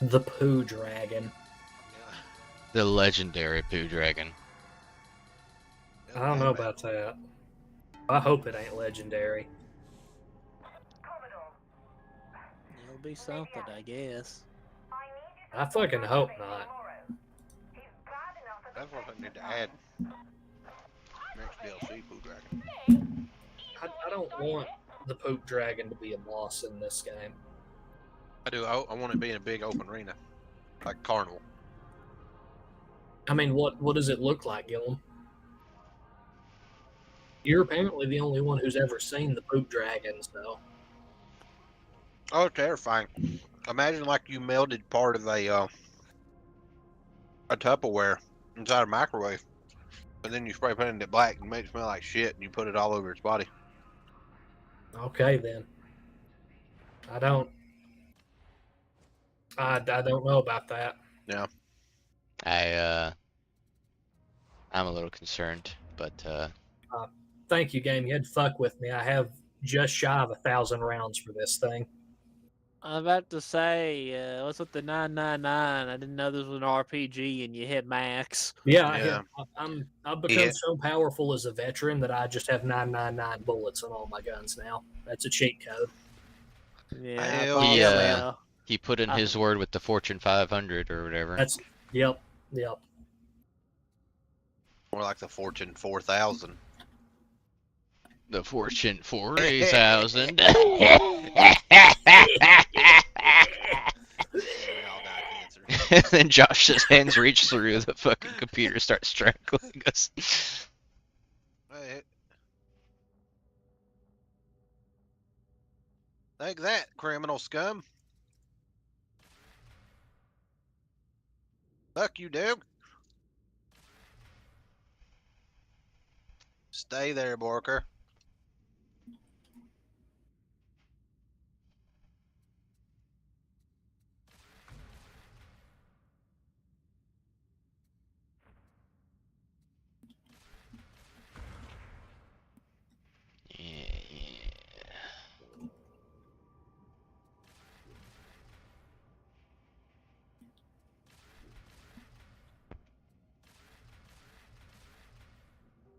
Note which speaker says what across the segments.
Speaker 1: The Poo Dragon.
Speaker 2: Yeah.
Speaker 3: The legendary Poo Dragon.
Speaker 1: I don't know about that. I hope it ain't legendary.
Speaker 4: It'll be something, I guess.
Speaker 1: I fucking hope not.
Speaker 2: That's what I need to add. Next DLC, Poo Dragon.
Speaker 1: I don't want the Poop Dragon to be a boss in this game.
Speaker 2: I do. I want it to be in a big open arena, like Carnival.
Speaker 1: I mean, what does it look like, Gillum? You're apparently the only one who's ever seen the Poop Dragons, though.
Speaker 2: Oh, it's terrifying. Imagine like you melted part of a Tupperware inside a microwave, and then you spray painted it black and made it smell like shit, and you put it all over its body.
Speaker 1: Okay, then. I don't know about that.
Speaker 2: Yeah.
Speaker 3: I'm a little concerned, but
Speaker 1: Thank you, game. You had to fuck with me. I have just shy of 1,000 rounds for this thing.
Speaker 4: I was about to say, what's with the 999? I didn't know this was an RPG and you hit max.
Speaker 1: Yeah. I've become so powerful as a veteran that I just have 999 bullets on all my guns now. That's a cheat code.
Speaker 4: Yeah.
Speaker 3: he put in his word with the Fortune 500 or whatever.
Speaker 1: Yep.
Speaker 2: More like the Fortune 4000.
Speaker 3: The Fortune 40,000. And then Josh's hands reach through the fucking computer, start strangling us.
Speaker 2: Take that, criminal scum. Fuck you, dude. Stay there, Borker.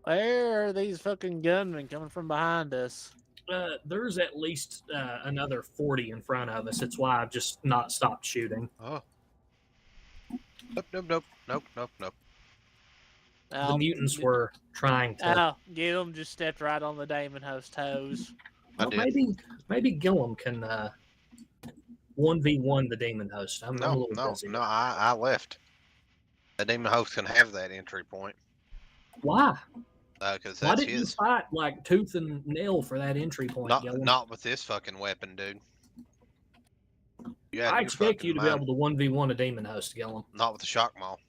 Speaker 4: Where are these fucking gunmen coming from behind us?
Speaker 1: There's at least another 40 in front of us. It's why I've just not stopped shooting.
Speaker 2: Oh. Nope.
Speaker 1: The mutants were trying to.
Speaker 4: Oh, Gillum just stepped right on the Damon Host toes.
Speaker 1: Well, maybe Gillum can 1v1 the Demon Host. I'm a little busy.
Speaker 2: No, I left. The Demon Host can have that entry point.
Speaker 1: Why?
Speaker 2: Because
Speaker 1: why didn't you fight like tooth and nail for that entry point, Gillum?
Speaker 2: Not with this fucking weapon, dude.
Speaker 1: I expect you to be able to 1v1 a Demon Host, Gillum.
Speaker 2: Not with the shock maul.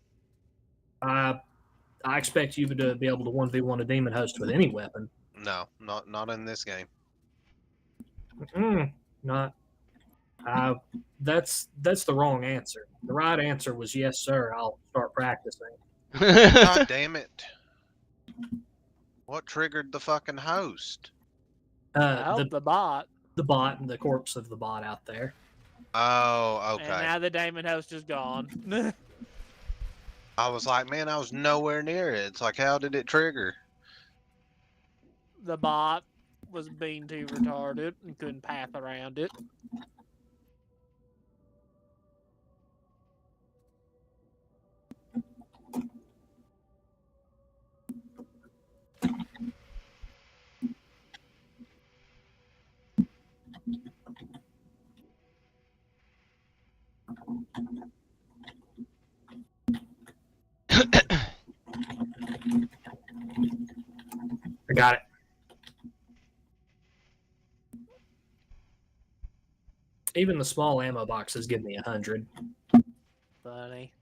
Speaker 1: I expect you to be able to 1v1 a Demon Host with any weapon.
Speaker 2: No, not in this game.
Speaker 1: Not. That's the wrong answer. The right answer was yes, sir. I'll start practicing.
Speaker 2: God damn it! What triggered the fucking host?
Speaker 4: The bot.
Speaker 1: The bot and the corpse of the bot out there.
Speaker 2: Oh, okay.
Speaker 4: And now the Damon Host is gone.
Speaker 2: I was like, man, I was nowhere near it. It's like, how did it trigger?
Speaker 4: The bot was being too retarded and couldn't path around it.
Speaker 1: I got it. Even the small ammo boxes give me 100.
Speaker 4: Funny.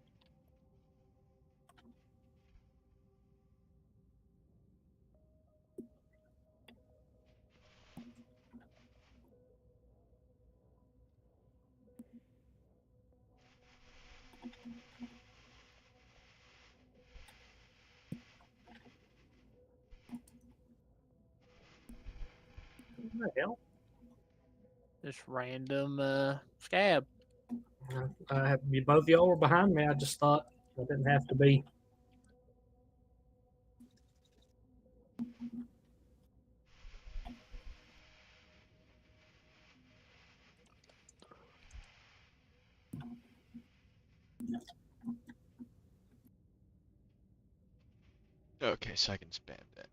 Speaker 1: What the hell?
Speaker 4: This random scab.
Speaker 1: Both y'all were behind me. I just thought I didn't have to be.
Speaker 3: Okay, so I can spam that.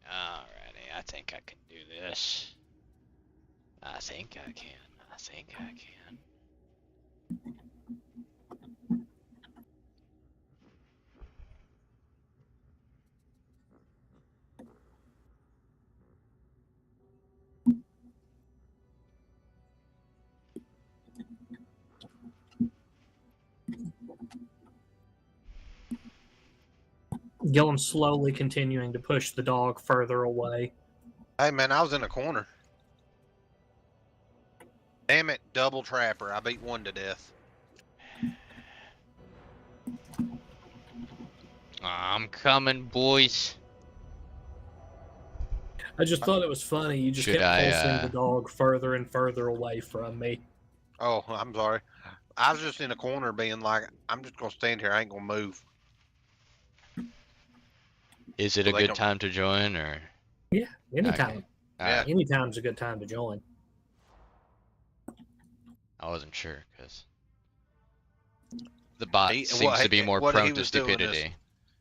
Speaker 3: Alrighty. I think I can do this. I think I can. I think I can.
Speaker 1: Gillum slowly continuing to push the dog further away.
Speaker 2: Hey, man, I was in a corner. Damn it, double trapper. I beat one to death.
Speaker 3: I'm coming, boys.
Speaker 1: I just thought it was funny. You just
Speaker 3: Should
Speaker 1: kept
Speaker 3: I,
Speaker 1: pulsing the dog further and further away from me.
Speaker 2: Oh, I'm sorry. I was just in a corner being like, I'm just going to stand here. I ain't going to move.
Speaker 3: Is it
Speaker 2: Well,
Speaker 3: a
Speaker 2: they
Speaker 3: good
Speaker 2: don't-
Speaker 3: time to join, or?
Speaker 1: Yeah, anytime.
Speaker 3: Okay.
Speaker 2: Yeah.
Speaker 3: Alright,
Speaker 1: Anytime's a good time to join.
Speaker 3: I wasn't sure, because the bot
Speaker 2: He-
Speaker 3: seems
Speaker 2: what
Speaker 3: to be
Speaker 2: he-
Speaker 3: more
Speaker 2: what he
Speaker 3: prone to
Speaker 2: was doing is-
Speaker 3: stupidity.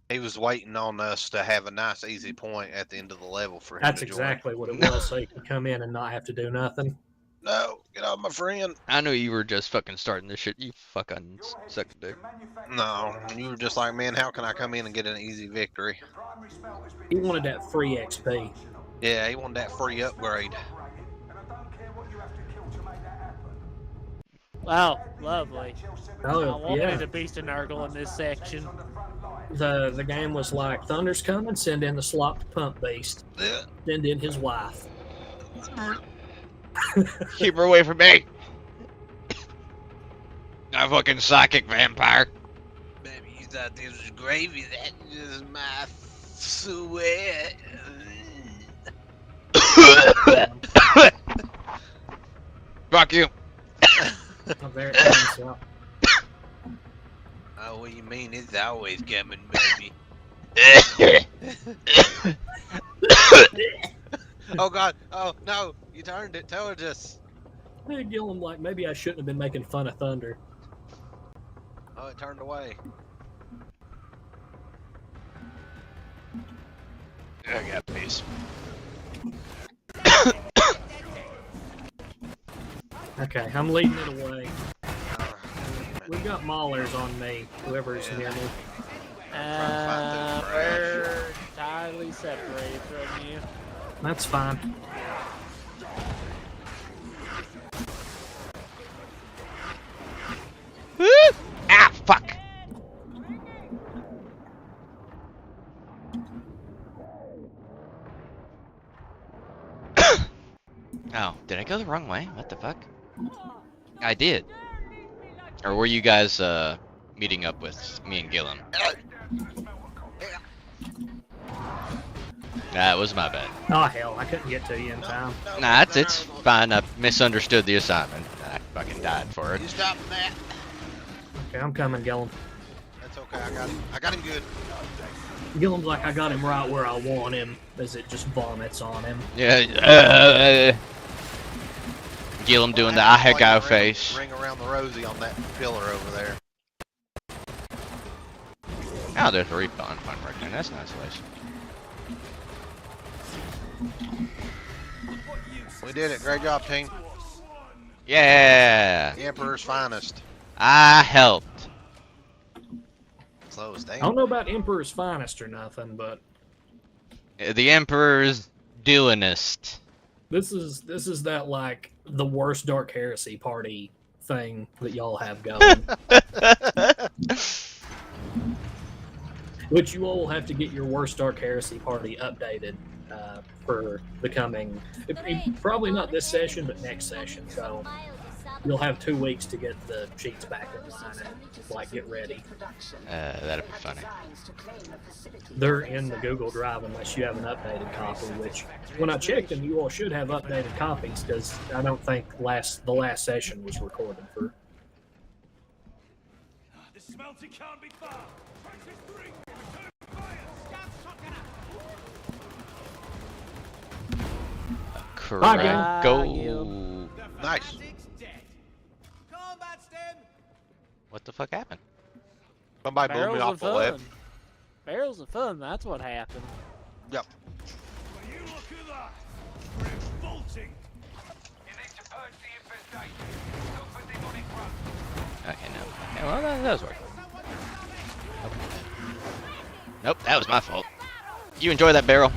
Speaker 2: He was waiting on us to have a nice, easy point at the end of the level for him
Speaker 1: That's
Speaker 2: to join.
Speaker 1: exactly what it was, so you could come in and not have to do nothing.
Speaker 2: No, get off my friend.
Speaker 3: I knew you were just fucking starting this shit. You fucking suck a dick.
Speaker 2: No, you were just like, man, how can I come in and get an easy victory?
Speaker 1: He wanted that free XP.
Speaker 2: Yeah, he wanted that free upgrade.
Speaker 4: Wow, lovely. I
Speaker 1: Oh,
Speaker 4: wanted
Speaker 1: yeah.
Speaker 4: a beast of Nurgle in this section.
Speaker 1: The game was like, Thunder's coming, send in the slopped pump beast.
Speaker 2: Yeah.
Speaker 1: Send in his wife.
Speaker 3: Keep her away from me! A fucking psychic vampire.
Speaker 2: Baby, you thought this was gravy. That is my sweat.
Speaker 3: Fuck you.
Speaker 1: Oh, there it comes out.
Speaker 2: Oh, what you mean? It's always coming, baby. Oh, God. Oh, no. You turned it towards us.
Speaker 1: Hey, Gillum, like, maybe I shouldn't have been making fun of Thunder.
Speaker 2: Oh, it turned away.
Speaker 3: I got peace.
Speaker 1: Okay, I'm leading it away.
Speaker 2: Oh,
Speaker 1: We got maulers on me, whoever's near me.
Speaker 4: We're entirely separated from you.
Speaker 1: That's fine.
Speaker 3: Ah, fuck. Oh, did I go the wrong way? What the fuck? I did. Or were you guys meeting up with me and Gillum? That was my bad.
Speaker 1: Oh, hell, I couldn't get to you in time.
Speaker 3: Nah, it's fine. I misunderstood the assignment. I fucking died for it.
Speaker 2: You stop that.
Speaker 1: Okay, I'm coming, Gillum.
Speaker 2: That's okay. I got him. I got him good.
Speaker 1: Gillum's like, I got him right where I want him, as it just vomits on him.
Speaker 3: Yeah. Gillum doing the I heck out face.
Speaker 2: Ring around the rosy on that pillar over there.
Speaker 3: Oh, there's a recon fun right there. That's nice place.
Speaker 2: We did it. Great job, team.
Speaker 3: Yeah.
Speaker 2: The Emperor's finest.
Speaker 3: I helped.
Speaker 2: Slow us
Speaker 1: I
Speaker 2: down.
Speaker 1: don't know about Emperor's Finest or nothing, but
Speaker 3: The Emperor's doingest.
Speaker 1: this is that, like, the worst Dark Heresy party thing that y'all have going. Which you all will have to get your worst Dark Heresy party updated for the coming, probably not this session, but next session. So You'll have 2 weeks to get the sheets back in line and like get ready.
Speaker 3: That'd be funny.
Speaker 1: They're in the Google Drive unless you have an updated copy, which when I checked them, you all should have updated copies because I don't think the last session was recorded for.
Speaker 5: The smelter can't be far. Practice 3. Return fire.
Speaker 3: Correct. Go.
Speaker 2: Nice.
Speaker 3: What the fuck happened?
Speaker 2: Somebody blew me off the left.
Speaker 4: Barrels of fun, that's what happened.
Speaker 2: Yep.
Speaker 5: Will you look at that? Revolting. You need to purge the infestation. Look for demonic rust.
Speaker 3: Okay, no. Okay, well, that was working. Nope, that was my fault. You enjoy that barrel.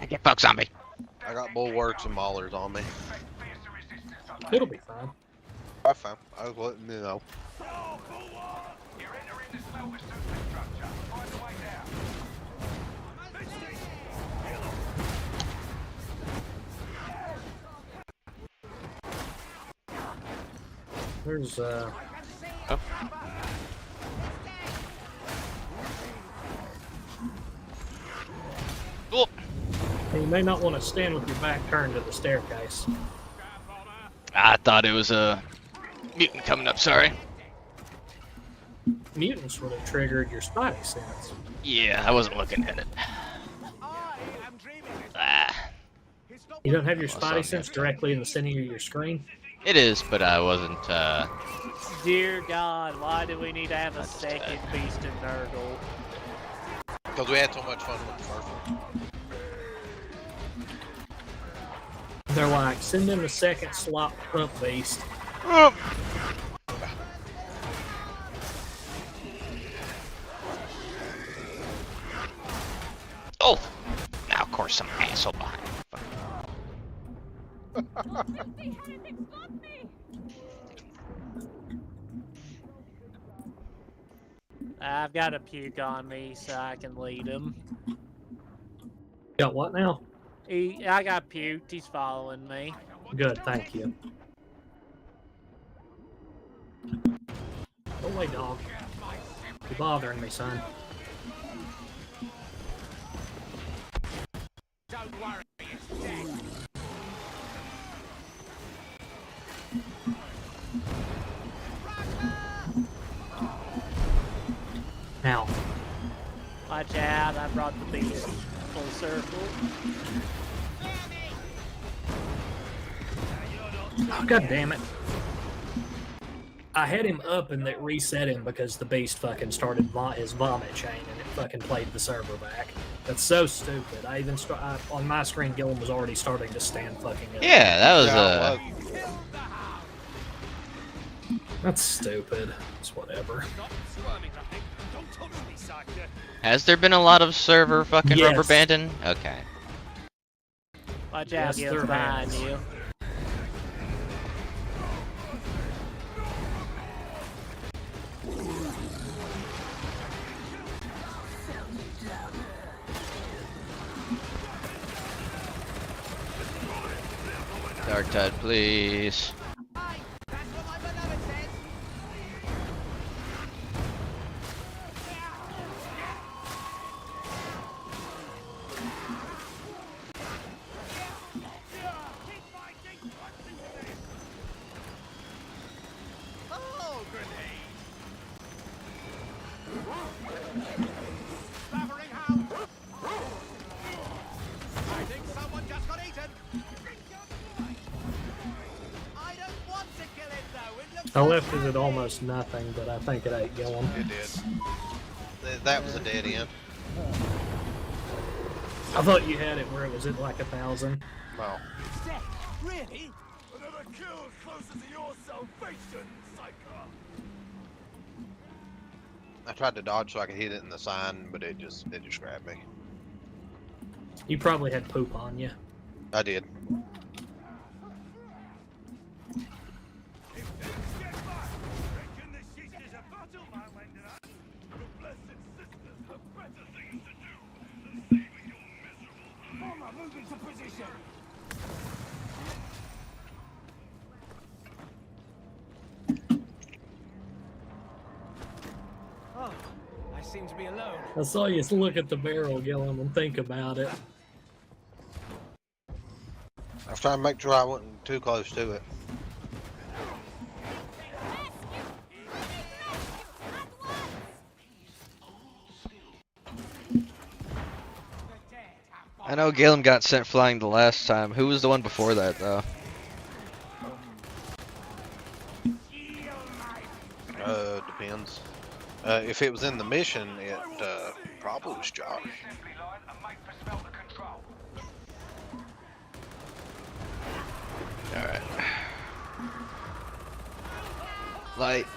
Speaker 3: Get fucked, zombie.
Speaker 2: I got bulwarks and maulers on me.
Speaker 1: It'll be fine.
Speaker 2: I found. I was letting you know.
Speaker 5: You're entering the smelter superstructure. Find the way down.
Speaker 1: There's
Speaker 3: Oh. Oh.
Speaker 1: You may not want to stand with your back turned to the staircase.
Speaker 3: I thought it was a mutant coming up, sorry.
Speaker 1: Mutants would have triggered your spidey sense.
Speaker 3: Yeah, I wasn't looking at it. Ah,
Speaker 1: You don't have your
Speaker 3: Well,
Speaker 1: spidey
Speaker 3: some
Speaker 1: sense
Speaker 3: have.
Speaker 1: directly in the center of your screen?
Speaker 3: it is, but I wasn't,
Speaker 4: Dear God, why do we need to have a
Speaker 3: That's
Speaker 4: second beast in Nurgle?
Speaker 2: Because we had so much fun with the first one.
Speaker 1: They're like, send in the second slop pump beast.
Speaker 3: Oh! Now, of course, some asshole behind me.
Speaker 4: I've got a puke on me so I can lead him.
Speaker 1: Got what now?
Speaker 4: I got puked, he's following me.
Speaker 1: Good, thank you. Go away, dog. You're bothering me, son.
Speaker 5: Don't worry, it's dead.
Speaker 1: Now,
Speaker 4: Watch out, I brought the beast full circle.
Speaker 1: oh, god damn it. I had him up and it reset him because the beast fucking started his vomit chain and it fucking played the server back. That's so stupid. I even on my screen, Gillum was already starting to stand fucking up.
Speaker 3: Yeah, that was,
Speaker 2: Yeah, it was.
Speaker 1: That's stupid. It's whatever.
Speaker 5: Not squirming, nothing. Don't touch me, psycho.
Speaker 3: Has there been a lot of server fucking
Speaker 1: Yes.
Speaker 3: rubber banding? Okay.
Speaker 4: Watch
Speaker 1: Yes,
Speaker 4: out, he
Speaker 1: there
Speaker 4: was behind
Speaker 1: has.
Speaker 4: you.
Speaker 3: Dark Tide, please.
Speaker 5: Oh, grenade! Clavering hound! I think someone just got eaten! I don't want to kill it though, it looks
Speaker 1: I left it at almost nothing, but I think it ate Gillum.
Speaker 2: It did. That was a dead end.
Speaker 1: I thought you had it where it was at like 1,000.
Speaker 2: No.
Speaker 5: dead. Really? Another kill closer to your salvation, psycho!
Speaker 2: I tried to dodge so I could hit it in the sign, but it just grabbed me.
Speaker 1: You probably had poop on you.
Speaker 2: I did.
Speaker 5: Get back! Reckon the shit is a battle man ended up. Your blessed sisters have better things to do than saving your miserable. Bomber, move into position! seem to be alone.
Speaker 1: I saw you look at the barrel, Gillum, and think about it.
Speaker 2: I was trying to make sure I wasn't too close to it.
Speaker 3: I know Galen got sent flying the last time. Who was the one before that, though?
Speaker 2: Depends. If it was in the mission, it probably was Josh.
Speaker 3: Alright. Light.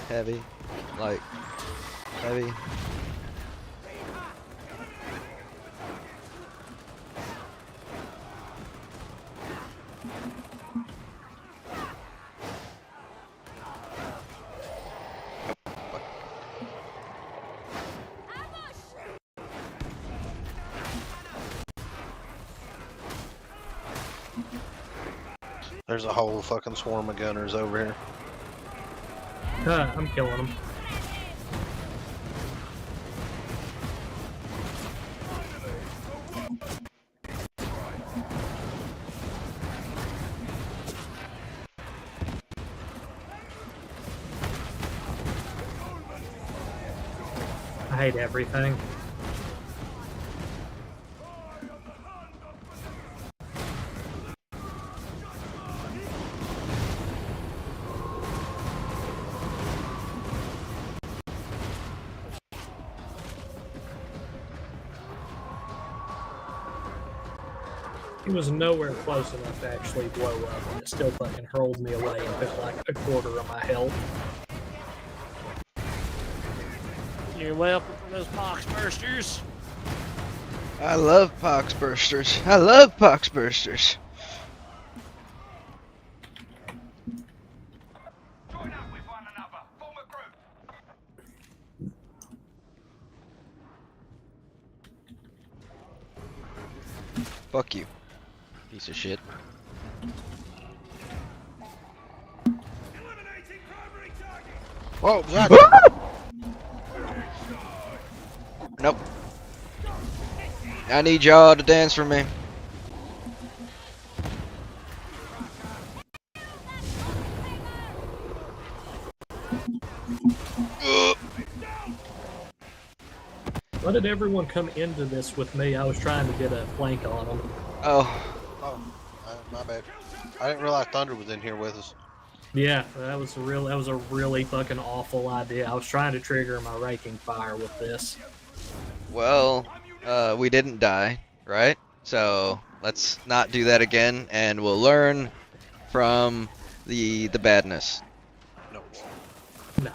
Speaker 3: Heavy. Light. Heavy.
Speaker 2: There's a whole fucking swarm of gunners over here.
Speaker 1: I'm killing them. I hate everything. He was nowhere close enough to actually blow up, and it still fucking hurled me away and took like a quarter of my health.
Speaker 4: You're welcome for those pox bursters.
Speaker 3: I love pox bursters. I love pox bursters.
Speaker 5: Join up with one another. Form a group.
Speaker 3: Fuck you. Piece of shit.
Speaker 5: Eliminating primary target.
Speaker 2: Whoa, Zach!
Speaker 3: Nope. I need y'all to dance for me.
Speaker 1: Why did everyone come into this with me? I was trying to get a flank on them.
Speaker 3: Oh.
Speaker 2: Oh, my bad. I didn't realize Thunder was in here with us.
Speaker 1: Yeah, that was a really fucking awful idea. I was trying to trigger my raking fire with this.
Speaker 3: Well, we didn't die, right? So let's not do that again, and we'll learn from the badness.
Speaker 2: No.
Speaker 1: No.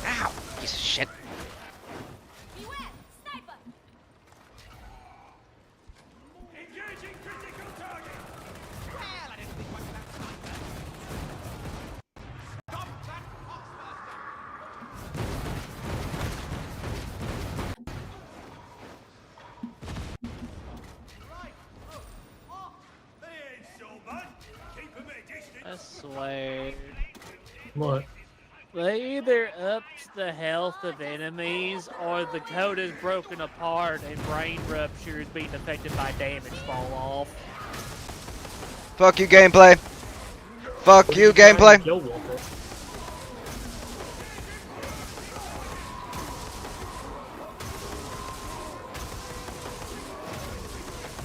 Speaker 3: Ow! Piece of shit.
Speaker 5: Engaging critical target. They ain't so bad. Keep 'em at a distance.
Speaker 4: I swear.
Speaker 1: What?
Speaker 4: They either ups the health of enemies or the code is broken apart and brain rupture is being affected by damage fall off.
Speaker 3: Fuck you, gameplay. Fuck you, gameplay.
Speaker 1: Kill with it.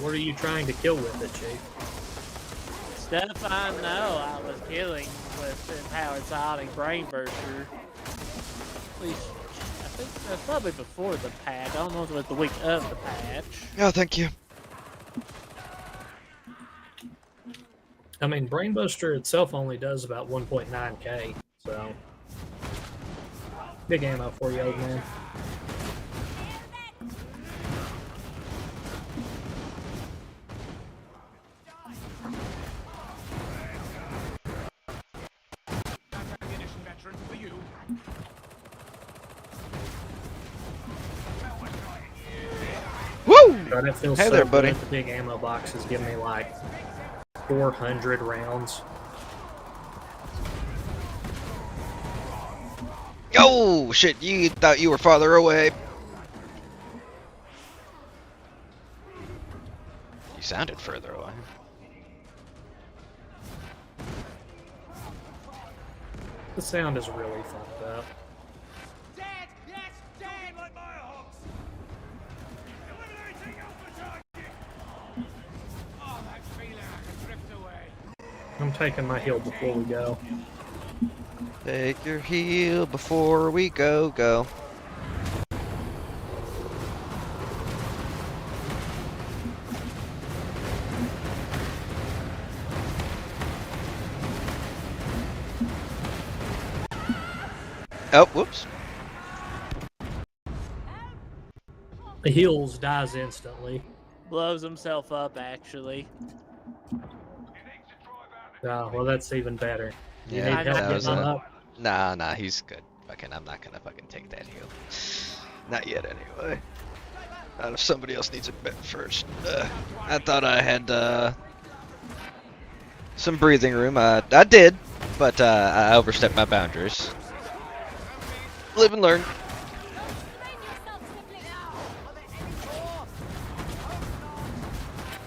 Speaker 1: What are you trying to kill with it, Chief?
Speaker 4: Stuff I know I was killing with Empowered Sonic Brain Burster. At least, I think that's probably before the patch. I don't know if it was the week of the patch.
Speaker 3: Oh, thank you.
Speaker 1: I mean, Brainbuster itself only does about 1.9k, so big ammo for you, old man.
Speaker 5: Ammunition veteran for you.
Speaker 3: Woo!
Speaker 1: God, it feels
Speaker 3: Hey
Speaker 1: so
Speaker 3: there,
Speaker 1: good.
Speaker 3: buddy.
Speaker 1: The big ammo boxes give me like 400 rounds.
Speaker 3: Oh shit! You thought you were farther away. You sounded further away.
Speaker 1: The sound is really fucked up.
Speaker 5: Dead! Yes, dead! Like my hogs! Eliminating Alpha target! Oh, that feeling I can drift away.
Speaker 1: I'm taking my heal before we go.
Speaker 3: Take your heal before we go. Oh, whoops.
Speaker 1: The heals dies instantly.
Speaker 4: Blows himself up, actually.
Speaker 1: Oh, well, that's even better. You
Speaker 3: Yeah,
Speaker 1: need
Speaker 4: I
Speaker 1: help
Speaker 4: know.
Speaker 1: getting on up?
Speaker 3: Nah, he's good. Fucking, I'm not gonna fucking take that heal. Not yet, anyway. Not if somebody else needs it first. I thought I had some breathing room. I did, but I overstepped my boundaries. Live and learn.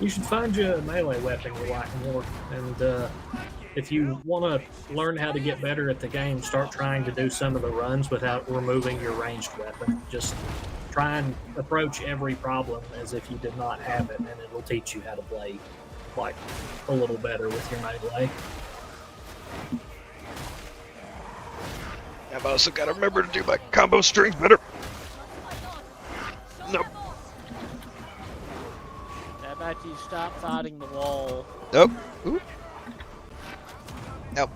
Speaker 1: You should find you a melee weapon you like more. And if you want to learn how to get better at the game, start trying to do some of the runs without removing your ranged weapon. Just try and approach every problem as if you did not have it, and it will teach you how to play like a little better with your melee.
Speaker 3: I've also got to remember to do my combo strings better. Nope.
Speaker 4: How about you stop fighting the wall?
Speaker 3: Nope. Ooh. Nope.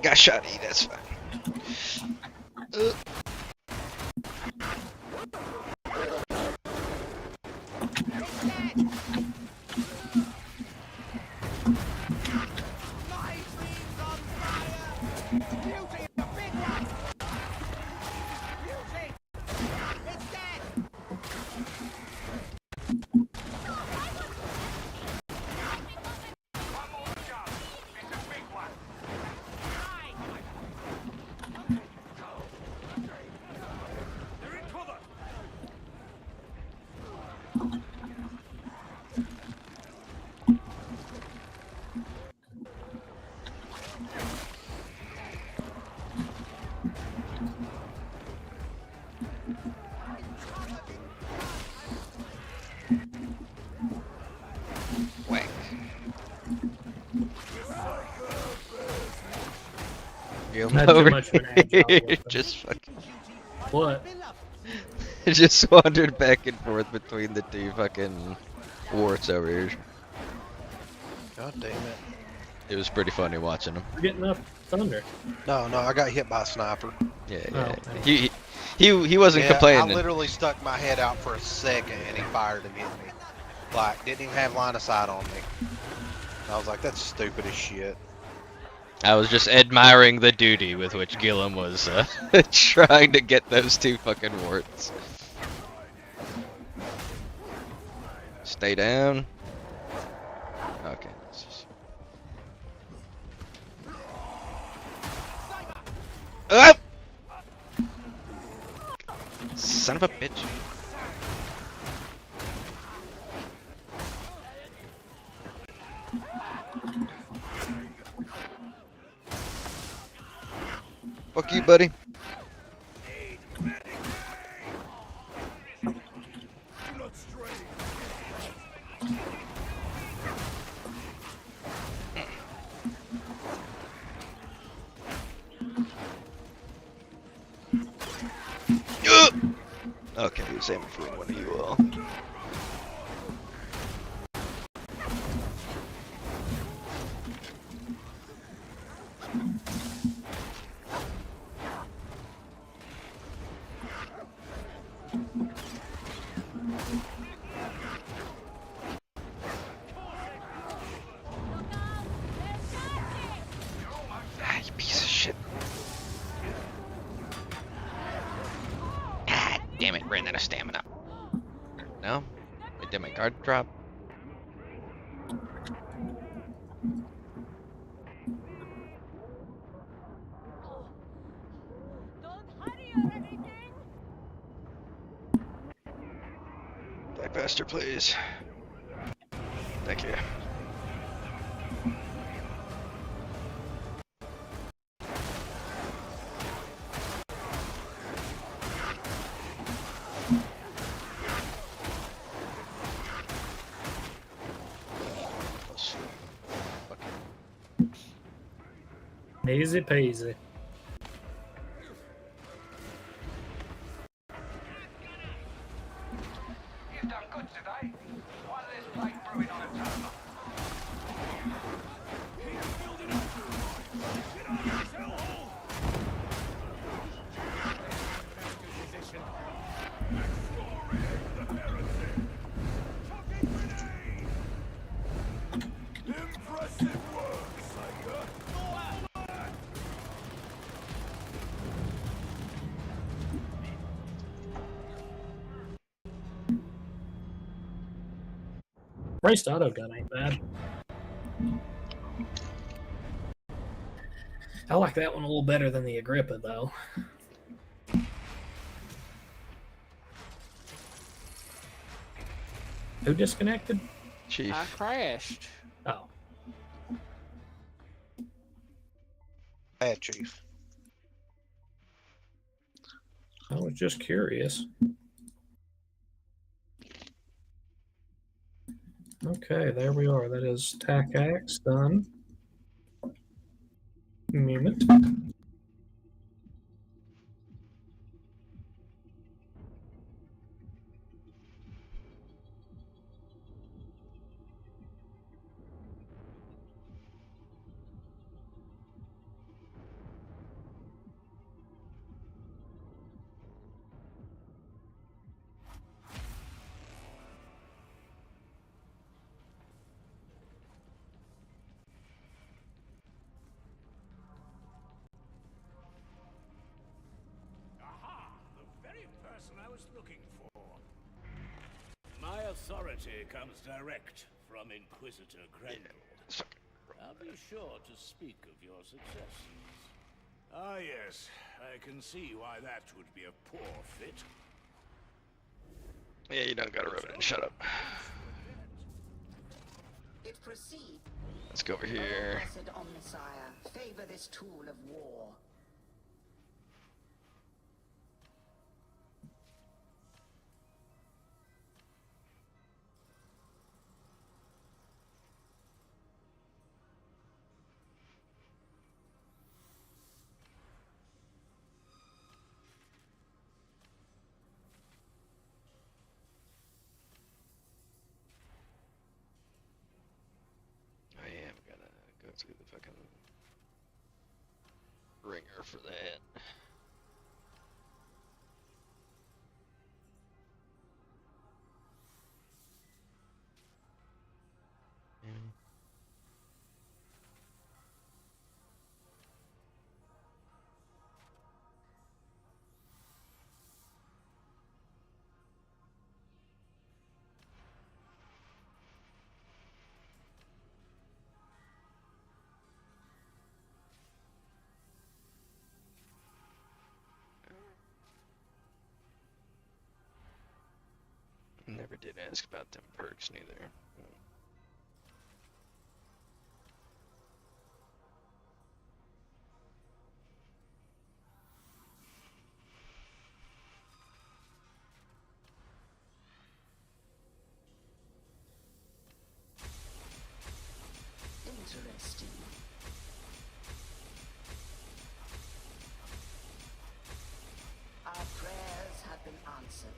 Speaker 3: Got shot E, that's fine. Whack. You're
Speaker 1: Not too
Speaker 3: over
Speaker 1: much of an agile
Speaker 3: here.
Speaker 1: weapon.
Speaker 3: Just fucking
Speaker 1: What?
Speaker 3: just wandered back and forth between the two fucking warts over here.
Speaker 2: God damn it.
Speaker 3: It was pretty funny watching them.
Speaker 1: We're getting up thunder.
Speaker 2: No, I got hit by a sniper.
Speaker 3: Yeah,
Speaker 1: Oh,
Speaker 3: yeah.
Speaker 1: okay.
Speaker 3: He wasn't
Speaker 2: Yeah,
Speaker 3: complaining.
Speaker 2: I literally stuck my head out for a second and he fired and hit me. Like, didn't even have line of sight on me. I was like, that's stupid as shit.
Speaker 3: I was just admiring the duty with which Gillum was trying to get those two fucking warts. Stay down. Okay. Let's just... Ah! Son of a bitch. Fuck you, buddy. Okay, he was aiming for one of you all. Ah, you piece of shit. Ah, damn it, ran out of stamina. No? Wait, did my card drop? Master, please. Thank you.
Speaker 1: Easy peasy.
Speaker 5: You've done good today. One less plague brewing on a tunnel. He's building up to it. Get on this hellhole! Position. Excoriate the heretic! Chucking grenade! Impressive work, Sayer!
Speaker 1: Raced auto gun ain't bad. I like that one a little better than the Agrippa, though. Who disconnected?
Speaker 3: Chief.
Speaker 4: I crashed.
Speaker 1: Oh.
Speaker 2: Bad chief.
Speaker 1: I was just curious. Okay, there we are. That is tack axe done. Mimic.
Speaker 5: Aha! The very person I was looking for. My authority comes direct from Inquisitor Grendel. I'll be sure to speak of your successes. Ah, yes. I can see why that would be a poor fit.
Speaker 3: Yeah, you don't gotta rub it in. Shut up.
Speaker 6: It proceed.
Speaker 3: Let's go over here.
Speaker 6: Blessed Omnissiah, favor this tool of war.
Speaker 3: I am gonna go through the fucking ringer for that. Never did ask about them perks neither.
Speaker 6: Interesting. Our prayers have been answered.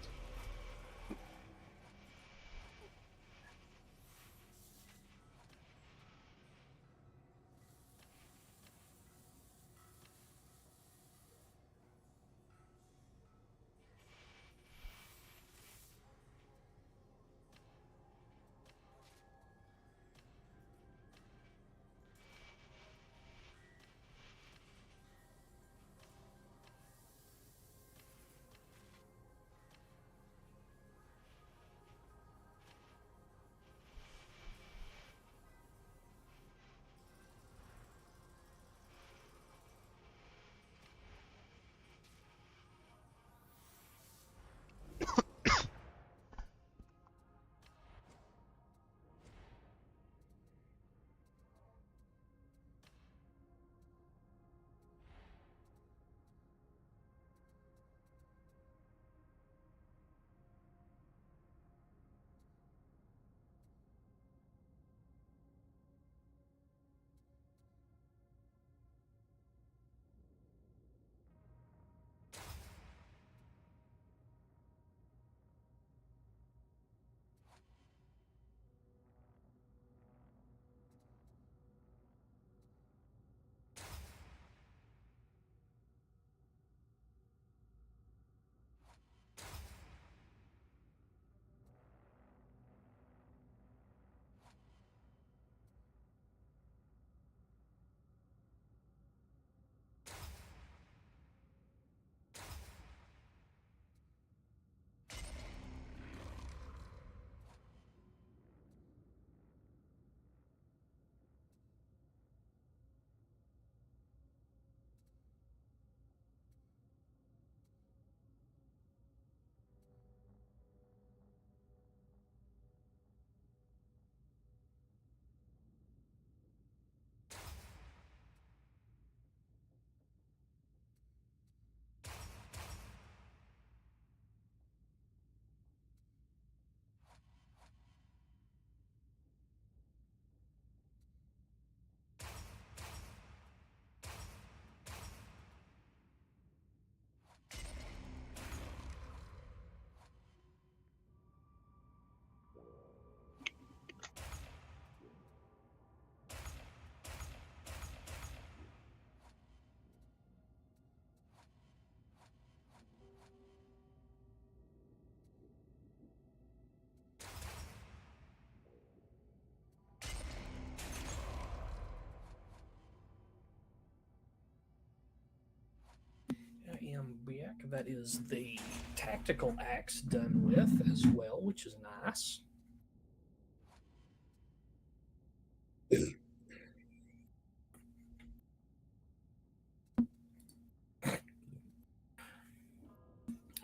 Speaker 1: That is the tactical axe done with as well, which is nice.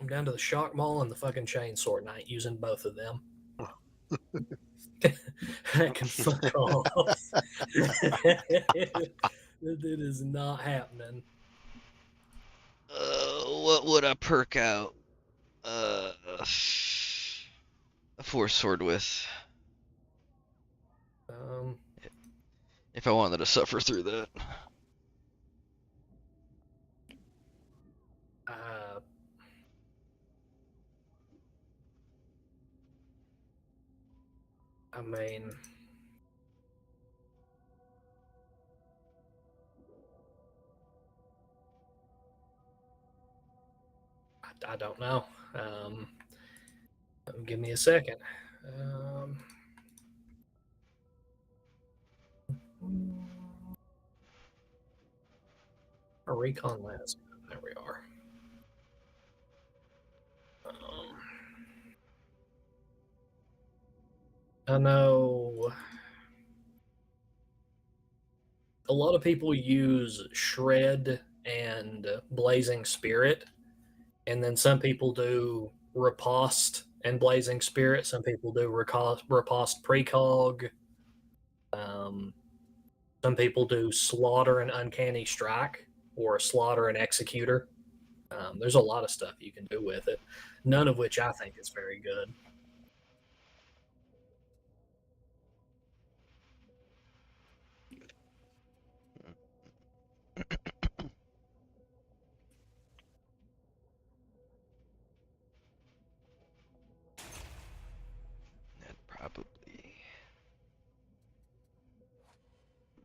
Speaker 1: I'm down to the shock maul and the fucking chainsaw, and I ain't using both of them. I can fuck off. It is not happening.
Speaker 3: What would I perk out? A force sword with. If I wanted to suffer through that.
Speaker 1: I mean, I don't know. Give me a second. A recon last. There we are. I know a lot of people use Shred and Blazing Spirit, and then some people do Riposte and Blazing Spirit. Some people do Riposte Precog. Some people do Slaughter and Uncanny Strike, or Slaughter and Executor. There's a lot of stuff you can do with it, none of which I think is very good.
Speaker 3: That'd probably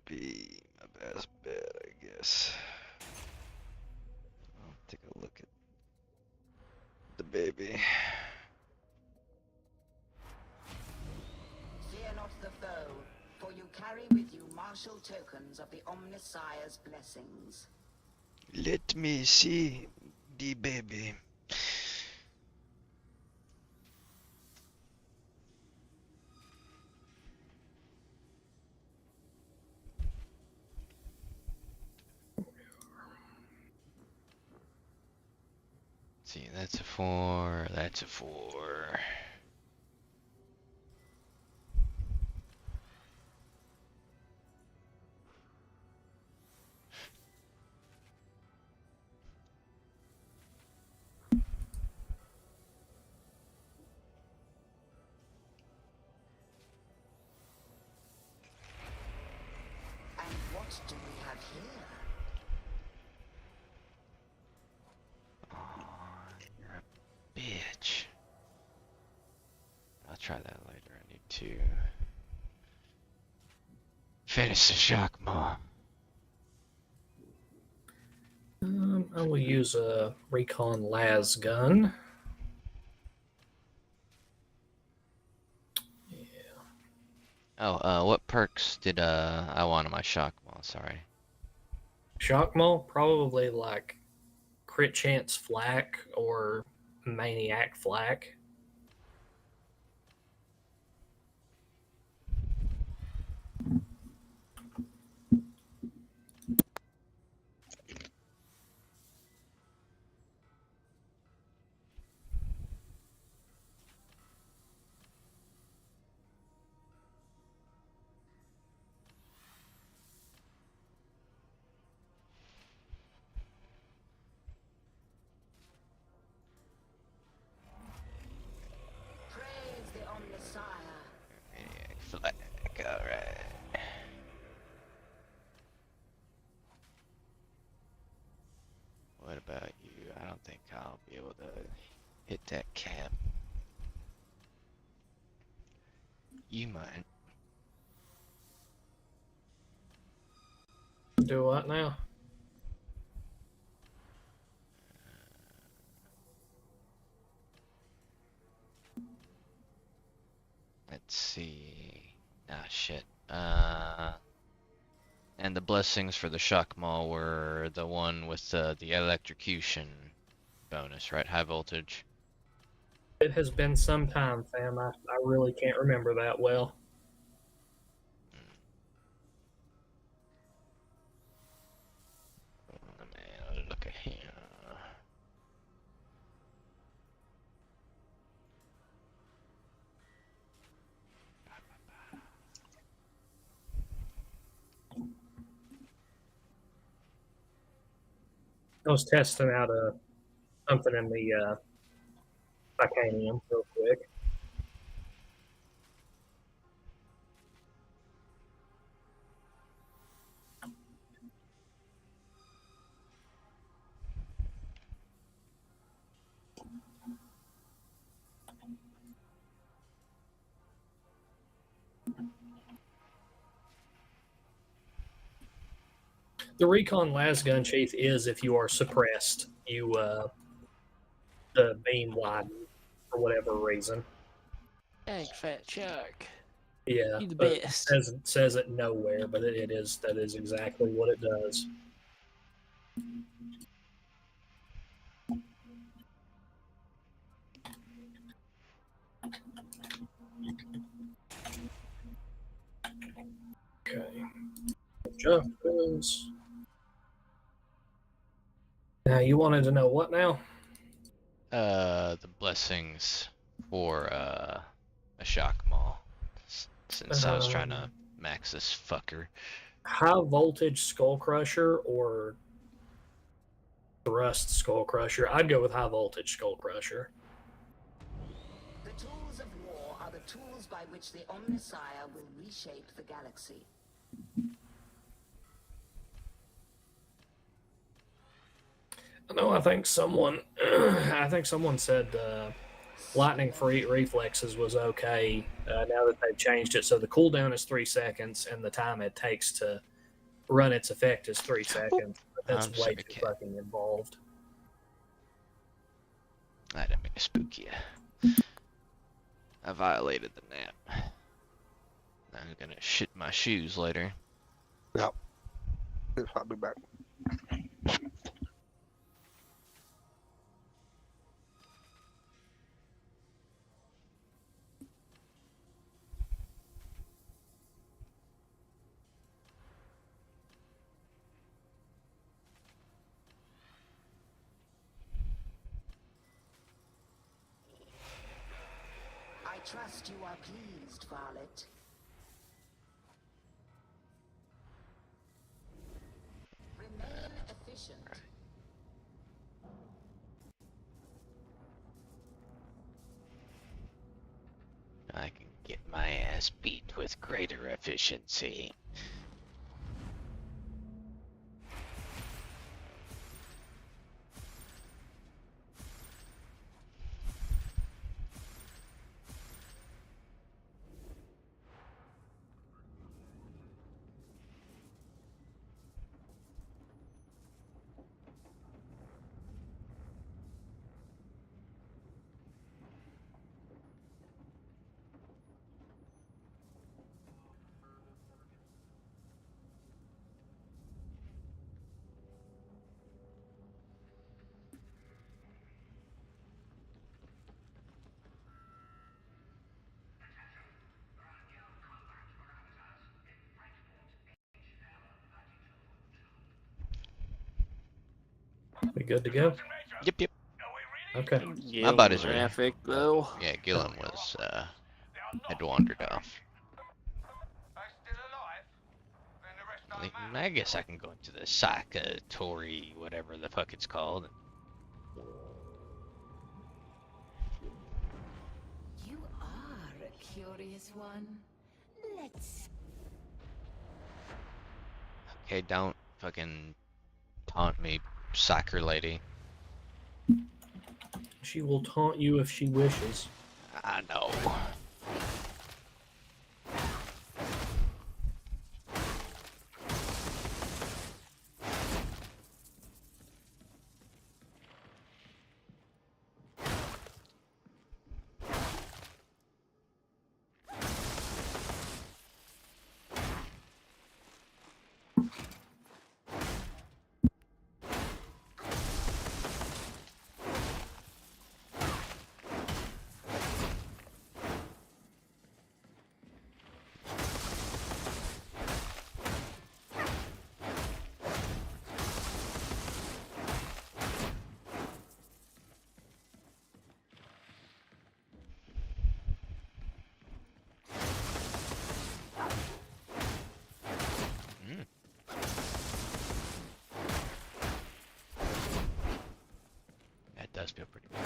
Speaker 3: be my best bet, I guess. I'll take a look at the baby.
Speaker 6: Fear not the foe, for you carry with you martial tokens of the Omnissiah's blessings.
Speaker 3: Let me see the baby. See, that's a 4, that's a 4.
Speaker 6: And what do we have here?
Speaker 3: You're a bitch. I'll try that later. I need to finish the shock maw.
Speaker 1: I will use a recon las gun.
Speaker 3: Oh, what perks did I want on my shock maw? Sorry.
Speaker 1: Shock maul, probably like crit chance flak or maniac flak.
Speaker 6: Praise the Omnissiah.
Speaker 3: Maniac flag. Alright. What about you? I don't think I'll be able to hit that cap. You might.
Speaker 1: Do what now?
Speaker 3: Let's see. Ah, shit. And the blessings for the shock maul were the one with the electrocution bonus, right? High voltage.
Speaker 1: It has been some time, fam. I really can't remember that well.
Speaker 3: Let me look at here.
Speaker 1: I was testing out something in the titanium real quick. The recon lasgun sheath is if you are suppressed, the beam widen for whatever reason.
Speaker 4: Dang, fat Chuck.
Speaker 1: Yeah,
Speaker 4: You the
Speaker 1: but
Speaker 4: best.
Speaker 1: it says it nowhere, but that is exactly what it does. Okay. Adjustments. Now you wanted to know what now?
Speaker 3: The blessings for a shock mall. Since I was trying to max this fucker.
Speaker 1: High voltage skull crusher or thrust skull crusher? I'd go with high voltage skull crusher.
Speaker 6: The tools of war are the tools by which the Omnissiah will reshape the galaxy.
Speaker 1: I think someone said lightning free reflexes was okay. Now that they've changed it, so the cooldown is 3 seconds and the time it takes to run its effect is 3 seconds. But that's
Speaker 3: I'm
Speaker 1: way
Speaker 3: sorry,
Speaker 1: too
Speaker 3: kid.
Speaker 1: fucking involved.
Speaker 3: I didn't mean to spook you. I violated the nap. I'm gonna shit my shoes later.
Speaker 2: Yep. I'll be back.
Speaker 6: I trust you are pleased, Varlet. Remain efficient.
Speaker 3: I can get my ass beat with greater efficiency.
Speaker 1: We good to go?
Speaker 3: Yep.
Speaker 1: Okay.
Speaker 4: Yeah,
Speaker 3: body's ready.
Speaker 4: graphic though.
Speaker 3: Yeah, Gillen was had wandered off. I guess I can go into the Sakatory, whatever the fuck it's called.
Speaker 6: You are a curious one. Let's
Speaker 3: Okay, don't fucking taunt me, soccer lady.
Speaker 1: She will taunt you if she wishes.
Speaker 3: I know. must feel pretty good.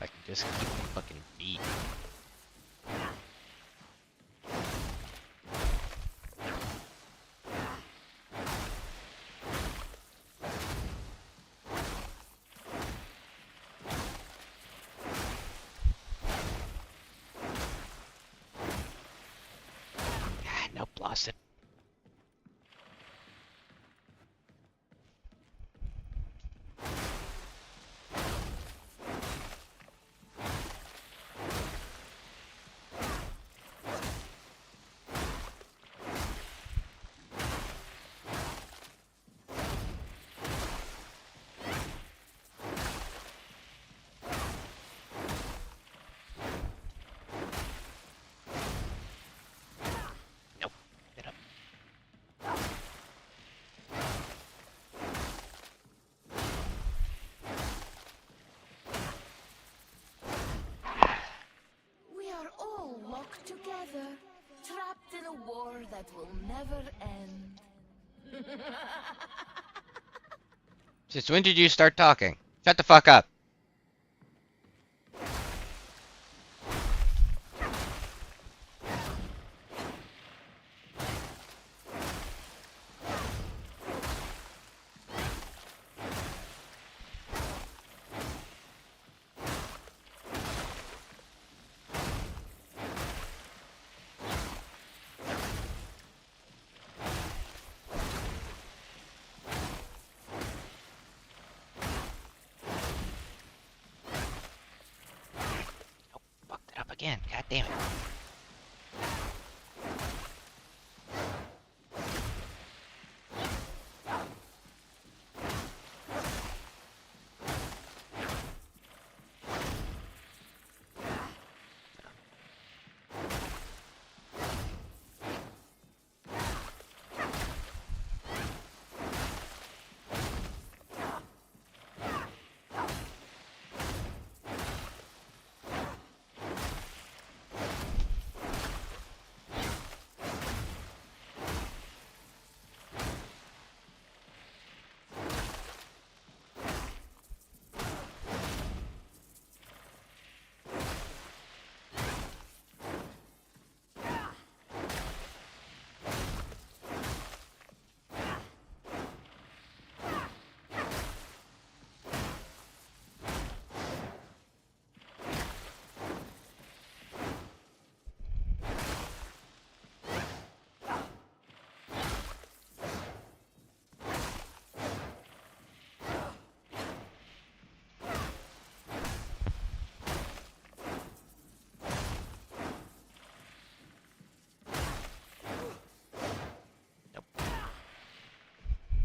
Speaker 3: I can just keep the fucking beat. Nope, lost it. Nope, get up.
Speaker 6: We are all locked together, trapped in a war that will never end.
Speaker 3: Since when did you start talking? Shut the fuck up. Fucked it up again. God damn it.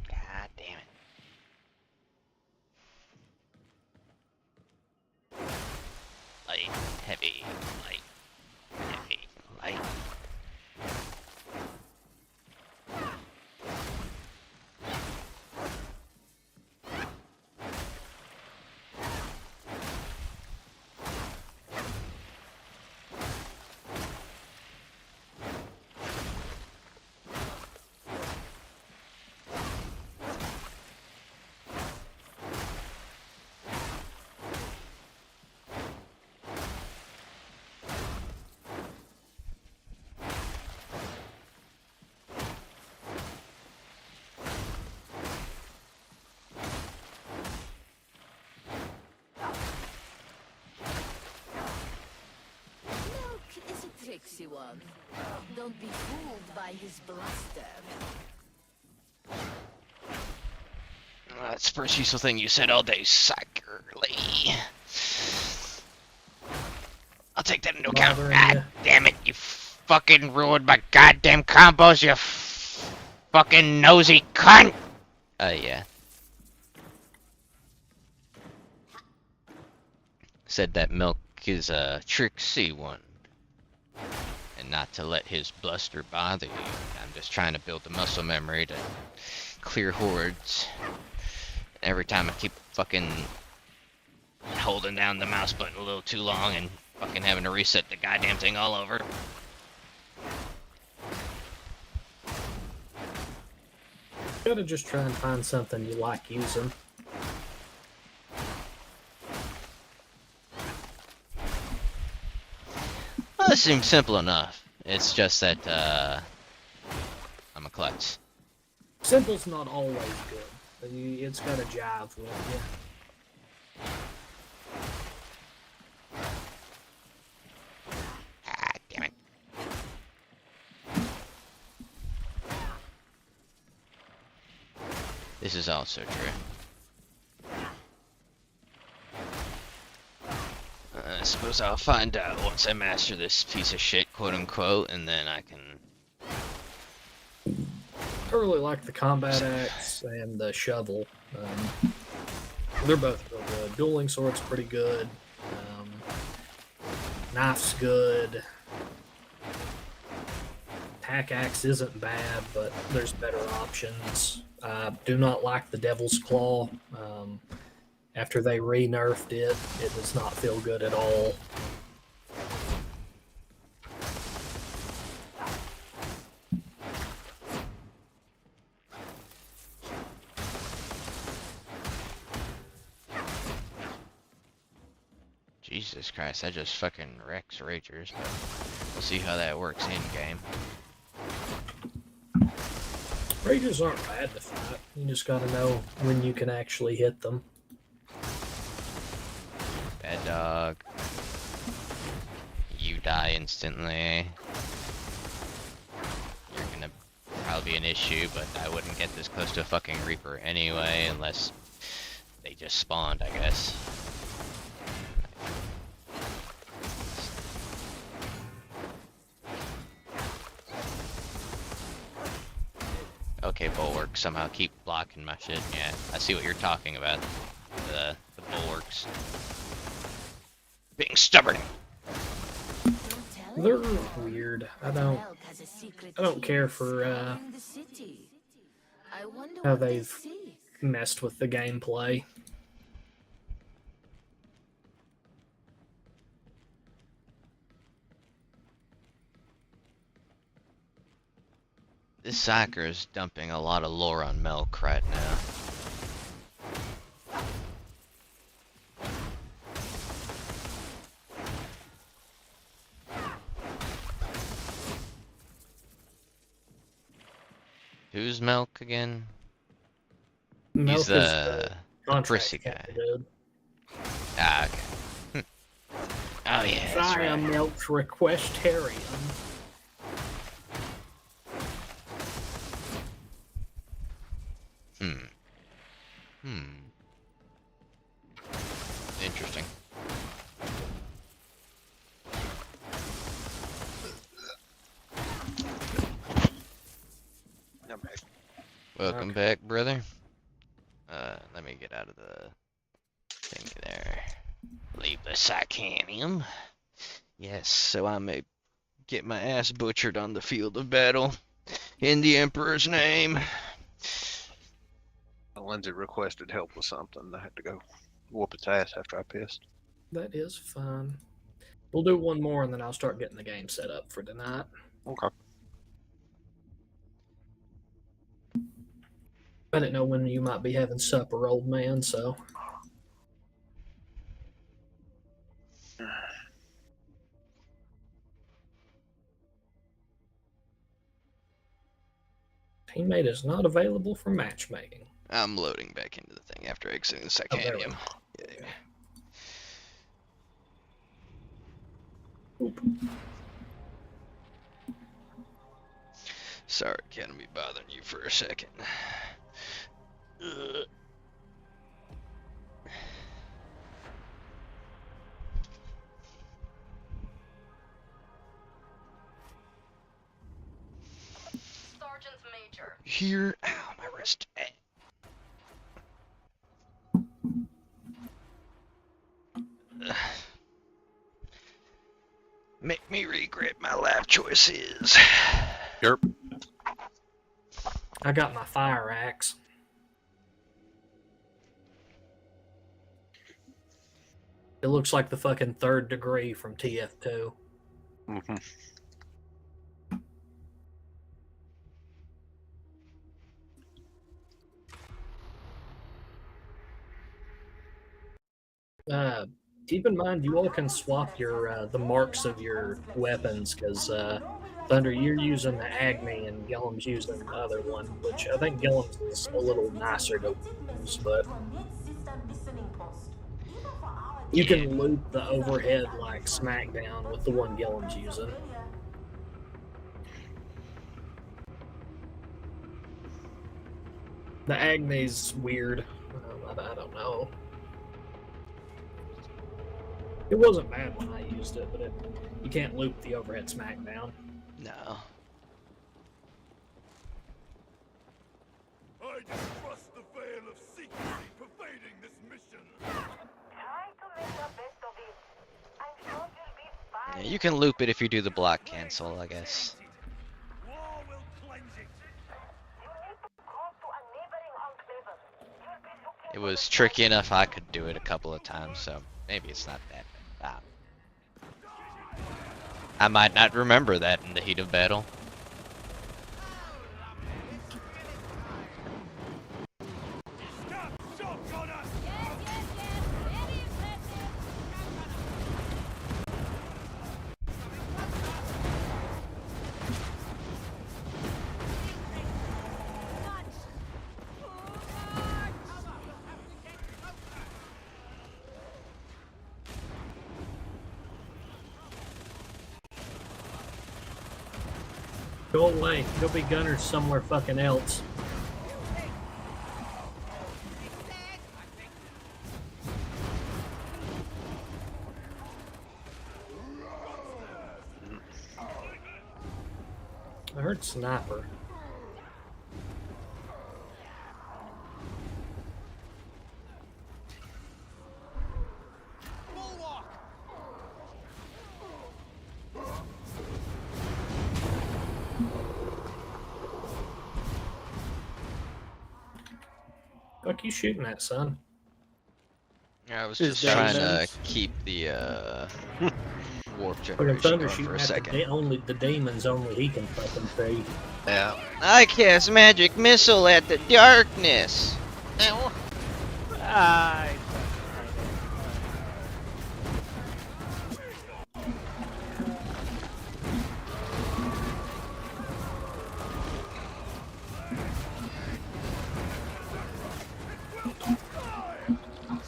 Speaker 3: God damn it. Light, heavy, light, heavy, light.
Speaker 6: Milk is a tricksy one. Don't be fooled by his bluster.
Speaker 3: That's the first useful thing you said all day, Psycherly. I'll take that into account.
Speaker 1: Bothering
Speaker 3: God
Speaker 1: ya?
Speaker 3: damn it, you fucking ruined my goddamn combos, you fucking nosy cunt! Yeah. Said that milk is a tricksy one. And not to let his bluster bother you. I'm just trying to build the muscle memory to clear hordes. Every time I keep fucking holding down the mouse button a little too long and Fucking having to reset the goddamn thing all over.
Speaker 1: Gotta just try and find something you like using.
Speaker 3: Well, this seems simple enough. It's just that, I'm a klutz.
Speaker 1: Simple's not always good. It's gotta jive with you.
Speaker 3: Ah, damn it. This is also true. I suppose I'll find out once I master this piece of shit, quote unquote, and then I can...
Speaker 1: I really like the combat axe and the shovel. They're both real good. Dueling sword's pretty good. Knife's good. Attack axe isn't bad, but there's better options. I do not like the Devil's Claw. After they re-nerfed it, it does not feel good at all.
Speaker 3: Jesus Christ, that just fucking wrecks Ragers, but we'll see how that works in-game.
Speaker 1: Rages aren't bad to fight. You just gotta know when you can actually hit them.
Speaker 3: Bad dog. You die instantly. You're gonna probably be an issue, but I wouldn't get this close to a fucking Reaper anyway, unless they just spawned, I guess. Okay, bulwarks somehow keep blocking my shit. Yeah, I see what you're talking about. The bulwarks. Being stubborn.
Speaker 1: They're weird. I don't care for how they've messed with the gameplay.
Speaker 3: This Sacker is dumping a lot of lore on Milk right now. Who's Milk again?
Speaker 1: Milk
Speaker 3: He's the prissy guy.
Speaker 1: Dude.
Speaker 3: Ah, okay. Oh yeah, that's
Speaker 1: Fire
Speaker 3: right.
Speaker 1: Milk's request Tertium.
Speaker 3: Interesting. Welcome back, brother. Let me get out of the thing there. Leave the Psychanium. Yes, so I may get my ass butchered on the field of battle in the Emperor's name.
Speaker 2: Lindsay requested help with something. I had to go whoop its ass after I pissed.
Speaker 1: That is fun. We'll do one more and then I'll start getting the game set up for tonight.
Speaker 2: Okay.
Speaker 1: I didn't know when you might be having supper, old man, so. Teammate is not available for matchmaking.
Speaker 3: I'm loading back into the thing after exiting the Psychanium. Yeah.
Speaker 1: Oop.
Speaker 3: Sorry, can't be bothering you for a second.
Speaker 6: Sergeant Major.
Speaker 3: Here, ow, my wrist. Make me regret my life choices.
Speaker 2: Yep.
Speaker 1: I got my fire axe. It looks like the fucking third degree from TF2.
Speaker 2: Mhm.
Speaker 1: Keep in mind, you all can swap your the marks of your weapons, because Thunder, you're using the Agni and Gillem's using the other one, which I think Gillem's is a little nicer to use, but you
Speaker 3: Yeah.
Speaker 1: can loop the overhead like SmackDown with the one Gillem's using. The Agni's weird. I don't know. It wasn't bad when I used it, but you can't loop the overhead SmackDown.
Speaker 3: No.
Speaker 5: I distrust the veil of secrecy pervading this mission.
Speaker 3: Yeah, you can loop it if you do the block cancel, I guess.
Speaker 5: War will cleanse it.
Speaker 3: It was tricky enough I could do it a couple of times, so maybe it's not that bad. I might not remember that in the heat of battle.
Speaker 1: Go away. Go be gunners somewhere fucking else. I heard sniper. Fuck you shooting at, son?
Speaker 3: I was
Speaker 4: Is
Speaker 3: just trying to
Speaker 4: Damon's-
Speaker 3: keep the warp
Speaker 1: Fucking
Speaker 3: generation
Speaker 1: Thunder
Speaker 3: going for
Speaker 1: shooting
Speaker 3: a
Speaker 1: at
Speaker 3: second.
Speaker 1: only the demons only he can fucking see.
Speaker 2: Yeah.
Speaker 3: I cast magic missile at the darkness.
Speaker 4: I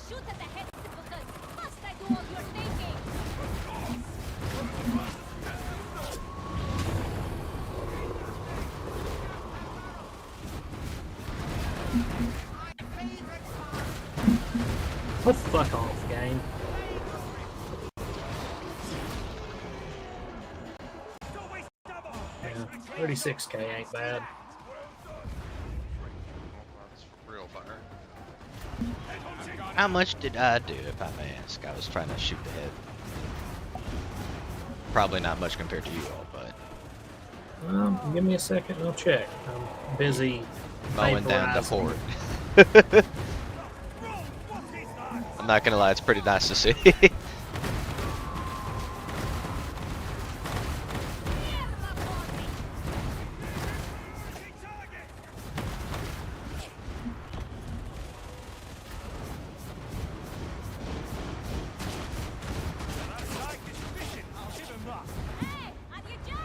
Speaker 6: Shoot at the head because must I do all your thinking?
Speaker 1: Oh, fuck off, game. Yeah, 36k ain't bad.
Speaker 2: That's real fire.
Speaker 3: How much did I do, if I may ask? I was trying to shoot the head. Probably not much compared to you all, but
Speaker 1: Give me a second and I'll check. I'm busy
Speaker 3: mowing down the
Speaker 1: vaporizing.
Speaker 3: horde. I'm not gonna lie, it's pretty nice to see.
Speaker 6: Hey, are you jealous,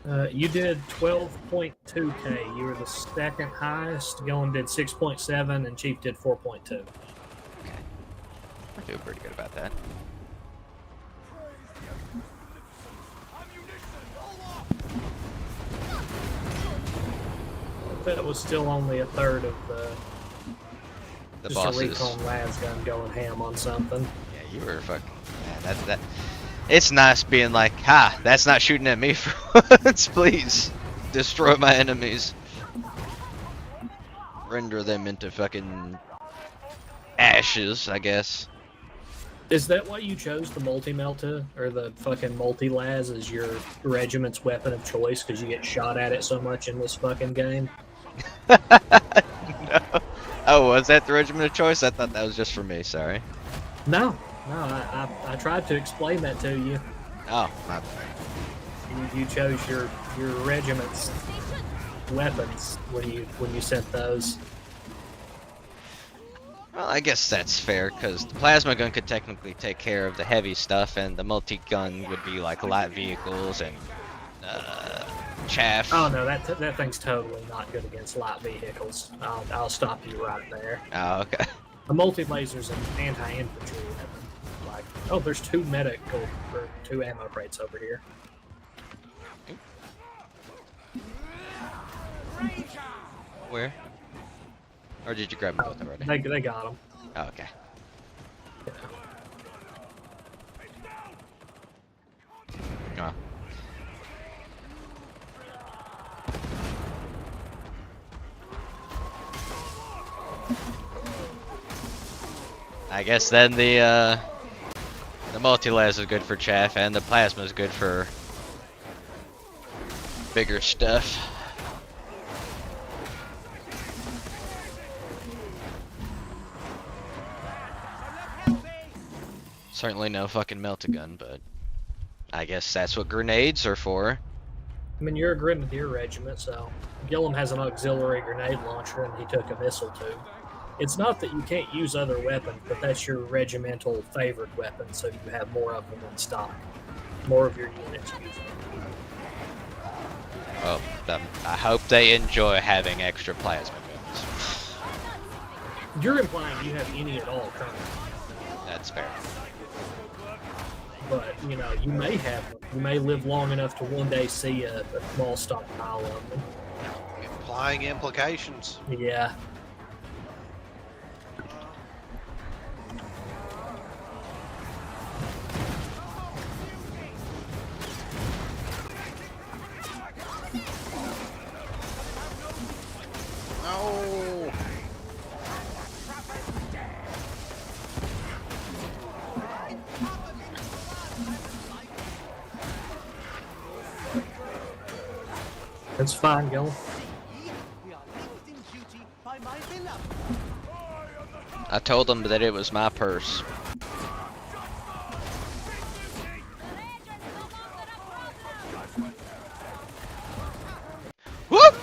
Speaker 6: Roughneck?
Speaker 1: You did 12.2k. You were the second highest. Gillen did 6.7 and Chief did 4.2.
Speaker 3: I feel pretty good about that.
Speaker 1: That was still only a third of
Speaker 3: The
Speaker 1: just
Speaker 3: bosses.
Speaker 1: a recon las gun going ham on something.
Speaker 3: Yeah, you were fucking. Man, that. It's nice being like, ha, that's not shooting at me for once. Please destroy my enemies. Render them into fucking ashes, I guess.
Speaker 1: Is that why you chose the multi-melta or the fucking multi-las as your regiment's weapon of choice? Because you get shot at it so much in this fucking game?
Speaker 3: No. Oh, was that the regiment of choice? I thought that was just for me. Sorry.
Speaker 1: No, I tried to explain that to you.
Speaker 3: Oh, my bad.
Speaker 1: You chose your regiment's weapons when you sent those.
Speaker 3: Well, I guess that's fair, because the plasma gun could technically take care of the heavy stuff, and the multi-gun would be like light vehicles and chaff.
Speaker 1: Oh no, that thing's totally not good against light vehicles. I'll stop you right there.
Speaker 3: Oh, okay.
Speaker 1: A multi-laser's an anti-infantry weapon. Like, oh, there's 2 medical or 2 ammo crates over here.
Speaker 3: Where? Or did you grab them both already?
Speaker 1: They got them.
Speaker 3: Oh, okay. Oh. I guess then the multi-las is good for chaff, and the plasma is good for bigger stuff. Certainly no fucking melt-a-gun, but I guess that's what grenades are for.
Speaker 1: I mean, you're a grenadier regiment, so Gillum has an auxiliary grenade launcher, and he took a missile tube. It's not that you can't use other weapons, but that's your regimental favored weapon, so you have more of them in stock. More of your units use them.
Speaker 3: Well, I hope they enjoy having extra plasma guns.
Speaker 1: You're implying you have any at all currently.
Speaker 3: That's fair.
Speaker 1: But, you know, you may have them. You may live long enough to one day see a small stockpile of them.
Speaker 2: Implying implications.
Speaker 1: Yeah.
Speaker 2: No.
Speaker 1: It's fine, Gillum.
Speaker 3: I told them that it was my purse. Whoop!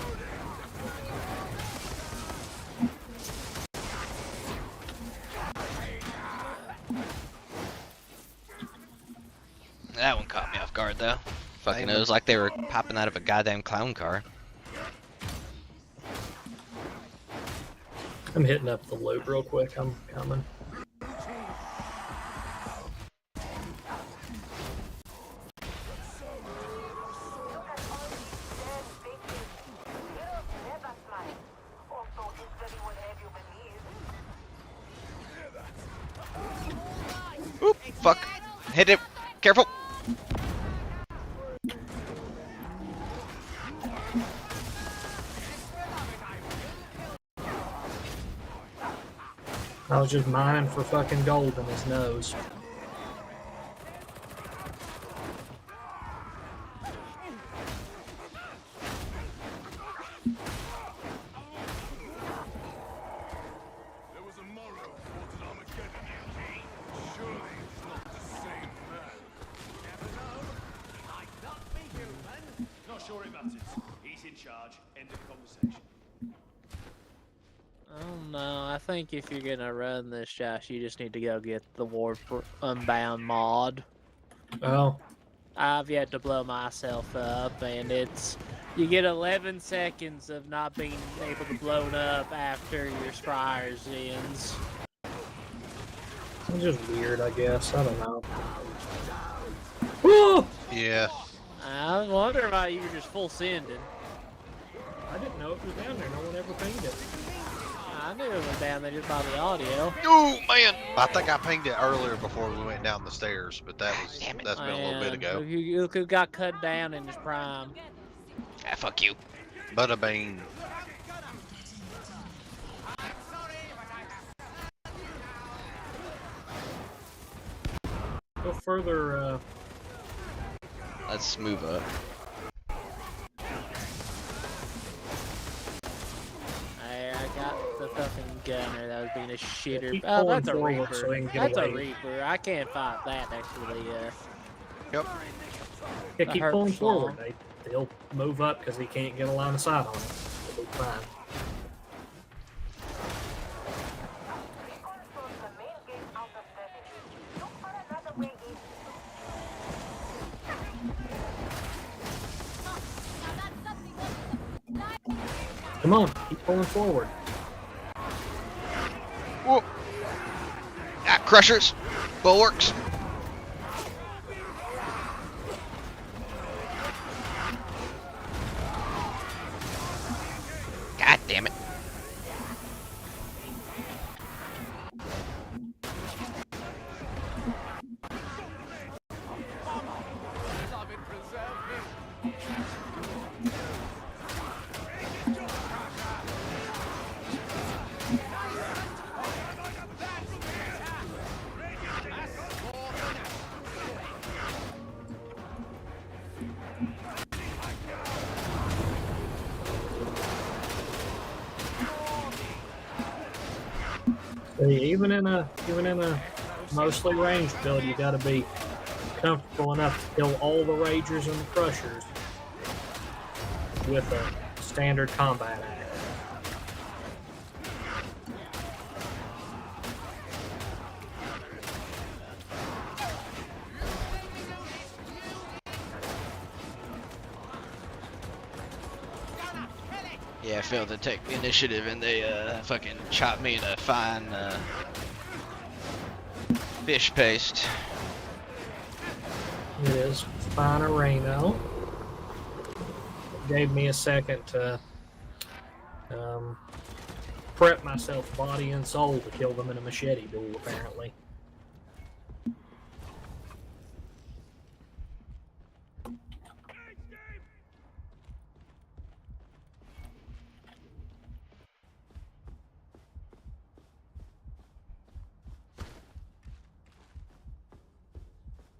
Speaker 3: That one caught me off guard, though. Fucking, it was like they were popping out of a goddamn clown car.
Speaker 1: I'm hitting up the loot real quick. I'm coming.
Speaker 3: Oop, fuck. Hit it. Careful.
Speaker 1: I was just mining for fucking gold in his nose.
Speaker 5: There was a Morrow fought at Armageddon. Surely he's not the same man. Never know. He might not be human. Not sure it matters. He's in charge. End of conversation.
Speaker 4: Oh no, I think if you're gonna run this, Josh, you just need to go get the War for Unbound mod.
Speaker 1: Oh,
Speaker 4: I've yet to blow myself up, and it's you get 11 seconds of not being able to blow it up after your Spires ends.
Speaker 1: it's just weird, I guess. I don't know. Woo!
Speaker 2: Yeah.
Speaker 4: I was wondering why you were just full sending.
Speaker 1: I didn't know it was down there. No one ever pinged it.
Speaker 4: I knew it was down there just by the audio.
Speaker 3: Oh, man.
Speaker 2: I think I pinged it earlier before we went down the stairs, but that's been a little bit ago.
Speaker 4: You got cut down in his prime.
Speaker 3: Ah, fuck you.
Speaker 2: Bada bing.
Speaker 1: Go further.
Speaker 3: Let's move up.
Speaker 4: I got the fucking gunner that was being a shitter.
Speaker 1: keep
Speaker 4: Oh,
Speaker 1: pulling
Speaker 4: that's a
Speaker 1: forward
Speaker 4: reaper.
Speaker 1: so he can get
Speaker 4: That's a
Speaker 1: away.
Speaker 4: reaper. I can't fight that actually.
Speaker 2: Yep.
Speaker 1: Yeah,
Speaker 4: The
Speaker 1: keep
Speaker 4: herp
Speaker 1: pulling
Speaker 4: song.
Speaker 1: forward. They'll move up because he can't get a line of sight on it. It'll be fine. Come on, keep pulling forward.
Speaker 3: Whoa. Ah, crushers, bulwarks. God damn it.
Speaker 1: See, even in a mostly ranged build, you got to be comfortable enough to kill all the ragers and the crushers with a standard combat axe.
Speaker 3: Yeah, I failed to take the initiative and they fucking chopped me to fine fish paste.
Speaker 1: It is fine Reno. Gave me a second to prep myself body and soul to kill them in a machete duel, apparently.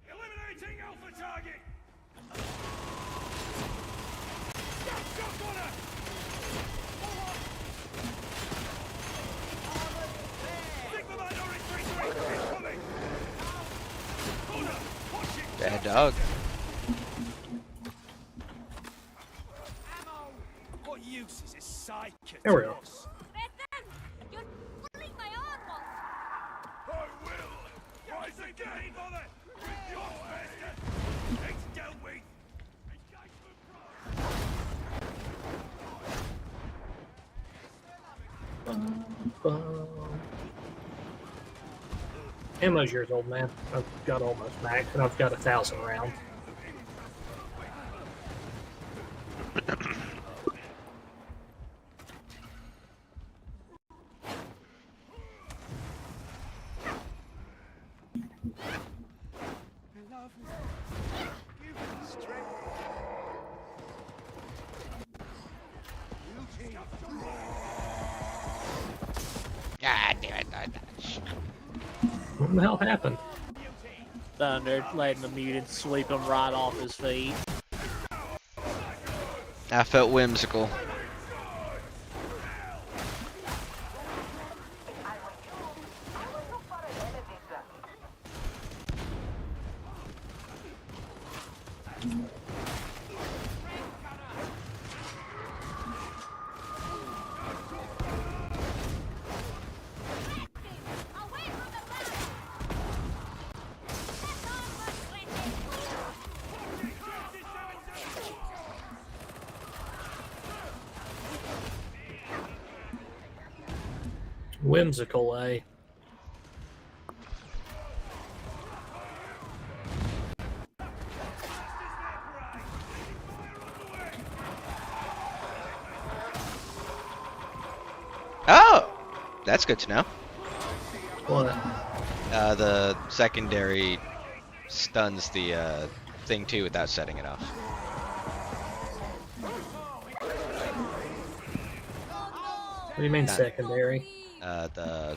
Speaker 5: Eliminating Alpha target!
Speaker 3: Bad dog.
Speaker 5: What use is this psychic?
Speaker 1: There we go.
Speaker 6: You're pulling my armor!
Speaker 5: I will! Rise again, mother! With your bastard! It's dealt with!
Speaker 1: Ammo's yours, old man. I've got almost max, and I've got 1,000 rounds.
Speaker 3: God damn it.
Speaker 1: What the hell happened?
Speaker 4: Thunder letting the mutant sweep him right off his feet.
Speaker 3: I felt whimsical.
Speaker 1: Whimsical, eh?
Speaker 3: Oh! That's good to know.
Speaker 1: What?
Speaker 3: The secondary stuns the thing too without setting it off.
Speaker 1: What do you mean
Speaker 3: Nah.
Speaker 1: secondary?
Speaker 3: The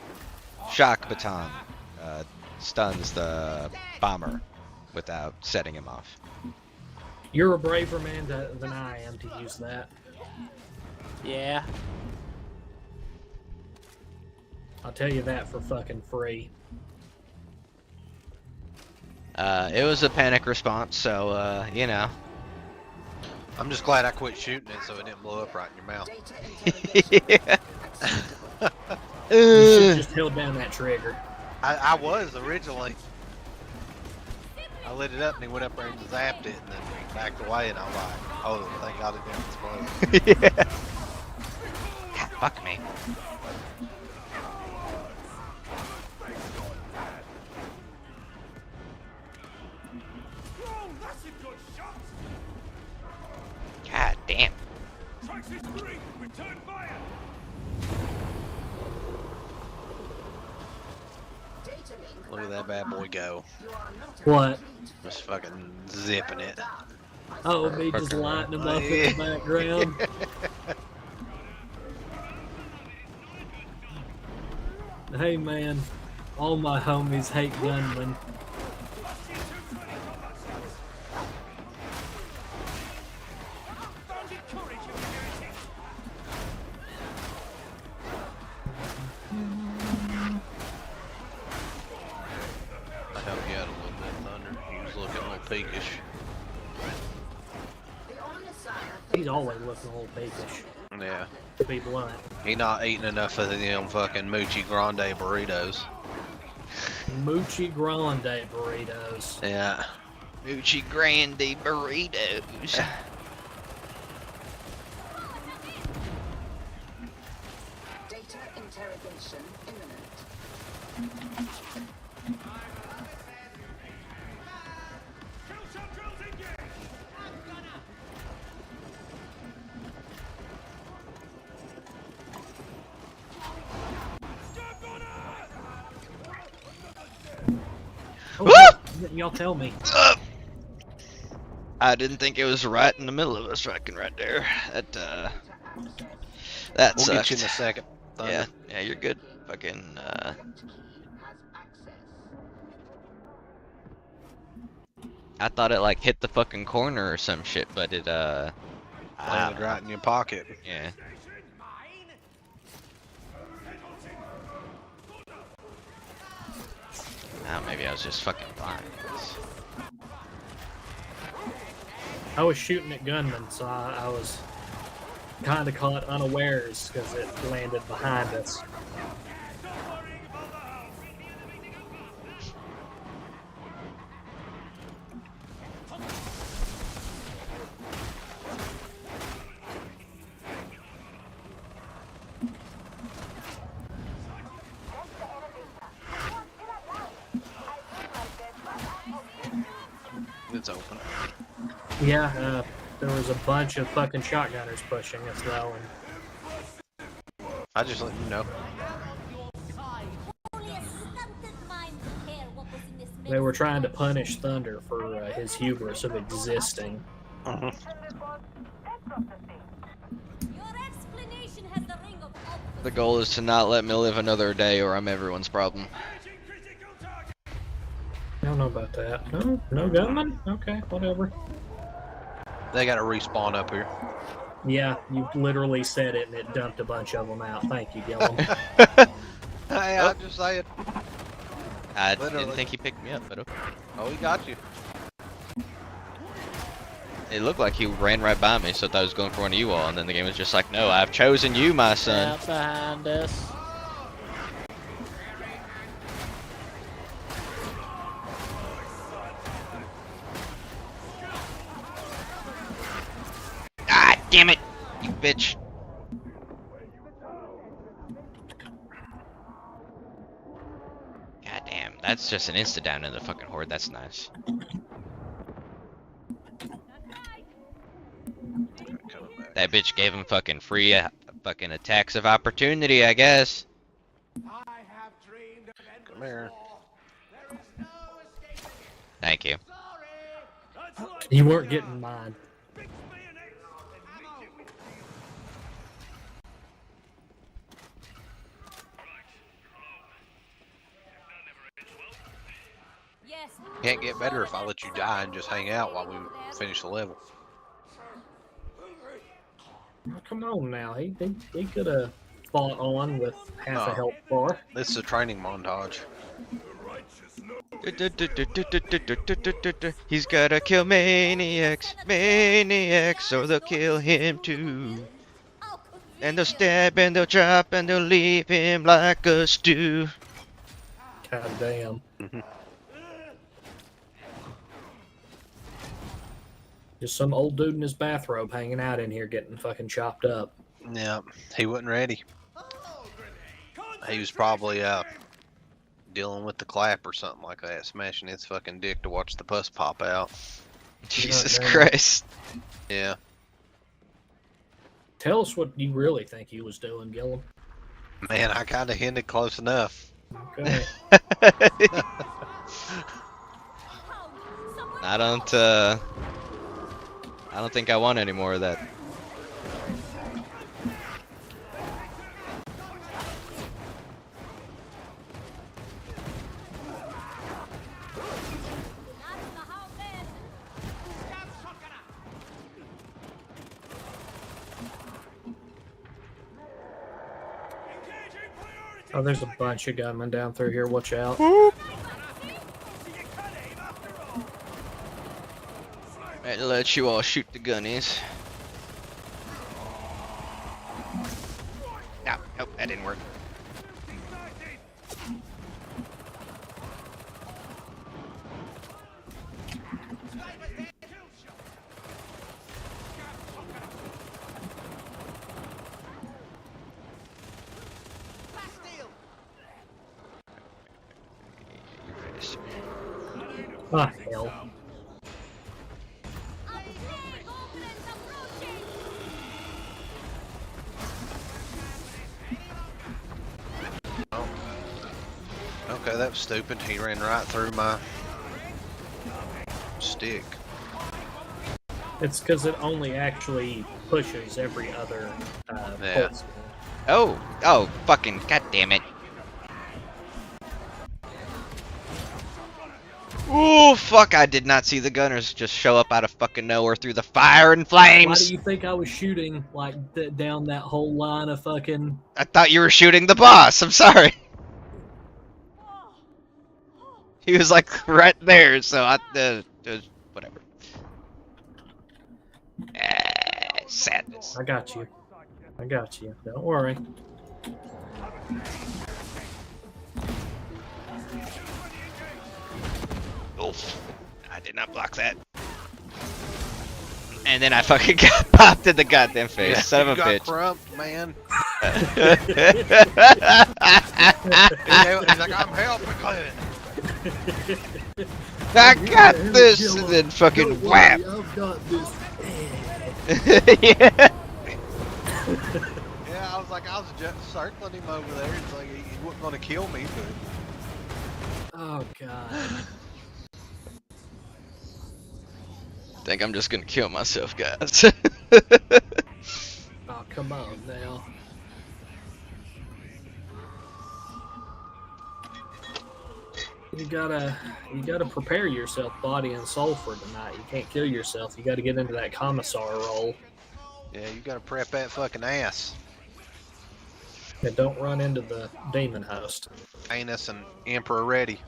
Speaker 3: shock baton stuns the bomber without setting him off.
Speaker 1: You're a braver man than I am to use that.
Speaker 4: Yeah.
Speaker 1: I'll tell you that for fucking free.
Speaker 3: It was a panic response, so, you know.
Speaker 2: I'm just glad I quit shooting it so it didn't blow up right in your mouth.
Speaker 3: Yeah.
Speaker 1: You should just held down that trigger.
Speaker 2: I was originally. I lit it up and he went up there and zapped it and then backed away and I was like, oh, thank God it didn't explode.
Speaker 3: Yeah. God, fuck me. God damn.
Speaker 2: Look at that bad boy go.
Speaker 1: What?
Speaker 2: Just fucking zipping it.
Speaker 1: Oh, me just lighting them up in the background. Hey man, all my homies hate gunmen.
Speaker 2: I helped you out a little bit, Thunder. He was looking a little peakish.
Speaker 1: He's always looking a little peakish,
Speaker 2: Yeah.
Speaker 1: to be blunt.
Speaker 2: He not eating enough of them fucking Moochie Grande burritos.
Speaker 1: Moochie Grande burritos.
Speaker 2: Yeah.
Speaker 3: Moochie Grande burritos.
Speaker 6: Data interrogation imminent.
Speaker 1: Oh, didn't y'all tell me?
Speaker 3: I didn't think it was right in the middle of us fucking right there. That
Speaker 2: We'll
Speaker 3: sucked.
Speaker 2: get you in a second, Thunder.
Speaker 3: Yeah, yeah, you're good. Fucking, I thought it like hit the fucking corner or some shit, but it
Speaker 2: Landed right in your pocket.
Speaker 3: yeah. Oh, maybe I was just fucking blind.
Speaker 1: I was shooting at gunmen, so I was kind of caught unawares because it landed behind us.
Speaker 2: It's open.
Speaker 1: Yeah, there was a bunch of fucking shotgunners pushing us though, and
Speaker 2: I just let you know.
Speaker 1: they were trying to punish Thunder for his hubris of existing.
Speaker 3: The goal is to not let me live another day or I'm everyone's problem.
Speaker 1: I don't know about that. No, no gunman? Okay, whatever.
Speaker 2: They got to respawn up here.
Speaker 1: Yeah, you literally said it and it dumped a bunch of them out. Thank you, Gillum.
Speaker 2: Hey, I'm just saying.
Speaker 3: I
Speaker 2: Literally.
Speaker 3: didn't think he picked me up, but okay.
Speaker 2: Oh, he got you.
Speaker 3: It looked like he ran right by me, so I thought I was going for one of you all, and then the game was just like, no, I've chosen you, my son.
Speaker 4: Out behind us.
Speaker 3: Ah, damn it, you bitch. God damn, that's just an insta down in the fucking horde, that's nice. That bitch gave him fucking free fucking attacks of opportunity, I guess.
Speaker 2: Come here.
Speaker 3: Thank you.
Speaker 1: You weren't getting mine.
Speaker 2: Can't get better if I let you die and just hang out while we finish the level.
Speaker 1: Oh, come on now, he could have fought on with half a
Speaker 2: No.
Speaker 1: health bar.
Speaker 2: This is a training montage.
Speaker 3: He's gotta kill maniacs, or they'll kill him too. And they'll stab and they'll chop and they'll leave him like a stew.
Speaker 1: God damn. Just some old dude in his bathrobe hanging out in here getting fucking chopped up.
Speaker 2: Yeah, he wasn't ready. He was probably dealing with the clap or something like that, smashing his fucking dick to watch the pus pop out.
Speaker 3: Jesus
Speaker 1: damn.
Speaker 3: Christ.
Speaker 2: Yeah.
Speaker 1: Tell us what you really think he was doing, Gillum.
Speaker 2: Man, I kind of hinted close enough.
Speaker 1: Okay.
Speaker 3: I don't think I want any more of that.
Speaker 1: Oh, there's a bunch of gunmen down through here. Watch out.
Speaker 3: I'll let you all shoot the gunnies. No, nope, that didn't work.
Speaker 1: Ah, hell.
Speaker 2: Okay, that was stupid. He ran right through my stick.
Speaker 1: It's because it only actually pushes every other
Speaker 2: Yeah.
Speaker 1: pulse.
Speaker 3: Oh, fucking goddamn it. Ooh, fuck, I did not see the gunners just show up out of fucking nowhere through the fire and
Speaker 1: Why
Speaker 3: flames.
Speaker 1: do you think I was shooting like down that whole line of fucking?
Speaker 3: I thought you were shooting the boss. I'm sorry. He was like right there, so whatever. Sadness.
Speaker 1: I got you. I got you. Don't worry.
Speaker 3: Oof. I did not block that. And then I fucking got popped in the goddamn face.
Speaker 2: Yeah,
Speaker 3: Son
Speaker 2: you
Speaker 3: of a
Speaker 2: got
Speaker 3: bitch.
Speaker 2: crumped, man. He's like, I'm helping.
Speaker 3: I got this, and then fucking wham.
Speaker 1: I've got this.
Speaker 3: Yeah.
Speaker 2: Yeah, I was like, I was just circling him over there. It's like he wasn't gonna kill me, but
Speaker 1: Oh god.
Speaker 3: Think I'm just gonna kill myself, guys.
Speaker 1: Oh, come on now. You gotta prepare yourself, body and soul, for tonight. You can't kill yourself. You gotta get into that commissar role.
Speaker 2: yeah, you gotta prep that fucking ass.
Speaker 1: And don't run into the demon host.
Speaker 2: Anus and Emperor ready.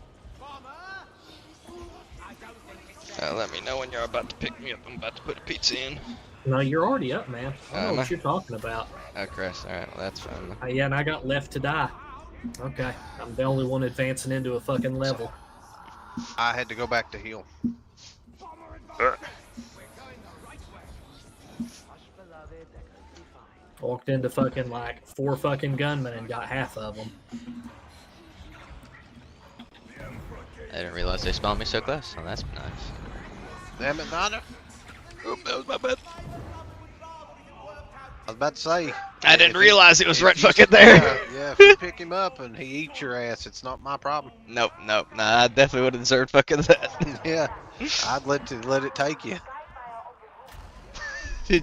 Speaker 3: Let me know when you're about to pick me up. I'm about to put a pizza in.
Speaker 1: No, you're already up, man. I don't know
Speaker 3: Am
Speaker 1: what
Speaker 3: I?
Speaker 1: you're talking about.
Speaker 3: Oh, Christ. Alright, well, that's fine.
Speaker 1: Yeah, and I got left to die. Okay, I'm the only one advancing into a fucking level.
Speaker 2: I had to go back to heal.
Speaker 1: Walked into fucking like 4 fucking gunmen and got half of them.
Speaker 3: I didn't realize they spawned me so close. Oh, that's nice.
Speaker 2: Damn it, Nana.
Speaker 3: Oop, that was my bad.
Speaker 2: I was about to say.
Speaker 3: I didn't
Speaker 2: if
Speaker 3: realize it was
Speaker 2: if
Speaker 3: right
Speaker 2: you-
Speaker 3: fucking there.
Speaker 2: Yeah, if you pick him up and he eats your ass, it's not my problem.
Speaker 3: Nope, nah, I definitely would have deserved fucking that.
Speaker 2: Yeah, I'd let it take you.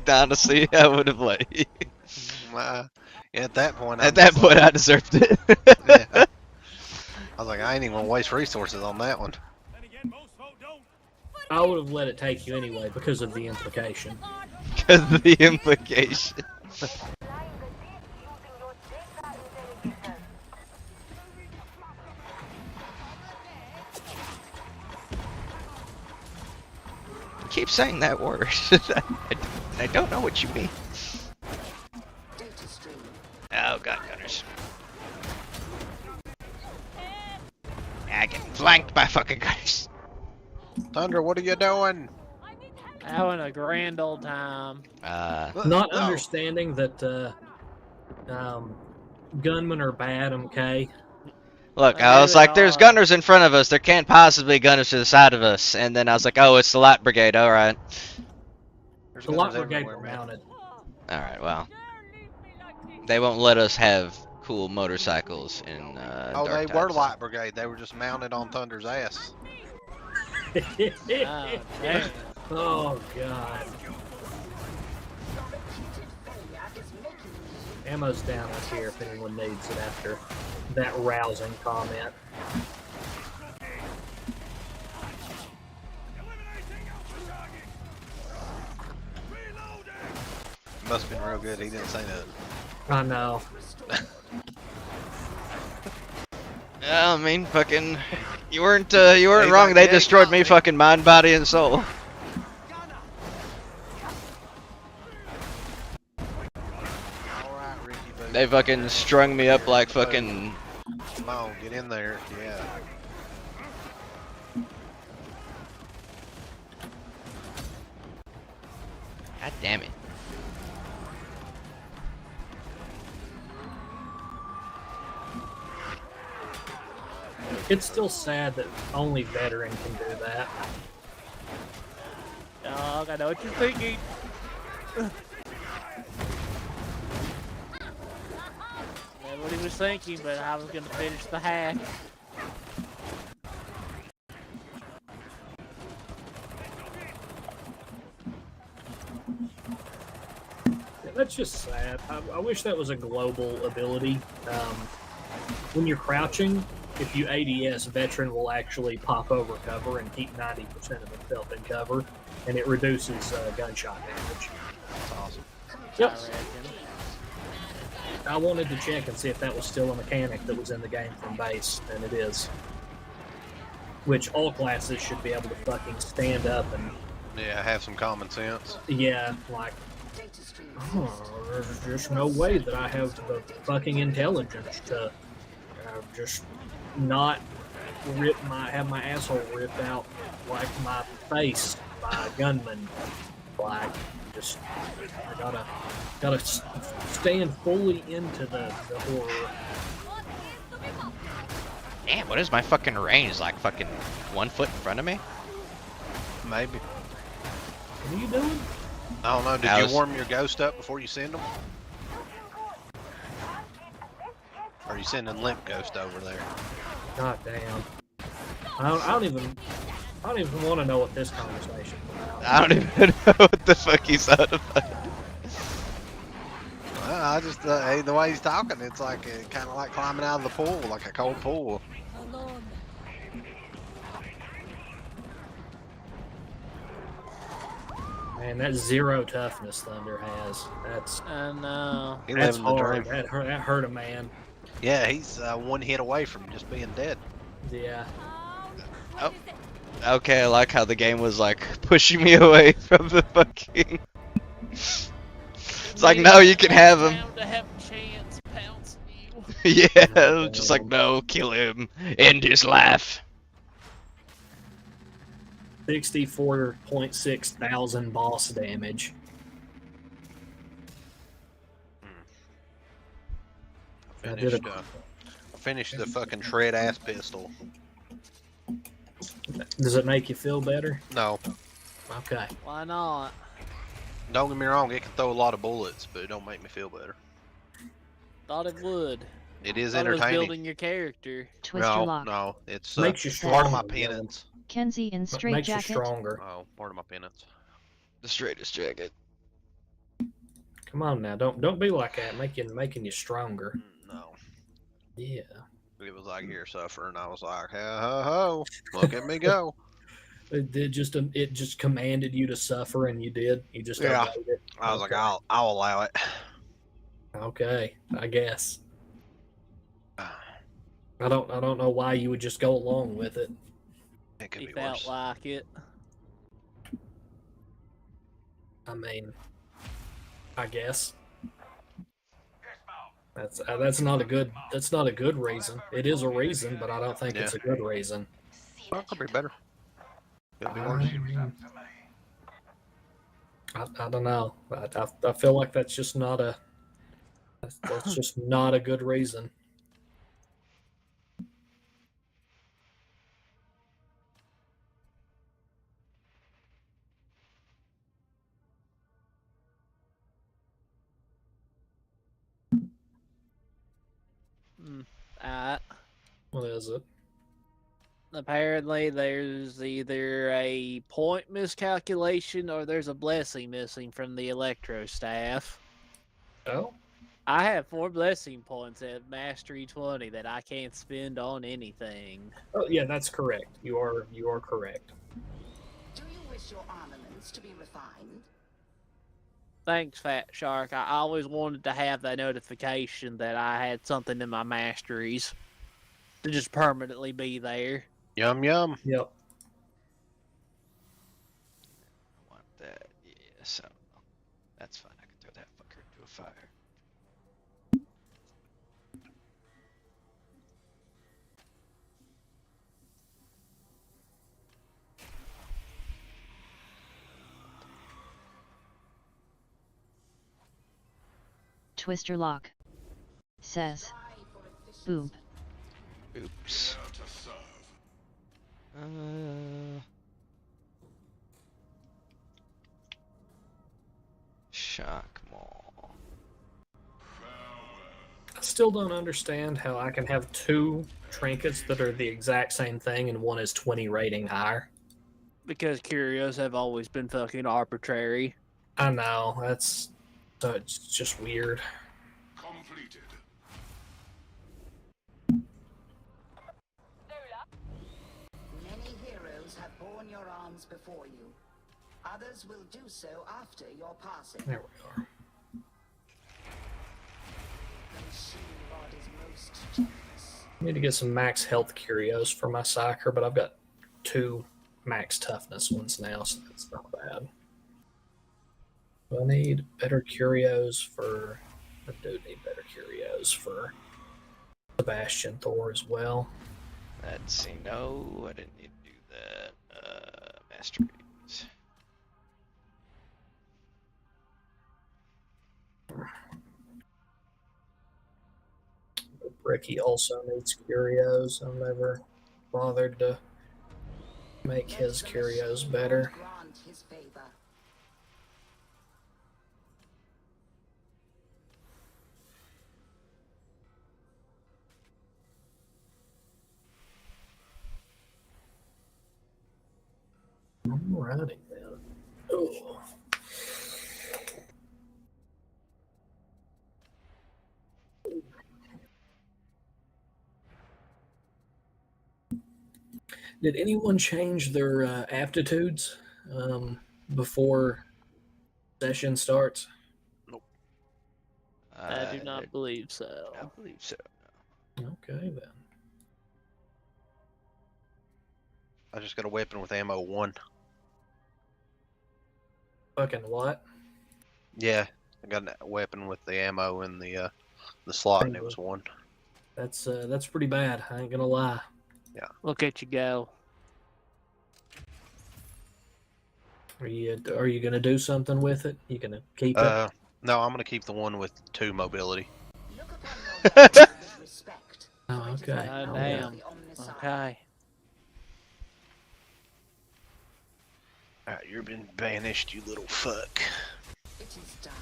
Speaker 3: Honestly, I would have let you.
Speaker 2: At that point,
Speaker 3: At that point, I deserved it.
Speaker 2: yeah. I was like, I ain't even gonna waste resources on that one.
Speaker 1: I would have let it take you anyway because of the implication.
Speaker 3: Because of the implication. keep saying that word. I don't know what you mean. Oh, gun gunners. I get flanked by fucking gunners.
Speaker 2: Thunder, what are you doing?
Speaker 4: Having a grand old time.
Speaker 1: Not
Speaker 2: No.
Speaker 1: understanding that gunmen are bad, okay?
Speaker 3: Look,
Speaker 4: I
Speaker 3: I was
Speaker 4: really
Speaker 3: like, there's
Speaker 4: are.
Speaker 3: gunners in front of us. There can't possibly be gunners to the side of us. And then I was like, oh, it's the light brigade. All right.
Speaker 2: There's
Speaker 1: The lot
Speaker 2: gunners
Speaker 1: brigade
Speaker 2: everywhere,
Speaker 1: were
Speaker 2: man.
Speaker 1: mounted.
Speaker 3: All right. Well, they won't let us have cool motorcycles in
Speaker 2: Oh,
Speaker 3: dark
Speaker 2: they
Speaker 3: times.
Speaker 2: were light brigade. They were just mounted on Thunder's ass.
Speaker 4: Oh, damn.
Speaker 1: Oh, God. Ammo's down up here if anyone needs it after that rousing comment.
Speaker 2: Must have been real good. He didn't say nothing.
Speaker 1: I know.
Speaker 3: Yeah, I mean, fucking, you weren't wrong.
Speaker 2: like,
Speaker 3: They
Speaker 2: yeah,
Speaker 3: destroyed
Speaker 2: got
Speaker 3: me,
Speaker 2: me.
Speaker 3: fucking mind, body, and soul.
Speaker 2: All right, Ricky Boo.
Speaker 3: They fucking strung me up like fucking.
Speaker 2: Come on, get in there. Yeah.
Speaker 3: God damn it.
Speaker 1: It's still sad that only veteran can do that.
Speaker 4: Dog, I know what you're thinking. That's what he was thinking, but I was gonna finish the hack.
Speaker 1: Yeah, that's just sad. I wish that was a global ability. When you're crouching, if you ADS, veteran will actually pop over cover and keep 90% of himself in cover, and it reduces gunshot damage.
Speaker 2: That's awesome.
Speaker 1: Yep.
Speaker 4: I reckon.
Speaker 1: I wanted to check and see if that was still a mechanic that was in the game from base, and it is. Which all classes should be able to fucking stand up and,
Speaker 2: Yeah, have some common sense.
Speaker 1: yeah, like, oh, there's just no way that I have the fucking intelligence to just not have my asshole ripped out like my face by a gunman. Like, just, I gotta stand fully into the horror.
Speaker 3: Damn, what is my fucking range? Like fucking 1 foot in front of me?
Speaker 2: Maybe.
Speaker 1: What are you doing?
Speaker 2: I don't know. Did
Speaker 3: I
Speaker 2: you
Speaker 3: was-
Speaker 2: warm your ghost up before you send them? Or are you sending Limp Ghost over there?
Speaker 1: God damn. I don't even want to know what this conversation is about.
Speaker 3: I don't even know what the fuck he's on about.
Speaker 2: Well, I just, hey, the way he's talking, it's like kind of like climbing out of the pool, like a cold pool.
Speaker 1: Man, that zero toughness Thunder has.
Speaker 4: I know.
Speaker 2: He
Speaker 1: That's
Speaker 2: living the
Speaker 1: hard.
Speaker 2: dream.
Speaker 1: That hurt a man.
Speaker 2: Yeah, he's one hit away from just being dead.
Speaker 1: Yeah.
Speaker 3: Oh. Okay, I like how the game was like pushing me away from the fucking. It's like, no, you can have him.
Speaker 4: Time to have a chance pouncing you.
Speaker 3: Yeah, just like, no, kill him, end his life.
Speaker 1: 64.6 thousand boss damage. I did
Speaker 2: Finished the fucking shred ass pistol.
Speaker 1: Does it make you feel better?
Speaker 2: No,
Speaker 1: Okay.
Speaker 4: Why not?
Speaker 2: don't get me wrong, it can throw a lot of bullets, but it don't make me feel better.
Speaker 4: Thought it would.
Speaker 2: It is
Speaker 4: Thought it was
Speaker 2: entertaining.
Speaker 4: building your character.
Speaker 7: Twister
Speaker 2: No,
Speaker 7: lock.
Speaker 2: no, it's
Speaker 1: Makes you
Speaker 2: part of my
Speaker 1: stronger, yeah.
Speaker 2: penance.
Speaker 7: Kenzie in straight
Speaker 1: Makes you
Speaker 7: jacket.
Speaker 1: stronger.
Speaker 2: Oh, part of my penance.
Speaker 3: The straightest jacket.
Speaker 1: Come on now, don't be like that. Making you stronger.
Speaker 2: No,
Speaker 1: Yeah.
Speaker 2: it was like here suffering. I was like, ho ho ho, look at me go.
Speaker 1: It just commanded you to suffer, and you did. You just
Speaker 2: Yeah.
Speaker 1: obeyed it.
Speaker 2: I was like,
Speaker 1: Okay.
Speaker 2: I'll allow it.
Speaker 1: Okay, I guess. I don't know why you would just go along with it.
Speaker 2: It could
Speaker 4: He
Speaker 2: be
Speaker 4: felt
Speaker 2: worse.
Speaker 4: like it.
Speaker 1: I mean, I guess that's not a good reason. It is a reason, but I don't think
Speaker 2: Yeah.
Speaker 1: it's a good reason.
Speaker 2: Well, it could be better. Could be worse.
Speaker 1: I don't know. I feel like that's just not a that's just not a good reason.
Speaker 4: Alright.
Speaker 1: What is it?
Speaker 4: Apparently, there's either a point miscalculation or there's a blessing missing from the electro staff.
Speaker 1: Oh,
Speaker 4: I have 4 blessing points at Mastery 20 that I can't spend on anything.
Speaker 1: oh yeah, that's correct. You are correct.
Speaker 6: Do you wish your armaments to be refined?
Speaker 4: Thanks, Fat Shark. I always wanted to have that notification that I had something in my masteries to just permanently be there.
Speaker 2: Yum yum.
Speaker 1: Yep.
Speaker 3: I want that. Yeah, so that's fine. I can throw that fucker into a fire.
Speaker 7: Twister Lock says, "Boob."
Speaker 3: Oops. Shock Mall.
Speaker 1: I still don't understand how I can have 2 trinkets that are the exact same thing and one is 20 rating higher.
Speaker 4: Because curios have always been fucking arbitrary.
Speaker 1: I know, it's just weird.
Speaker 5: Completed.
Speaker 6: Many heroes have borne your arms before you. Others will do so after your passing.
Speaker 1: There we are.
Speaker 6: The machine god is most generous.
Speaker 1: I need to get some max health curios for my psyker, but I've got 2 max toughness ones now, so that's not bad. I need better curios for. I do need better curios for Sebastian Thor as well.
Speaker 3: Let's see. No, I didn't need to do that. Masteries.
Speaker 1: Ricky also needs curios. I'm never bothered to make his curios better.
Speaker 6: Grant his favor.
Speaker 1: Alrighty then. Oh. Did anyone change their aptitudes before session starts?
Speaker 4: I do not believe so.
Speaker 3: I believe so.
Speaker 1: Okay then.
Speaker 2: I just got a weapon with ammo 1.
Speaker 1: Fucking what?
Speaker 2: Yeah, I got a weapon with the ammo in the slot, and it was 1.
Speaker 1: That's pretty bad. I ain't gonna lie.
Speaker 4: Look at you go.
Speaker 1: Are you gonna do something with it? You gonna keep it?
Speaker 2: No, I'm gonna keep the one with 2 mobility.
Speaker 6: Look upon your weapon with respect.
Speaker 1: Oh,
Speaker 6: for it is
Speaker 1: okay.
Speaker 6: the
Speaker 4: Oh,
Speaker 6: power
Speaker 4: damn.
Speaker 6: of the Omnissiah.
Speaker 4: Okay.
Speaker 2: Alright, you've been banished, you little fuck.
Speaker 6: It is done.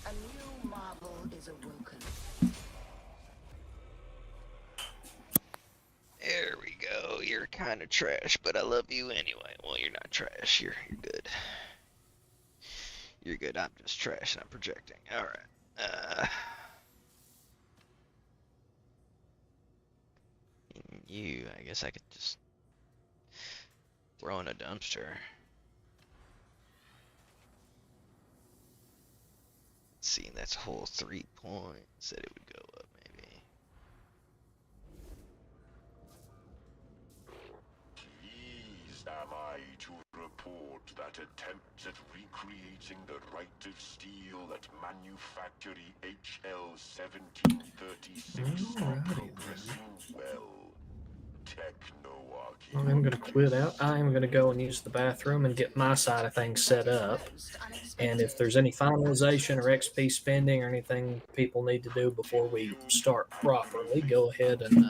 Speaker 6: A new marvel is awoken.
Speaker 3: There we go. You're kind of trash, but I love you anyway. Well, you're not trash. You're good. You're good. I'm just trash and I'm projecting. All right. You, I guess I could just throw in a dumpster. Let's see, that's a whole 3 points that it would go up, maybe.
Speaker 5: Please
Speaker 8: am I to report that attempts at recreating the right of steel at Manufactory HL 1736 are
Speaker 1: Alrighty then.
Speaker 8: progressing well.
Speaker 1: I'm gonna quit out. I'm gonna go and use the bathroom and get my side of things set up. And if there's any finalization or XP spending or anything people need to do before we start properly, go ahead and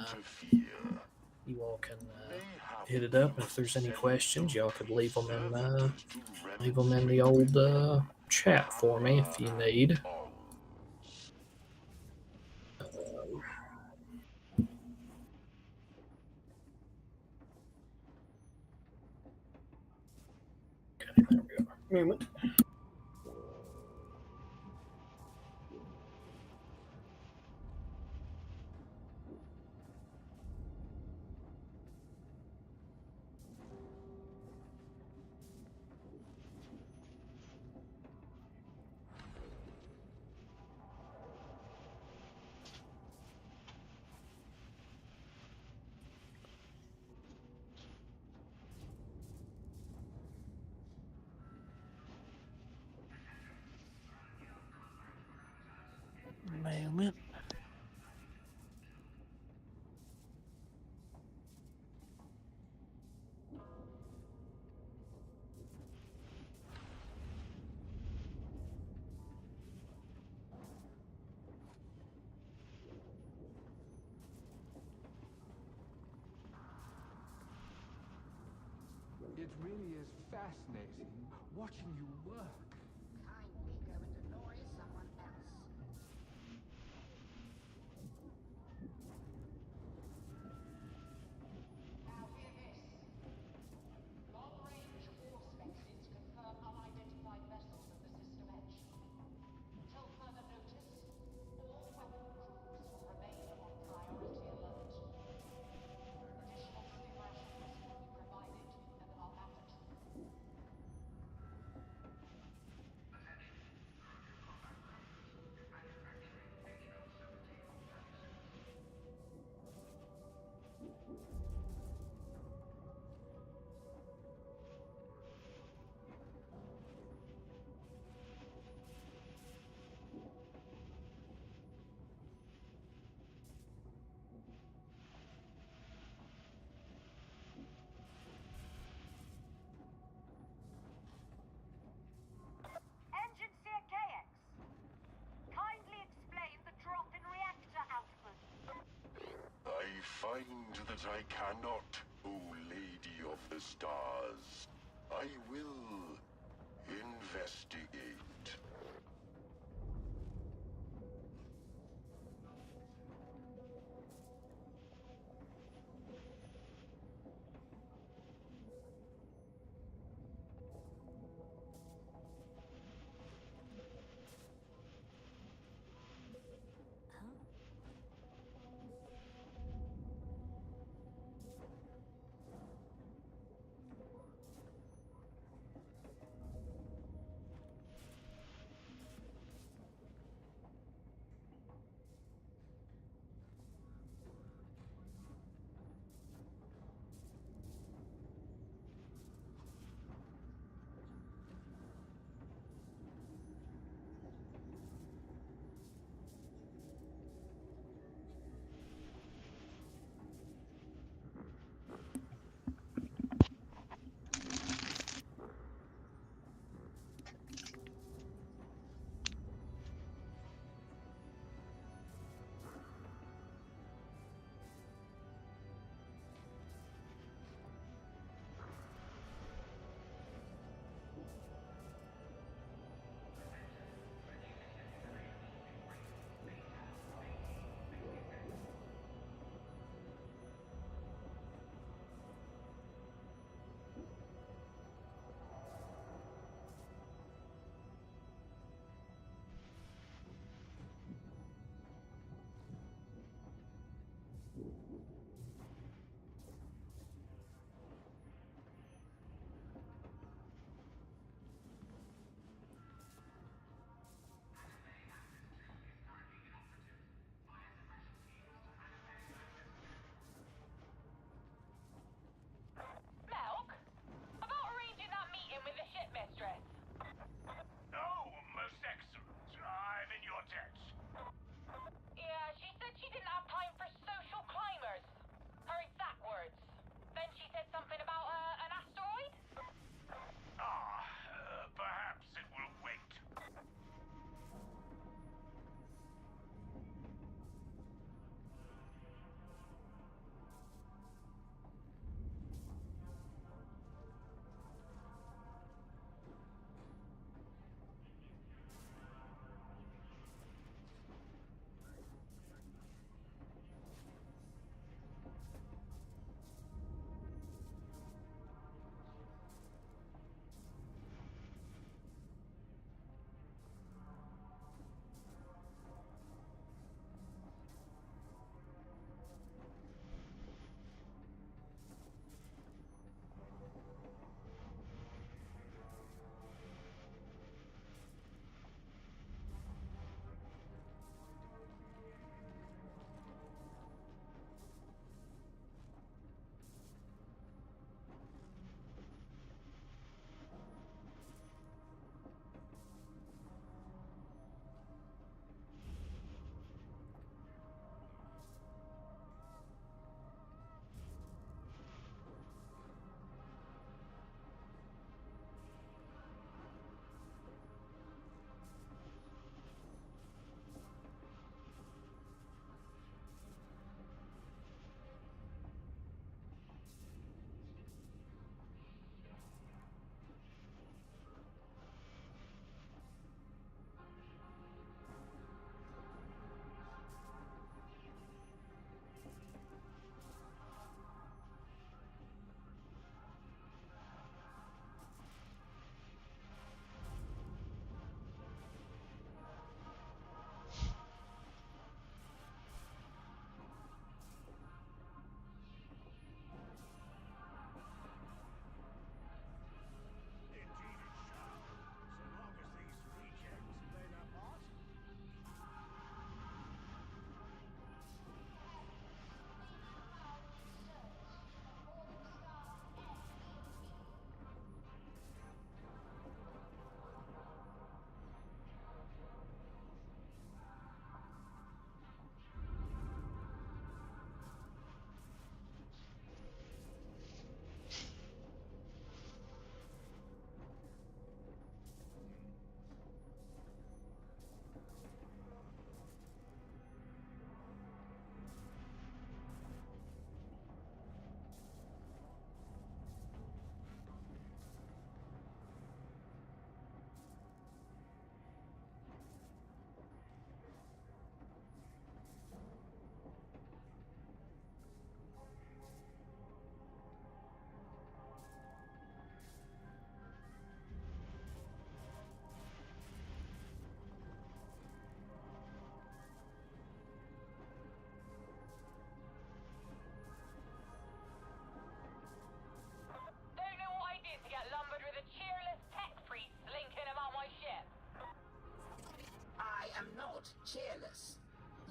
Speaker 1: you all can hit it up. And if there's any questions, y'all could leave them in the old chat for me if you need. Okay, there we go. Moment.
Speaker 4: Moment.
Speaker 9: It really is fascinating watching you work.
Speaker 6: Kindly go and annoy someone else. Now hear this. Long-range war specters confirm unidentified vessels at the system edge. Till further notice, all weapon crews will remain on priority alert. Additional sleep rations will be provided and are mandatory.
Speaker 10: Engineer KX, kindly explain the drop in reactor output.
Speaker 8: I find that I cannot, O Lady of the Stars. I will investigate.
Speaker 11: cheerless.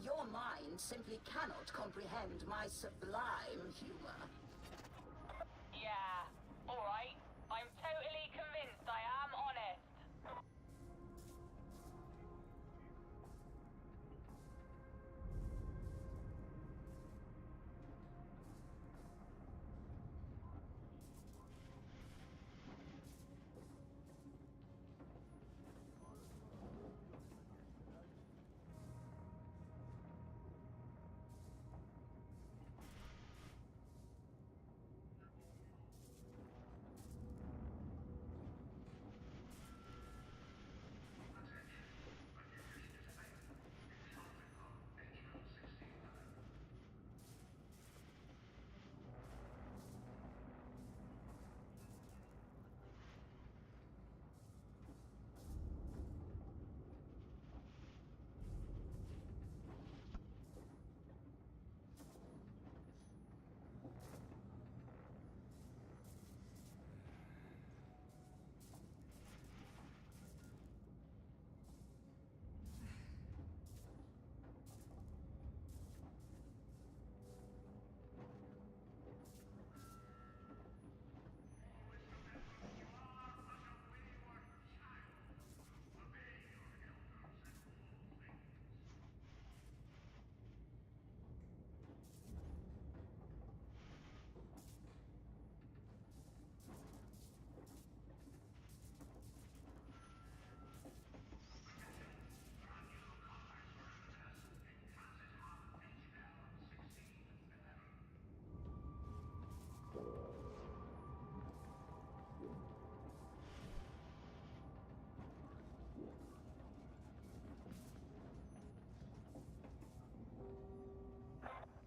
Speaker 11: Your mind simply cannot comprehend my sublime humor.
Speaker 10: Yeah, alright. I'm totally convinced I am honest.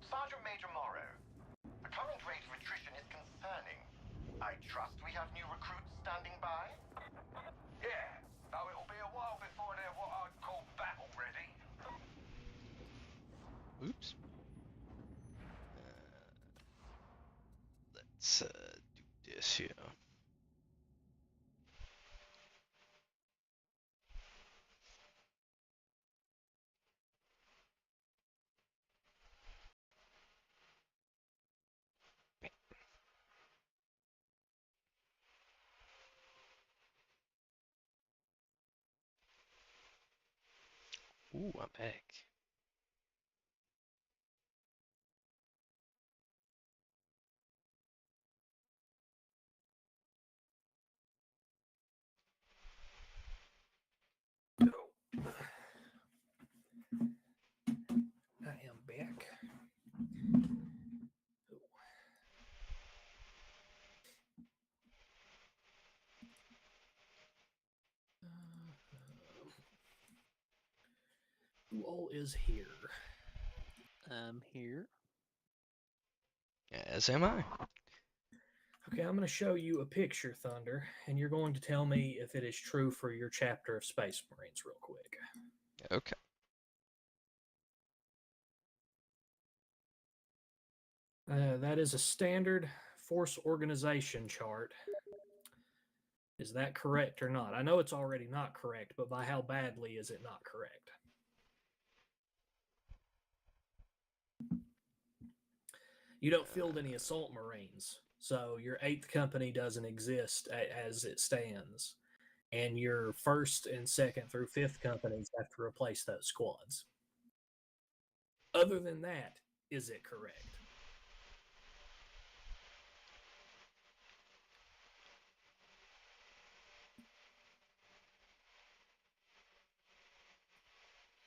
Speaker 12: Sergeant Major Morrow, the current rate of attrition is concerning. I trust we have new recruits standing by? Yeah, though it'll be a while before they're what I'd call battle ready.
Speaker 3: Oops. Let's do this here. Ooh, I'm back.
Speaker 1: I am back. Who all is here?
Speaker 4: I'm here.
Speaker 3: As am I.
Speaker 1: Okay, I'm going to show you a picture, Thunder, and you're going to tell me if it is true for your chapter of Space Marines real quick.
Speaker 3: Okay.
Speaker 1: That is a standard force organization chart. Is that correct or not? I know it's already not correct, but by how badly is it not correct? You don't field any assault Marines, so your 8th company doesn't exist as it stands. And your 1st and 2nd through 5th companies have to replace those squads. Other than that, is it correct?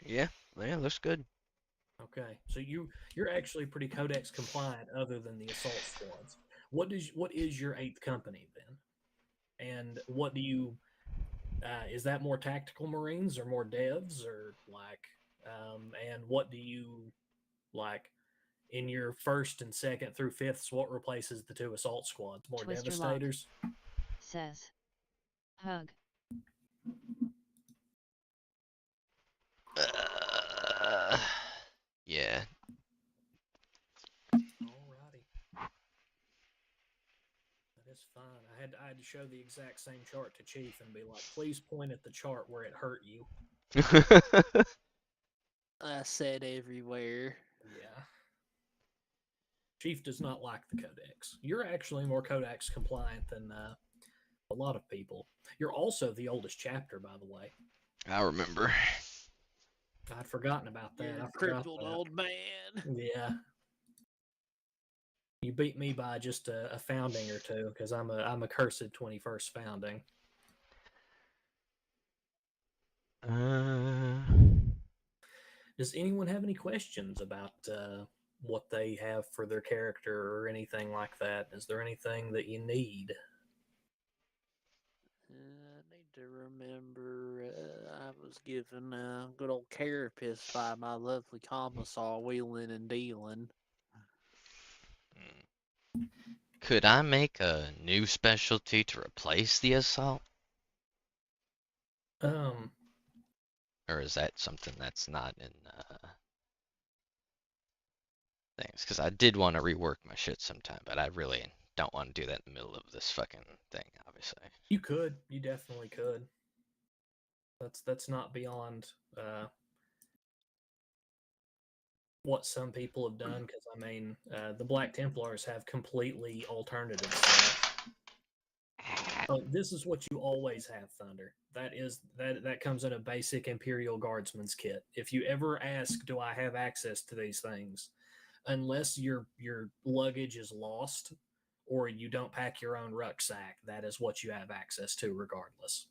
Speaker 3: Yeah, looks good.
Speaker 1: Okay, so you're actually pretty codex compliant other than the assault squads. What is your 8th company then? And what do you is that more tactical Marines or more devs or like and what do you like in your 1st and 2nd through 5ths? What replaces the 2 assault squads? More
Speaker 7: Twister
Speaker 1: devastators?
Speaker 7: Says. Hug.
Speaker 3: Yeah.
Speaker 1: Alrighty. That is fine. I had to show the exact same chart to Chief and be like, please point at the chart where it hurt you.
Speaker 4: I said everywhere.
Speaker 1: Yeah. Chief does not like the Codex. You're actually more Codex compliant than a lot of people. You're also the oldest chapter, by the way.
Speaker 3: I remember.
Speaker 1: I'd forgotten about that.
Speaker 4: You're
Speaker 1: I
Speaker 4: a
Speaker 1: forgot
Speaker 4: crippled
Speaker 1: that.
Speaker 4: old man.
Speaker 1: Yeah. You beat me by just a founding or two because I'm a cursed 21st founding. Does anyone have any questions about what they have for their character or anything like that? Is there anything that you need?
Speaker 4: I need to remember I was given a good old carapace by my lovely commissar wheeling and dealing.
Speaker 3: Could I make a new specialty to replace the assault? Or is that something that's not in things? Because I did want to rework my shit sometime, but I really don't want to do that in the middle of this fucking thing, obviously.
Speaker 1: You could. You definitely could. That's not beyond what some people have done. Because I mean, the Black Templars have completely alternative stuff. This is what you always have, Thunder. That comes in a basic Imperial Guardsman's kit. If you ever ask, "Do I have access to these things?" Unless your luggage is lost or you don't pack your own rucksack, that is what you have access to, regardless.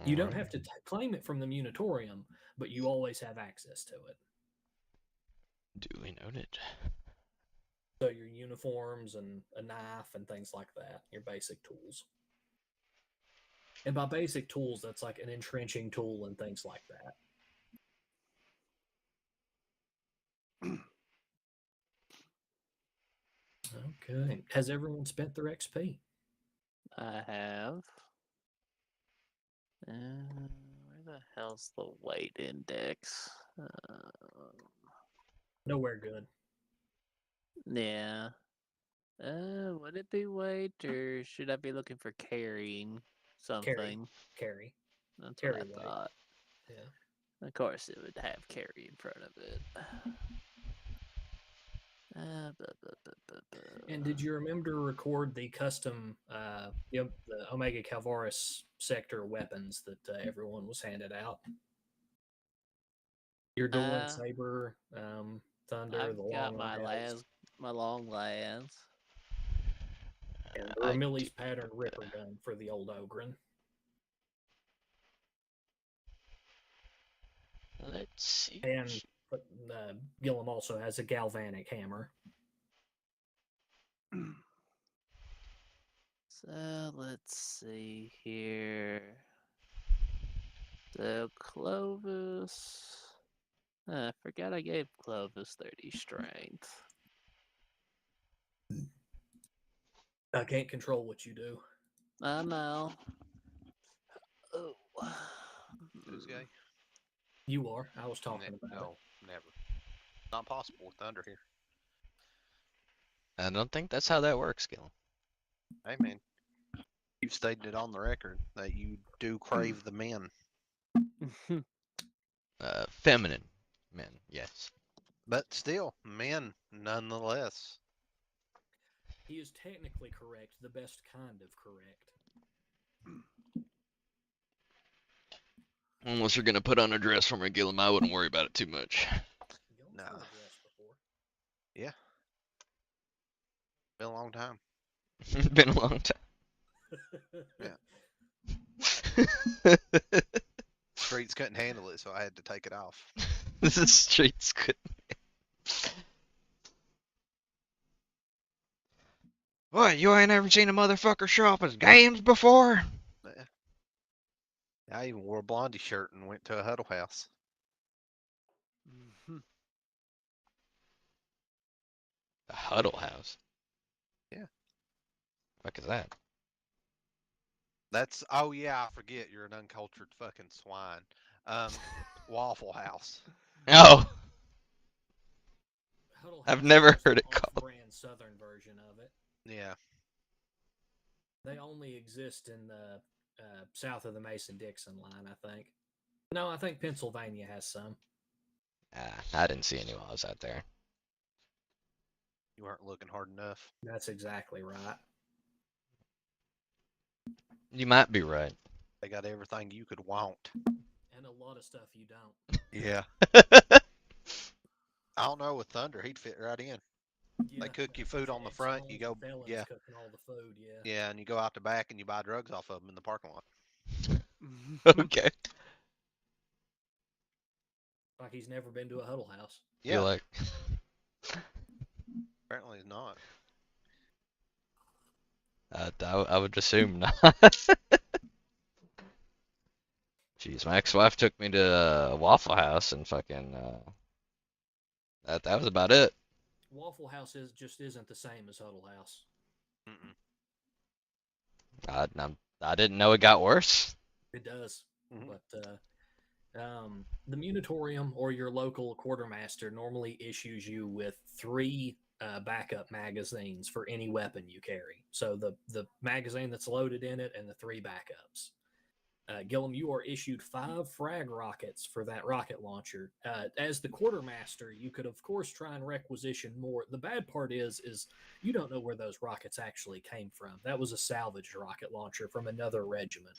Speaker 1: You don't have to claim it from the Munitorium, but you always have access to it.
Speaker 3: Duly noted.
Speaker 1: So your uniforms and a knife and things like that, your basic tools. And by basic tools, that's like an entrenching tool and things like that. Okay. Has everyone spent their XP?
Speaker 4: I have. Where the hell's the weight index?
Speaker 1: Nowhere good.
Speaker 4: Yeah. Would it be weight or should I be looking for carrying something?
Speaker 1: Carry.
Speaker 4: That's
Speaker 1: Carry
Speaker 4: what I
Speaker 1: weight.
Speaker 4: thought.
Speaker 1: Yeah.
Speaker 4: Of course, it would have carry in front of it.
Speaker 1: And did you remember to record the custom, the Omega Calvaris sector weapons that everyone was handed out? Your dueling saber, thunder,
Speaker 4: I've
Speaker 1: the
Speaker 4: got
Speaker 1: long las,
Speaker 4: my long las.
Speaker 1: and the Ramillies pattern ripper gun for the old Ogren.
Speaker 3: Let's see.
Speaker 1: And Gillum also has a galvanic hammer.
Speaker 4: So let's see here. So Clovis. I forgot I gave Clovis 30 strength.
Speaker 1: I can't control what you do.
Speaker 4: I know. Oh.
Speaker 2: Who's gay?
Speaker 1: You are. I was talking about
Speaker 2: No, never. Not possible with Thunder here.
Speaker 3: I don't think that's how that works, Gil.
Speaker 2: Hey, man. You've stated it on the record that you do crave the men.
Speaker 3: Feminine men, yes.
Speaker 2: But still, men nonetheless.
Speaker 1: He is technically correct, the best kind of correct.
Speaker 3: Unless you're gonna put on a dress for me, Gillum, I wouldn't worry about it too much.
Speaker 2: No. Yeah. Been a long time.
Speaker 3: Been a long time.
Speaker 2: Yeah. Streets couldn't handle it, so I had to take it off.
Speaker 3: The streets couldn't. What, you ain't ever seen a motherfucker show up as games before?
Speaker 2: Yeah. I even wore a Blondie shirt and went to a huddle house.
Speaker 3: A huddle house?
Speaker 2: Yeah.
Speaker 3: Fuck is that?
Speaker 2: That's, oh yeah, I forget, you're an uncultured fucking swine. Waffle House.
Speaker 3: Oh!
Speaker 1: Huddle
Speaker 3: I've
Speaker 1: House
Speaker 3: never
Speaker 1: is
Speaker 3: heard it
Speaker 1: the
Speaker 3: called.
Speaker 1: off-brand southern version of it.
Speaker 2: Yeah.
Speaker 1: They only exist in the south of the Mason-Dixon line, I think. No, I think Pennsylvania has some.
Speaker 3: I didn't see any while I was out there.
Speaker 2: You weren't looking hard enough.
Speaker 1: That's exactly right.
Speaker 3: You might be right.
Speaker 2: They got everything you could want.
Speaker 1: And a lot of stuff you don't.
Speaker 2: Yeah. I don't know, with Thunder, he'd fit right in.
Speaker 1: Yeah,
Speaker 2: They cook you food on the front, you go,
Speaker 1: felons
Speaker 2: yeah.
Speaker 1: cooking all the food, yeah.
Speaker 2: Yeah, and you go out the back and you buy drugs off of them in the parking lot.
Speaker 3: Okay.
Speaker 1: Like he's never been to a huddle house.
Speaker 2: Yeah.
Speaker 3: Feel like
Speaker 2: Apparently he's not.
Speaker 3: I would assume not. Jeez, my ex-wife took me to a Waffle House and fucking that was about it.
Speaker 1: Waffle House just isn't the same as Huddle House.
Speaker 2: Mm-mm.
Speaker 3: I didn't know it got worse.
Speaker 1: It does,
Speaker 2: Mhm.
Speaker 1: but the Munitorium or your local quartermaster normally issues you with 3 backup magazines for any weapon you carry. So the magazine that's loaded in it and the 3 backups. Gillum, you are issued 5 frag rockets for that rocket launcher. As the quartermaster, you could of course try and requisition more. The bad part is you don't know where those rockets actually came from. That was a salvaged rocket launcher from another regiment.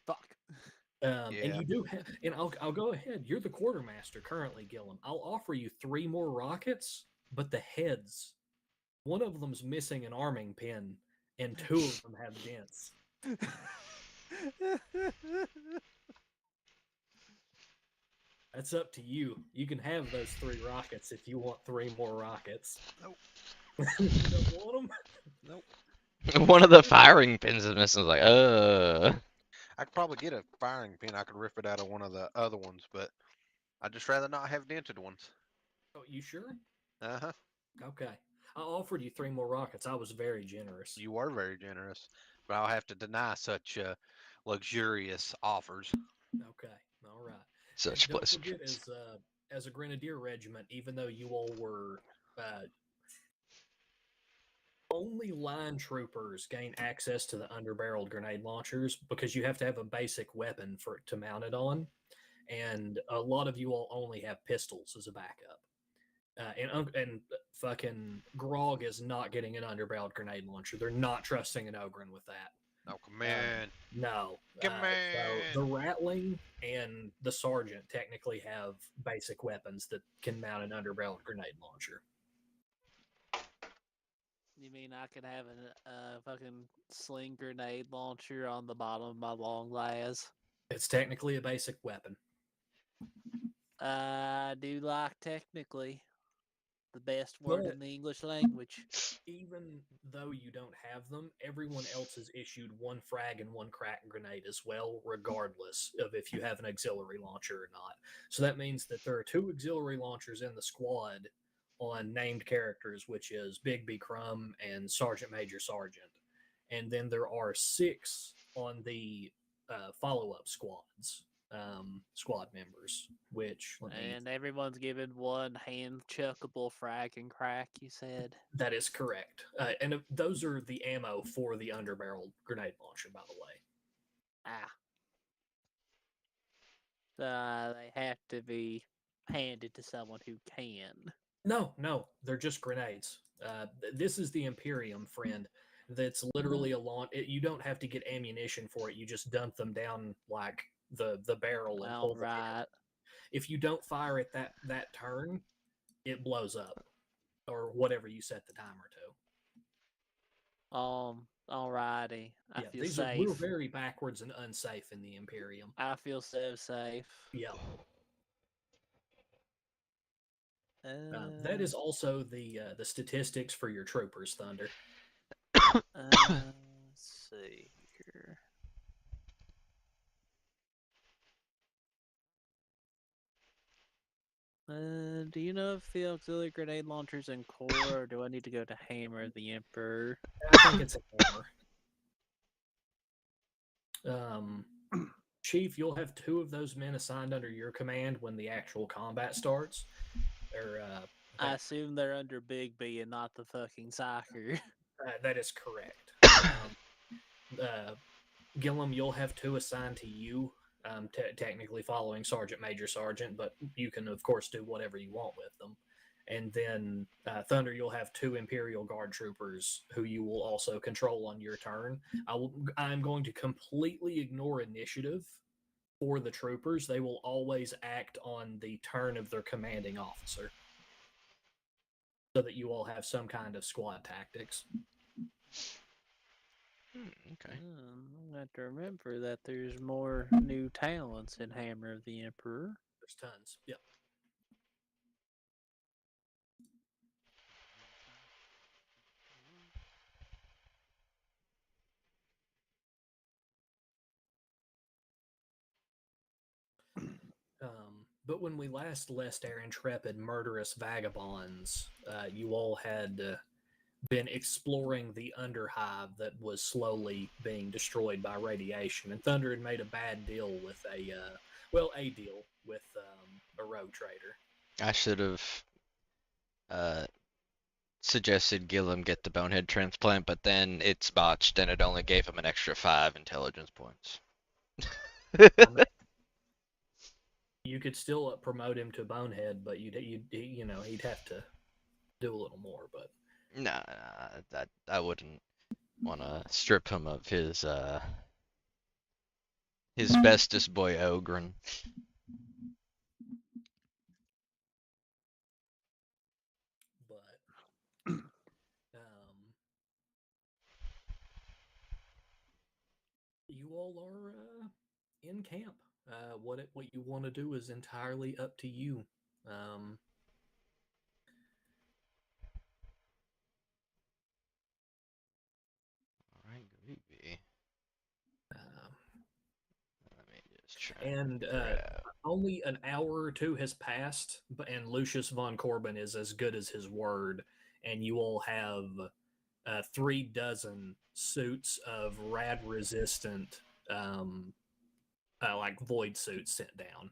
Speaker 4: Fuck.
Speaker 1: And
Speaker 2: Yeah.
Speaker 1: you do have, and I'll go ahead. You're the quartermaster currently, Gillum. I'll offer you 3 more rockets, but the heads, one of them's missing an arming pin, and 2 of them have dents. That's up to you. You can have those 3 rockets if you want 3 more rockets.
Speaker 2: Nope.
Speaker 1: You don't want them?
Speaker 2: Nope.
Speaker 3: One of the firing pins is missing. I was like,
Speaker 2: I could probably get a firing pin. I could rip it out of one of the other ones, but I'd just rather not have dented ones.
Speaker 1: Oh, you sure?
Speaker 2: Uh-huh.
Speaker 1: Okay. I offered you 3 more rockets. I was very generous.
Speaker 2: You were very generous, but I'll have to deny such luxurious offers.
Speaker 1: Okay. All right.
Speaker 3: such
Speaker 1: Don't
Speaker 3: pleasant
Speaker 1: forget,
Speaker 3: dreams.
Speaker 1: as a grenadier regiment, even though you all were only line troopers gain access to the underbarreled grenade launchers because you have to have a basic weapon to mount it on, and a lot of you all only have pistols as a backup. And fucking Grog is not getting an underbarreled grenade launcher. They're not trusting an Ogren with that.
Speaker 2: Oh, come on.
Speaker 1: No.
Speaker 2: Come on.
Speaker 1: So the Ratling and the Sergeant technically have basic weapons that can mount an underbarreled grenade launcher.
Speaker 4: You mean I could have a fucking sling grenade launcher on the bottom of my long las?
Speaker 1: It's technically a basic weapon.
Speaker 4: I do like technically the best word in the English language.
Speaker 1: Even though you don't have them, everyone else is issued 1 frag and 1 crack grenade as well, regardless of if you have an auxiliary launcher or not. So that means that there are 2 auxiliary launchers in the squad on named characters, which is Big B Crumb and Sergeant Major Sergeant. And then there are 6 on the follow-up squads. Squad members, which
Speaker 4: and everyone's given 1 hand chuckable frag and crack, you said?
Speaker 1: That is correct. And those are the ammo for the underbarreled grenade launcher, by the way.
Speaker 4: They have to be handed to someone who can.
Speaker 1: No, they're just grenades. This is the Imperium, friend. That's literally a launch. You don't have to get ammunition for it. You just dump them down like the barrel and pull them in. If you don't fire it that turn, it blows up, or whatever you set the timer to.
Speaker 4: Alrighty. I feel safe.
Speaker 1: We're very backwards and unsafe in the Imperium.
Speaker 4: I feel so safe.
Speaker 1: Yeah. That is also the statistics for your troopers, Thunder.
Speaker 4: Let's see here. Do you know if the auxiliary grenade launcher's in core, or do I need to go to Hammer the Emperor?
Speaker 1: I think it's a Hammer. Chief, you'll have 2 of those men assigned under your command when the actual combat starts.
Speaker 4: I assume they're under Big B and not the fucking Psyker.
Speaker 1: That is correct. Gillum, you'll have 2 assigned to you technically following Sergeant Major Sergeant, but you can of course do whatever you want with them. And then Thunder, you'll have 2 Imperial Guard troopers who you will also control on your turn. I'm going to completely ignore initiative for the troopers. They will always act on the turn of their commanding officer, so that you all have some kind of squad tactics.
Speaker 3: Okay.
Speaker 4: I have to remember that there's more new talents in Hammer of the Emperor.
Speaker 1: There's tons. Yep. But when we last left our intrepid murderous vagabonds, you all had been exploring the underhive that was slowly being destroyed by radiation, and Thunder had made a bad deal with a deal with a rogue trader.
Speaker 3: I should have suggested Gillum get the bonehead transplant, but then it's botched and it only gave him an extra 5 intelligence points.
Speaker 1: You could still promote him to bonehead, but he'd have to do a little more. But
Speaker 3: nah, I wouldn't want to strip him of his bestest boy Ogren.
Speaker 1: But you all are in camp. What you want to do is entirely up to you.
Speaker 3: Alright, groovy. Let me just try.
Speaker 1: And only an hour or 2 has passed, and Lucius von Corbin is as good as his word, and you all have 3 dozen suits of rad-resistant, like void suits sent down.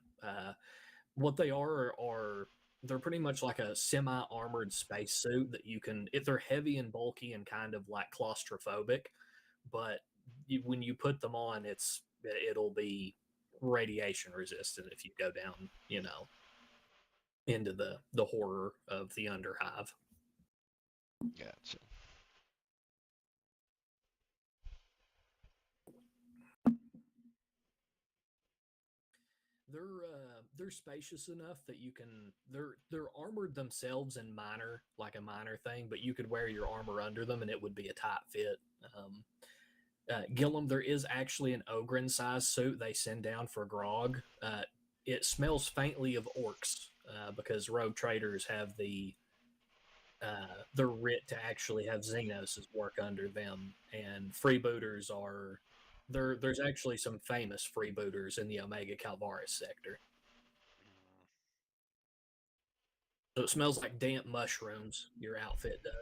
Speaker 1: What they are they're pretty much like a semi-armored spacesuit that you can. If they're heavy and bulky and kind of like claustrophobic, but when you put them on, it'll be radiation resistant if you go down, into the horror of the underhive.
Speaker 3: Gotcha.
Speaker 1: They're spacious enough that you can. They're armored themselves in a minor thing, but you could wear your armor under them and it would be a tight fit. Gillum, there is actually an Ogren size suit they send down for Grog. It smells faintly of orcs because rogue traders have the writ to actually have Xenos work under them, and freebooters are. There's actually some famous freebooters in the Omega Calvaris sector. So it smells like damp mushrooms, your outfit does.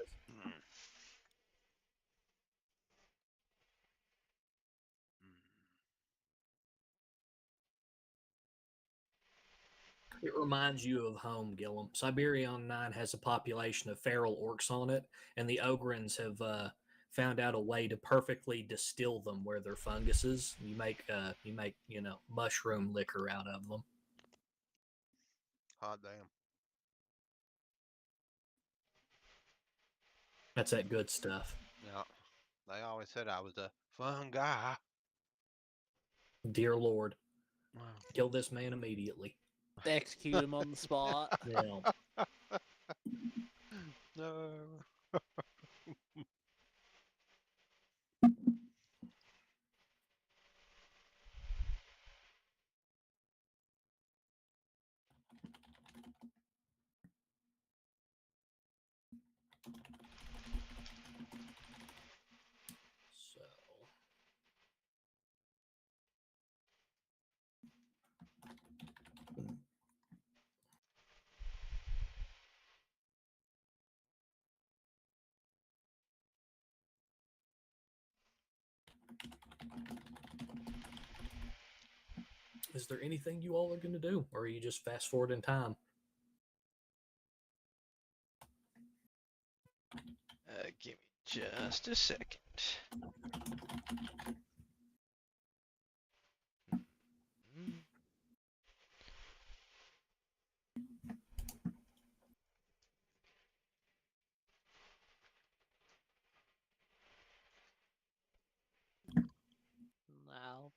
Speaker 1: It reminds you of home, Gillum. Siberian 9 has a population of feral orcs on it, and the Ogrins have found out a way to perfectly distill them where they're funguses. You make mushroom liquor out of them.
Speaker 2: Hot damn.
Speaker 1: That's that good stuff.
Speaker 2: Yeah. They always said I was a fun guy.
Speaker 1: Dear Lord, kill this man immediately.
Speaker 4: Execute him on the spot.
Speaker 1: Yeah.
Speaker 2: No.
Speaker 1: Is there anything you all are going to do, or are you just fast forward in time?
Speaker 3: Give me just a second.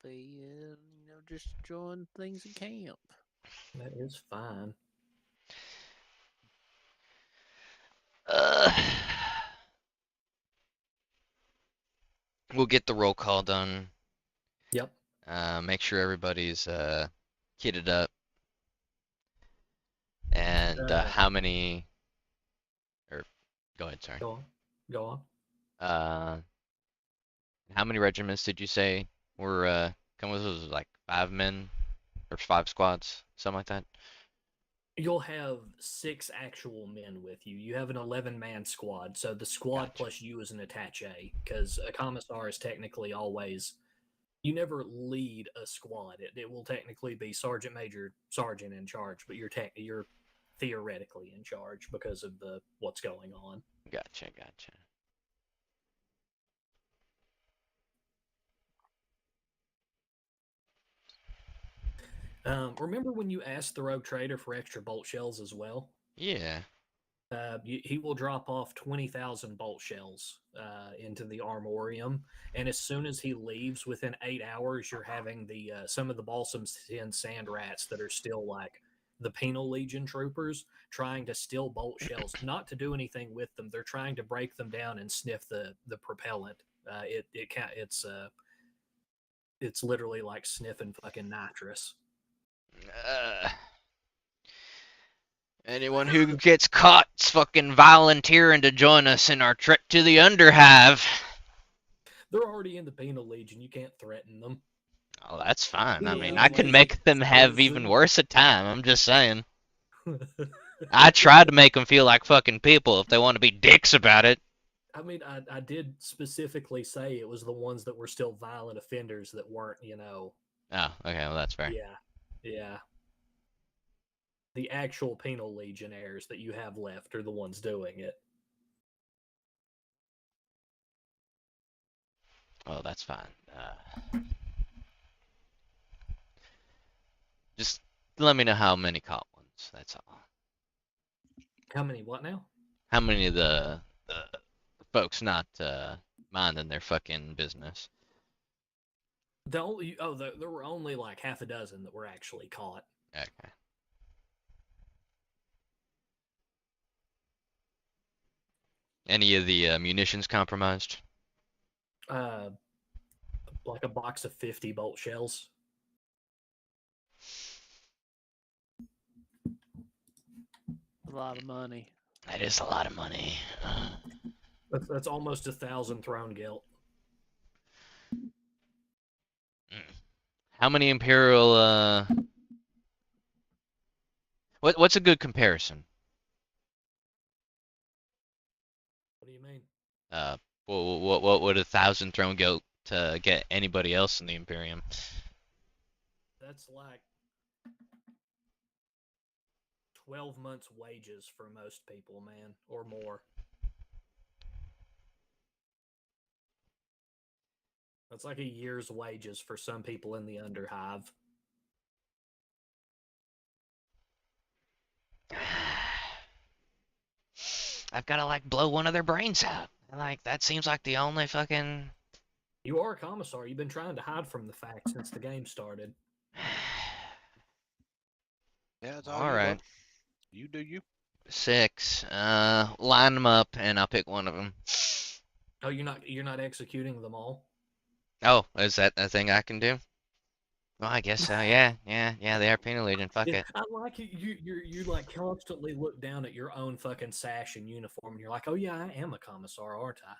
Speaker 4: be, just enjoying things in camp.
Speaker 1: That is fine.
Speaker 3: We'll get the roll call done.
Speaker 1: Yep.
Speaker 3: Make sure everybody's kitted up. And how many? Or go ahead, sorry.
Speaker 1: Go on.
Speaker 3: How many regiments did you say were coming with? Was it like 5 men or 5 squads, something like that?
Speaker 1: You'll have 6 actual men with you. You have an 11-man squad, so the squad plus you as an attaché, because a commissar is technically always. You never lead a squad. It will technically be sergeant, major, sergeant in charge, but you're theoretically in charge because of what's going on.
Speaker 3: Gotcha.
Speaker 1: Remember when you asked the rogue trader for extra bolt shells as well?
Speaker 3: Yeah.
Speaker 1: He will drop off 20,000 bolt shells into the armorium, and as soon as he leaves, within 8 hours, you're having the some of the balsam tin sand rats that are still like the penal legion troopers trying to steal bolt shells, not to do anything with them. They're trying to break them down and sniff the propellant. It's literally like sniffing fucking nitrous.
Speaker 3: Anyone who gets caught's fucking volunteering to join us in our trek to the Underhive.
Speaker 1: They're already in the penal legion. You can't threaten them.
Speaker 3: Oh, that's fine. I
Speaker 1: Penal
Speaker 3: mean,
Speaker 1: Legion
Speaker 3: I can
Speaker 1: is
Speaker 3: make them have
Speaker 1: exposing-
Speaker 3: even worse a time. I'm just saying. I tried to make them feel like fucking people if they want to be dicks about it.
Speaker 1: I mean, I did specifically say it was the ones that were still violent offenders that weren't,
Speaker 3: Oh, okay, well, that's fair.
Speaker 1: Yeah. The actual penal legionnaires that you have left are the ones doing it.
Speaker 3: Oh, that's fine. Just let me know how many caught ones, that's all.
Speaker 1: How many what now?
Speaker 3: How many of the folks not minding their fucking business?
Speaker 1: There were only like half a dozen that were actually caught.
Speaker 3: Okay. Any of the munitions compromised?
Speaker 1: Like a box of 50 bolt shells.
Speaker 4: A lot of money.
Speaker 3: That is a lot of money.
Speaker 1: That's almost 1,000 throne gilt.
Speaker 3: How many Imperial? What's a good comparison?
Speaker 1: What do you mean?
Speaker 3: What would 1,000 throne gilt to get anybody else in the Imperium?
Speaker 1: That's like 12 months' wages for most people, man, or more. That's like a year's wages for some people in the Underhive.
Speaker 3: I've got to like blow one of their brains out. Like that seems like the only fucking.
Speaker 1: You are a commissar. You've been trying to hide from the fact since the game started.
Speaker 2: Yeah, it's
Speaker 3: all right.
Speaker 2: You do you.
Speaker 3: 6. Line them up, and I'll pick one of them.
Speaker 1: Oh, you're not executing them all?
Speaker 3: Oh, is that a thing I can do? Well, I guess so. Yeah. They are penal legion. Fuck it.
Speaker 1: I like it. You like constantly look down at your own fucking sash and uniform, and you're like, oh yeah, I am a commissar, aren't I?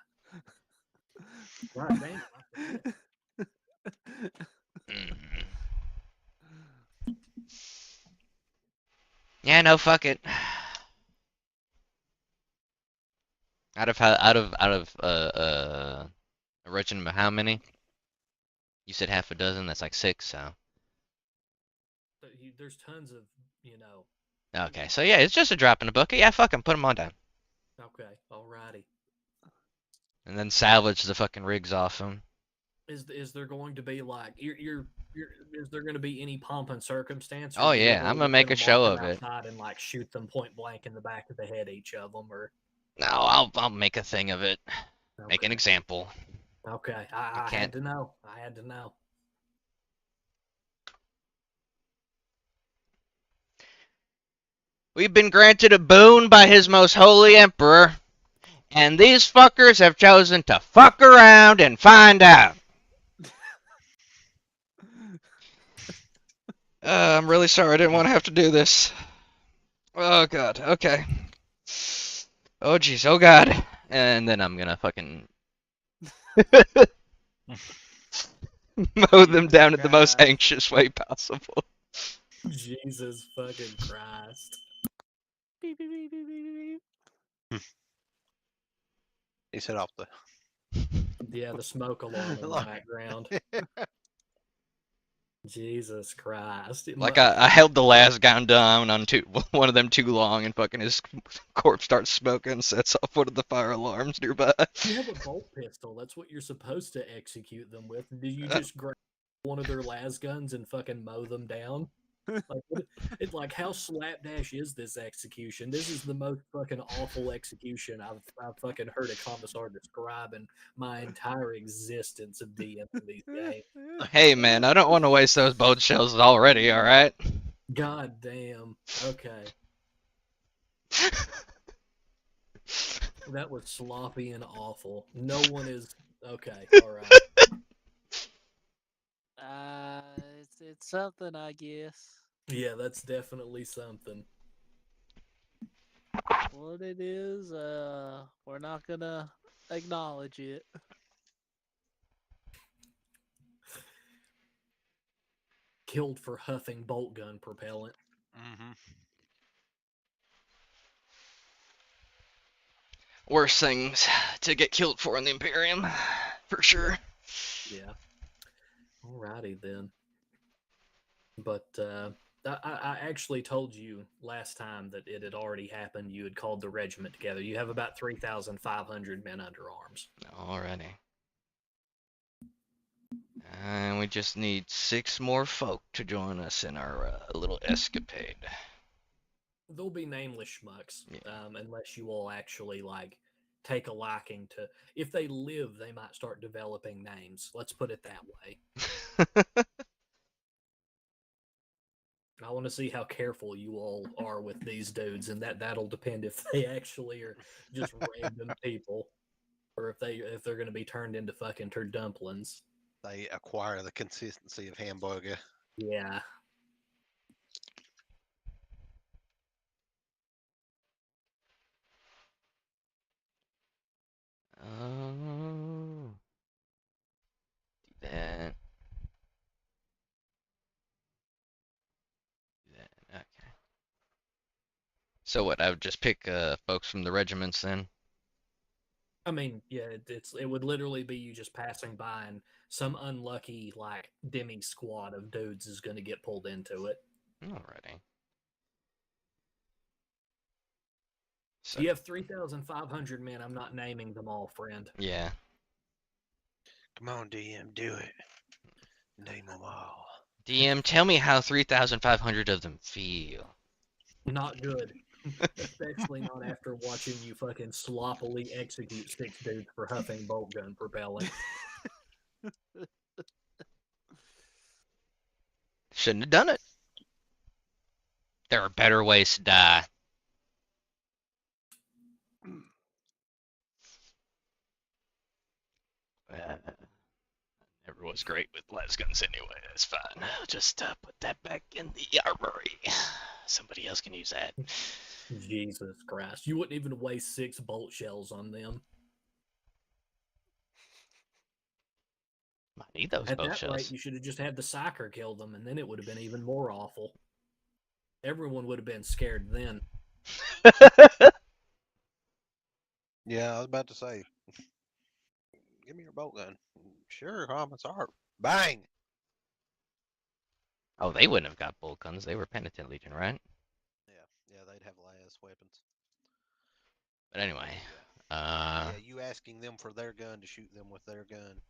Speaker 1: God damn.
Speaker 3: Yeah, no, fuck it. Out of a regiment of how many? You said half a dozen. That's like 6. So.
Speaker 1: There's tons of
Speaker 3: Okay, so yeah, it's just a drop in the bucket. Yeah, fuck 'em, put them on down.
Speaker 1: Okay, alrighty.
Speaker 3: And then salvage the fucking rigs off them.
Speaker 1: Is there going to be like is there going to be any pomp and circumstance?
Speaker 3: Oh yeah, I'm gonna make a show of it.
Speaker 1: And like shoot them point blank in the back of the head, each of them, or
Speaker 3: no, I'll make a thing of it.
Speaker 1: Okay.
Speaker 3: Make an example.
Speaker 1: Okay, I had to know. I had to know.
Speaker 3: We've been granted a boon by His Most Holy Emperor, and these fuckers have chosen to fuck around and find out. I'm really sorry. I didn't want to have to do this. Oh god. Okay. Oh jeez. Oh god. And then I'm gonna fucking mow them down in the most anxious way possible.
Speaker 1: Jesus fucking Christ.
Speaker 4: Beep, beep, beep, beep, beep, beep.
Speaker 2: He set off the.
Speaker 1: Yeah, the smoke alarm in the background. Jesus Christ.
Speaker 3: Like I held the last gun down on one of them too long, and fucking his corpse starts smoking and sets off one of the fire alarms nearby.
Speaker 1: You have a bolt pistol. That's what you're supposed to execute them with. Do you just grab one of their las guns and fucking mow them down? It's like, how slapdash is this execution? This is the most fucking awful execution I've fucking heard a commissar describe in my entire existence of DMing these games.
Speaker 3: Hey man, I don't want to waste those bolt shells already. All right.
Speaker 1: God damn. Okay. That was sloppy and awful. No one is okay. All right.
Speaker 4: It's something, I guess.
Speaker 1: Yeah, that's definitely something.
Speaker 4: What it is, we're not gonna acknowledge it.
Speaker 1: Killed for huffing bolt gun propellant.
Speaker 2: Mm-hmm.
Speaker 3: Worse things to get killed for in the Imperium, for sure.
Speaker 1: Yeah. Alrighty then. But I actually told you last time that it had already happened. You had called the regiment together. You have about 3,500 men under arms.
Speaker 3: Alrighty. And we just need 6 more folk to join us in our little escapade.
Speaker 1: They'll be nameless schmucks, unless you all actually like take a liking to. If they live, they might start developing names. Let's put it that way. I want to see how careful you all are with these dudes, and that'll depend if they actually are just random people, or if they're going to be turned into fucking turdumplings.
Speaker 2: They acquire the consistency of hamburger.
Speaker 1: Yeah.
Speaker 3: Oh. Do that. Okay. So what? I would just pick folks from the regiments then.
Speaker 1: I mean, yeah, it would literally be you just passing by, and some unlucky like demi squad of dudes is going to get pulled into it.
Speaker 3: Alrighty.
Speaker 1: So you have 3,500 men. I'm not naming them all, friend.
Speaker 3: Yeah.
Speaker 2: Come on, DM, do it. Name them all.
Speaker 3: DM, tell me how 3,500 of them feel.
Speaker 1: Not good. Especially not after watching you fucking sloppily execute 6 dudes for huffing bolt gun propellant.
Speaker 3: Shouldn't have done it. There are better ways to die. Never was great with las guns anyway. That's fine. I'll just put that back in the armory. Somebody else can use that.
Speaker 1: Jesus Christ. You wouldn't even waste 6 bolt shells on them.
Speaker 3: Might need those
Speaker 1: At
Speaker 3: bolt
Speaker 1: that
Speaker 3: shells.
Speaker 1: rate, you should have just had the psyker kill them, and then it would have been even more awful. Everyone would have been scared then.
Speaker 2: Yeah, I was about to say. Give me your bolt gun. Sure, commissar. Bang!
Speaker 3: Oh, they wouldn't have got bolt guns. They were penitent legion, right?
Speaker 2: Yeah, they'd have las weapons.
Speaker 3: But anyway,
Speaker 2: yeah, you asking them for their gun to shoot them with their gun.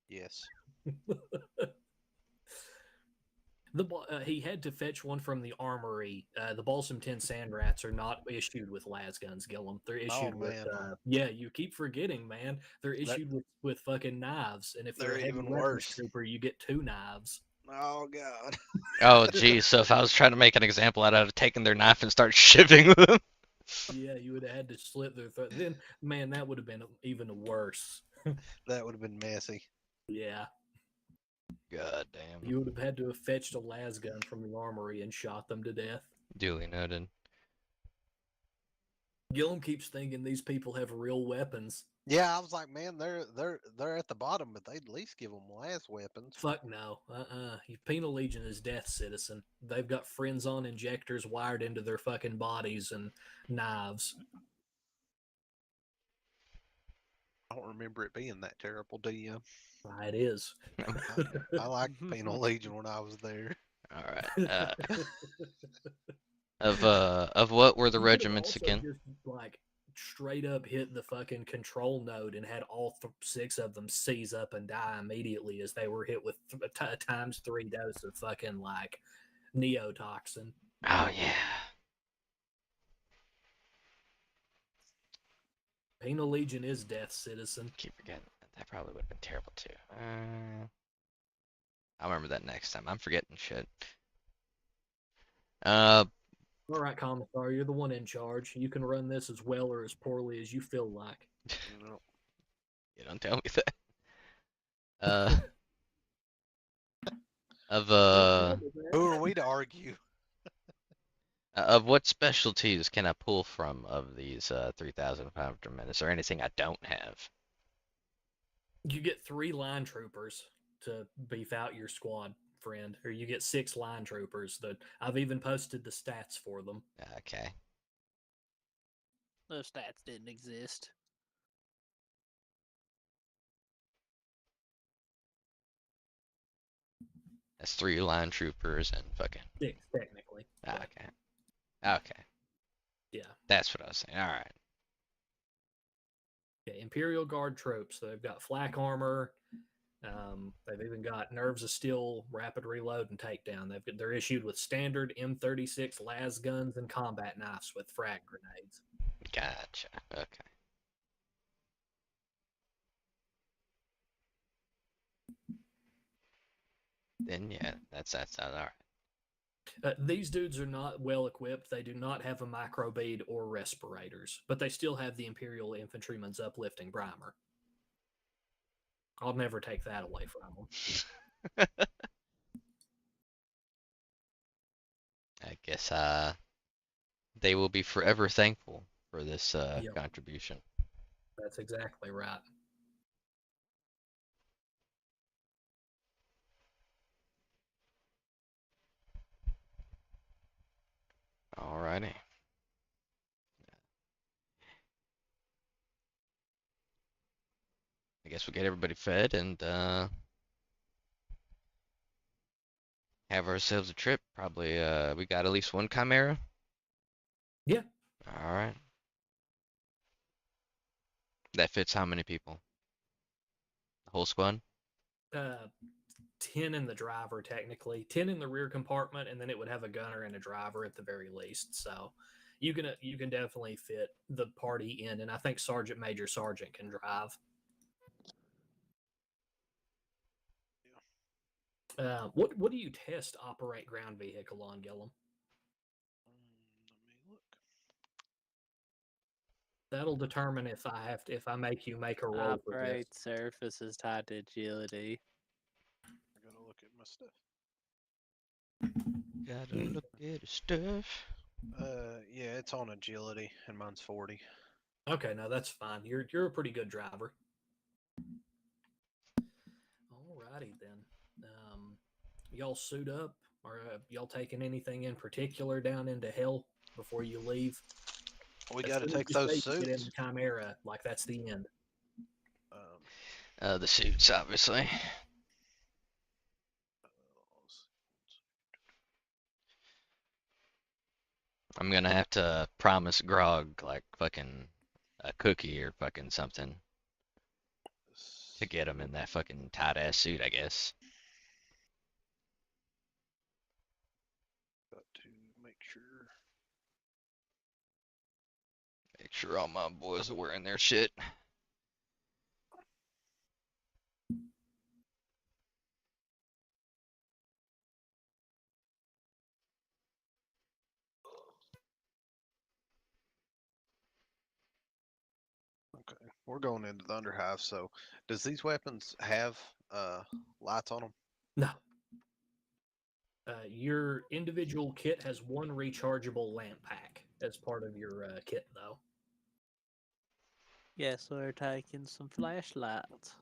Speaker 2: Yes.
Speaker 1: He had to fetch one from the armory. The Balsam 10 Sand Rats are not issued with las guns, Gillum. They're issued with yeah, you keep forgetting, man. They're issued with fucking knives, and if they're a heavy
Speaker 2: even
Speaker 1: weapons
Speaker 2: worse.
Speaker 1: trooper, you get 2 knives.
Speaker 2: Oh god.
Speaker 3: Oh, geez. So if I was trying to make an example, I'd have taken their knife and start shivving them.
Speaker 1: Yeah, you would have had to slit their throat. Then, man, that would have been even worse.
Speaker 2: That would have been messy.
Speaker 1: Yeah,
Speaker 3: God damn.
Speaker 1: you would have had to have fetched a las gun from the armory and shot them to death.
Speaker 3: Duly noted.
Speaker 1: Gillum keeps thinking these people have real weapons.
Speaker 2: Yeah, I was like, man, they're at the bottom, but they'd at least give them las weapons.
Speaker 1: Fuck no. Penal Legion is Death Citizen. They've got friends-on injectors wired into their fucking bodies and knives.
Speaker 2: I don't remember it being that terrible, do you?
Speaker 1: It is.
Speaker 2: I liked Penal Legion when I was there.
Speaker 3: All right. Of what were the
Speaker 1: You could've
Speaker 3: regiments
Speaker 1: also
Speaker 3: again?
Speaker 1: just, like, straight up hit the fucking control node and had all 6 of them seize up and die immediately as they were hit with times 3 dose of fucking, like, neotoxin.
Speaker 3: Oh yeah.
Speaker 1: Penal Legion is Death Citizen.
Speaker 3: Keep forgetting that probably would have been terrible too. I'll remember that next time. I'm forgetting shit.
Speaker 1: All right, Commissar, you're the one in charge. You can run this as well or as poorly as you feel like.
Speaker 2: No.
Speaker 3: You don't tell me that.
Speaker 2: Who are we to argue?
Speaker 3: Of what specialties can I pull from of these 3,500 men? Is there anything I don't have?
Speaker 1: You get 3 line troopers to beef out your squad, friend, or you get 6 line troopers. That I've even posted the stats for them.
Speaker 3: Okay.
Speaker 4: Those stats didn't exist.
Speaker 3: That's 3 line troopers and fucking
Speaker 1: 6 technically.
Speaker 3: Okay. Okay.
Speaker 1: Yeah.
Speaker 3: That's what I was saying. All right.
Speaker 1: Yeah, Imperial Guard troops. They've got flak armor. They've even got nerves of steel, rapid reload, and takedown. They're issued with standard M36 las guns and combat knives with frag grenades.
Speaker 3: Gotcha. Okay. Then yeah, that's all right.
Speaker 1: These dudes are not well equipped. They do not have a micro bead or respirators, but they still have the Imperial Infantryman's uplifting primer. I'll never take that away from them.
Speaker 3: I guess they will be forever thankful for this
Speaker 1: Yep.
Speaker 3: contribution.
Speaker 1: That's exactly right.
Speaker 3: Alrighty. I guess we'll get everybody fed and have ourselves a trip. Probably we got at least one Chimera.
Speaker 1: Yeah.
Speaker 3: Alright. That fits how many people? The whole squad?
Speaker 1: 10 in the driver, technically. 10 in the rear compartment, and then it would have a gunner and a driver at the very least. So you can definitely fit the party in, and I think Sergeant Major Sergeant can drive. What do you test operate ground vehicle on, Gillum?
Speaker 2: Let me look.
Speaker 1: That'll determine if I make you make a roll for this.
Speaker 4: Operate surface is tied to agility.
Speaker 2: I gotta look at my stuff.
Speaker 3: Gotta look at the stuff.
Speaker 2: Yeah, it's on agility, and mine's 40.
Speaker 1: Okay, no, that's fine. You're a pretty good driver. Alrighty then. Y'all suit up, or y'all taking anything in particular down into hell before you leave?
Speaker 2: We got to take those suits.
Speaker 1: Get in the Chimera, like that's the end.
Speaker 3: The suits, obviously. I'm gonna have to promise Grog like fucking a cookie or fucking something to get him in that fucking tight ass suit, I guess.
Speaker 2: Got to make
Speaker 3: sure all my boys are wearing their shit.
Speaker 2: We're going into the Underhive, so does these weapons have lights on them?
Speaker 1: No. Your individual kit has one rechargeable lamp pack as part of your kit, though.
Speaker 4: Yes, we're taking some flashlights.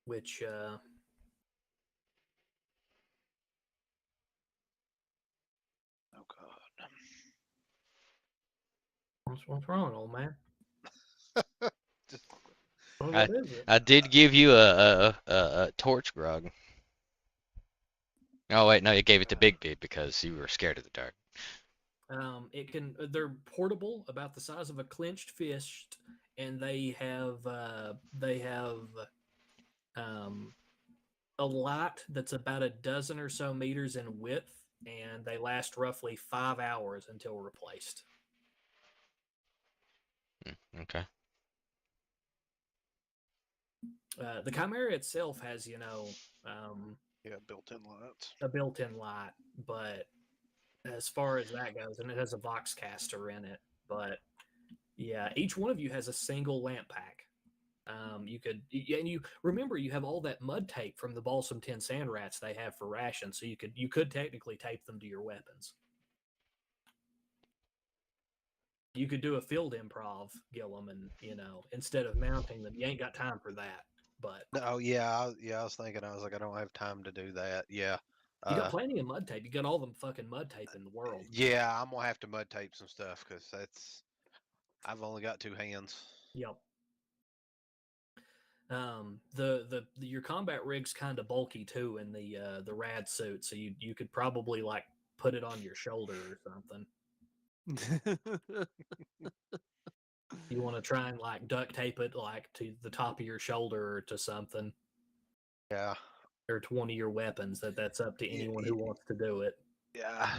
Speaker 1: Which,
Speaker 2: Oh God.
Speaker 1: what's wrong, old man?
Speaker 2: Just,
Speaker 1: Well,
Speaker 3: I
Speaker 1: what is it?
Speaker 3: I did give you a torch, Grog. Oh wait, no, you gave it to Big B because you were scared of the dark.
Speaker 1: They're portable, about the size of a clenched fist, and they have a light that's about a dozen or so meters in width, and they last roughly 5 hours until replaced.
Speaker 3: Okay.
Speaker 1: The Chimera itself has,
Speaker 2: yeah, built-in lights.
Speaker 1: a built-in light, but as far as that goes, and it has a Vox caster in it, but yeah, each one of you has a single lamp pack. And you remember you have all that mud tape from the balsam tin sand rats they have for rations, so you could technically tape them to your weapons. You could do a field improv, Gillum, and instead of mounting them, you ain't got time for that. But
Speaker 2: No, yeah, I was thinking, I was like, I don't have time to do that. Yeah.
Speaker 1: you got plenty of mud tape. You got all the fucking mud tape in the world.
Speaker 2: Yeah, I'm gonna have to mud tape some stuff because I've only got 2 hands.
Speaker 1: Yep. Your combat rig's kind of bulky too in the rad suit, so you could probably like put it on your shoulder or something. You want to try and like duct tape it like to the top of your shoulder or to something.
Speaker 2: Yeah.
Speaker 1: Or to one of your weapons. That's up to anyone who wants to do it.
Speaker 2: Yeah.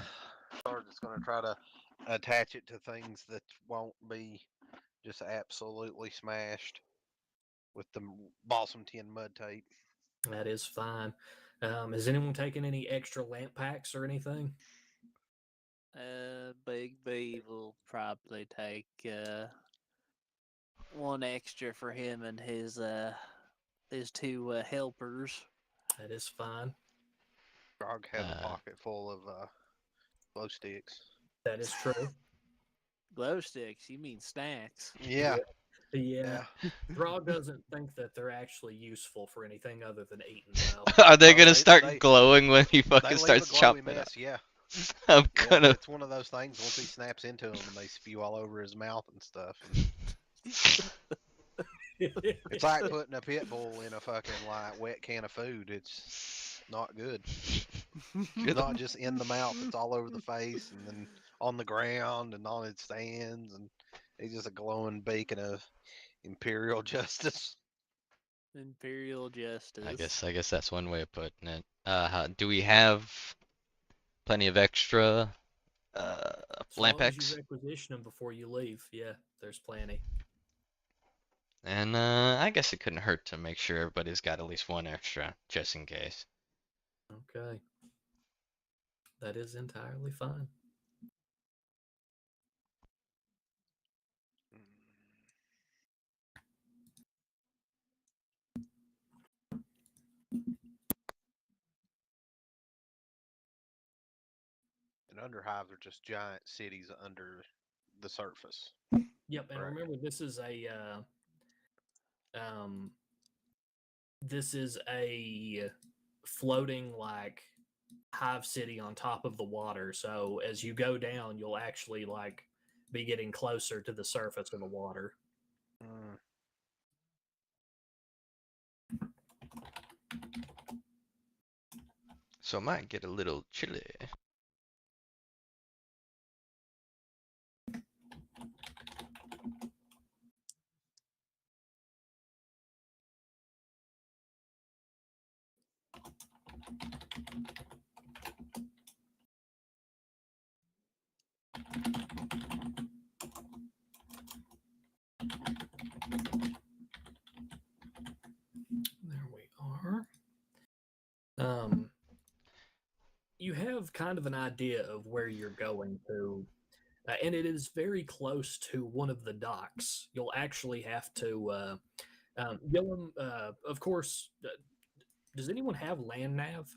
Speaker 2: I'm just gonna try to attach it to things that won't be just absolutely smashed with the balsam tin mud tape.
Speaker 1: That is fine. Has anyone taken any extra lamp packs or anything?
Speaker 4: Big B will probably take one extra for him and his 2 helpers.
Speaker 1: That is fine.
Speaker 2: Grog has a pocket full of glow sticks.
Speaker 1: That is true.
Speaker 4: Glow sticks? You mean snacks?
Speaker 2: Yeah.
Speaker 1: Yeah. Grog doesn't think that they're actually useful for anything other than eating, though.
Speaker 3: Are they gonna start glowing when he fucking starts chopping it up?
Speaker 2: Yeah.
Speaker 3: I'm gonna.
Speaker 2: It's one of those things. Once he snaps into them, and they spew all over his mouth and stuff. It's like putting a pit bull in a fucking like wet can of food. It's not good. It's not just in the mouth. It's all over the face, and then on the ground, and on its stands, and he's just a glowing beacon of imperial justice.
Speaker 4: Imperial justice.
Speaker 3: I guess that's one way of putting it. Do we have plenty of extra lamp
Speaker 1: As
Speaker 3: packs?
Speaker 1: you requisition them before you leave, yeah, there's plenty.
Speaker 3: And I guess it couldn't hurt to make sure everybody's got at least one extra, just in case.
Speaker 1: Okay. That is entirely fine.
Speaker 2: And Underhives are just giant cities under the surface.
Speaker 1: Yep, and remember this is a floating like hive city on top of the water. So as you go down, you'll actually like be getting closer to the surface of the water.
Speaker 3: So it might get a little chilly.
Speaker 1: There we are. You have kind of an idea of where you're going to. and it is very close to one of the docks. You'll actually have to, Gillum, of course. Does anyone have land nav?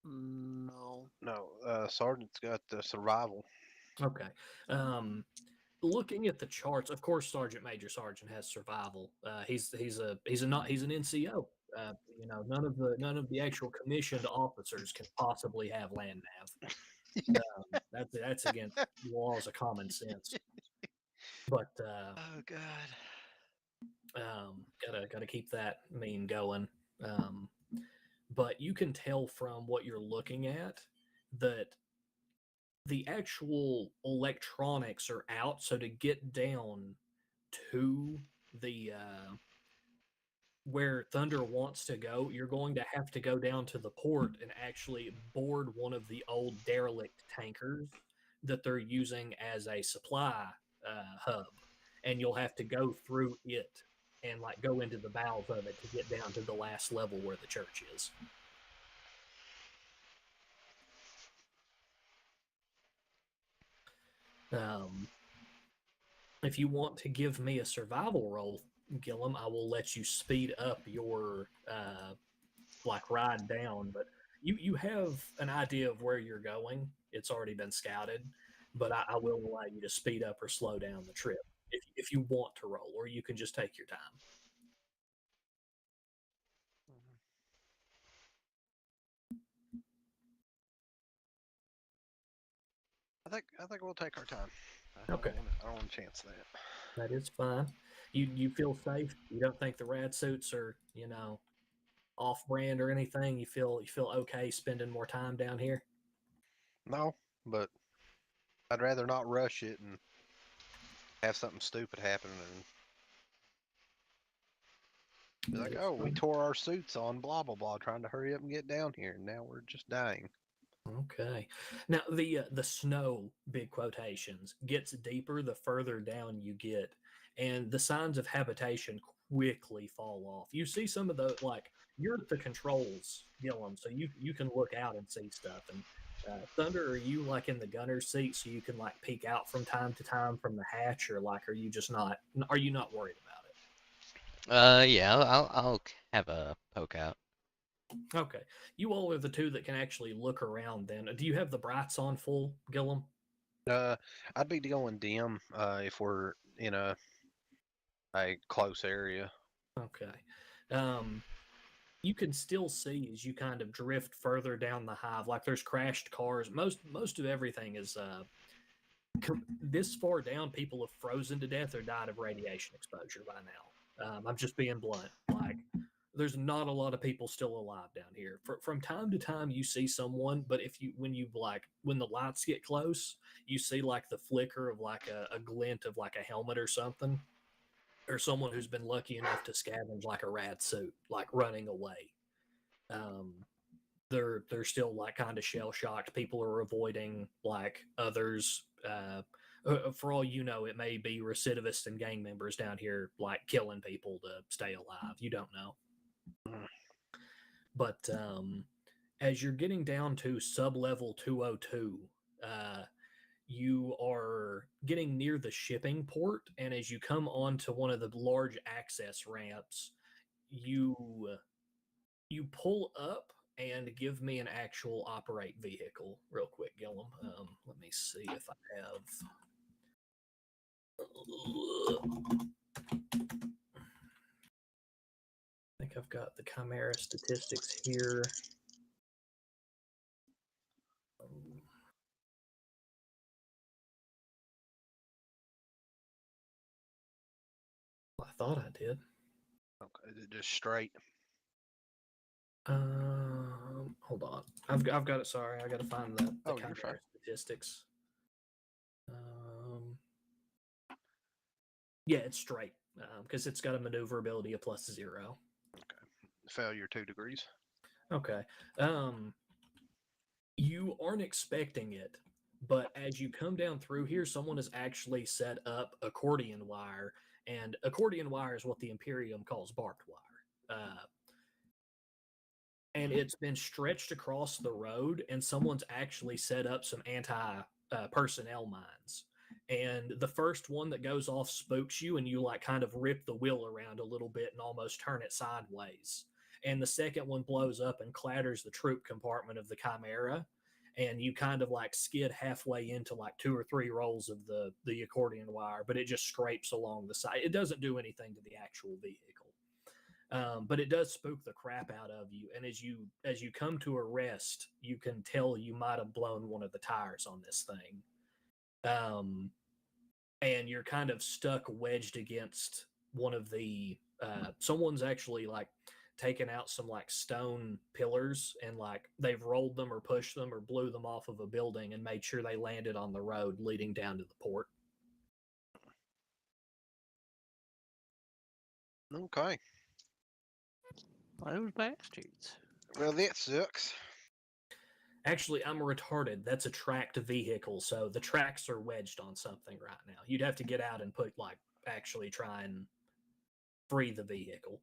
Speaker 4: No.
Speaker 2: No, Sergeant's got the survival.
Speaker 1: Okay. Looking at the charts, of course, Sergeant has survival. He's an NCO. None of the actual commissioned officers can possibly have land nav. That's against the laws of common sense. But
Speaker 3: Oh God.
Speaker 1: gotta keep that meme going. But you can tell from what you're looking at that the actual electronics are out. So to get down to the where Thunder wants to go, you're going to have to go down to the port and actually board one of the old derelict tankers that they're using as a supply hub, and you'll have to go through it and like go into the bowels of it to get down to the last level where the church is. If you want to give me a survival roll, Gillum, I will let you speed up your like ride down. But you have an idea of where you're going. It's already been scouted, but I will allow you to speed up or slow down the trip if you want to roll, or you can just take your time.
Speaker 2: I think we'll take our time.
Speaker 1: Okay.
Speaker 2: I don't want to chance that.
Speaker 1: That is fine. You feel safe. You don't think the rad suits are off brand or anything. You feel okay spending more time down here.
Speaker 2: No, but I'd rather not rush it and have something stupid happen and be like, oh, we tore our suits on blah blah blah trying to hurry up and get down here, and now we're just dying.
Speaker 1: Okay. Now the snow, big quotations, gets deeper the further down you get, and the signs of habitation quickly fall off. You see some of the like you're at the controls, Gillum, so you can look out and see stuff. And Thunder, are you like in the gunner's seat so you can like peek out from time to time from the hatch, or like are you just not? Are you not worried about it?
Speaker 3: Yeah, I'll have a poke out.
Speaker 1: Okay. You all are the two that can actually look around then. Do you have the brights on full, Gillum?
Speaker 2: I'd be going dim if we're in a close area.
Speaker 1: Okay. You can still see as you kind of drift further down the hive, like there's crashed cars. Most of everything is this far down. People have frozen to death or died of radiation exposure by now. I'm just being blunt. Like there's not a lot of people still alive down here. From time to time, you see someone, but when the lights get close, you see like the flicker of like a glint of like a helmet or something, or someone who's been lucky enough to scavenge like a rad suit, like running away. They're still like kind of shell shocked. People are avoiding like others. For all you know, it may be recidivists and gang members down here like killing people to stay alive. You don't know. But as you're getting down to sub-level 202, you are getting near the shipping port, and as you come onto one of the large access ramps, you pull up and give me an actual operate vehicle real quick, Gillum. Let me see if I have. I think I've got the Chimera statistics here. I thought I did.
Speaker 2: Okay, is it just straight?
Speaker 1: Hold on. I've got it. Sorry, I got to find the Chimera statistics. Yeah, it's straight because it's got a maneuverability of +0.
Speaker 2: Okay. Failure 2 degrees.
Speaker 1: Okay. You aren't expecting it, but as you come down through here, someone has actually set up accordion wire, and accordion wire is what the Imperium calls barbed wire. and it's been stretched across the road, and someone's actually set up some anti personnel mines. And the first one that goes off spooks you, and you like kind of rip the wheel around a little bit and almost turn it sideways. And the second one blows up and clatters the troop compartment of the Chimera, and you kind of like skid halfway into like 2 or 3 rolls of the accordion wire, but it just scrapes along the side. It doesn't do anything to the actual vehicle, but it does spook the crap out of you. And as you come to a rest, you can tell you might have blown one of the tires on this thing, and you're kind of stuck wedged against one of the. Someone's actually like taken out some like stone pillars and like they've rolled them or pushed them or blew them off of a building and made sure they landed on the road leading down to the port.
Speaker 2: Okay.
Speaker 4: Those bastards.
Speaker 2: Well, that sucks.
Speaker 1: Actually, I'm retarded. That's a tracked vehicle, so the tracks are wedged on something right now. You'd have to get out and put like actually try and free the vehicle.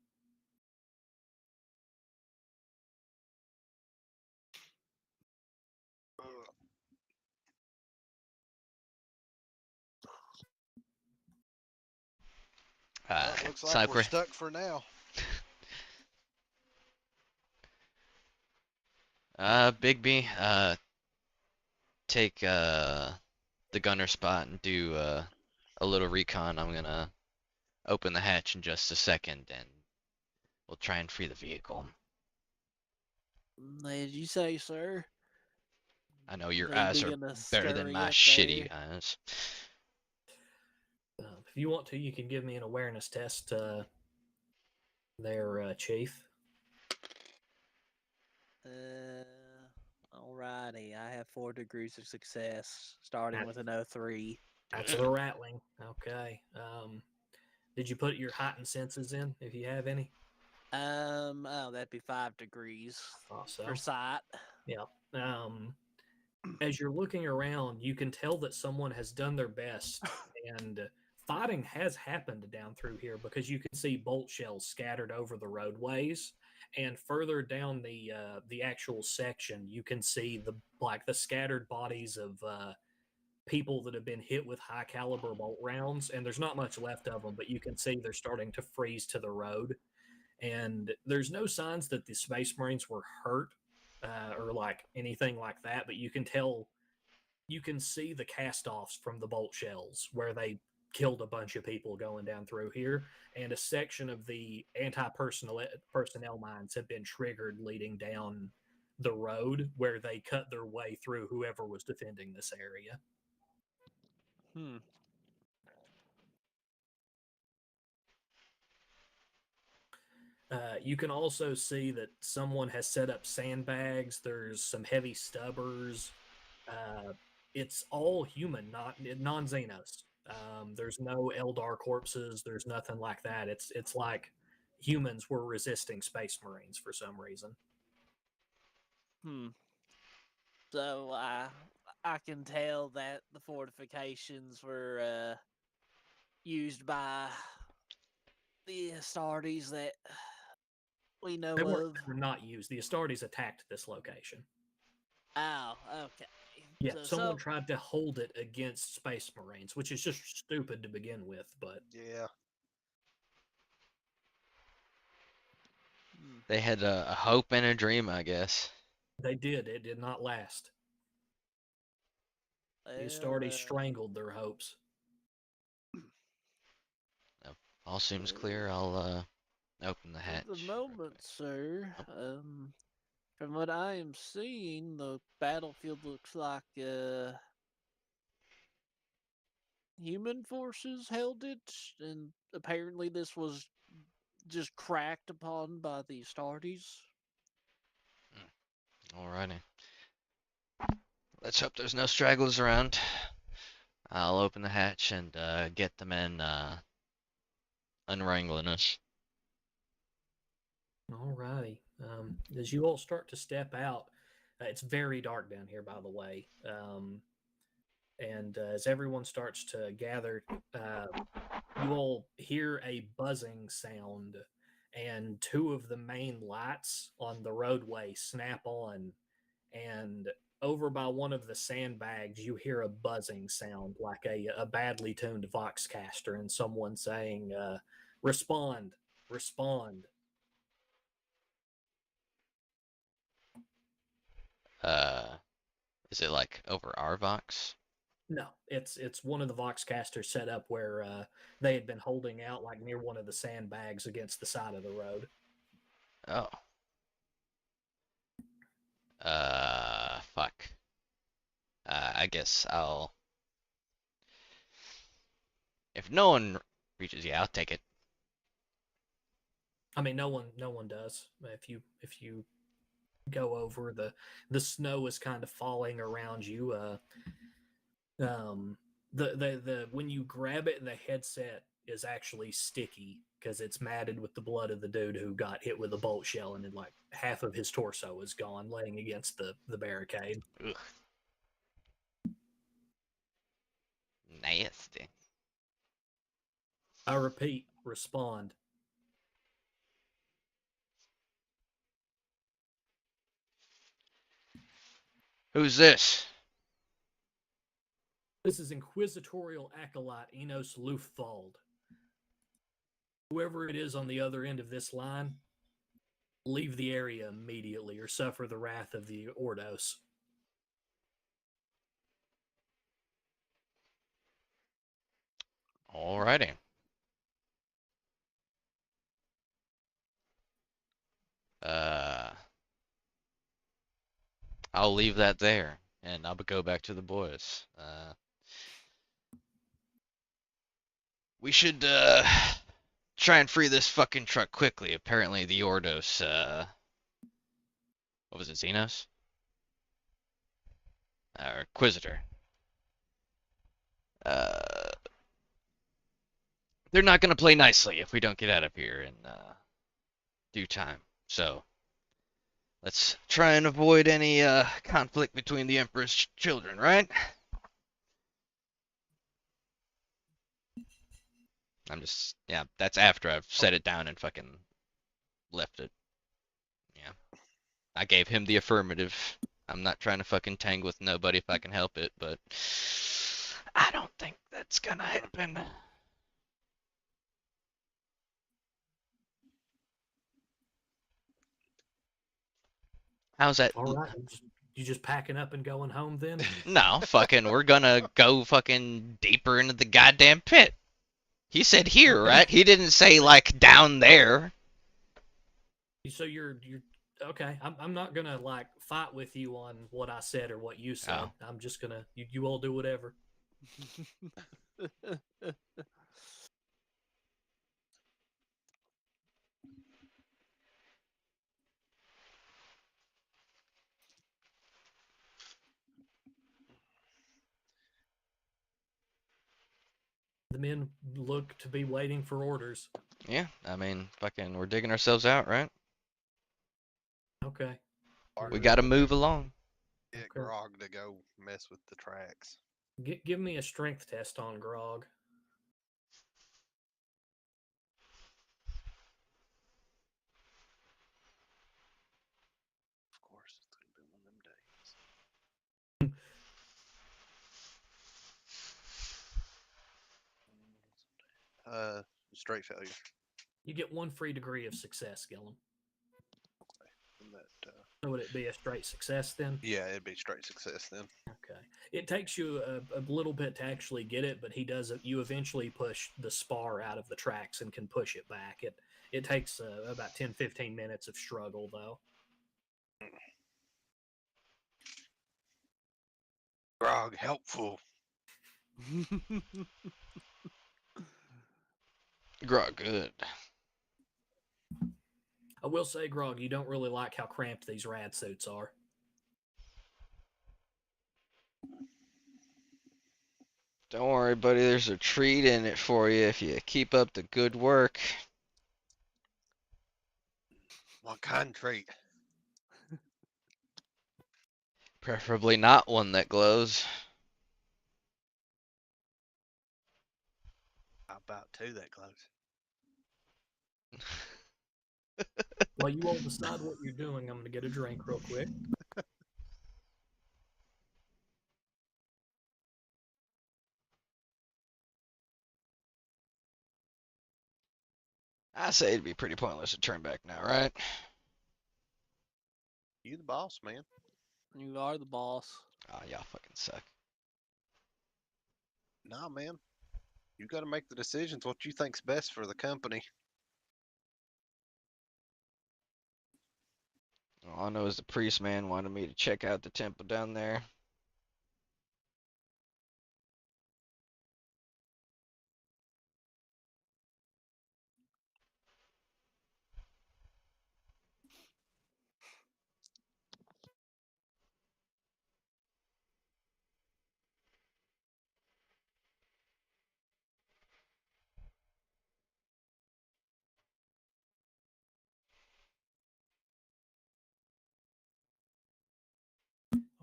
Speaker 2: Well, it looks like we're stuck for now.
Speaker 3: Bigby, take the gunner spot and do a little recon. I'm gonna open the hatch in just a second, and we'll try and free the vehicle.
Speaker 4: Did you say, sir?
Speaker 3: I know your
Speaker 4: Bigby
Speaker 3: eyes are
Speaker 4: gonna
Speaker 3: better than
Speaker 4: scurry
Speaker 3: my
Speaker 4: up
Speaker 3: shitty
Speaker 4: there?
Speaker 3: eyes.
Speaker 1: If you want to, you can give me an awareness test there, Chief.
Speaker 4: Alrighty. I have 4 degrees of success, starting with an 03.
Speaker 1: That's the rattling. Okay. Did you put your heightened senses in, if you have any?
Speaker 4: Oh, that'd be 5 degrees
Speaker 1: Also,
Speaker 4: for sight.
Speaker 1: yeah. As you're looking around, you can tell that someone has done their best, and fighting has happened down through here because you can see bolt shells scattered over the roadways, and further down the actual section, you can see the scattered bodies of people that have been hit with high caliber bolt rounds, and there's not much left of them, but you can see they're starting to freeze to the road. And there's no signs that the Space Marines were hurt or like anything like that, but you can see the cast-offs from the bolt shells where they killed a bunch of people going down through here, and a section of the anti-personnel mines have been triggered leading down the road where they cut their way through whoever was defending this area. You can also see that someone has set up sandbags. There's some heavy stubbers. It's all human, not non-Xenos. There's no Eldar corpses. There's nothing like that. It's like humans were resisting Space Marines for some reason.
Speaker 4: So I can tell that the fortifications were used by the Astartes that we know
Speaker 1: They
Speaker 4: of.
Speaker 1: were not used. The Astartes attacked this location.
Speaker 4: Oh, okay.
Speaker 1: Yeah, someone tried to hold it against Space Marines, which is just stupid to begin with, but...
Speaker 2: Yeah.
Speaker 3: They had a hope and a dream, I guess.
Speaker 1: They did. It did not last. The Astartes strangled their hopes.
Speaker 3: All seems clear. I'll open the hatch.
Speaker 4: At the moment, sir, from what I am seeing, the battlefield looks like human forces held it, and apparently this was just cracked upon by the Astartes.
Speaker 3: Alrighty. Let's hope there's no stragglers around. I'll open the hatch and get the men unwrangling us.
Speaker 1: Alrighty. As you all start to step out, it's very dark down here, by the way. And as everyone starts to gather, you all hear a buzzing sound and two of the main lights on the roadway snap on, and over by one of the sandbags you hear a buzzing sound like a badly tuned voxcaster and someone saying, respond, respond.
Speaker 3: Is it like over our Vox?
Speaker 1: No, it's one of the voxcasters set up where they had been holding out like near one of the sandbags against the side of the road.
Speaker 3: Oh. Fuck. I guess I'll. If no one reaches, yeah, I'll take it.
Speaker 1: I mean, no one does. If you go over, the snow is kind of falling around you. The when you grab it, the headset is actually sticky because it's matted with the blood of the dude who got hit with a bolt shell, and then like half of his torso is gone, laying against the barricade.
Speaker 3: Ugh. Nasty.
Speaker 1: I repeat, respond.
Speaker 3: Who's this?
Speaker 1: This is Inquisitorial Acolyte Enos Luftwald. Whoever it is on the other end of this line, leave the area immediately or suffer the wrath of the Ordos.
Speaker 3: Alrighty. I'll leave that there, and I'll go back to the boys. We should try and free this fucking truck quickly. Apparently the Ordos, what was it, Xenos? Or Inquisitor. They're not gonna play nicely if we don't get out of here in due time. So let's try and avoid any conflict between the Emperor's children, right? Yeah, that's after I've set it down and fucking left it. Yeah. I gave him the affirmative. I'm not trying to fucking tangle with nobody if I can help it, but I don't think that's gonna happen. How's that?
Speaker 1: All right, you just packing up and going home then?
Speaker 3: No, fucking, we're gonna go fucking deeper into the goddamn pit. He said here, right? He didn't say like down there.
Speaker 1: So you're okay. I'm not gonna like fight with you on what I said or what you said.
Speaker 3: Oh.
Speaker 1: I'm just gonna you all do whatever. The men look to be waiting for orders.
Speaker 3: Yeah, I mean, fucking, we're digging ourselves out, right?
Speaker 1: Okay.
Speaker 3: We gotta move along.
Speaker 2: Get Grog to go mess with the tracks.
Speaker 1: Give me a strength test on Grog.
Speaker 2: Of course, it's gonna be one of them days. Straight failure.
Speaker 1: You get one free degree of success, Gillum.
Speaker 2: And that,
Speaker 1: So would it be a straight success then?
Speaker 2: yeah, it'd be straight success then.
Speaker 1: Okay. It takes you a little bit to actually get it, but he does it. You eventually push the spar out of the tracks and can push it back. It takes about 10-15 minutes of struggle, though.
Speaker 2: Grog, helpful.
Speaker 3: Grog, good.
Speaker 1: I will say, Grog, you don't really like how cramped these rad suits are.
Speaker 3: Don't worry, buddy. There's a treat in it for you if you keep up the good work.
Speaker 2: What kind of treat?
Speaker 3: Preferably not one that glows.
Speaker 2: How about two that close?
Speaker 1: While you all decide what you're doing, I'm going to get a drink real quick.
Speaker 3: I say it'd be pretty pointless to turn back now, right?
Speaker 2: You the boss, man.
Speaker 4: You are the boss.
Speaker 3: Oh, y'all fucking suck.
Speaker 2: Nah, man. You got to make the decisions what you think's best for the company.
Speaker 3: All I know is the priest man wanted me to check out the temple down there.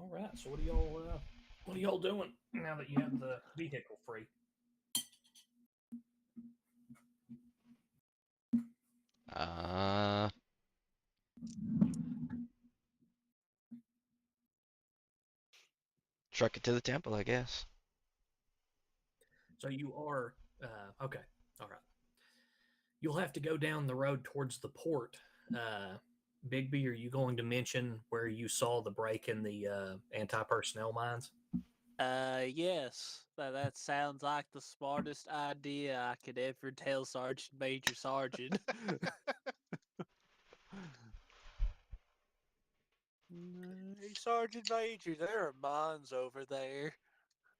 Speaker 1: All right. So what are y'all doing now that you have the vehicle free?
Speaker 3: Truck it to the temple, I guess.
Speaker 1: So you are okay. All right. You'll have to go down the road towards the port. Bigby, are you going to mention where you saw the break in the anti-personnel mines?
Speaker 4: Yes. That sounds like the smartest idea I could ever tell Sergeant Major Sergeant. Hey, Sergeant Major, there are mines over there.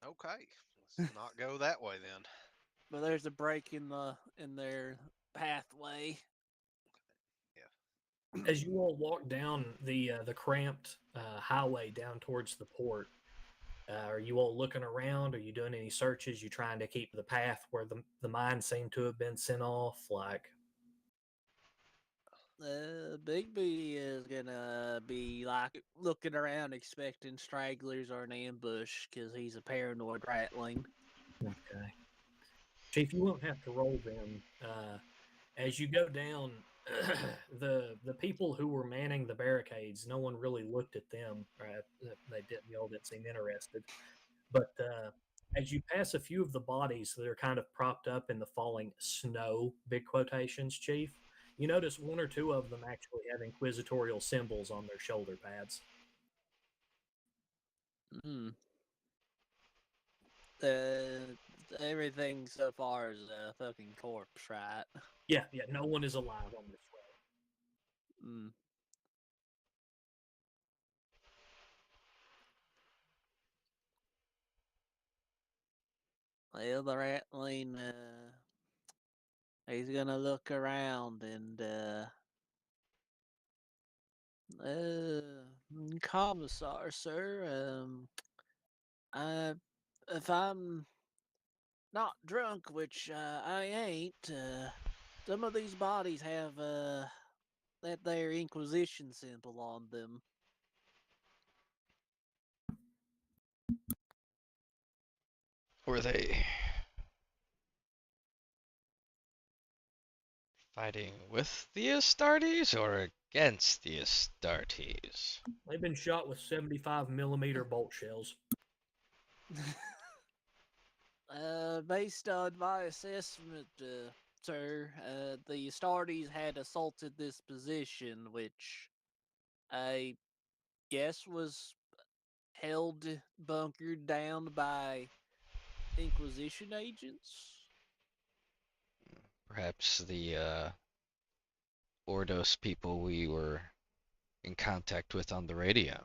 Speaker 2: Okay, let's not go that way then.
Speaker 4: But there's a break in their pathway.
Speaker 1: As you all walk down the cramped highway down towards the port, are you all looking around? Are you doing any searches? You trying to keep the path where the mine seemed to have been sent off? Like,
Speaker 4: Bigby is gonna be like looking around, expecting stragglers or an ambush, because he's a paranoid ratling.
Speaker 1: okay, Chief, you won't have to roll them. As you go down, the people who were manning the barricades, no one really looked at them. Right? They all didn't seem interested. But as you pass a few of the bodies that are kind of propped up in the falling snow, big quotations, Chief, you notice one or two of them actually have inquisitorial symbols on their shoulder pads.
Speaker 4: Hmm. Everything so far is a fucking corpse, right?
Speaker 1: Yeah, no one is alive on this road.
Speaker 4: Hmm. Well, the ratling, he's gonna look around and, Commissar, sir, I, if I'm not drunk, which I ain't, some of these bodies have, that there Inquisition symbol on them.
Speaker 3: Were they fighting with the Astartes or against the Astartes?
Speaker 1: They've been shot with 75 millimeter bolt shells.
Speaker 4: Based on my assessment, sir, the Astartes had assaulted this position, which I guess was held bunkered down by Inquisition agents.
Speaker 3: Perhaps the Ordos people we were in contact with on the radio.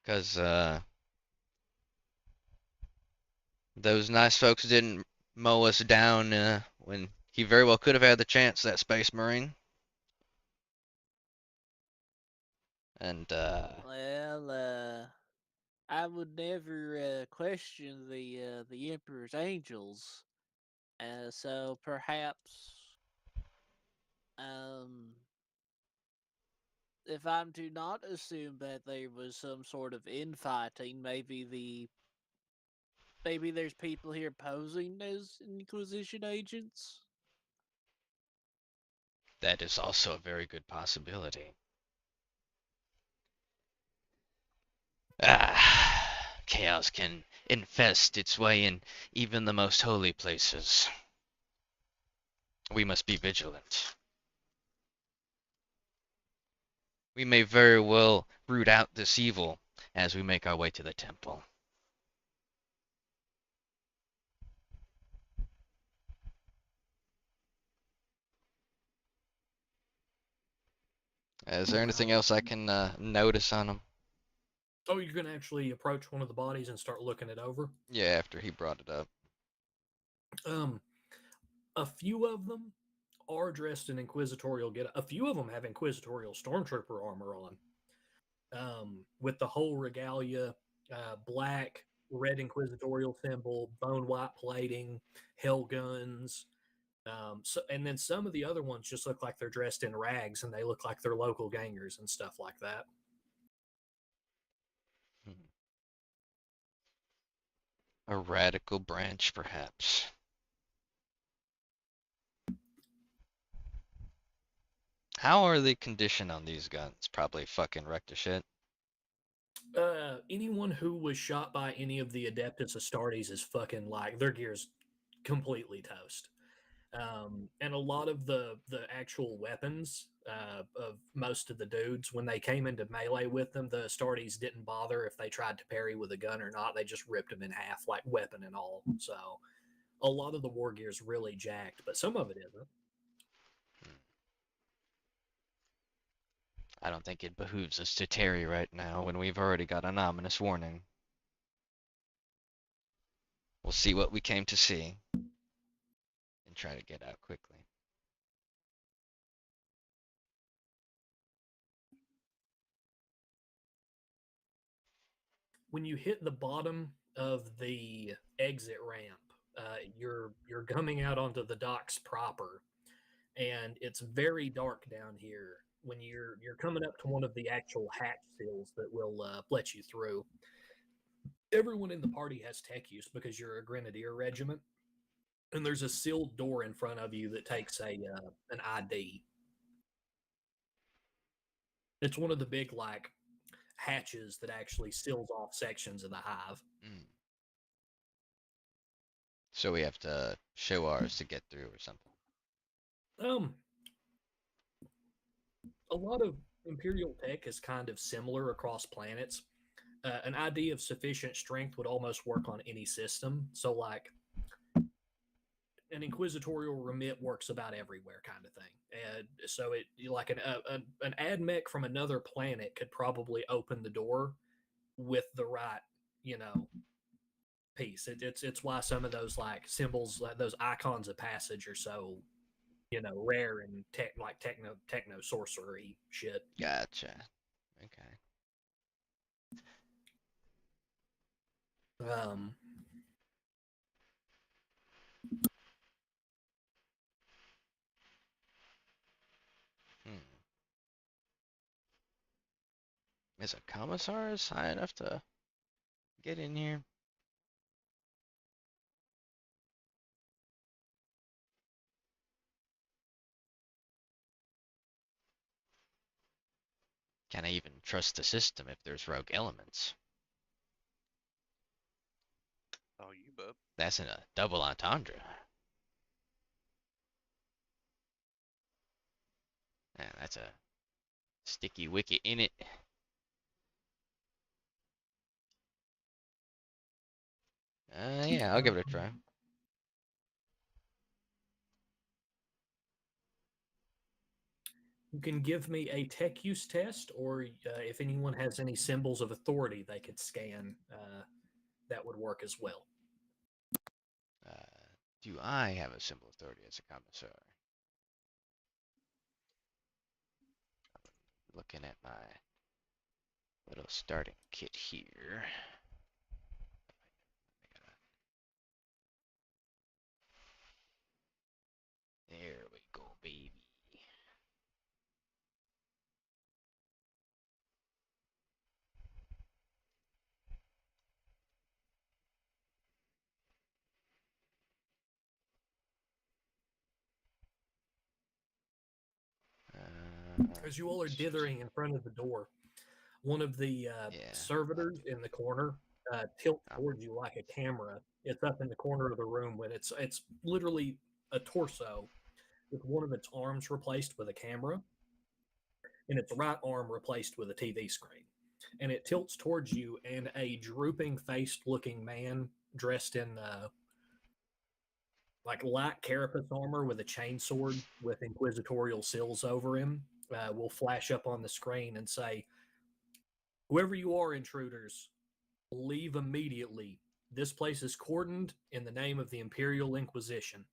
Speaker 3: Because those nice folks didn't mow us down when he very well could have had the chance, that Space Marine. And
Speaker 4: Well, I would never question the Emperor's angels. So perhaps, um, if I'm to not assume that there was some sort of infighting, maybe the maybe there's people here posing as Inquisition agents.
Speaker 3: That is also a very good possibility. Chaos can infest its way in even the most holy places. We must be vigilant. We may very well root out this evil as we make our way to the temple. Is there anything else I can notice on him?
Speaker 1: Oh, you're gonna actually approach one of the bodies and start looking it over?
Speaker 3: Yeah, after he brought it up.
Speaker 1: A few of them are dressed in inquisitorial get. A few of them have inquisitorial stormtrooper armor on, with the whole regalia, black, red inquisitorial symbol, bone white plating, hell guns. So, and then some of the other ones just look like they're dressed in rags and they look like they're local gangers and stuff like that.
Speaker 3: A radical branch, perhaps. How are the condition on these guns? Probably fucking wrecked to shit.
Speaker 1: Anyone who was shot by any of the Adeptus Astartes is fucking like their gear's completely toast. And a lot of the actual weapons of most of the dudes, when they came into melee with them, the Astartes didn't bother if they tried to parry with a gun or not. They just ripped them in half, like weapon and all. So a lot of the war gear is really jacked, but some of it isn't.
Speaker 3: I don't think it behooves us to tarry right now when we've already got an ominous warning. We'll see what we came to see and try to get out quickly.
Speaker 1: When you hit the bottom of the exit ramp, you're coming out onto the docks proper, and it's very dark down here. When you're coming up to one of the actual hatch seals that will let you through, everyone in the party has tech use because you're a grenadier regiment, and there's a sealed door in front of you that takes an ID. It's one of the big like hatches that actually seals off sections of the hive.
Speaker 3: So we have to show ours to get through or something.
Speaker 1: A lot of Imperial tech is kind of similar across planets. An ID of sufficient strength would almost work on any system. So, like, an inquisitorial remit works about everywhere, kind of thing. And so, it like an admech from another planet could probably open the door with the right, you know, piece. It's why some of those like symbols, like those icons of passage, are so, you know, rare and techno sorcery shit.
Speaker 3: Gotcha. Okay.
Speaker 1: Um,
Speaker 3: Is a commissars high enough to get in here? Can I even trust the system if there's rogue elements?
Speaker 2: Oh, you bub.
Speaker 3: That's in a double entendre. Man, that's a sticky wicket in it. Yeah, I'll give it a try.
Speaker 1: You can give me a tech use test, or if anyone has any symbols of authority they could scan, that would work as well.
Speaker 3: Do I have a symbol authority as a commissar? Looking at my little starting kit here. There we go, baby.
Speaker 1: As you all are dithering in front of the door, one of the servitors in the corner tilts towards you like a camera. It's up in the corner of the room when it's literally a torso with one of its arms replaced with a camera and its right arm replaced with a TV screen. And it tilts towards you, and a drooping faced looking man dressed in like light carapace armor with a chainsword with inquisitorial seals over him will flash up on the screen and say, "Whoever you are, intruders, leave immediately. This place is cordoned in the name of the Imperial Inquisition."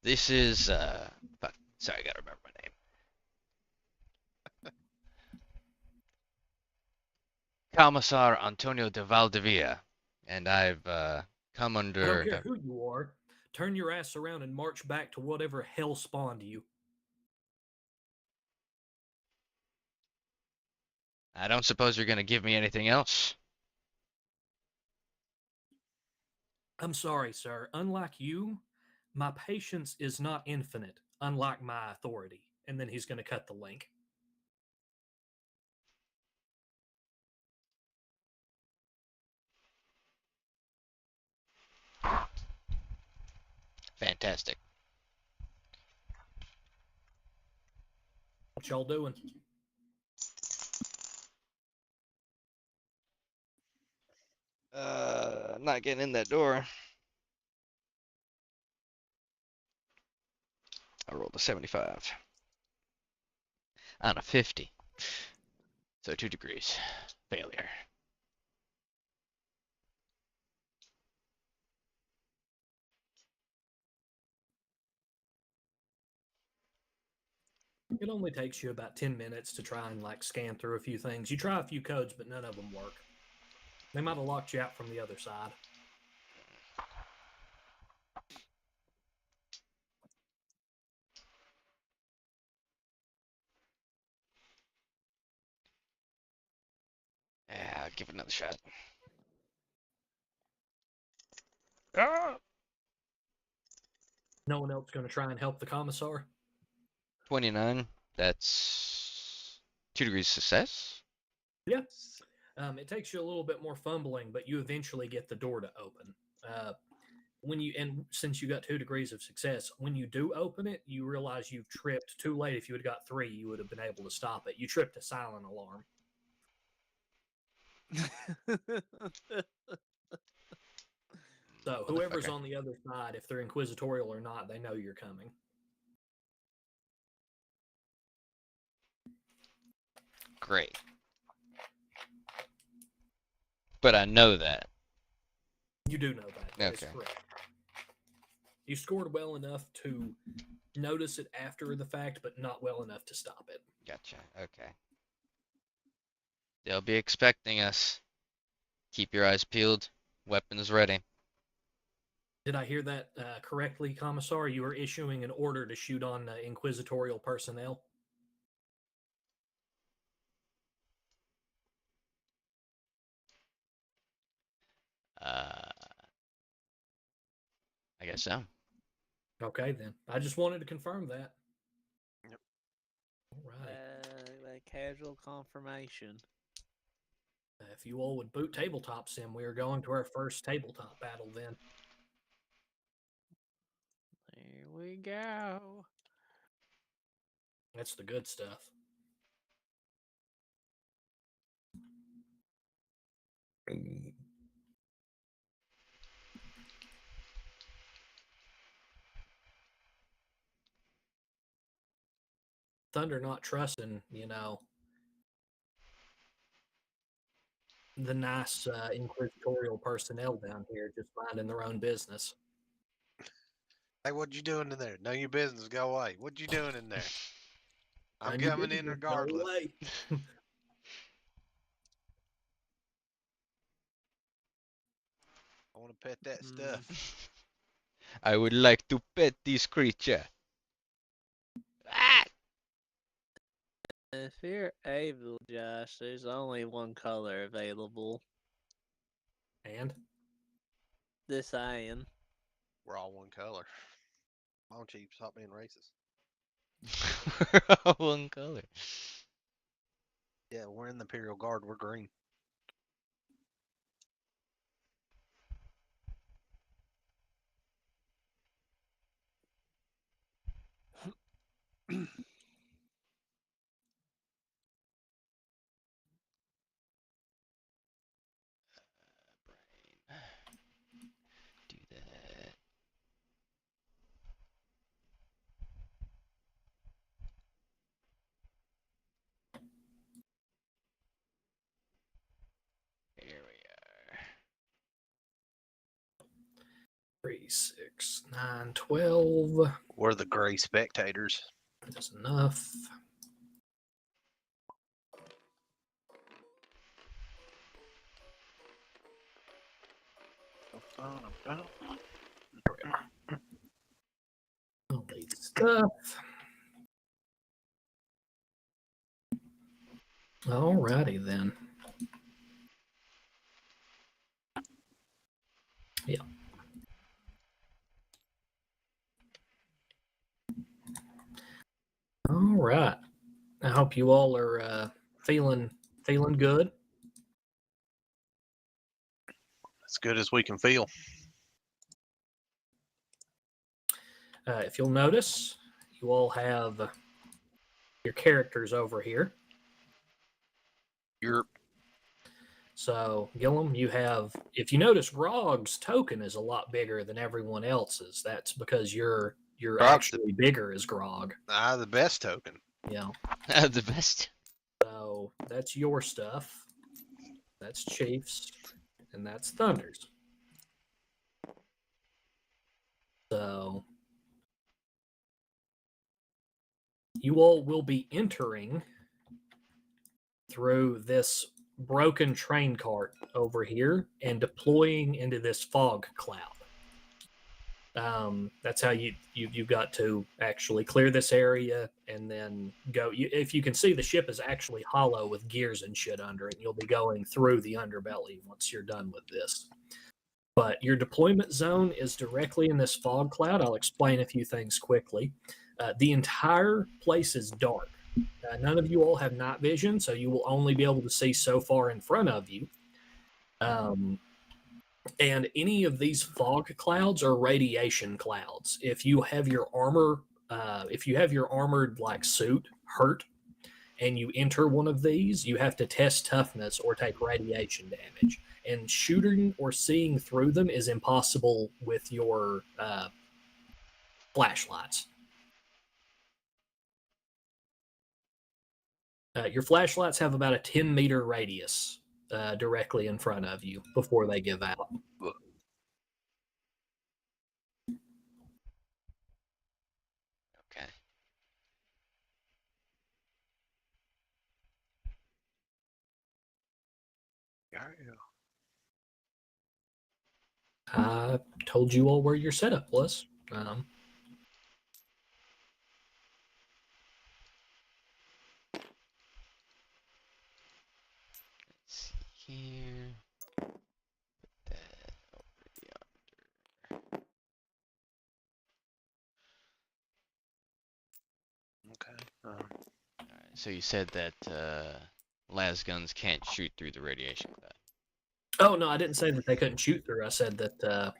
Speaker 3: This is fuck. Sorry, I gotta remember my name. Commissar Antonio de Valdivia, and I've come
Speaker 1: I don't
Speaker 3: under
Speaker 1: care who you are. Turn your ass around and march back to whatever hell spawned you.
Speaker 3: I don't suppose you're gonna give me anything else?
Speaker 1: I'm sorry, sir. Unlike you, my patience is not infinite, unlike my authority. And then he's going to cut the link.
Speaker 3: Fantastic.
Speaker 1: What y'all doing?
Speaker 3: Not getting in that door. I rolled a 75 on a 50. So 2 degrees. Failure.
Speaker 1: It only takes you about 10 minutes to try and like scan through a few things. You try a few codes, but none of them work. They might have locked you out from the other side.
Speaker 3: Yeah, I'll give it another shot.
Speaker 1: No one else going to try and help the commissar?
Speaker 3: 29. That's 2 degrees success.
Speaker 1: Yeah. It takes you a little bit more fumbling, but you eventually get the door to open. Since you got 2 degrees of success, when you do open it, you realize you've tripped too late. If you had got 3, you would have been able to stop it. You tripped a silent alarm. So whoever's on the other side, if they're inquisitorial or not, they know you're coming.
Speaker 3: Great. But I know that.
Speaker 1: You do know that. That is correct. You scored well enough to notice it after the fact, but not well enough to stop it.
Speaker 3: Gotcha. Okay. They'll be expecting us. Keep your eyes peeled. Weapons ready.
Speaker 1: Did I hear that correctly, Commissar? You are issuing an order to shoot on inquisitorial personnel?
Speaker 3: I guess so.
Speaker 1: Okay, then. I just wanted to confirm that.
Speaker 2: Yep.
Speaker 1: All right.
Speaker 4: That casual confirmation.
Speaker 1: If you all would boot Tabletop Sim, we are going to our first tabletop battle then.
Speaker 4: There we go.
Speaker 1: That's the good stuff. Thunder not trusting, the nice inquisitorial personnel down here just minding their own business.
Speaker 2: Hey, what you doing in there? None of your business. Go away. What you doing in there? I'm
Speaker 1: None of your
Speaker 2: coming in
Speaker 1: business, go
Speaker 2: regardless.
Speaker 1: away.
Speaker 2: I want to pet that stuff.
Speaker 3: I would like to pet this creature. Ah!
Speaker 4: If you're able, Josh, there's only one color available.
Speaker 1: And?
Speaker 4: This I am.
Speaker 2: We're all one color. Why don't you stop being racist?
Speaker 3: One color.
Speaker 2: Yeah, we're in the Imperial Guard. We're green.
Speaker 3: Do that. Here we are.
Speaker 1: 3, 6, 9, 12.
Speaker 2: We're the gray spectators.
Speaker 1: That's enough. All these stuff. Alrighty then. Yeah. All right. I hope you all are feeling good.
Speaker 2: As good as we can feel.
Speaker 1: If you'll notice, you all have your characters over here. So, Gillum, you have, if you notice, Grog's token is a lot bigger than everyone else's. That's because you're actually bigger as Grog.
Speaker 2: The best token.
Speaker 1: Yeah.
Speaker 3: The best.
Speaker 1: So that's your stuff. That's Chief's, and that's Thunder's. So you all will be entering through this broken train cart over here and deploying into this fog cloud. That's how you've got to actually clear this area and then go. If you can see, the ship is actually hollow with gears and shit under it. And you'll be going through the underbelly once you're done with this. But your deployment zone is directly in this fog cloud. I'll explain a few things quickly. The entire place is dark. None of you all have night vision, so you will only be able to see so far in front of you. And any of these fog clouds are radiation clouds. If you have your armor, if you have your armored like suit hurt, and you enter one of these, you have to test toughness or take radiation damage. And shooting or seeing through them is impossible with your flashlights. Your flashlights have about a 10-meter radius directly in front of you before they give out.
Speaker 3: Okay.
Speaker 1: I told you all where your setup was.
Speaker 3: Let's see here. Put that over yonder.
Speaker 2: Okay.
Speaker 3: Alright, so you said that las guns can't shoot through the radiation cloud.
Speaker 1: Oh no, I didn't say that they couldn't shoot through. I said that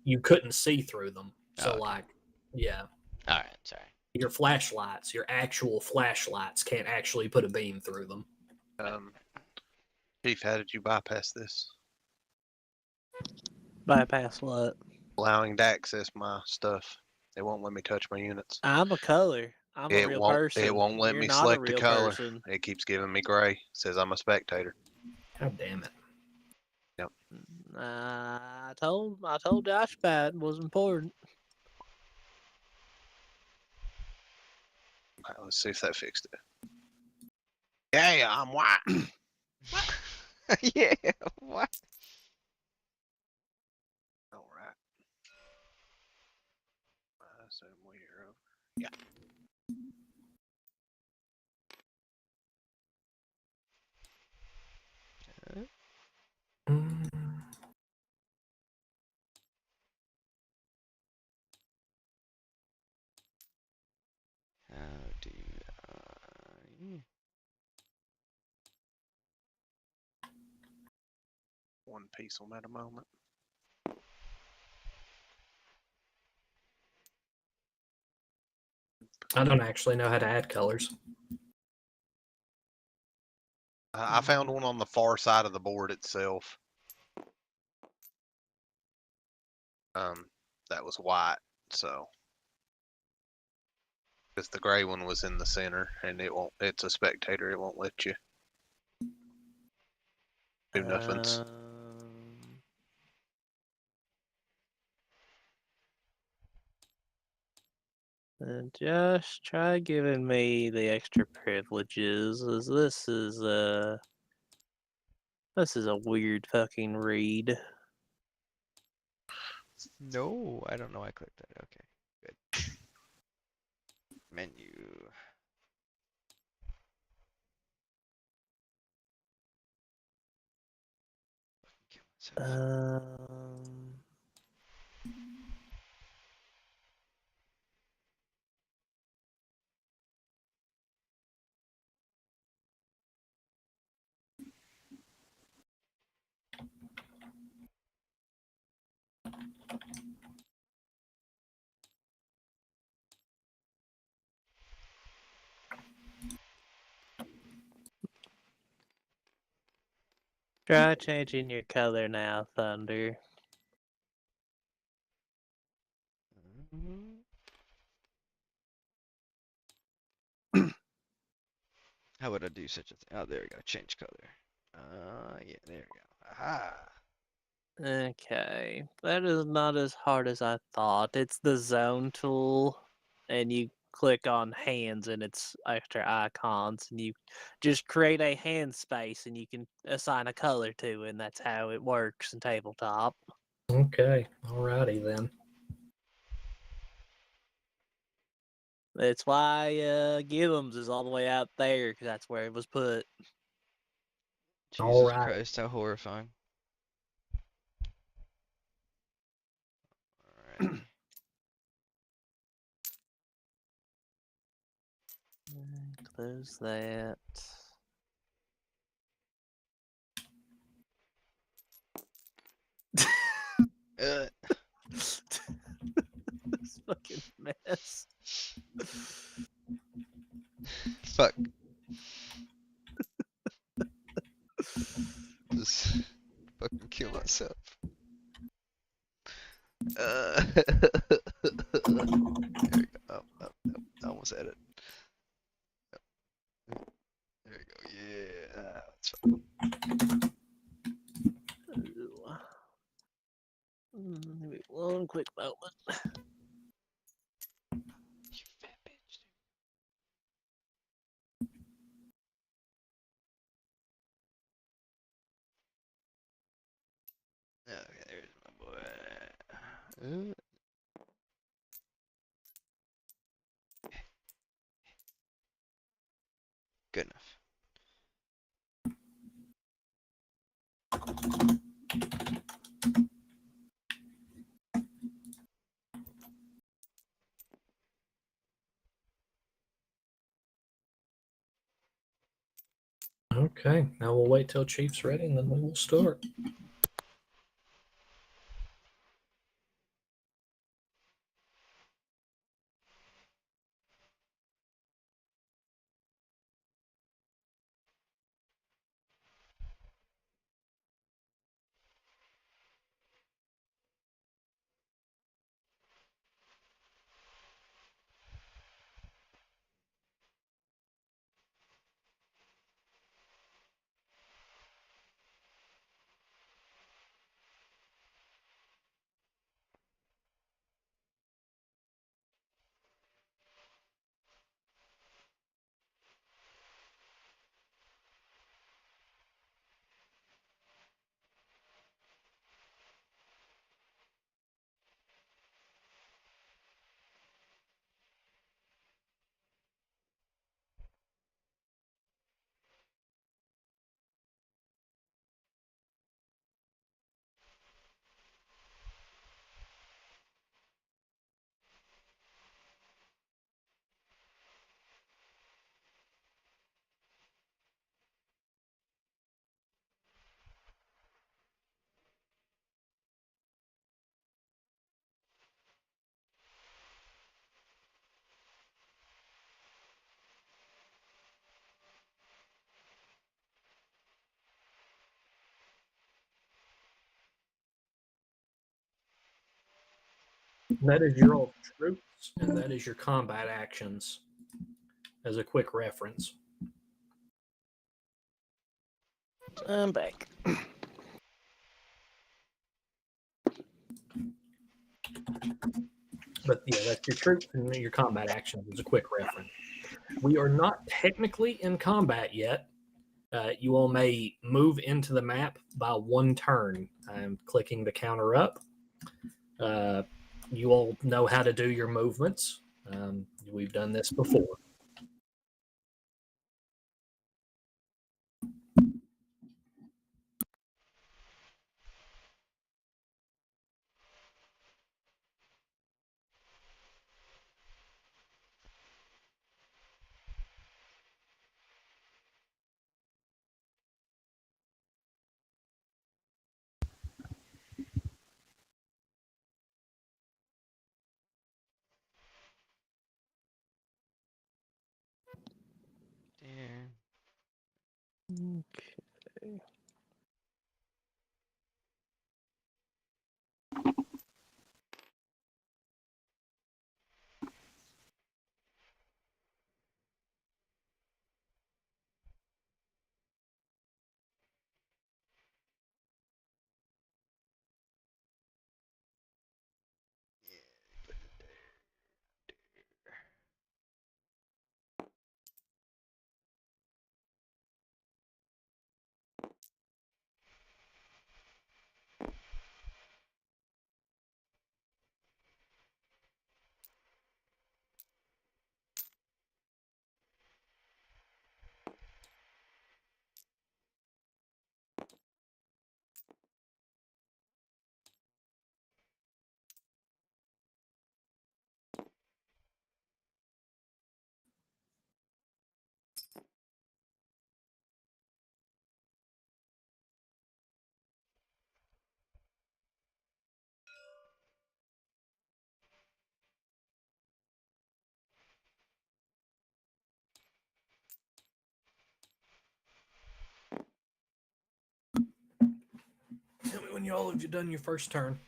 Speaker 1: you couldn't see through them. So
Speaker 3: okay.
Speaker 1: like, yeah.
Speaker 3: All right, sorry.
Speaker 1: Your flashlights, your actual flashlights, can't actually put a beam through them.
Speaker 2: Chief, how did you bypass this?
Speaker 4: Bypass what?
Speaker 2: Allowing to access my stuff. It won't let me touch my units.
Speaker 4: I'm a color. I'm a real person.
Speaker 2: It won't let
Speaker 4: You're
Speaker 2: me
Speaker 4: not
Speaker 2: select
Speaker 4: a real
Speaker 2: the color.
Speaker 4: person.
Speaker 2: It keeps giving me gray. It says I'm a spectator.
Speaker 1: God damn it.
Speaker 2: Yep.
Speaker 4: I told Josh that was important.
Speaker 2: Okay, let's see if that fixed it. Yeah, I'm white.
Speaker 3: Yeah, what?
Speaker 2: All right. So we're over. Yeah. One piece on that a moment.
Speaker 1: I don't actually know how to add colors.
Speaker 2: I found one on the far side of the board itself. That was white, so because the gray one was in the center, and it won't. It's a spectator. It won't let you do nothings.
Speaker 4: Just try giving me the extra privileges, as this is a weird fucking read.
Speaker 3: No, I don't know. I clicked that. Okay, good. Menu. Kill myself.
Speaker 4: Try changing your color now, Thunder.
Speaker 3: How would I do such a thing? Oh, there we go. Change color. Yeah, there we go. Aha.
Speaker 4: Okay, that is not as hard as I thought. It's the zone tool, and you click on hands and it's extra icons, and you just create a hand space and you can assign a color to it, and that's how it works in tabletop.
Speaker 1: Okay, alrighty then.
Speaker 4: That's why Gibbons is all the way out there, because that's where it was put.
Speaker 3: Jesus Christ, how horrifying. Alrighty.
Speaker 4: Close that. This fucking mess.
Speaker 3: Fuck. Just fucking kill myself. There we go. I almost had it. There we go. Yeah, that's fine.
Speaker 4: Give me one quick moment.
Speaker 3: You fat bitch. Okay, there's my boy. Good enough.
Speaker 1: Okay, now we'll wait till Chief's ready and then we will start. That is your old troops, and that is your combat actions. As a quick reference.
Speaker 4: I'm back.
Speaker 1: But yeah, that's your troops and your combat actions as a quick reference. We are not technically in combat yet. You all may move into the map by one turn. I'm clicking the counter up. You all know how to do your movements. We've done this before.
Speaker 3: There.
Speaker 4: Okay.
Speaker 1: Tell me when you all have done your first turn.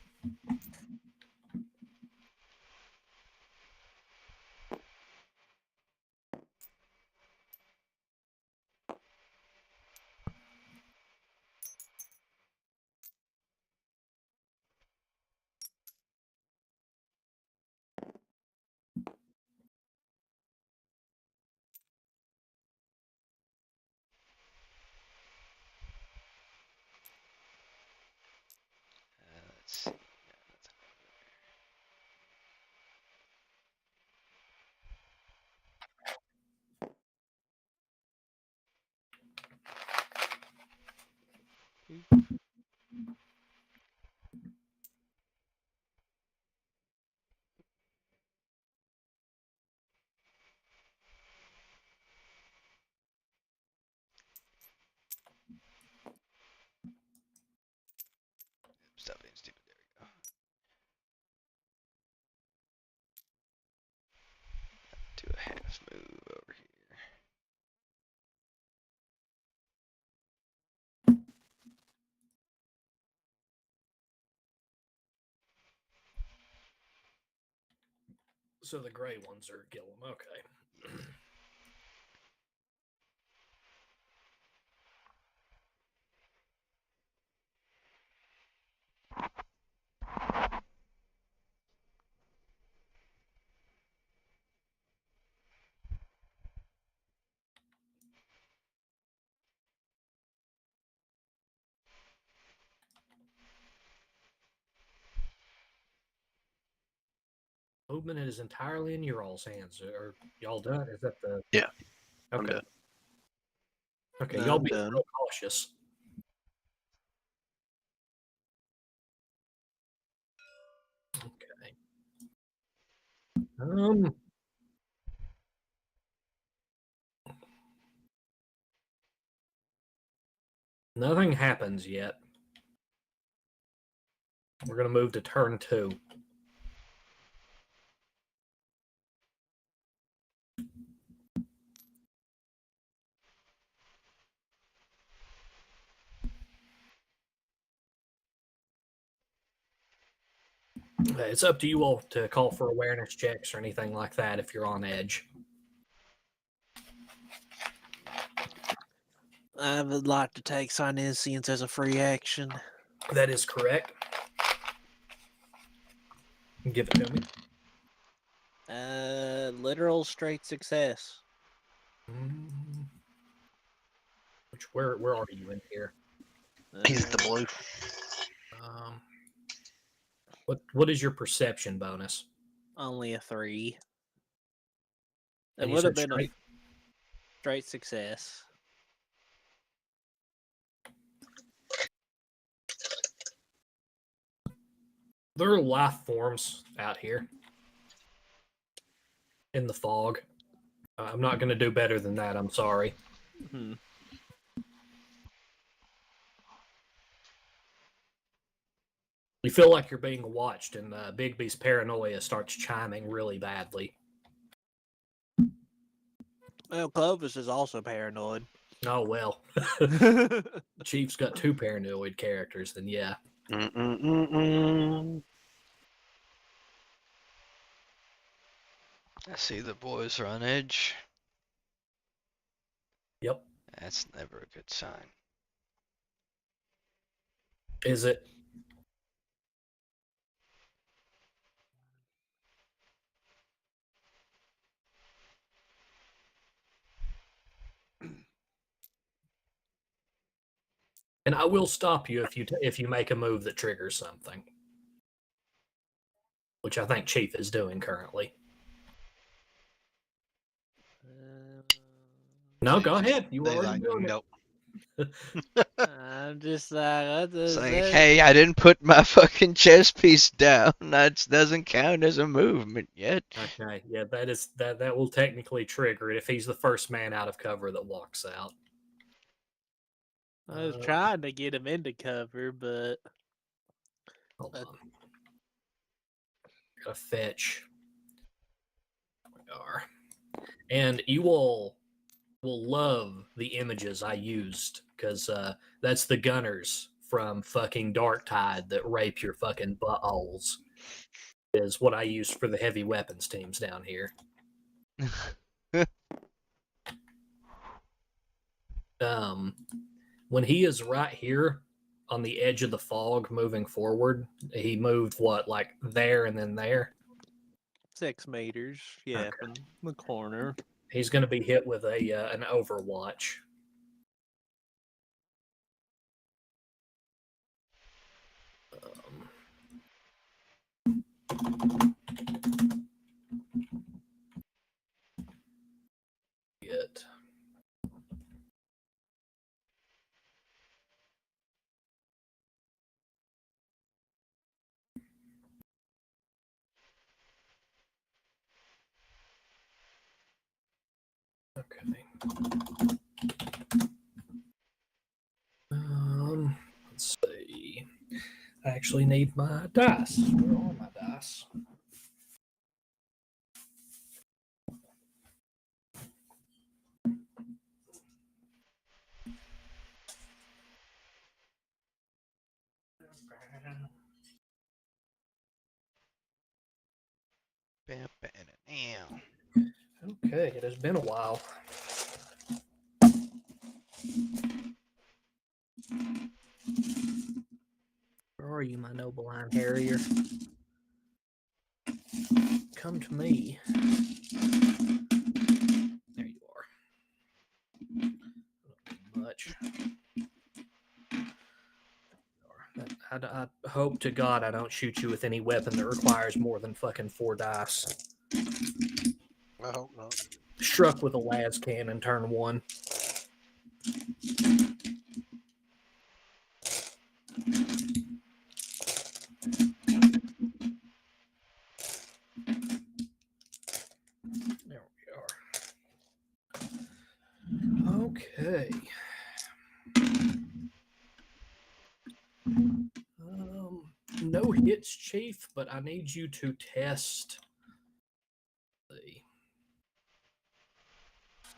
Speaker 3: Let's see. Stop being stupid. There we go. Do a half move over here.
Speaker 1: So the gray ones are Gillum. Okay. Movement is entirely in your all's hands. Are y'all done? Is that the?
Speaker 2: Yeah.
Speaker 1: Okay.
Speaker 2: I'm done.
Speaker 1: Okay,
Speaker 2: No,
Speaker 1: y'all
Speaker 2: I'm
Speaker 1: be
Speaker 2: done.
Speaker 1: real cautious. Okay. Nothing happens yet. We're gonna move to turn 2. It's up to you all to call for awareness checks or anything like that if you're on edge.
Speaker 4: I would like to take Sinescience as a free action.
Speaker 1: That is correct. Give it to me.
Speaker 4: Literal straight success.
Speaker 1: Where are you in here?
Speaker 2: He's the blue.
Speaker 1: What is your perception bonus?
Speaker 4: Only a 3. It
Speaker 1: And you
Speaker 4: would have
Speaker 1: said
Speaker 4: been
Speaker 1: straight?
Speaker 4: a straight success.
Speaker 1: There are life forms out here in the fog. I'm not going to do better than that. I'm sorry. You feel like you're being watched, and Bigby's paranoia starts chiming really badly.
Speaker 4: Well, Clovis is also paranoid.
Speaker 1: Oh, well. Chief's got 2 paranoid characters, then yeah.
Speaker 3: I see the boys are on edge.
Speaker 1: Yep.
Speaker 3: That's never a good sign.
Speaker 1: Is it? And I will stop you if you make a move that triggers something, which I think Chief is doing currently. No, go ahead. You are already doing
Speaker 2: nope.
Speaker 1: it.
Speaker 4: I'm just like,
Speaker 3: Saying, hey, I didn't put my fucking chess piece down. That doesn't count as a movement yet.
Speaker 1: Okay, yeah, that will technically trigger it if he's the first man out of cover that walks out.
Speaker 4: I was trying to get him into cover, but
Speaker 1: hold on. Gotta fetch. There we are. And you all will love the images I used, because that's the gunners from fucking Dark Tide that rape your fucking buttholes. Is what I used for the heavy weapons teams down here. When he is right here on the edge of the fog moving forward, he moved what, like there and then there?
Speaker 4: 6 meters, yeah, from the corner.
Speaker 1: He's going to be hit with an overwatch. Get. Okay. Let's see. I actually need my dice. Where are my dice? Okay, it has been a while. Where are you, my noble Iron Harrier? Come to me. There you are. Not much. I hope to God I don't shoot you with any weapon that requires more than fucking 4 dice.
Speaker 2: I hope not.
Speaker 1: Struck with a las cannon, turn 1. There we are. Okay. No hits, Chief, but I need you to test.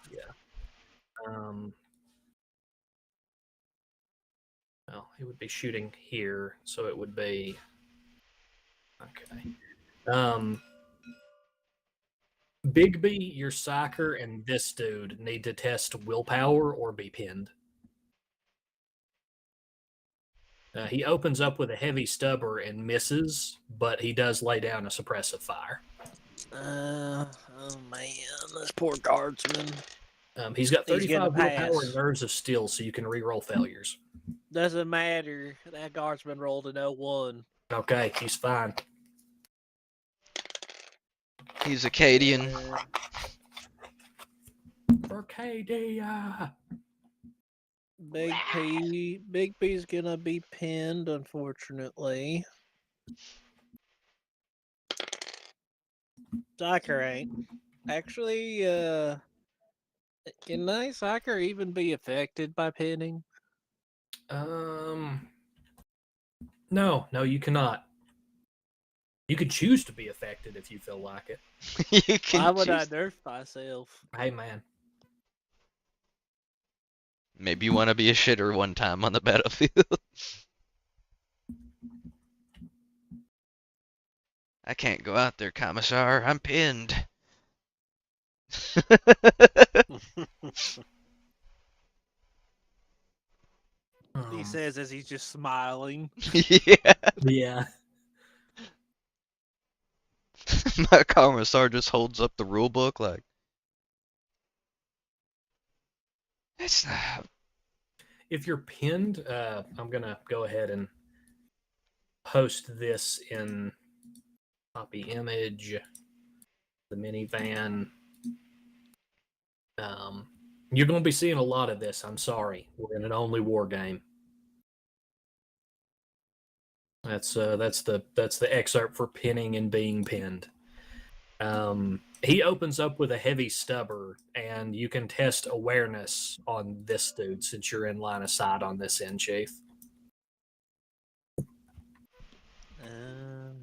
Speaker 1: Yeah. Well, he would be shooting here, so it would be Okay. Bigby, your psyker, and this dude need to test willpower or be pinned. He opens up with a heavy stubber and misses, but he does lay down a suppressive fire.
Speaker 4: Oh man, this poor guardsman.
Speaker 1: He's got
Speaker 4: He's gonna
Speaker 1: 35 willpower
Speaker 4: pass.
Speaker 1: and nerves of steel, so you can reroll failures.
Speaker 4: Doesn't matter. That guardsman rolled an 01.
Speaker 1: Okay, he's fine.
Speaker 3: He's Acadian.
Speaker 1: Arcadia.
Speaker 4: Big P's gonna be pinned, unfortunately. Soccer ain't. Actually, can nice soccer even be affected by pinning?
Speaker 1: No, you cannot. You could choose to be affected if you feel like it.
Speaker 3: You can
Speaker 4: Why would I
Speaker 3: choose-
Speaker 4: nerf myself?
Speaker 1: Hey, man.
Speaker 3: Maybe you want to be a shitter one time on the battlefield. I can't go out there, Commissar. I'm pinned.
Speaker 4: He says as he's just smiling.
Speaker 3: Yeah.
Speaker 1: Yeah.
Speaker 3: My Commissar just holds up the rule book like. It's not.
Speaker 1: If you're pinned, I'm going to go ahead and post this in copy image, the minivan. You're going to be seeing a lot of this. I'm sorry. We're in an only war game. That's the excerpt for pinning and being pinned. He opens up with a heavy stubber, and you can test awareness on this dude since you're in line of sight on this end, Chief.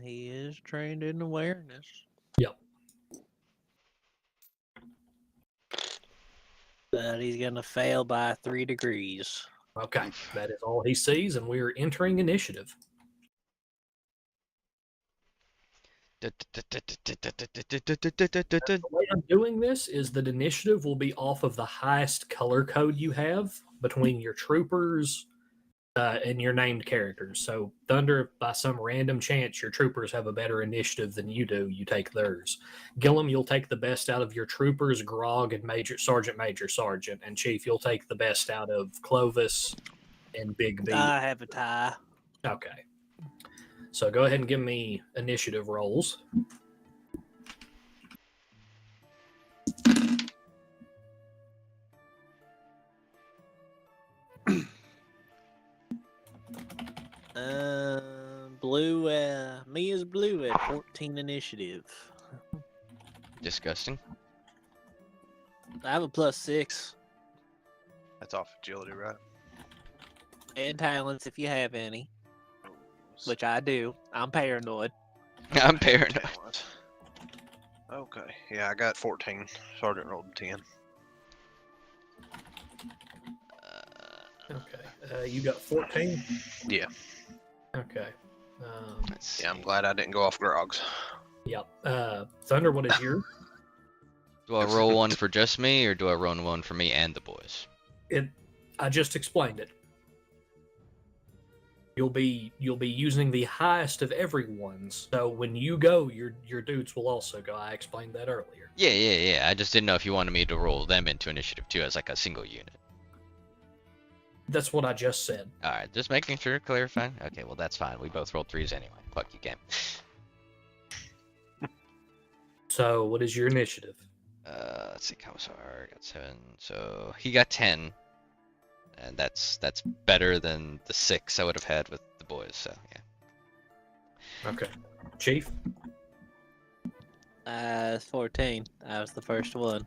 Speaker 4: He is trained in awareness.
Speaker 1: Yep.
Speaker 4: But he's gonna fail by 3 degrees.
Speaker 1: Okay, that is all he sees, and we're entering initiative. The way I'm doing this is that initiative will be off of the highest color code you have between your troopers and your named characters. So Thunder, by some random chance, your troopers have a better initiative than you do. You take theirs. Gillum, you'll take the best out of your troopers. Grog and Sergeant, and Chief, you'll take the best out of Clovis and Big B.
Speaker 4: I have a tie.
Speaker 1: Okay. So go ahead and give me initiative rolls.
Speaker 4: Blue, me is blue at 14 initiative.
Speaker 3: Disgusting.
Speaker 4: I have a +6.
Speaker 2: That's off agility, right?
Speaker 4: And talents if you have any. Which I do. I'm paranoid.
Speaker 3: I'm paranoid.
Speaker 2: Okay. Yeah, I got 14. Sergeant rolled 10.
Speaker 1: Okay. You got 14?
Speaker 2: Yeah.
Speaker 1: Okay.
Speaker 2: Yeah, I'm glad I didn't go off Grog's.
Speaker 1: Yep. Thunder, what is yours?
Speaker 3: Do I roll one for just me, or do I roll one for me and the boys?
Speaker 1: I just explained it. You'll be using the highest of everyone's. So when you go, your dudes will also go. I explained that earlier.
Speaker 3: Yeah. I just didn't know if you wanted me to roll them into initiative too as like a single unit.
Speaker 1: That's what I just said.
Speaker 3: Alright, just making sure, clarifying. Okay, well that's fine. We both rolled 3s anyway. Fuck you, game.
Speaker 1: So what is your initiative?
Speaker 3: Let's see, Commissar got 7, so he got 10. And that's better than the 6 I would have had with the boys, so yeah.
Speaker 1: Okay. Chief?
Speaker 4: 14. I was the first one.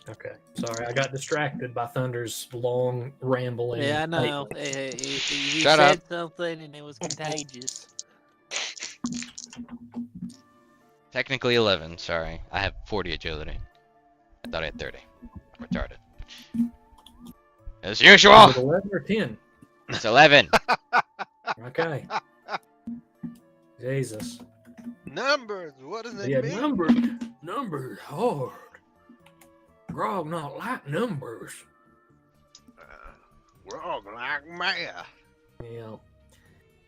Speaker 1: Okay. Sorry, I got distracted by Thunder's long rambling.
Speaker 4: Yeah, I know.
Speaker 1: statement.
Speaker 4: He
Speaker 3: Shut
Speaker 4: said
Speaker 3: up.
Speaker 4: something and it was contagious.
Speaker 3: Technically 11, sorry. I have 40 agility. I thought I had 30. I'm retarded. As usual!
Speaker 1: Is it 11 or 10?
Speaker 3: It's 11!
Speaker 1: Okay. Jesus.
Speaker 2: Numbers. What does it
Speaker 1: Yeah,
Speaker 2: mean?
Speaker 1: numbers hard. Grog not like numbers.
Speaker 2: Grog like math.
Speaker 1: Yeah.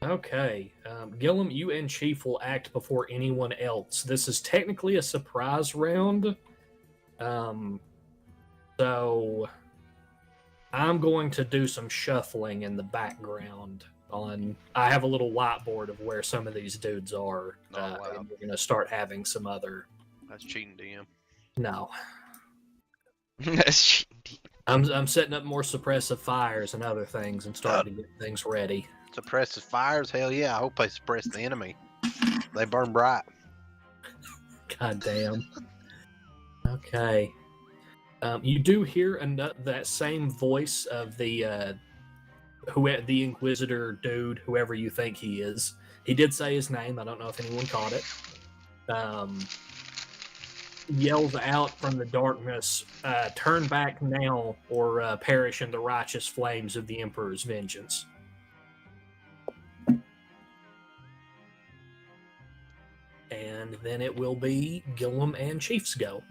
Speaker 1: Okay. Gillum, you and Chief will act before anyone else. This is technically a surprise round. So I'm going to do some shuffling in the background. I have a little whiteboard of where some of these dudes are. And we're going to start having some other.
Speaker 2: That's cheating, DM.
Speaker 1: No.
Speaker 3: That's cheating.
Speaker 1: I'm setting up more suppressive fires and other things and starting to get things ready.
Speaker 2: Suppressive fires? Hell yeah. I hope they suppress the enemy. They burn bright.
Speaker 1: God damn. Okay. You do hear that same voice of the Inquisitor dude, whoever you think he is. He did say his name. I don't know if anyone caught it. Yells out from the darkness, "Turn back now, or perish in the righteous flames of the Emperor's vengeance." And then it will be Gillum and Chief's go.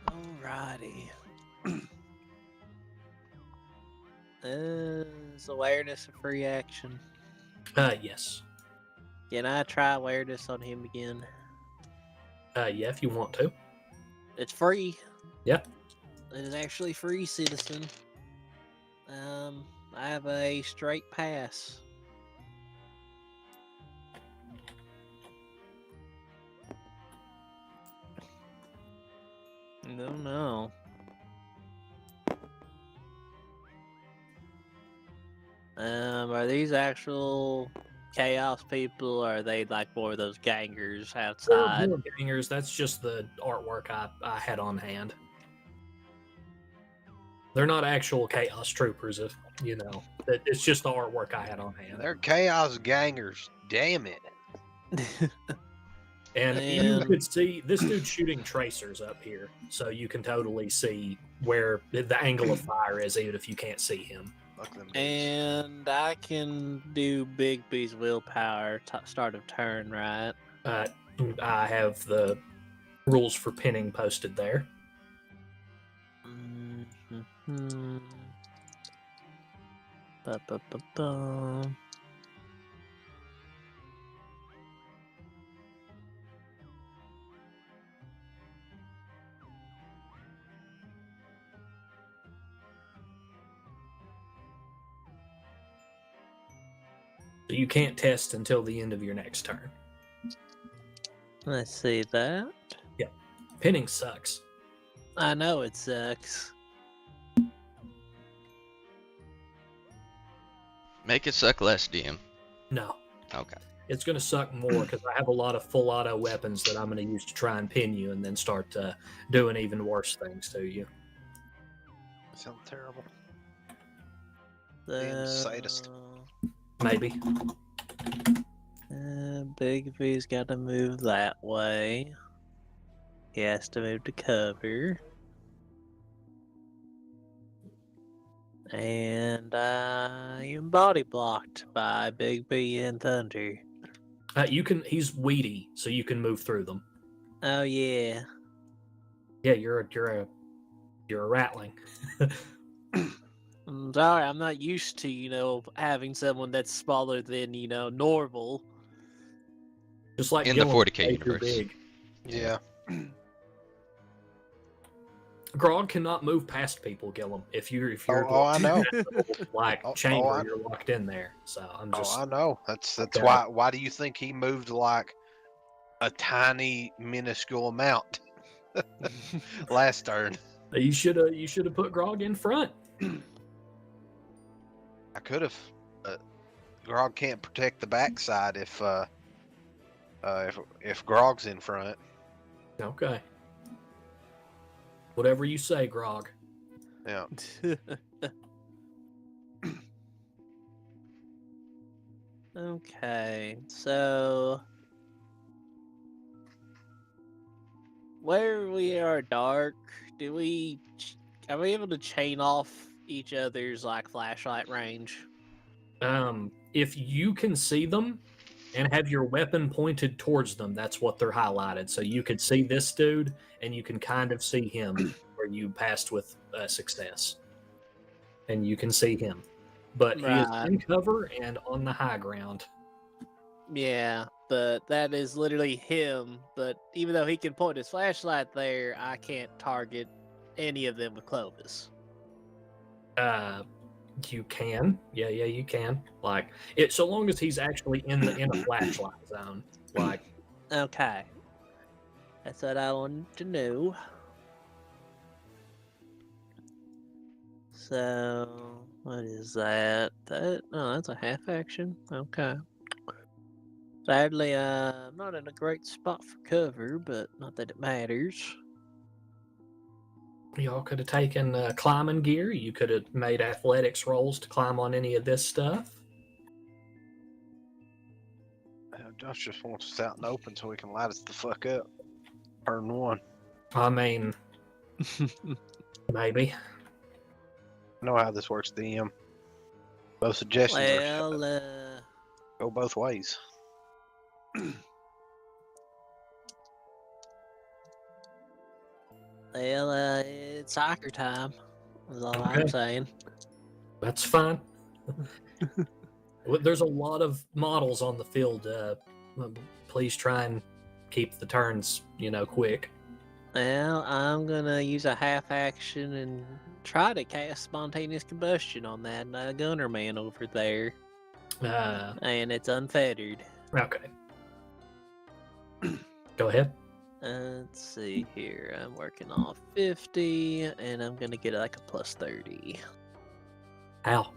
Speaker 4: Alrighty. Is awareness a free action?
Speaker 1: Yes.
Speaker 4: Can I try awareness on him again?
Speaker 1: Yeah, if you want to.
Speaker 4: It's free.
Speaker 1: Yeah.
Speaker 4: It is actually free, citizen. I have a straight pass. No. Are these actual chaos people, or are they like more of those gangers outside?
Speaker 1: More gangers. That's just the artwork I had on hand. They're not actual chaos troopers, if you know. It's just the artwork I had on hand.
Speaker 2: They're chaos gangers. Damn it.
Speaker 1: And you could see this dude shooting tracers up here, so you can totally see where the angle of fire is, even if you can't see him.
Speaker 4: And I can do Big B's willpower start of turn, right?
Speaker 1: I have the rules for pinning posted there.
Speaker 4: Mm-hmm. Ba-ba-ba-ba.
Speaker 1: So you can't test until the end of your next turn.
Speaker 4: I see that.
Speaker 1: Yeah. Pinning sucks.
Speaker 4: I know it sucks.
Speaker 3: Make it suck less, DM.
Speaker 1: No.
Speaker 3: Okay.
Speaker 1: It's going to suck more because I have a lot of full auto weapons that I'm going to use to try and pin you and then start doing even worse things to you.
Speaker 2: Sounds terrible.
Speaker 4: The
Speaker 2: sadist.
Speaker 1: Maybe.
Speaker 4: Big V's got to move that way. He has to move to cover. And I am body blocked by Big B and Thunder.
Speaker 1: He's weedy, so you can move through them.
Speaker 4: Oh yeah.
Speaker 1: Yeah, you're a rattling.
Speaker 4: I'm sorry, I'm not used to, having someone that's smaller than, normal.
Speaker 1: Just like
Speaker 3: in the
Speaker 1: Gillum,
Speaker 3: 40k universe.
Speaker 1: big.
Speaker 2: Yeah.
Speaker 1: Grog cannot move past people, Gillum. If you're
Speaker 2: I know.
Speaker 1: chamber, you're locked in there. So I'm just.
Speaker 2: Oh, I know. That's
Speaker 1: Okay.
Speaker 2: why. Why do you think he moved like a tiny, minuscule amount last turn?
Speaker 1: You should have put Grog in front.
Speaker 2: I could have. Grog can't protect the backside if Grog's in front.
Speaker 1: Okay. Whatever you say, Grog.
Speaker 2: Yeah.
Speaker 4: Okay, so where we are dark, are we able to chain off each other's like flashlight range?
Speaker 1: If you can see them and have your weapon pointed towards them, that's what they're highlighted. So you could see this dude, and you can kind of see him where you passed with success, and you can see him, but he is
Speaker 4: Right.
Speaker 1: in cover and on the high ground.
Speaker 4: Yeah, but that is literally him. But even though he can point his flashlight there, I can't target any of them with Clovis.
Speaker 1: You can, yeah, you can. Like it, so long as he's actually in a flashlight zone. Like,
Speaker 4: Okay, that's what I wanted to know. So what is that? That's a half action. Okay. Sadly, I'm not in a great spot for cover, but not that it matters.
Speaker 1: y'all could have taken climbing gear. You could have made athletics rolls to climb on any of this stuff.
Speaker 2: Josh just wants us out in the open so he can light us the fuck up. Turn 1.
Speaker 1: I mean, maybe.
Speaker 2: I know how this works, DM. Both suggestions
Speaker 4: Well,
Speaker 2: go both ways.
Speaker 4: it's soccer time. Is all I'm
Speaker 1: Okay.
Speaker 4: saying.
Speaker 1: That's fine. There's a lot of models on the field. Please try and keep the turns, quick.
Speaker 4: Well, I'm gonna use a half action and try to cast spontaneous combustion on that gunner man over there. And it's unfettered.
Speaker 1: Okay. Go ahead.
Speaker 4: Let's see here. I'm working off 50, and I'm gonna get like a plus 30.
Speaker 1: How?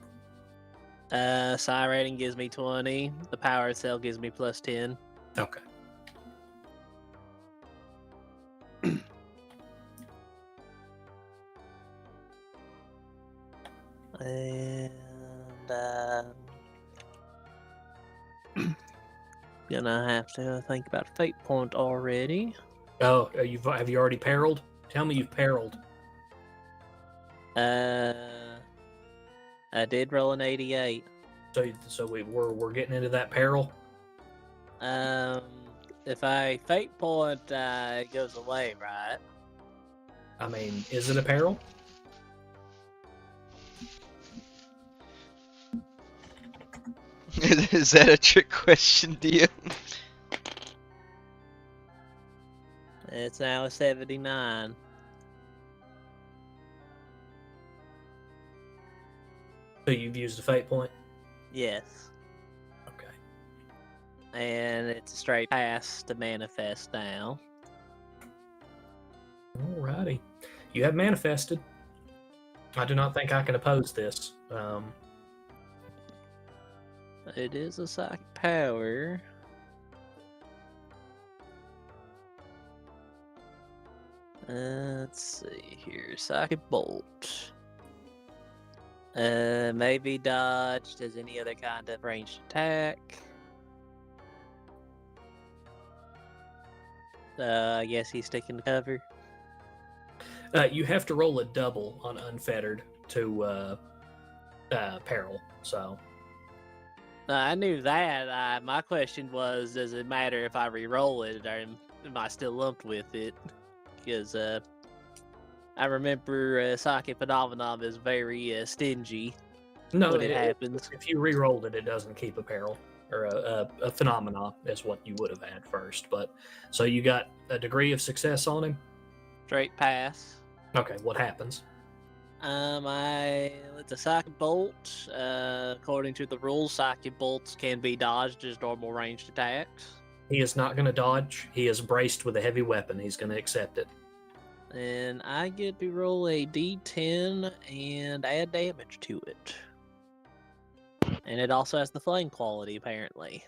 Speaker 4: Psi rating gives me 20. The power itself gives me plus 10.
Speaker 1: Okay.
Speaker 4: And gonna have to think about fate point already.
Speaker 1: Oh, have you already perilled? Tell me you've perilled.
Speaker 4: I did roll an 88.
Speaker 1: So we're getting into that peril.
Speaker 4: If I fate point, it goes away, right?
Speaker 1: I mean, is it a peril?
Speaker 3: Is that a trick question, DM?
Speaker 4: It's now a 79.
Speaker 1: So you've used a fate point?
Speaker 4: Yes.
Speaker 1: Okay.
Speaker 4: And it's a straight pass to manifest now.
Speaker 1: Alrighty. You have manifested. I do not think I can oppose this.
Speaker 4: It is a psychic power. Let's see here. Psychic bolt. Maybe dodged as any other kind of ranged attack. I guess he's sticking to cover.
Speaker 1: You have to roll a double on unfettered to peril. So.
Speaker 4: I knew that. My question was, does it matter if I re-roll it, or am I still lumped with it? Because I remember Psychic Phenomenon is very stingy when it happens.
Speaker 1: If you re-rolled it, it doesn't keep a peril. Or a phenomena is what you would have had first. But so you got a degree of success on him?
Speaker 4: Straight pass.
Speaker 1: Okay, what happens?
Speaker 4: It's a psychic bolt. According to the rules, psychic bolts can be dodged as normal ranged attacks.
Speaker 1: He is not going to dodge. He is braced with a heavy weapon. He's going to accept it.
Speaker 4: And I get to roll a d10 and add damage to it. And it also has the flame quality, apparently.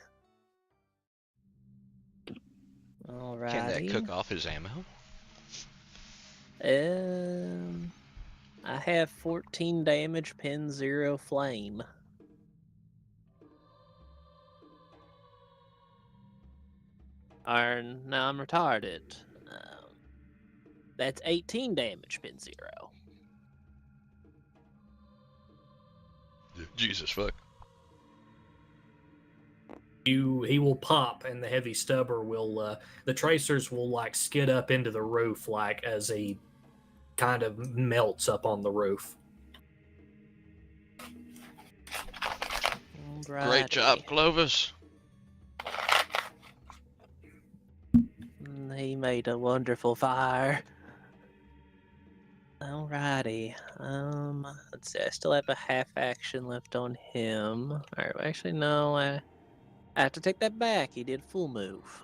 Speaker 4: Alrighty.
Speaker 3: Can that cook off his ammo?
Speaker 4: I have 14 damage, pin 0 flame. No, I'm retarded. That's 18 damage, pin 0.
Speaker 3: Jesus fuck.
Speaker 1: He will pop, and the heavy stubber will. The tracers will like skid up into the roof, like as he kind of melts up on the roof.
Speaker 3: Great job, Clovis.
Speaker 4: He made a wonderful fire. Alrighty. Let's see. I still have a half action left on him. Alright, actually, no. I have to take that back. He did full move.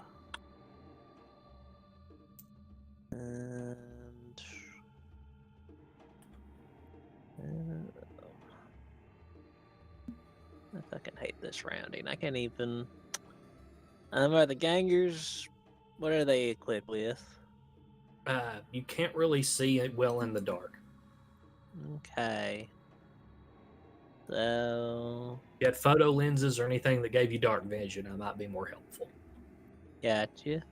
Speaker 4: And I fucking hate this rounding. I can't even. Are the gangers? What are they equipped with?
Speaker 1: You can't really see it well in the dark.
Speaker 4: Okay. So.
Speaker 1: If you had photo lenses or anything that gave you dark vision, I might be more helpful.
Speaker 4: Gotcha.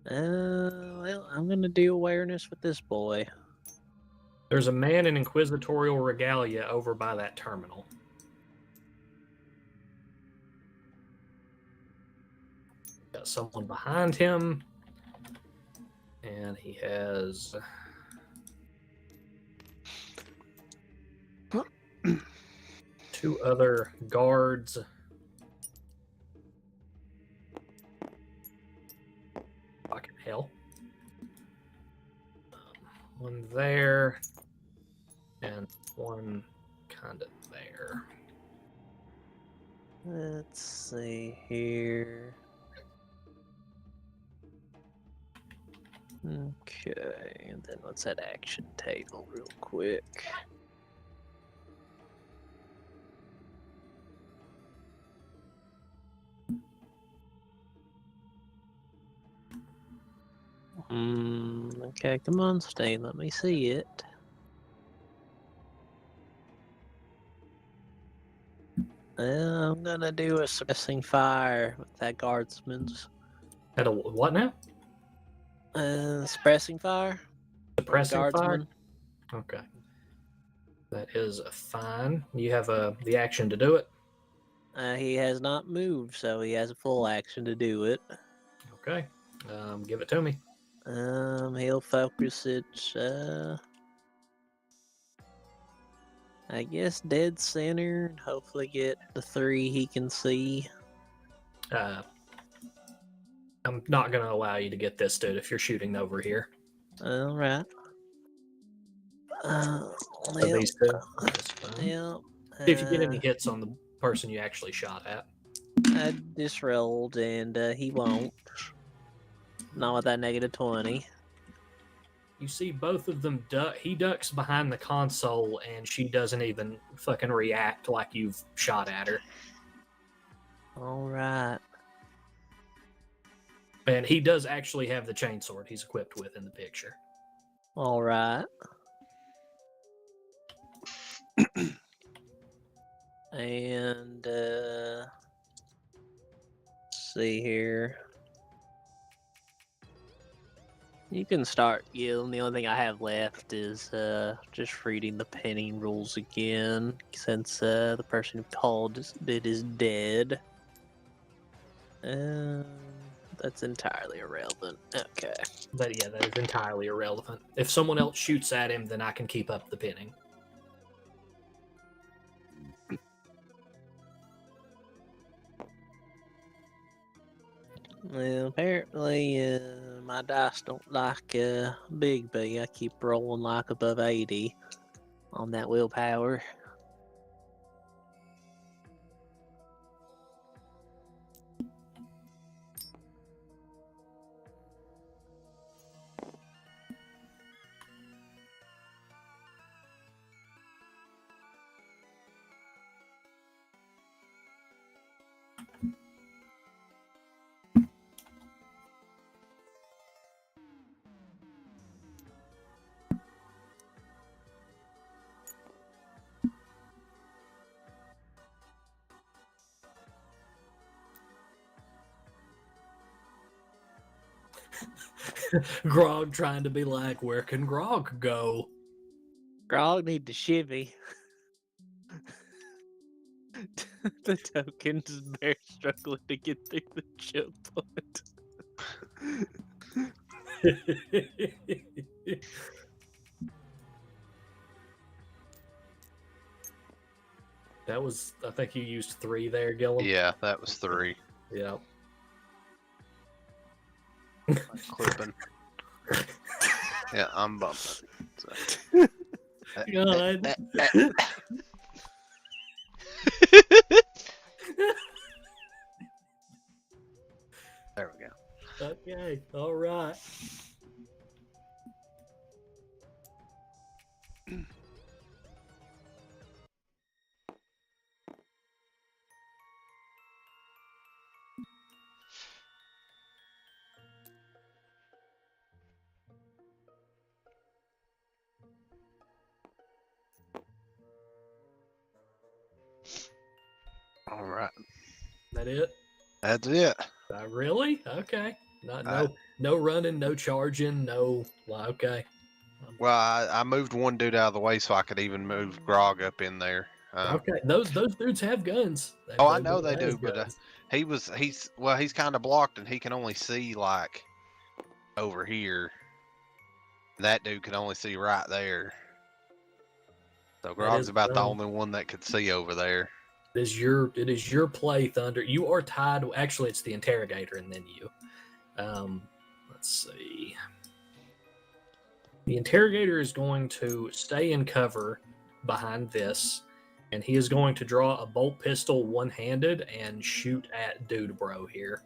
Speaker 4: Well, I'm gonna do awareness with this boy.
Speaker 1: There's a man in inquisitorial regalia over by that terminal. Got someone behind him, and he has two other guards. Fucking hell. One there, and one kind of there.
Speaker 4: Let's see here. Okay, and then let's add action table real quick. Okay, come on, stay. Let me see it. I'm gonna do a suppressing fire with that guardsman's.
Speaker 1: At a what now?
Speaker 4: Suppressing fire.
Speaker 1: Suppressing fire?
Speaker 4: Guardsman.
Speaker 1: Okay. That is fine. You have the action to do it?
Speaker 4: He has not moved, so he has a full action to do it.
Speaker 1: Okay. Give it to me.
Speaker 4: He'll focus it, I guess dead center, and hopefully get the 3 he can see.
Speaker 1: I'm not going to allow you to get this, dude, if you're shooting over here.
Speaker 4: Alright.
Speaker 1: These two. That's fine.
Speaker 4: Yep.
Speaker 1: See if you get any hits on the person you actually shot at.
Speaker 4: I just rolled, and he won't. Not with that -20.
Speaker 1: You see both of them duck. He ducks behind the console, and she doesn't even fucking react like you've shot at her.
Speaker 4: Alright.
Speaker 1: And he does actually have the chainsword he's equipped with in the picture.
Speaker 4: Alright. And, let's see here. You can start yelling. The only thing I have left is just reading the pinning rules again, since the person who called it is dead. That's entirely irrelevant. Okay.
Speaker 1: But yeah, that is entirely irrelevant. If someone else shoots at him, then I can keep up the pinning.
Speaker 4: Well, apparently my dice don't like Big B. I keep rolling like above 80 on that willpower.
Speaker 1: Grog trying to be like, where can Grog go?
Speaker 4: Grog need to shivvy. The token is very struggling to get through the chill point.
Speaker 1: That was, I think you used 3 there, Gillum.
Speaker 2: Yeah, that was 3.
Speaker 1: Yeah.
Speaker 2: Clipping. Yeah, I'm bumping. So.
Speaker 1: God.
Speaker 2: There we go.
Speaker 1: Okay, all right.
Speaker 2: All right.
Speaker 1: That it?
Speaker 2: That's it.
Speaker 1: Really? Okay. No running, no charging, no. Well, okay.
Speaker 2: Well, I moved one dude out of the way so I could even move Grog up in there.
Speaker 1: Okay, those dudes have guns.
Speaker 2: I know they do,
Speaker 1: have
Speaker 2: but
Speaker 1: guns.
Speaker 2: he's kind of blocked and he can only see like over here. That dude can only see right there. So Grog's about the only one that could see over there.
Speaker 1: It is your play, Thunder. You are tied. Actually, it's the interrogator and then you. Let's see. The interrogator is going to stay in cover behind this, and he is going to draw a bolt pistol one-handed and shoot at Dude Bro here.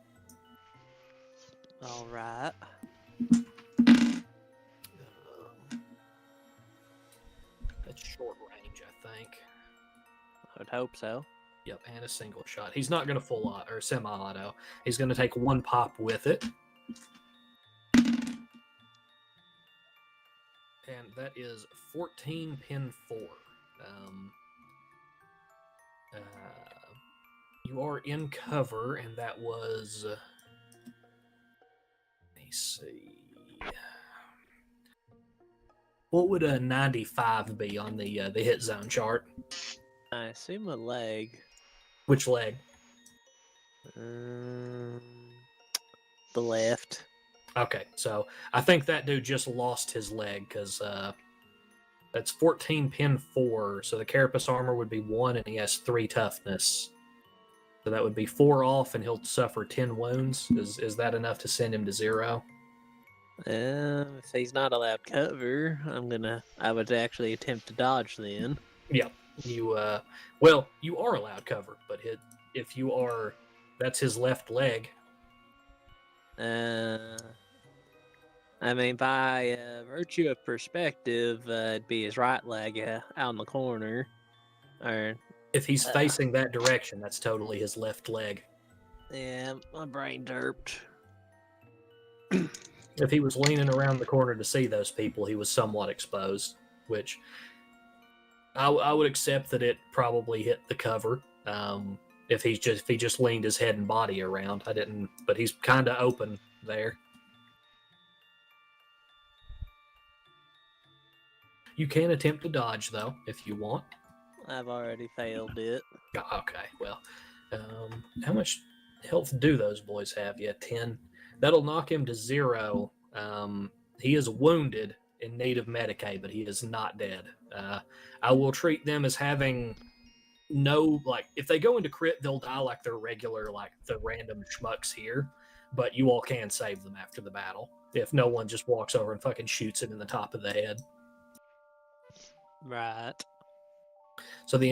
Speaker 4: All right.
Speaker 1: That's short range, I think.
Speaker 4: I would hope so.
Speaker 1: Yep, and a single shot. He's not going to full auto or semi-auto. He's going to take one pop with it. And that is 14 pin 4. You are in cover, and that was. Let me see. What would a 95 be on the hit zone chart?
Speaker 4: I assume a leg.
Speaker 1: Which leg?
Speaker 4: The left.
Speaker 1: Okay, so I think that dude just lost his leg because that's 14 pin 4. So the carapace armor would be 1, and he has 3 toughness. So that would be 4 off, and he'll suffer 10 wounds. Is that enough to send him to 0?
Speaker 4: If he's not allowed cover, I would actually attempt to dodge then.
Speaker 1: Yeah, you are allowed cover, but if you are, that's his left leg.
Speaker 4: I mean, by virtue of perspective, it'd be his right leg out in the corner. Or
Speaker 1: if he's facing that direction, that's totally his left leg.
Speaker 4: Yeah, my brain derped.
Speaker 1: If he was leaning around the corner to see those people, he was somewhat exposed, which I would accept that it probably hit the cover. If he just leaned his head and body around, I didn't, but he's kind of open there. You can attempt to dodge though if you want.
Speaker 4: I've already failed it.
Speaker 1: Okay, well, how much health do those boys have? Yeah, 10. That'll knock him to 0. He is wounded, in need of Medicaid, but he is not dead. I will treat them as having no, like, if they go into crit, they'll die like they're regular, like the random schmucks here, but you all can save them after the battle if no one just walks over and fucking shoots him in the top of the head.
Speaker 4: Right.
Speaker 1: So the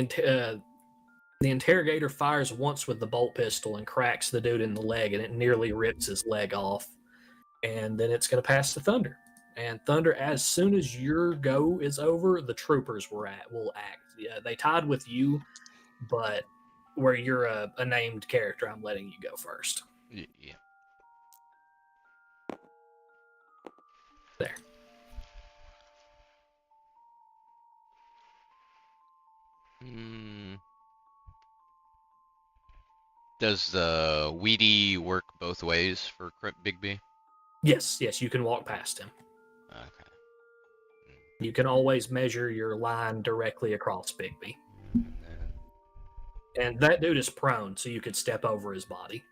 Speaker 1: interrogator fires once with the bolt pistol and cracks the dude in the leg, and it nearly rips his leg off. And then it's going to pass to Thunder. And Thunder, as soon as your go is over, the troopers will act. Yeah, they tied with you, but where you're a named character, I'm letting you go first.
Speaker 3: Yeah.
Speaker 1: There.
Speaker 3: Does the Weedy work both ways for Big B?
Speaker 1: Yes, you can walk past him.
Speaker 3: Okay.
Speaker 1: You can always measure your line directly across Bigby. And that dude is prone, so you could step over his body.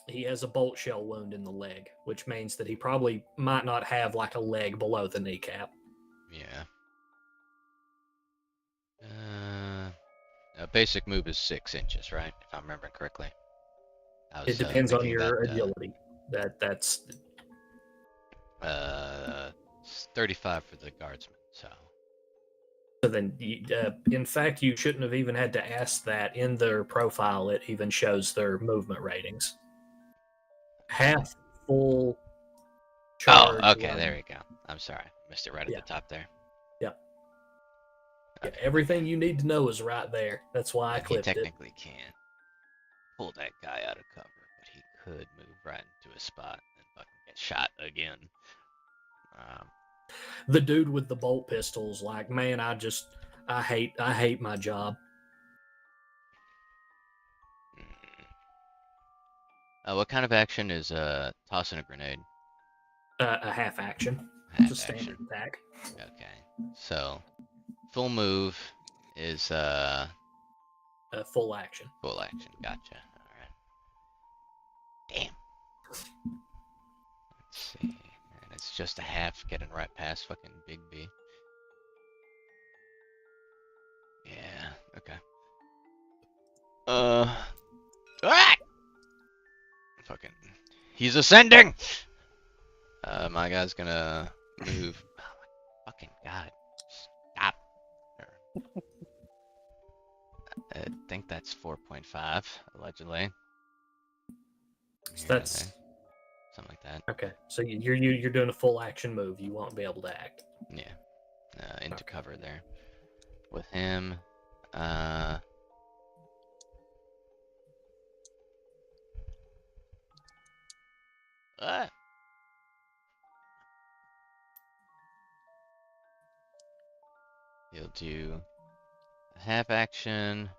Speaker 1: He has a bolt shell wound in the leg, which means that he probably might not have like a leg below the kneecap.
Speaker 3: Yeah. Basic move is 6 inches, right? If I'm remembering correctly.
Speaker 1: It depends on
Speaker 3: thinking
Speaker 1: your
Speaker 3: that,
Speaker 1: agility. That's
Speaker 3: 35 for the guardsman. So
Speaker 1: then. In fact, you shouldn't have even had to ask that. In their profile, it even shows their movement ratings. Half full charge.
Speaker 3: Oh, okay,
Speaker 1: run.
Speaker 3: there we go. I'm sorry, missed it right at the top there.
Speaker 1: Yep.
Speaker 3: Okay,
Speaker 1: Yeah, everything you need to know is right there. That's why I
Speaker 3: he
Speaker 1: clipped it.
Speaker 3: technically can't pull that guy out of cover, but he could move right into a spot and fucking get shot again.
Speaker 1: The dude with the bolt pistols, like, man, I hate my job.
Speaker 3: What kind of action is tossing a grenade?
Speaker 1: A half action.
Speaker 3: Half
Speaker 1: It's a
Speaker 3: action.
Speaker 1: standard attack.
Speaker 3: Okay, so full move is
Speaker 1: Full action.
Speaker 3: full action. Gotcha. All right. Damn. Let's see. And it's just a half getting right past fucking Big B. Yeah. Okay. Ah! Fucking. He's ascending. My guy's gonna move. Oh my fucking god! Stop. I think that's 4.5 allegedly.
Speaker 1: So that's
Speaker 3: something like that.
Speaker 1: Okay. So you're doing a full action move. You won't be able to act.
Speaker 3: Yeah. Into cover there. With him. He'll do a half action.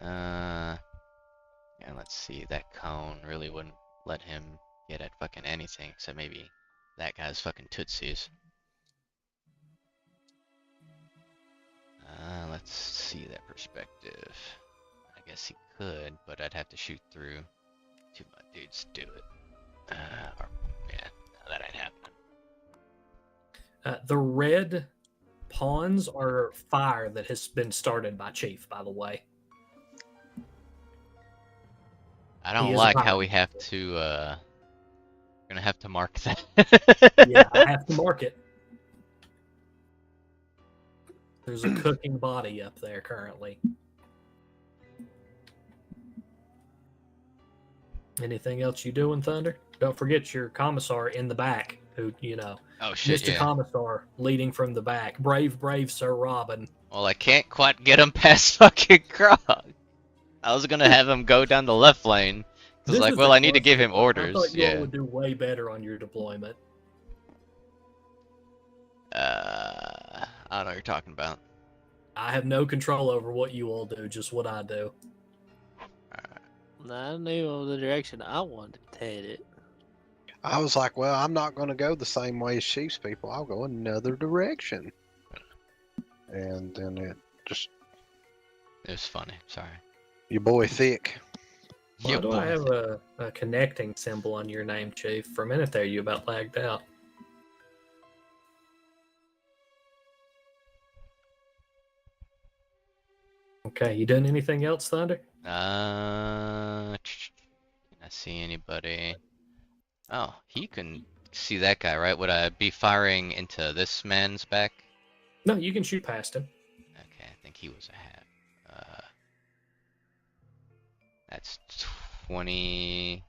Speaker 3: And let's see, that cone really wouldn't let him get at fucking anything except maybe that guy's fucking tootsies. Let's see that perspective. I guess he could, but I'd have to shoot through. Two of my dudes do it. Yeah, no, that ain't happening.
Speaker 1: The red pawns are fire that has been started by Chief, by the way.
Speaker 3: I don't like how we have to, we're gonna have to mark that.
Speaker 1: Yeah, I have to mark it. There's a cooking body up there currently. Anything else you doing, Thunder? Don't forget your commissar in the back, who,
Speaker 3: Oh shit,
Speaker 1: Mr.
Speaker 3: yeah.
Speaker 1: Commissar leading from the back. Brave Sir Robin.
Speaker 3: Well, I can't quite get him past fucking Krog. I was gonna have him go down the left lane. Cause like, well, I need to give him orders.
Speaker 1: I thought you
Speaker 3: yeah.
Speaker 1: all would do way better on your deployment.
Speaker 3: I don't know what you're talking about.
Speaker 1: I have no control over what you all do, just what I do.
Speaker 4: I knew the direction I wanted to head it.
Speaker 2: I was like, well, I'm not going to go the same way as Chiefs people. I'll go another direction. And then it
Speaker 3: was funny. Sorry.
Speaker 2: Your boy Thick.
Speaker 1: Why do I have a connecting symbol on your name, Chief? For a minute there, you about lagged out. Okay, you done anything else, Thunder?
Speaker 3: Can I see anybody? Oh, he can see that guy, right? Would I be firing into this man's back?
Speaker 1: No, you can shoot past him.
Speaker 3: Okay, I think he was a half. That's 20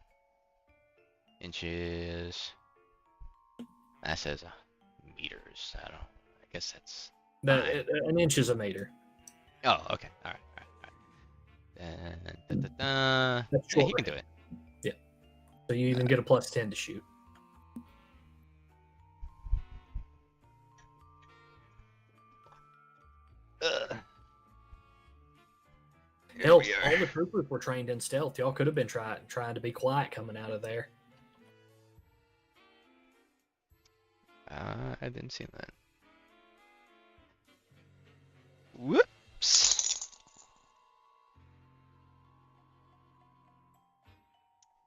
Speaker 3: inches. That says meters. I guess that's...
Speaker 1: An inch is a meter.
Speaker 3: Oh, okay. All right.
Speaker 1: That's
Speaker 3: yeah, he can do it.
Speaker 1: Yeah. So you even get a +10 to shoot. Hell,
Speaker 3: we are.
Speaker 1: all the troopers were trained in stealth. Y'all could have been trying to be quiet coming out of there.
Speaker 3: I didn't see that. Whoops.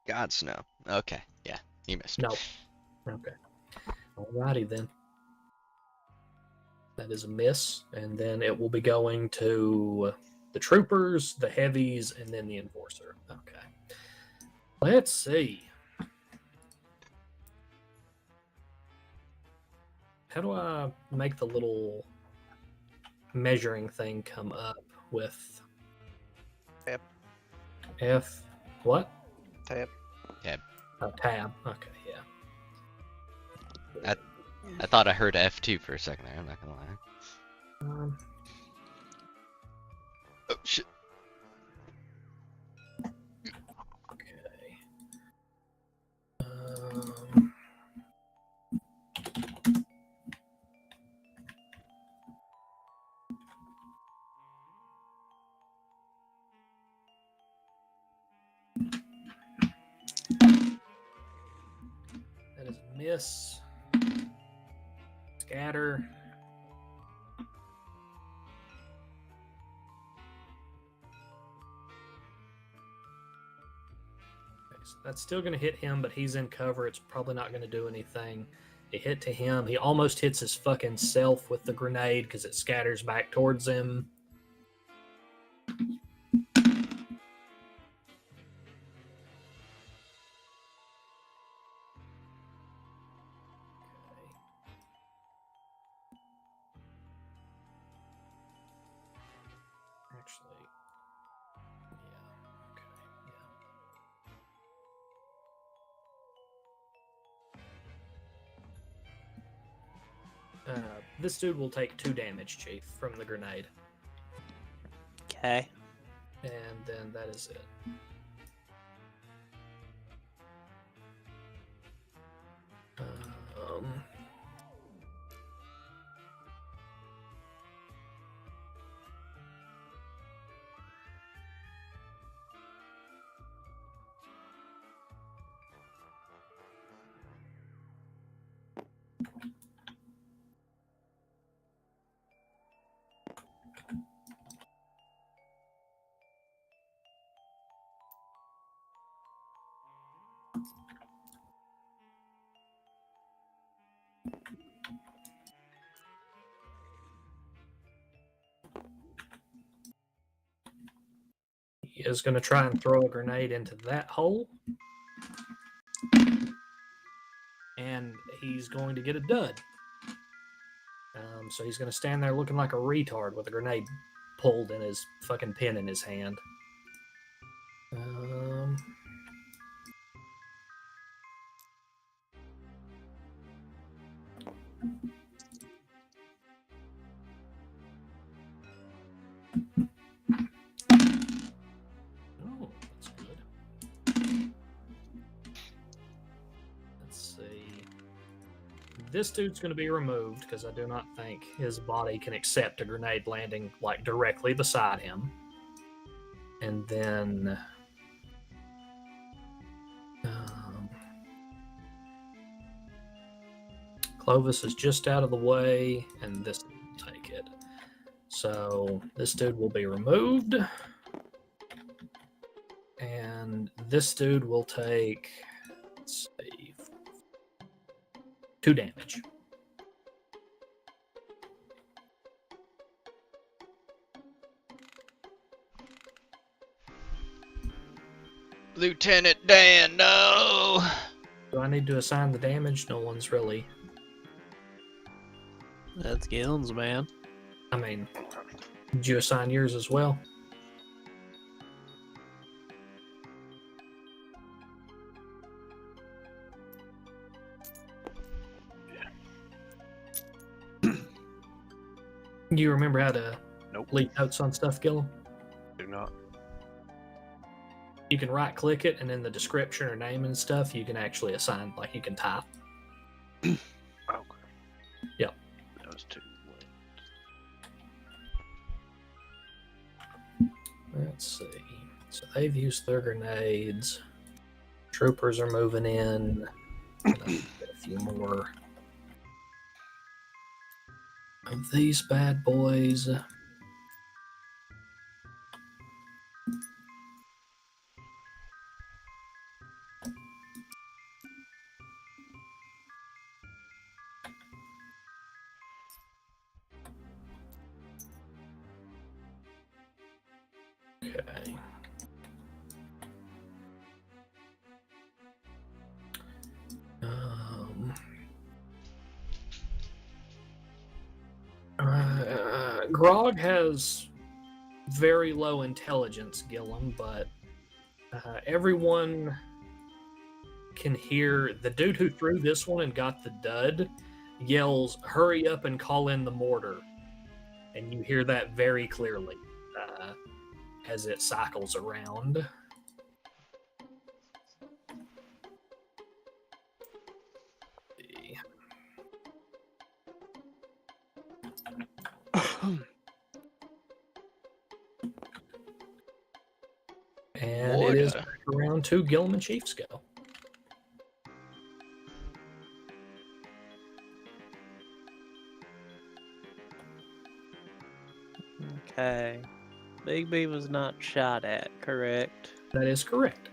Speaker 3: God's no. Okay, yeah, you missed.
Speaker 1: No. Okay. Alrighty then. That is a miss, and then it will be going to the troopers, the heavies, and then the enforcer. Okay. Let's see. How do I make the little measuring thing come up with
Speaker 2: Tab.
Speaker 1: F? What?
Speaker 2: Tab.
Speaker 1: Tab. Okay, yeah.
Speaker 3: I thought I heard F2 for a second there, I'm not gonna lie. Oh shit.
Speaker 1: Okay. That is a miss. Scatter. Okay, so that's still going to hit him, but he's in cover. It's probably not going to do anything. It hit to him. He almost hits his fucking self with the grenade because it scatters back towards him. Actually, yeah, okay, yeah. This dude will take 2 damage, Chief, from the grenade.
Speaker 4: Okay.
Speaker 1: And then that is it. He is going to try and throw a grenade into that hole. And he's going to get a dud. So he's going to stand there looking like a retard with a grenade pulled in his fucking pin in his hand. Oh, that's good. Let's see. This dude's going to be removed because I do not think his body can accept a grenade landing like directly beside him. And then Clovis is just out of the way, and this will take it. So this dude will be removed. And this dude will take, let's see, 2 damage.
Speaker 3: Lieutenant Dan, no!
Speaker 1: Do I need to assign the damage? No one's really.
Speaker 4: That's Gillen's, man.
Speaker 1: I mean, did you assign yours as well? Do you remember how to leave notes on stuff, Gillen?
Speaker 2: Do not.
Speaker 1: You can right click it, and in the description or name and stuff, you can actually assign, like you can type.
Speaker 2: Okay.
Speaker 1: Yep.
Speaker 2: That was too
Speaker 1: Let's see. So they've used their grenades. Troopers are moving in. Get a few more of these bad boys. Okay. Grog has very low intelligence, Gillum, but everyone can hear the dude who threw this one and got the dud yells, "Hurry up and call in the mortar." And you hear that very clearly as it cycles around. And it is back around to Gilman Chiefs go.
Speaker 4: Okay. Big B was not shot at, correct?
Speaker 1: That is correct.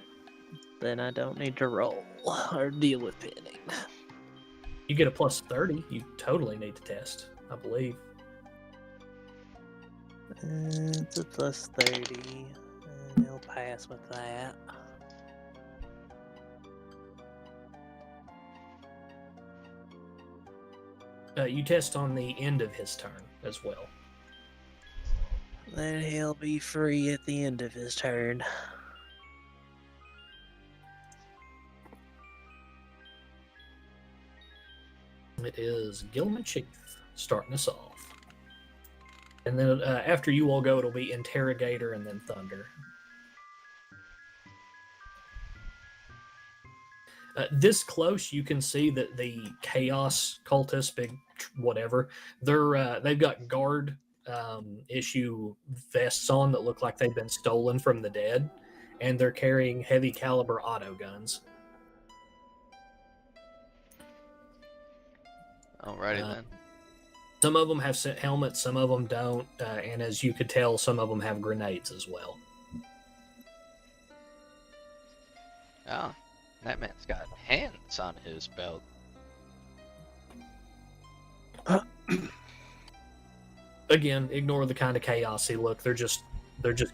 Speaker 4: Then I don't need to roll or deal with pinning.
Speaker 1: You get a plus 30. You totally need to test, I believe.
Speaker 4: It's a plus 30. And he'll pass with that.
Speaker 1: You test on the end of his turn as well.
Speaker 4: Then he'll be free at the end of his turn.
Speaker 1: It is Gilman Chief starting us off. And then after you all go, it'll be Interrogator and then Thunder. This close, you can see that the Chaos cultists, big whatever, they've got guard issue vests on that look like they've been stolen from the dead, and they're carrying heavy caliber auto guns.
Speaker 3: Alrighty then.
Speaker 1: Some of them have helmets, some of them don't, and as you could tell, some of them have grenades as well.
Speaker 3: Oh, that man's got hands on his belt.
Speaker 1: Again, ignore the kind of chaosy look. They're just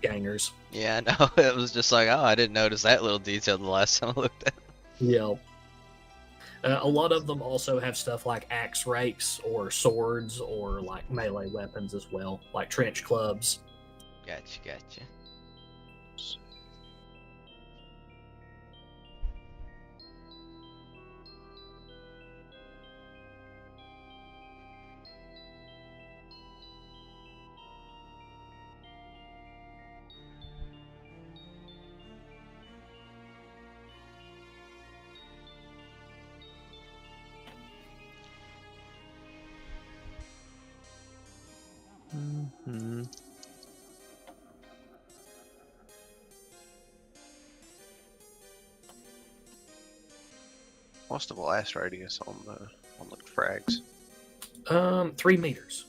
Speaker 1: gangers.
Speaker 3: Yeah, no, it was just like, oh, I didn't notice that little detail the last time I looked at it.
Speaker 1: Yeah. A lot of them also have stuff like axe rakes or swords or like melee weapons as well, like trench clubs.
Speaker 3: Gotcha.
Speaker 4: Mm-hmm.
Speaker 2: What's the blast radius on the frags?
Speaker 1: 3 meters.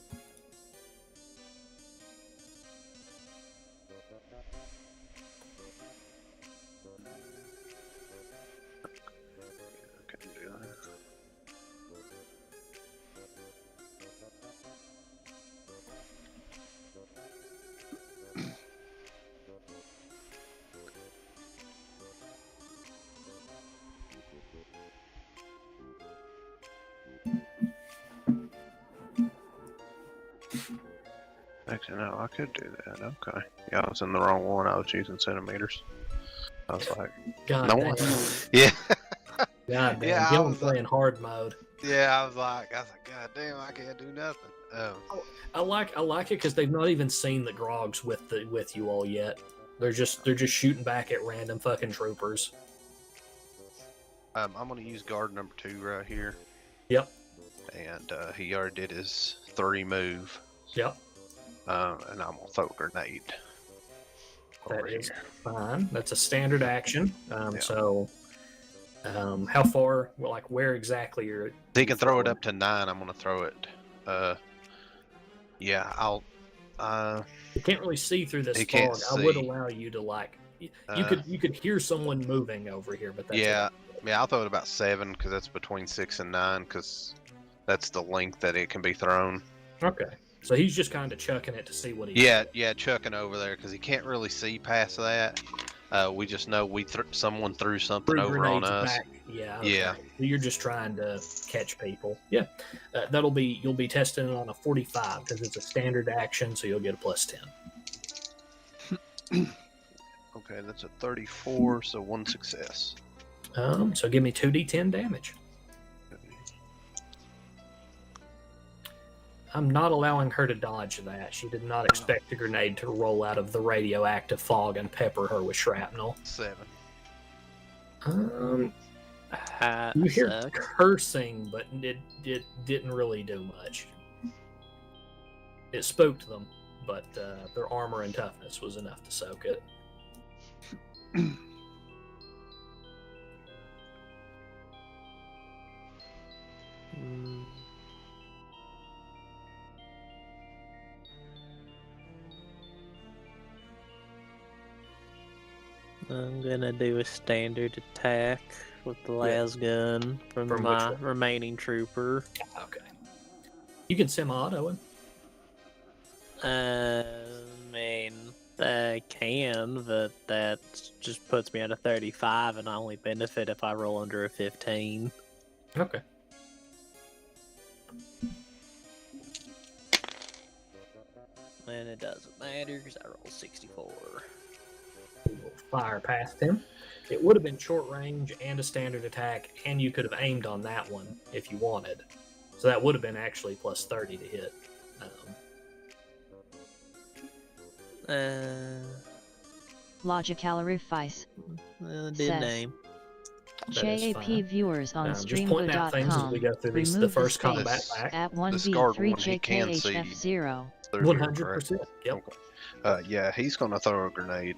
Speaker 2: Couldn't do that. Actually, no, I could do that. Okay. Yeah, I was in the wrong one. I was using centimeters. I was like,
Speaker 1: God
Speaker 2: no
Speaker 1: damn.
Speaker 2: one. Yeah.
Speaker 1: God damn.
Speaker 2: Yeah, I
Speaker 1: Gilman
Speaker 2: was
Speaker 1: playing hard mode.
Speaker 2: Yeah, I was like, God damn, I can't do nothing.
Speaker 1: I like it because they've not even seen the Grogs with you all yet. They're just shooting back at random fucking troopers.
Speaker 2: I'm gonna use guard number 2 right here.
Speaker 1: Yep.
Speaker 2: And he already did his 3 move.
Speaker 1: Yep.
Speaker 2: And I'm gonna throw a grenade.
Speaker 1: That
Speaker 2: over
Speaker 1: is
Speaker 2: here.
Speaker 1: fine. That's a standard action.
Speaker 2: Yeah.
Speaker 1: So, how far? Well, like where exactly are
Speaker 2: He can throw it up to 9. I'm gonna throw it. Yeah, I'll.
Speaker 1: You can't really see through this
Speaker 2: He can't
Speaker 1: fog. I would
Speaker 2: see.
Speaker 1: allow you to like. You could hear someone moving over here, but that's
Speaker 2: Yeah,
Speaker 1: it.
Speaker 2: yeah. I'll throw it about 7 because that's between 6 and 9 because that's the length that it can be thrown.
Speaker 1: Okay. So he's just kind of chucking it to see what he.
Speaker 2: Yeah, chucking over there because he can't really see past that. We just know someone threw something over on us.
Speaker 1: Back. Yeah. Okay.
Speaker 2: Yeah.
Speaker 1: So you're just trying to catch people. Yeah. You'll be testing it on a 45 because it's a standard action, so you'll get a plus 10.
Speaker 2: Okay, that's a 34, so 1 success.
Speaker 1: So give me 2d10 damage. I'm not allowing her to dodge that. She did not expect the grenade to roll out of the radioactive fog and pepper her with shrapnel.
Speaker 2: 7.
Speaker 1: You hear cursing, but it didn't really do much. It spooked them, but their armor and toughness was enough to soak it.
Speaker 4: I'm gonna do a standard attack with the las gun from my remaining trooper.
Speaker 1: Okay. You can semi-auto him.
Speaker 4: I mean, I can, but that just puts me at a 35, and I only benefit if I roll under a 15.
Speaker 1: Okay.
Speaker 4: And it doesn't matter because I roll 64.
Speaker 1: We'll fire past him. It would have been short range and a standard attack, and you could have aimed on that one if you wanted. So that would have been actually plus 30 to hit.
Speaker 7: Logicalarifice
Speaker 4: Did
Speaker 7: says,
Speaker 4: name.
Speaker 7: JAP viewers on
Speaker 1: Just pointing out things as we
Speaker 7: streambo.com
Speaker 1: go through these, the
Speaker 7: remove the
Speaker 1: first combat
Speaker 7: space
Speaker 1: pack.
Speaker 7: at
Speaker 2: The scarred one, he can see
Speaker 7: 1B3JKHF0.
Speaker 1: 100%. Yep.
Speaker 2: Okay. Yeah, he's gonna throw a grenade.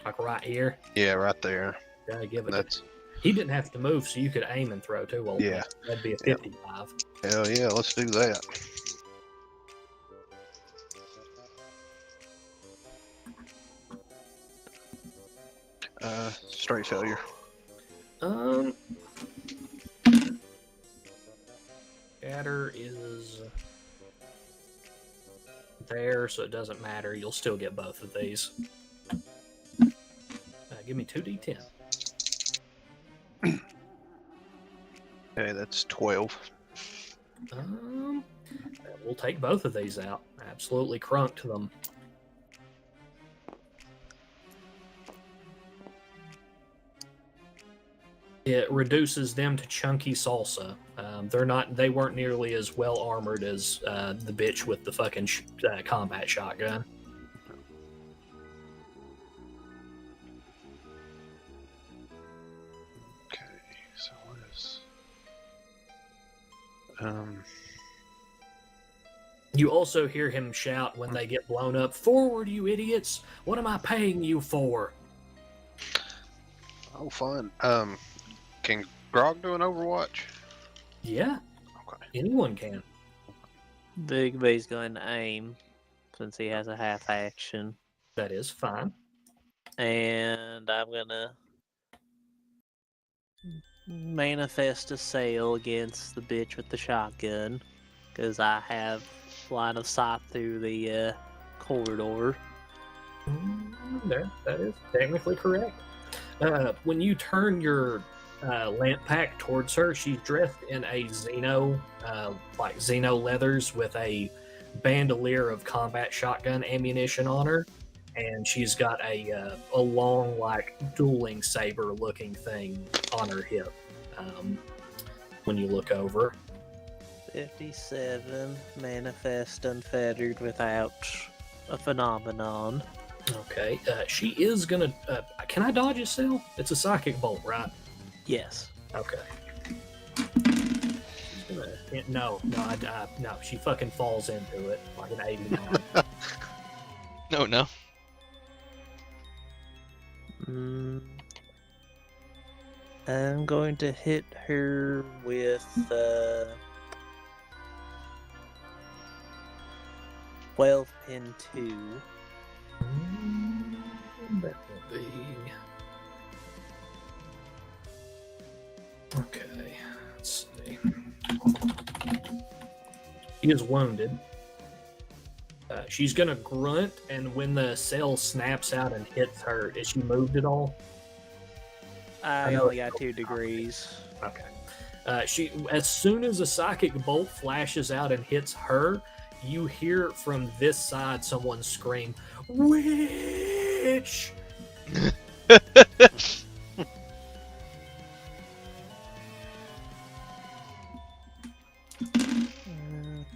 Speaker 1: Like right here.
Speaker 2: Yeah, right there.
Speaker 1: Gotta give it.
Speaker 2: That's.
Speaker 1: He didn't have to move, so you could aim and throw too. Well,
Speaker 2: Yeah.
Speaker 1: That'd be a 55.
Speaker 2: Hell yeah, let's do that. Straight failure.
Speaker 1: Scatter is there, so it doesn't matter. You'll still get both of these. Give me 2d10.
Speaker 2: Okay, that's 12.
Speaker 1: We'll take both of these out. Absolutely crunked them. It reduces them to chunky salsa. They weren't nearly as well armored as the bitch with the fucking combat shotgun.
Speaker 2: Okay, so what is?
Speaker 1: You also hear him shout when they get blown up, "Forward, you idiots! What am I paying you for?"
Speaker 2: Oh, fun. Can Grog do an Overwatch?
Speaker 1: Yeah.
Speaker 2: Okay.
Speaker 1: Anyone can.
Speaker 4: Big B's going to aim since he has a half action.
Speaker 1: That is fine.
Speaker 4: And I'm gonna manifest a sail against the bitch with the shotgun because I have line of sight through the corridor.
Speaker 1: That is technically correct. When you turn your lamp pack towards her, she's dressed in a Xeno, like Xeno leathers with a bandolier of combat shotgun ammunition on her, and she's got a long, like, dueling saber looking thing on her hip. When you look over,
Speaker 4: 57, manifest unfettered without a phenomenon.
Speaker 1: Okay, she is gonna. Can I dodge a cell? It's a psychic bolt, right?
Speaker 4: Yes.
Speaker 1: Okay. No. She fucking falls into it like an 89.
Speaker 3: No.
Speaker 4: I'm going to hit her with 12 pin 2.
Speaker 1: That will be. Okay, let's see. He is wounded. She's gonna grunt, and when the cell snaps out and hits her, is she moved at all?
Speaker 4: I only got 2 degrees.
Speaker 1: Okay. She, as soon as a psychic bolt flashes out and hits her, you hear from this side someone scream, "Wish!"
Speaker 4: Let's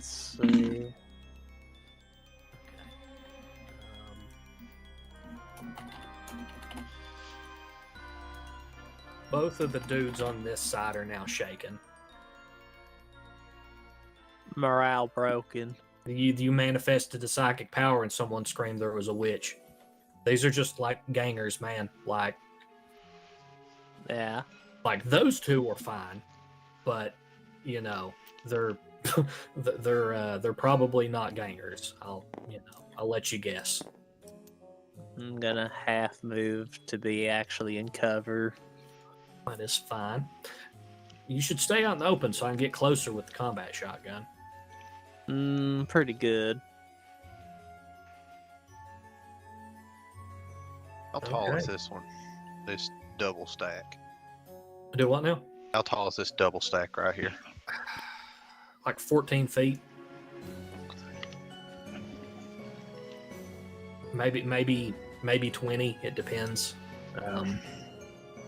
Speaker 4: see.
Speaker 1: Both of the dudes on this side are now shaken.
Speaker 4: Morale broken.
Speaker 1: You manifested a psychic power and someone screamed there was a witch. These are just like gangers, man. Like,
Speaker 4: Yeah.
Speaker 1: like those two are fine, but you know they're they're probably not gangers. I'll let you guess.
Speaker 4: I'm gonna half move to be actually in cover.
Speaker 1: That is fine. You should stay out in the open so I can get closer with the combat shotgun.
Speaker 4: Pretty good.
Speaker 2: How tall
Speaker 1: Okay.
Speaker 2: is this one? This double stack.
Speaker 1: Do what now?
Speaker 2: How tall is this double stack right here?
Speaker 1: Like 14 feet. Maybe 20. It depends.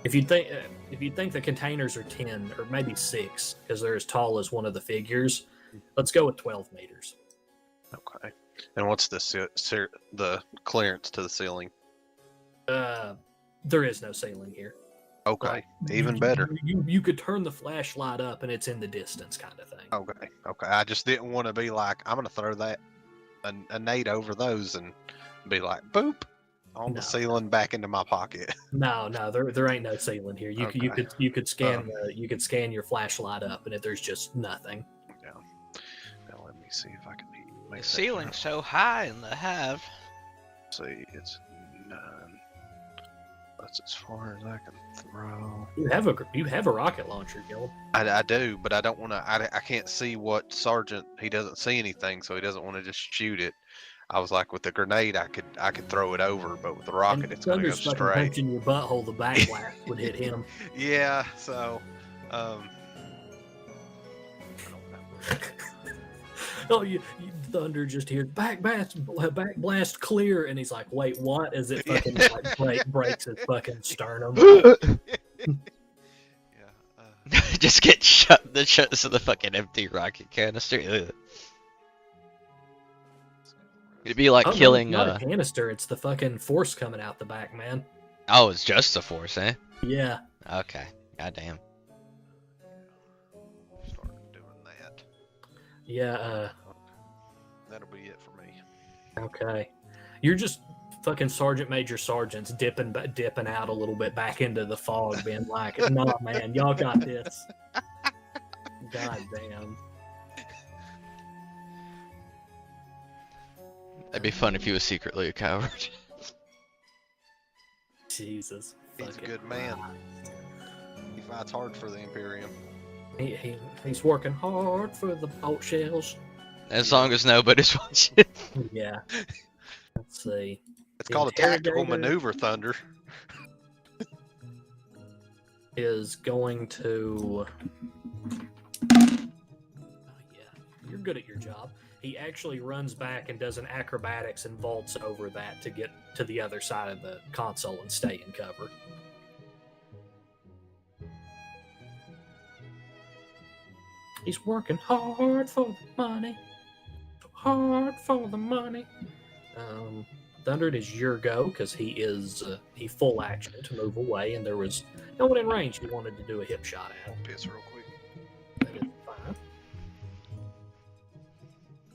Speaker 1: If you think the containers are 10 or maybe 6 because they're as tall as one of the figures, let's go with 12 meters.
Speaker 2: Okay. And what's the clearance to the ceiling?
Speaker 1: There is no ceiling here.
Speaker 2: Okay,
Speaker 1: Like,
Speaker 2: even better.
Speaker 1: You could turn the flashlight up and it's in the distance, kind of thing.
Speaker 2: Okay. I just didn't want to be like, I'm gonna throw that a nade over those and be like, boop, on the ceiling back into my pocket.
Speaker 1: No, there ain't no ceiling here. You
Speaker 2: Okay.
Speaker 1: you could scan you could scan your flashlight up, and if there's just nothing.
Speaker 2: Yeah. Now let me see if I can make
Speaker 3: The ceiling's so high in the hive.
Speaker 2: See, it's 9. That's as far as I can throw.
Speaker 1: You have a rocket launcher, Gil.
Speaker 2: I do, but I don't want to. I can't see what Sergeant. He doesn't see anything, so he doesn't want to just shoot it. I was like, with the grenade, I could throw it over, but with the rocket, it's gonna go
Speaker 1: Thunder's fucking
Speaker 2: straight.
Speaker 1: punching your butthole. The backblast would hit him.
Speaker 2: Yeah. So,
Speaker 1: Oh, Thunder just hears back blast clear, and he's like, "Wait, what?" As it fucking breaks his fucking sternum.
Speaker 3: Just get shot. The shots of the fucking empty rocket canister. Ugh. It'd be like killing.
Speaker 1: No, it's not a canister. It's the fucking force coming out the back, man.
Speaker 3: Oh, it's just the force, eh?
Speaker 1: Yeah.
Speaker 3: Okay. Goddamn.
Speaker 2: Start doing that.
Speaker 1: Yeah.
Speaker 2: That'll be it for me.
Speaker 1: Okay. You're just fucking Sergeant Major Sergeants dipping out a little bit back into the fog, being like, "Nah, man, y'all got this." God damn.
Speaker 3: That'd be fun if he was secretly a coward.
Speaker 1: Jesus.
Speaker 2: He's a good man. He fights hard for the Imperium.
Speaker 1: He's working hard for the boat shells.
Speaker 3: As long as nobody's watching.
Speaker 1: Yeah. Let's see.
Speaker 2: It's
Speaker 1: The
Speaker 2: called a tactical
Speaker 1: interrogator
Speaker 2: maneuver, Thunder.
Speaker 1: Is going to. Oh, yeah, you're good at your job. He actually runs back and does an acrobatics and vaults over that to get to the other side of the console and stay in cover. He's working hard for the money. Hard for the money. Thunder, it is your go because he full action to move away, and there was no one in range he wanted to do a hip shot at.
Speaker 2: Piss real quick.
Speaker 1: That is fine.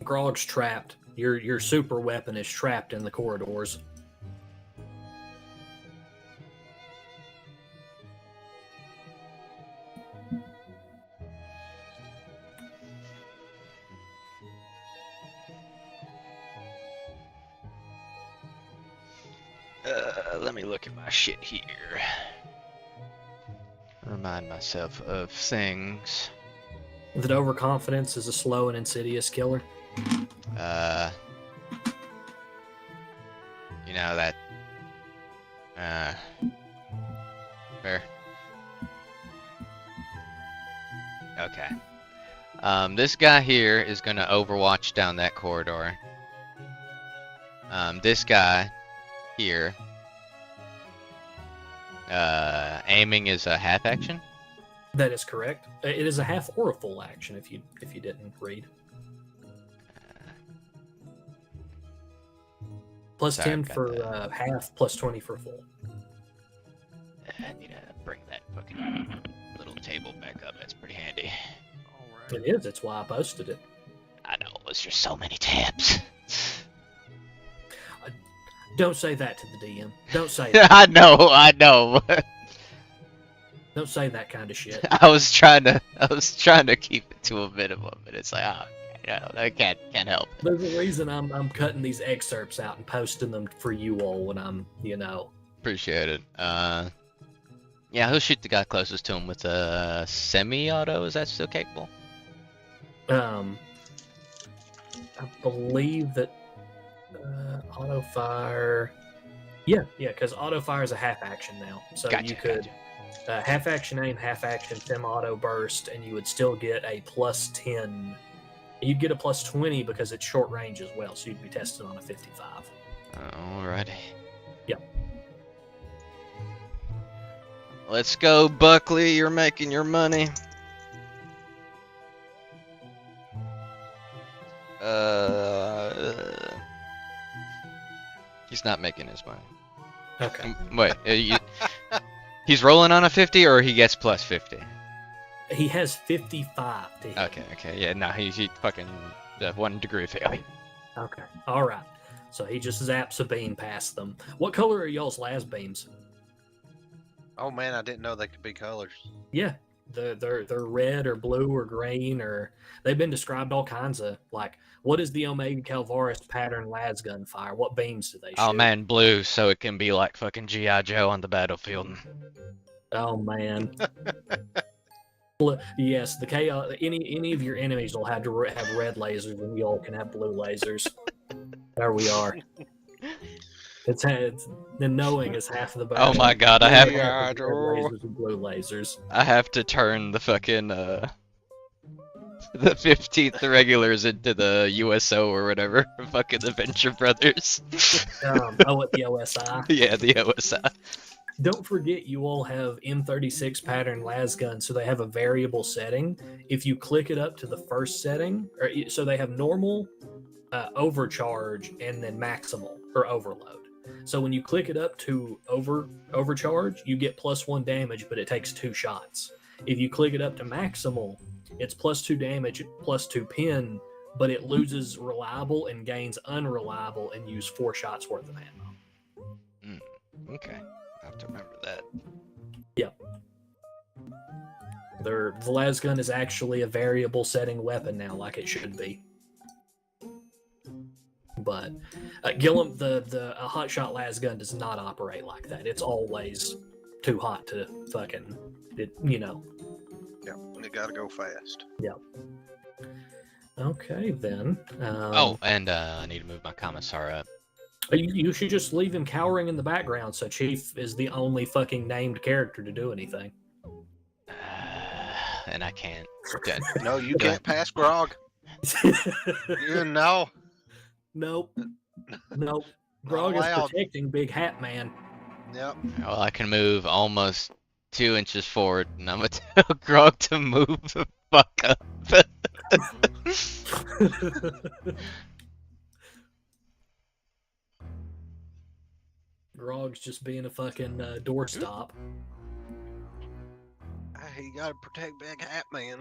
Speaker 1: Grog's trapped. Your super weapon is trapped in the corridors.
Speaker 3: Let me look at my shit here. Remind myself of things.
Speaker 1: That overconfidence is a slow and insidious killer.
Speaker 3: You know that. Fair. Okay. This guy here is gonna overwatch down that corridor. This guy here. Aiming is a half action.
Speaker 1: That is correct. It is a half or a full action if you didn't read. Plus
Speaker 3: Sorry,
Speaker 1: 10
Speaker 3: I've got
Speaker 1: for
Speaker 3: that.
Speaker 1: half, plus 20 for full.
Speaker 3: I need to bring that fucking little table back up. That's pretty handy.
Speaker 1: It is. That's why I posted it.
Speaker 3: I know. There's just so many tabs.
Speaker 1: Don't say that to the DM. Don't say that.
Speaker 3: I know.
Speaker 1: Don't say that kind of shit.
Speaker 3: I was trying to keep it to a minimum, and it's like, I can't help.
Speaker 1: There's a reason I'm cutting these excerpts out and posting them for you all when I'm,
Speaker 3: Appreciate it. Yeah, he'll shoot the guy closest to him with a semi-auto. Is that still capable?
Speaker 1: I believe that auto fire. Yeah, because auto fire is a half action now, so you could half action aim, half action semi-auto burst, and you would still get a plus 10. You'd get a plus 20 because it's short range as well, so you'd be tested on a 55.
Speaker 3: Alrighty.
Speaker 1: Yep.
Speaker 3: Let's go, Buckley. You're making your money. He's not making his money.
Speaker 1: Okay.
Speaker 3: Wait, he's rolling on a 50, or he gets plus 50?
Speaker 1: He has 55 to hit.
Speaker 3: Okay, yeah, no, he fucking 1 degree of failure.
Speaker 1: Okay, all right. So he just zaps a beam past them. What color are y'all's las beams?
Speaker 2: Oh man, I didn't know they could be colors.
Speaker 1: Yeah, they're red or blue or green, or they've been described all kinds of, like, what is the Omega Calvaris pattern las gun fire? What beams do they shoot?
Speaker 3: Oh man, blue, so it can be like fucking G.I. Joe on the battlefield.
Speaker 1: Oh man. Yes, the chaos. Any of your enemies will have to have red lasers, and we all can have blue lasers. There we are. It's the knowing is half of the battle.
Speaker 3: Oh my god, I have
Speaker 1: lasers and blue lasers.
Speaker 3: I have to turn the fucking the 15th regulars into the USO or whatever. Fucking the Venture Brothers.
Speaker 1: The OSI.
Speaker 3: Yeah, the OSI.
Speaker 1: Don't forget, you all have M36 pattern las guns, so they have a variable setting. If you click it up to the first setting, so they have normal, overcharge, and then maximal or overload. So when you click it up to overcharge, you get +1 damage, but it takes 2 shots. If you click it up to maximal, it's +2 damage, +2 pin, but it loses reliable and gains unreliable and use 4 shots worth of ammo.
Speaker 3: Okay. I have to remember that.
Speaker 1: Yep. The las gun is actually a variable setting weapon now, like it should be. But Gillum, the hot shot las gun does not operate like that. It's always too hot to fucking,
Speaker 2: Yeah, it gotta go fast.
Speaker 1: Yep. Okay then.
Speaker 3: And I need to move my commissar up.
Speaker 1: You should just leave him cowering in the background, so Chief is the only fucking named character to do anything.
Speaker 3: And I can't.
Speaker 2: No, you can't pass Grog. You know.
Speaker 1: Nope. Grog is protecting Big Hat Man.
Speaker 2: Yep.
Speaker 3: Well, I can move almost 2 inches forward, and I'm gonna tell Grog to move the fuck up.
Speaker 1: Grog's just being a fucking doorstop.
Speaker 2: Hey, you gotta protect Big Hat Man.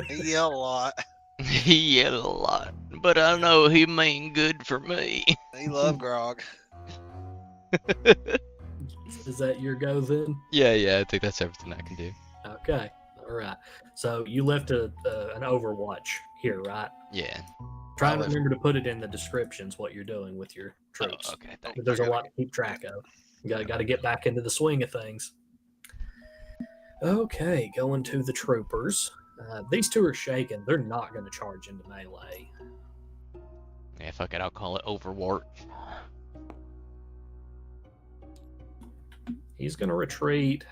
Speaker 2: He yelled a lot.
Speaker 3: He yelled a lot, but I know he mean good for me.
Speaker 2: He loved Grog.
Speaker 1: Is that your go then?
Speaker 3: Yeah, I think that's everything I can do.
Speaker 1: Okay, all right. So you left an Overwatch here, right?
Speaker 3: Yeah.
Speaker 1: Try and remember to put it in the descriptions what you're doing with your troops.
Speaker 3: Oh, okay, thank
Speaker 1: There's a lot to keep track of. You got to get back into the swing of things. Okay, going to the troopers. These two are shaken. They're not going to charge into melee.
Speaker 3: Yeah, fuck it. I'll call it overwart.
Speaker 1: He's going to retreat.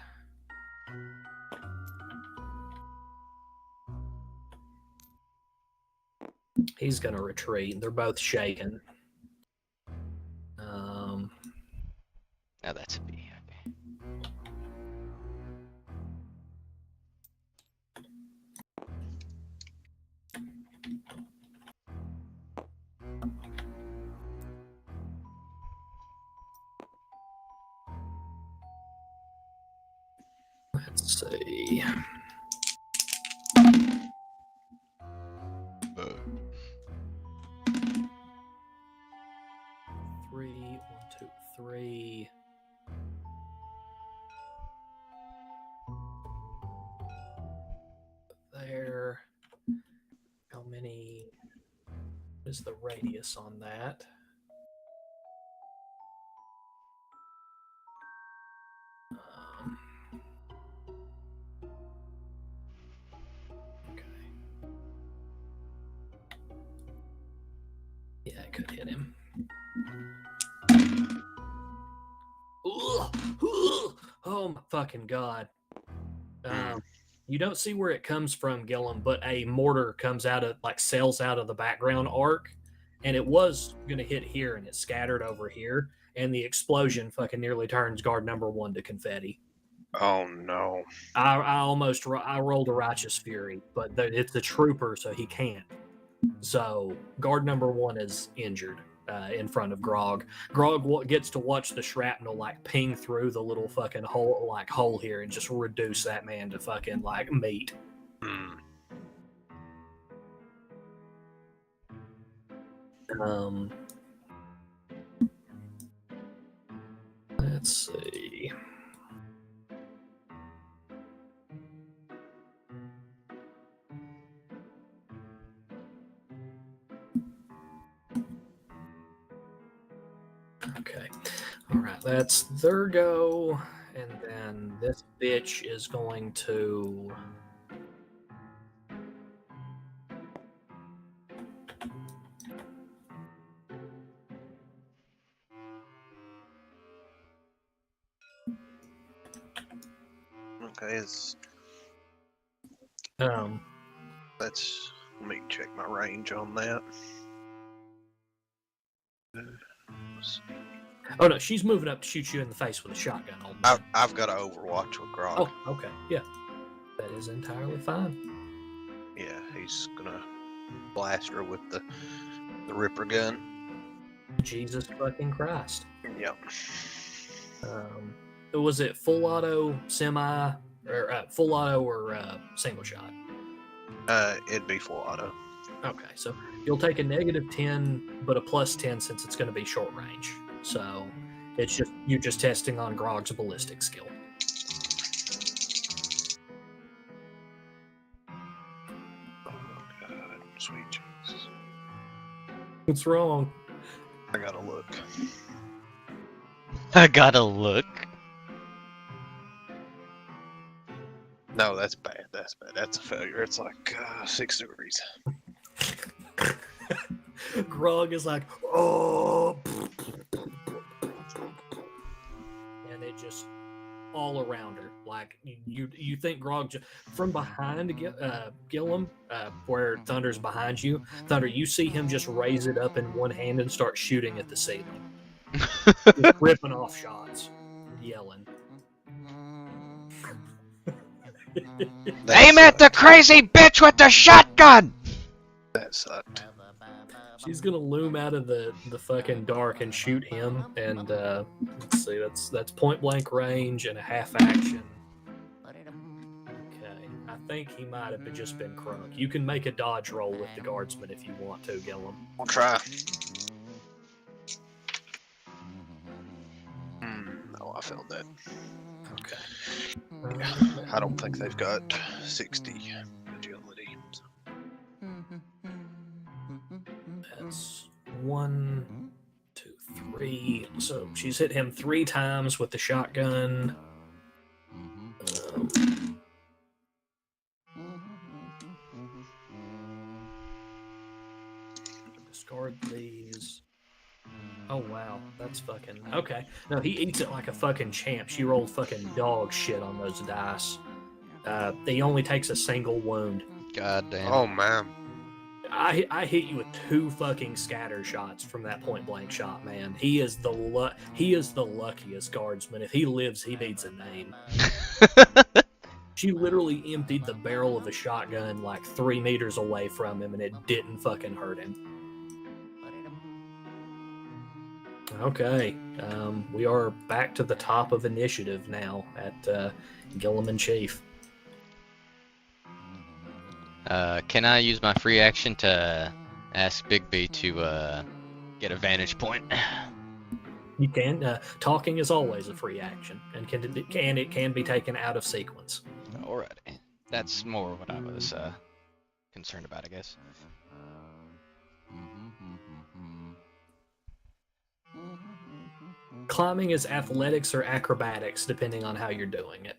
Speaker 1: He's going to retreat. They're both shaken.
Speaker 3: Now that's a B. Okay.
Speaker 1: Let's see. Three, 1, 2, 3. There. How many? What is the radius on that? Okay. Yeah, I could hit him. Oh my fucking god. You don't see where it comes from, Gillum, but a mortar comes out of, like, sails out of the background arc, and it was going to hit here, and it scattered over here, and the explosion fucking nearly turns guard number 1 to confetti.
Speaker 2: Oh no.
Speaker 1: I rolled a righteous fury, but it's a trooper, so he can't. So guard number 1 is injured in front of Grog. Grog gets to watch the shrapnel like ping through the little fucking hole here and just reduce that man to fucking like meat. Let's see. Okay. All right, that's their go, and then this bitch is going to...
Speaker 2: Okay, let me check my range on that.
Speaker 1: Oh no, she's moving up to shoot you in the face with a shotgun.
Speaker 2: I've got to Overwatch with Grog.
Speaker 1: Oh, okay, yeah, that is entirely fine.
Speaker 2: Yeah, he's gonna blast her with the Ripper gun.
Speaker 1: Jesus fucking Christ.
Speaker 2: Yep.
Speaker 1: Was it full auto, semi, or full auto or single shot?
Speaker 2: It'd be full auto.
Speaker 1: Okay, so you'll take a -10, but a +10 since it's going to be short range. So it's just you're just testing on Grog's ballistic skill.
Speaker 2: Oh God, sweet Jesus!
Speaker 1: What's wrong?
Speaker 2: I gotta look.
Speaker 3: I gotta look.
Speaker 2: No, that's bad. That's bad. That's a failure. It's like 6 degrees.
Speaker 1: Grog is like, oh, and it just all around her. Like you think Grog from behind Gillum, where Thunder's behind you. Thunder, you see him just raise it up in one hand and start shooting at the ceiling, just ripping off shots, yelling.
Speaker 3: Aim at the crazy bitch with the shotgun!
Speaker 2: That sucked.
Speaker 1: She's gonna loom out of the fucking dark and shoot him, and let's see, that's point blank range and a half action. Okay, I think he might have just been crunk. You can make a dodge roll with the guardsman if you want to, Gillum.
Speaker 2: I'll try. No, I failed that.
Speaker 1: Okay.
Speaker 2: I don't think they've got 60 agility. So.
Speaker 1: That's 1, 2, 3. So she's hit him 3 times with the shotgun. Discard these. Oh wow, that's fucking okay. No, he eats it like a fucking champ. She rolled fucking dog shit on those dice. He only takes a single wound.
Speaker 3: God damn.
Speaker 13: Oh man.
Speaker 1: I hit you with 2 fucking scatter shots from that point blank shot, man. He is the luckiest guardsman. If he lives, he needs a name. She literally emptied the barrel of a shotgun like 3 meters away from him, and it didn't fucking hurt him. Okay, we are back to the top of initiative now at Gilliman Chief.
Speaker 3: Can I use my free action to ask Big B to get a vantage point?
Speaker 1: You can. Talking is always a free action, and it can be taken out of sequence.
Speaker 3: Alrighty. That's more what I was concerned about, I guess.
Speaker 1: Climbing is athletics or acrobatics, depending on how you're doing it.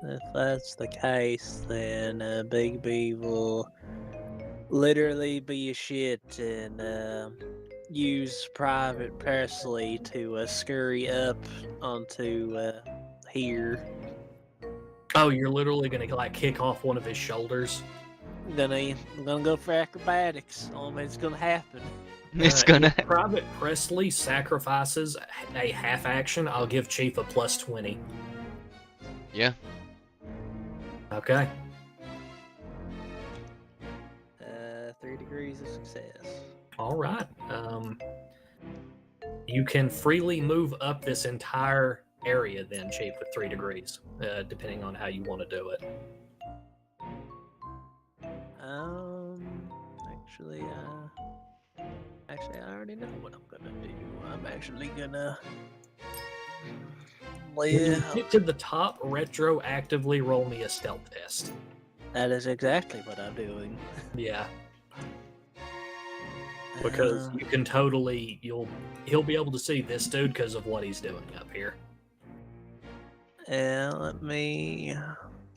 Speaker 4: If that's the case, then Big B will literally be a shit and use Private Presley to scurry up onto here.
Speaker 1: Oh, you're literally gonna like kick off one of his shoulders?
Speaker 4: I'm gonna go for acrobatics. It's gonna happen.
Speaker 3: It's gonna.
Speaker 1: Private Presley sacrifices a half action. I'll give Chief a +20.
Speaker 3: Yeah.
Speaker 1: Okay.
Speaker 4: 3 degrees of success.
Speaker 1: All right. You can freely move up this entire area then, Chief, with 3 degrees, depending on how you want to do it.
Speaker 4: Actually, I already know what I'm gonna do. I'm actually gonna
Speaker 1: When you get to the top, retroactively roll me a stealth test.
Speaker 4: That is exactly what I'm doing.
Speaker 1: Yeah. Because you can totally, he'll be able to see this dude because of what he's doing up here.
Speaker 4: And let me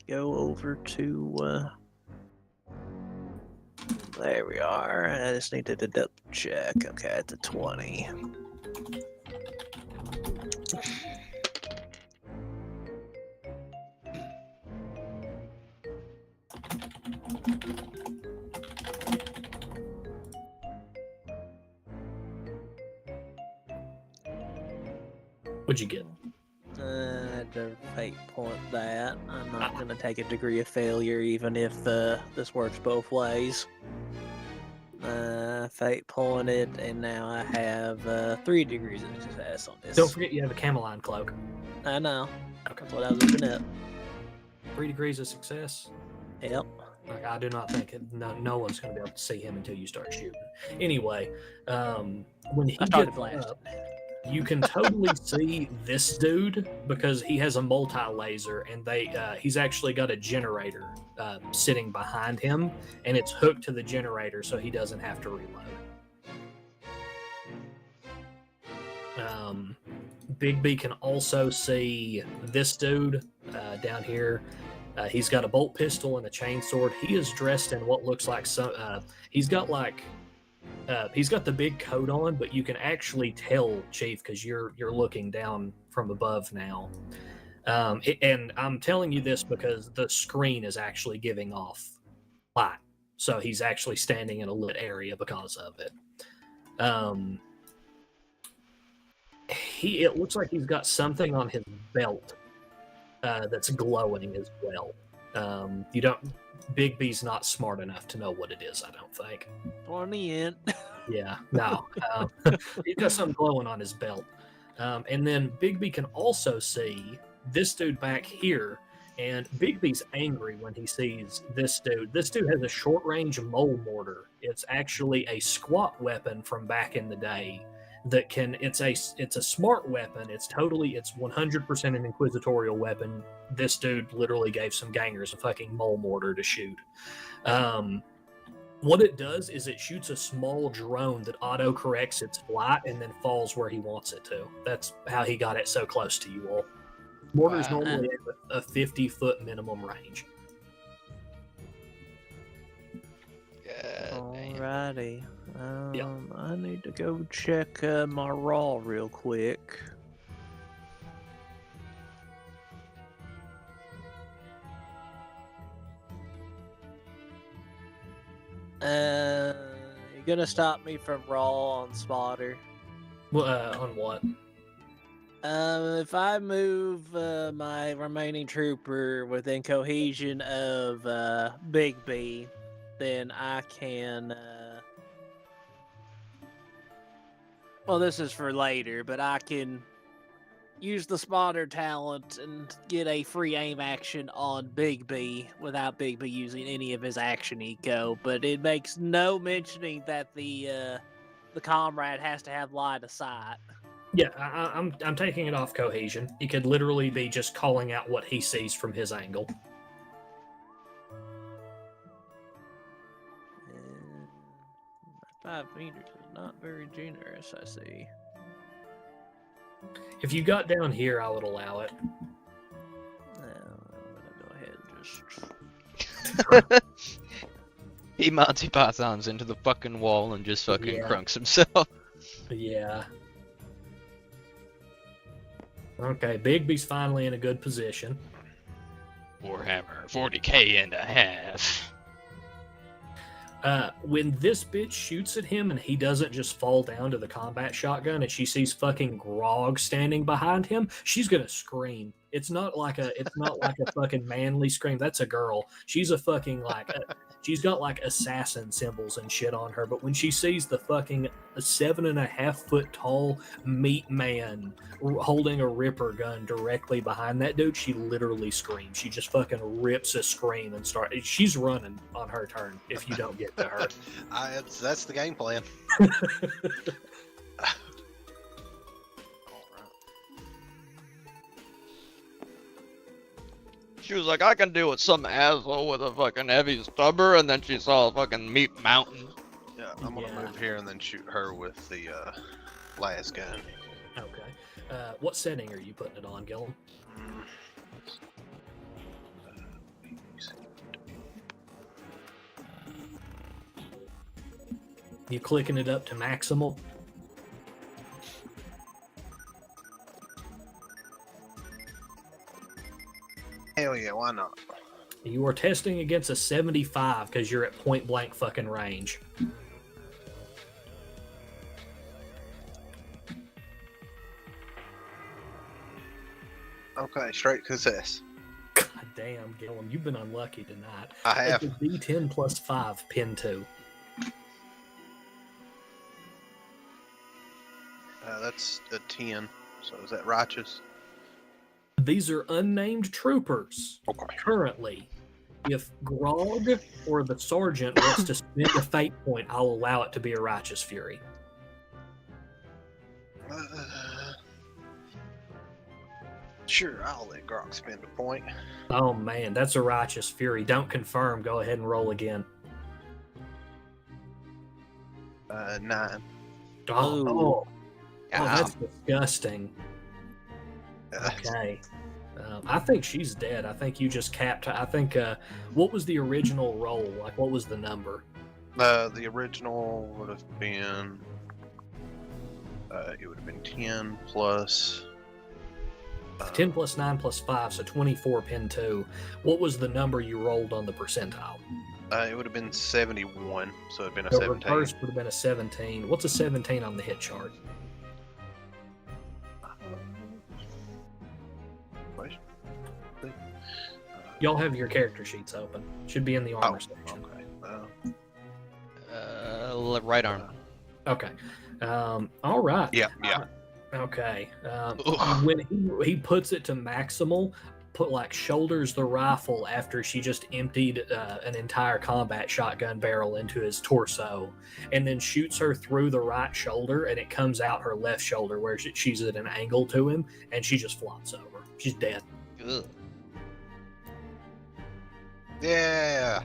Speaker 4: go over to there we are. I just needed to double check. Okay, it's a 20.
Speaker 1: What'd you get?
Speaker 4: I had to fate point that. I'm not going to take a degree of failure even if this works both ways. Fate pointed, and now I have 3 degrees of success on this.
Speaker 1: Don't forget you have a Cameline cloak.
Speaker 4: I know. That's what I was looking up.
Speaker 1: 3 degrees of success?
Speaker 4: Yep.
Speaker 1: Like, I do not think no one's going to be able to see him until you start shooting. Anyway, when he gets up, you can totally see this dude because he has a multi-laser, and he's actually got a generator sitting behind him, and it's hooked to the generator so he doesn't have to reload. Big B can also see this dude down here. He's got a bolt pistol and a chainsword. He is dressed in what looks like he's got the big coat on, but you can actually tell, Chief, because you're looking down from above now. And I'm telling you this because the screen is actually giving off light, so he's actually standing in a lit area because of it. It looks like he's got something on his belt that's glowing as well. Big B's not smart enough to know what it is, I don't think.
Speaker 4: 20 in.
Speaker 1: Yeah, no. He's got something glowing on his belt. And then Big B can also see this dude back here And Bigby's angry when he sees this dude. This dude has a short-range mole mortar. It's actually a squat weapon from back in the day. That can it's a smart weapon. It's 100% an inquisitorial weapon. This dude literally gave some gangers a fucking mole mortar to shoot. What it does is it shoots a small drone that auto corrects its flight and then falls where he wants it to. That's how he got it so close to you all. Mortars normally have a 50-foot minimum range.
Speaker 4: Alrighty.
Speaker 1: Yeah.
Speaker 4: I need to go check my raw real quick. You gonna stop me from raw on spotter?
Speaker 1: Well, on what?
Speaker 4: If I move my remaining trooper within cohesion of Big B, then I can. Well, this is for later, but I can use the spotter talent and get a free aim action on Big B without Big B using any of his action eco. But it makes no mentioning that the comrade has to have line of sight.
Speaker 1: Yeah, I'm taking it off cohesion. He could literally be just calling out what he sees from his angle.
Speaker 4: 5 meters is not very generous, I see.
Speaker 1: If you got down here, I would allow it.
Speaker 4: I'm gonna go ahead and just.
Speaker 3: He Monty Pythons into the fucking wall and just fucking crunks himself.
Speaker 1: Yeah. Okay, Bigby's finally in a good position.
Speaker 3: Warhammer 40k and a half.
Speaker 1: When this bitch shoots at him and he doesn't just fall down to the combat shotgun and she sees fucking Grog standing behind him, she's gonna scream. It's not like a fucking manly scream. That's a girl. She's a fucking she's got like assassin symbols and shit on her. But when she sees the fucking 7.5 foot tall meat man holding a ripper gun directly behind that dude, she literally screams. She just fucking rips a scream and she's running on her turn if you don't get to her.
Speaker 2: That's the game plan.
Speaker 3: She was like, I can deal with some asshole with a fucking heavy stubber, and then she saw a fucking meat mountain.
Speaker 2: Yeah, I'm gonna move here and then shoot her with the last gun.
Speaker 1: Okay. What setting are you putting it on, Gillum? You clicking it up to maximal?
Speaker 2: Hell yeah, why not?
Speaker 1: You are testing against a 75 because you're at point blank fucking range.
Speaker 2: Okay, straight success.
Speaker 1: God damn, Gillum, you've been unlucky tonight.
Speaker 2: I have.
Speaker 1: It's a D10 plus 5, pin 2.
Speaker 2: That's a 10. So is that righteous?
Speaker 1: These are unnamed troopers.
Speaker 2: Okay.
Speaker 1: Currently, if Grog or the sergeant wants to spend a fate point, I'll allow it to be a righteous fury.
Speaker 2: Sure, I'll let Grog spend a point.
Speaker 1: Oh man, that's a righteous fury. Don't confirm. Go ahead and roll again.
Speaker 2: 9.
Speaker 1: Oh, that's disgusting. Okay. I think she's dead. I think you just capped. I think, what was the original roll? Like, what was the number?
Speaker 2: The original would have been, it would have been 10 plus...
Speaker 1: 10 plus 9 plus 5, so 24 pin 2. What was the number you rolled on the percentile?
Speaker 2: It would have been 71, so it would have been a
Speaker 1: So
Speaker 2: 17.
Speaker 1: reverse would have been a 17. What's a 17 on the hit chart? Y'all have your character sheets open. Should be in the armor section.
Speaker 2: Okay.
Speaker 3: Right arm.
Speaker 1: Okay. All right.
Speaker 2: Yeah, yeah.
Speaker 1: Okay. When he puts it to maximal, shoulders the rifle after she just emptied an entire combat shotgun barrel into his torso, and then shoots her through the right shoulder, and it comes out her left shoulder where she's at an angle to him, and she just flops over. She's dead.
Speaker 3: Ugh.
Speaker 2: Yeah.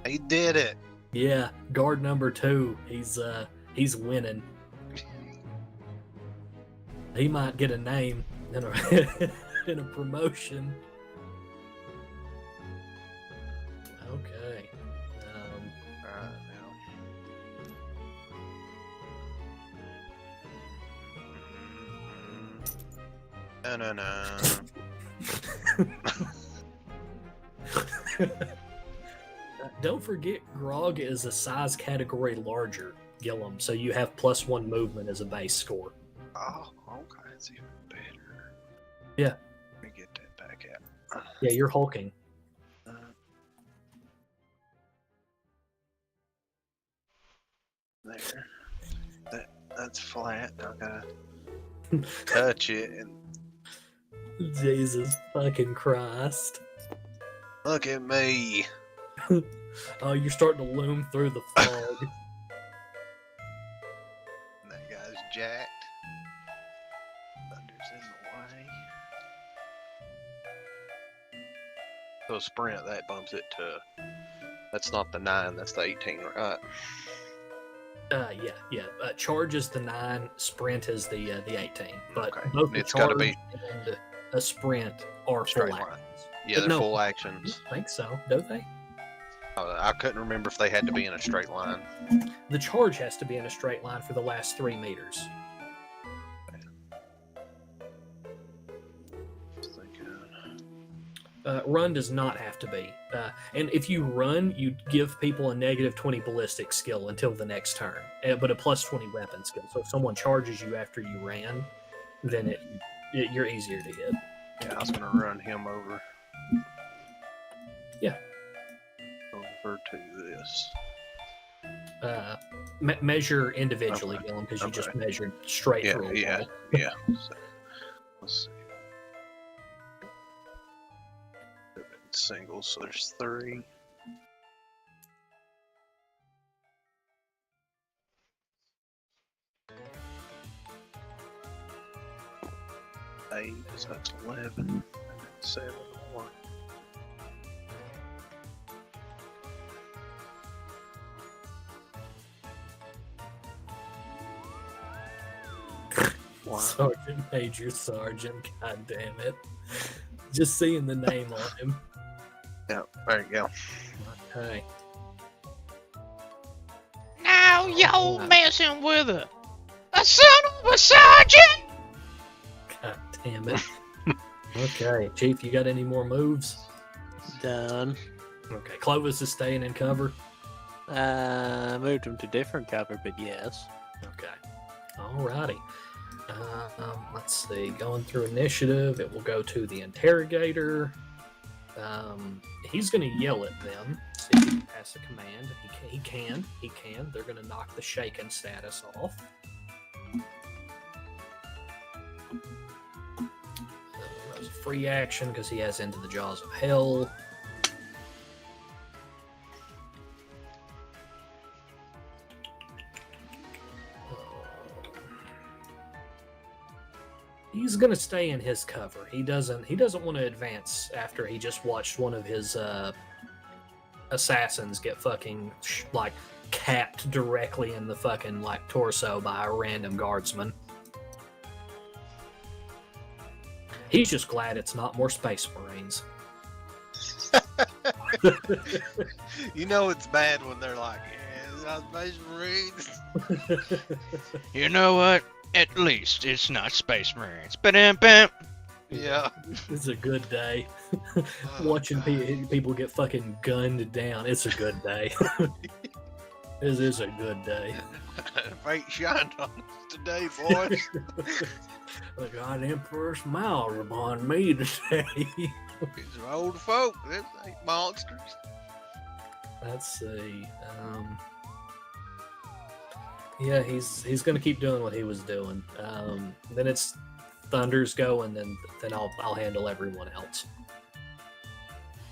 Speaker 2: He did it.
Speaker 1: Yeah, guard number 2. He's winning. He might get a name and a promotion. Okay.
Speaker 2: Alright, now.
Speaker 1: Don't forget, Grog is a size category larger, Gillum, so you have +1 movement as a base score.
Speaker 2: Oh, okay, that's even better.
Speaker 1: Yeah.
Speaker 2: Let me get that back out.
Speaker 1: Yeah, you're hulking.
Speaker 2: There. That's flat. I gotta touch it and
Speaker 1: Jesus fucking Christ.
Speaker 2: look at me.
Speaker 1: Oh, you're starting to loom through the fog.
Speaker 2: That guy's jacked. Thunder's in the way. So sprint, that bumps it to. That's not the 9, that's the 18, right?
Speaker 1: Yeah. Charge is the 9, sprint is the 18. But
Speaker 2: Okay.
Speaker 1: both the
Speaker 2: It's gotta
Speaker 1: charge
Speaker 2: be
Speaker 1: and a sprint are
Speaker 2: straight
Speaker 1: full
Speaker 2: line.
Speaker 1: actions.
Speaker 2: Yeah, they're
Speaker 1: No,
Speaker 2: full actions.
Speaker 1: I think so, don't they?
Speaker 2: I couldn't remember if they had to be in a straight line.
Speaker 1: The charge has to be in a straight line for the last 3 meters. Run does not have to be. And if you run, you give people a -20 ballistic skill until the next turn, but a +20 weapon skill. So if someone charges you after you ran, then you're easier to hit.
Speaker 2: Yeah, I was gonna run him over.
Speaker 1: Yeah.
Speaker 2: Over to this.
Speaker 1: Measure individually,
Speaker 2: Okay.
Speaker 1: Gillum, because you
Speaker 2: Okay.
Speaker 1: just measured straight
Speaker 2: Yeah,
Speaker 1: through a
Speaker 2: yeah,
Speaker 1: wall.
Speaker 2: yeah. So, let's see. Singles, so there's 3. Eight, so that's 11. And then 7 more. Wow.
Speaker 1: Sergeant Major Sergeant, god damn it. Just seeing the name on him.
Speaker 2: Yeah, there you go.
Speaker 1: Okay.
Speaker 3: Now you're messing with a son of a sergeant!
Speaker 1: God damn it. Okay, Chief, you got any more moves?
Speaker 4: Done.
Speaker 1: Okay, Clovis is staying in cover.
Speaker 4: Moved him to different cover, but yes.
Speaker 1: Okay. Alrighty. Let's see. Going through initiative, it will go to the interrogator. He's going to yell at them. See if he can pass a command. He can. They're going to knock the shaken status off. That was a free action because he has Into the Jaws of Hell. He's gonna stay in his cover. He doesn't want to advance after he just watched one of his assassins get fucking capped directly in the fucking torso by a random guardsman. He's just glad it's not more Space Marines.
Speaker 2: You know it's bad when they're like, yeah, it's not Space Marines.
Speaker 3: You know what? At least it's not Space Marines. Ba-dum-bum.
Speaker 2: Yeah.
Speaker 1: It's a good day. Watching people get fucking gunned down. It's a good day. This is a good day.
Speaker 2: Fate shined on us today, boys.
Speaker 1: I got Emperor Smiles upon me today.
Speaker 2: These are old folk. This ain't monsters.
Speaker 1: Let's see. Yeah, he's gonna keep doing what he was doing. Then it's Thunder's go, and then I'll handle everyone else.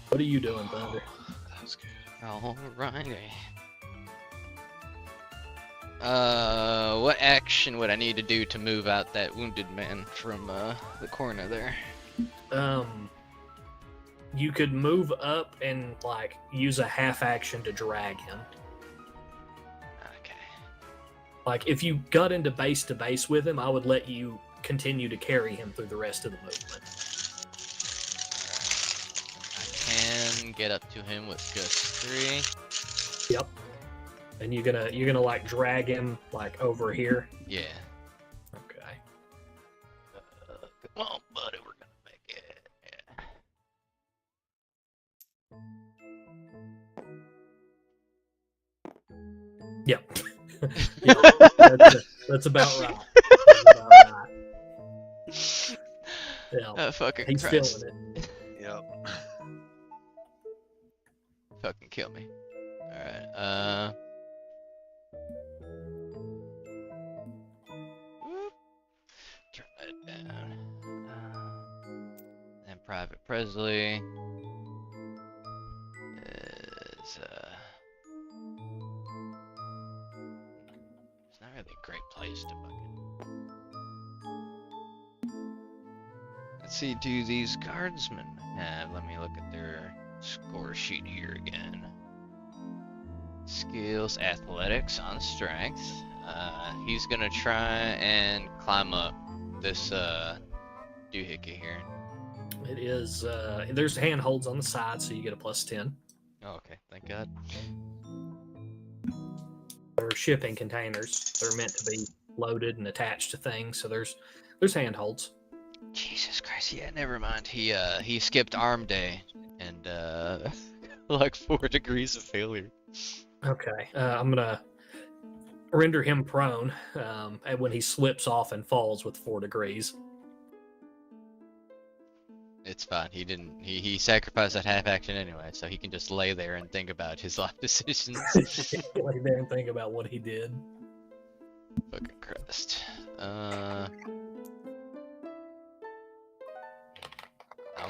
Speaker 1: What are you doing, Thunder?
Speaker 3: That was good. Alrighty. What action would I need to do to move out that wounded man from the corner there?
Speaker 1: You could move up and like use a half action to drag him.
Speaker 3: Okay.
Speaker 1: Like if you got into base to base with him, I would let you continue to carry him through the rest of the movement.
Speaker 3: I can get up to him with just 3.
Speaker 1: Yep. And you're gonna like drag him like over here.
Speaker 3: Yeah.
Speaker 1: Okay.
Speaker 3: Come on, buddy, we're gonna make it.
Speaker 1: Yeah. Yep. That's about right. That's about right. Yeah.
Speaker 3: Fucking
Speaker 1: He's
Speaker 3: Christ.
Speaker 1: feeling it.
Speaker 2: Yep.
Speaker 3: Fucking kill me. Alright, turn that down. And Private Presley is it's not really a great place to fucking. Let's see, do these guardsmen have? Let me look at their score sheet here again. Skills, athletics, on strength. He's gonna try and climb up this doohickey here.
Speaker 1: It is. There's handholds on the side, so you get a +10.
Speaker 3: Oh, okay, thank God.
Speaker 1: They're shipping containers. They're meant to be loaded and attached to things, so there's handholds.
Speaker 3: Jesus Christ, yeah, never mind. He skipped arm day and like 4 degrees of failure.
Speaker 1: Okay, I'm gonna render him prone, and when he slips off and falls with 4 degrees.
Speaker 3: It's fine. He didn't. He sacrificed that half action anyway, so he can just lay there and think about his life decisions.
Speaker 1: Lay there and think about what he did.
Speaker 3: Fucking Christ. I'll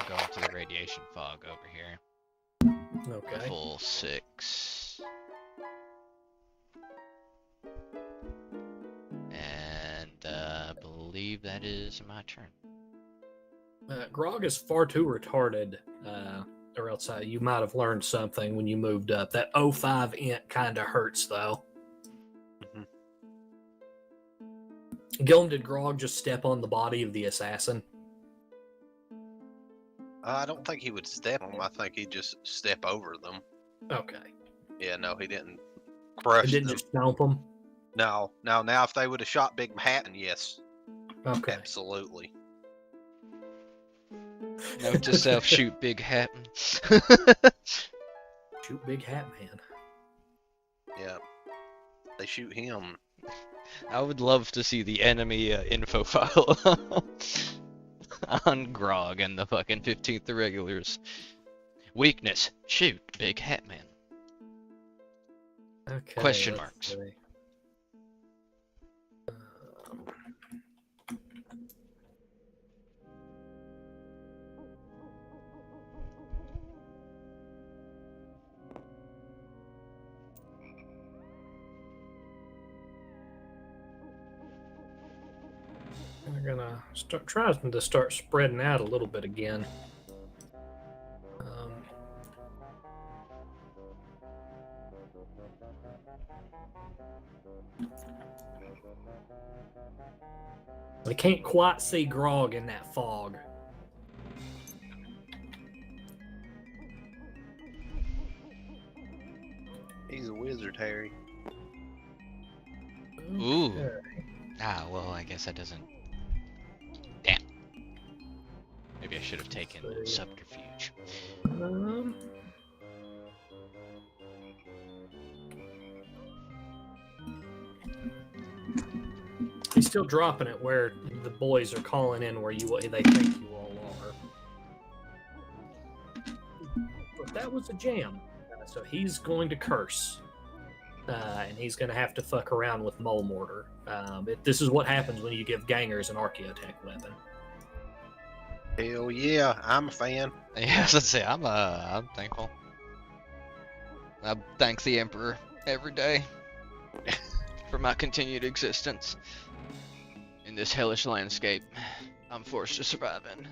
Speaker 3: go into the radiation fog over here.
Speaker 1: Okay.
Speaker 3: Full 6. And I believe that is my turn.
Speaker 1: Grog is far too retarded, or else you might have learned something when you moved up. That 05 int kind of hurts, though. Gilm, did Grog just step on the body of the assassin?
Speaker 2: I don't think he would step on them. I think he'd just step over them.
Speaker 1: Okay.
Speaker 2: Yeah, no, he didn't crush
Speaker 1: He didn't
Speaker 2: them.
Speaker 1: just stomp them?
Speaker 2: No. Now, if they would have shot Big Manhattan, yes.
Speaker 1: Okay.
Speaker 2: Absolutely.
Speaker 3: Note to self, shoot Big Hatton.
Speaker 1: Shoot Big Hat Man.
Speaker 2: Yeah. They shoot him.
Speaker 3: I would love to see the enemy info file on Grog and the fucking 15th Irregulars. Weakness, shoot Big Hat Man.
Speaker 1: Okay.
Speaker 3: Question
Speaker 1: let's
Speaker 3: marks.
Speaker 1: see. We're gonna start trying to start spreading out a little bit again. I can't quite see Grog in that fog.
Speaker 2: He's a wizard, Harry.
Speaker 3: Ooh.
Speaker 1: Okay.
Speaker 3: Ah, well, I guess that doesn't. Damn. Maybe I should have taken subterfuge.
Speaker 1: He's still dropping it where the boys are calling in where they think you all are. But that was a jam. So he's going to curse. And he's going to have to fuck around with Mole Mortar. This is what happens when you give gangers an Archaeotech weapon.
Speaker 2: Hell yeah, I'm a fan.
Speaker 3: Yeah, I was gonna say I'm thankful. I thank the Emperor every day for my continued existence in this hellish landscape I'm forced to survive in.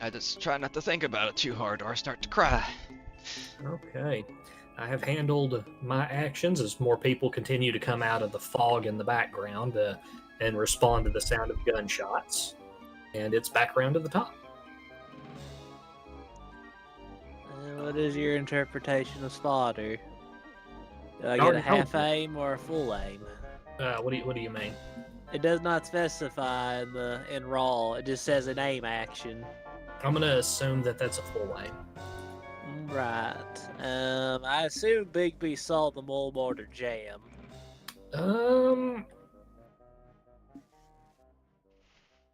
Speaker 3: I just try not to think about it too hard or I start to cry.
Speaker 1: Okay. I have handled my actions as more people continue to come out of the fog in the background and respond to the sound of gunshots. And it's back around to the top.
Speaker 4: What is your interpretation of slaughter? Do I get
Speaker 1: Already
Speaker 4: a
Speaker 1: told
Speaker 4: half
Speaker 1: you.
Speaker 4: aim or a full aim?
Speaker 1: What do you mean?
Speaker 4: It does not specify in raw. It just says an aim action.
Speaker 1: I'm gonna assume that that's a full aim.
Speaker 4: Right. I assume Big B saw the mole mortar jam.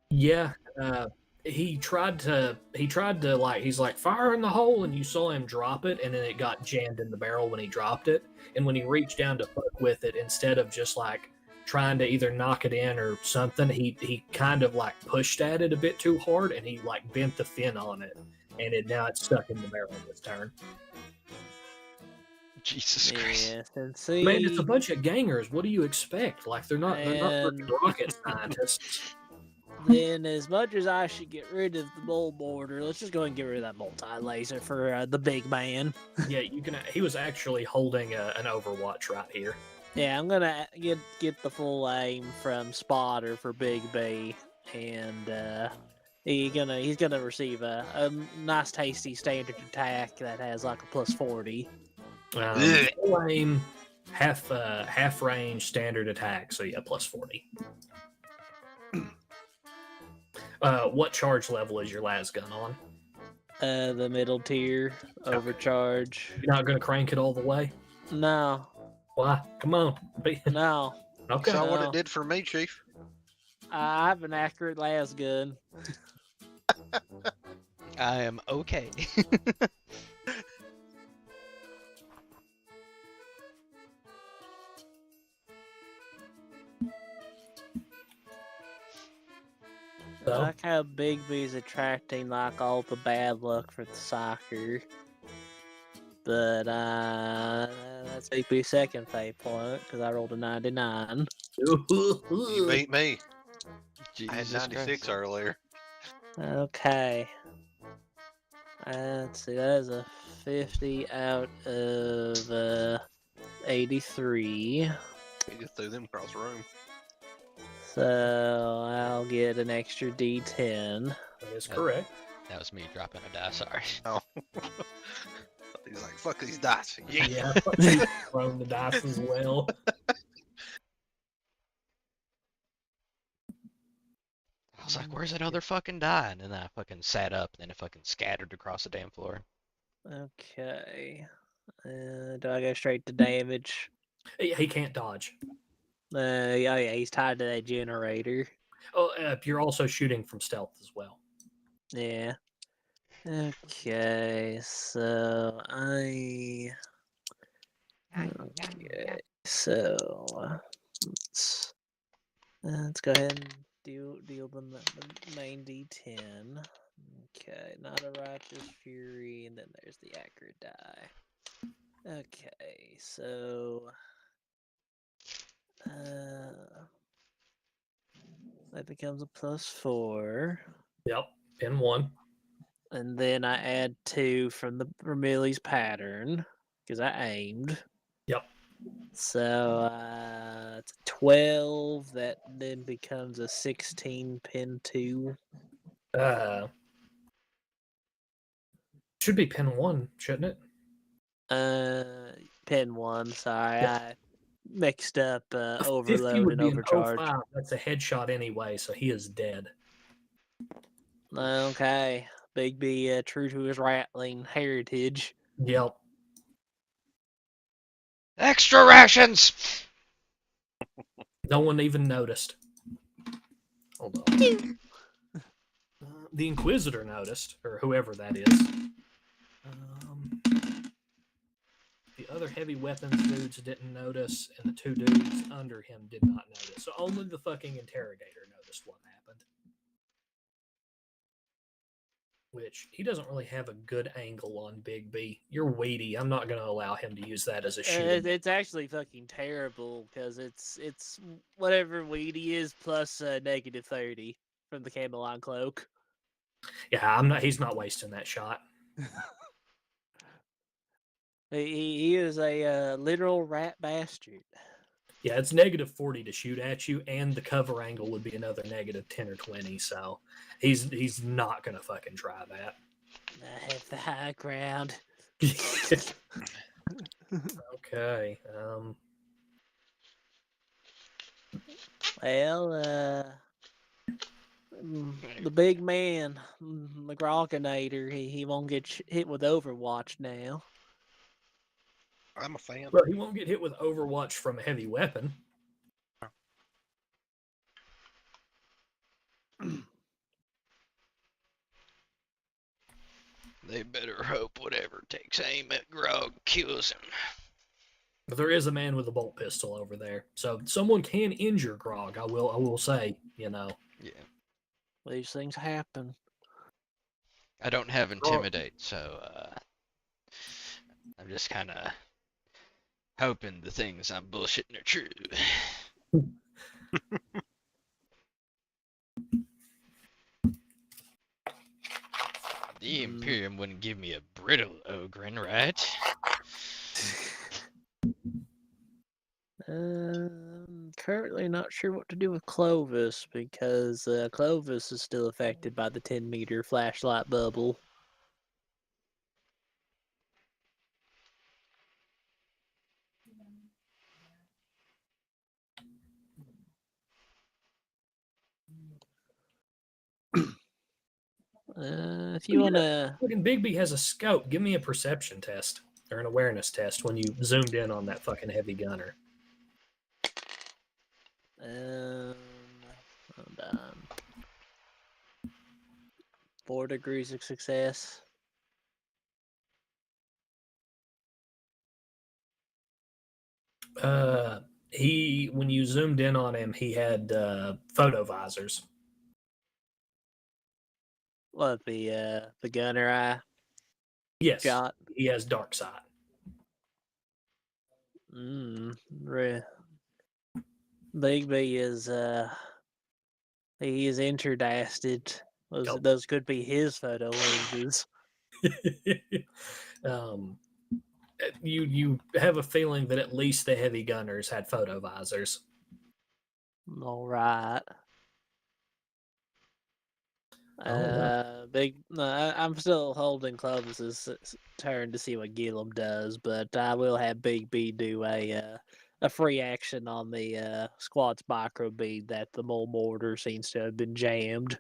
Speaker 1: Yeah. He tried to he's like, fire in the hole, and you saw him drop it, and then it got jammed in the barrel when he dropped it. And when he reached down to fuck with it, instead of just like trying to either knock it in or something, he kind of like pushed at it a bit too hard, and he like bent the fin on it, and now it's stuck in the barrel this turn.
Speaker 3: Jesus Christ.
Speaker 4: Yes, and see,
Speaker 1: Man, it's a bunch of gangers. What do you expect? Like they're not
Speaker 4: And-
Speaker 1: freaking rocket scientists.
Speaker 4: then as much as I should get rid of the mole mortar, let's just go and get rid of that multi-laser for the big man.
Speaker 1: Yeah, you can. He was actually holding an Overwatch right here.
Speaker 4: Yeah, I'm gonna get the full aim from Spotter for Big B, and he's gonna receive a nice tasty standard attack that has like a +40.
Speaker 1: Full aim, half range standard attack. So yeah, +40. What charge level is your las gun on?
Speaker 4: The middle tier overcharge.
Speaker 1: You're not gonna crank it all the way?
Speaker 4: No,
Speaker 1: Why? Come on.
Speaker 4: no.
Speaker 1: Okay.
Speaker 2: Saw what
Speaker 4: No.
Speaker 2: it did for me, Chief.
Speaker 4: I have an accurate las gun.
Speaker 3: I am okay.
Speaker 4: I like how Big B's attracting like all the bad luck for the soccer. But that's Big B's second fate point because I rolled a 99.
Speaker 2: You beat me. I had
Speaker 3: Jesus
Speaker 2: 96
Speaker 3: Christ.
Speaker 2: earlier.
Speaker 4: Okay. Let's see, that is a 50 out of 83.
Speaker 2: You just threw them across the room.
Speaker 4: So I'll get an extra D10.
Speaker 1: That is correct.
Speaker 3: That was me dropping a die, sorry.
Speaker 2: Oh. He's like, fuck these dice. Yeah.
Speaker 1: Yeah, throwing the dice as well.
Speaker 3: I was like, where's that other fucking die? And then I fucking sat up and then it fucking scattered across the damn floor.
Speaker 4: Okay. Do I go straight to damage?
Speaker 1: He can't dodge.
Speaker 4: Yeah, he's tied to that generator.
Speaker 1: Oh, you're also shooting from stealth as well.
Speaker 4: Yeah. Okay, so Okay, so let's go ahead and deal the main D10. Okay, not a righteous fury, and then there's the accurate die. Okay, so that becomes a +4.
Speaker 1: Yep, pin 1.
Speaker 4: And then I add 2 from Millie's pattern because I aimed.
Speaker 1: Yep.
Speaker 4: So it's a 12. That then becomes a 16 pin 2.
Speaker 1: Should be pin 1, shouldn't it?
Speaker 4: Pin 1. Sorry,
Speaker 1: Yeah.
Speaker 4: I mixed up
Speaker 1: 50
Speaker 4: overload
Speaker 1: would
Speaker 4: and
Speaker 1: be an
Speaker 4: overcharge.
Speaker 1: 05. That's a headshot anyway, so he is dead.
Speaker 4: Okay, Big B, true to his rattling heritage.
Speaker 1: Yep.
Speaker 3: Extra rations!
Speaker 1: No one even noticed. Hold on. The Inquisitor noticed, or whoever that is. The other heavy weapons dudes didn't notice, and the 2 dudes under him did not notice. So only the fucking interrogator noticed what happened. which he doesn't really have a good angle on Big B. You're weedy. I'm not going to allow him to use that as a shield.
Speaker 4: It's actually fucking terrible because it's whatever weedy is plus negative 30 from the Camelon cloak.
Speaker 1: Yeah, he's not wasting that shot.
Speaker 4: He is a literal rat bastard.
Speaker 1: Yeah, it's negative 40 to shoot at you, and the cover angle would be another negative 10 or 20. So he's not going to fucking try that.
Speaker 4: I have the high ground.
Speaker 1: Okay.
Speaker 4: Well, the big man, the Grogginator, he won't get hit with Overwatch now.
Speaker 2: I'm a fan.
Speaker 1: Well, he won't get hit with Overwatch from a heavy weapon.
Speaker 3: They better hope whatever takes aim at Grog kills him.
Speaker 1: But there is a man with a bolt pistol over there, so someone can injure Grog. I will say,
Speaker 3: Yeah.
Speaker 4: These things happen.
Speaker 3: I don't have intimidate, so I'm just kind of hoping the things I'm bullshitting are true. The Imperium wouldn't give me a brittle Ogren, right?
Speaker 4: Currently not sure what to do with Clovis because Clovis is still affected by the 10-meter flashlight bubble. If you wanna,
Speaker 1: fucking Bigby has a scope. Give me a perception test or an awareness test when you zoomed in on that fucking heavy gunner.
Speaker 4: hold on. 4 degrees of success.
Speaker 1: When you zoomed in on him, he had photo visors.
Speaker 4: What, the gunner eye?
Speaker 1: Yes,
Speaker 4: Shot.
Speaker 1: he has dark sight.
Speaker 4: Bigby is he is interdasted. Those could be his photo lenses.
Speaker 1: You have a feeling that at least the heavy gunners had photo visors.
Speaker 4: All right. I'm still holding Clovis's turn to see what Gillum does, but I will have Big B do a free action on the squad's micro bead that the mole mortar seems to have been jammed.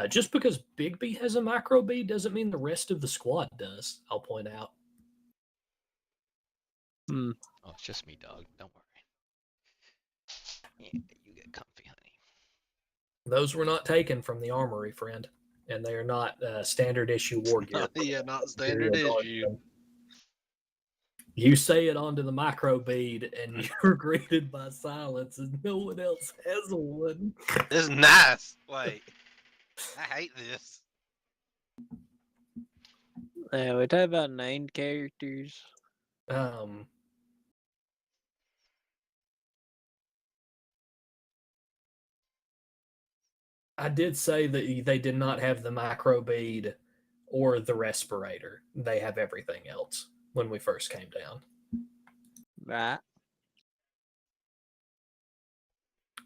Speaker 1: Just because Big B has a micro bead doesn't mean the rest of the squad does. I'll point out.
Speaker 3: Oh, it's just me, dog. Don't worry. Yeah, you get comfy, honey.
Speaker 1: Those were not taken from the armory, friend, and they are not standard issue war gear.
Speaker 2: Yeah, not standard issue.
Speaker 1: You say it onto the micro bead, and you're greeted by silence, and no one else has one.
Speaker 2: This is nice. Wait, I hate this.
Speaker 4: We talk about named characters.
Speaker 1: I did say that they did not have the micro bead or the respirator. They have everything else when we first came down.
Speaker 4: Right.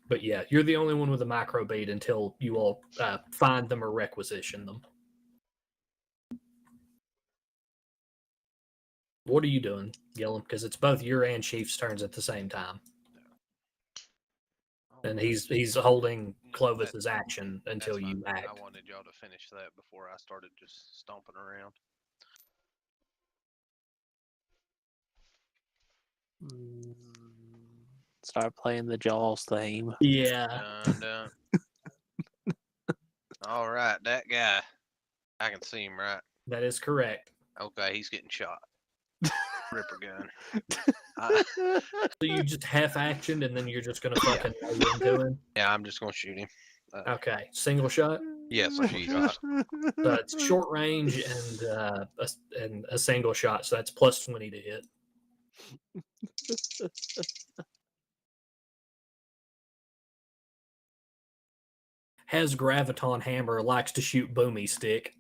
Speaker 1: But yeah, you're the only one with a micro bead until you all find them or requisition them. What are you doing, Gillum? Because it's both your and Chief's turns at the same time. And he's holding Clovis's action until you act.
Speaker 2: I wanted y'all to finish that before I started just stomping around.
Speaker 4: Start playing the Jaws theme.
Speaker 1: Yeah.
Speaker 2: All right, that guy. I can see him, right?
Speaker 1: That is correct.
Speaker 2: Okay, he's getting shot. Ripper gun.
Speaker 1: So you just half actioned and then you're just gonna fucking lay into him?
Speaker 2: Yeah, I'm just gonna shoot him.
Speaker 1: Okay. Single shot?
Speaker 2: Yes, a shot.
Speaker 1: So it's short range and a single shot. So that's plus 20 to hit. Has graviton hammer, likes to shoot boomy stick.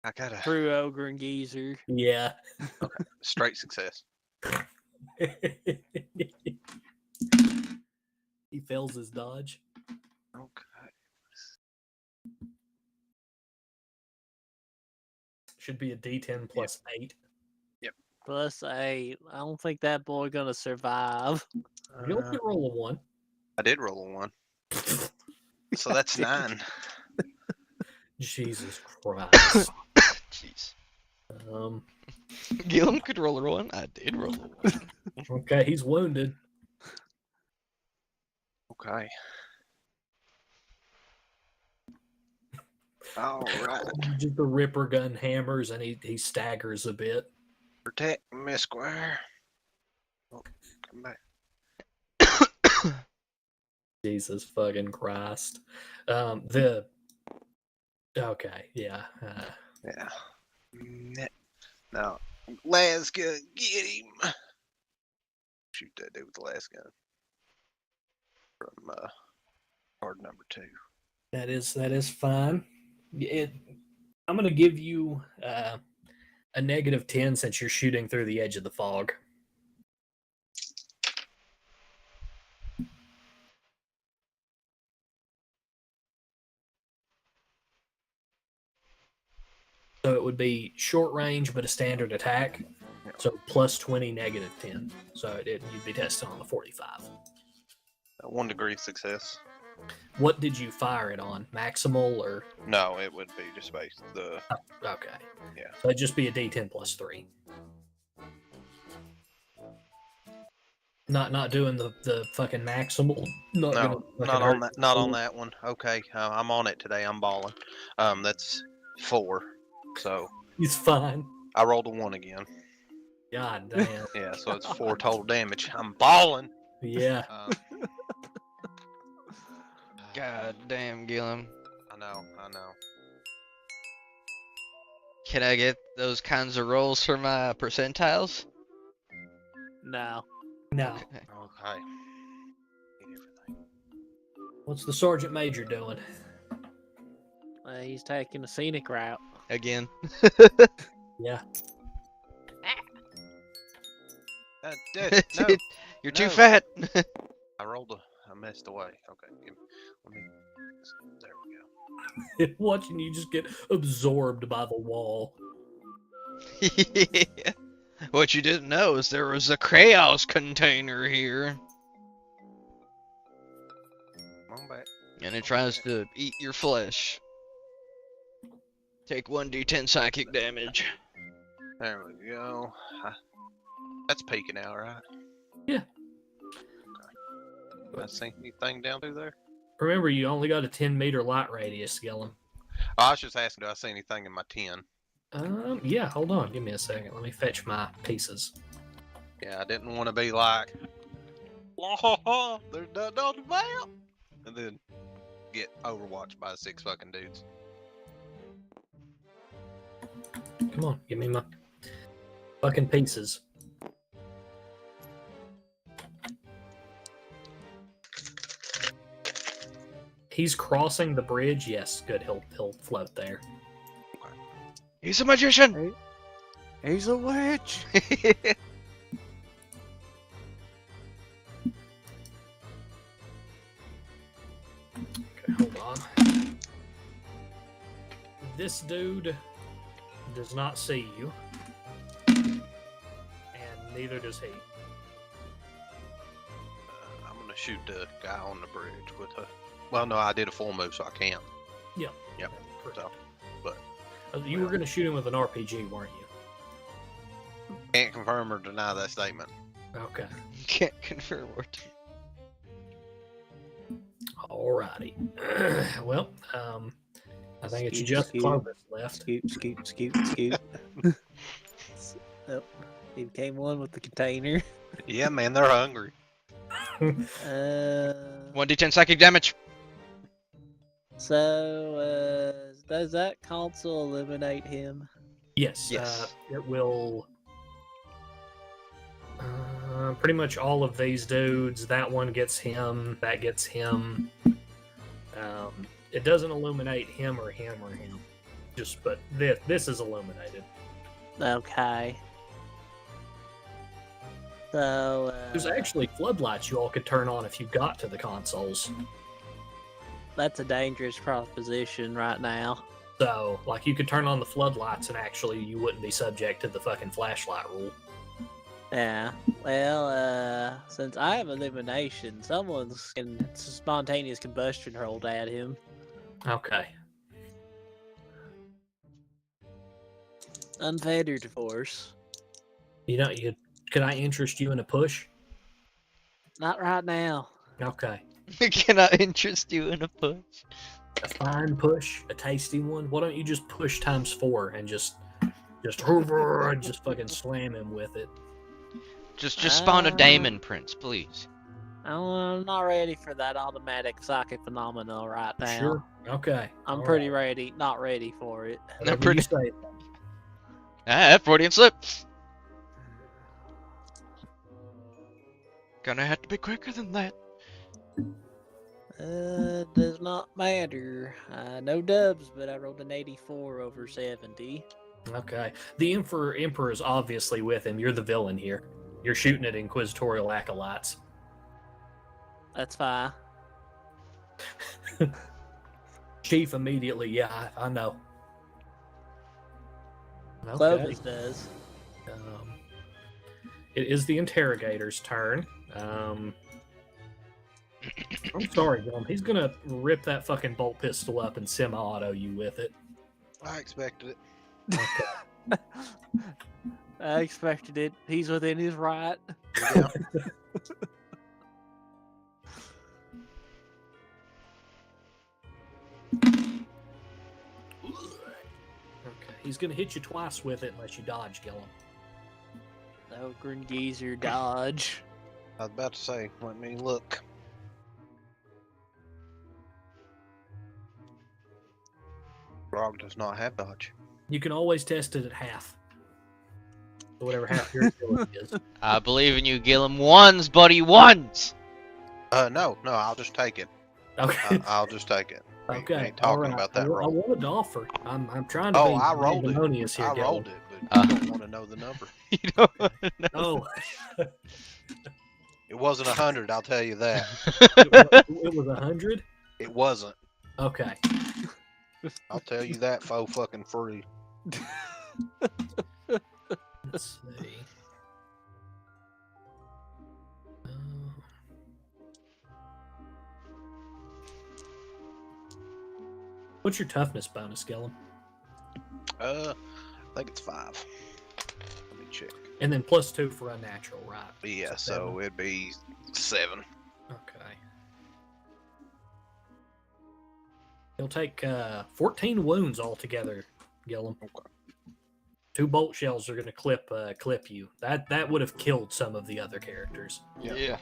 Speaker 2: I got a
Speaker 4: True ogre and geezer.
Speaker 1: Yeah.
Speaker 2: straight success.
Speaker 1: He fails his dodge.
Speaker 2: Okay.
Speaker 1: Should be a D10 plus 8.
Speaker 4: Plus 8. I don't think that boy gonna survive.
Speaker 1: You'll can roll a 1.
Speaker 2: I did roll a 1. So that's 9.
Speaker 1: Jesus Christ.
Speaker 3: Jeez.
Speaker 1: Gil
Speaker 3: could roll a 1. I did roll a 1.
Speaker 1: Okay, he's wounded.
Speaker 2: Okay. All right.
Speaker 1: Just the Ripper gun hammers, and he staggers a bit.
Speaker 2: Protect me, Squire. Oh, come back.
Speaker 1: Jesus fucking Christ. Okay, yeah.
Speaker 2: Yeah. Now, last gun, get him. Shoot that dude with the last gun. From card number 2.
Speaker 1: That is fine. I'm going to give you a -10 since you're shooting through the edge of the fog. So it would be short range, but a standard attack. So plus 20, -10. So you'd be testing on the 45.
Speaker 2: 1 degree success.
Speaker 1: What did you fire it on? Maximal or?
Speaker 2: No, it would be just based the.
Speaker 1: Okay.
Speaker 2: Yeah.
Speaker 1: So it'd just be a D10 plus 3. Not doing the fucking maximal.
Speaker 2: Not on that one. Okay, I'm on it today. I'm balling. That's 4. So.
Speaker 1: He's fine.
Speaker 2: I rolled a 1 again.
Speaker 1: God damn.
Speaker 2: Yeah, so it's 4 total damage. I'm balling.
Speaker 1: Yeah.
Speaker 3: God damn, Gillum.
Speaker 2: I know.
Speaker 3: Can I get those kinds of rolls for my percentiles?
Speaker 4: No.
Speaker 1: No.
Speaker 2: Okay.
Speaker 1: What's the sergeant major doing?
Speaker 4: He's taking a scenic route.
Speaker 3: Again.
Speaker 1: Yeah.
Speaker 2: No,
Speaker 3: You're too fat.
Speaker 2: I messed away. Okay. There we go.
Speaker 1: Watching you just get absorbed by the wall.
Speaker 3: Yeah. What you didn't know is there was a chaos container here.
Speaker 2: Come on back.
Speaker 3: And it tries to eat your flesh. Take 1d10 psychic damage.
Speaker 2: There we go. That's peeking out, right?
Speaker 1: Yeah.
Speaker 2: Okay. I see anything down through there?
Speaker 1: Remember, you only got a 10-meter light radius, Gillum.
Speaker 2: Oh, I was just asking, do I see anything in my 10?
Speaker 1: Yeah, hold on. Give me a second. Let me fetch my pieces.
Speaker 2: Yeah, I didn't want to be like, there's nothing on the map, and then get overwatched by 6 fucking dudes.
Speaker 1: Come on, give me my fucking pieces. He's crossing the bridge. Yes, good. He'll float there.
Speaker 3: He's a magician.
Speaker 4: He's a witch.
Speaker 1: Okay, hold on. This dude does not see you, and neither does he.
Speaker 2: I'm gonna shoot the guy on the bridge with a. Well, no, I did a full move, so I can't.
Speaker 1: Yeah.
Speaker 2: Yep. So, but
Speaker 1: You were going to shoot him with an RPG, weren't you?
Speaker 2: can't confirm or deny that statement.
Speaker 1: Okay.
Speaker 3: Can't confirm or
Speaker 1: Alrighty. Well, I think it's just Clovis left.
Speaker 4: Scoot. Oh, he became one with the container.
Speaker 2: Yeah, man, they're hungry.
Speaker 3: 1d10 psychic damage.
Speaker 4: So, does that console eliminate him?
Speaker 1: Yes.
Speaker 3: Yes.
Speaker 1: It will. Pretty much all of these dudes. That one gets him. That gets him. It doesn't illuminate him or him or him. But this is illuminated.
Speaker 4: Okay. So,
Speaker 1: There's actually floodlights you all could turn on if you got to the consoles.
Speaker 4: that's a dangerous proposition right now.
Speaker 1: So, like, you could turn on the floodlights and actually you wouldn't be subject to the fucking flashlight rule.
Speaker 4: Yeah. Well, since I have illumination, someone's can spontaneous combustion rolled at him.
Speaker 1: Okay.
Speaker 4: Unfettered force.
Speaker 1: Could I interest you in a push?
Speaker 4: Not right now.
Speaker 1: Okay.
Speaker 3: Can I interest you in a push?
Speaker 1: A fine push, a tasty one. Why don't you just push times 4 and just fucking slam him with it?
Speaker 3: Just spawn a Daemon Prince, please.
Speaker 4: I'm not ready for that automatic psychic phenomenon right now.
Speaker 1: Sure. Okay.
Speaker 4: I'm
Speaker 1: All
Speaker 4: pretty
Speaker 1: right.
Speaker 4: ready. Not ready for it.
Speaker 1: Whatever
Speaker 3: pretty-
Speaker 1: you say.
Speaker 3: Ah, Freudian slip. Gonna have to be quicker than that.
Speaker 4: Does not matter. No dubs, but I rolled an 84 over 70.
Speaker 1: Okay. The Emperor is obviously with him. You're the villain here. You're shooting at inquisitorial acolytes.
Speaker 4: That's fine.
Speaker 1: Chief immediately, yeah, I know. Okay.
Speaker 4: Clovis does.
Speaker 1: It is the interrogator's turn. I'm sorry, Gum. He's gonna rip that fucking bolt pistol up and semi-auto you with it.
Speaker 2: I expected it.
Speaker 1: Okay.
Speaker 4: I expected it. He's within his right.
Speaker 2: Yeah.
Speaker 1: Okay. He's gonna hit you twice with it unless you dodge, Gillum.
Speaker 4: No Grengeezer dodge.
Speaker 2: I was about to say, let me look. Grog does not have dodge.
Speaker 1: You can always test it at half. So whatever half your ability is.
Speaker 3: I believe in you, Gillum. Ones, buddy, ones!
Speaker 2: No, I'll just take it.
Speaker 1: Okay.
Speaker 2: I'll just take it. We
Speaker 1: Okay.
Speaker 2: ain't talking
Speaker 1: Alright.
Speaker 2: about that
Speaker 1: I
Speaker 2: roll.
Speaker 1: wanted to offer. I'm trying to
Speaker 2: Oh,
Speaker 1: be
Speaker 2: I rolled it.
Speaker 1: magnanimous here,
Speaker 2: I
Speaker 1: Gillum.
Speaker 2: rolled it, but you don't want to know the number.
Speaker 3: You don't wanna know.
Speaker 1: Oh.
Speaker 2: It wasn't 100, I'll tell you that.
Speaker 1: It was 100?
Speaker 2: It wasn't.
Speaker 1: Okay.
Speaker 2: I'll tell you that for fucking free.
Speaker 1: Let's see. What's your toughness bonus, Gillum?
Speaker 2: I think it's 5. Let me check.
Speaker 1: And then +2 for unnatural, right?
Speaker 2: Yeah, so
Speaker 1: 7.
Speaker 2: it'd be 7.
Speaker 1: Okay. He'll take 14 wounds altogether, Gillum.
Speaker 2: Okay.
Speaker 1: 2 bolt shells are going to clip you. That would have killed some of the other characters.
Speaker 3: Yeah.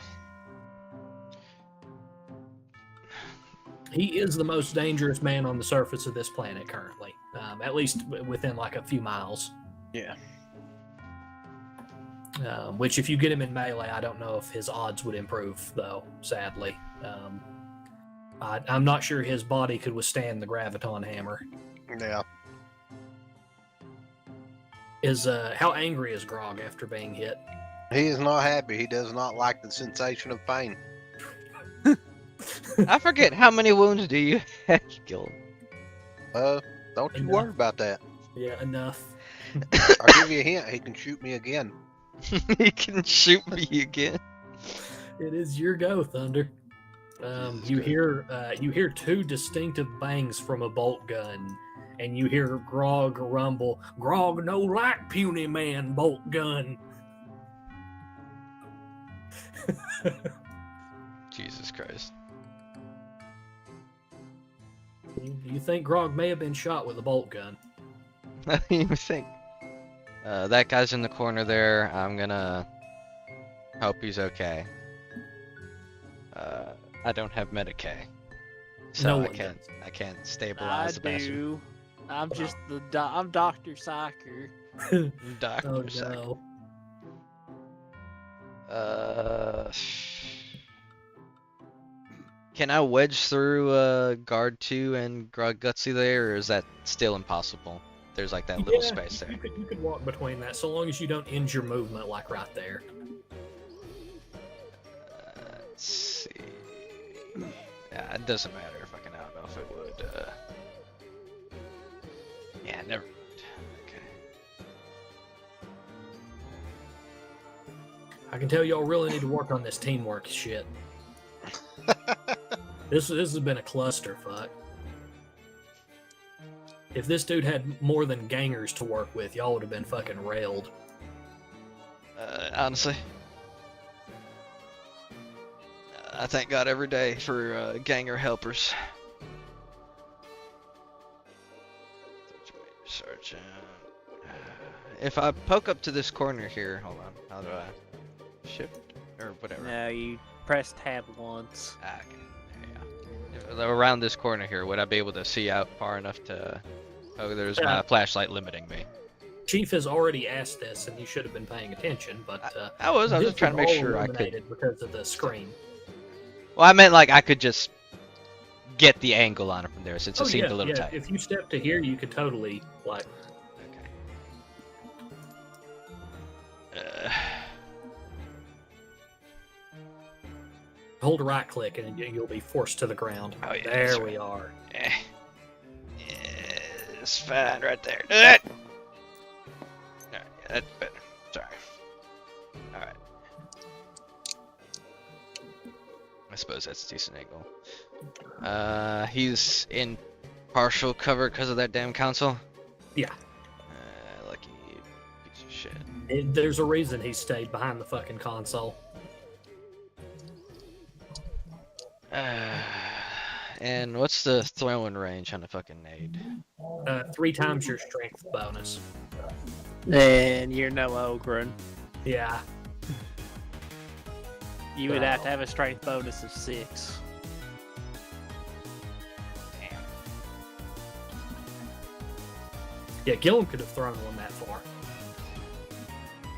Speaker 1: He is the most dangerous man on the surface of this planet currently, at least within like a few miles.
Speaker 2: Yeah.
Speaker 1: Which, if you get him in melee, I don't know if his odds would improve, though, sadly. I'm not sure his body could withstand the graviton hammer.
Speaker 2: Yeah.
Speaker 1: How angry is Grog after being hit?
Speaker 2: He is not happy. He does not like the sensation of pain.
Speaker 3: I forget, how many wounds do you have, Gillum?
Speaker 2: Don't you
Speaker 1: Enough.
Speaker 2: worry about that.
Speaker 1: Yeah, enough.
Speaker 2: I'll give you a hint. He can shoot me again.
Speaker 3: He can shoot me again.
Speaker 1: It is your go, Thunder. You hear 2 distinctive bangs from a bolt gun, and you hear Grog rumble, "Grog no like puny man bolt gun."
Speaker 3: Jesus Christ.
Speaker 1: You think Grog may have been shot with a bolt gun?
Speaker 3: I didn't even think. That guy's in the corner there. I'm gonna hope he's okay. I don't have Medicaid. So
Speaker 1: No
Speaker 3: I
Speaker 1: one
Speaker 3: can't.
Speaker 1: does.
Speaker 3: I can't
Speaker 4: I
Speaker 3: stabilize the bastard.
Speaker 4: do. I'm just I'm Dr. Psycher.
Speaker 3: Doctor
Speaker 1: Oh
Speaker 3: Psych.
Speaker 1: no.
Speaker 3: Can I wedge through guard 2 and Gutsy there, or is that still impossible? There's like that little space there.
Speaker 1: You could walk between that, so long as you don't end your movement like right there.
Speaker 3: Let's see. Yeah, it doesn't matter if I can. I don't know if it would. Yeah, never. Okay.
Speaker 1: I can tell y'all really need to work on this teamwork shit. This has been a clusterfuck. If this dude had more than gangers to work with, y'all would have been fucking railed.
Speaker 3: Honestly, I thank God every day for ganger helpers. Sergeant. If I poke up to this corner here, hold on. How do I shift or whatever?
Speaker 4: No, you press tab once.
Speaker 3: Ah, okay. There you go. If around this corner here, would I be able to see out far enough to? Oh, there's my flashlight limiting me.
Speaker 1: Chief has already asked this, and you should have been paying attention. But
Speaker 3: I was just trying to make
Speaker 1: all
Speaker 3: sure I could.
Speaker 1: illuminated because of the screen.
Speaker 3: Well, I meant like I could just get the angle on it from there, since it seemed a little tight.
Speaker 1: If you step to here, you could totally like.
Speaker 3: Okay.
Speaker 1: Hold right click and you'll be forced to the ground.
Speaker 3: Oh, yeah,
Speaker 1: there we are.
Speaker 3: Yeah, it's fine right there. Alright, yeah, that's better. Sorry. Alright. I suppose that's a decent angle. He's in partial cover because of that damn console?
Speaker 1: Yeah.
Speaker 3: Lucky piece of shit.
Speaker 1: There's a reason he stayed behind the fucking console.
Speaker 3: And what's the throwing range on a fucking nade?
Speaker 1: 3 times your strength bonus.
Speaker 4: And you're no Ogren.
Speaker 1: Yeah.
Speaker 4: You would have to have a strength bonus of 6.
Speaker 3: Damn.
Speaker 1: Yeah, Gillum could have thrown one that far.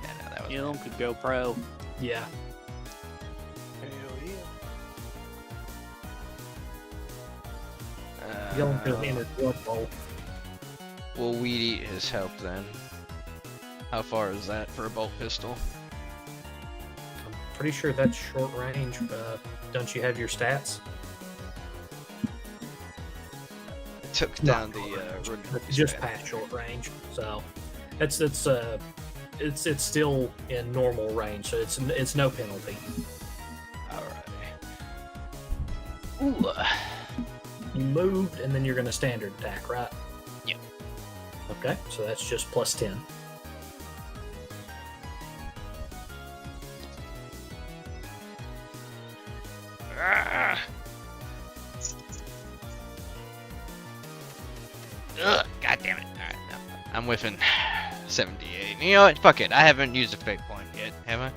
Speaker 3: Yeah, no, that was
Speaker 4: Gillum could go pro.
Speaker 1: Yeah. Gillum could have entered Blood Bowl.
Speaker 3: Will weed eat his help then? How far is that for a bolt pistol?
Speaker 1: I'm pretty sure that's short range. Don't you have your stats?
Speaker 3: I took down the
Speaker 1: just past short range, so it's still in normal range, so it's no penalty.
Speaker 3: Alrighty. Ooh.
Speaker 1: You moved, and then you're going to standard attack, right?
Speaker 3: Yep.
Speaker 1: Okay, so that's just plus 10.
Speaker 3: Ugh, God damn it. Alright, no, I'm whiffing 78. You know what? Fuck it. I haven't used a fate point yet, have I?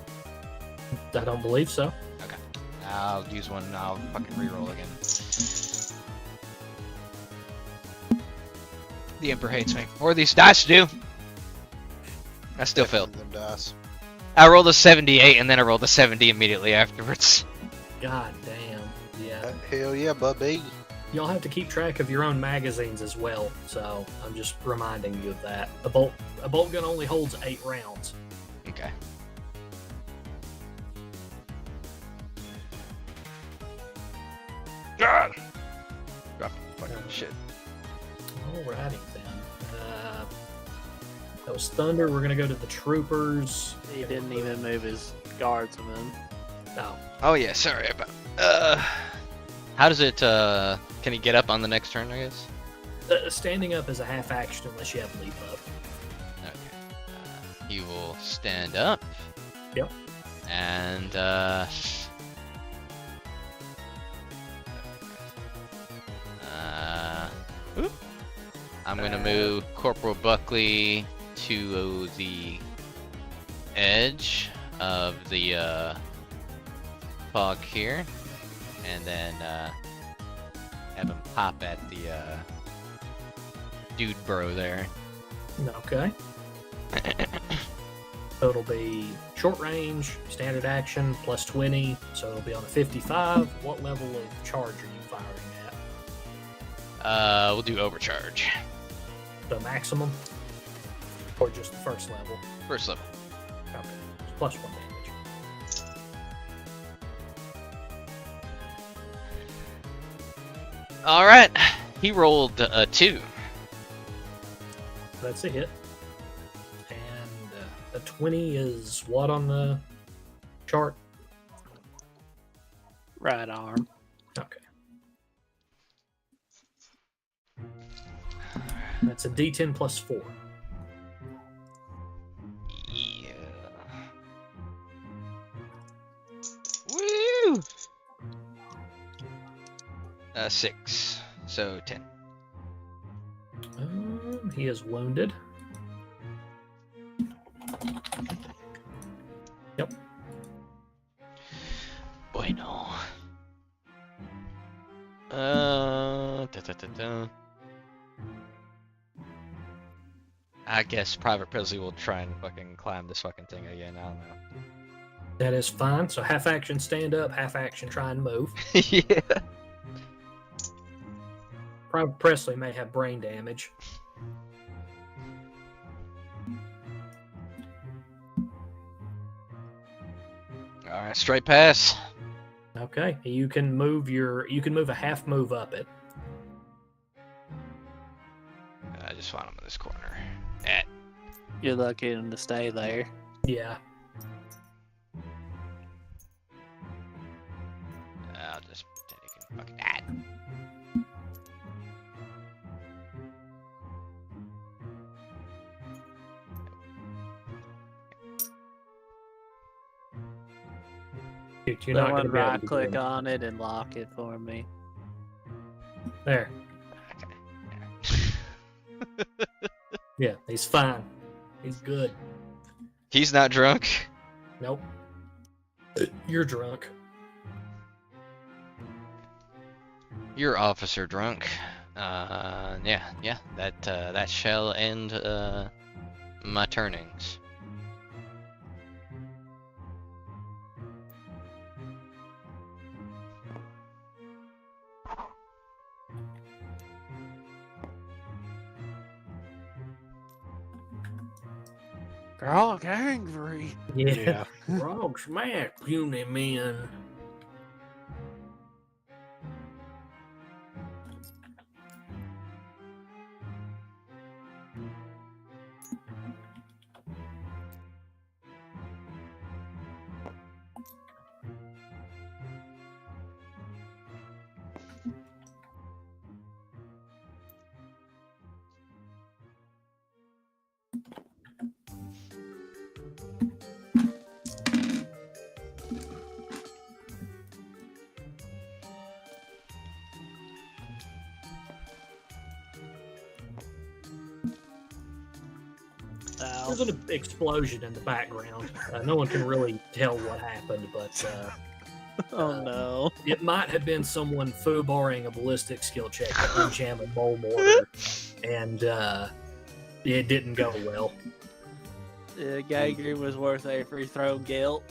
Speaker 1: I don't believe so.
Speaker 3: Okay. I'll use one. I'll fucking reroll again. The Emperor hates me. Or these dice do. I still failed.
Speaker 2: Them dice.
Speaker 3: I rolled a 78 and then I rolled a 70 immediately afterwards.
Speaker 1: God damn. Yeah.
Speaker 2: Hell yeah, Bubby.
Speaker 1: Y'all have to keep track of your own magazines as well, so I'm just reminding you of that. A bolt gun only holds 8 rounds.
Speaker 3: Okay. God! Drop fucking shit.
Speaker 1: Alrighty then. That was Thunder. We're gonna go to the Troopers.
Speaker 4: He didn't even move his guardsman.
Speaker 1: No.
Speaker 3: Oh yeah, sorry about. How does it? Can he get up on the next turn? I guess.
Speaker 1: Standing up is a half action unless you have leap up.
Speaker 3: Okay. He will stand up.
Speaker 1: Yep.
Speaker 3: And I'm gonna move Corporal Buckley to the edge of the fog here, and then have him pop at the dude bro there.
Speaker 1: Okay. So it'll be short range, standard action, plus 20. So it'll be on a 55. What level of charge are you firing at?
Speaker 3: We'll do overcharge.
Speaker 1: The maximum? Or just the first level?
Speaker 3: First level.
Speaker 1: Okay. It's plus 1 damage.
Speaker 3: All right. He rolled a 2.
Speaker 1: That's a hit. And a 20 is what on the chart?
Speaker 4: Right arm.
Speaker 1: Okay. That's a D10 plus 4.
Speaker 3: Yeah. Woo! 6. So 10.
Speaker 1: He is wounded. Yep.
Speaker 3: Bueno. I guess Private Presley will try and fucking climb this fucking thing again. I don't know.
Speaker 1: That is fine. So half action stand up, half action try and move.
Speaker 3: Yeah.
Speaker 1: Private Presley may have brain damage.
Speaker 3: All right, straight pass.
Speaker 1: Okay, you can move a half move up it.
Speaker 3: I just want him in this corner.
Speaker 4: You're lucky him to stay there.
Speaker 1: Yeah.
Speaker 3: I'll just pretend he can fucking
Speaker 1: Dude, you're not going to be able
Speaker 4: right
Speaker 1: to
Speaker 4: click
Speaker 1: do it.
Speaker 4: on it and lock it for me.
Speaker 1: There. Yeah, he's fine. He's good.
Speaker 3: He's not drunk.
Speaker 1: Nope. You're drunk.
Speaker 3: You're officer drunk. Yeah. That shall end my turnings.
Speaker 4: Grog angry.
Speaker 1: Yeah. Frog smack, puny men. There's an explosion in the background. No one can really tell what happened, but
Speaker 4: Oh no.
Speaker 1: it might have been someone foobarring a ballistic skill check to unjam a mole mortar, and it didn't go well.
Speaker 4: Geiger was worth a free throw guilt.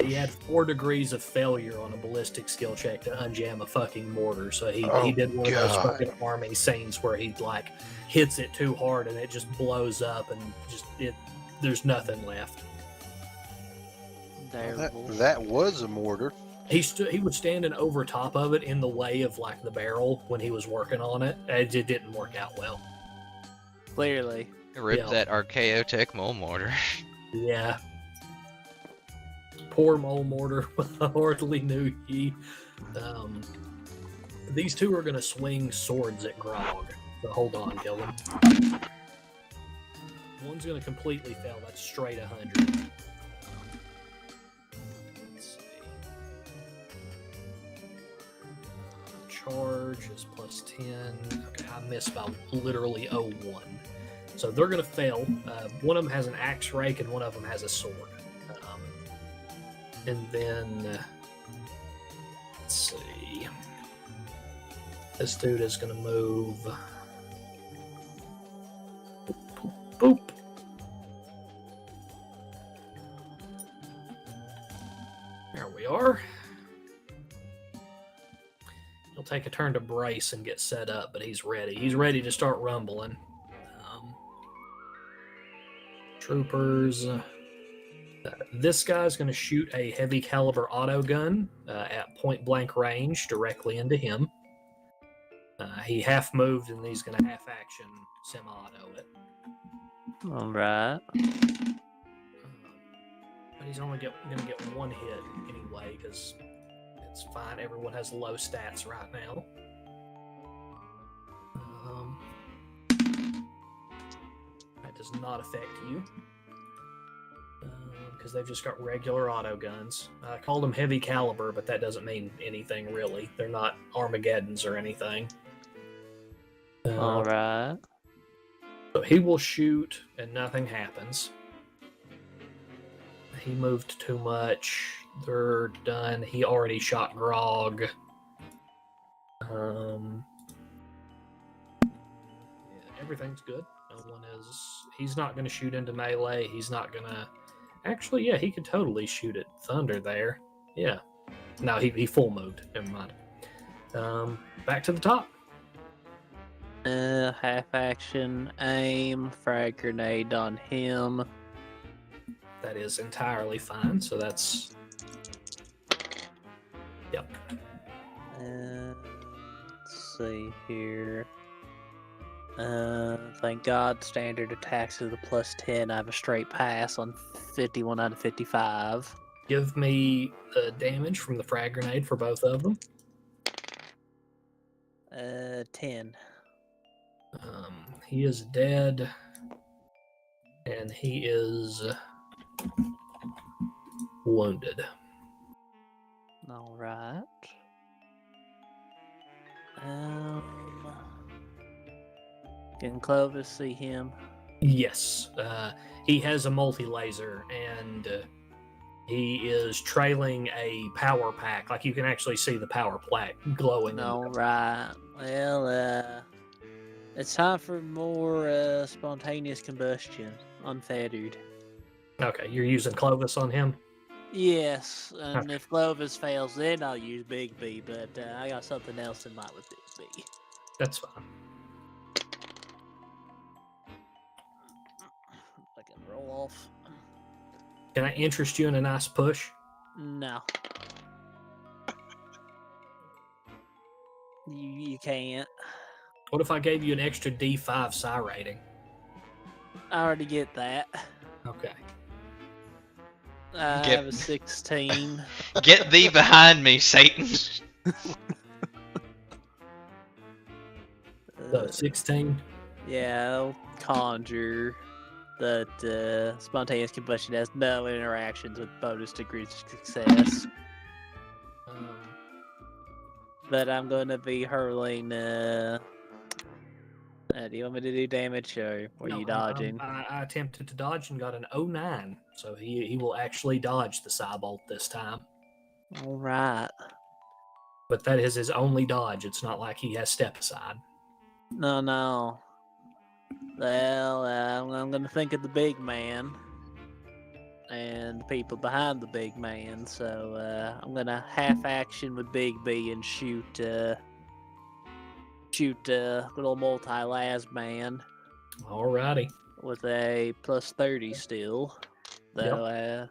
Speaker 1: He had 4 degrees of failure on a ballistic skill check to unjam a fucking mortar, so he did one of those fucking army scenes where he like hits it too hard and it just blows up and there's nothing left.
Speaker 2: That was a mortar.
Speaker 1: He was standing over top of it in the way of like the barrel when he was working on it. It didn't work out well.
Speaker 4: Clearly.
Speaker 3: Rip that Archaeotech mole mortar.
Speaker 1: Yeah. Poor mole mortar. Hardly knew ye. These two are going to swing swords at Grog. So hold on, Gillen. One's going to completely fail. That's straight 100. Let's see. Charge is plus 10. Okay, I missed by literally 0.1. So they're going to fail. One of them has an axe rake and one of them has a sword. And then, let's see. This dude is going to move. Boop, boop. There we are. He'll take a turn to brace and get set up, but he's ready. He's ready to start rumbling. Troopers. This guy's going to shoot a heavy caliber auto gun at point blank range directly into him. He half moved and he's going to half action semi-auto it.
Speaker 4: All right.
Speaker 1: But he's only going to get one hit anyway because it's fine. Everyone has low stats right now. That does not affect you. Because they've just got regular auto guns. I called them heavy caliber, but that doesn't mean anything really. They're not Armageddons or anything.
Speaker 4: All right.
Speaker 1: So he will shoot, and nothing happens. He moved too much. They're done. He already shot Grog. Yeah, everything's good. No one is. He's not going to shoot into melee. He's not going to. Actually, yeah, he could totally shoot at Thunder there. Yeah. No, he full moved. Never mind. Back to the top.
Speaker 4: Half action, aim, frag grenade on him.
Speaker 1: That is entirely fine. So that's. Yep.
Speaker 4: Let's see here. Thank God, standard attacks with a +10. I have a straight pass on 51 out of 55.
Speaker 1: Give me the damage from the frag grenade for both of them.
Speaker 4: 10.
Speaker 1: He is dead, and he is wounded.
Speaker 4: All right. Can Clovis see him?
Speaker 1: Yes. He has a multi-laser, and he is trailing a power pack. Like, you can actually see the power pack glowing.
Speaker 4: All right. Well, it's time for more spontaneous combustion, unfettered.
Speaker 1: Okay, you're using Clovis on him?
Speaker 4: Yes, and
Speaker 1: Okay.
Speaker 4: if Clovis fails, then I'll use Big B, but I got something else in mind with Big B.
Speaker 1: That's fine.
Speaker 4: I can roll off.
Speaker 1: Can I interest you in a nice push?
Speaker 4: No. You can't.
Speaker 1: What if I gave you an extra D5 psi rating?
Speaker 4: I already get that.
Speaker 1: Okay.
Speaker 4: I have a 16.
Speaker 3: Get thee behind me, Satan.
Speaker 1: So 16?
Speaker 4: Yeah, I'll conjure that spontaneous combustion has no interactions with bonus degrees of success. But I'm going to be hurling. Do you want me to do damage, or were you dodging?
Speaker 1: I attempted to dodge and got an 09, so he will actually dodge the Psybolt this time.
Speaker 4: All right.
Speaker 1: But that is his only dodge. It's not like he has step aside.
Speaker 4: No. Well, I'm going to think of the big man and the people behind the big man. So I'm going to half action with Big B and shoot little multi-las man.
Speaker 1: Alrighty.
Speaker 4: With a +30 still. Though,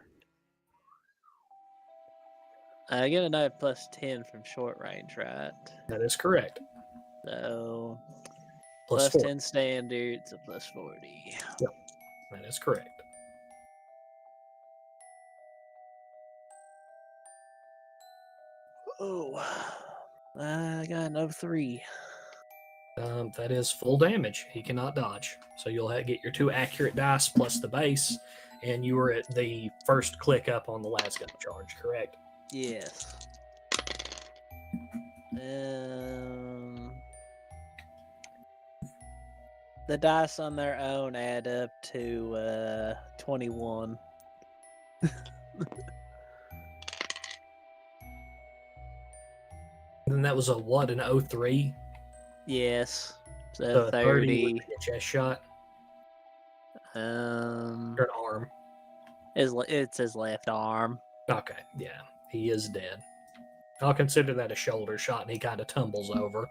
Speaker 4: I get another +10 from short range, right?
Speaker 1: That is correct.
Speaker 4: So,
Speaker 1: Plus
Speaker 4: +10 standard, so +40.
Speaker 1: Yep, that is correct.
Speaker 4: Oh, I got an 03.
Speaker 1: That is full damage. He cannot dodge. So you'll get your 2 accurate dice plus the base, and you were at the first click up on the last gun charge, correct?
Speaker 4: Yes. The dice on their own add up to 21.
Speaker 1: And then that was a what, an 03?
Speaker 4: Yes.
Speaker 1: So
Speaker 4: So
Speaker 1: a 30 would
Speaker 4: 30.
Speaker 1: be a chest shot or an arm.
Speaker 4: It's his left arm.
Speaker 1: Okay, yeah, he is dead. I'll consider that a shoulder shot, and he kind of tumbles over.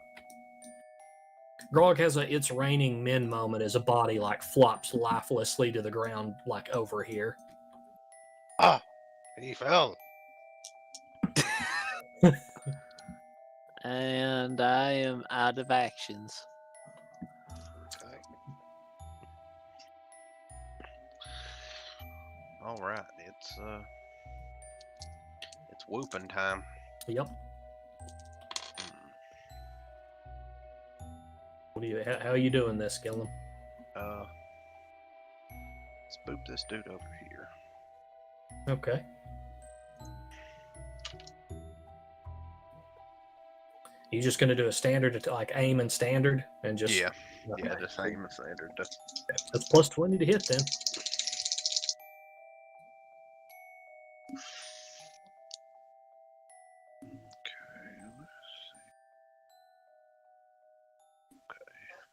Speaker 1: Grog has a "it's raining men" moment as a body like flops lifelessly to the ground, like over here.
Speaker 2: Ah, he fell.
Speaker 4: And I am out of actions.
Speaker 2: Okay. All right, it's whooping time.
Speaker 1: Yep. How are you doing this, Gillum?
Speaker 2: Let's boop this dude over here.
Speaker 1: Okay. You just gonna do a standard, like aim and standard, and just
Speaker 2: Yeah,
Speaker 1: okay.
Speaker 2: yeah, just aim and standard.
Speaker 1: That's plus 20 to hit then.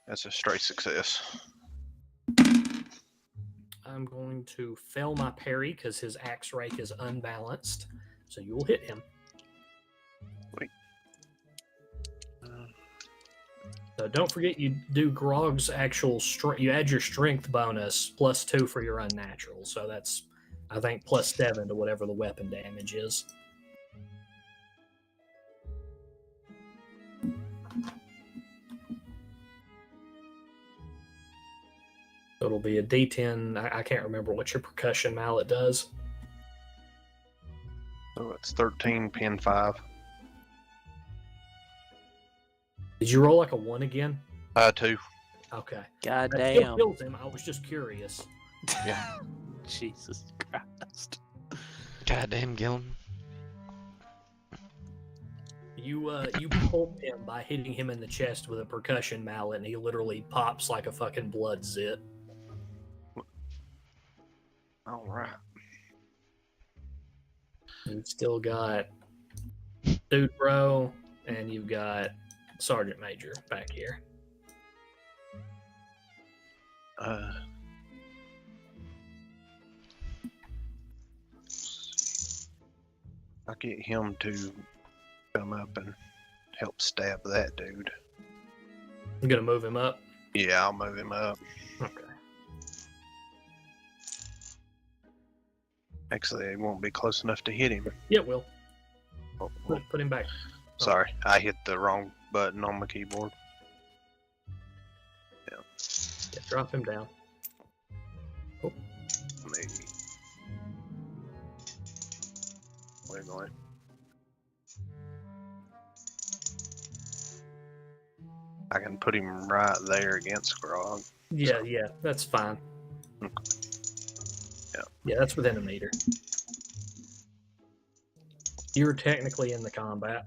Speaker 2: That's a straight success.
Speaker 1: I'm going to fail my parry because his axe rake is unbalanced, so you will hit him.
Speaker 2: Wait.
Speaker 1: So don't forget you do Grog's actual strength. You add your strength bonus plus 2 for your unnatural, so that's I think plus 7 to whatever the weapon damage is. So it'll be a D10. I can't remember what your percussion mallet does.
Speaker 2: So it's 13, pin 5.
Speaker 1: Did you roll like a 1 again?
Speaker 2: 2.
Speaker 1: Okay.
Speaker 4: God
Speaker 1: That still
Speaker 4: damn.
Speaker 1: kills him. I was just curious.
Speaker 2: Yeah.
Speaker 4: Jesus Christ.
Speaker 3: Goddamn, Gillum.
Speaker 1: You pulp him by hitting him in the chest with a percussion mallet, and he literally pops like a fucking blood zit.
Speaker 2: All right.
Speaker 1: You've still got Dude Bro, and you've got Sergeant Major back here.
Speaker 2: I'll get him to come up and help stab that dude.
Speaker 1: I'm gonna move him up.
Speaker 2: Yeah, I'll move him up.
Speaker 1: Okay.
Speaker 2: Actually, it won't be close enough to hit him.
Speaker 1: Yeah, it will.
Speaker 2: Oh,
Speaker 1: Put him back.
Speaker 2: sorry, I hit the wrong button on my keyboard.
Speaker 1: Yeah, drop him down. Oh.
Speaker 2: Maybe. Wait a minute. I can put him right there against Grog.
Speaker 1: Yeah, yeah, that's fine. Yeah, that's within a meter. You're technically in the combat.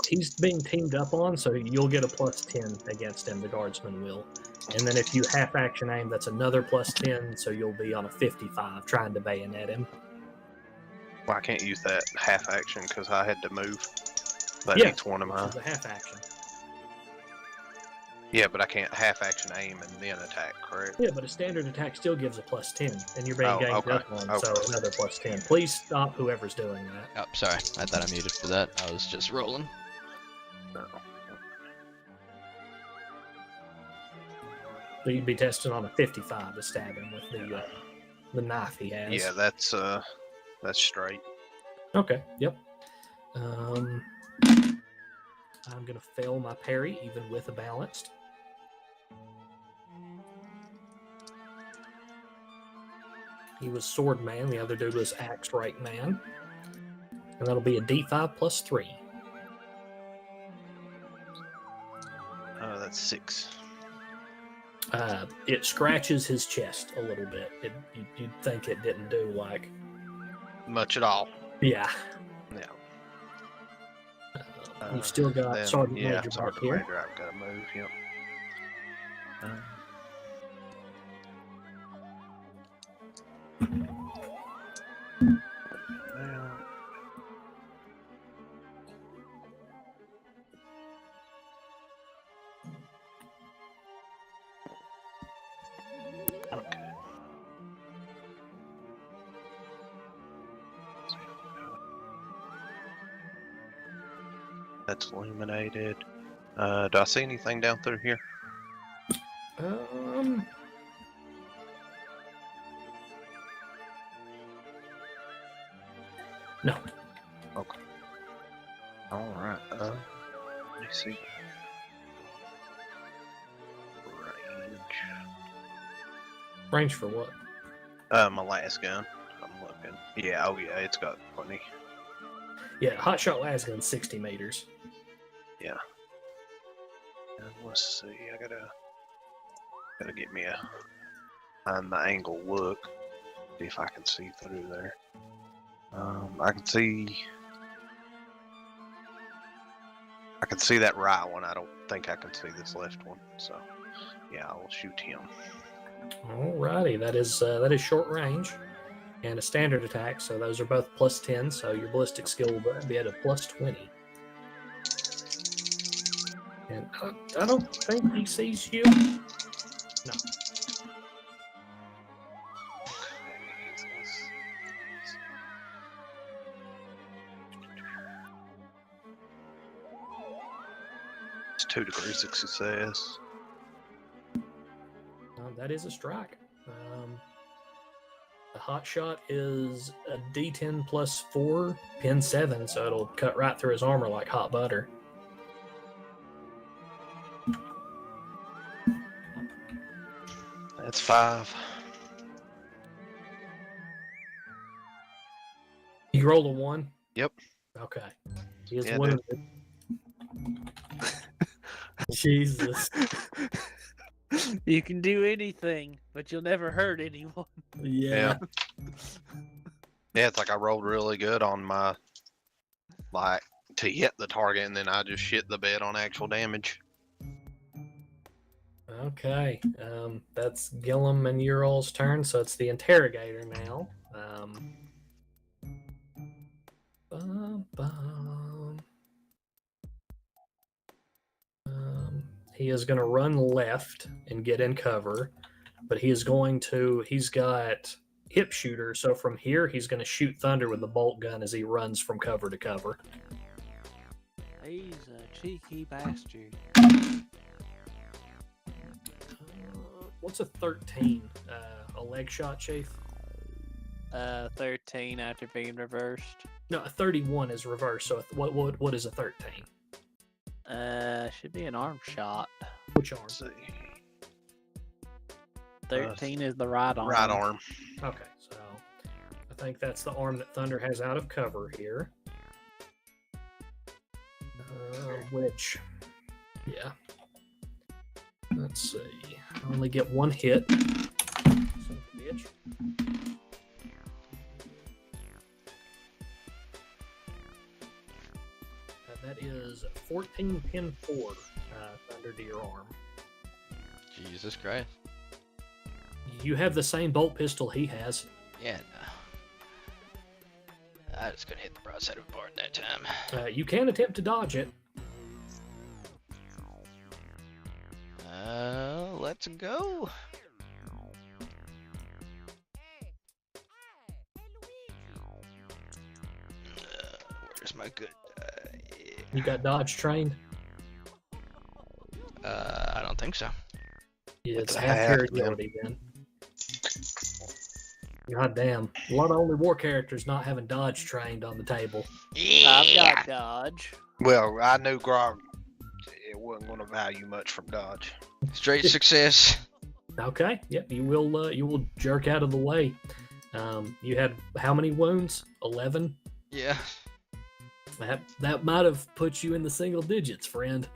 Speaker 1: He's being teamed up on, so you'll get a plus 10 against him, the guardsman will. And then if you half action aim, that's another plus 10, so you'll be on a 55 trying to bayonet him.
Speaker 2: Well, I can't use that half action because I had to move. That
Speaker 1: Yeah,
Speaker 2: eats one of mine.
Speaker 1: It's a half action.
Speaker 2: Yeah, but I can't half action aim and then attack, correct?
Speaker 1: Yeah, but a standard attack still gives a plus 10, and you're being
Speaker 2: Oh,
Speaker 1: ganged
Speaker 2: okay,
Speaker 1: up on,
Speaker 2: okay.
Speaker 1: so another plus 10. Please stop whoever's doing that.
Speaker 3: Oh, sorry. I thought I muted for that. I was just rolling.
Speaker 2: No.
Speaker 1: So you'd be testing on a 55 to stab him with the knife he has.
Speaker 2: Yeah, that's straight.
Speaker 1: Okay, yep. I'm gonna fail my parry, even with a balanced. He was sword man, the other dude was axe right man. And that'll be a D5 plus 3.
Speaker 2: That's 6.
Speaker 1: It scratches his chest a little bit. You'd think it didn't do like
Speaker 2: Much at all.
Speaker 1: yeah.
Speaker 2: Yeah.
Speaker 1: You've still got
Speaker 2: Then,
Speaker 1: Sergeant
Speaker 2: yeah,
Speaker 1: Major back
Speaker 2: Sergeant
Speaker 1: here.
Speaker 2: Major, I've got to move, yep. That's illuminated. Do I see anything down through here?
Speaker 1: No.
Speaker 2: Okay. Alright, let me see.
Speaker 1: Range for what?
Speaker 2: My last gun. I'm looking. Yeah, oh yeah, it's got plenty.
Speaker 1: Yeah, hot shot las gun 60 meters.
Speaker 2: Yeah. And let's see, I gotta get me a find the angle look. See if I can see through there. I can see that right one. I don't think I can see this left one. So yeah, I'll shoot him.
Speaker 1: Alrighty, that is short range and a standard attack, so those are both plus 10, so your ballistic skill will be at a plus 20. And I don't think he sees you. No.
Speaker 2: It's 2 degrees of success.
Speaker 1: That is a strike. The hot shot is a D10 plus 4, pin 7, so it'll cut right through his armor like hot butter.
Speaker 2: That's 5.
Speaker 1: You rolled a 1?
Speaker 2: Yep.
Speaker 1: Okay. He is
Speaker 2: Yeah,
Speaker 1: one of the... Jesus.
Speaker 4: You can do anything, but you'll never hurt anyone.
Speaker 1: Yeah.
Speaker 2: Yeah, it's like I rolled really good on my, like, to hit the target, and then I just shit the bed on actual damage.
Speaker 1: Okay. That's Gillum and Ural's turn, so it's the interrogator now. He is going to run left and get in cover, but he's got hip shooter, so from here he's going to shoot Thunder with the bolt gun as he runs from cover to cover.
Speaker 4: He's a cheeky bastard.
Speaker 1: What's a 13? A leg shot, Chief?
Speaker 4: 13 after being reversed.
Speaker 1: No, a 31 is reversed, so what is a 13?
Speaker 4: Should be an arm shot.
Speaker 1: Which arm?
Speaker 4: 13 is the right arm.
Speaker 2: Right arm.
Speaker 1: Okay, so I think that's the arm that Thunder has out of cover here. Yeah. Let's see. I only get one hit. Son of a bitch. That is 14 pin 4 Thunder to your arm.
Speaker 3: Jesus Christ.
Speaker 1: You have the same bolt pistol he has.
Speaker 3: Yeah, no. I was gonna hit the broadside of a board that time.
Speaker 1: You can attempt to dodge it.
Speaker 3: Let's go. Where's my good?
Speaker 1: You got dodge trained?
Speaker 3: I don't think so.
Speaker 1: Yeah, it's half your agility then. God damn. A lot of only war characters not having dodge trained on the table.
Speaker 4: I've got dodge.
Speaker 2: Well, I knew Grog it wasn't going to value much from dodge.
Speaker 3: Straight success.
Speaker 1: Okay. Yep. You will jerk out of the way. You had how many wounds? 11.
Speaker 3: Yeah.
Speaker 1: That might have put you in the single digits, friend.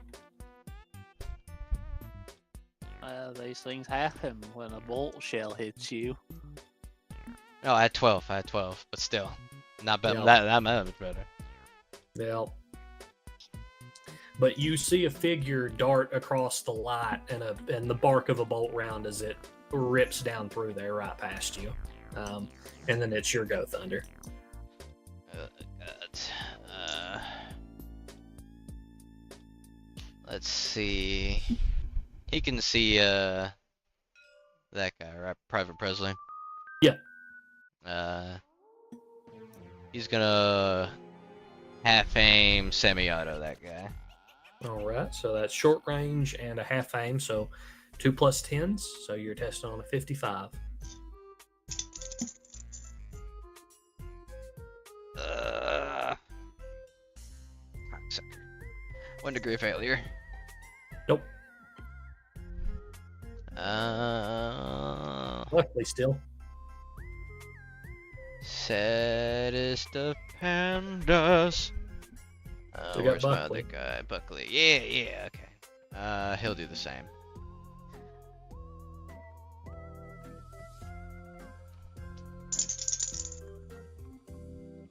Speaker 4: These things happen when a bolt shell hits you.
Speaker 3: No, I had 12, but still. Not better.
Speaker 1: Yeah.
Speaker 3: That much better.
Speaker 1: Yeah. But you see a figure dart across the light and the bark of a bolt round as it rips down through there right past you. And then it's your go, Thunder.
Speaker 3: Let's see. He can see that guy, right? Private Presley.
Speaker 1: Yeah.
Speaker 3: He's gonna half aim, semi-auto that guy.
Speaker 1: All right, so that's short range and a half aim, so 2 plus 10s, so you're testing on a 55.
Speaker 3: Sorry. 1 degree failure.
Speaker 1: Nope.
Speaker 3: Luckily
Speaker 1: still.
Speaker 3: Saddest of pandas.
Speaker 1: We got
Speaker 3: Where's my
Speaker 1: Buckley.
Speaker 3: other guy? Buckley. Yeah, okay. He'll do the same.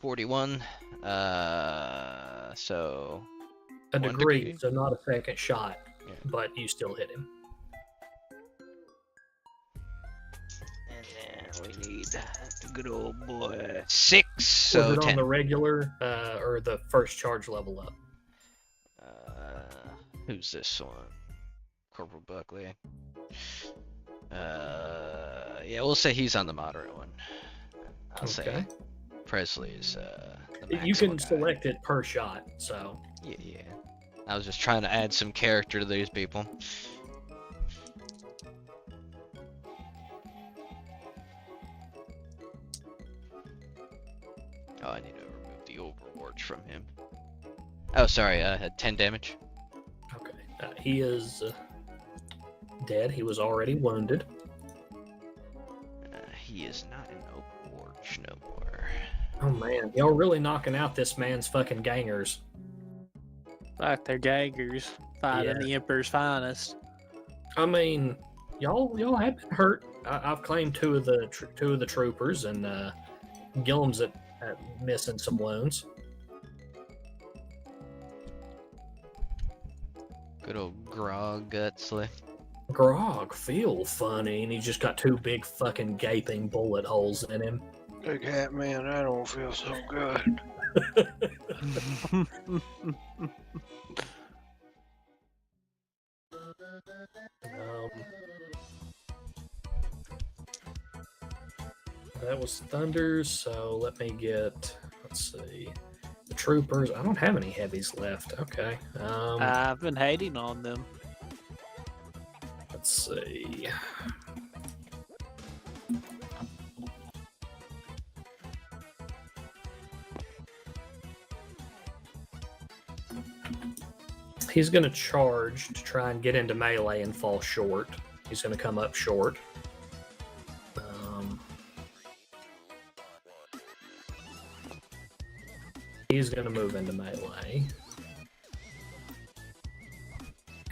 Speaker 3: $41. So
Speaker 1: A
Speaker 3: 1
Speaker 1: degree, so not a second shot,
Speaker 3: Yeah.
Speaker 1: but you still hit him.
Speaker 3: And then we need the good old boy 6.
Speaker 1: Was
Speaker 3: So
Speaker 1: it
Speaker 3: 10.
Speaker 1: on the regular or the first charge level up?
Speaker 3: Who's this one? Corporal Buckley. Yeah, we'll say he's on the moderate one. I'll say Presley's the
Speaker 1: You can
Speaker 3: maximal guy.
Speaker 1: select it per shot, so.
Speaker 3: Yeah. I was just trying to add some character to these people. Oh, I need to remove the overwatch from him. Oh, sorry, I had 10 damage.
Speaker 1: Okay. He is dead. He was already wounded.
Speaker 3: He is not in overwatch no more.
Speaker 1: Oh man, y'all really knocking out this man's fucking gangers.
Speaker 4: Like they're gangers fighting the Emperor's finest.
Speaker 1: I mean, y'all have been hurt. I've claimed two of the troopers, and Gillum's at missing some wounds.
Speaker 3: Good old Grog Gutsley.
Speaker 1: Grog feel funny, and he's just got 2 big fucking gaping bullet holes in him.
Speaker 2: Look at man, I don't feel so good.
Speaker 1: That was Thunders, so let me get, let's see, the troopers. I don't have any heavies left. Okay.
Speaker 4: I've been hating on them.
Speaker 1: Let's see. He's going to charge to try and get into melee and fall short. He's going to come up short. He's going to move into melee.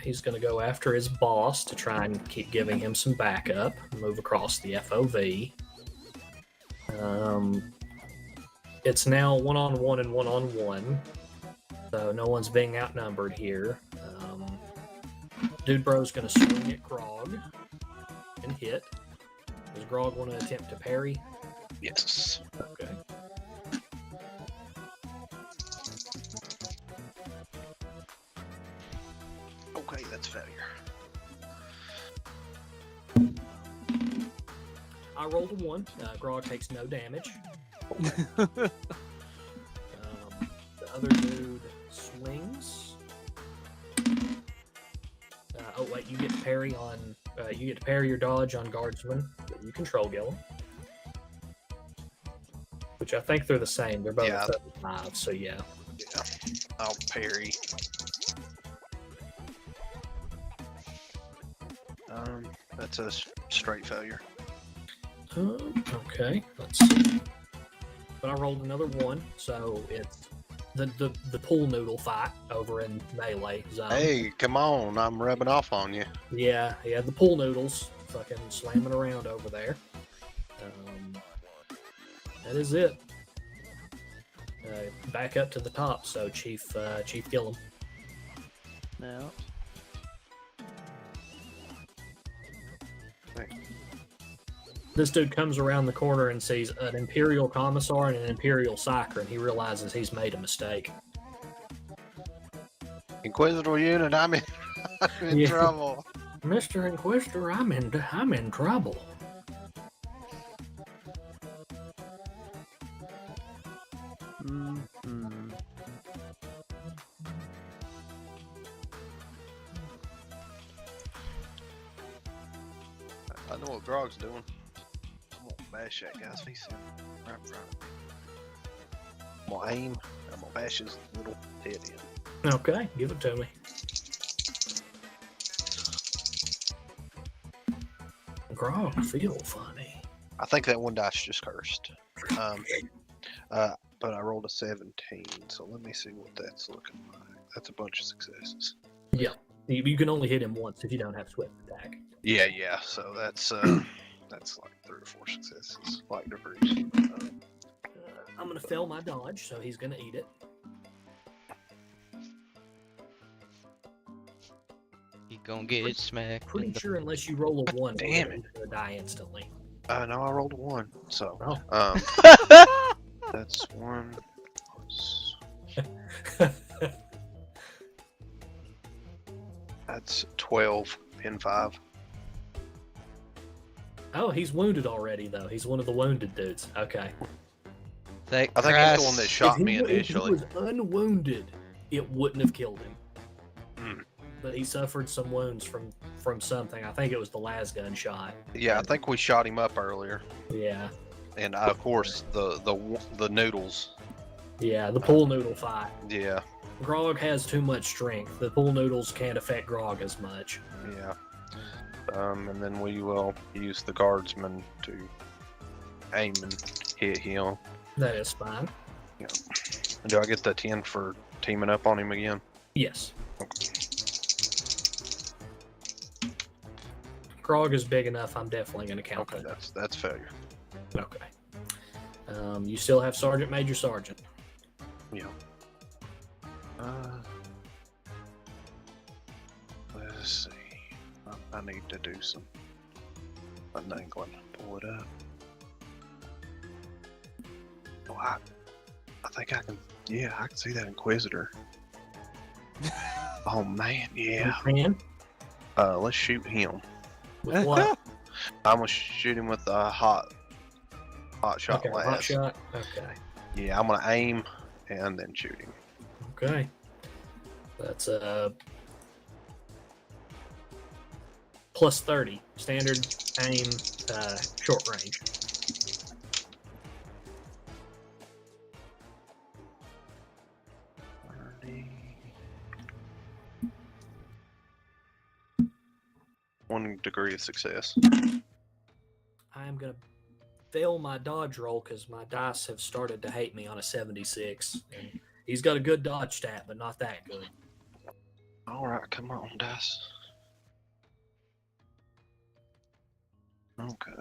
Speaker 1: He's going to go after his boss to try and keep giving him some backup. Move across the FOV. It's now 1-on-1 and 1-on-1. So no one's being outnumbered here. Dude Bro's going to swing at Grog and hit. Does Grog want to attempt to parry?
Speaker 2: Yes.
Speaker 1: Okay.
Speaker 2: Okay, that's failure.
Speaker 1: I rolled a 1. Grog takes no damage. The other dude swings. Oh wait, you get to parry on. You get to parry your dodge on guardsmen that you control, Gil. Which I think they're the same. They're both 75, so yeah.
Speaker 2: Yeah, I'll parry. That's a straight failure.
Speaker 1: Okay, let's see. But I rolled another 1, so it's the pool noodle fight over in melee zone.
Speaker 2: Hey, come on, I'm rubbing off on you.
Speaker 1: Yeah, the pool noodles fucking slamming around over there. That is it. Back up to the top, so Chief Gillum.
Speaker 4: No.
Speaker 1: This dude comes around the corner and sees an Imperial Commissar and an Imperial Psyker, and he realizes he's made a mistake.
Speaker 2: Inquisitor unit, I'm in trouble.
Speaker 1: Mr. Inquisitor, I'm in trouble.
Speaker 2: know what Grog's doing. I'm gonna bash that guy's face in. Right. I'm gonna aim. I'm gonna bash his little head in.
Speaker 1: Okay, give it to me. Grog feel funny.
Speaker 2: I think that one dice just cursed. But I rolled a 17, so let me see what that's looking like. That's a bunch of successes.
Speaker 1: Yeah, you can only hit him once if you don't have swift attack.
Speaker 2: Yeah. So that's that's like 3 or 4 successes, like degrees.
Speaker 1: I'm gonna fail my dodge, so he's gonna eat it.
Speaker 3: He gonna get smacked.
Speaker 1: Pretty sure unless you roll a 1,
Speaker 2: damn it.
Speaker 1: he's gonna die instantly.
Speaker 2: No, I rolled a 1, so that's 1 plus. That's 12 in 5.
Speaker 1: Oh, he's wounded already, though. He's one of the wounded dudes. Okay.
Speaker 2: I think he's the one that shot me initially.
Speaker 1: If he was unwounded, it wouldn't have killed him.
Speaker 2: Mm.
Speaker 1: But he suffered some wounds from something. I think it was the last gunshot.
Speaker 2: Yeah, I think we shot him up earlier.
Speaker 1: Yeah.
Speaker 2: And of course the noodles.
Speaker 1: Yeah, the pool noodle fight.
Speaker 2: Yeah.
Speaker 1: Grog has too much strength. The pool noodles can't affect Grog as much.
Speaker 2: Yeah. And then we will use the guardsman to aim and hit him.
Speaker 1: That is fine.
Speaker 2: Yeah. Do I get the 10 for teaming up on him again?
Speaker 1: Yes.
Speaker 2: Okay.
Speaker 1: Grog is big enough. I'm definitely going to count
Speaker 2: Okay,
Speaker 1: that.
Speaker 2: that's failure.
Speaker 1: Okay. You still have Sergeant, Major, Sergeant.
Speaker 2: Yeah. Let's see. I need to do some finagling. Pull it up. Oh, I think I can. Yeah, I can see that Inquisitor. Oh man, yeah.
Speaker 1: Man,
Speaker 2: Let's shoot him.
Speaker 1: with what?
Speaker 2: I'm gonna shoot him with a hot shot
Speaker 1: Okay,
Speaker 2: blast.
Speaker 1: hot shot. Okay.
Speaker 2: Yeah, I'm gonna aim and then shoot him.
Speaker 1: Okay. That's plus 30. Standard aim, short range.
Speaker 2: One degree of success.
Speaker 1: I am gonna fail my dodge roll because my dice have started to hate me on a 76. And he's got a good dodge stat, but not that good.
Speaker 2: All right, come on, dice. Okay.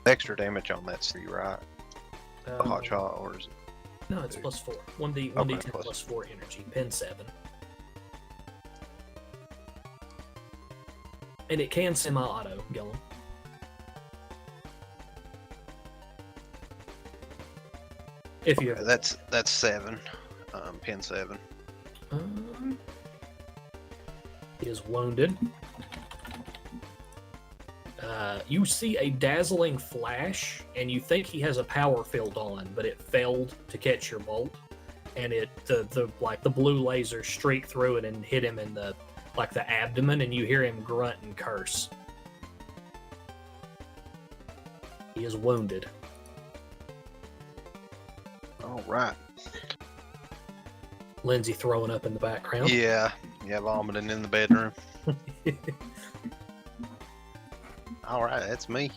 Speaker 2: Extra damage on that C, right? The hot shot, or is it?
Speaker 1: No, it's plus 4. 1d10
Speaker 2: Okay,
Speaker 1: plus 4 energy. Pin 7. And it can semi-auto, Gillum. If you
Speaker 2: Okay, that's 7. Pin 7.
Speaker 1: He is wounded. You see a dazzling flash, and you think he has a power field on, but it failed to catch your bolt, and the blue laser streaked through it and hit him in the abdomen, and you hear him grunt and curse. He is wounded.
Speaker 2: All right.
Speaker 1: Lindsay throwing up in the background.
Speaker 2: Yeah, vomiting in the bedroom. All right, that's me.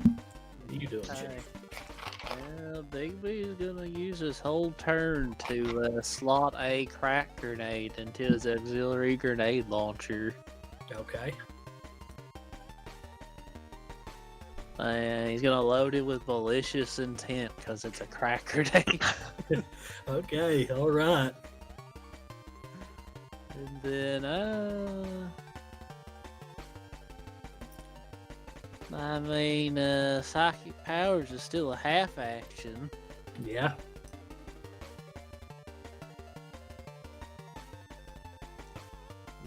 Speaker 1: What are you doing, Jay?
Speaker 4: Well, Digby's gonna use his whole turn to slot a crack grenade into his auxiliary grenade launcher.
Speaker 1: Okay.
Speaker 4: And he's gonna load it with malicious intent because it's a crack grenade.
Speaker 1: Okay, alright.
Speaker 4: And then, I mean, psychic powers is still a half action.
Speaker 1: Yeah.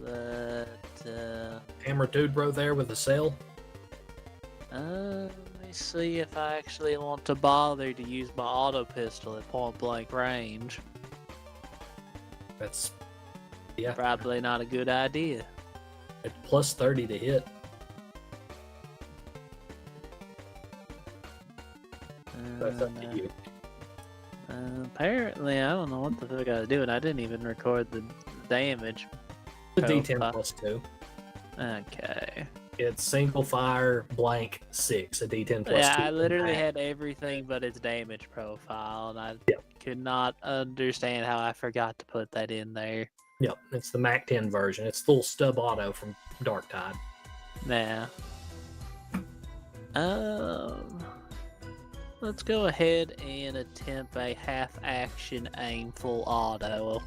Speaker 4: But,
Speaker 1: Hammer dude bro there with the sail.
Speaker 4: Let me see if I actually want to bother to use my auto pistol at point blank range.
Speaker 1: That's yeah.
Speaker 4: Probably not a good idea.
Speaker 1: At plus 30 to hit. That's up to you.
Speaker 4: Apparently, I don't know what the fuck I was doing. I didn't even record the damage.
Speaker 1: The D10 plus 2.
Speaker 4: Okay.
Speaker 1: It's single fire blank 6. A D10 plus 2.
Speaker 4: Yeah, I literally had everything but its damage profile, and I could not understand how I forgot to put that in there.
Speaker 1: Yep, it's the Mac 10 version. It's the little stub auto from Dark Tide.
Speaker 4: Nah. Let's go ahead and attempt a half-action aim full auto.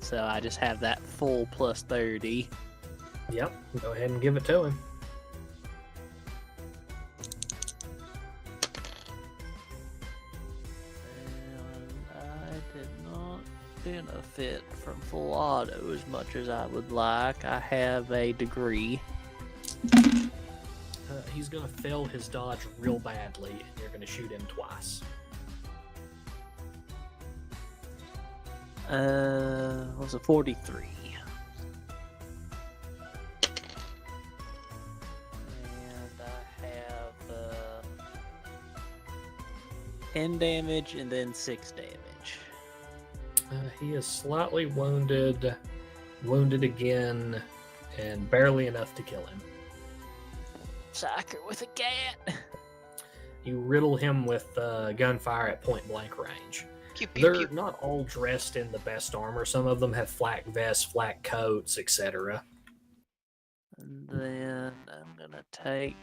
Speaker 4: So I just have that full plus 30.
Speaker 1: Yep, go ahead and give it to him.
Speaker 4: And I did not benefit from full auto as much as I would like. I have a degree.
Speaker 1: He's going to fail his dodge real badly, and you're going to shoot him twice.
Speaker 4: Was a 43. And I have 10 damage and then 6 damage.
Speaker 1: He is slightly wounded again, and barely enough to kill him.
Speaker 4: Soccer with a cat.
Speaker 1: You riddle him with gunfire at point blank range.
Speaker 3: Pew, pew,
Speaker 1: They're
Speaker 3: pew.
Speaker 1: not all dressed in the best armor. Some of them have flak vests, flak coats, etc.
Speaker 4: And then I'm gonna take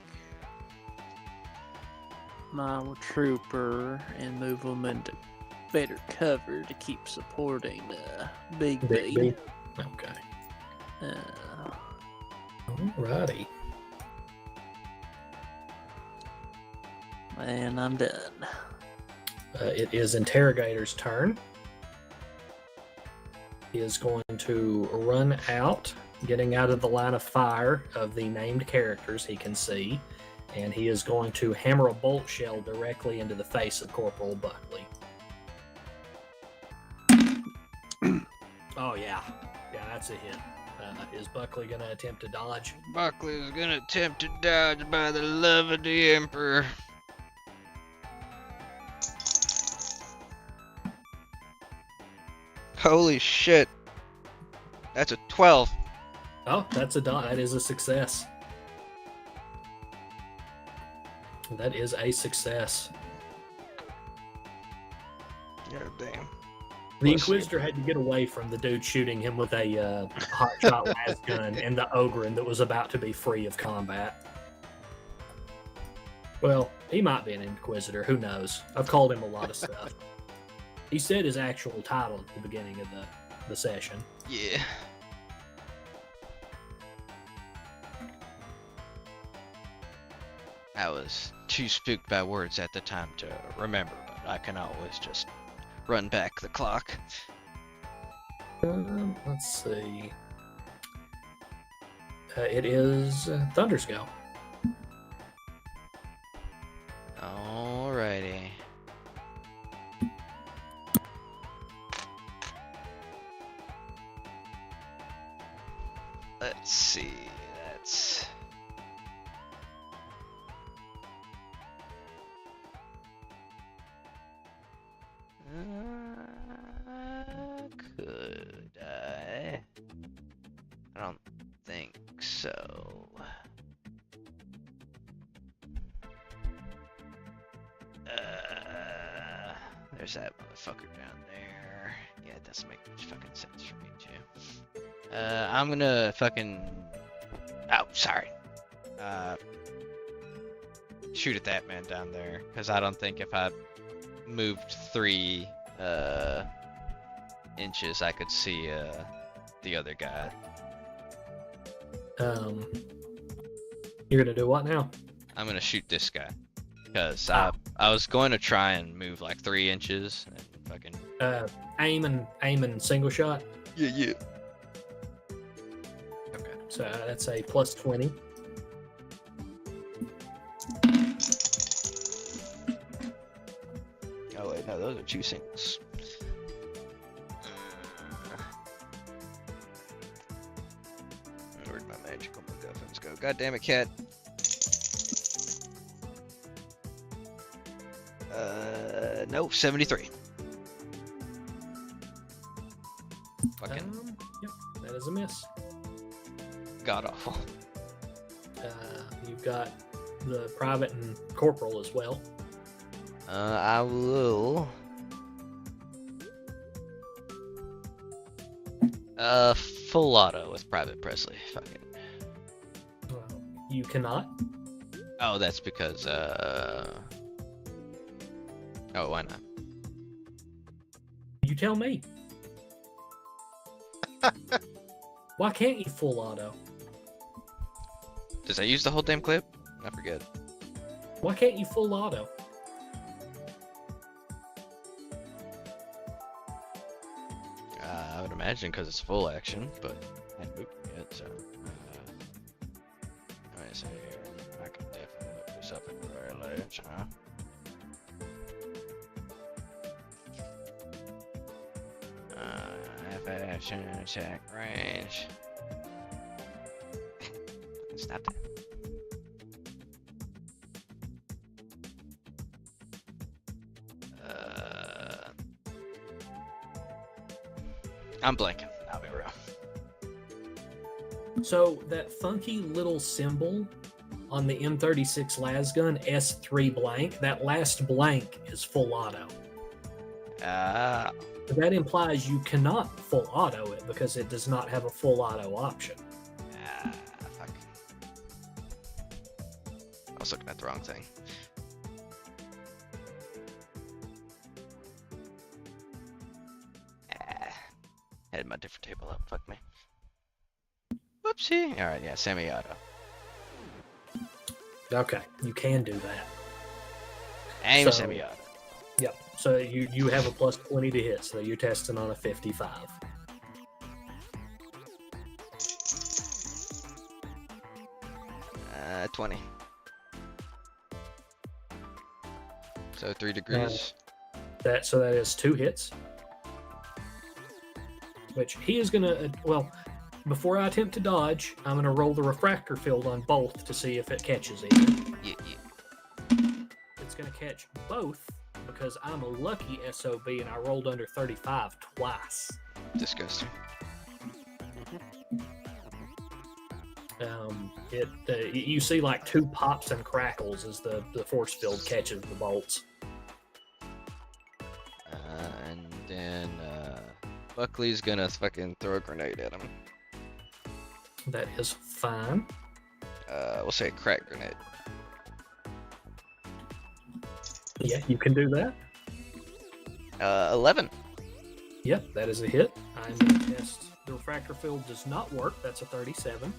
Speaker 4: my trooper and move them into better cover to keep supporting Big B.
Speaker 1: Okay. Alrighty.
Speaker 4: And I'm done.
Speaker 1: It is Interrogator's turn. He is going to run out, getting out of the line of fire of the named characters he can see, and he is going to hammer a bolt shell directly into the face of Corporal Buckley. Oh, yeah. Yeah, that's a hit. Is Buckley going to attempt to dodge?
Speaker 3: Buckley is gonna attempt to dodge by the love of the Emperor. Holy shit. That's a 12.
Speaker 1: Oh, that's a dodge. That is a success. That is a success.
Speaker 3: God damn.
Speaker 1: The Inquisitor had to get away from the dude shooting him with a hotshot las gun and the Ogre that was about to be free of combat. Well, he might be an Inquisitor. Who knows? I've called him a lot of stuff. He said his actual title at the beginning of the session.
Speaker 3: Yeah. I was too spooked by words at the time to remember, but I can always just run back the clock.
Speaker 1: Let's see. It is Thunder's go.
Speaker 3: Alrighty. Let's see, that's... could I? I don't think so. There's that motherfucker down there. Yeah, it doesn't make much fucking sense for me too. I'm gonna fucking... Oh, sorry. Shoot at that man down there, because I don't think if I moved 3 inches, I could see the other guy.
Speaker 1: You're gonna do what now?
Speaker 3: I'm gonna shoot this guy, because I was going to try and move like 3 inches and fucking...
Speaker 1: aim and single shot?
Speaker 3: Yeah.
Speaker 1: Okay, so that's a plus 20.
Speaker 3: Oh, those are 2 singles. Where'd my magical MacGuffins go? God damn it, cat. Nope, 73. Fucking
Speaker 1: Yep, that is a miss.
Speaker 3: god awful.
Speaker 1: You've got the private and corporal as well.
Speaker 3: I will. Full auto with Private Presley. Fuck it.
Speaker 1: You cannot.
Speaker 3: Oh, that's because, oh, why not?
Speaker 1: You tell me. Why can't you full auto?
Speaker 3: Does I use the whole damn clip? I forget.
Speaker 1: Why can't you full auto?
Speaker 3: I would imagine because it's full action, but I haven't moved it yet, so. Let me see here. I can definitely look this up at the very ledge, huh? Action attack range. Stop that. I'm blanking. I'll be real.
Speaker 1: So that funky little symbol on the M36 lasgun, S3 blank, that last blank is full auto. That implies you cannot full auto it because it does not have a full auto option.
Speaker 3: Fuck. I was looking at the wrong thing. Had my different table up. Fuck me. Whoopsie. Alright, yeah, semi-auto.
Speaker 1: Okay, you can do that.
Speaker 3: Aim
Speaker 1: So-
Speaker 3: semi-auto.
Speaker 1: Yep. So you have a plus 20 to hit, so you're testing on a 55.
Speaker 3: 20. So 3 degrees.
Speaker 1: That is 2 hits. Which he is gonna well, before I attempt to dodge, I'm gonna roll the refractor field on both to see if it catches it.
Speaker 3: Yeah.
Speaker 1: It's gonna catch both because I'm a lucky SOB and I rolled under 35 twice.
Speaker 3: Disgusting.
Speaker 1: You see like 2 pops and crackles as the force field catches the bolts.
Speaker 3: And then Buckley's gonna fucking throw a grenade at him.
Speaker 1: That is fine.
Speaker 3: We'll say a crack grenade.
Speaker 1: Yeah, you can do that.
Speaker 3: 11.
Speaker 1: Yep, that is a hit. I'm going to test. The refractor field does not work. That's a 37.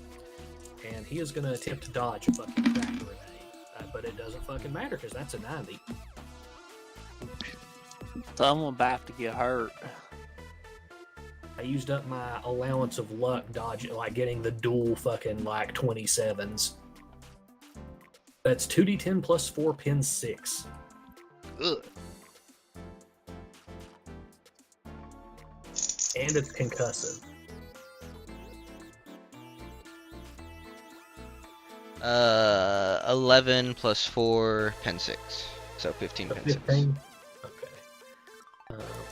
Speaker 1: And he is going to attempt to dodge a fucking crack grenade. But it doesn't fucking matter because that's a 90.
Speaker 4: Someone about to get hurt.
Speaker 1: I used up my allowance of luck dodging, like getting the dual fucking like 27s. That's 2d10 plus 4 pin 6.
Speaker 3: Ugh.
Speaker 1: And it's concussive.
Speaker 3: 11 plus 4 pin 6. So 15 pin 6.
Speaker 1: 15? Okay.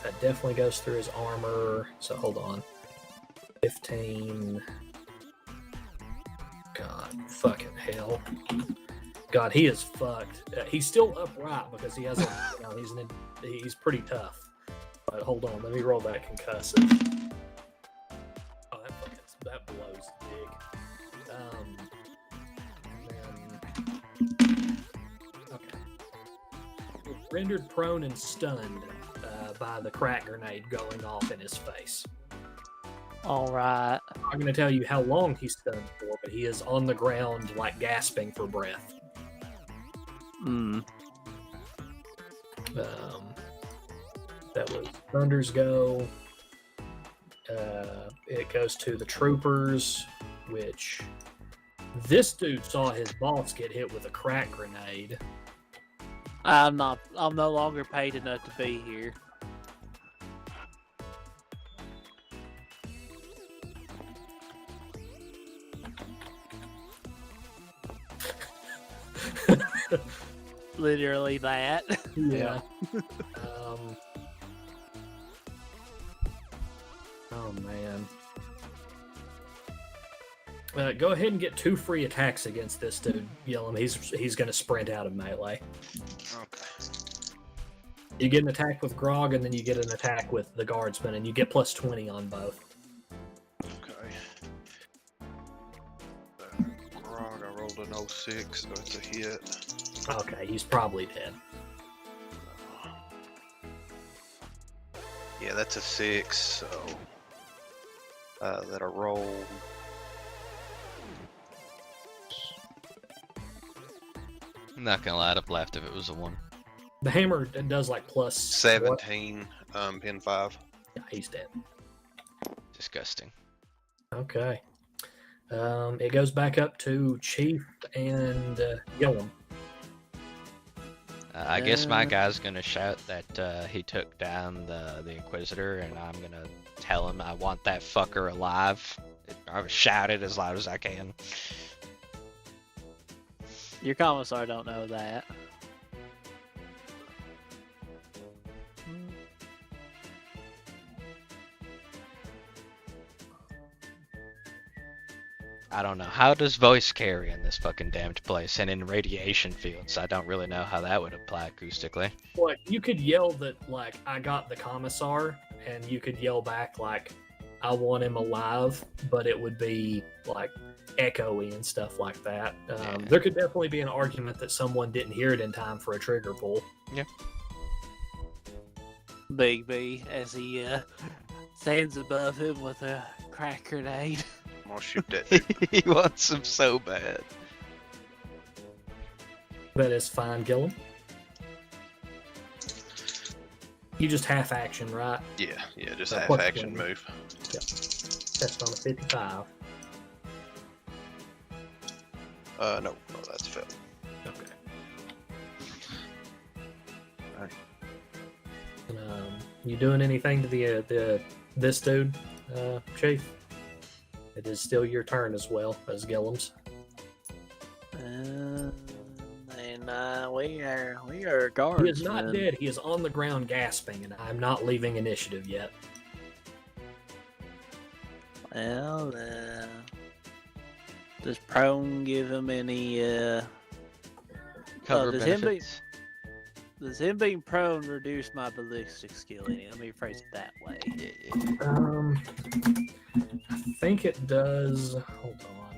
Speaker 1: That definitely goes through his armor. So hold on. 15. God, fucking hell. God, he is fucked. He's still upright because he has he's pretty tough. But hold on, let me roll that concussive. Oh, that blows big. Okay. Rendered prone and stunned by the crack grenade going off in his face.
Speaker 4: All right.
Speaker 1: I'm going to tell you how long he's stunned for, but he is on the ground, like gasping for breath. That was Thunder's go. It goes to the troopers, which this dude saw his boss get hit with a crack grenade.
Speaker 4: I'm no longer paid enough to be here. Literally that.
Speaker 1: Yeah. Oh man. Go ahead and get 2 free attacks against this dude. Yell him. He's gonna sprint out of melee.
Speaker 2: Okay.
Speaker 1: You get an attack with Grog, and then you get an attack with the Guardsman, and you get plus 20 on both.
Speaker 2: Okay. Grog, I rolled an 06, so it's a hit.
Speaker 1: Okay, he's probably dead.
Speaker 2: Yeah, that's a 6, so that I rolled.
Speaker 3: I'm not gonna lie, I'd have laughed if it was a 1.
Speaker 1: The hammer does like plus
Speaker 2: 17, pin 5.
Speaker 1: Yeah, he's dead.
Speaker 3: Disgusting.
Speaker 1: Okay. It goes back up to Chief and Gillum.
Speaker 3: I guess my guy's gonna shout that he took down the Inquisitor, and I'm gonna tell him I want that fucker alive. I'll shout it as loud as I can.
Speaker 4: Your commissar don't know that.
Speaker 3: I don't know. How does voice carry in this fucking damned place and in radiation fields? I don't really know how that would apply acoustically.
Speaker 1: Well, you could yell that, like, I got the commissar, and you could yell back, like, I want him alive, but it would be, like, echoey and stuff like that. There could definitely be an argument that someone didn't hear it in time for a trigger pull.
Speaker 3: Yeah.
Speaker 4: Big B, as he stands above him with a crack grenade.
Speaker 2: I'm gonna shoot that dude.
Speaker 3: He wants him so bad.
Speaker 1: That is fine, Gillum. You just half action, right?
Speaker 2: Yeah, just
Speaker 1: What's
Speaker 2: half action
Speaker 1: going on?
Speaker 2: move.
Speaker 1: Yep. That's on a 55.
Speaker 2: No, that's failed.
Speaker 1: Okay.
Speaker 2: Alright.
Speaker 1: You doing anything to this dude, Chief? It is still your turn as well as Gillum's.
Speaker 4: And we are guards.
Speaker 1: He is not dead. He is on the ground gasping, and I'm not leaving initiative yet.
Speaker 4: Well, does prone give him any
Speaker 3: Cover
Speaker 4: does
Speaker 3: benefits.
Speaker 4: Does him being prone reduce my ballistic skill any? Let me phrase it that way.
Speaker 1: I think it does. Hold on.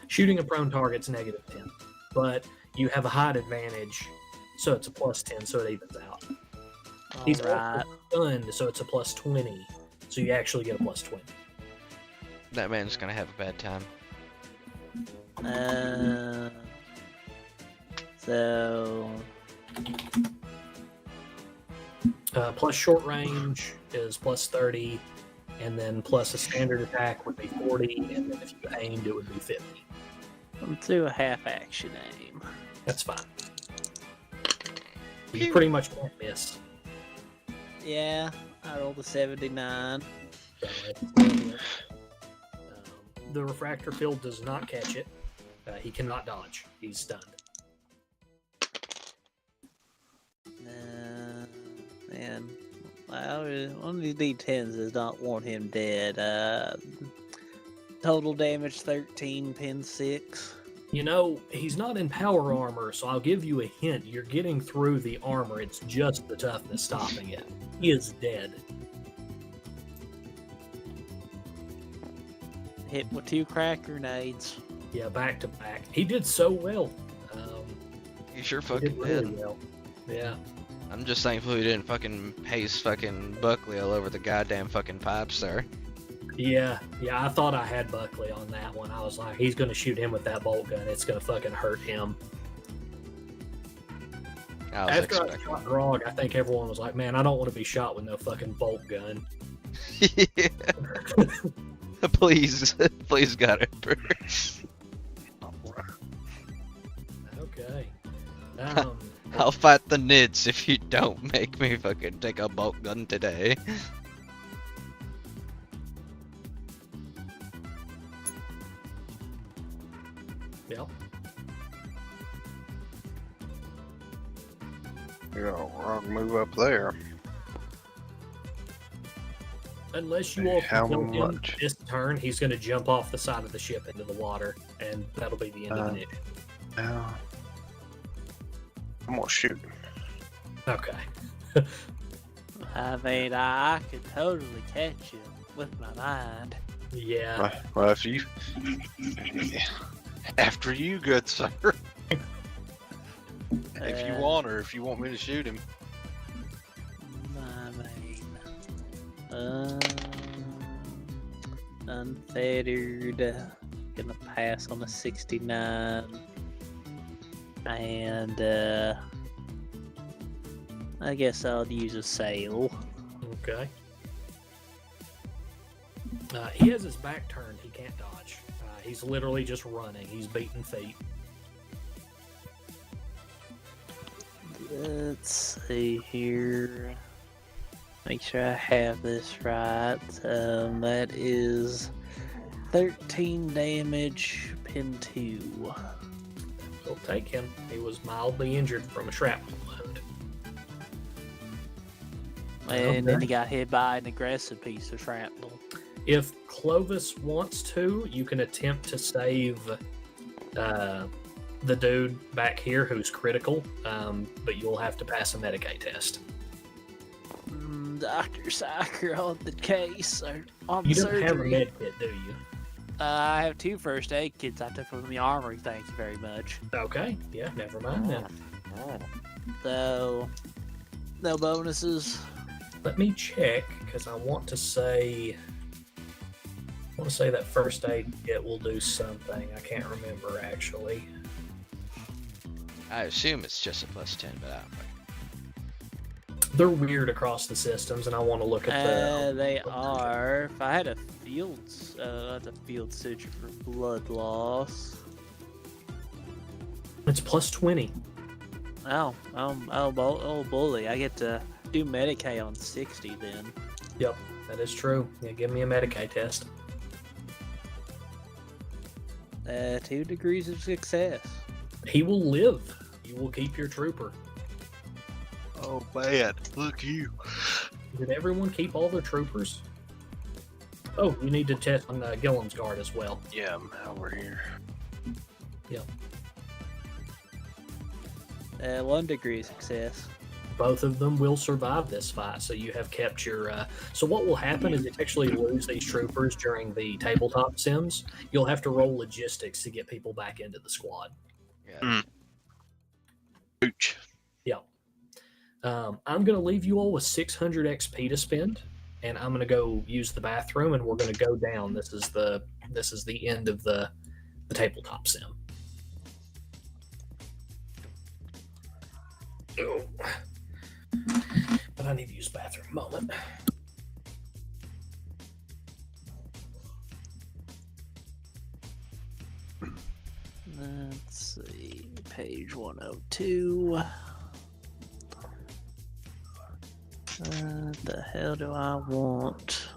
Speaker 1: Shooting a prone target's negative 10, but you have a height advantage, so it's a plus 10, so it evens out. He's also stunned, so it's a plus 20, so you actually get a plus 20.
Speaker 3: That man's gonna have a bad time.
Speaker 4: So
Speaker 1: plus short range is plus 30, and then plus a standard attack would be 40, and then if you aimed, it would be 50.
Speaker 4: let's do a half action aim.
Speaker 1: That's fine. You pretty much can't miss.
Speaker 4: Yeah, I rolled a 79.
Speaker 1: The refractor field does not catch it. He cannot dodge. He's stunned.
Speaker 4: Man, one of these D10s does not want him dead. Total damage 13, pin 6.
Speaker 1: You know, he's not in power armor, so I'll give you a hint. You're getting through the armor. It's just the toughness stopping it. He is dead.
Speaker 4: Hit with 2 crack grenades.
Speaker 1: Yeah, back to back. He did so well.
Speaker 3: You sure
Speaker 1: He
Speaker 3: fucking
Speaker 1: did really
Speaker 3: did.
Speaker 1: well. Yeah.
Speaker 3: I'm just thankful he didn't fucking paste fucking Buckley all over the goddamn fucking pipes there.
Speaker 1: Yeah, I thought I had Buckley on that one. I was like, he's going to shoot him with that bolt gun. It's going to fucking hurt him. After I shot Grog, I think everyone was like, man, I don't want to be shot with no fucking bolt gun.
Speaker 3: Yeah. Please, please, God, Emperor.
Speaker 1: Okay.
Speaker 3: I'll fight the Nids if you don't make me fucking take a bolt gun today.
Speaker 1: Yep.
Speaker 2: Yeah, I'll move up there.
Speaker 1: Unless you all
Speaker 2: How
Speaker 1: can kill him
Speaker 2: much?
Speaker 1: this turn, he's going to jump off the side of the ship into the water, and that'll be the end of the mission.
Speaker 2: Now, I'm gonna shoot him.
Speaker 1: Okay.
Speaker 4: I mean, I could totally catch you with my mind.
Speaker 1: Yeah.
Speaker 2: Well, if you, after you, good sir. If you want, or if you want me to shoot him.
Speaker 4: I mean, unfettered. Gonna pass on a 69. And, I guess I'll use a sail.
Speaker 1: Okay. He has his back turned. He can't dodge. He's literally just running. He's beating feet.
Speaker 4: Let's see here. Make sure I have this right. That is 13 damage, pin 2.
Speaker 1: We'll take him. He was mildly injured from a shrapnel wound.
Speaker 4: And then he got hit by an aggressive piece of shrapnel.
Speaker 1: If Clovis wants to, you can attempt to save the dude back here who's critical, but you'll have to pass a Medicaid test.
Speaker 4: Dr. Sacker on the case. Or on
Speaker 1: You
Speaker 4: the
Speaker 1: don't
Speaker 4: surgery.
Speaker 1: have a med kit, do you?
Speaker 4: I have 2 first aid kits I took from the armory, thank you very much.
Speaker 1: Okay, yeah, never mind then.
Speaker 4: So, no bonuses.
Speaker 1: Let me check, because I want to say that first aid kit will do something. I can't remember, actually.
Speaker 3: I assume it's just a +10, but I don't know.
Speaker 1: They're weird across the systems, and I want to look at the...
Speaker 4: They are. If I had a field suture for blood loss.
Speaker 1: It's +20.
Speaker 4: Oh, bully. I get to do Medicaid on 60 then.
Speaker 1: Yep, that is true. Yeah, give me a Medicaid test.
Speaker 4: 2 degrees of success.
Speaker 1: He will live. You will keep your trooper.
Speaker 2: Oh, bad. Look you.
Speaker 1: Did everyone keep all their troopers? Oh, you need to test on Gillen's guard as well.
Speaker 2: Yeah, I'm over here.
Speaker 1: Yep.
Speaker 4: 1 degree of success.
Speaker 1: Both of them will survive this fight, so you have kept your... So what will happen is if you actually lose these troopers during the tabletop sims, you'll have to roll logistics to get people back into the squad.
Speaker 3: Yeah.
Speaker 2: Pooch.
Speaker 1: Yeah. I'm going to leave you all with 600 XP to spend, and I'm going to go use the bathroom, and we're going to go down. This is the end of the tabletop sim. Oh. But I need to use the bathroom. Moment.
Speaker 4: Let's see. Page 102. What the hell do I want?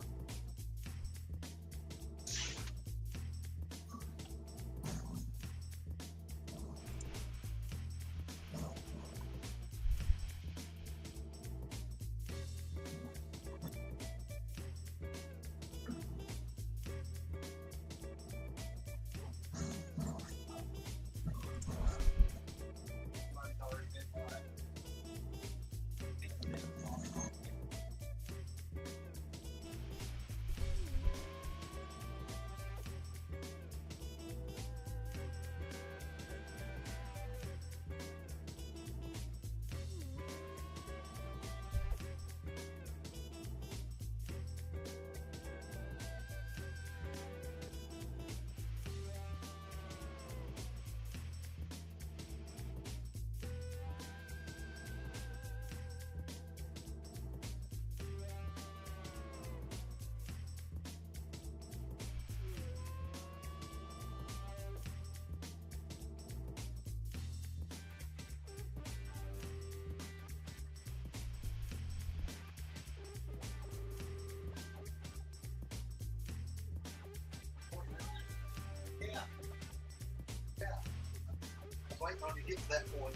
Speaker 13: waiting on you to get to that point.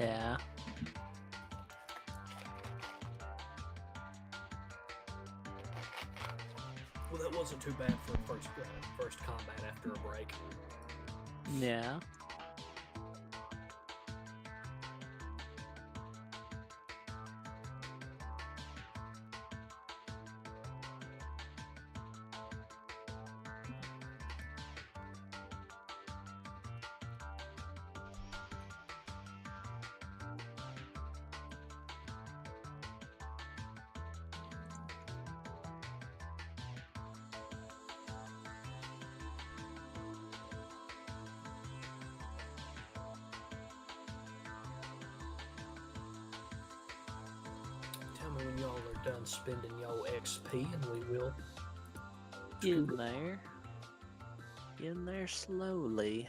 Speaker 4: Yeah.
Speaker 1: Well, that wasn't too bad for first combat after a break.
Speaker 4: Yeah.
Speaker 1: Tell me when y'all are done spending y'all XP, and we will.
Speaker 4: Get in there. Get in there slowly.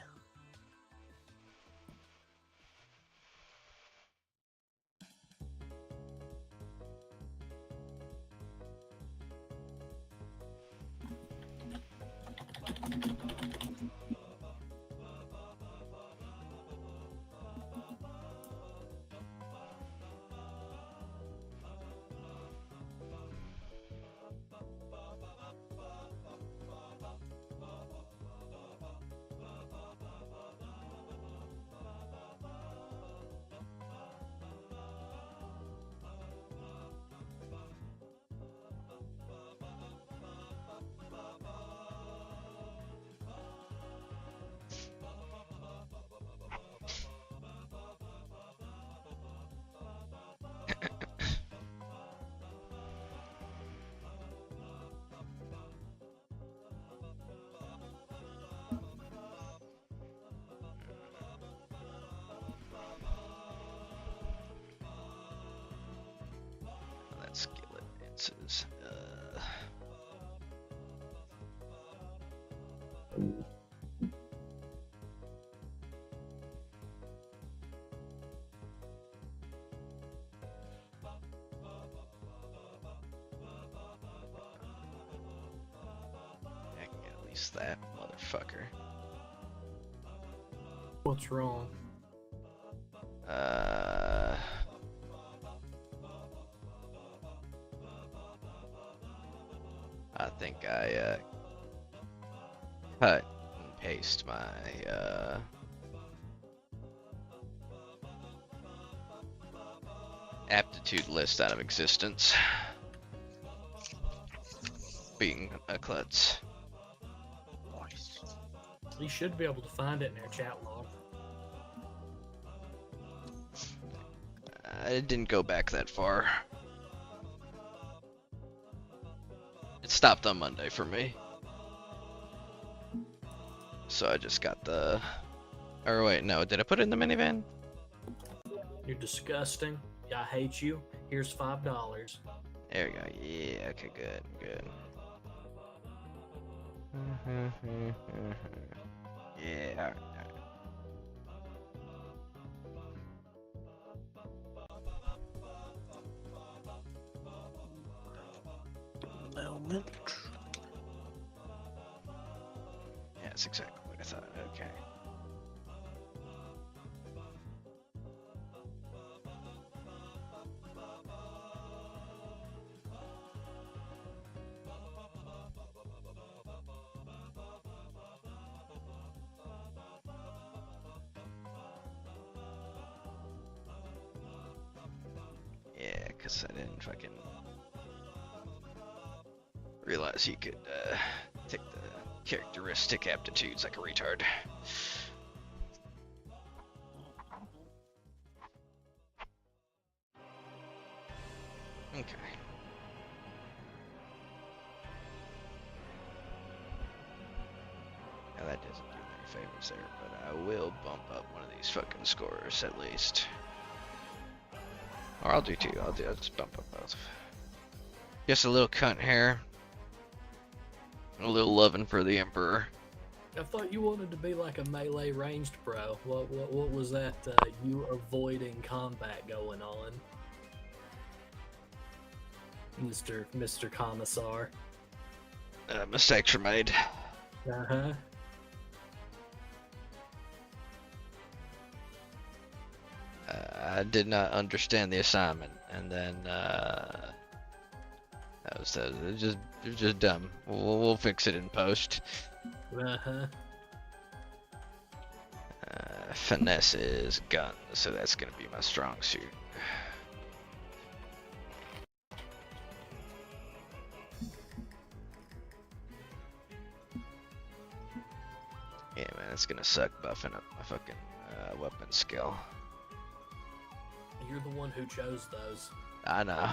Speaker 3: That skillet answers. I can get at least that motherfucker.
Speaker 1: What's wrong?
Speaker 3: I think I cut and paste my aptitude list out of existence. Being a klutz.
Speaker 1: You should be able to find it in their chat log.
Speaker 3: I didn't go back that far. It stopped on Monday for me. So I just got the... Or wait, no, did I put it in the minivan?
Speaker 1: You're disgusting. I hate you. Here's $5.
Speaker 3: There we go. Yeah, okay, good, good. Yeah, alright.
Speaker 4: Moment.
Speaker 3: Yeah, that's exactly what I thought. Okay. Yeah, because I didn't fucking realize you could take the characteristic aptitudes like a retard. Okay. Now that doesn't do me any favors there, but I will bump up one of these fucking scores at least. Or I'll do two. I'll just bump up both. Just a little cunt here. A little loving for the Emperor.
Speaker 1: I thought you wanted to be like a melee ranged pro. What was that? You avoiding combat going on, Mr. Commissar?
Speaker 3: Mistakes were made.
Speaker 1: Uh-huh.
Speaker 3: I I did not understand the assignment, and then that was it was just dumb. We'll fix it in post.
Speaker 1: Uh-huh.
Speaker 3: Finesse is guns, so that's gonna be my strong suit. Yeah, man, it's gonna suck buffing up my fucking weapon skill.
Speaker 1: You're the one who chose those.
Speaker 3: I know.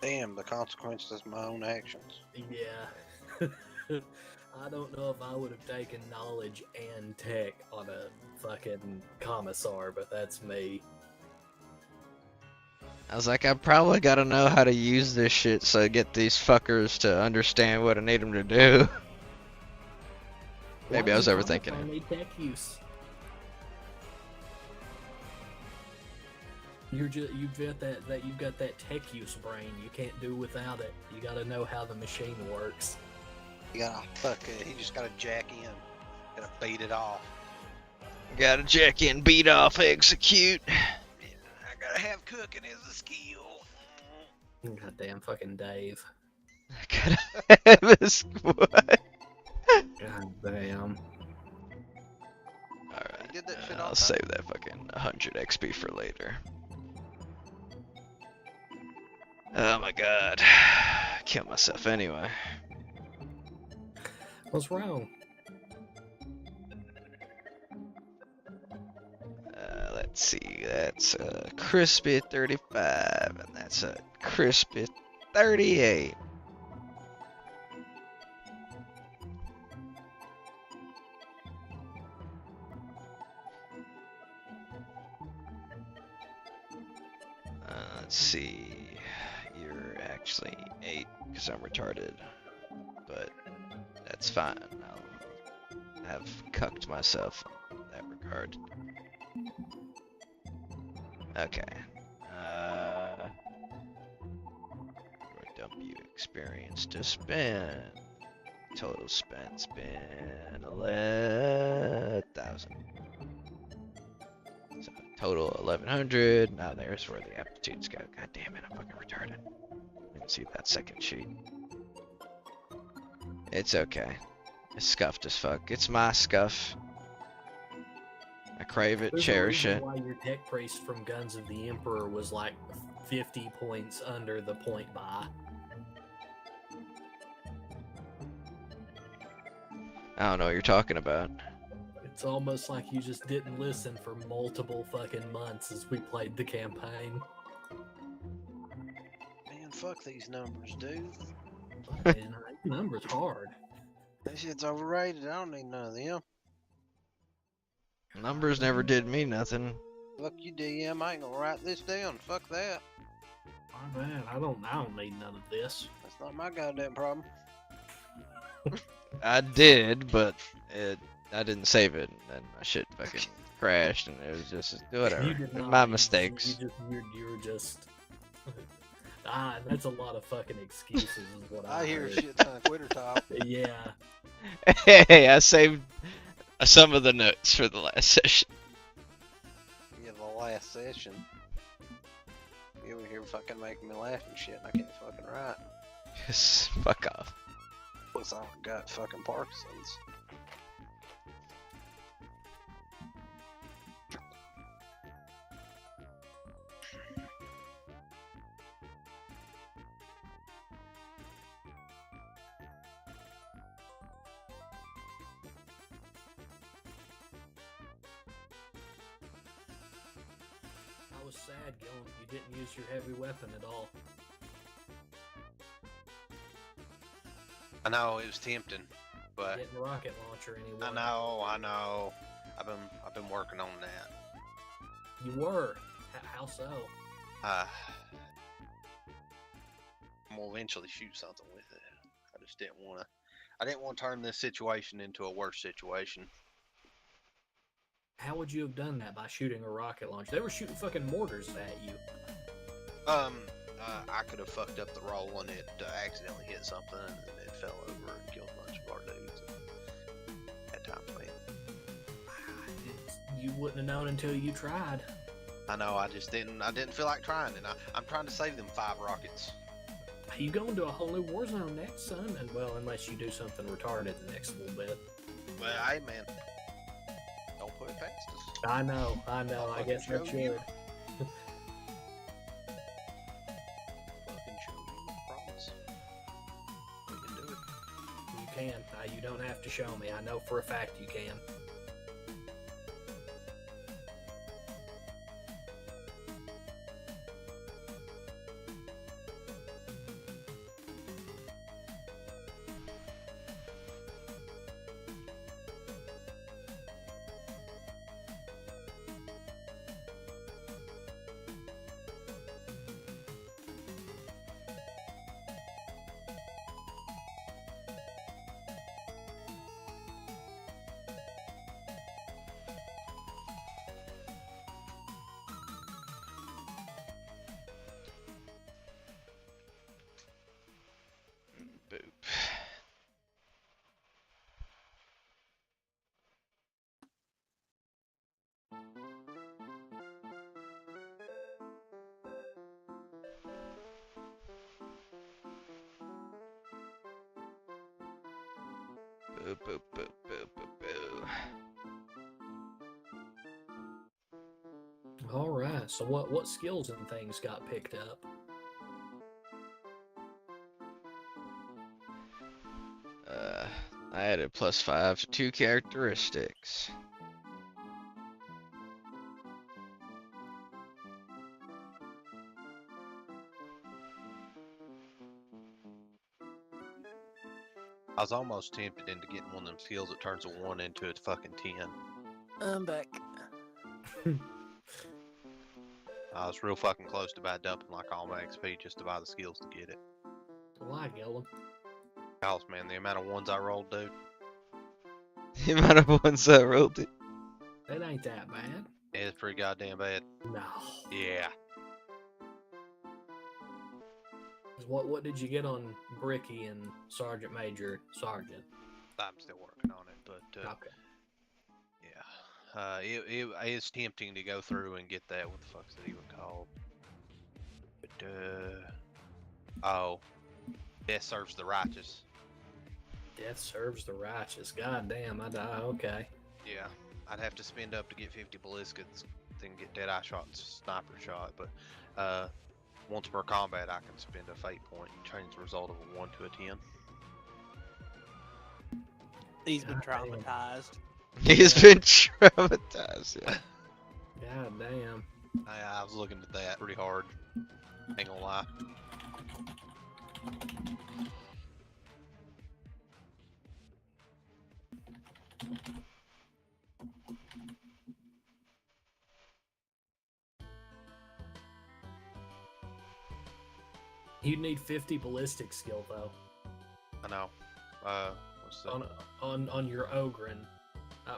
Speaker 2: Damn, the consequences of my own actions.
Speaker 1: Yeah. I don't know if I would have taken knowledge and tech on a fucking commissar, but that's me.
Speaker 3: I was like, I probably gotta know how to use this shit so I get these fuckers to understand what I need them to do. Maybe I was overthinking
Speaker 1: I
Speaker 3: it.
Speaker 1: need tech use. You've got that tech use brain. You can't do without it. You gotta know how the machine works.
Speaker 2: You gotta he just gotta jack in. Gotta beat it off.
Speaker 3: Gotta check in, beat off, execute.
Speaker 2: I gotta have cooking as a skill.
Speaker 1: Goddamn fucking Dave.
Speaker 3: I gotta have a squad.
Speaker 1: God damn.
Speaker 3: Alright, I'll save that fucking 100 XP for later. Oh my god. Kill myself anyway.
Speaker 1: What's wrong?
Speaker 3: Let's see, that's a crispy 35, and that's a crispy 38. Let's see, you're actually 8 because I'm retarded, but that's fine. I'll have cucked myself in that regard. Okay. Dump you experience to spend. Total spent 11,000. So total 1,100. Now there's where the aptitudes go. God damn it, I'm fucking retarded. You can see that second sheet. It's okay. It's scuffed as fuck. It's my scuff. I crave it,
Speaker 1: There's
Speaker 3: cherish
Speaker 1: a reason
Speaker 3: it.
Speaker 1: why your tech priest from Guns of the Emperor was like 50 points under the point buy.
Speaker 3: I don't know what you're talking about.
Speaker 1: It's almost like you just didn't listen for multiple fucking months as we played the campaign.
Speaker 2: Man, fuck these numbers, dude.
Speaker 1: Man, numbers hard.
Speaker 2: That shit's overrated. I don't need none of them.
Speaker 3: Numbers never did me nothing.
Speaker 2: Fuck you, DM. I ain't gonna write this down. Fuck that.
Speaker 1: Oh man, I don't need none of this.
Speaker 2: That's not my goddamn problem.
Speaker 3: I did, but I didn't save it, and then my shit fucking crashed, and it was just whatever.
Speaker 1: You did not.
Speaker 3: My mistakes.
Speaker 1: You're just. That's a lot of fucking excuses, is what I
Speaker 2: hear
Speaker 1: heard.
Speaker 2: a shit ton of quitter talk.
Speaker 1: Yeah.
Speaker 3: Hey, I saved some of the notes for the last session.
Speaker 2: Yeah, the last session. You over here fucking making me laugh and shit, and I can't fucking write.
Speaker 3: Just fuck off.
Speaker 2: Looks like I got fucking Parkinson's.
Speaker 1: I was sad, Gillen. You didn't use your heavy weapon at all.
Speaker 2: I know it was tempting, but
Speaker 1: Getting a rocket launcher anyway.
Speaker 2: I know. I've been working on that.
Speaker 1: You were. How so?
Speaker 2: I'm gonna eventually shoot something with it. I just didn't want to. I didn't want to turn this situation into a worse situation.
Speaker 1: How would you have done that? By shooting a rocket launcher? They were shooting fucking mortars at you.
Speaker 2: I could have fucked up the roll and it accidentally hit something and it fell over and killed a bunch of our dudes. That time playing.
Speaker 1: You wouldn't have known until you tried.
Speaker 2: I know, I didn't feel like trying, and I'm trying to save them 5 rockets.
Speaker 1: You go into a whole new war zone next, son, and well, unless you do something retarded the next little bit.
Speaker 2: Well, hey man, don't put it past us.
Speaker 1: I know. I
Speaker 2: I'll
Speaker 1: guess I
Speaker 2: fucking show you.
Speaker 1: should.
Speaker 2: Fucking show you, I promise. We can do it.
Speaker 1: You can. You don't have to show me. I know for a fact you can.
Speaker 3: Boop. Boo, boo, boo, boo, boo, boo.
Speaker 1: All right. So what skills and things got picked up?
Speaker 3: I added +5 to 2 characteristics.
Speaker 2: I was almost tempted into getting one of them skills that turns a 1 into a fucking 10.
Speaker 4: I'm back.
Speaker 2: I was real fucking close to buy dumping like all my XP just to buy the skills to get it.
Speaker 1: Why, Gillum?
Speaker 2: House, man, the amount of ones I rolled, dude.
Speaker 3: The amount of ones I rolled it.
Speaker 1: It ain't that bad.
Speaker 2: It's pretty goddamn bad.
Speaker 1: No.
Speaker 2: Yeah.
Speaker 1: What did you get on Bricky and Sergeant Major Sergeant?
Speaker 2: I'm still working on it, but
Speaker 1: Okay.
Speaker 2: yeah. It is tempting to go through and get that. What the fuck's it even called? But oh, death serves the righteous.
Speaker 1: Death serves the righteous. God damn, I die. Okay.
Speaker 2: Yeah, I'd have to spend up to get 50 ballistics, then get deadeye shot and sniper shot. But once per combat, I can spend a fate point and change the result of a 1 to a 10.
Speaker 4: He's been
Speaker 1: God damn.
Speaker 4: traumatized.
Speaker 3: He's been traumatized. Yeah.
Speaker 1: God damn.
Speaker 2: I was looking at that pretty hard. Ain't gonna lie.
Speaker 1: You'd need 50 ballistic skill though.
Speaker 2: I know. What's that?
Speaker 1: On your Ogren,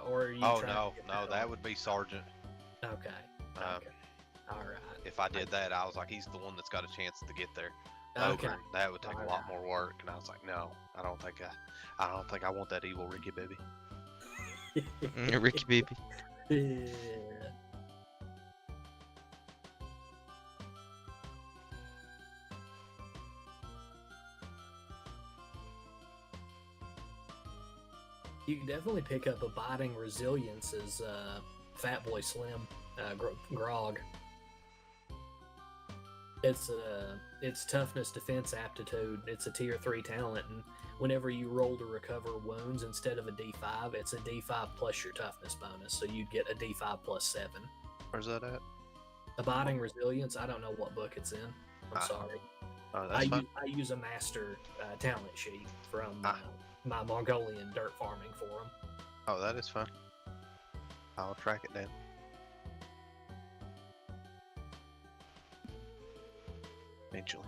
Speaker 1: or are you?
Speaker 2: Oh
Speaker 1: trying
Speaker 2: no,
Speaker 1: to get
Speaker 2: no, that would be Sergeant.
Speaker 1: Okay. Okay. All right.
Speaker 2: If I did that, I was like, he's the one that's got a chance to get there.
Speaker 1: Okay.
Speaker 2: Ogre, that would take a lot
Speaker 1: Alright.
Speaker 2: more work, and I was like, no, I don't think I want that evil Ricky baby.
Speaker 3: Ricky baby.
Speaker 1: Yeah. You can definitely pick up abiding resilience as Fat Boy Slim, Grog. It's toughness, defense, aptitude. It's a tier 3 talent, and whenever you roll to recover wounds instead of a D5, it's a D5 plus your toughness bonus, so you'd get a D5 plus 7.
Speaker 2: Where's that at?
Speaker 1: Abiding resilience. I don't know what book it's in. I'm sorry.
Speaker 2: Oh, that's fine.
Speaker 1: I use a master talent sheet from my Mongolian dirt farming forum.
Speaker 2: Oh, that is fun. I'll track it down. Eventually.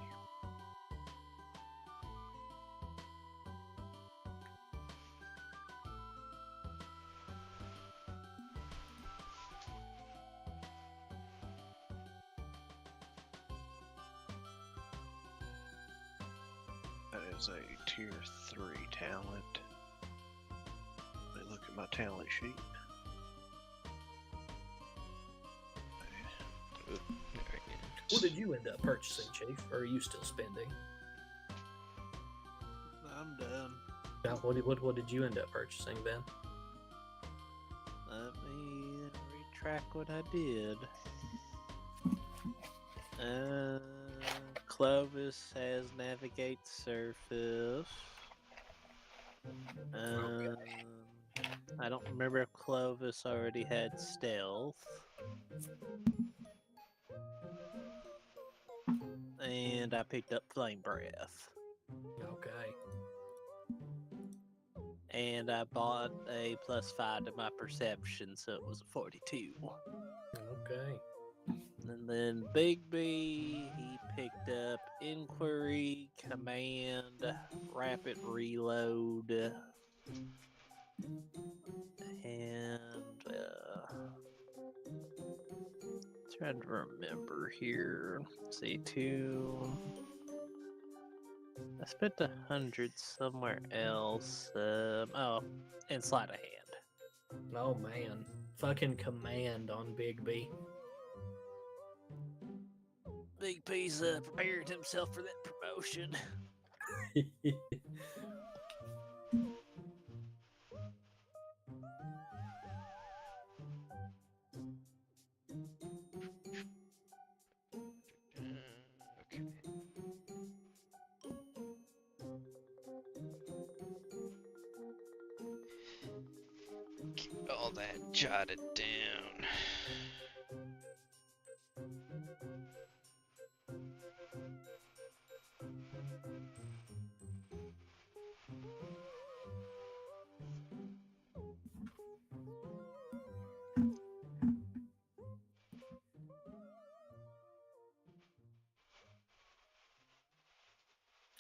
Speaker 2: That is a tier 3 talent. Let me look at my talent sheet.
Speaker 1: What did you end up purchasing, Chief? Or are you still spending?
Speaker 4: I'm done.
Speaker 1: Now, what did you end up purchasing, Ben?
Speaker 4: Let me retrack what I did. Clovis has Navigate Surface. I don't remember if Clovis already had Stealth. And I picked up Flame Breath.
Speaker 1: Okay.
Speaker 4: And I bought a +5 to my perception, so it was a 42.
Speaker 1: Okay.
Speaker 4: And then Big B, he picked up Inquiry, Command, Rapid Reload, and trying to remember here. Let's see, I spent 100 somewhere else. And Sleight of Hand.
Speaker 1: Oh man, fucking Command on Big B.
Speaker 4: Big B's prepared himself for that promotion.
Speaker 3: Okay. Keep all that jotted down.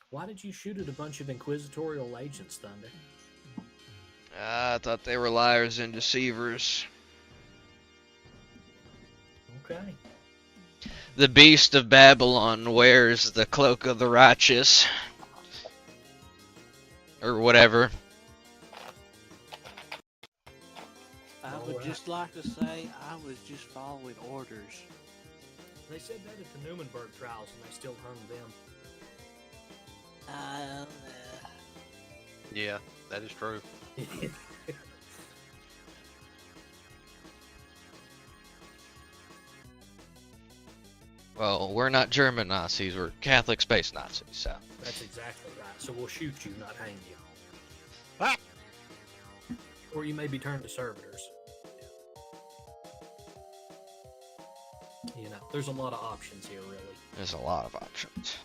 Speaker 1: Why did you shoot at a bunch of inquisitorial agents, Thunder?
Speaker 3: I thought they were liars and deceivers.
Speaker 1: Okay.
Speaker 3: The beast of Babylon wears the cloak of the righteous. Or whatever.
Speaker 4: I would just like to say I was just following orders.
Speaker 1: They said that at the Nuremberg trials and they still hung them.
Speaker 2: Yeah, that is true.
Speaker 3: Well, we're not German Nazis, we're Catholic space Nazis, so.
Speaker 1: That's exactly right. So we'll shoot you, not hang you.
Speaker 3: Ah!
Speaker 1: Or you may be turned to servitors. You know, there's a lot of options here, really.
Speaker 3: There's a lot of options.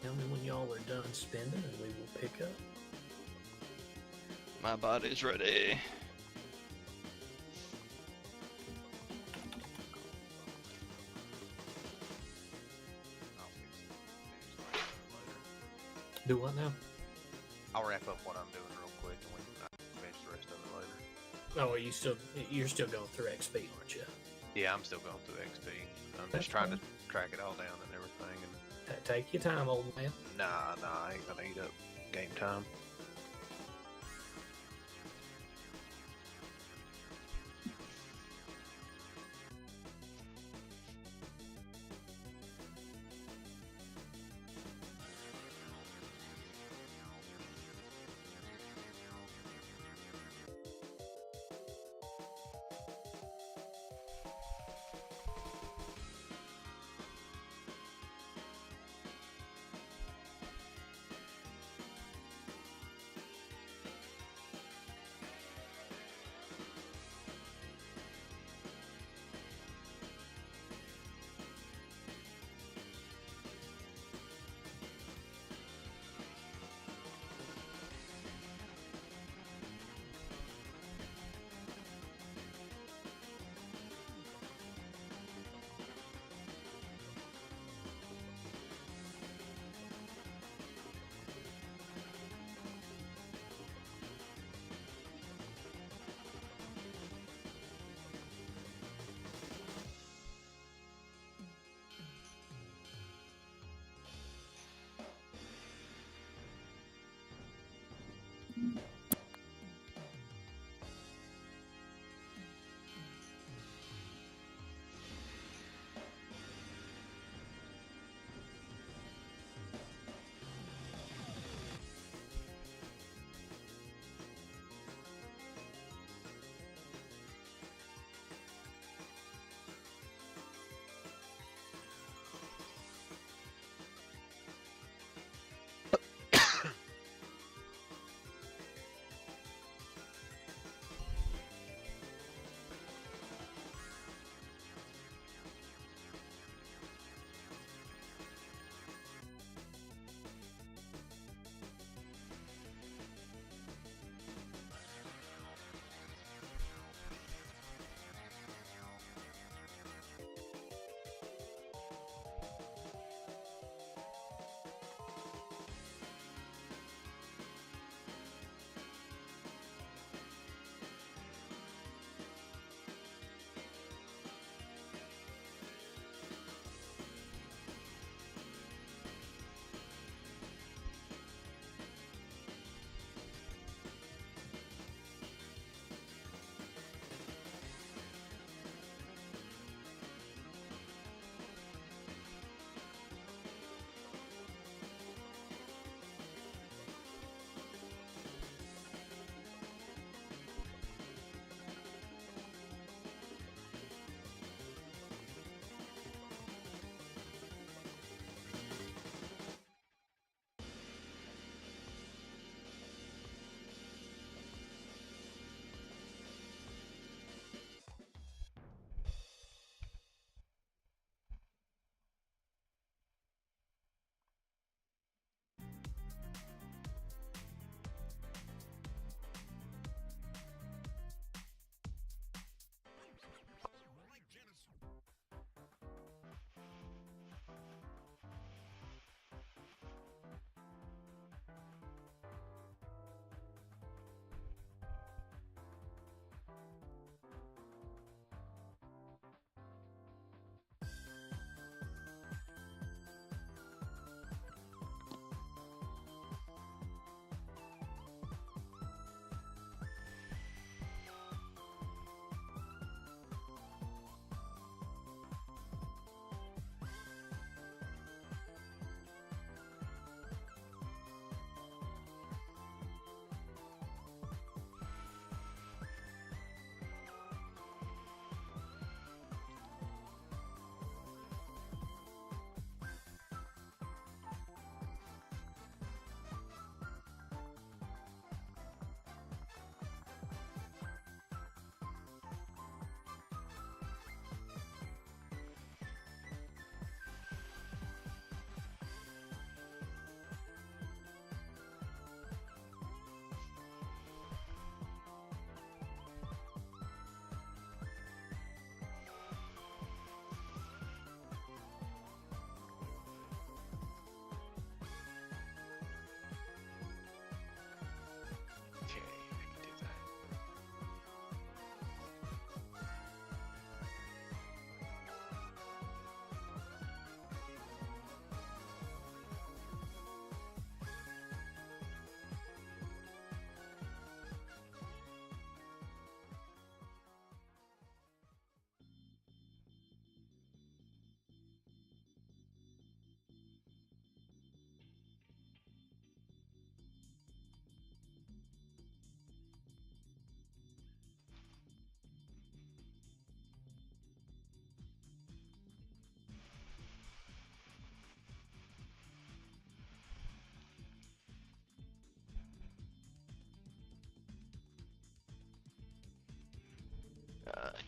Speaker 1: Tell me when y'all are done spending and we will pick up.
Speaker 3: My body's ready.
Speaker 1: Do what now?
Speaker 2: I'll wrap up what I'm doing real quick and we can finish the rest of it later.
Speaker 1: Oh, you're still going through XP, aren't you?
Speaker 2: Yeah, I'm still going through XP. I'm just trying to track it all down and everything. And
Speaker 1: Take your time, old man.
Speaker 2: nah, I ain't gonna eat up game time.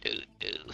Speaker 3: no.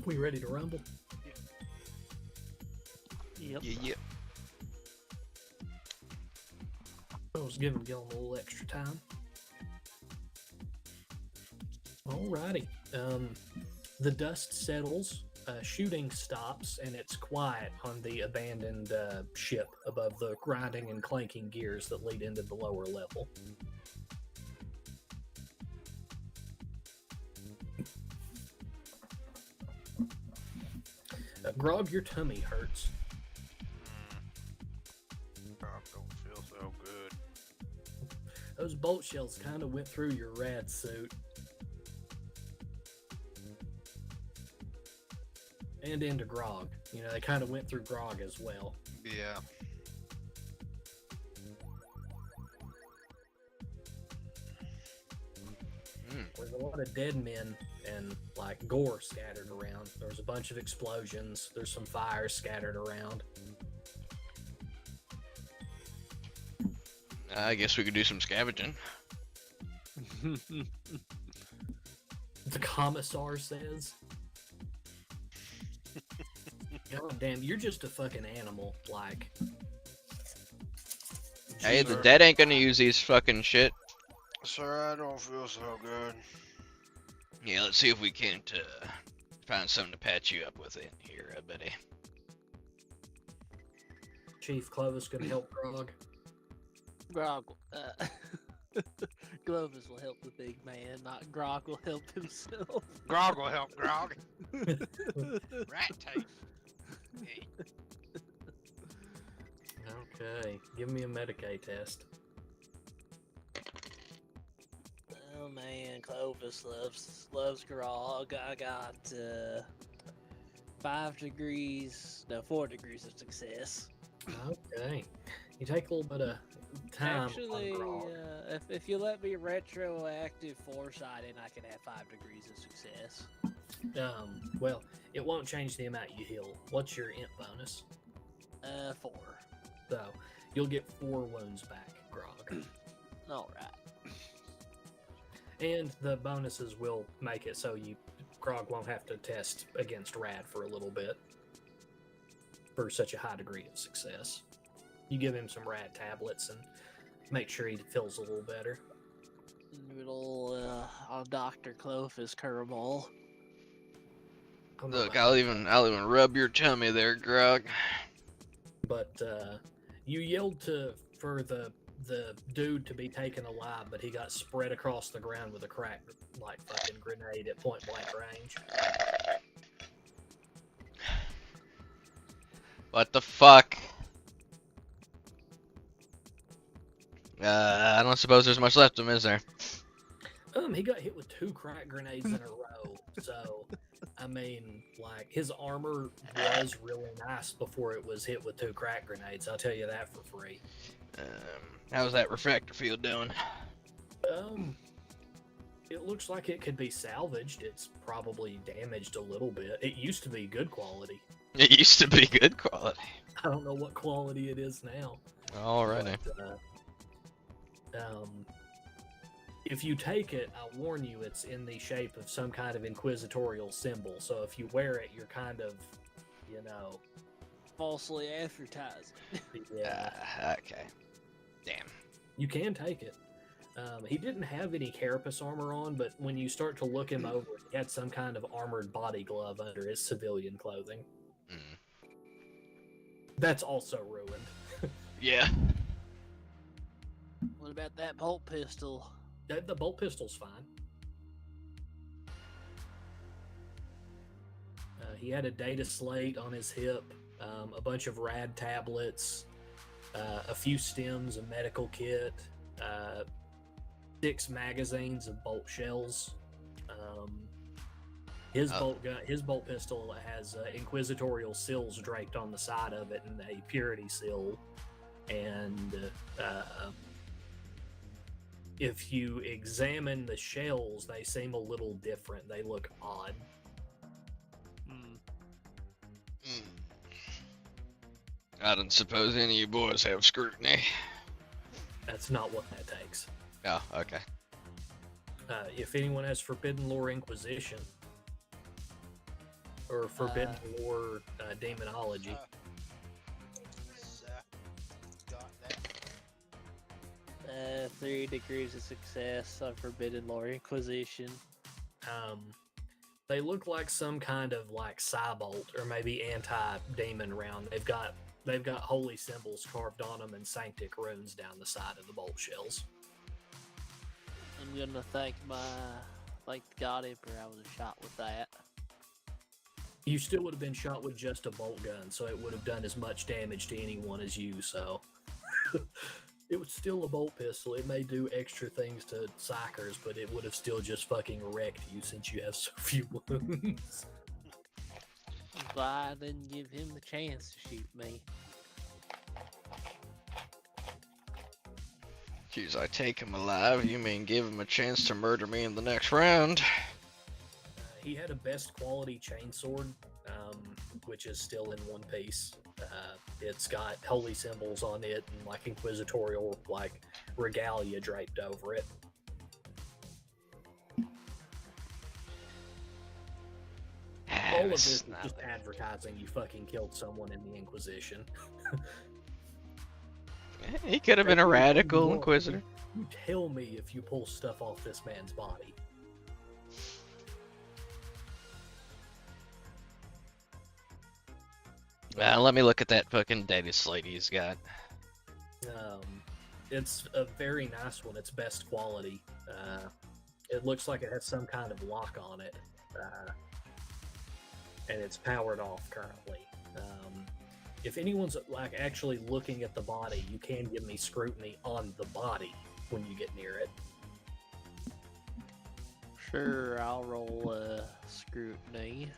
Speaker 1: We ready to rumble?
Speaker 4: Yep.
Speaker 3: Yeah.
Speaker 1: I was giving Gillen a little extra time. Alrighty. The dust settles, shooting stops, and it's quiet on the abandoned ship above the grinding and clanking gears that lead into the lower level. Grog, your tummy hurts.
Speaker 2: I don't feel so good.
Speaker 1: Those bolt shells kind of went through your rad suit. And into Grog. You know, they kind of went through Grog as well.
Speaker 2: Yeah.
Speaker 1: There's a lot of dead men and like gore scattered around. There's a bunch of explosions. There's some fires scattered around.
Speaker 3: I guess we could do some scavenging.
Speaker 1: The commissar says. God damn, you're just a fucking animal. Like.
Speaker 3: Hey, the dead ain't gonna use these fucking shit.
Speaker 2: Sir, I don't feel so good.
Speaker 3: Yeah, let's see if we can't find something to patch you up with in here, buddy.
Speaker 1: Chief Clovis gonna help Grog.
Speaker 4: Grog, Clovis will help the big man, not Grog will help himself.
Speaker 2: Grog will help Grog. Rat tape. Hey.
Speaker 1: Okay, give me a Medicaid test.
Speaker 4: Oh man, Clovis loves Grog. I got 4 degrees of success.
Speaker 1: Okay, you take a little bit of time.
Speaker 4: Actually,
Speaker 1: on Grog.
Speaker 4: if you let me retroactive foresight in, I can have 5 degrees of success.
Speaker 1: Well, it won't change the amount you heal. What's your int bonus?
Speaker 4: 4.
Speaker 1: So, you'll get 4 wounds back, Grog.
Speaker 4: Alright.
Speaker 1: And the bonuses will make it so Grog won't have to test against Rad for a little bit for such a high degree of success. You give him some Rad tablets and make sure he feels a little better.
Speaker 4: Little Dr. Clovis caramel.
Speaker 3: Look, I'll even rub your tummy there, Grog.
Speaker 1: But you yelled for the dude to be taken alive, but he got spread across the ground with a crack like fucking grenade at point blank range.
Speaker 3: What the fuck? I don't suppose there's much left of him, is there?
Speaker 1: He got hit with 2 crack grenades in a row. So, I mean, like, his armor was really nice before it was hit with 2 crack grenades. I'll tell you that for free.
Speaker 3: How's that refractor field doing?
Speaker 1: It looks like it could be salvaged. It's probably damaged a little bit. It used to be good quality.
Speaker 3: It used to be good quality.
Speaker 1: I don't know what quality it is now.
Speaker 3: Alrighty.
Speaker 1: But, if you take it, I warn you, it's in the shape of some kind of inquisitorial symbol. So if you wear it, you're kind of, you know...
Speaker 4: Falsely advertising.
Speaker 1: Yeah.
Speaker 3: Okay. Damn.
Speaker 1: You can take it. He didn't have any carapace armor on, but when you start to look him over, he had some kind of armored body glove under his civilian clothing. That's also ruined.
Speaker 3: Yeah.
Speaker 4: What about that bolt pistol?
Speaker 1: The bolt pistol's fine. He had a data slate on his hip, a bunch of rad tablets, a few stems, a medical kit, 6 magazines of bolt shells. His bolt pistol has inquisitorial seals draped on the side of it and a purity seal. And if you examine the shells, they seem a little different. They look odd.
Speaker 3: I don't suppose any of you boys have scrutiny.
Speaker 1: That's not what that takes.
Speaker 3: Oh, okay.
Speaker 1: If anyone has Forbidden Lore Inquisition, or forbidden lore demonology.
Speaker 2: Got that.
Speaker 4: 3 degrees of success on Forbidden Lore Inquisition.
Speaker 1: They look like some kind of like Cybolt or maybe anti-demon round. They've got holy symbols carved on them and sanctic runes down the side of the bolt shells.
Speaker 4: I'm gonna thank the God Emperor I was shot with that.
Speaker 1: You still would have been shot with just a bolt gun, so it would have done as much damage to anyone as you, so... It was still a bolt pistol. It may do extra things to psychers, but it would have still just fucking wrecked you since you have so few wounds.
Speaker 4: I'm glad I didn't give him the chance to shoot me.
Speaker 3: Jeez, I take him alive. You mean give him a chance to murder me in the next round?
Speaker 1: He had a best quality chainsword, which is still in one piece. It's got holy symbols on it and like inquisitorial like regalia draped over it. All of this is just advertising you fucking killed someone in the Inquisition.
Speaker 3: He could have been a radical inquisitor.
Speaker 1: You tell me if you pull stuff off this man's body.
Speaker 3: Let me look at that fucking data slate he's got.
Speaker 1: It's a very nice one. It's best quality. It looks like it has some kind of lock on it. And it's powered off currently. If anyone's like actually looking at the body, you can give me scrutiny on the body when you get near it.
Speaker 4: Sure, I'll roll scrutiny.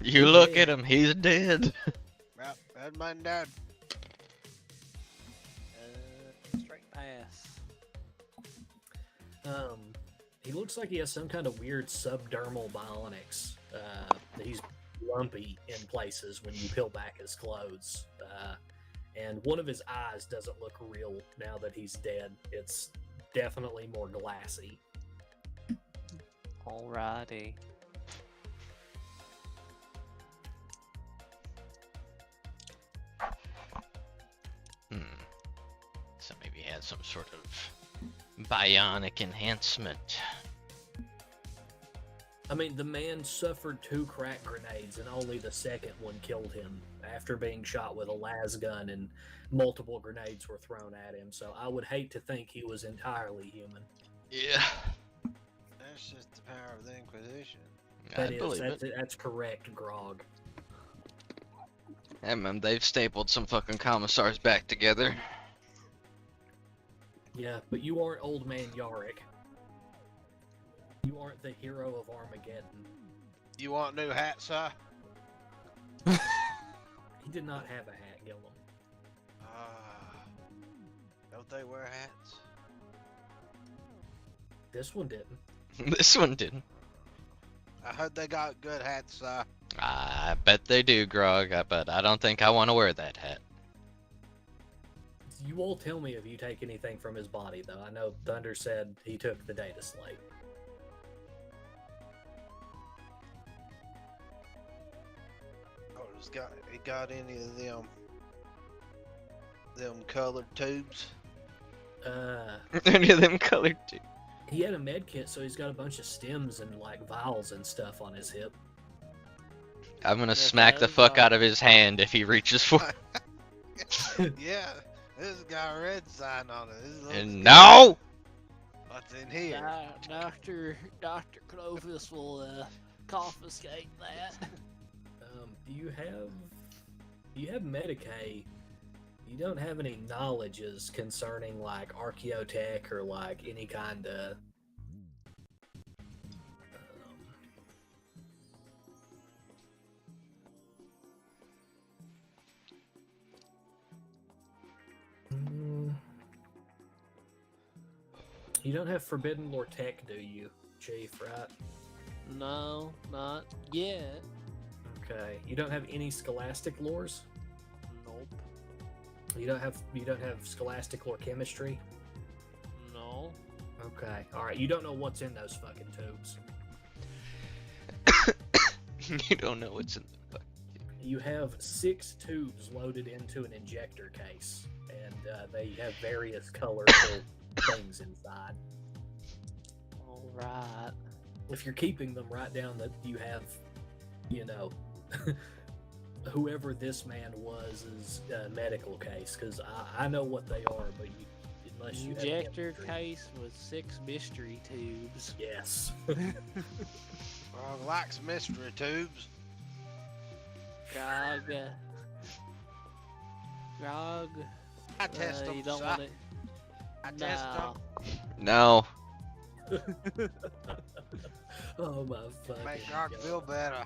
Speaker 3: You look at him, he's dead.
Speaker 2: Yep, that man dead.
Speaker 4: Straight pass.
Speaker 1: He looks like he has some kind of weird subdermal bionics. He's lumpy in places when you peel back his clothes. And one of his eyes doesn't look real now that he's dead. It's definitely more glassy.
Speaker 4: Alrighty.
Speaker 3: So maybe he had some sort of bionic enhancement.
Speaker 1: I mean, the man suffered 2 crack grenades and only the second one killed him after being shot with a las gun and multiple grenades were thrown at him. So I would hate to think he was entirely human.
Speaker 3: Yeah.
Speaker 2: That's just the power of the Inquisition.
Speaker 1: That's correct, Grog.
Speaker 3: Yeah, man, they've stapled some fucking commissars back together.
Speaker 1: Yeah, but you aren't Old Man Yarick. You aren't the hero of Armageddon.
Speaker 2: You want new hats, sir?
Speaker 1: He did not have a hat, Gillum.
Speaker 2: Don't they wear hats?
Speaker 1: This one didn't.
Speaker 3: This one didn't.
Speaker 2: I heard they got good hats, sir.
Speaker 3: I bet they do, Grog, but I don't think I want to wear that hat.
Speaker 1: You won't tell me if you take anything from his body, though. I know Thunder said he took the data slate.
Speaker 2: Oh, he got any of them colored tubes?
Speaker 3: Any of them colored tubes?
Speaker 1: He had a med kit, so he's got a bunch of stems and like vials and stuff on his hip.
Speaker 3: I'm gonna smack the fuck out of his hand if he reaches for it.
Speaker 2: Yeah, this got a red sign on it.
Speaker 3: And no!
Speaker 2: What's in here?
Speaker 4: Dr. Clovis will confiscate that.
Speaker 1: You have Medicaid. You don't have any knowledges concerning like archaeotech or like any kind of You don't have Forbidden Lore Tech, do you, Chief, right?
Speaker 4: No, not yet.
Speaker 1: Okay. You don't have any Scholastic Lores?
Speaker 4: Nope.
Speaker 1: You don't have Scholastic Lore Chemistry?
Speaker 4: No.
Speaker 1: Okay, alright, you don't know what's in those fucking tubes.
Speaker 3: You don't know what's in the fuck.
Speaker 1: You have 6 tubes loaded into an injector case, and they have various colorful things inside.
Speaker 4: Alright.
Speaker 1: If you're keeping them, write down that you have, you know, whoever this man was is a medical case, because I know what they are, but unless you have
Speaker 4: Injector
Speaker 1: chemistry.
Speaker 4: case with 6 mystery tubes.
Speaker 1: Yes.
Speaker 2: Grog likes mystery tubes.
Speaker 4: Grog. Grog.
Speaker 2: I test them,
Speaker 4: You don't
Speaker 2: Si.
Speaker 4: want it.
Speaker 2: I test them.
Speaker 3: No.
Speaker 1: Oh my fucking
Speaker 2: Make Grog
Speaker 1: God.
Speaker 2: feel better.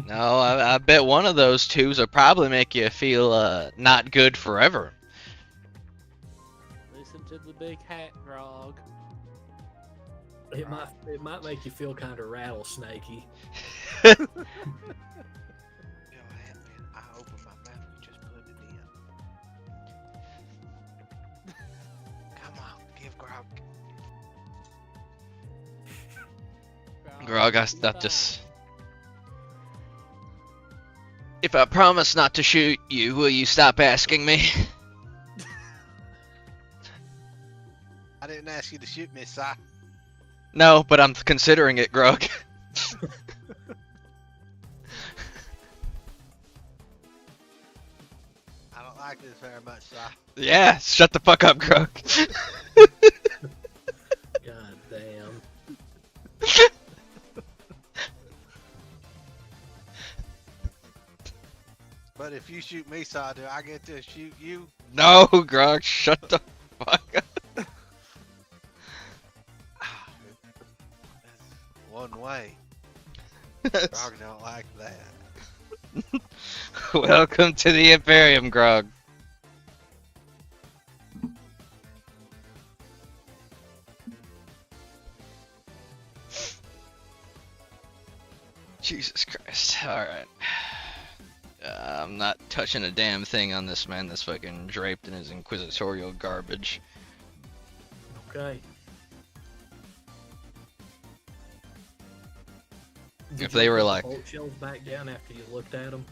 Speaker 3: No, I bet one of those tubes will probably make you feel not good forever.
Speaker 4: Listen to the big hat, Grog.
Speaker 1: It might make you feel kind of rattlesnakey.
Speaker 2: You know, I open my mouth and just put it in. Come on, give Grog.
Speaker 3: Grog, I stopped this. If I promise not to shoot you, will you stop asking me?
Speaker 2: I didn't ask you to shoot me, Si.
Speaker 3: No, but I'm considering it, Grog.
Speaker 2: I don't like this very much, Si.
Speaker 3: Yeah, shut the fuck up, Grog.
Speaker 1: God damn.
Speaker 2: But if you shoot me, Si, do I get to shoot you?
Speaker 3: No, Grog, shut the fuck up.
Speaker 2: One way. Grog don't like that.
Speaker 3: Welcome to the Imperium, Grog. Jesus Christ. Alright. I'm not touching a damn thing on this man that's fucking draped in his inquisitorial garbage.
Speaker 1: Okay.
Speaker 3: If they were like...
Speaker 1: bolt shells back down after you looked at them?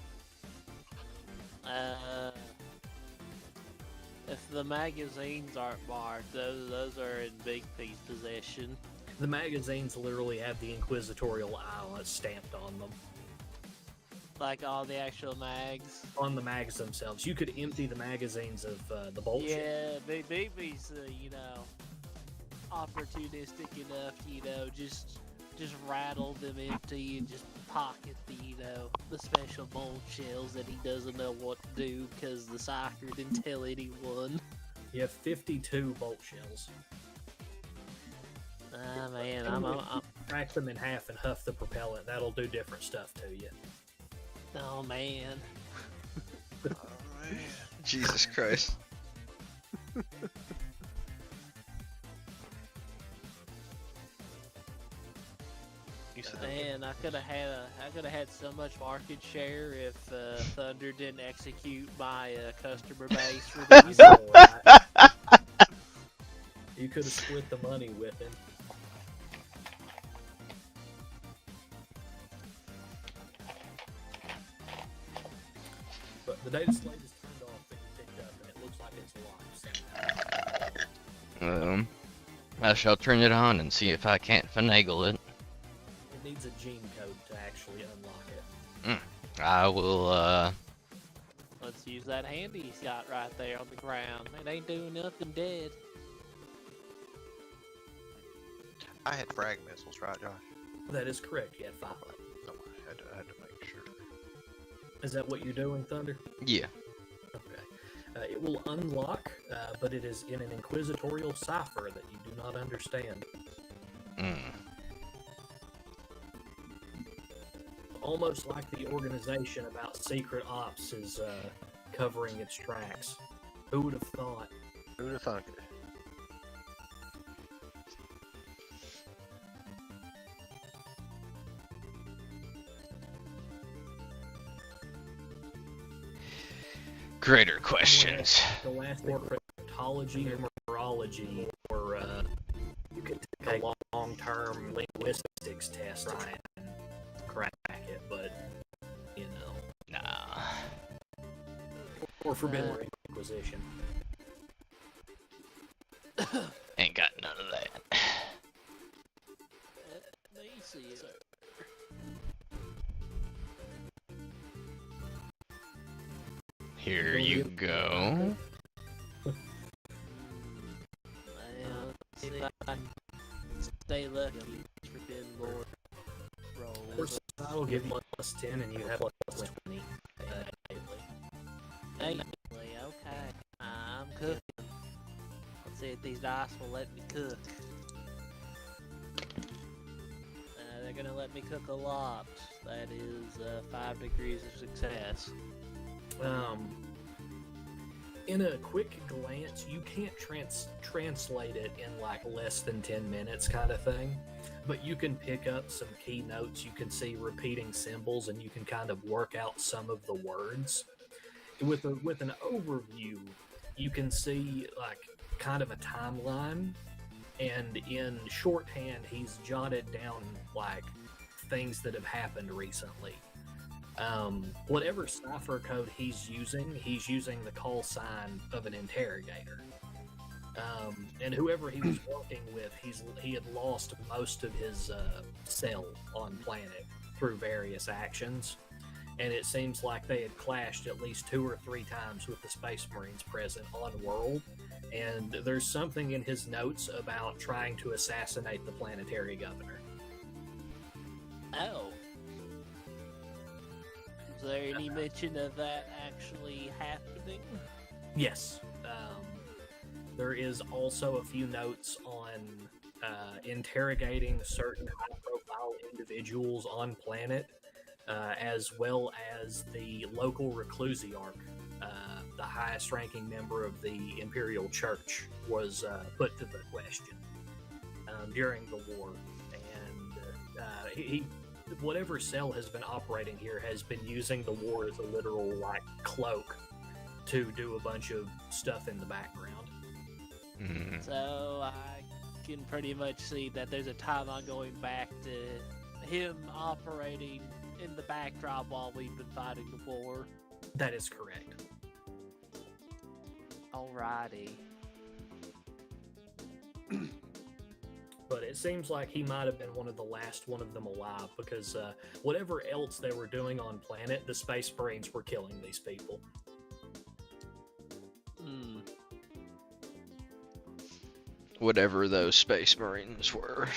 Speaker 4: If the magazines aren't marked, those are in Big P's possession.
Speaker 1: The magazines literally have the inquisitorial eye stamped on them.
Speaker 4: Like all the actual mags.
Speaker 1: On the mags themselves. You could empty the magazines of the bolt shell.
Speaker 4: Yeah, Big P's, you know, opportunistic enough to, you know, just rattle them empty and just pocket the, you know, the special bolt shells that he doesn't know what to do because the soccer didn't tell anyone.
Speaker 1: You have 52 bolt shells.
Speaker 4: Ah, man, I'm
Speaker 1: crack them in half and huff the propellant. That'll do different stuff to you.
Speaker 4: oh, man.
Speaker 3: Jesus Christ.
Speaker 4: Man, I could have had so much market share if Thunder didn't execute my customer base for these.
Speaker 1: You could have split the money with him. But the data slate is turned off that you picked up, and it looks like it's alive somehow.
Speaker 3: I shall turn it on and see if I can't finagle it.
Speaker 1: It needs a gene code to actually unlock it.
Speaker 3: I will,
Speaker 4: Let's use that handy he's got right there on the ground. It ain't doing nothing dead.
Speaker 2: I had frag missiles, right, Josh?
Speaker 1: That is correct. You had 5.
Speaker 2: No, I had to make sure.
Speaker 1: Is that what you're doing, Thunder?
Speaker 3: yeah.
Speaker 1: Okay. It will unlock, but it is in an inquisitorial cipher that you do not understand. Almost like the organization about secret ops is covering its tracks. Who would have thought?
Speaker 2: Who would have thunk it?
Speaker 3: Greater questions.
Speaker 1: The last or cryptology or numerology, or you could a long-term linguistics test to try and crack it, but you know,
Speaker 3: Nah.
Speaker 1: or forbidden inquisition.
Speaker 3: Ain't got none of that.
Speaker 4: Let me see it.
Speaker 3: Here you go.
Speaker 4: Well, let's see if I can stay lucky. Forbidden Lord roll.
Speaker 1: Of course, I'll give you +10 and you have +20.
Speaker 4: Daily, okay. I'm cooking. Let's see if these dice will let me cook. They're gonna let me cook a lot. That is 5 degrees of success.
Speaker 1: In a quick glance, you can't translate it in like less than 10 minutes kind of thing, but you can pick up some key notes. You can see repeating symbols, and you can kind of work out some of the words. With an overview, you can see like kind of a timeline, and in shorthand, he's jotted down like things that have happened recently. Whatever cipher code he's using the call sign of an interrogator. And whoever he was working with, he had lost most of his cell on planet through various actions, and it seems like they had clashed at least 2 or 3 times with the Space Marines present on world. And there's something in his notes about trying to assassinate the planetary governor.
Speaker 4: Oh. Is there any mention of that actually happening?
Speaker 1: Yes. There is also a few notes on interrogating certain high-profile individuals on planet, as well as the local reclusiarch, the highest-ranking member of the Imperial Church, was put to the question during the war. And he whatever cell has been operating here has been using the war as a literal like cloak to do a bunch of stuff in the background.
Speaker 4: So I can pretty much see that there's a timeline going back to him operating in the backdrop while we've been fighting the war.
Speaker 1: That is correct.
Speaker 4: Alrighty.
Speaker 1: But it seems like he might have been one of the last one of them alive, because whatever else they were doing on planet, the Space Marines were killing these people.
Speaker 3: Whatever those Space Marines were.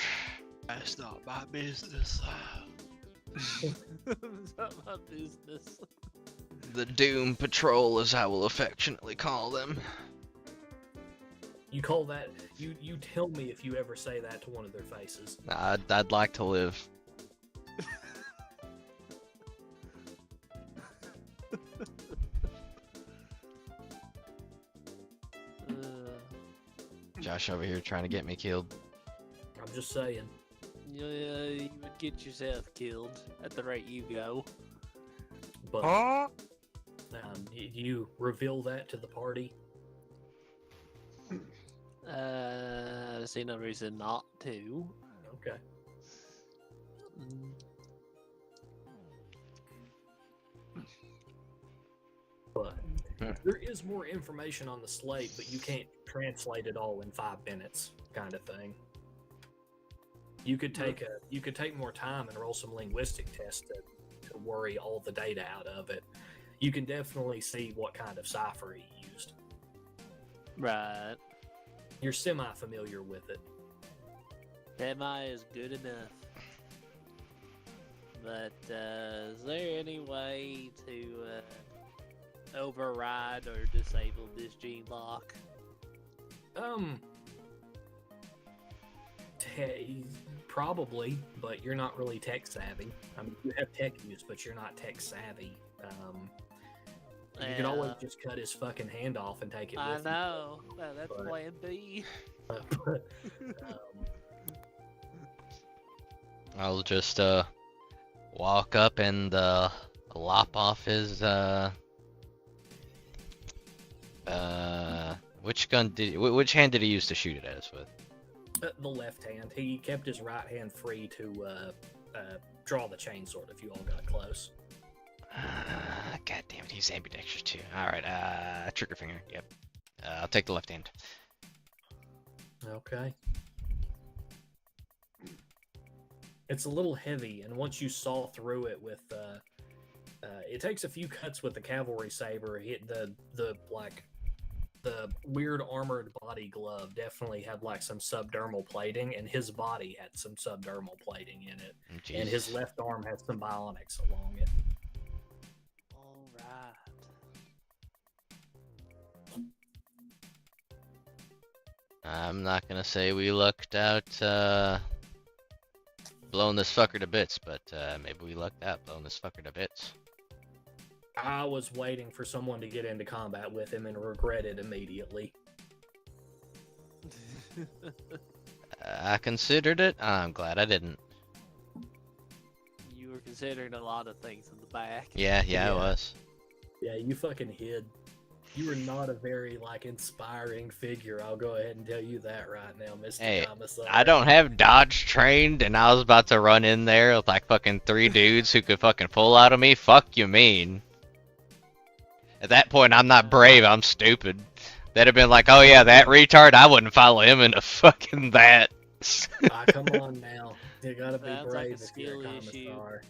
Speaker 13: That's not my business.
Speaker 4: It's not my business.
Speaker 3: The Doom Patrol, as I will affectionately call them.
Speaker 1: You call that? You tell me if you ever say that to one of their faces.
Speaker 3: I'd like to live. Josh over here trying to get me killed.
Speaker 1: I'm just saying.
Speaker 4: You would get yourself killed at the rate you go.
Speaker 1: But you reveal that to the party?
Speaker 4: I see no reason not to.
Speaker 1: Okay. But there is more information on the slate, but you can't translate it all in 5 minutes, kind of thing. You could take more time and roll some linguistic tests to worry all the data out of it. You can definitely see what kind of cipher he used.
Speaker 4: Right.
Speaker 1: You're semi-familiar with it.
Speaker 4: Semi is good enough. But is there any way to override or disable this gene lock?
Speaker 1: Probably, but you're not really tech savvy. I mean, you have tech use, but you're not tech savvy. You could always just cut his fucking hand off and take it with you.
Speaker 4: I know. That's plan B.
Speaker 3: I'll just walk up and lop off his which gun did which hand did he use to shoot it at us with?
Speaker 1: The left hand. He kept his right hand free to draw the chainsword if you all got close.
Speaker 3: God damn it, he's ambidextrous too. Alright, trigger finger, yep. I'll take the left hand.
Speaker 1: Okay. It's a little heavy, and once you saw through it with, it takes a few cuts with the cavalry saber. Hit the weird armored body glove definitely had like some subdermal plating, and his body had some subdermal plating in it, and his left arm had some bionics along it.
Speaker 4: All right.
Speaker 3: I'm not gonna say we lucked out blowing this fucker to bits, but maybe we lucked out blowing this fucker to bits.
Speaker 1: I was waiting for someone to get into combat with him and regret it immediately.
Speaker 3: I considered it. I'm glad I didn't.
Speaker 4: You were considering a lot of things in the back.
Speaker 3: Yeah, I was.
Speaker 1: Yeah, you fucking hid. You were not a very, like, inspiring figure. I'll go ahead and tell you that right now, Mr.
Speaker 3: Hey,
Speaker 1: Commissar.
Speaker 3: I don't have dodge trained, and I was about to run in there with like fucking 3 dudes who could fucking pull out of me. Fuck you mean? At that point, I'm not brave, I'm stupid. They'd have been like, oh yeah, that retard, I wouldn't follow him into fucking that.
Speaker 1: Come on now. You gotta be
Speaker 4: Sounds
Speaker 1: brave
Speaker 4: like a
Speaker 1: if you're a
Speaker 4: skill issue.
Speaker 1: commissar.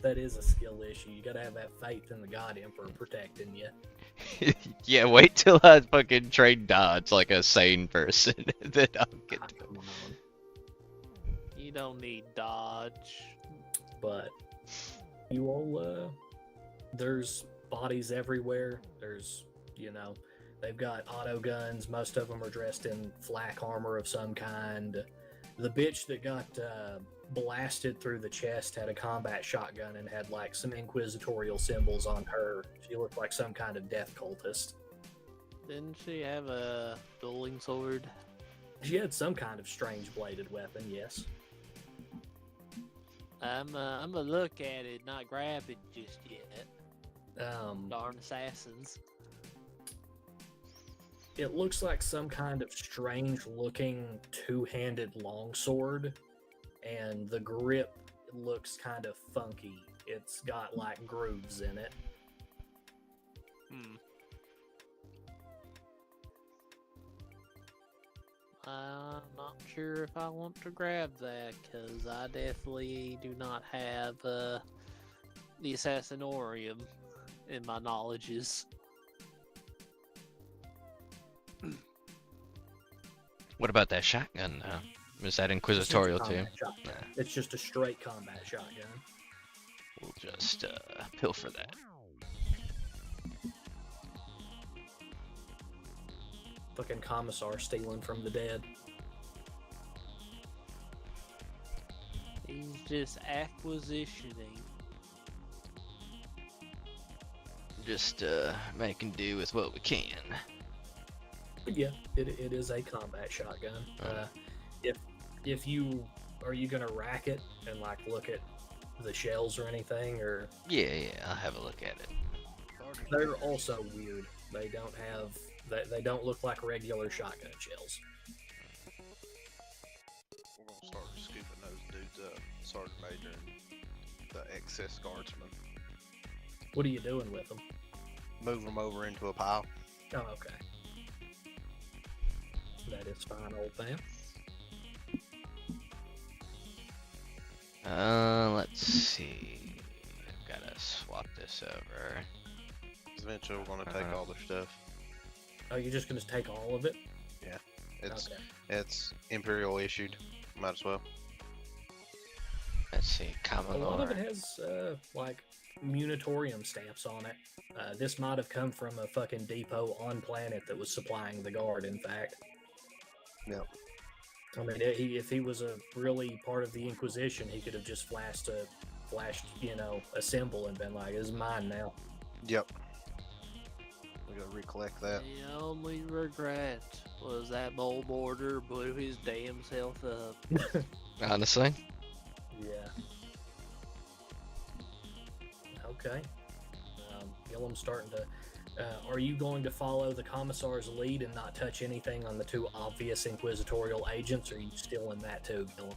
Speaker 1: That is a skill issue. You gotta have that faith in the God Emperor protecting you.
Speaker 3: Yeah, wait till I fucking train dodge like a sane person, then I'll get to
Speaker 1: Come on.
Speaker 4: You don't need dodge.
Speaker 1: But you all, there's bodies everywhere. There's, they've got auto guns. Most of them are dressed in flak armor of some kind. The bitch that got blasted through the chest had a combat shotgun and had like some inquisitorial symbols on her. She looked like some kind of death cultist.
Speaker 4: Didn't she have a dueling sword?
Speaker 1: She had some kind of strange bladed weapon, yes.
Speaker 4: I'm gonna look at it, not grab it just yet. Darn assassins.
Speaker 1: It looks like some kind of strange looking two-handed longsword, and the grip looks kind of funky. It's got like grooves in it.
Speaker 4: I'm not sure if I want to grab that, because I definitely do not have the Assassinorium in my knowledges.
Speaker 3: What about that shotgun now? Is that inquisitorial too?
Speaker 1: Nah. It's just a straight combat shotgun.
Speaker 3: We'll just pilfer that.
Speaker 1: Fucking commissar stealing from the dead.
Speaker 4: He's just acquisitioning.
Speaker 3: Just making do with what we can.
Speaker 1: But yeah, it is a combat shotgun. If you are you gonna rack it and like look at the shells or anything, or
Speaker 3: Yeah, I'll have a look at it.
Speaker 1: they're also weird. They don't look like regular shotgun shells.
Speaker 2: We're gonna start scooping those dudes up, Sergeant Major and the excess guardsmen.
Speaker 1: What are you doing with them?
Speaker 2: Move them over into a pile.
Speaker 1: Oh, okay. That is fine, old man.
Speaker 3: Let's see. I've gotta swap this over.
Speaker 2: Eventually, we're gonna take all their stuff.
Speaker 1: Oh, you're just gonna take all of it?
Speaker 2: Yeah, it's
Speaker 1: Okay.
Speaker 2: it's Imperial issued. Might as well.
Speaker 3: Let's see,
Speaker 1: A
Speaker 3: common
Speaker 1: lot of
Speaker 3: lore.
Speaker 1: it has like Munitorium stamps on it. This might have come from a fucking depot on planet that was supplying the guard. In fact.
Speaker 2: Yep.
Speaker 1: I mean, if he was a really part of the Inquisition, he could have just flashed a symbol and been like, "This is mine now."
Speaker 2: Yep. We gotta recollect that.
Speaker 4: The only regret was that mole border blew his damn self up.
Speaker 3: Honestly.
Speaker 1: Yeah. Okay. Gilliam's starting to. Are you going to follow the commissar's lead and not touch anything on the two obvious inquisitorial agents, or are you still in that too, Gillum?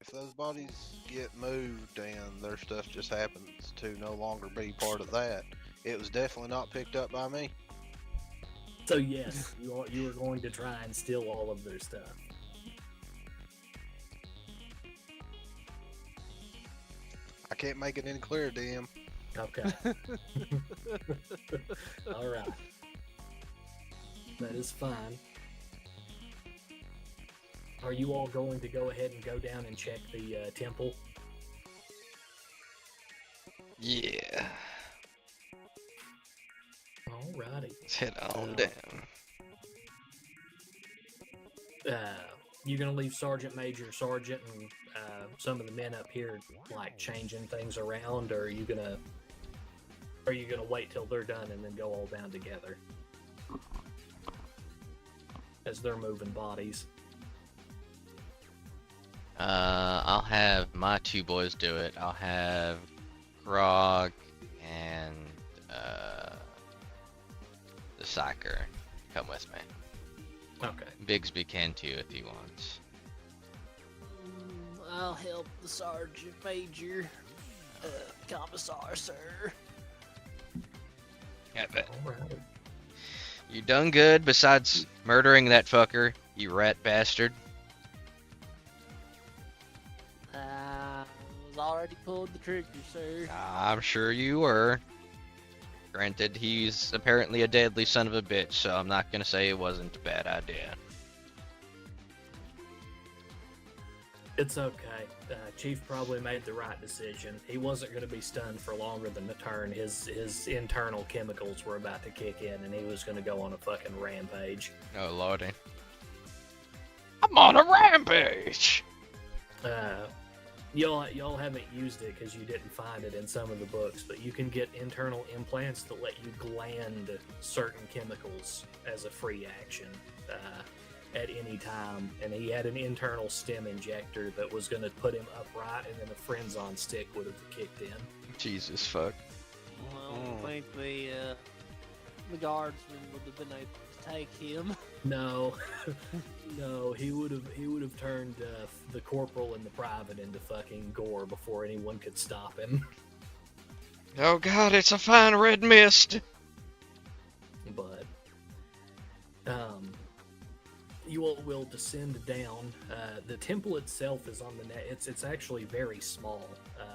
Speaker 2: If those bodies get moved and their stuff just happens to no longer be part of that, it was definitely not picked up by me.
Speaker 1: So yes, you are going to try and steal all of their stuff.
Speaker 2: I can't make it any clearer, DM.
Speaker 1: Okay. All right. That is fine. Are you all going to go ahead and go down and check the temple?
Speaker 3: Yeah.
Speaker 1: Alrighty.
Speaker 3: Let's head on down.
Speaker 1: You gonna leave Sergeant Major, Sergeant, and some of the men up here like changing things around, or are you gonna wait till they're done and then go all down together as they're moving bodies?
Speaker 3: I'll have my two boys do it. I'll have Grog and the Psyker come with me.
Speaker 1: Okay.
Speaker 3: Bigsby can too if he wants.
Speaker 4: I'll help the Sergeant Major, Commissar, sir.
Speaker 3: Yeah, but
Speaker 1: Alright.
Speaker 3: you done good besides murdering that fucker, you rat bastard.
Speaker 4: I was already pulled the trigger, sir.
Speaker 3: I'm sure you were. Granted, he's apparently a deadly son of a bitch, so I'm not gonna say it wasn't a bad idea.
Speaker 1: It's okay. Chief probably made the right decision. He wasn't going to be stunned for longer than a turn. His internal chemicals were about to kick in, and he was going to go on a fucking rampage.
Speaker 3: Oh lordy. I'm on a rampage!
Speaker 1: Y'all haven't used it because you didn't find it in some of the books, but you can get internal implants that let you gland certain chemicals as a free action at any time. And he had an internal stem injector that was going to put him upright, and then a friends-on stick would have kicked in.
Speaker 3: Jesus fuck.
Speaker 4: Well, I think the guardsman would have been able to take him.
Speaker 1: No, no, he would have turned the corporal and the private into fucking gore before anyone could stop him.
Speaker 3: Oh god, it's a fine red mist!
Speaker 1: But you all will descend down. The temple itself is on the net. It's actually very small.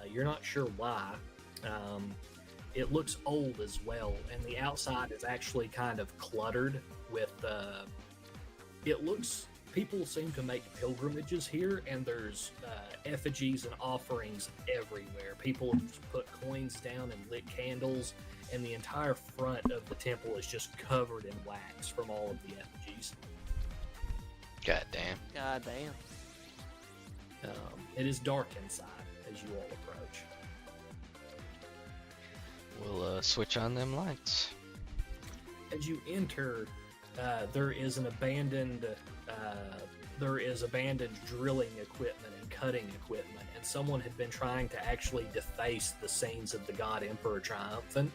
Speaker 1: You're not sure why. It looks old as well, and the outside is actually kind of cluttered with. It looks. People seem to make pilgrimages here, and there's effigies and offerings everywhere. People have put coins down and lit candles, and the entire front of the temple is just covered in wax from all of the effigies.
Speaker 3: God damn.
Speaker 4: God damn.
Speaker 1: It is dark inside as you all approach.
Speaker 3: We'll switch on them lights.
Speaker 1: As you enter, there is abandoned drilling equipment and cutting equipment, and someone had been trying to actually deface the scenes of the God Emperor Triumphant,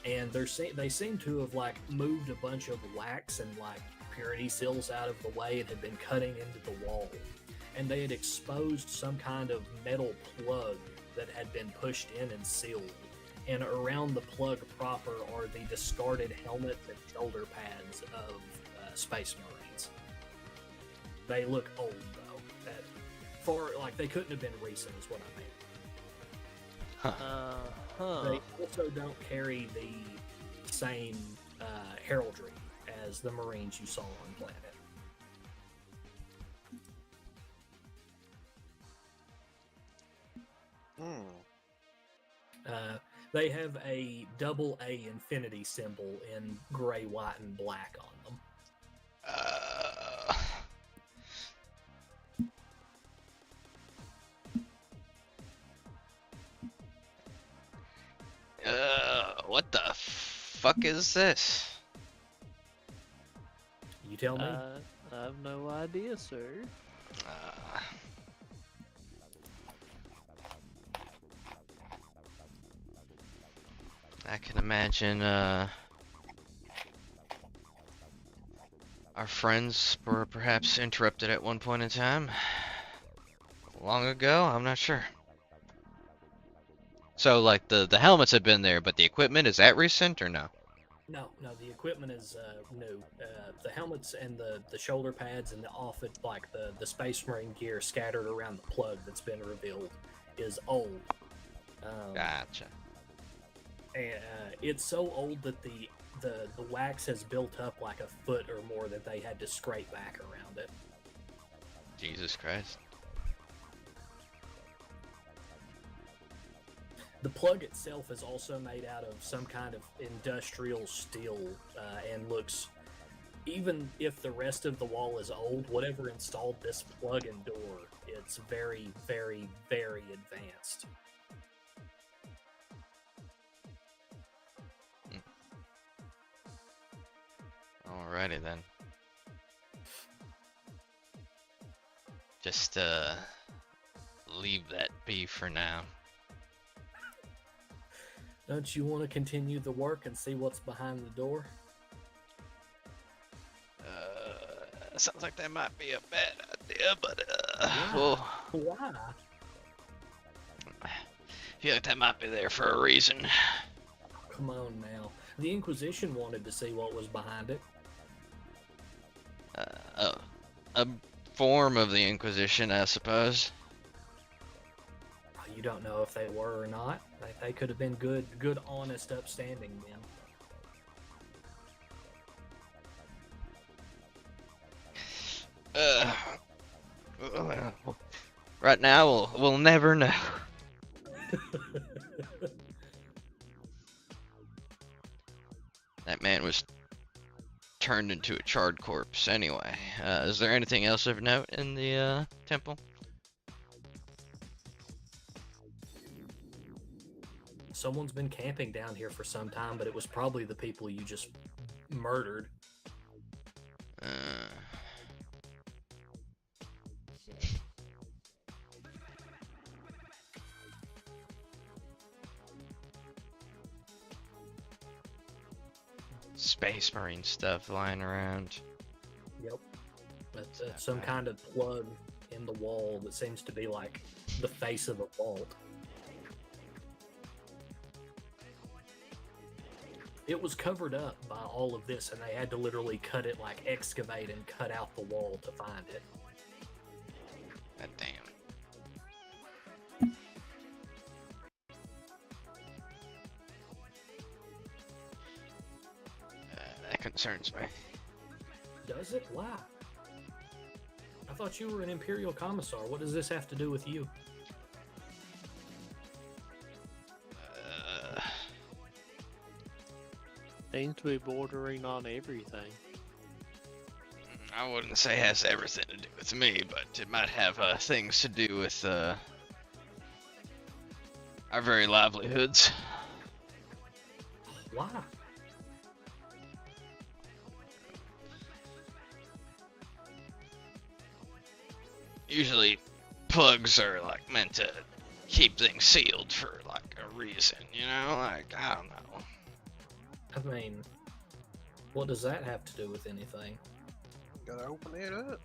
Speaker 1: and they seem to have like moved a bunch of wax and like purity seals out of the way and had been cutting into the wall, and they had exposed some kind of metal plug that had been pushed in and sealed, and around the plug proper are the discarded helmets and shoulder pads of Space Marines. They look old though. They couldn't have been recent is what I mean. They also don't carry the same heraldry as the Marines you saw on planet. They have a double A infinity symbol in gray, white, and black on them.
Speaker 3: What the fuck is this?
Speaker 1: You tell me.
Speaker 4: I have no idea, sir.
Speaker 3: I can imagine our friends were perhaps interrupted at one point in time. Long ago, I'm not sure. So, like, the helmets have been there, but the equipment, is that recent or no?
Speaker 1: No, the equipment is new. The helmets and the shoulder pads and the like the Space Marine gear scattered around the plug that's been revealed is old.
Speaker 3: Gotcha.
Speaker 1: And it's so old that the wax has built up like a foot or more that they had to scrape back around it.
Speaker 3: Jesus Christ.
Speaker 1: The plug itself is also made out of some kind of industrial steel and looks, even if the rest of the wall is old, whatever installed this plug and door, it's very, very, very advanced.
Speaker 3: Alrighty then. Just leave that be for now.
Speaker 1: Don't you want to continue the work and see what's behind the door?
Speaker 3: Sounds like that might be a bad idea, but
Speaker 1: Why?
Speaker 3: I feel like that might be there for a reason.
Speaker 1: Come on now. The Inquisition wanted to see what was behind it.
Speaker 3: A form of the Inquisition, I suppose.
Speaker 1: You don't know if they were or not. They could have been good, honest, upstanding men.
Speaker 3: Right now, we'll never know. That man was turned into a charred corpse anyway. Is there anything else of note in the temple?
Speaker 1: Someone's been camping down here for some time, but it was probably the people you just murdered.
Speaker 3: Space Marine stuff lying around.
Speaker 1: Yep. That's some kind of plug in the wall that seems to be like the face of a vault. It was covered up by all of this, and they had to literally cut it, like excavate and cut out the wall to find it.
Speaker 3: God damn. That concerns me.
Speaker 1: Does it? Why? I thought you were an Imperial Commissar. What does this have to do with you?
Speaker 4: Seems to be bordering on everything.
Speaker 3: I wouldn't say it has everything to do with me, but it might have things to do with our very livelihoods.
Speaker 1: Why?
Speaker 3: Usually, plugs are like meant to keep things sealed for like a reason, you know? Like, I don't know.
Speaker 1: I mean, what does that have to do with anything?
Speaker 2: Gotta open it up.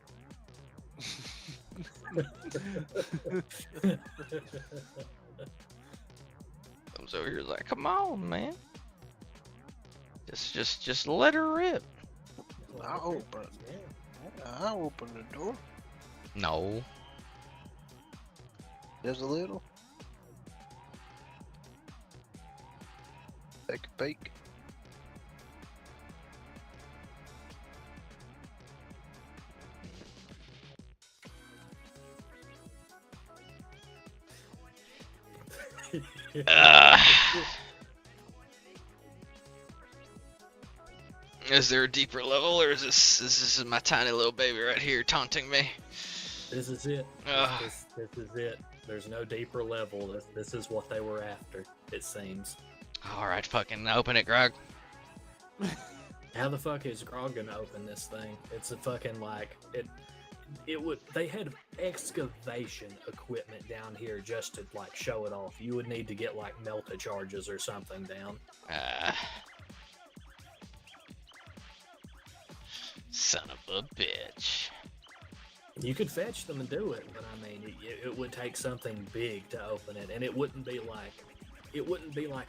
Speaker 3: Comes over here like, come on, man. Just let her rip.
Speaker 2: I'll open the door.
Speaker 3: No.
Speaker 2: Just a little. Take a peek.
Speaker 3: Is there a deeper level, or is this is my tiny little baby right here taunting me?
Speaker 1: This is it. This is it. There's no deeper level. This is what they were after, it seems.
Speaker 3: Alright, fucking open it, Grog.
Speaker 1: How the fuck is Grog gonna open this thing? It's a fucking like it would. They had excavation equipment down here just to like show it off. You would need to get like melta charges or something down.
Speaker 3: Son of a bitch.
Speaker 1: You could fetch them and do it, but I mean, it would take something big to open it, and it wouldn't be like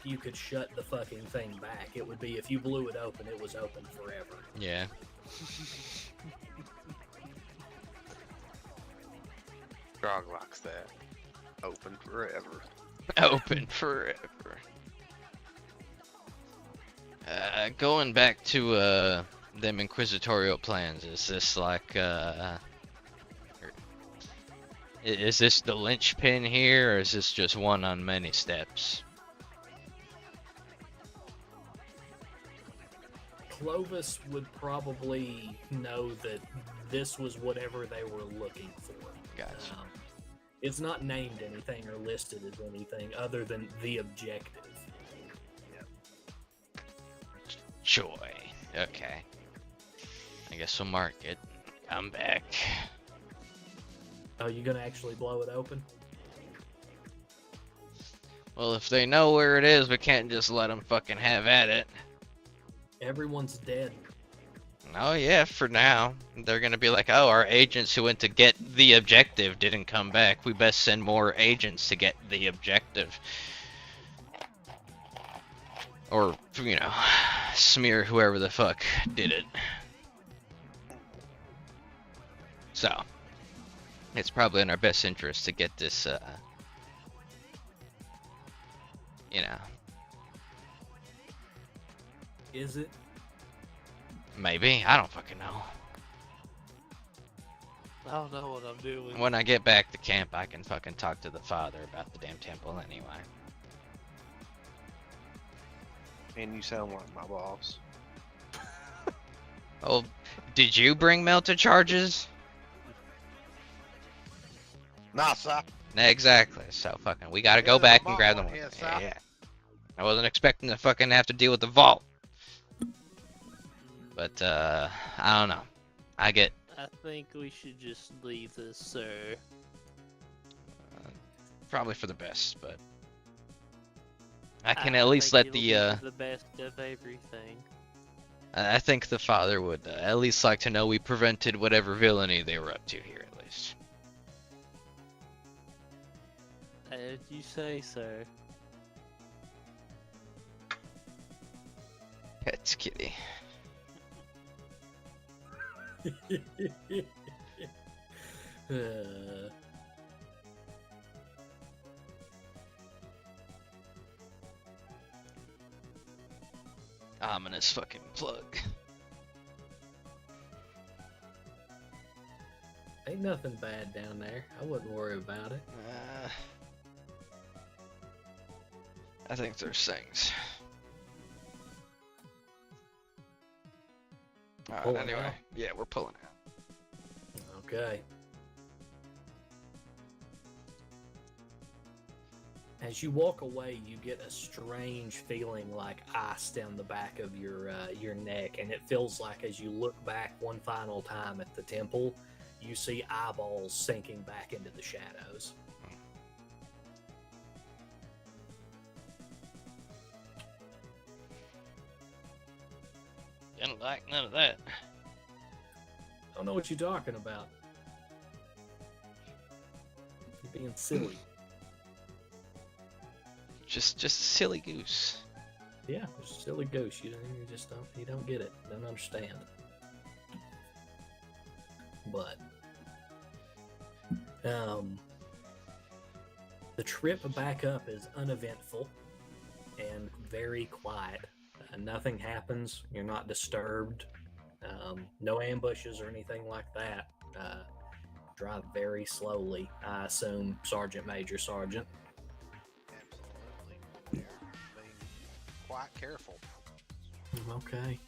Speaker 1: you could shut the fucking thing back. It would be if you blew it open, it was open forever.
Speaker 3: Yeah.
Speaker 14: Grog likes that. Open forever.
Speaker 3: Open forever. Going back to them inquisitorial plans, is this like is this the linchpin here, or is this just one on many steps?
Speaker 1: Clovis would probably know that this was whatever they were looking for.
Speaker 3: Gotcha.
Speaker 1: It's not named anything or listed as anything other than the objective.
Speaker 3: Joy. Okay. I guess we'll mark it. Come back.
Speaker 1: Oh, you gonna actually blow it open?
Speaker 3: Well, if they know where it is, we can't just let them fucking have at it.
Speaker 1: Everyone's dead.
Speaker 3: Oh yeah, for now. They're gonna be like, oh, our agents who went to get the objective didn't come back. We best send more agents to get the objective. Or, you know, smear whoever the fuck did it. So, it's probably in our best interest to get this, you know.
Speaker 1: Is it?
Speaker 3: Maybe. I don't fucking know.
Speaker 13: I don't know what I'm doing.
Speaker 3: When I get back to camp, I can fucking talk to the father about the damn temple anyway.
Speaker 14: And you sound like my boss.
Speaker 3: Oh, did you bring melta charges?
Speaker 2: Nah, sir.
Speaker 3: Exactly. So fucking, we gotta go back and grab them. Yeah. I wasn't expecting to fucking have to deal with the vault. But, I don't know. I
Speaker 4: think we should just leave this, sir.
Speaker 3: Probably for the best, but I can at least let the
Speaker 4: best of everything.
Speaker 3: I think the father would at least like to know we prevented whatever villainy they were up to here, at least.
Speaker 4: As you say, sir.
Speaker 3: Pets kitty. Ominous fucking plug.
Speaker 1: Ain't nothing bad down there. I wouldn't worry about it.
Speaker 3: I think there's things. Alright, anyway.
Speaker 1: Out?
Speaker 3: Yeah, we're pulling out.
Speaker 1: Okay. As you walk away, you get a strange feeling like ice down the back of your neck, and it feels like as you look back one final time at the temple, you see eyeballs sinking back into the shadows.
Speaker 3: Didn't like none of that.
Speaker 1: Don't know what you're talking about. You're being silly.
Speaker 3: Just a silly goose.
Speaker 1: Yeah, just a silly goose. You don't get it. Don't understand. But the trip back up is uneventful and very quiet. Nothing happens. You're not disturbed. No ambushes or anything like that. Drive very slowly. I assume Sergeant Major Sergeant.
Speaker 2: Absolutely. They're being quite careful.
Speaker 1: Okay.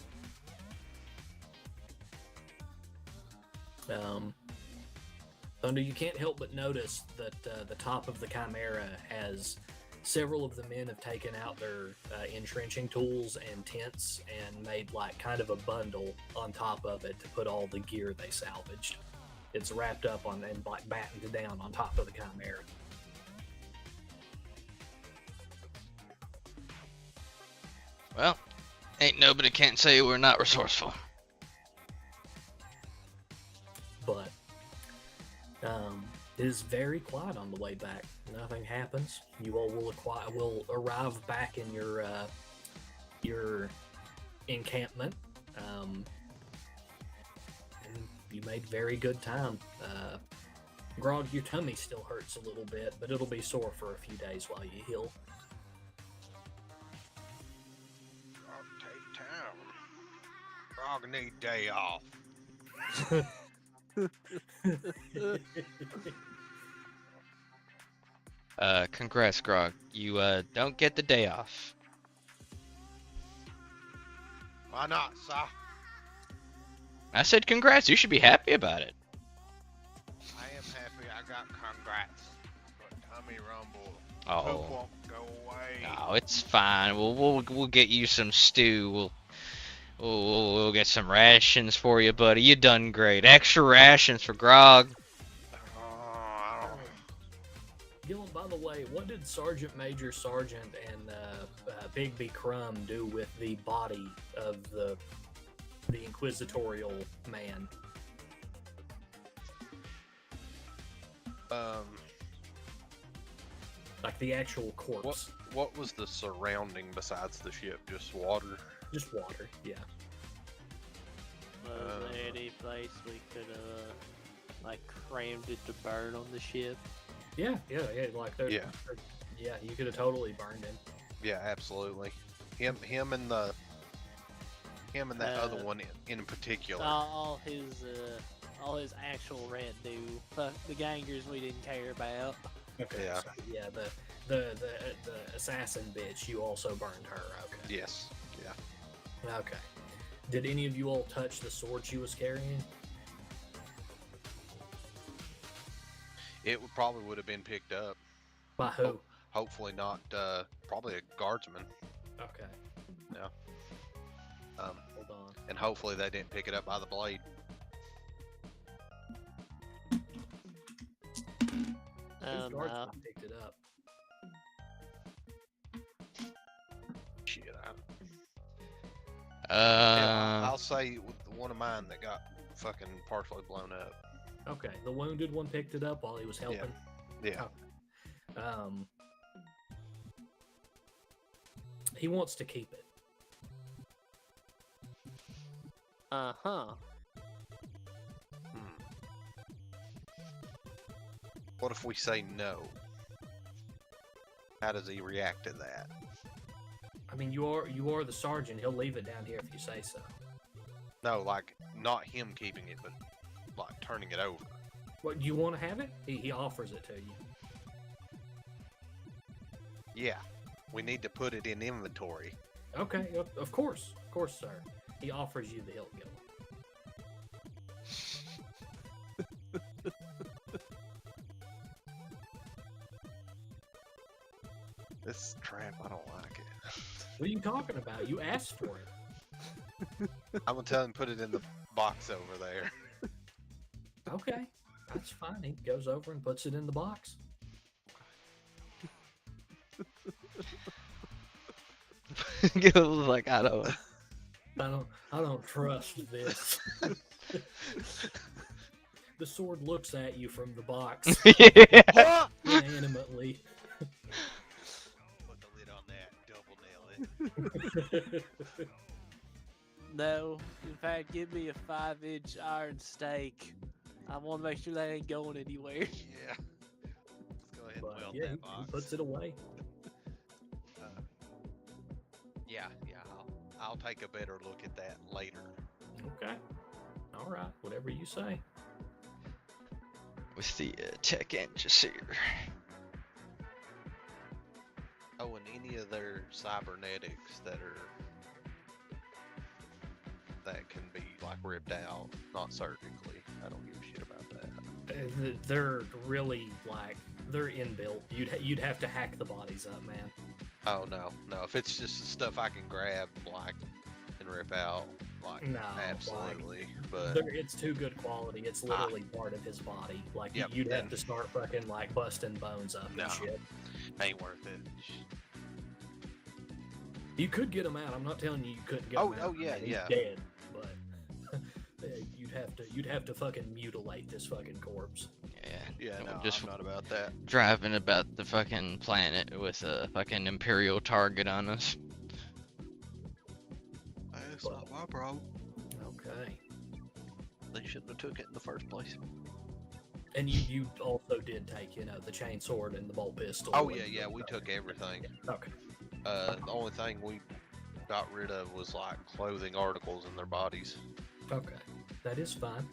Speaker 1: Thunder, you can't help but notice that the top of the Chimera has several of the men have taken out their entrenching tools and tents and made like kind of a bundle on top of it to put all the gear they salvaged. it's wrapped up on and like battened down on top of the Chimera.
Speaker 3: Well, ain't nobody can't say we're not resourceful.
Speaker 1: But it is very quiet on the way back. Nothing happens. You all will arrive back in your encampment. And you made very good time. Grog, your tummy still hurts a little bit, but it'll be sore for a few days while you heal.
Speaker 14: Grog, take time. Grog need day off.
Speaker 3: Congrats, Grog. You don't get the day off.
Speaker 14: Why not, sir?
Speaker 3: I said congrats. You should be happy about it.
Speaker 14: I am happy I got congrats. But tummy rumble.
Speaker 3: Oh.
Speaker 14: Poop won't go away.
Speaker 3: No, it's fine. We'll get you some stew. We'll get some rations for you, buddy. You done great. Extra rations for Grog.
Speaker 1: Gillen, by the way, what did Sergeant Major Sergeant and Bigby Crumb do with the body of the inquisitorial man? Like the actual corpse.
Speaker 14: What was the surrounding besides the ship? Just water?
Speaker 1: Just water, yeah.
Speaker 4: Was there any place we could like crammed it to burn on the ship?
Speaker 1: Yeah, like you could have totally burned him.
Speaker 14: Yeah, absolutely. Him and that other one in particular.
Speaker 4: All his actual retinue, the gangers we didn't care about.
Speaker 1: Okay.
Speaker 14: Yeah.
Speaker 1: So, yeah, the assassin bitch, you also burned her. Okay.
Speaker 14: Yes. Yeah.
Speaker 1: Okay. Did any of you all touch the sword she was carrying?
Speaker 14: It probably would have been picked up.
Speaker 1: By who?
Speaker 14: Hopefully not. Probably a guardsman.
Speaker 1: Okay.
Speaker 14: Yeah.
Speaker 1: Hold on.
Speaker 14: And hopefully they didn't pick it up by the blade.
Speaker 1: Whose guardsman picked it up?
Speaker 14: Shit.
Speaker 3: Uh,
Speaker 14: I'll say one of mine that got fucking partially blown up.
Speaker 1: Okay, the wounded one picked it up while he was helping.
Speaker 14: Yeah.
Speaker 1: Oh. He wants to keep it.
Speaker 4: Uh-huh.
Speaker 14: What if we say no? How does he react to that?
Speaker 1: I mean, you are the sergeant. He'll leave it down here if you say so.
Speaker 14: No, like not him keeping it, but like turning it over.
Speaker 1: What, you want to have it? He offers it to you.
Speaker 14: Yeah, we need to put it in inventory.
Speaker 1: Okay, of course, sir. He offers you the hilt gill.
Speaker 14: This trap, I don't like it.
Speaker 1: What are you talking about? You asked for it.
Speaker 14: I'm gonna tell him put it in the box over there.
Speaker 1: Okay, that's fine. He goes over and puts it in the box.
Speaker 3: Like I
Speaker 1: don't trust this. The sword looks at you from the box.
Speaker 3: Yeah.
Speaker 1: Inanimmately.
Speaker 14: Put the lid on that, double nail it.
Speaker 4: No, in fact, give me a 5-inch iron stake. I want to make sure that ain't going anywhere.
Speaker 14: Yeah. Let's go ahead and weld
Speaker 1: Yeah,
Speaker 14: that box.
Speaker 1: he puts it away.
Speaker 14: Yeah. I'll take a better look at that later.
Speaker 1: Okay. All right. Whatever you say.
Speaker 3: With the tech engines here.
Speaker 14: Oh, and any of their cybernetics that can be like ripped out, not surgically. I don't give a shit about that.
Speaker 1: They're really like they're inbuilt. You'd have to hack the bodies up, man.
Speaker 14: Oh no. If it's just stuff I can grab like and rip out,
Speaker 2: like
Speaker 1: No,
Speaker 2: absolutely, but
Speaker 1: it's too good quality. It's literally part of his body. Like
Speaker 2: Yep,
Speaker 1: you'd have
Speaker 2: and-
Speaker 1: to start fucking like busting bones up
Speaker 2: No.
Speaker 1: and shit.
Speaker 2: ain't worth it.
Speaker 1: You could get him out. I'm not telling you couldn't get
Speaker 2: Oh,
Speaker 1: him out.
Speaker 2: oh, yeah,
Speaker 1: I mean, he's
Speaker 2: yeah.
Speaker 1: dead, but you'd have to fucking mutilate this fucking corpse.
Speaker 2: Yeah,
Speaker 3: We're
Speaker 2: no,
Speaker 3: just
Speaker 2: I'm not about that.
Speaker 3: driving about the fucking planet with a fucking Imperial target on us.
Speaker 2: That's not my problem.
Speaker 1: Okay.
Speaker 2: They shouldn't have took it in the first place.
Speaker 1: And you also did take, the chain sword and the bolt pistol.
Speaker 2: Oh
Speaker 1: and-
Speaker 2: yeah, we took everything.
Speaker 1: Okay.
Speaker 2: The only thing we got rid of was like clothing articles in their bodies.
Speaker 1: Okay. That is fine.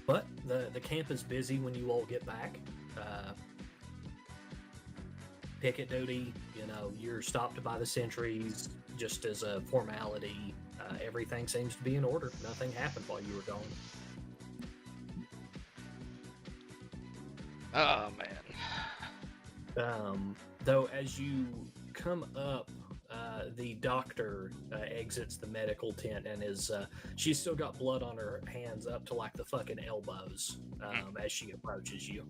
Speaker 1: But the camp is busy when you all get back. Picket duty, you're stopped by the sentries just as a formality. Everything seems to be in order. Nothing happened while you were gone.
Speaker 3: Oh man.
Speaker 1: Though as you come up, the doctor exits the medical tent and she's still got blood on her hands up to like the fucking elbows as she approaches you.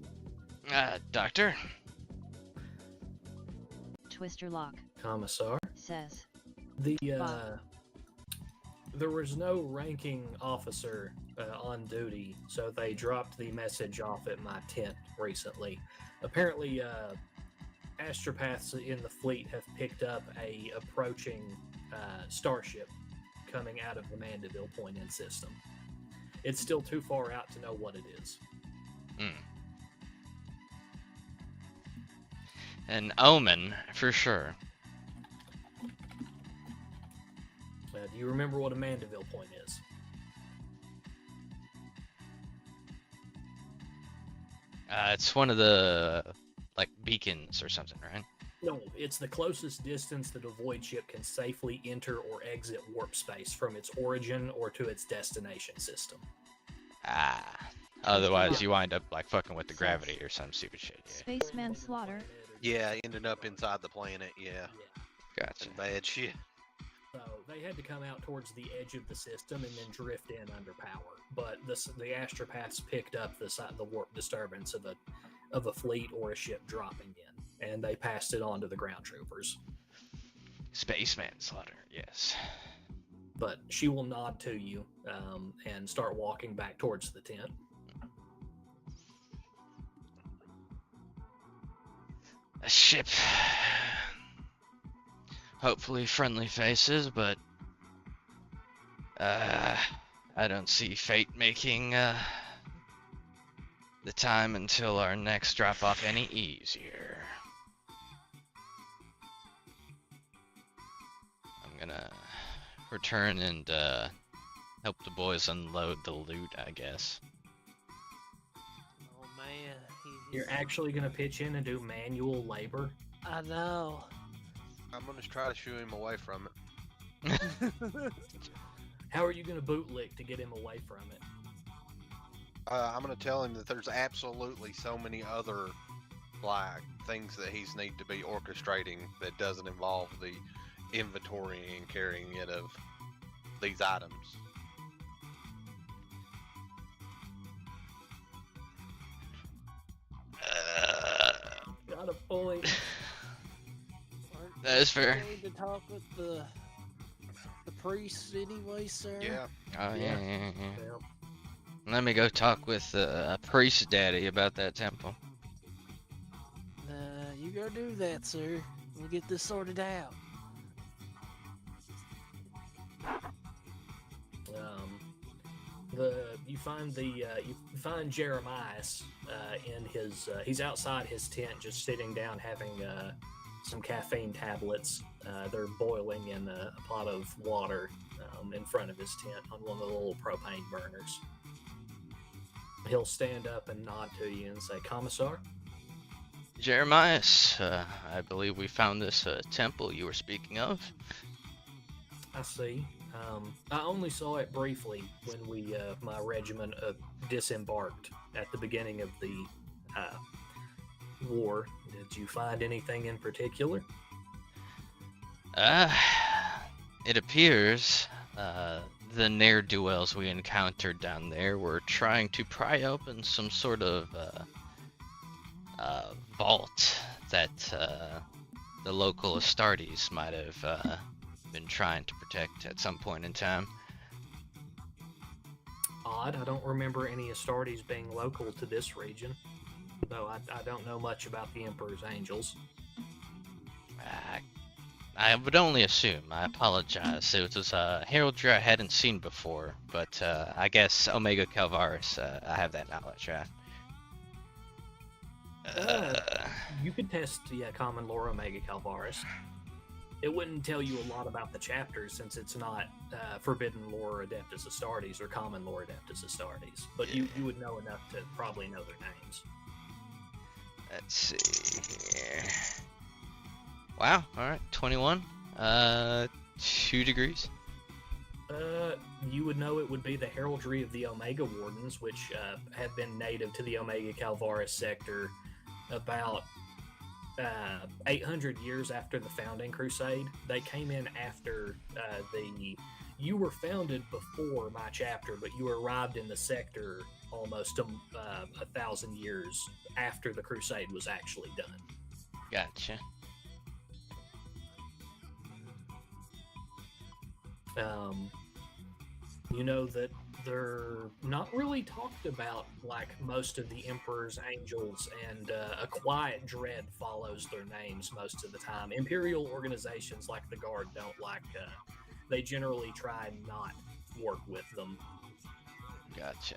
Speaker 3: Doctor?
Speaker 7: Twister Lock
Speaker 1: Commissar?
Speaker 7: says.
Speaker 1: There was no ranking officer on duty, so they dropped the message off at my tent recently. Apparently, astropaths in the fleet have picked up a approaching starship coming out of the Mandeville point-in system. It's still too far out to know what it is.
Speaker 3: An omen, for sure.
Speaker 1: Do you remember what a Mandeville point is?
Speaker 3: It's one of the, like, beacons or something, right?
Speaker 1: No, it's the closest distance that a void ship can safely enter or exit warp space from its origin or to its destination system.
Speaker 3: Otherwise you wind up, like, fucking with the gravity or some stupid shit. Yeah.
Speaker 7: Spaceman Slaughter.
Speaker 2: Yeah, ended up inside the planet. Yeah.
Speaker 3: Gotcha.
Speaker 2: Some bad shit.
Speaker 1: So they had to come out towards the edge of the system and then drift in under power. But the astropaths picked up the warp disturbance of a fleet or a ship dropping in, and they passed it on to the ground troopers.
Speaker 3: Spaceman Slaughter, yes.
Speaker 1: But she will nod to you and start walking back towards the tent.
Speaker 3: A ship. Hopefully friendly faces, but I don't see fate making the time until our next drop off any easier. I'm gonna return and help the boys unload the loot, I guess.
Speaker 4: Oh man,
Speaker 1: You're actually going to pitch in and do manual labor?
Speaker 4: I know.
Speaker 2: I'm gonna try to shoo him away from it.
Speaker 1: How are you going to bootlick to get him away from it?
Speaker 2: I'm gonna tell him that there's absolutely so many other like things that he's need to be orchestrating that doesn't involve the inventory and carrying it of these items.
Speaker 1: Got a point.
Speaker 3: That is fair.
Speaker 4: You need to talk with the priest anyway, sir.
Speaker 2: Yeah.
Speaker 3: Oh yeah.
Speaker 1: Yeah.
Speaker 3: Let me go talk with a priest daddy about that temple.
Speaker 4: You go do that, sir. We'll get this sorted out.
Speaker 1: You find Jeremias in his he's outside his tent just sitting down having some caffeine tablets. They're boiling in a pot of water in front of his tent on one of the little propane burners. He'll stand up and nod to you and say, "Commissar?"
Speaker 3: Jeremias, I believe we found this temple you were speaking of.
Speaker 1: I see. I only saw it briefly when my regiment disembarked at the beginning of the war. Did you find anything in particular?
Speaker 3: It appears the ne'er-do-wells we encountered down there were trying to pry open some sort of vault that the local Astartes might have been trying to protect at some point in time.
Speaker 1: Odd, I don't remember any Astartes being local to this region, though I don't know much about the Emperor's Angels.
Speaker 3: I would only assume. I apologize. It was a heraldry I hadn't seen before, but I guess Omega Calvaris, I have that knowledge, right?
Speaker 1: You could test Common Lore Omega Calvaris. It wouldn't tell you a lot about the chapters since it's not Forbidden Lore Adeptus Astartes or Common Lore Adeptus Astartes, but you would know enough to probably know their names.
Speaker 3: Let's see here. Wow, alright, 21. 2 degrees.
Speaker 1: You would know it would be the heraldry of the Omega Wardens, which have been native to the Omega Calvaris sector about 800 years after the Founding Crusade. They came in after you were founded before my chapter, but you arrived in the sector almost 1,000 years after the Crusade was actually done.
Speaker 3: Gotcha.
Speaker 1: You know that they're not really talked about like most of the Emperor's Angels, and a quiet dread follows their names most of the time. Imperial organizations like the Guard don't like, they generally try not work with them.
Speaker 3: Gotcha.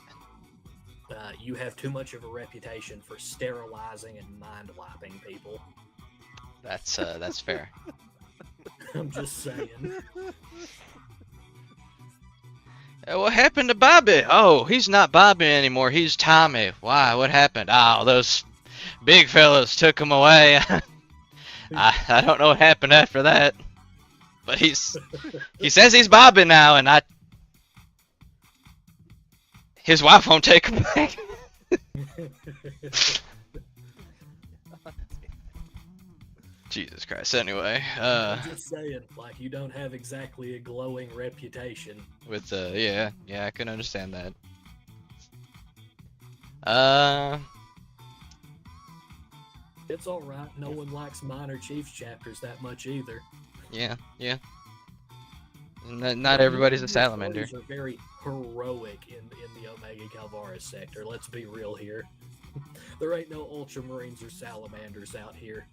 Speaker 1: You have too much of a reputation for sterilizing and mind-wiping people.
Speaker 3: That's fair.
Speaker 1: I'm just saying.
Speaker 3: What happened to Bobby? Oh, he's not Bobby anymore. He's Tommy. Why? What happened? Oh, those big fellas took him away. I don't know what happened after that. But he says he's Bobby now, and his wife won't take him back. Jesus Christ. Anyway,
Speaker 1: I'm just saying, like, you don't have exactly a glowing reputation.
Speaker 3: With yeah, I can understand that.
Speaker 1: It's all right. No one likes Minor Chiefs chapters that much either.
Speaker 3: Yeah. Not everybody's a salamander.
Speaker 1: Are very heroic in the Omega Calvaris sector. Let's be real here. There ain't no Ultramarines or salamanders out here.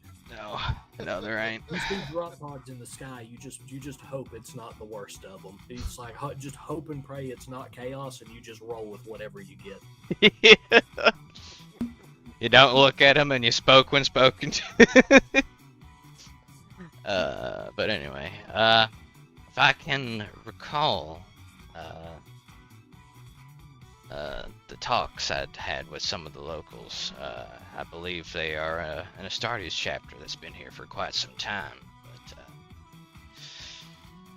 Speaker 3: No, there ain't.
Speaker 1: You see drop pods in the sky, you just hope it's not the worst of them. It's like just hope and pray it's not chaos, and you just roll with whatever you get.
Speaker 3: You don't look at them, and you spoke when spoken to. But anyway, if I can recall, the talks I'd had with some of the locals, I believe they are an Astartes chapter that's been here for quite some time, but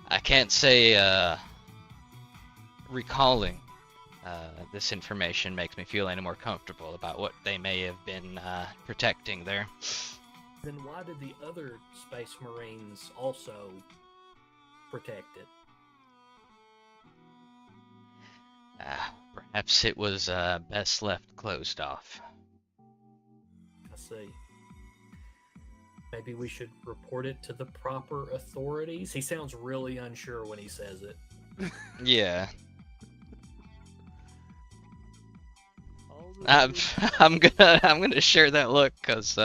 Speaker 3: I can't say recalling this information makes me feel any more comfortable about what they may have been protecting there.
Speaker 1: Then why did the other Space Marines also protect it?
Speaker 3: Perhaps it was best left closed off.
Speaker 1: I see. Maybe we should report it to the proper authorities. He sounds really unsure when he says it.
Speaker 3: Yeah. I'm gonna share that look, cause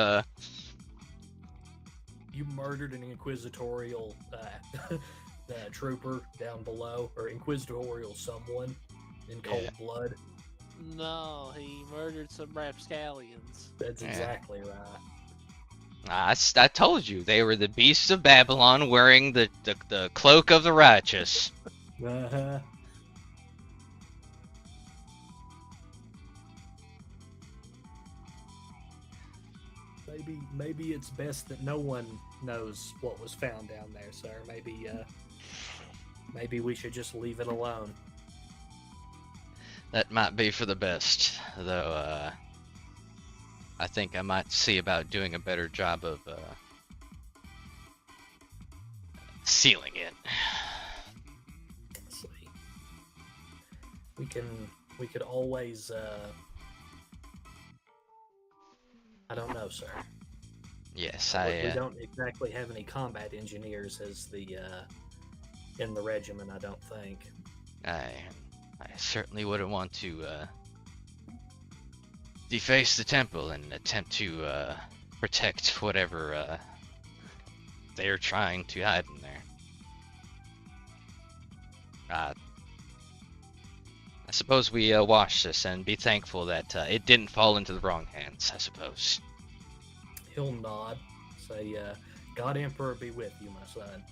Speaker 1: you murdered an inquisitorial trooper down below, or inquisitorial someone in cold blood.
Speaker 4: No, he murdered some rapscallions.
Speaker 1: That's exactly right.
Speaker 3: I told you they were the beasts of Babylon wearing the cloak of the righteous.
Speaker 1: Uh-huh. Maybe it's best that no one knows what was found down there, sir. Maybe we should just leave it alone.
Speaker 3: That might be for the best, though. I think I might see about doing a better job of sealing it.
Speaker 1: Let's see. We could always I don't know, sir.
Speaker 3: Yes,
Speaker 1: We don't exactly have any combat engineers as the in the regiment, I don't think.
Speaker 3: I certainly wouldn't want to deface the temple and attempt to protect whatever they're trying to hide in there. I suppose we wash this and be thankful that it didn't fall into the wrong hands, I suppose.
Speaker 1: He'll nod, say, God Emperor be with you, my son.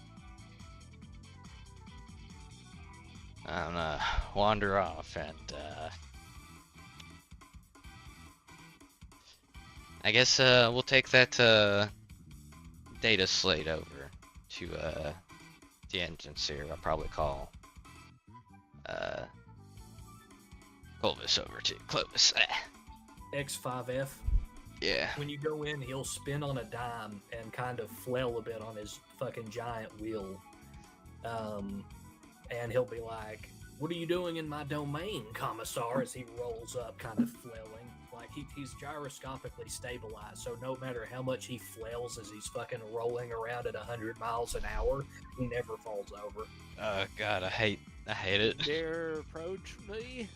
Speaker 3: I'm gonna wander off and I guess we'll take that data slate over to the engines here. I'll probably call Clovis over to Clovis.
Speaker 1: X5F.
Speaker 3: Yeah.
Speaker 1: When you go in, he'll spin on a dime and kind of flail a bit on his fucking giant wheel. And he'll be like, "What are you doing in my domain, Commissar?" as he rolls up, kind of flailing. Like, he's gyroscopically stabilized, so no matter how much he flails as he's fucking rolling around at 100 miles an hour, he never falls over.
Speaker 3: Oh god, I hate it.
Speaker 4: Dare approach me?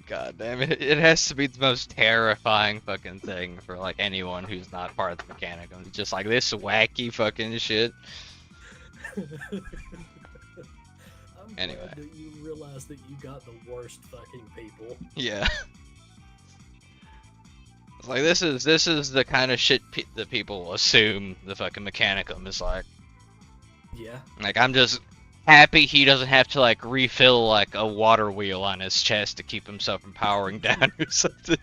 Speaker 3: God damn it. It has to be the most terrifying fucking thing for like anyone who's not part of the mechanic. It's just like this wacky fucking shit.
Speaker 1: I'm
Speaker 3: Anyway.
Speaker 1: glad that you realize that you got the worst fucking people.
Speaker 3: Yeah. It's like this is the kind of shit that people assume the fucking mechanicum is like.
Speaker 1: Yeah.
Speaker 3: Like, I'm just happy he doesn't have to like refill like a water wheel on his chest to keep himself from powering down or something.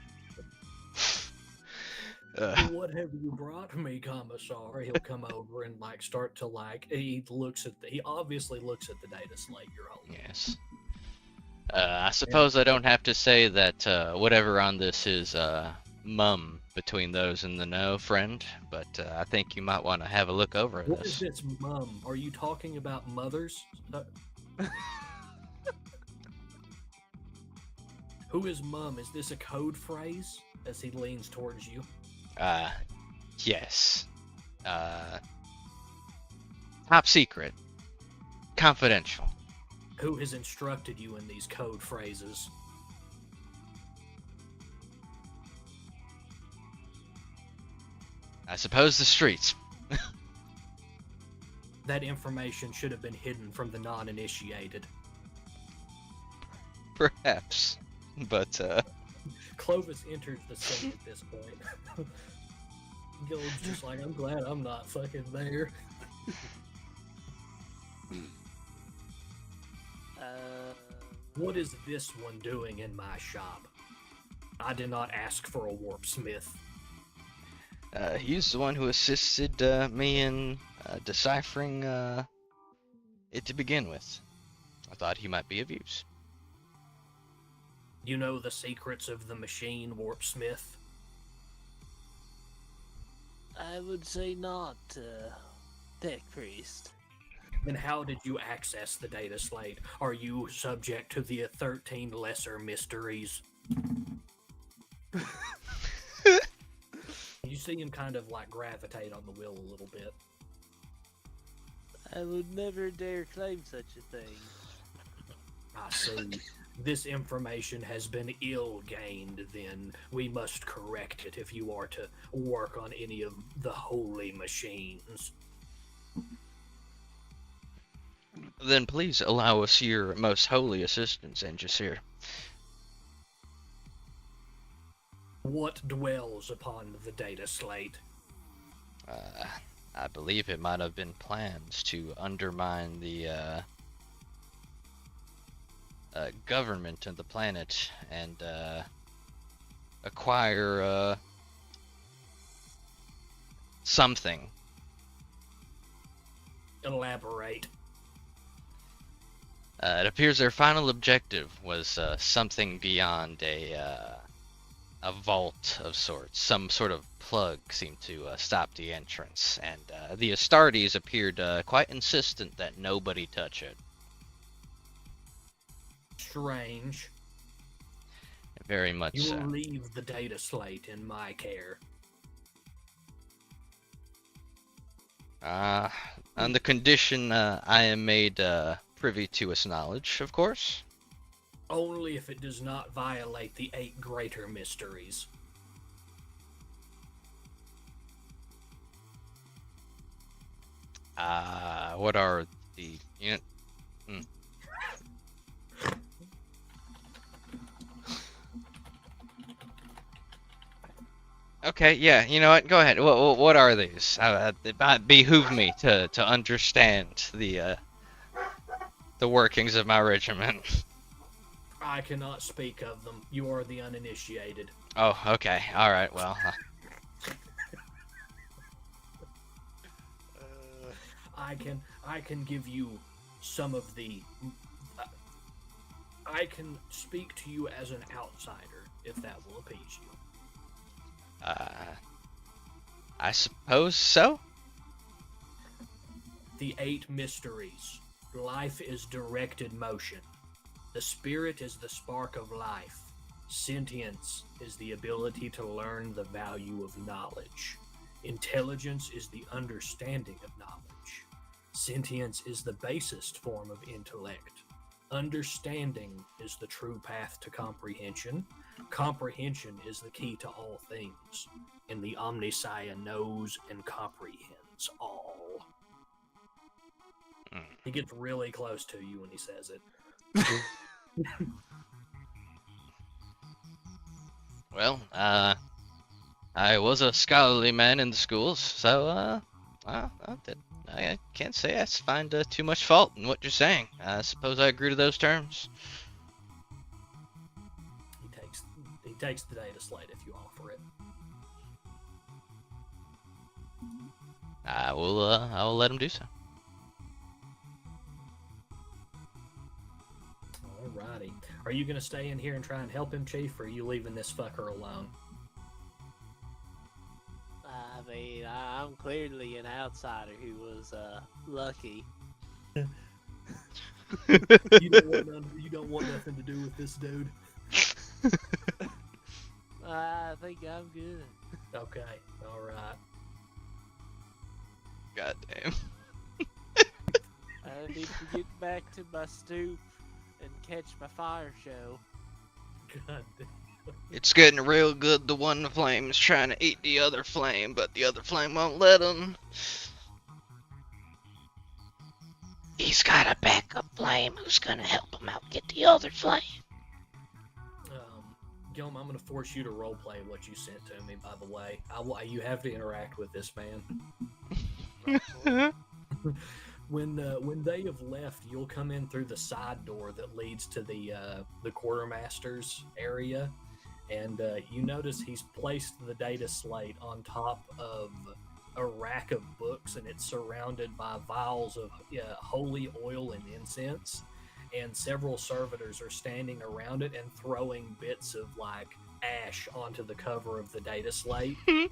Speaker 1: What have you brought me, Commissar? He'll come over and like start to like he obviously looks at the data slate you're holding.
Speaker 3: Yes. I suppose I don't have to say that whatever on this is mum between those in the know, friend, but I think you might want to have a look over
Speaker 1: What
Speaker 3: this.
Speaker 1: is this mum? Are you talking about mothers? Who is mum? Is this a code phrase? As he leans towards you.
Speaker 3: Yes. Top secret. Confidential.
Speaker 1: Who has instructed you in these code phrases?
Speaker 3: I suppose the streets.
Speaker 1: That information should have been hidden from the non-initiated.
Speaker 3: Perhaps. But,
Speaker 1: Clovis enters the scene at this point. Gil's just like, I'm glad I'm not fucking there. What is this one doing in my shop? I did not ask for a warp smith.
Speaker 3: He's the one who assisted me in deciphering it to begin with. I thought he might be of use.
Speaker 1: You know the secrets of the machine, warp smith?
Speaker 4: I would say not, Tech Priest.
Speaker 1: Then how did you access the data slate? Are you subject to the 13 lesser mysteries? You see him kind of like gravitate on the wheel a little bit.
Speaker 4: I would never dare claim such a thing.
Speaker 1: I see. This information has been ill-gained, then. We must correct it if you are to work on any of the holy machines.
Speaker 3: Then please allow us your most holy assistance, Angisir.
Speaker 1: What dwells upon the data slate?
Speaker 3: I believe it might have been plans to undermine the government of the planet and acquire something.
Speaker 1: Elaborate.
Speaker 3: It appears their final objective was something beyond a a vault of sorts. Some sort of plug seemed to stop the entrance, and the Astartes appeared quite insistent that nobody touch it.
Speaker 1: Strange.
Speaker 3: Very much
Speaker 1: You
Speaker 3: so.
Speaker 1: will leave the data slate in my care.
Speaker 3: On the condition I am made privy to its knowledge, of course.
Speaker 1: Only if it does not violate the 8 greater mysteries.
Speaker 3: What are the... Okay, yeah, you know what? Go ahead. What are these? It might behoove me to understand the workings of my regiment.
Speaker 1: I cannot speak of them. You are the uninitiated.
Speaker 3: Oh, okay. All right. Well.
Speaker 1: I can give you some of the. I can speak to you as an outsider, if that will appease you.
Speaker 3: I suppose so.
Speaker 1: The 8 mysteries. Life is directed motion. The spirit is the spark of life. Sentience is the ability to learn the value of knowledge. Intelligence is the understanding of knowledge. Sentience is the basest form of intellect. Understanding is the true path to comprehension. Comprehension is the key to all things. And the Omnissiah knows and comprehends all. He gets really close to you when he says it.
Speaker 3: Well, I was a scholarly man in the schools, so I can't say I find too much fault in what you're saying. I suppose I agree to those terms.
Speaker 1: He takes the data slate if you offer it.
Speaker 3: I will let him do so.
Speaker 1: Alrighty. Are you going to stay in here and try and help him, Chief, or are you leaving this fucker alone?
Speaker 4: I mean, I'm clearly an outsider who was lucky.
Speaker 1: You don't want nothing to do with this dude.
Speaker 4: I think I'm good.
Speaker 1: Okay, alright.
Speaker 3: God damn.
Speaker 4: I need to get back to my stoop and catch my fire show.
Speaker 1: God damn.
Speaker 3: It's getting real good. The one flame is trying to eat the other flame, but the other flame won't let him. He's got a backup flame who's gonna help him out get the other flame.
Speaker 1: Gilm, I'm going to force you to roleplay what you sent to me, by the way. You have to interact with this man. When they have left, you'll come in through the side door that leads to the quartermaster's area, and you notice he's placed the data slate on top of a rack of books, and it's surrounded by vials of holy oil and incense, and several servitors are standing around it and throwing bits of like ash onto the cover of the data slate, and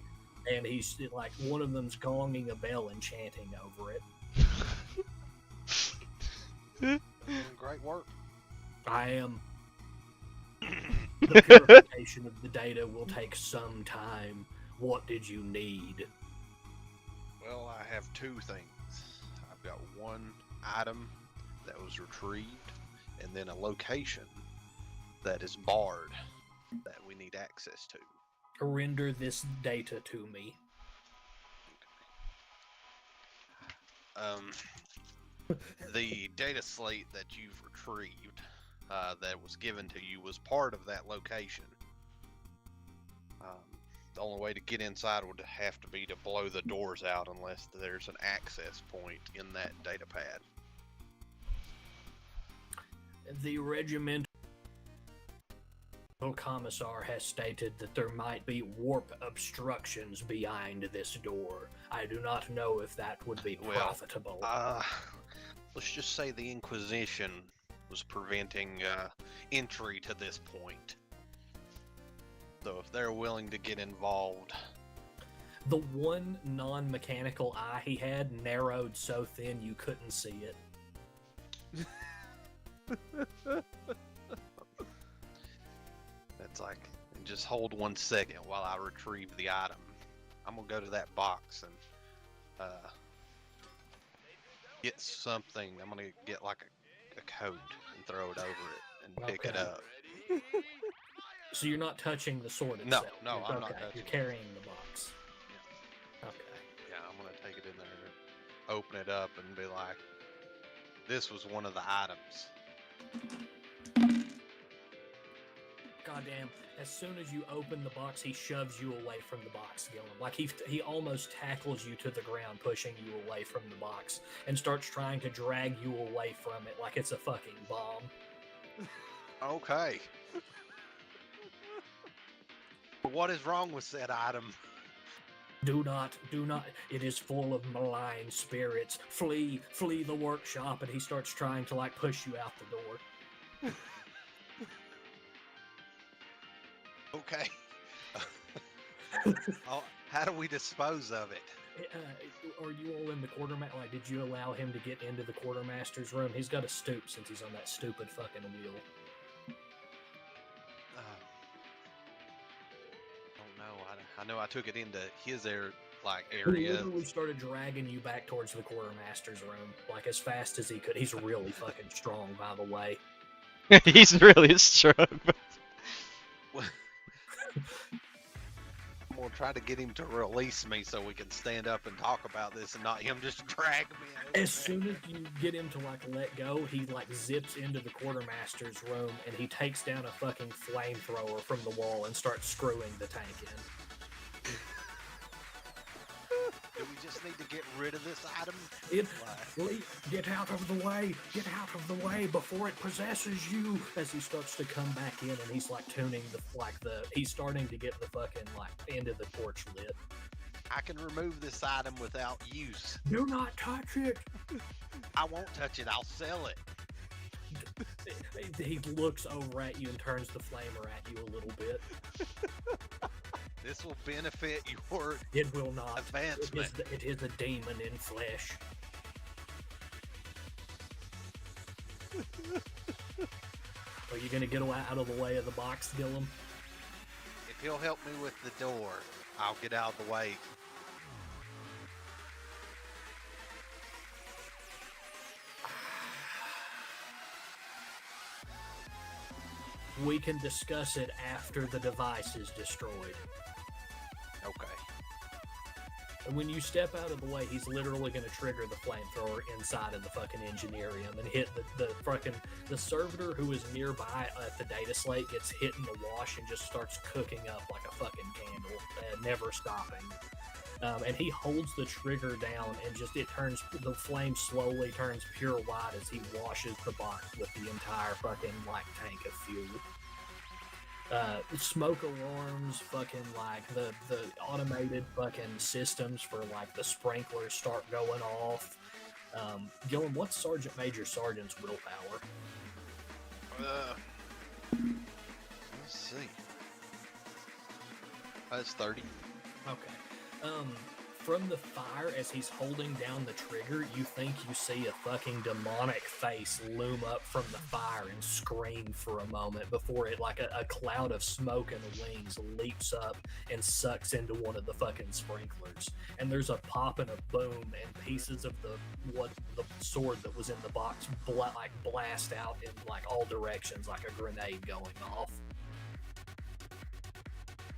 Speaker 1: he's like, one of them's gonging a bell and chanting over it.
Speaker 2: Great work.
Speaker 1: I am. The purification of the data will take some time. What did you need?
Speaker 2: Well, I have 2 things. I've got 1 item that was retrieved, and then a location that is barred that we need access to.
Speaker 1: Render this data to me.
Speaker 2: The data slate that you've retrieved, that was given to you, was part of that location. The only way to get inside would have to be to blow the doors out unless there's an access point in that data pad.
Speaker 1: The regimental commissar has stated that there might be warp obstructions behind this door. I do not know if that would be profitable.
Speaker 2: Let's just say the Inquisition was preventing entry to this point. So if they're willing to get involved.
Speaker 1: The one non-mechanical eye he had narrowed so thin you couldn't see it.
Speaker 2: That's like, just hold 1 second while I retrieve the item. I'm gonna go to that box and get something. I'm gonna get like a coat and throw it over it and pick it up.
Speaker 1: So you're not touching the sword
Speaker 2: No,
Speaker 1: itself?
Speaker 2: no, I'm not touching
Speaker 1: You're
Speaker 2: it.
Speaker 1: carrying the box.
Speaker 2: Yeah.
Speaker 1: Okay.
Speaker 2: Yeah, I'm gonna take it in there, open it up, and be like, "This was one of the items."
Speaker 1: Goddamn! As soon as you open the box, he shoves you away from the box, Gillum. Like he almost tackles you to the ground, pushing you away from the box, and starts trying to drag you away from it like it's a fucking bomb.
Speaker 2: Okay. What is wrong with said item?
Speaker 1: Do not. It is full of malign spirits. Flee the workshop. And he starts trying to like push you out the door.
Speaker 2: Okay. How do we dispose of it?
Speaker 1: Are you all in the quartermaster? Like, did you allow him to get into the quartermaster's room? He's got to stoop since he's on that stupid fucking wheel.
Speaker 2: Don't know. I know I took it into his
Speaker 1: He
Speaker 2: area.
Speaker 1: literally started dragging you back towards the quartermaster's room, like as fast as he could. He's really fucking strong, by the way.
Speaker 3: He's really strong.
Speaker 2: I'm gonna try to get him to release me so we can stand up and talk about this and not him just drag me out.
Speaker 1: As soon as you get him to like let go, he like zips into the quartermaster's room and he takes down a fucking flamethrower from the wall and starts screwing the tank in.
Speaker 2: Do we just need to get rid of this item?
Speaker 1: Get out of the way! Get out of the way before it possesses you! As he starts to come back in and he's like tuning he's starting to get the fucking like end of the torch lit.
Speaker 2: I can remove this item without use.
Speaker 1: Do not touch it!
Speaker 2: I won't touch it, I'll sell it.
Speaker 1: He looks over at you and turns the flamer at you a little bit.
Speaker 2: This will benefit your
Speaker 1: It will not.
Speaker 2: advancement.
Speaker 1: It is a demon in flesh. Are you gonna get out of the way of the box, Gillum?
Speaker 2: If he'll help me with the door, I'll get out of the way.
Speaker 1: We can discuss it after the device is destroyed.
Speaker 2: Okay.
Speaker 1: And when you step out of the way, he's literally going to trigger the flamethrower inside of the fucking engineerium and hit the servitor who is nearby at the data slate gets hit in the wash and just starts cooking up like a fucking candle, never stopping. And he holds the trigger down and the flame slowly turns pure white as he washes the box with the entire fucking like tank of fuel. Smoke alarms, fucking like the automated fucking systems for like the sprinklers start going off. Gillum, what's Sergeant Major Sergeant's willpower?
Speaker 2: Let's see. That's 30.
Speaker 1: Okay. From the fire, as he's holding down the trigger, you think you see a fucking demonic face loom up from the fire and scream for a moment before it, like a cloud of smoke and wings, leaps up and sucks into one of the fucking sprinklers. And there's a pop and a boom, and pieces of the sword that was in the box blast out in like all directions, like a grenade going off.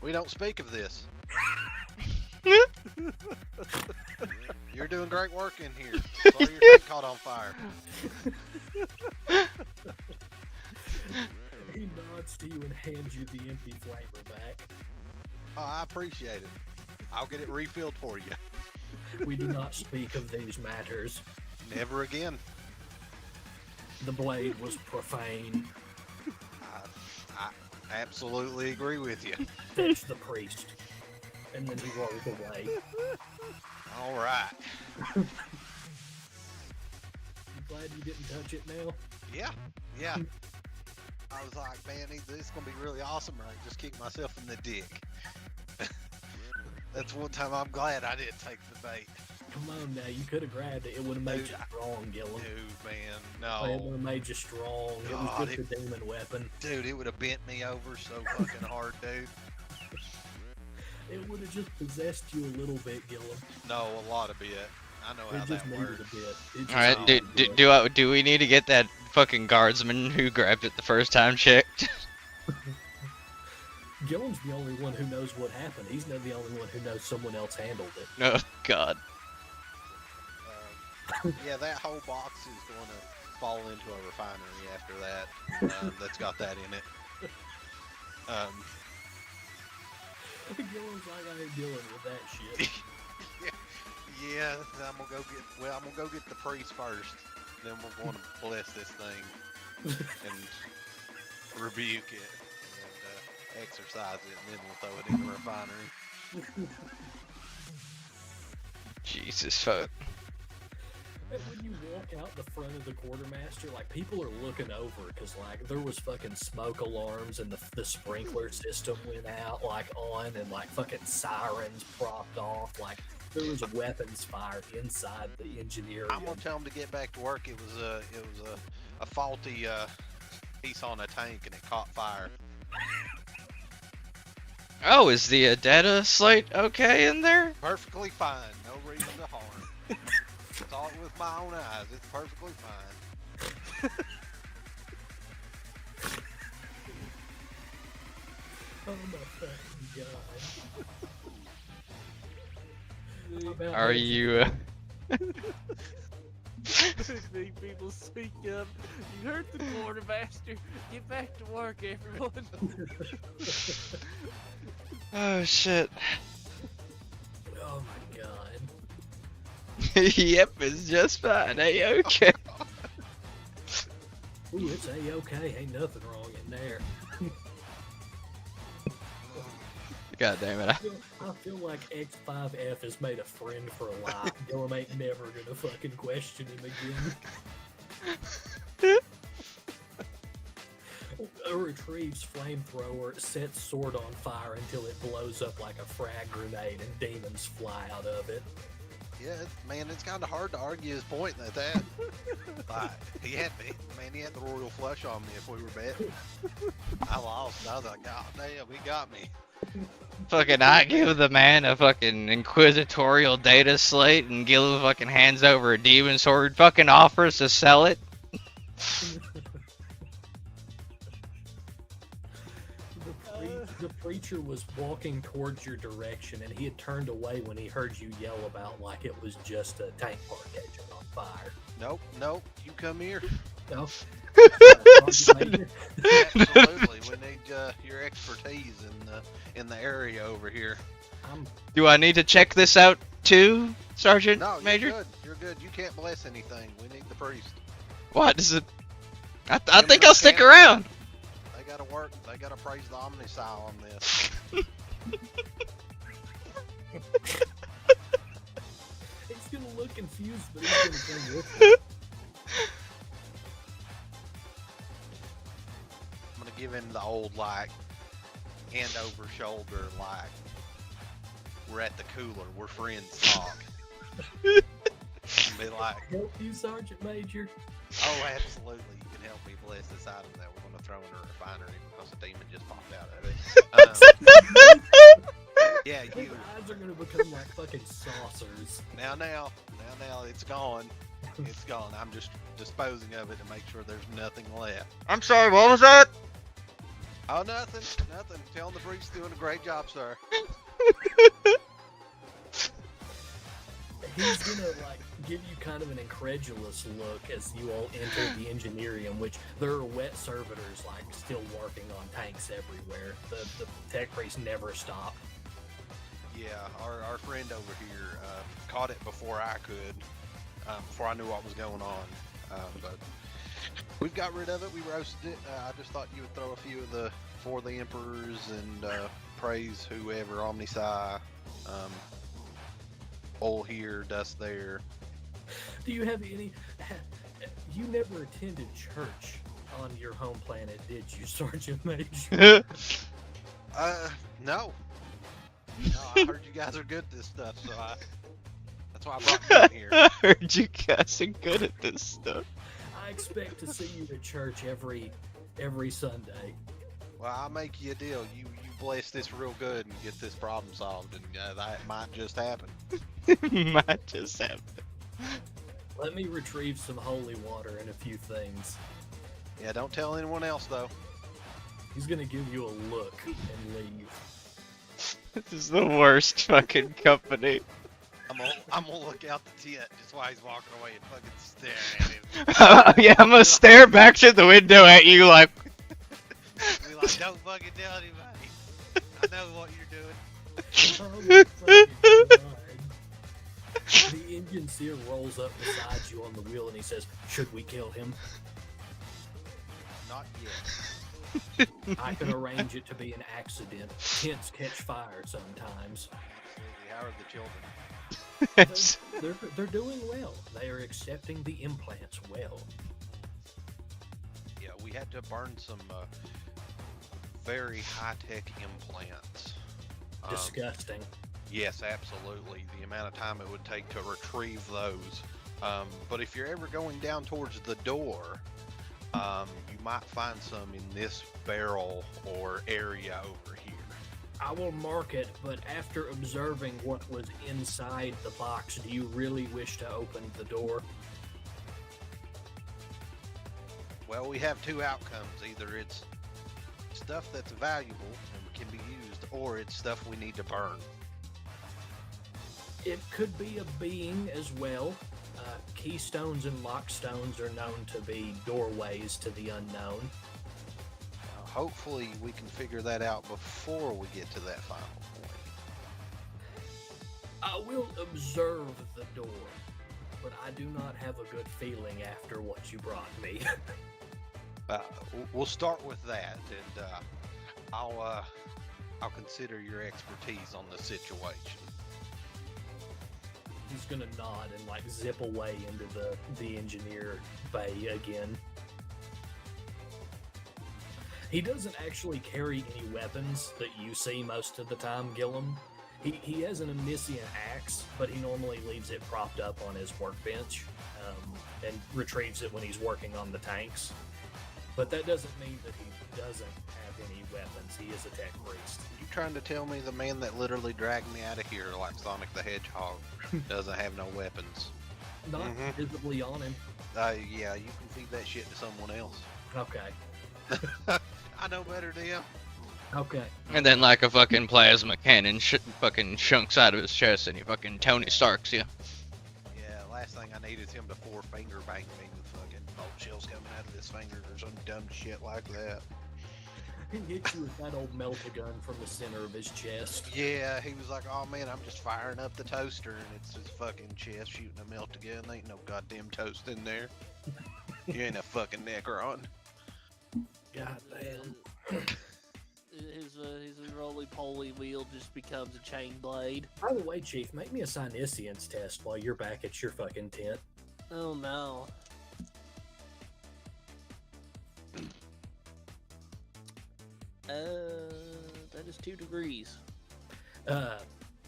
Speaker 2: We don't speak of this. You're doing great work in here. Sorry your tank caught on fire.
Speaker 1: He nods to you and hands you the empty flamer back.
Speaker 2: Oh, I appreciate it. I'll get it refilled for you.
Speaker 1: We do not speak of these matters.
Speaker 2: Never again.
Speaker 1: The blade was profane.
Speaker 2: I absolutely agree with you.
Speaker 1: Fetch the priest. And then he rolls away.
Speaker 2: All right.
Speaker 1: I'm glad you didn't touch it now.
Speaker 2: Yeah. I was like, man, this is gonna be really awesome, right? Just kick myself in the dick. That's one time I'm glad I didn't take the bait.
Speaker 1: Come on now, you could have grabbed it. It would have made you strong, Gillum.
Speaker 2: Dude, man,
Speaker 1: It
Speaker 2: no.
Speaker 1: would have made you strong. It was
Speaker 2: God,
Speaker 1: just a demon weapon.
Speaker 2: Dude, it would have bent me over so fucking hard, dude.
Speaker 1: It would have just possessed you a little bit, Gillum.
Speaker 2: No, a lot of bit. I know how
Speaker 1: It just
Speaker 2: that
Speaker 1: needed
Speaker 2: works.
Speaker 1: a bit. It just
Speaker 3: Alright,
Speaker 1: needed a bit.
Speaker 3: do we need to get that fucking guardsman who grabbed it the first time checked?
Speaker 1: Gillum's the only one who knows what happened. He's not the only one who knows someone else handled it.
Speaker 3: Oh, God.
Speaker 2: Yeah, that whole box is going to fall into a refinery after that. That's got that in it.
Speaker 1: Gillum's like, I ain't dealing with that shit.
Speaker 2: Yeah, I'm gonna go get the priest first. Then we're going to bless this thing and rebuke it and exercise it, and then we'll throw it in the refinery.
Speaker 3: Jesus fuck.
Speaker 1: And when you walk out the front of the quartermaster, like, people are looking over because, like, there was fucking smoke alarms and the sprinkler system went out, like, on, and, like, fucking sirens propped off. Like, there was weapons fired inside the engineering.
Speaker 2: I'm gonna tell them to get back to work. It was a faulty piece on a tank, and it caught fire.
Speaker 3: Oh, is the data slate okay in there?
Speaker 2: Perfectly fine. No reason to harm. Saw it with my own eyes. It's perfectly fine.
Speaker 1: Oh my fucking god.
Speaker 3: Are you,
Speaker 4: Big people speak up. You heard the quartermaster. Get back to work, everyone.
Speaker 3: Oh, shit.
Speaker 1: Oh my god.
Speaker 3: Yep, it's just fine. Hey, okay.
Speaker 1: Ooh, it's A-okay. Ain't nothing wrong in there.
Speaker 3: God damn it.
Speaker 1: I feel like X5F has made a friend for a life. Gillum ain't never gonna fucking question him again. Retrieves flamethrower, sets sword on fire until it blows up like a frag grenade and demons fly out of it.
Speaker 2: Yeah, man, it's kind of hard to argue his point at that. Like, he had the royal flush on me if we were betting. I lost. I was like, God damn, he got me.
Speaker 3: Fucking I give the man a fucking inquisitorial data slate and Gil fucking hands over a demon sword, fucking offers to sell it.
Speaker 1: The preacher was walking towards your direction and he had turned away when he heard you yell about like it was just a tank car catching on fire.
Speaker 2: Nope, you come here.
Speaker 1: No.
Speaker 2: Absolutely, we need your expertise in the area over here.
Speaker 3: Do I need to check this out too, Sergeant
Speaker 2: No,
Speaker 3: Major?
Speaker 2: You're good. You can't bless anything. We need the priest.
Speaker 3: What is it? I think I'll stick around.
Speaker 2: They gotta work. They gotta praise the Omniscile on this.
Speaker 1: He's gonna look confused, but he's gonna come with it.
Speaker 2: I'm gonna give him the old like hand over shoulder like we're at the cooler, we're friends talk. And be like,
Speaker 1: help you, Sergeant Major?
Speaker 2: oh, absolutely, you can help me bless this item that we're gonna throw in a refinery because a demon just popped out of it. Yeah,
Speaker 1: His eyes are gonna become like fucking saucers.
Speaker 2: Now, it's gone. It's gone. I'm just disposing of it to make sure there's nothing left.
Speaker 3: I'm sorry, what was that?
Speaker 2: Oh, nothing. Telling the priest's doing a great job, sir.
Speaker 1: He's gonna like give you kind of an incredulous look as you all enter the engineering, which there are wet servitors like still working on tanks everywhere. The tech priest never stopped.
Speaker 2: Yeah, our friend over here caught it before I could, before I knew what was going on. But we've got rid of it. We roasted it. I just thought you would throw a few of the For the Emperors and praise whoever, Omnisci, oil here, dust there.
Speaker 1: Do you have any? You never attended church, on your home planet, did you, Sergeant Major?
Speaker 2: No. No, I heard you guys are good at this stuff, so that's why I brought you in here.
Speaker 3: I heard you guys are good at this stuff.
Speaker 1: I expect to see you at church every Sunday.
Speaker 2: Well, I'll make you a deal. You bless this real good and get this problem solved, and that might just happen.
Speaker 3: Might just happen.
Speaker 1: Let me retrieve some holy water and a few things.
Speaker 2: Yeah, don't tell anyone else, though.
Speaker 1: He's gonna give you a look and leave.
Speaker 3: This is the worst fucking company.
Speaker 2: I'm gonna look out the tent just while he's walking away and fucking stare at him.
Speaker 3: Yeah, I'm gonna stare back to the window at you like...
Speaker 2: Be like, don't fucking tell anybody. I know what you're doing.
Speaker 1: Oh, fucking God. The engine seer rolls up beside you on the wheel and he says, "Should we kill him?"
Speaker 2: Not yet.
Speaker 1: I can arrange it to be an accident. Tents catch fire sometimes.
Speaker 2: How are the children?
Speaker 1: They're doing well. They are accepting the implants well.
Speaker 2: Yeah, we had to burn some very high-tech implants.
Speaker 1: Disgusting.
Speaker 2: Yes, absolutely. The amount of time it would take to retrieve those. But if you're ever going down towards the door, you might find some in this barrel or area over here.
Speaker 1: I will mark it, but after observing what was inside the box, do you really wish to open the door?
Speaker 2: Well, we have two outcomes. Either it's stuff that's valuable and can be used, or it's stuff we need to burn.
Speaker 1: It could be a being as well. Keystones and lockstones are known to be doorways to the unknown.
Speaker 2: Hopefully we can figure that out before we get to that final point.
Speaker 1: I will observe the door, but I do not have a good feeling after what you brought me.
Speaker 2: We'll start with that, and I'll consider your expertise on the situation.
Speaker 1: He's gonna nod and like zip away into the engineer bay again. He doesn't actually carry any weapons that you see most of the time, Gillum. He has an omniscient axe, but he normally leaves it propped up on his workbench and retrieves it when he's working on the tanks. But that doesn't mean that he doesn't have any weapons. He is a tech priest.
Speaker 2: You trying to tell me the man that literally dragged me out of here like Sonic the Hedgehog doesn't have no weapons?
Speaker 1: Not visibly on him.
Speaker 2: Yeah, you can feed that shit to someone else.
Speaker 1: Okay.
Speaker 2: I know better than him.
Speaker 1: Okay.
Speaker 3: And then like a fucking plasma cannon fucking chunks out of his chest and he fucking Tony Starks you.
Speaker 2: Yeah, last thing I need is him to four-finger bank me with fucking bolt shells coming out of his fingers or some dumb shit like that.
Speaker 1: He hits you with that old melt-a-gun from the center of his chest.
Speaker 2: Yeah, he was like, oh man, I'm just firing up the toaster and it's his fucking chest shooting a melt-a-gun. Ain't no goddamn toast in there. You ain't a fucking Necron.
Speaker 1: Goddamn.
Speaker 4: His roly-poly wheel just becomes a chain blade.
Speaker 1: By the way, Chief, make me a Psyniscience test while you're back at your fucking tent.
Speaker 4: Oh no. That is 2 degrees.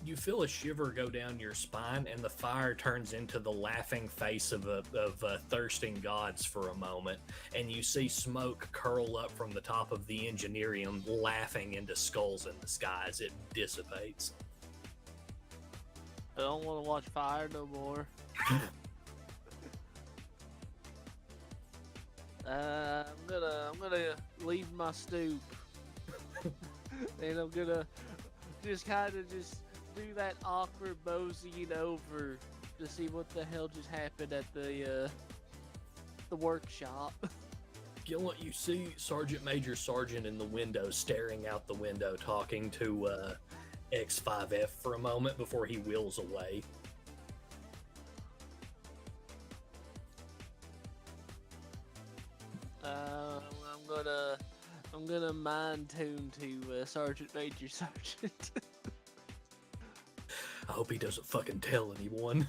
Speaker 1: You feel a shiver go down your spine, and the fire turns into the laughing face of thirsting gods for a moment, and you see smoke curl up from the top of the Engineerium, laughing into skulls in the sky as it dissipates.
Speaker 4: I don't want to watch fire no more. I'm gonna leave my stoop, and I'm gonna just kind of just do that awkward moseying over to see what the hell just happened at the workshop.
Speaker 1: Gillen, you see Sergeant Major Sargent in the window, staring out the window, talking to X5F for a moment before he wheels away.
Speaker 4: I'm gonna mind tune to Sergeant Major Sargent.
Speaker 1: I hope he doesn't fucking tell anyone.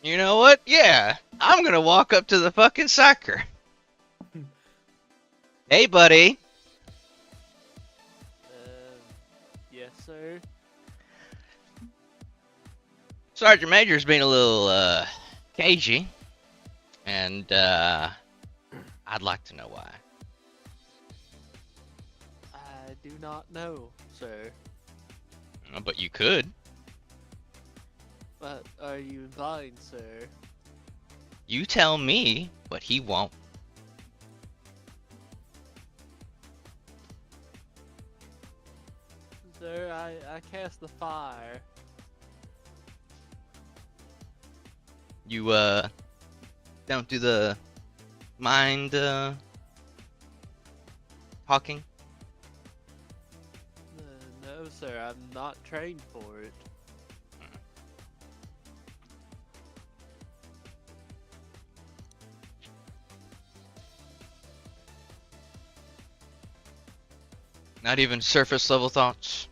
Speaker 3: You know what? Yeah, I'm gonna walk up to the fucking sucker. Hey, buddy.
Speaker 4: Yes, sir.
Speaker 3: Sergeant Major's been a little, cagey. And, I'd like to know why.
Speaker 4: I do not know, sir.
Speaker 3: But you could.
Speaker 4: But are you implying, sir?
Speaker 3: You tell me, but he won't.
Speaker 4: Sir, I cast the fire.
Speaker 3: You, don't do the mind, talking?
Speaker 4: No, sir, I'm not trained for it.
Speaker 3: Not even surface level thoughts?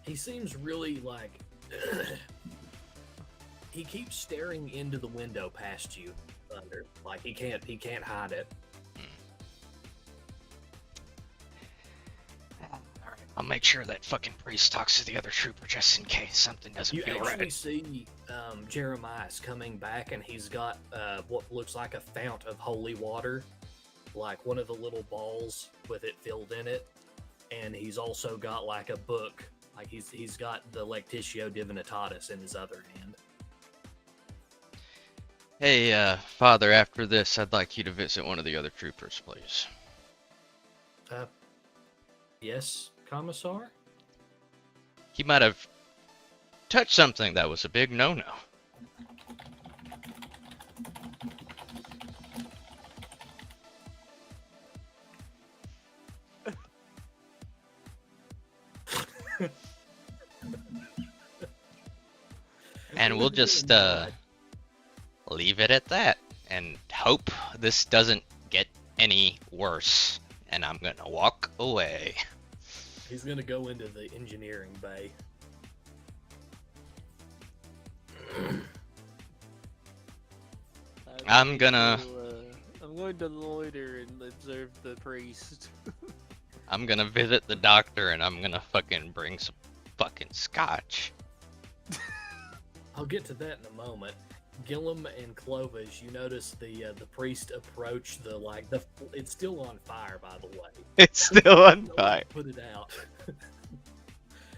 Speaker 1: He seems really like he keeps staring into the window past you, Thunder. Like he can't hide it.
Speaker 3: Alright, I'll make sure that fucking priest talks to the other trooper just in case something doesn't
Speaker 1: You
Speaker 3: feel
Speaker 1: actually
Speaker 3: right.
Speaker 1: see Jeremiah's coming back, and he's got what looks like a fount of holy water, like one of the little balls with it filled in it, and he's also got like a book. Like he's got the Lectitio Divinitatis in his other hand.
Speaker 3: Hey, Father, after this, I'd like you to visit one of the other troopers, please.
Speaker 1: Yes, Commissar?
Speaker 3: He might have touched something that was a big no-no. And we'll just, leave it at that and hope this doesn't get any worse. And I'm gonna walk away.
Speaker 1: He's gonna go into the engineering bay.
Speaker 3: I'm gonna
Speaker 4: loiter and observe the priest.
Speaker 3: I'm gonna visit the doctor and I'm gonna fucking bring some fucking scotch.
Speaker 1: I'll get to that in a moment. Gillum and Clovis, you notice the priest approach it's still on fire, by the way.
Speaker 3: It's still on fire.
Speaker 1: Put it out.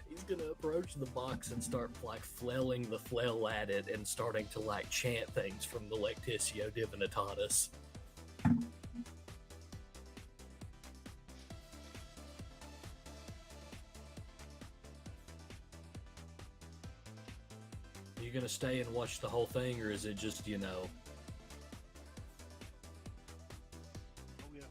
Speaker 1: He's gonna approach the box and start like flailing the flail at it and starting to like chant things from the Lectitio Divinitatis. You gonna stay and watch the whole thing, or is it just, you know?
Speaker 13: Oh, yeah.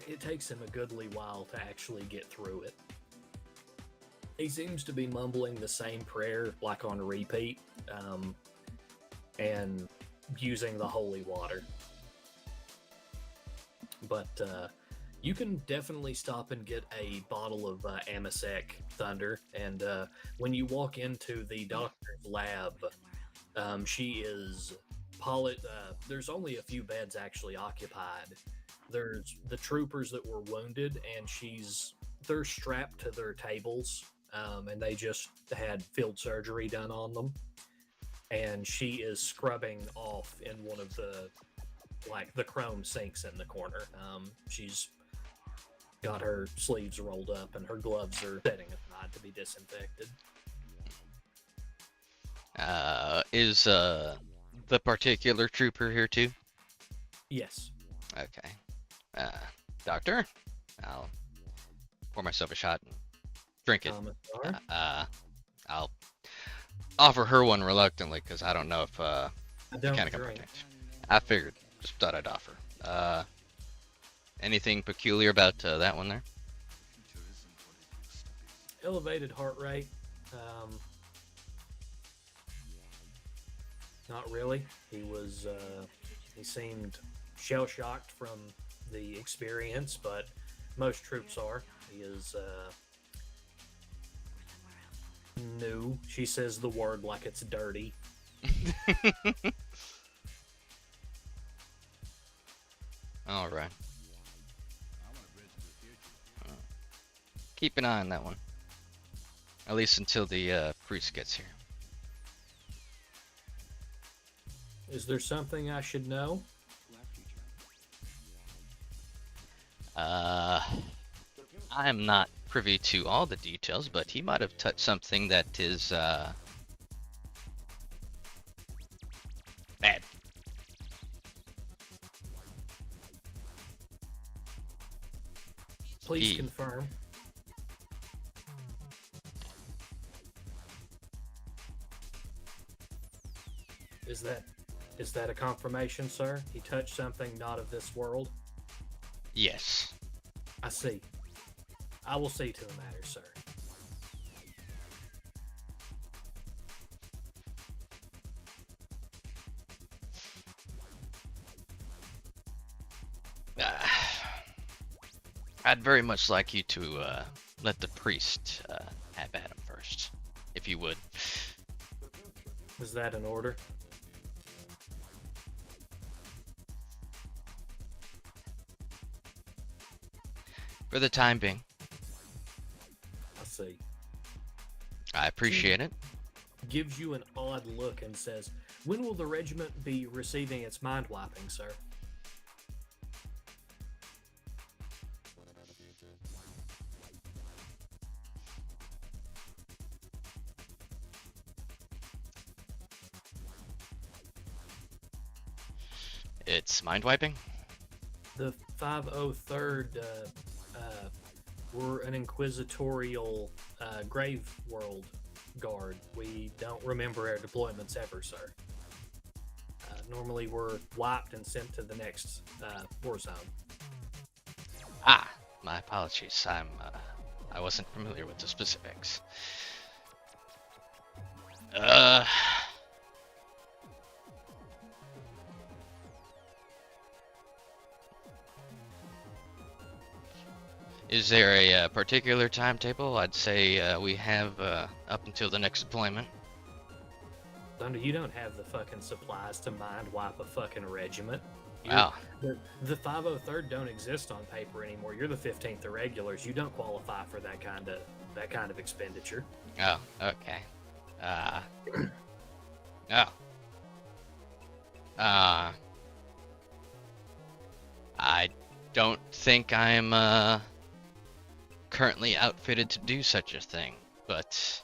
Speaker 1: It takes him a goodly while to actually get through it. He seems to be mumbling the same prayer, like on repeat, and using the holy water. But you can definitely stop and get a bottle of Amasec, Thunder, and when you walk into the doctor's lab, she is there's only a few beds actually occupied. There's the troopers that were wounded, and they're strapped to their tables, and they just had field surgery done on them. And she is scrubbing off in one of the chrome sinks in the corner. She's got her sleeves rolled up, and her gloves are setting aside to be disinfected.
Speaker 3: Is the particular trooper here too?
Speaker 1: Yes.
Speaker 3: Okay. Doctor, I'll pour myself a shot and drink it.
Speaker 1: Commissar?
Speaker 3: I'll offer her one reluctantly because I don't know if
Speaker 1: I don't
Speaker 3: mechanical
Speaker 1: drink.
Speaker 3: protect. I figured. Just thought I'd offer. Anything peculiar about that one there?
Speaker 1: Elevated heart rate. Not really. He was. He seemed shell shocked from the experience, but most troops are. He is new. She says the word like it's dirty.
Speaker 3: All right. Keep an eye on that one. At least until the priest gets here.
Speaker 1: Is there something I should know?
Speaker 3: I am not privy to all the details, but he might have touched something that is bad.
Speaker 1: Please confirm. Is that a confirmation, sir? He touched something not of this world?
Speaker 3: Yes.
Speaker 1: I see. I will see to the matter, sir.
Speaker 3: I'd very much like you to let the priest have at him first, if you would.
Speaker 1: Is that an order?
Speaker 3: For the time being.
Speaker 1: I see.
Speaker 3: I appreciate it.
Speaker 1: Gives you an odd look and says, "When will the regiment be receiving its mind wiping, sir?"
Speaker 3: It's mind wiping?
Speaker 1: The 503rd were an inquisitorial grave world guard. We don't remember our deployments ever, sir. Normally we're wiped and sent to the next war zone.
Speaker 3: Ah, my apologies. I wasn't familiar with the specifics. Is there a particular timetable? I'd say we have up until the next deployment.
Speaker 1: Thunder, you don't have the fucking supplies to mind wipe a fucking regiment.
Speaker 3: Wow.
Speaker 1: The 503rd don't exist on paper anymore. You're the 15th irregulars. You don't qualify for that kind of expenditure.
Speaker 3: Oh, okay. I don't think I'm currently outfitted to do such a thing, but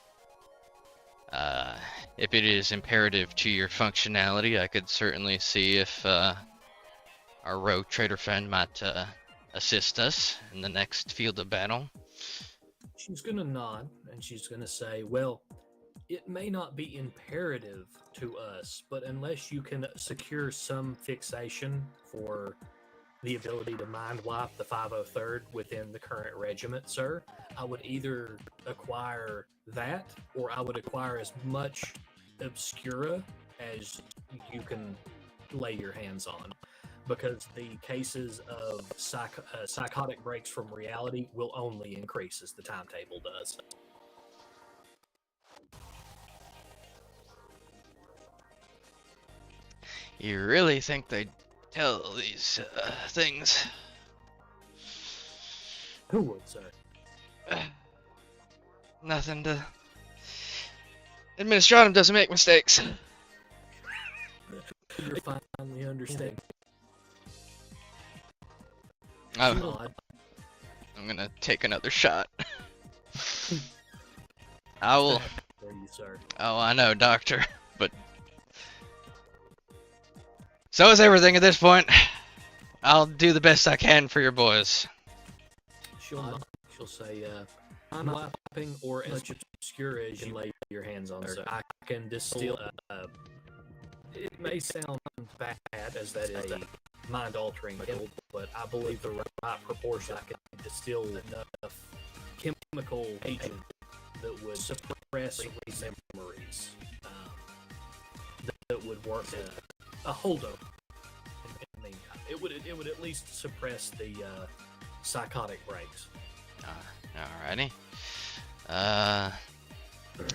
Speaker 3: if it is imperative to your functionality, I could certainly see if our rogue trader friend might assist us in the next field of battle.
Speaker 1: She's gonna nod and she's gonna say, "Well, it may not be imperative to us, but unless you can secure some fixation for the ability to mind wipe the 503rd within the current regiment, sir, I would either acquire that or I would acquire as much obscura as you can lay your hands on, because the cases of psychotic breaks from reality will only increase as the timetable does."
Speaker 3: You really think they'd tell these things?
Speaker 1: Who would, sir?
Speaker 3: Nothing to... Administratum doesn't make mistakes.
Speaker 1: You finally understand.
Speaker 3: Oh, I'm gonna take another shot. I will...
Speaker 1: For you, sir.
Speaker 3: Oh, I know, Doctor, but... So is everything at this point. I'll do the best I can for your boys.
Speaker 1: She'll she'll say, I'm wiping or as obscure as you lay your hands on her. I can distill. It may sound bad as that is a mind-altering chemical, but I believe the right proportion I can distill enough chemical agent that would suppress memories. That would work a holdover. In the meantime, it would at least suppress the psychotic breaks.
Speaker 3: Alrighty.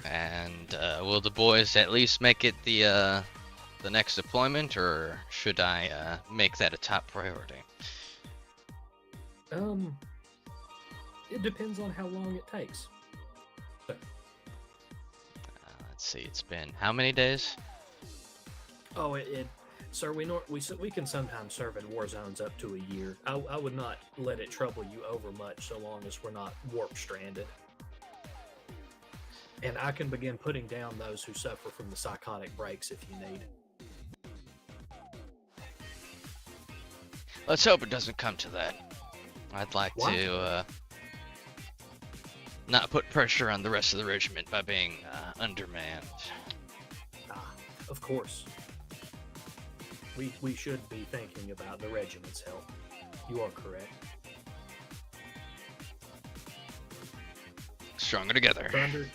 Speaker 3: And will the boys at least make it the next deployment, or should I make that a top priority?
Speaker 1: It depends on how long it takes.
Speaker 3: Let's see. It's been how many days?
Speaker 1: Oh, sir, we can sometimes serve in war zones up to a year. I would not let it trouble you over much so long as we're not warp stranded. And I can begin putting down those who suffer from the psychotic breaks if you need.
Speaker 3: Let's hope it doesn't come to that. I'd like to not put pressure on the rest of the regiment by being undermanned.
Speaker 1: Of course. We should be thinking about the regiment's health. You are correct.
Speaker 3: Stronger together.
Speaker 1: Thunder,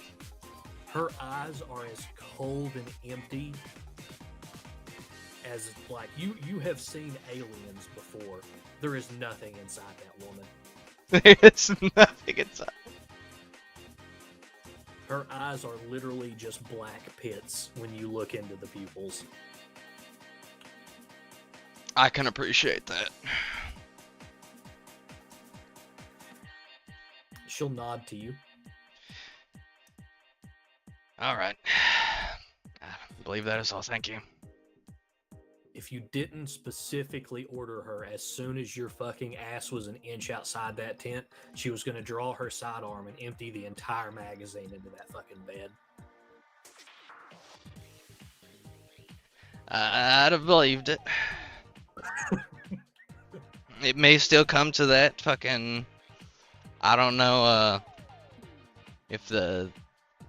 Speaker 1: her eyes are as cold and empty as, like, you have seen aliens before. There is nothing inside that woman.
Speaker 3: There's nothing inside.
Speaker 1: Her eyes are literally just black pits when you look into the pupils.
Speaker 3: I can appreciate that.
Speaker 1: She'll nod to you.
Speaker 3: Alright. I believe that is all. Thank you.
Speaker 1: If you didn't specifically order her, as soon as your fucking ass was an inch outside that tent, she was going to draw her sidearm and empty the entire magazine into that fucking bed.
Speaker 3: I'd have believed it. It may still come to that fucking... I don't know if the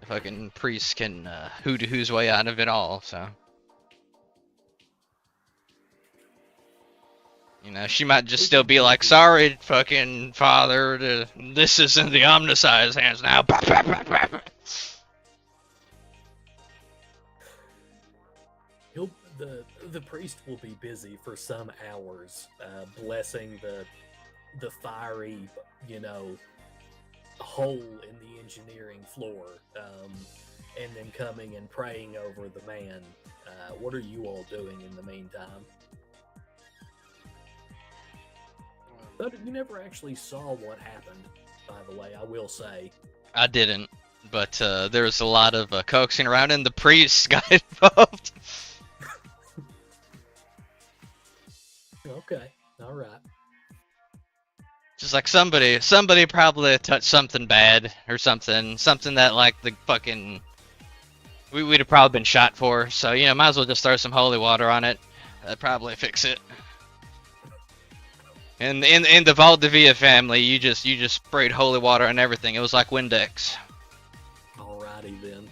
Speaker 3: fucking priest can hoodoo his way out of it all, so... You know, she might just still be like, sorry, fucking father, this is in the Omnicized hands now.
Speaker 1: The priest will be busy for some hours, blessing the fiery, hole in the engineering floor, and then coming and praying over the man. What are you all doing in the meantime? But you never actually saw what happened, by the way, I will say.
Speaker 3: I didn't, but there was a lot of coaxing around, and the priest got involved.
Speaker 1: Okay, all right.
Speaker 3: Just like somebody probably touched something bad or something that like the fucking we'd have probably been shot for. So might as well just throw some holy water on it. That'd probably fix it. And in the Valdivia family, you just sprayed holy water on everything. It was like Windex.
Speaker 1: Alrighty then.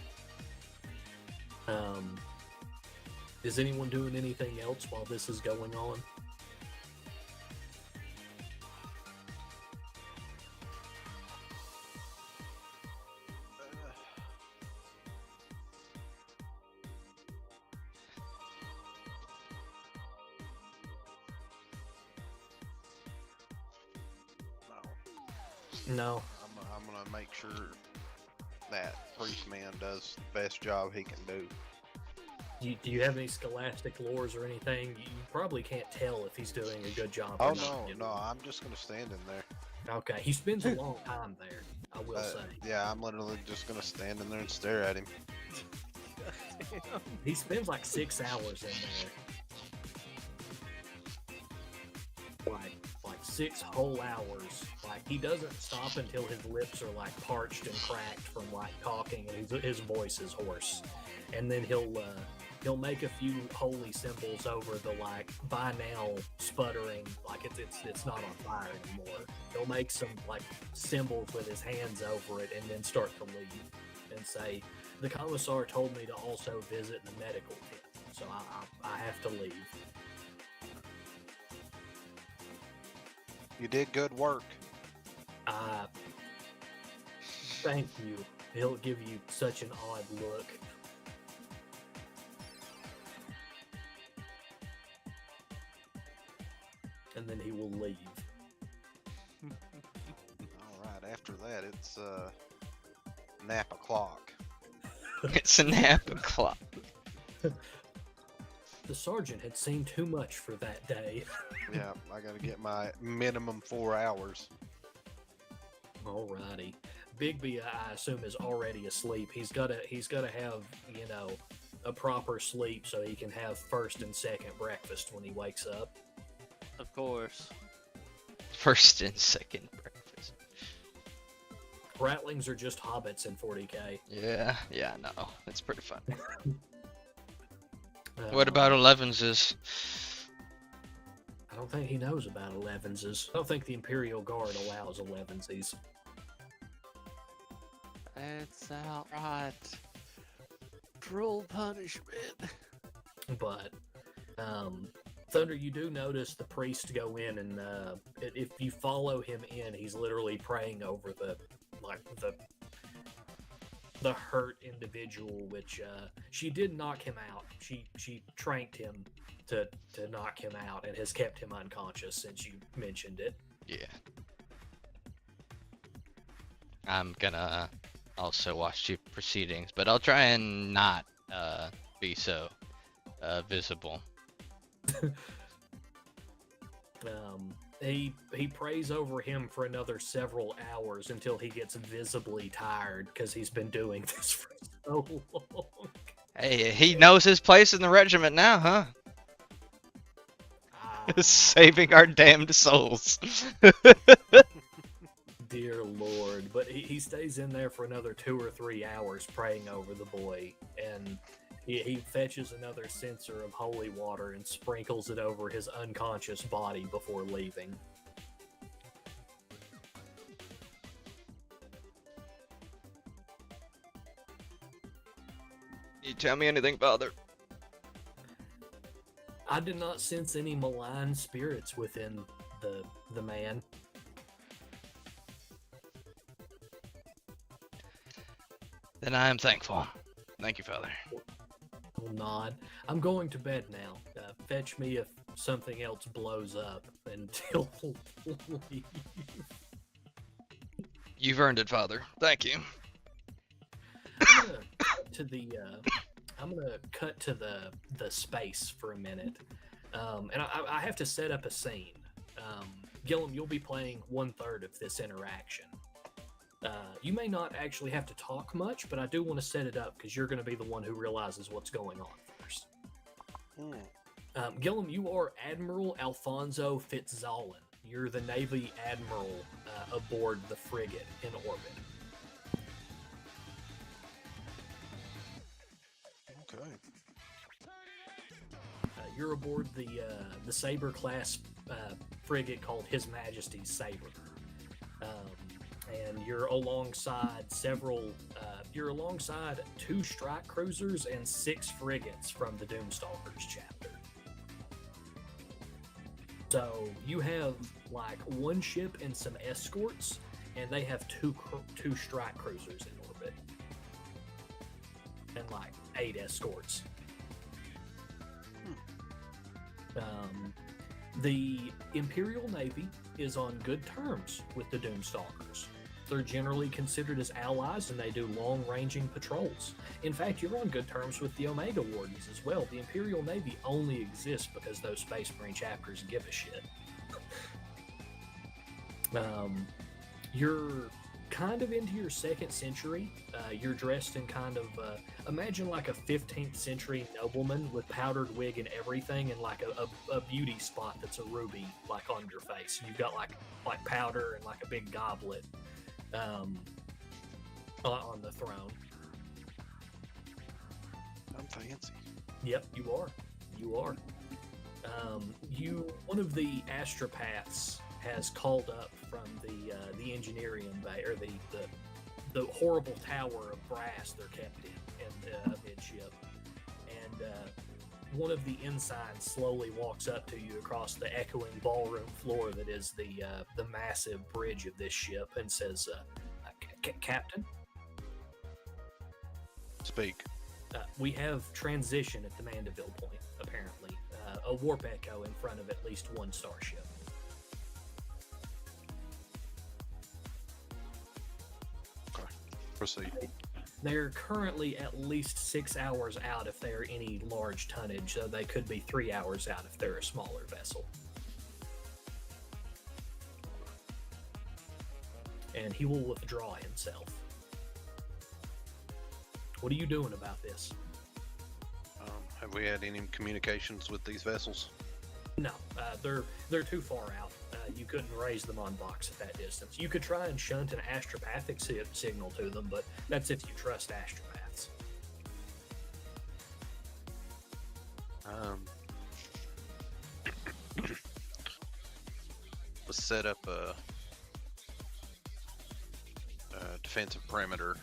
Speaker 1: Is anyone doing anything else while this is going on? No.
Speaker 2: I'm gonna make sure that priest man does the best job he can do.
Speaker 1: Do you have any scholastic lores or anything? You probably can't tell if he's doing a good job or not.
Speaker 2: No, I'm just gonna stand in there.
Speaker 1: Okay, he spends a long time there, I will say.
Speaker 2: Yeah, I'm literally just gonna stand in there and stare at him.
Speaker 1: He spends like 6 hours in there. Like 6 whole hours. Like, he doesn't stop until his lips are like parched and cracked from like talking, and his voice is hoarse. And then he'll He'll make a few holy symbols over the like by now sputtering, like it's not on fire anymore. He'll make some like symbols with his hands over it and then start to leave and say, "The commissar told me to also visit the medical tent, so I have to leave."
Speaker 2: You did good work.
Speaker 1: Thank you. He'll give you such an odd look. And then he will leave.
Speaker 2: Alright, after that, it's nap o'clock.
Speaker 3: It's a nap o'clock.
Speaker 1: The sergeant had seen too much for that day.
Speaker 2: Yeah, I gotta get my minimum 4 hours.
Speaker 1: Alrighty. Bigby, I assume, is already asleep. He's gotta have, you know, a proper sleep so he can have first and second breakfast when he wakes up.
Speaker 4: Of course.
Speaker 3: First and second breakfast.
Speaker 1: Ratlings are just hobbits in 40K.
Speaker 3: Yeah, no, it's pretty fun. What about 11s?
Speaker 1: I don't think he knows about 11s. I don't think the Imperial Guard allows 11s.
Speaker 4: That's outright cruel punishment.
Speaker 1: But, Thunder, you do notice the priest go in, and if you follow him in, he's literally praying over the hurt individual, which she did knock him out. She tranked him to knock him out and has kept him unconscious since you mentioned it.
Speaker 3: Yeah. I'm gonna also watch the proceedings, but I'll try and not be so visible.
Speaker 1: He prays over him for another several hours until he gets visibly tired because he's been doing this for so long.
Speaker 3: Hey, he knows his place in the regiment now, huh? Saving our damned souls.
Speaker 1: Dear Lord. But he stays in there for another 2 or 3 hours praying over the boy, and he fetches another censer of holy water and sprinkles it over his unconscious body before leaving.
Speaker 3: You tell me anything, Father?
Speaker 1: I did not sense any malign spirits within the man.
Speaker 3: Then I am thankful. Thank you, Father.
Speaker 1: Will nod. I'm going to bed now. Fetch me if something else blows up until leave.
Speaker 3: You've earned it, Father. Thank you.
Speaker 1: I'm gonna cut to the space for a minute, and I have to set up a scene. Gillum, you'll be playing 1/3 of this interaction. You may not actually have to talk much, but I do want to set it up because you're going to be the one who realizes what's going on first. Gillum, you are Admiral Alfonso Fitzallen. You're the Navy Admiral aboard the frigate in orbit.
Speaker 2: Okay.
Speaker 1: You're aboard the Saber class frigate called His Majesty's Saber. And you're alongside you're alongside 2 strike cruisers and 6 frigates from the Doomstalkers chapter. So you have like 1 ship and some escorts, and they have 2 strike cruisers in orbit, and like 8 escorts. The Imperial Navy is on good terms with the Doomstalkers. They're generally considered as allies, and they do long-ranging patrols. In fact, you're on good terms with the Omega Wardens as well. The Imperial Navy only exists because those Space Marine chapters give a shit. You're kind of into your 2nd century. You're dressed in kind of, imagine like a 15th century nobleman with powdered wig and everything, and like a beauty spot that's a ruby, like on your face. You've got like powder and like a big goblet on the throne.
Speaker 2: I'm fancy.
Speaker 1: Yep, you are. You are. One of the astropaths has called up from the engineering bay, or the horrible tower of brass they're kept in midship, and one of the ensigns slowly walks up to you across the echoing ballroom floor that is the massive bridge of this ship, and says, "Captain,
Speaker 2: Speak.
Speaker 1: we have transition at the Mandeville point. Apparently, a warp echo in front of at least one starship."
Speaker 2: Okay. Proceed.
Speaker 1: They're currently at least 6 hours out if they're any large tonnage, so they could be 3 hours out if they're a smaller vessel. And he will withdraw himself. What are you doing about this?
Speaker 2: Have we had any communications with these vessels?
Speaker 1: No, they're too far out. You couldn't raise them on box at that distance. You could try and shunt an astropathic signal to them, but that's if you trust astropaths.
Speaker 2: Let's set up a defensive perimeter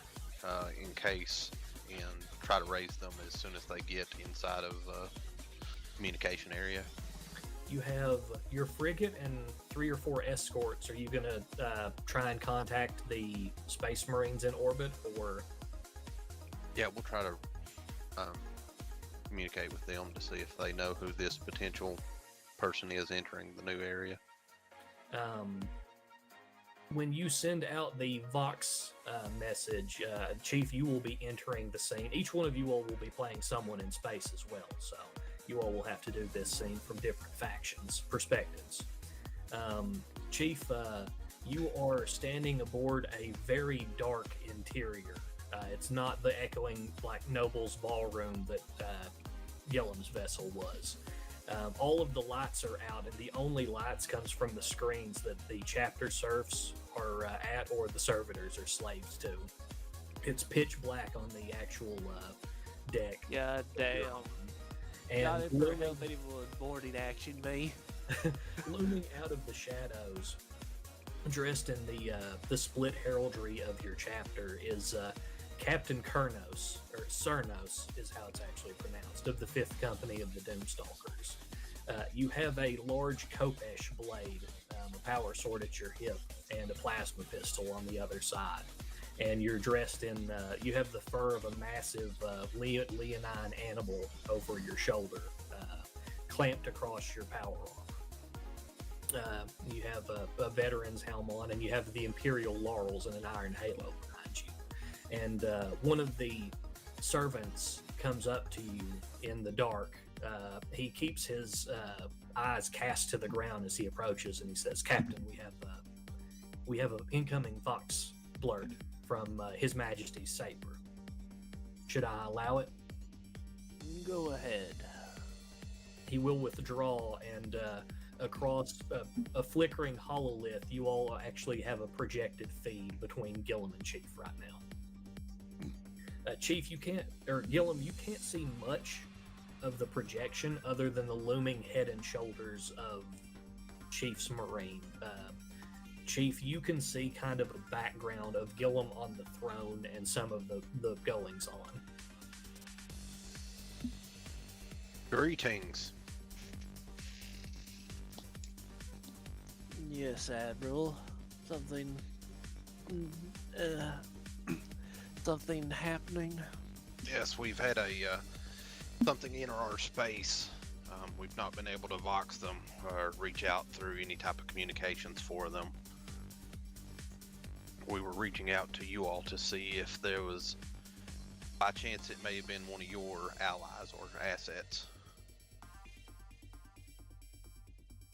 Speaker 2: in case, and try to raise them as soon as they get inside of communication area.
Speaker 1: You have your frigate and 3 or 4 escorts. Are you going to try and contact the Space Marines in orbit, or?
Speaker 2: Yeah, we'll try to communicate with them to see if they know who this potential person is entering the new area.
Speaker 1: When you send out the Vox message, Chief, you will be entering the scene. Each one of you all will be playing someone in space as well, so you all will have to do this scene from different factions' perspectives. Chief, you are standing aboard a very dark interior. It's not the echoing, like, Noble's ballroom that Gillam's vessel was. All of the lights are out, and the only lights comes from the screens that the chapter serfs are at, or the servitors are slaves to. It's pitch black on the actual deck.
Speaker 4: God damn.
Speaker 1: And
Speaker 4: God, it would help anyone with boarding action, me.
Speaker 1: Looming out of the shadows, dressed in the split heraldry of your chapter, is Captain Kurnos, or Cernos is how it's actually pronounced, of the 5th Company of the Doomstalkers. You have a large Kopesh blade, a power sword at your hip, and a plasma pistol on the other side. And you're dressed in, you have the fur of a massive leonine animal over your shoulder, clamped across your power armor. You have a veteran's helm on, and you have the Imperial laurels and an iron halo behind you. And one of the servants comes up to you in the dark. He keeps his eyes cast to the ground as he approaches, and he says, "Captain, we have an incoming Vox blurt from His Majesty's Saber. Should I allow it?"
Speaker 4: Go ahead.
Speaker 1: He will withdraw, and across a flickering hololith, you all actually have a projected feed between Gillam and Chief right now. Chief, Gillam, you can't see much of the projection other than the looming head and shoulders of Chief's Marine. Chief, you can see kind of a background of Gillam on the throne and some of the goings on.
Speaker 2: Greetings.
Speaker 4: Yes, Admiral. Something happening?
Speaker 2: Yes, we've had something enter our space. We've not been able to vox them or reach out through any type of communications for them. We were reaching out to you all to see if there was, by chance, it may have been one of your allies or assets.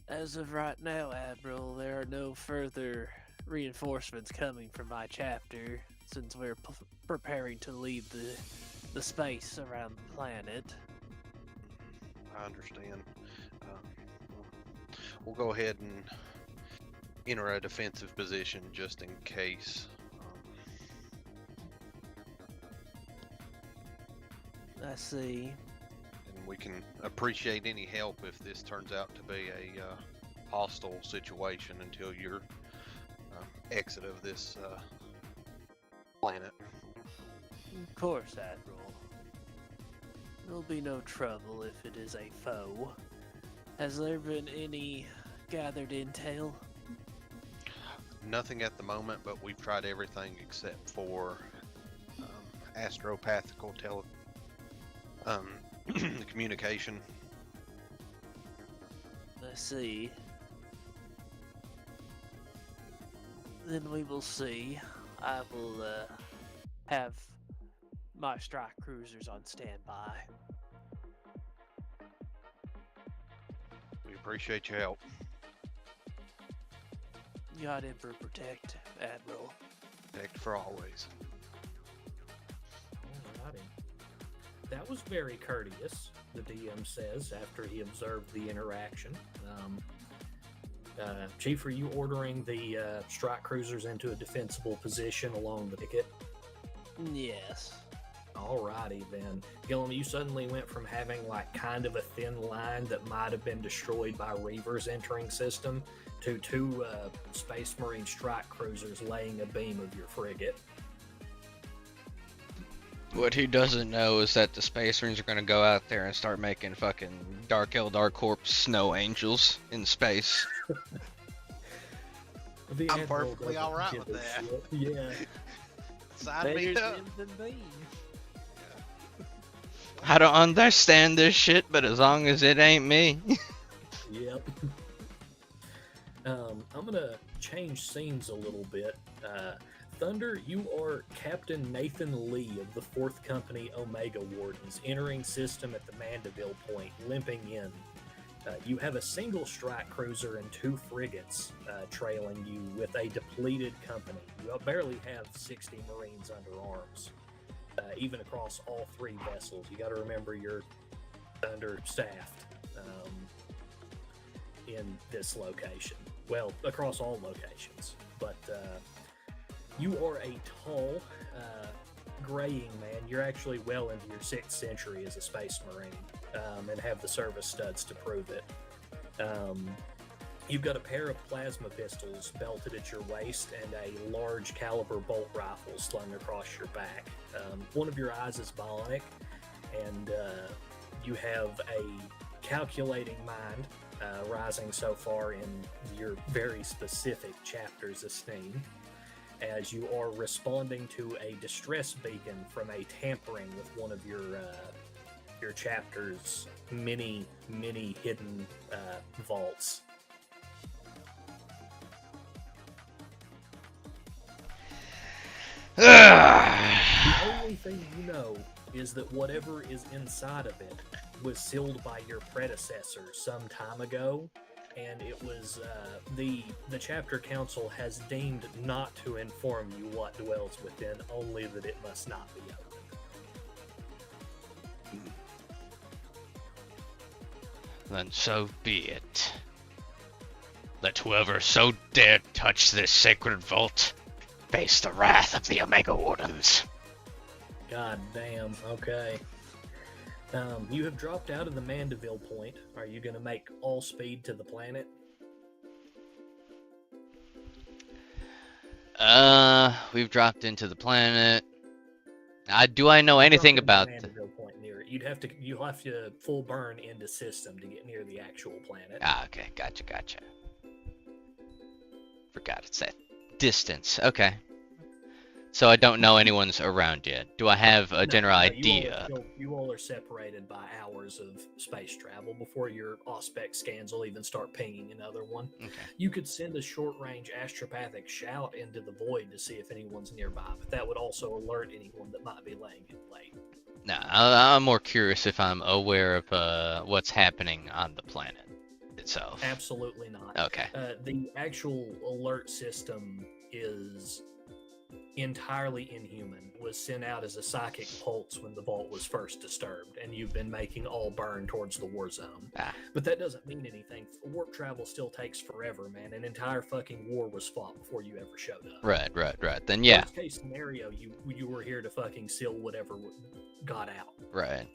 Speaker 4: As of right now, Admiral, there are no further reinforcements coming from my chapter, since we're preparing to leave the space around the planet.
Speaker 2: I understand. We'll go ahead and enter a defensive position just in case.
Speaker 4: I see.
Speaker 2: can appreciate any help if this turns out to be a hostile situation until your exit of this planet.
Speaker 4: Of course, Admiral. There'll be no trouble if it is a foe. Has there been any gathered intel?
Speaker 2: Nothing at the moment, but we've tried everything except for astropathical communication.
Speaker 4: I see. Then we will see. I will have my strike cruisers on standby.
Speaker 2: We appreciate your help.
Speaker 4: God Emperor protect, Admiral.
Speaker 2: Protect for always.
Speaker 1: Alrighty. That was very courteous, the DM says after he observed the interaction. Chief, are you ordering the strike cruisers into a defensible position along the picket?
Speaker 4: Yes.
Speaker 1: Alrighty then. Gillum, you suddenly went from having like kind of a thin line that might have been destroyed by Reaver's entering system to two Space Marine strike cruisers laying a beam of your frigate.
Speaker 3: What he doesn't know is that the Space Marines are gonna go out there and start making fucking Dark Eldar Corps snow angels in space.
Speaker 2: I'm perfectly alright with that.
Speaker 1: Yeah.
Speaker 2: Sign me up.
Speaker 3: I don't understand this shit, but as long as it ain't me.
Speaker 1: Yep. I'm gonna change scenes a little bit. Thunder, you are Captain Nathan Lee of the 4th Company Omega Wardens, entering system at the Mandeville Point, limping in. You have a single strike cruiser and 2 frigates trailing you with a depleted company. You barely have 60 Marines under arms, even across all 3 vessels. You got to remember you're understaffed in this location. Well, across all locations. But you are a tall, graying man. You're actually well into your 6th century as a Space Marine, and have the service studs to prove it. You've got a pair of plasma pistols belted at your waist and a large caliber bolt rifle slung across your back. One of your eyes is bionic, and you have a calculating mind, rising so far in your very specific chapter's esteem, as you are responding to a distress beacon from a tampering with one of your chapter's many hidden vaults. The only thing you know is that whatever is inside of it was sealed by your predecessor some time ago, and it was the chapter council has deemed not to inform you what dwells within, only that it must not be opened.
Speaker 3: Then so be it. Let whoever so dare touch this sacred vault face the wrath of the Omega Wardens.
Speaker 1: God damn, okay. You have dropped out of the Mandeville Point. Are you going to make all speed to the planet?
Speaker 3: We've dropped into the planet. Do I know anything about the
Speaker 1: Mandeville Point near it? You'll have to full burn into system to get near the actual planet.
Speaker 3: Ah, okay, gotcha. Forgot it's that distance. Okay. So I don't know anyone's around yet. Do I have a general idea?
Speaker 1: You all are separated by hours of space travel before your Auspex scans will even start pinging another one.
Speaker 3: Okay.
Speaker 1: You could send a short-range astropathic shout into the void to see if anyone's nearby, but that would also alert anyone that might be laying in wait.
Speaker 3: No, I'm more curious if I'm aware of what's happening on the planet itself.
Speaker 1: Absolutely not.
Speaker 3: Okay.
Speaker 1: The actual alert system is entirely inhuman, was sent out as a psychic pulse when the vault was first disturbed, and you've been making all burn towards the war zone. But that doesn't mean anything. Warp travel still takes forever, man. An entire fucking war was fought before you ever showed up.
Speaker 3: Right. Then yeah.
Speaker 1: Worst case scenario, you were here to fucking seal whatever got out.
Speaker 3: Right.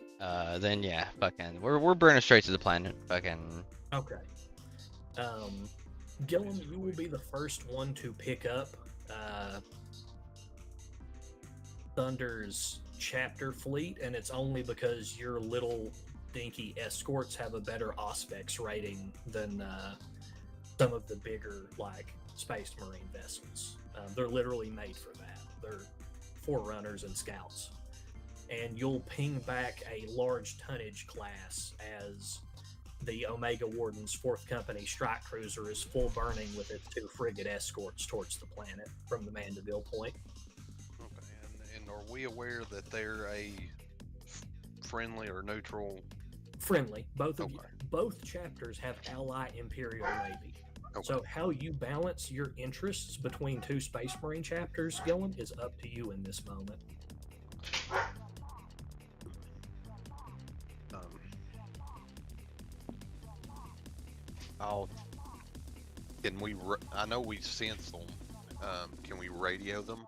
Speaker 3: Then yeah, fucking, we're burning straight to the planet. Fucking.
Speaker 1: Okay. Gillum, you will be the first one to pick up Thunder's chapter fleet, and it's only because your little dinky escorts have a better Auspex rating than some of the bigger, like, Space Marine vessels. They're literally made for that. They're Forerunners and Scouts. And you'll ping back a large tonnage class as the Omega Warden's 4th Company strike cruiser is full burning with its 2 frigate escorts towards the planet from the Mandeville point.
Speaker 2: Okay, and are we aware that they're a friendly or neutral?
Speaker 1: Friendly. Both chapters have ally Imperial Navy. Okay. So how you balance your interests between 2 Space Marine chapters, Gillen, is up to you in this moment.
Speaker 2: Can we? I know we sense them. Can we radio them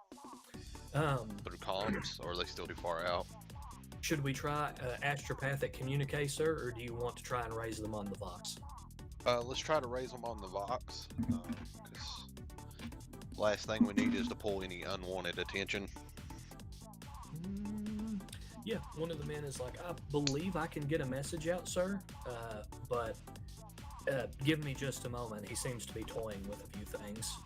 Speaker 2: through comms, or are they still too far out?
Speaker 1: Should we try astropathic communique, sir, or do you want to try and raise them on the Vox?
Speaker 2: Let's try to raise them on the Vox. Because last thing we need is to pull any unwanted attention.
Speaker 1: Yeah, one of the men is like, I believe I can get a message out, sir, but give me just a moment. He seems to be toying with a few things.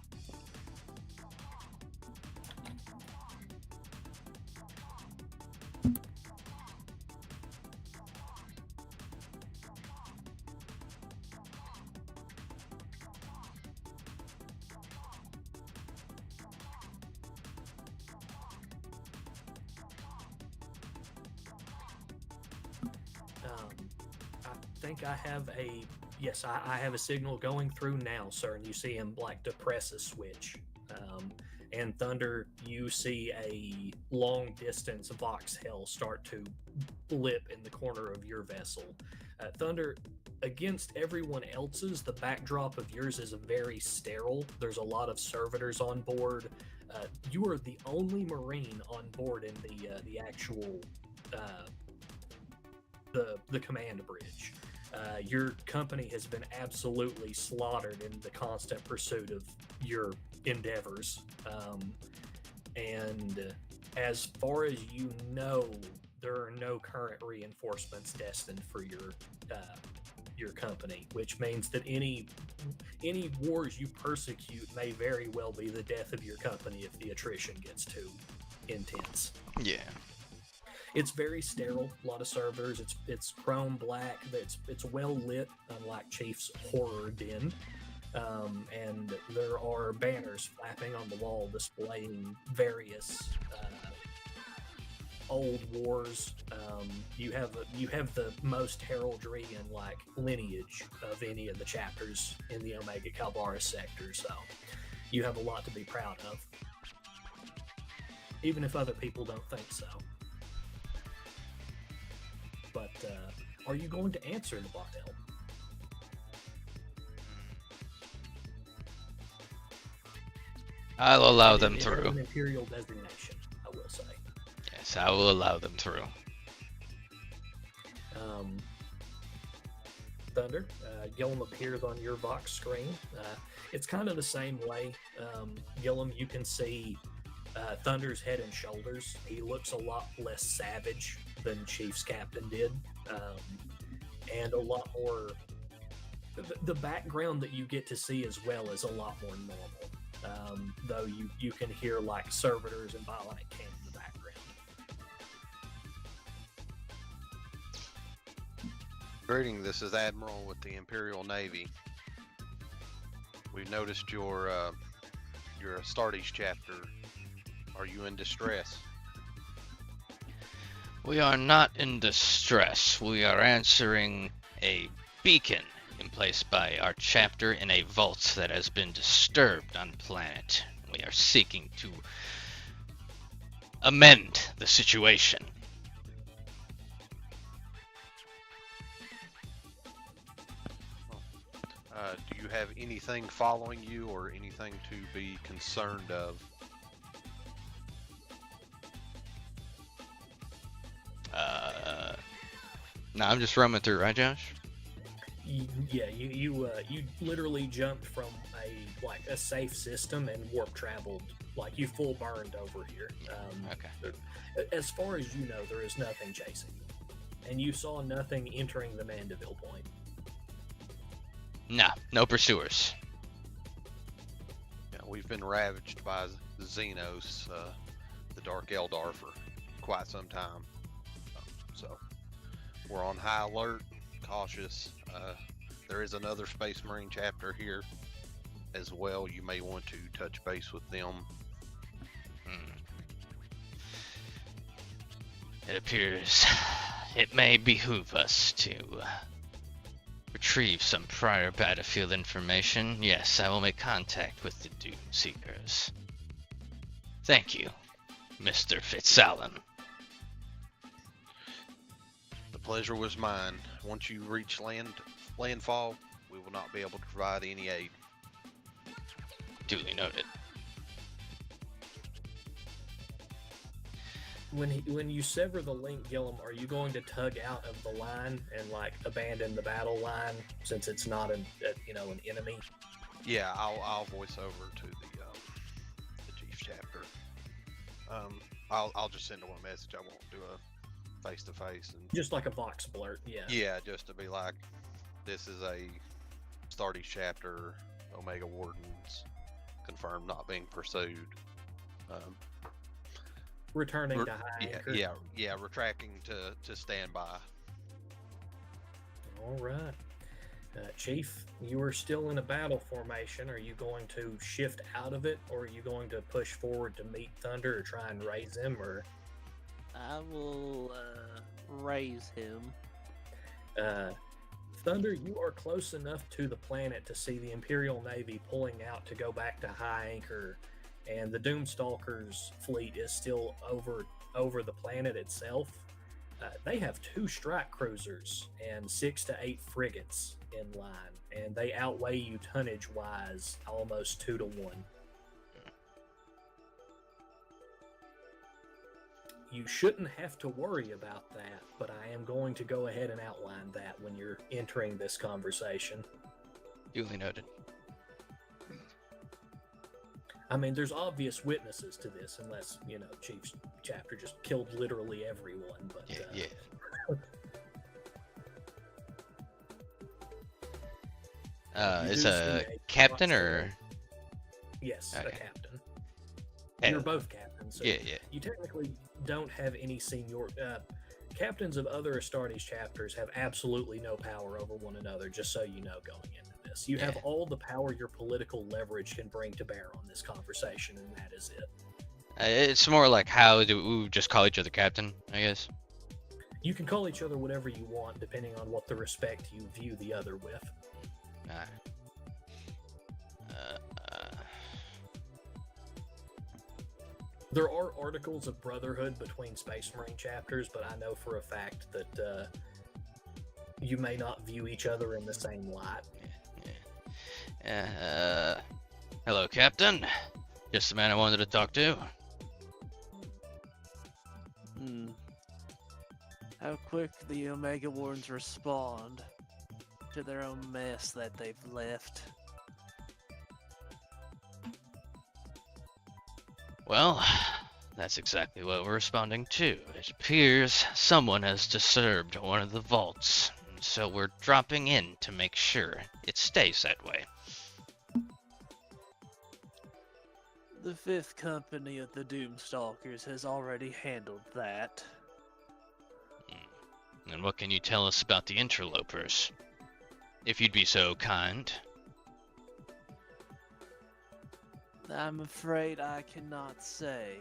Speaker 1: I have a signal going through now, sir, and you see him like depress a switch. And Thunder, you see a long distance Vox Hell start to blip in the corner of your vessel. Thunder, against everyone else's, the backdrop of yours is very sterile. There's a lot of servitors on board. You are the only Marine on board in the actual the command bridge. Your company has been absolutely slaughtered in the constant pursuit of your endeavors. And as far as you know, there are no current reinforcements destined for your company, which means that any wars you persecute may very well be the death of your company if the attrition gets too intense.
Speaker 3: Yeah.
Speaker 1: It's very sterile. A lot of servers. It's chrome black. It's well lit, unlike Chief's horror den. And there are banners flapping on the wall displaying various old wars. You have the most heraldry and like lineage of any of the chapters in the Omega Calvaris sector. So you have a lot to be proud of, even if other people don't think so. But are you going to answer the Bartel?
Speaker 3: I'll allow them through.
Speaker 1: An imperial designation, I will say.
Speaker 3: Yes, I will allow them through.
Speaker 1: Thunder, Gillum appears on your Vox screen. It's kind of the same way. Gillum, you can see Thunder's head and shoulders. He looks a lot less savage than Chief's captain did, and a lot more. The background that you get to see as well is a lot more normal. Though you can hear like servitors and bionic cannon in the background.
Speaker 2: Greeting, this is Admiral with the Imperial Navy. We've noticed your Astartes chapter. Are you in distress?
Speaker 3: We are not in distress. We are answering a beacon placed by our chapter in a vault that has been disturbed on planet. We are seeking to amend the situation.
Speaker 2: Do you have anything following you or anything to be concerned of?
Speaker 3: No, I'm just roaming through, right, Josh?
Speaker 1: Yeah, you literally jumped from a safe system and warp traveled, like you full burned over here.
Speaker 3: Okay.
Speaker 1: As far as you know, there is nothing chasing you, and you saw nothing entering the Mandeville point.
Speaker 3: Nah, no pursuers.
Speaker 2: Yeah, we've been ravaged by the Xenos, the Dark Eldar, for quite some time. So we're on high alert, cautious. There is another Space Marine chapter here as well. You may want to touch base with them.
Speaker 3: It appears it may behoove us to retrieve some prior battlefield information. Yes, I will make contact with the Doom Seekers. Thank you, Mr. Fitzallen.
Speaker 2: The pleasure was mine. Once you reach landfall, we will not be able to provide any aid.
Speaker 3: Duly noted.
Speaker 1: When you sever the link, Gillum, are you going to tug out of the line and abandon the battle line since it's not an enemy?
Speaker 2: Yeah, I'll voice over to the chief chapter. I'll just send them a message. I won't do a face to face and
Speaker 1: just like a vox blurt. Yeah.
Speaker 2: Yeah, just to be like, this is a Stardies chapter. Omega Wardens confirmed not being pursued.
Speaker 1: Returning to high anchor.
Speaker 2: Yeah, retracting to stand by.
Speaker 1: All right. Chief, you are still in a battle formation. Are you going to shift out of it, or are you going to push forward to meet Thunder or try and raise him, or?
Speaker 4: I will raise him.
Speaker 1: Thunder, you are close enough to the planet to see the Imperial Navy pulling out to go back to high anchor, and the Doomstalkers fleet is still over the planet itself. They have 2 strike cruisers and 6 to 8 frigates in line, and they outweigh you tonnage-wise almost 2 to 1. You shouldn't have to worry about that, but I am going to go ahead and outline that when you're entering this conversation.
Speaker 3: Duly noted.
Speaker 1: I mean, there's obvious witnesses to this, unless, Chief's chapter just killed literally everyone, but...
Speaker 3: Yeah. Is a captain or?
Speaker 1: Yes,
Speaker 3: okay.
Speaker 1: a captain.
Speaker 3: Hey.
Speaker 1: You're both captains. So
Speaker 3: Yeah.
Speaker 1: You technically don't have any senior. Captains of other Astartes chapters have absolutely no power over one another, just so you know going into this. You have all the power your political leverage can bring to bear on this conversation, and that is it.
Speaker 3: It's more like, how do we just call each other captain, I guess?
Speaker 1: You can call each other whatever you want, depending on what the respect you view the other with. There are articles of brotherhood between Space Marine chapters, but I know for a fact that you may not view each other in the same light.
Speaker 3: Hello, Captain. Just the man I wanted to talk to.
Speaker 4: How quick the Omega Wardens respond to their own mess that they've left.
Speaker 3: Well, that's exactly what we're responding to. It appears someone has disturbed one of the vaults, so we're dropping in to make sure it stays that way.
Speaker 4: The 5th Company of the Doomstalkers has already handled that.
Speaker 3: And what can you tell us about the interlopers? If you'd be so kind.
Speaker 4: I'm afraid I cannot say.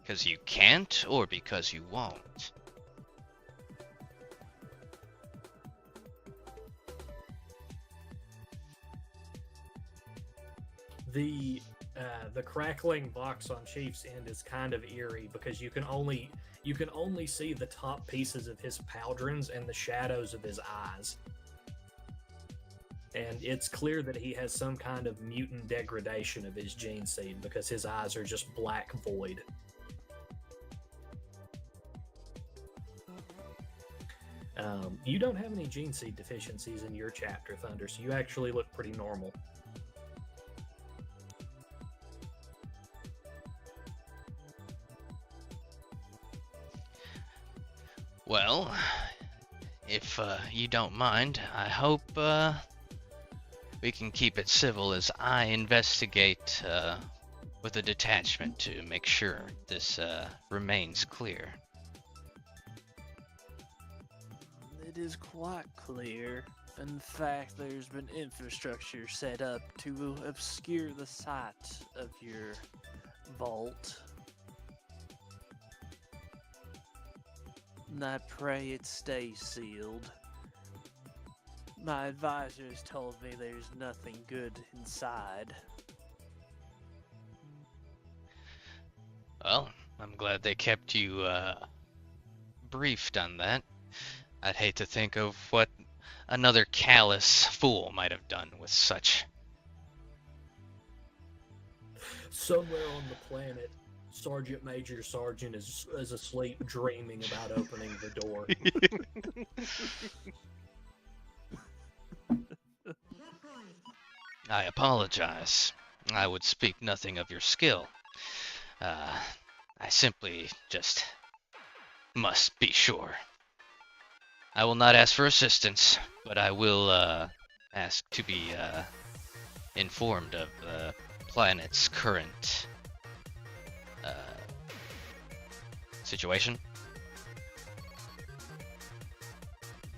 Speaker 3: Because you can't, or because you won't?
Speaker 1: The The crackling box on Chief's end is kind of eerie because you can only see the top pieces of his pauldrons and the shadows of his eyes. And it's clear that he has some kind of mutant degradation of his gene seed because his eyes are just black void. You don't have any gene seed deficiencies in your chapter, Thunder, so you actually look pretty normal.
Speaker 3: Well, if you don't mind, I hope we can keep it civil as I investigate with a detachment to make sure this remains clear.
Speaker 4: It is quite clear. In fact, there's been infrastructure set up to obscure the sight of your vault. And I pray it stays sealed. My advisors told me there's nothing good inside.
Speaker 3: Well, I'm glad they kept you briefed on that. I'd hate to think of what another callous fool might have done with such.
Speaker 1: Somewhere on the planet, Sergeant Major Sergeant is asleep dreaming about opening the door.
Speaker 3: I apologize. I would speak nothing of your skill. I simply just must be sure. I will not ask for assistance, but I will ask to be informed of the planet's current situation.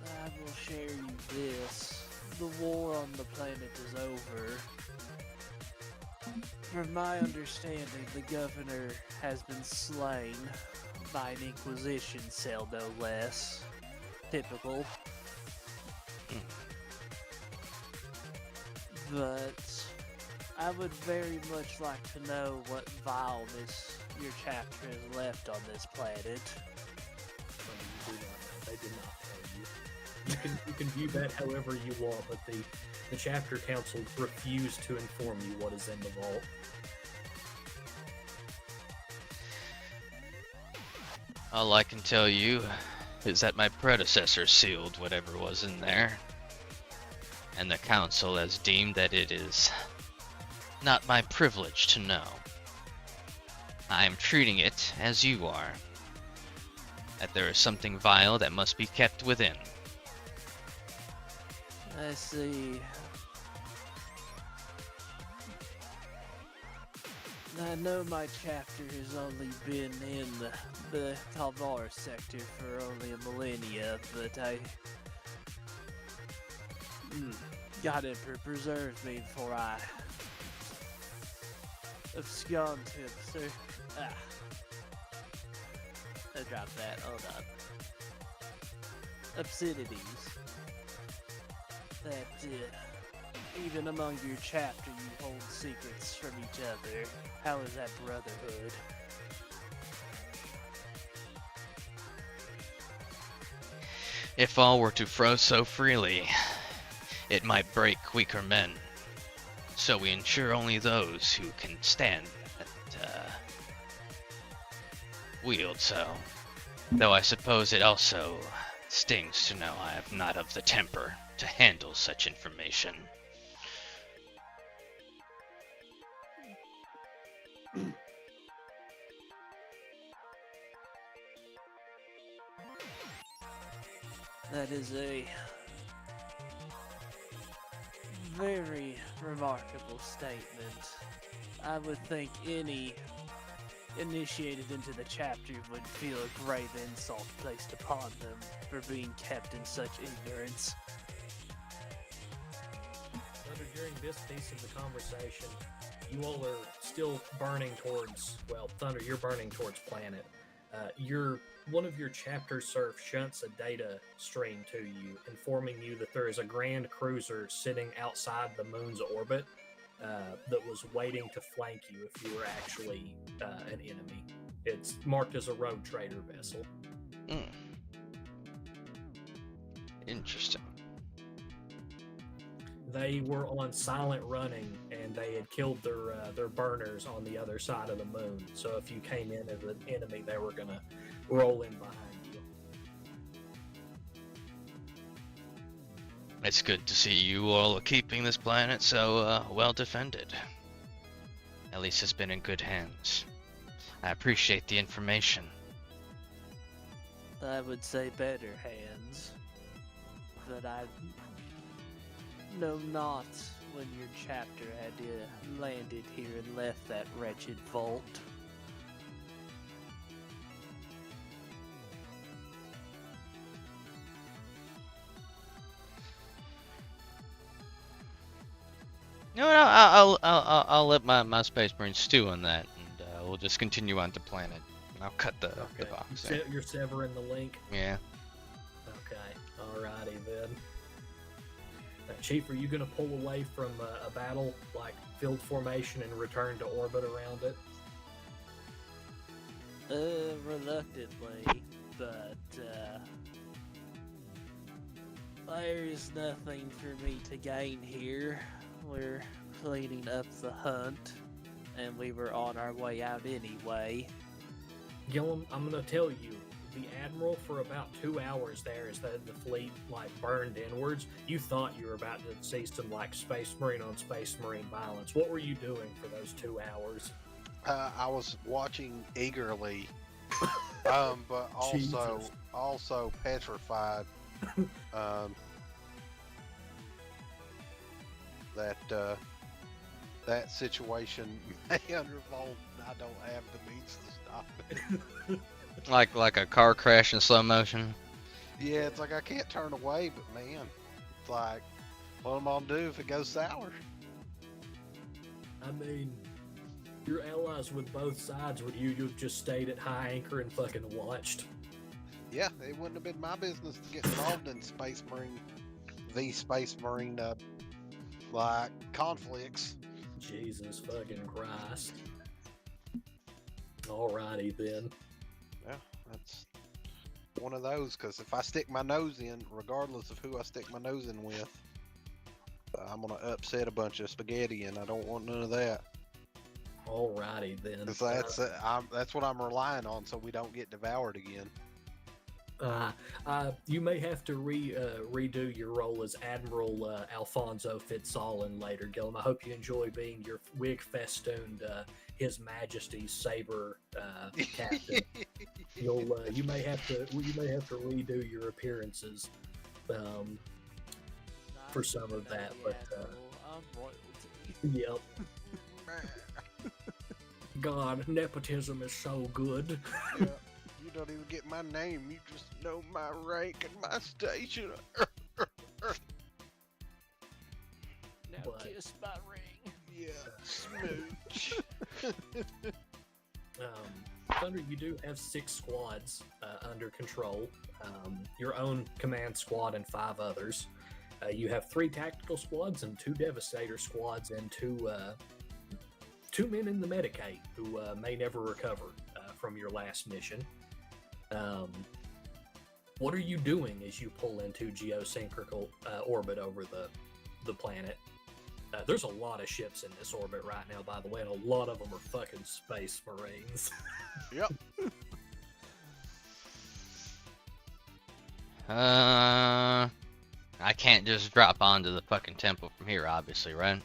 Speaker 4: I will share you this. The war on the planet is over. From my understanding, the governor has been slain by an Inquisition cell, no less. Typical. But I would very much like to know what vileness your chapter has left on this planet.
Speaker 1: You do not know. They did not tell you. You can view that however you want, but the chapter council refused to inform you what is in the vault.
Speaker 3: All I can tell you is that my predecessor sealed whatever was in there, and the council has deemed that it is not my privilege to know. I am treating it as you are, that there is something vile that must be kept within.
Speaker 4: I see. I know my chapter has only been in the Kalvar sector for only a millennia, but God Emperor preserve me before I abscond to I dropped that, hold on. Obscenities. That even among your chapter you hold secrets from each other. How is that brotherhood?
Speaker 3: If all were to flow so freely, it might break weaker men. So we ensure only those who can stand and wield so. Though I suppose it also stings to know I am not of the temper to handle such information.
Speaker 4: That is a very remarkable statement. I would think any initiated into the chapter would feel a grave insult placed upon them for being kept in such ignorance.
Speaker 1: Thunder, during this piece of the conversation, you all are still burning towards, well, Thunder, you're burning towards planet. One of your chapter serf shunts a data stream to you, informing you that there is a grand cruiser sitting outside the moon's orbit, that was waiting to flank you if you were actually an enemy. It's marked as a rogue trader vessel.
Speaker 3: Interesting.
Speaker 1: They were on silent running, and they had killed their burners on the other side of the moon. So if you came in as an enemy, they were gonna roll in behind you.
Speaker 3: It's good to see you all are keeping this planet so well defended. At least it's been in good hands. I appreciate the information.
Speaker 4: I would say better hands. But I know not when your chapter had landed here and left that wretched vault.
Speaker 3: No, I'll let my Space Marine stew on that, and we'll just continue on to planet. And I'll cut the box.
Speaker 1: You're severing the link.
Speaker 3: Yeah.
Speaker 1: Okay, alrighty then. Chief, are you gonna pull away from a battle like field formation and return to orbit around it?
Speaker 4: Reluctantly, but there's nothing for me to gain here. We're cleaning up the hunt, and we were on our way out anyway.
Speaker 1: Gillum, I'm gonna tell you, the Admiral for about 2 hours there as the fleet like burned inwards. You thought you were about to see some like Space Marine on Space Marine violence. What were you doing for those 2 hours?
Speaker 2: I was watching eagerly, but also petrified that situation may unfold. I don't have the means to stop it.
Speaker 3: Like a car crash in slow motion.
Speaker 2: Yeah, it's like I can't turn away, but man, it's like, what am I gonna do if it goes sour?
Speaker 1: I mean, you're allies with both sides. Would you have just stayed at high anchor and fucking watched?
Speaker 2: Yeah, it wouldn't have been my business to get involved in Space Marine like conflicts.
Speaker 1: Jesus fucking Christ. Alrighty then.
Speaker 2: Yeah, that's one of those, because if I stick my nose in, regardless of who I stick my nose in with, I'm gonna upset a bunch of spaghetti, and I don't want none of that.
Speaker 1: Alrighty then.
Speaker 2: Because that's what I'm relying on, so we don't get devoured again.
Speaker 1: You may have to redo your role as Admiral Alfonso Fitzallen later, Gillum. I hope you enjoy being your wig festooned His Majesty's Saber captain. You may have to redo your appearances for some of that, but
Speaker 4: I'm royalty.
Speaker 1: yep. God, nepotism is so good.
Speaker 2: Yeah. You don't even get my name, you just know my rank and my station.
Speaker 4: Now kiss my ring.
Speaker 2: Yeah, smooch.
Speaker 1: Thunder, you do have 6 squads under control. Your own command squad and 5 others. You have 3 tactical squads and 2 Devastator squads and 2 men in the Medicaid who may never recover from your last mission. What are you doing as you pull into geosynchronal orbit over the planet? There's a lot of ships in this orbit right now, by the way, and a lot of them are fucking Space Marines.
Speaker 2: Yep.
Speaker 3: I can't just drop onto the fucking temple from here, obviously, right?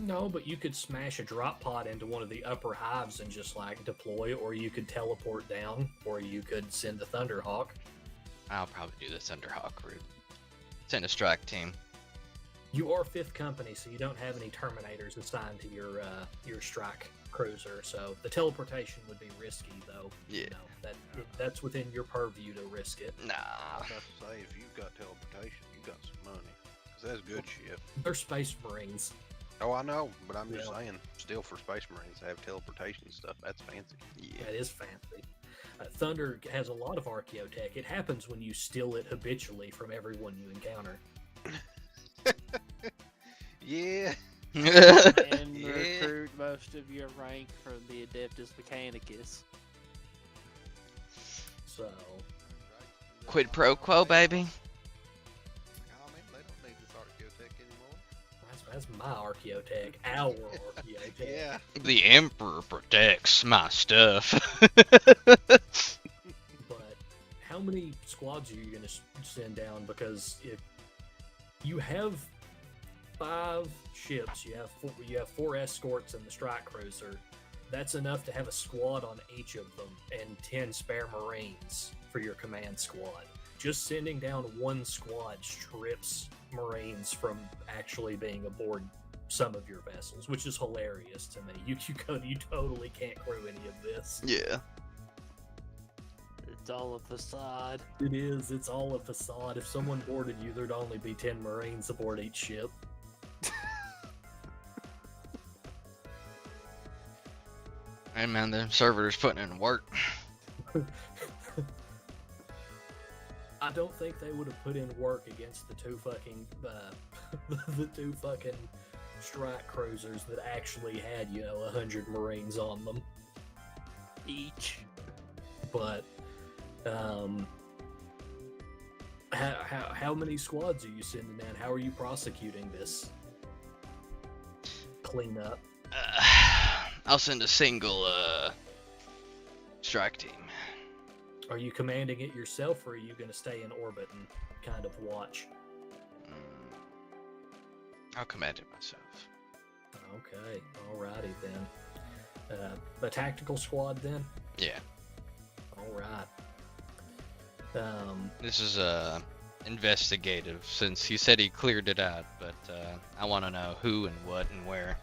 Speaker 1: No, but you could smash a drop pod into one of the upper hives and just like deploy, or you could teleport down, or you could send a Thunderhawk.
Speaker 3: I'll probably do the Thunderhawk route. Send a strike team.
Speaker 1: You are 5th Company, so you don't have any Terminators assigned to your strike cruiser, so the teleportation would be risky, though.
Speaker 3: Yeah.
Speaker 1: You know, that's within your purview to risk it.
Speaker 3: Nah.
Speaker 2: I was about to say, if you've got teleportation, you got some money. 'Cause that's good shit.
Speaker 1: They're Space Marines.
Speaker 2: Oh, I know, but I'm just saying, still for Space Marines to have teleportation and stuff, that's fancy.
Speaker 3: Yeah.
Speaker 1: That is fancy. Thunder has a lot of archaeotech. It happens when you steal it habitually from everyone you encounter.
Speaker 2: Yeah,
Speaker 4: and
Speaker 3: Yeah.
Speaker 4: recruit most of your rank from the Adeptus Mechanicus.
Speaker 1: So,
Speaker 3: Quid pro quo, baby.
Speaker 2: I mean, they don't need this Archaeotech anymore.
Speaker 1: that's my Archaeotech, our Archaeotech.
Speaker 2: Yeah.
Speaker 3: The Emperor protects my stuff.
Speaker 1: But how many squads are you going to send down? Because if you have 5 ships, you have 4 escorts and the strike cruiser, that's enough to have a squad on each of them and 10 spare Marines for your command squad. Just sending down one squad strips Marines from actually being aboard some of your vessels, which is hilarious to me. You totally can't crew any of this.
Speaker 3: Yeah.
Speaker 4: It's all a facade.
Speaker 1: It is. It's all a facade. If someone boarded you, there'd only be 10 Marines aboard each ship.
Speaker 3: Hey man, the server's putting in work.
Speaker 1: I don't think they would have put in work against the two fucking strike cruisers that actually had 100 Marines on them
Speaker 4: Each.
Speaker 1: But how many squads are you sending down? How are you prosecuting this cleanup?
Speaker 3: I'll send a single strike team.
Speaker 1: Are you commanding it yourself, or are you going to stay in orbit and kind of watch?
Speaker 3: I'll command it myself.
Speaker 1: Okay, alrighty then. A tactical squad then?
Speaker 3: Yeah.
Speaker 1: Alright.
Speaker 3: This is investigative, since he said he cleared it out, but I want to know who and what and where.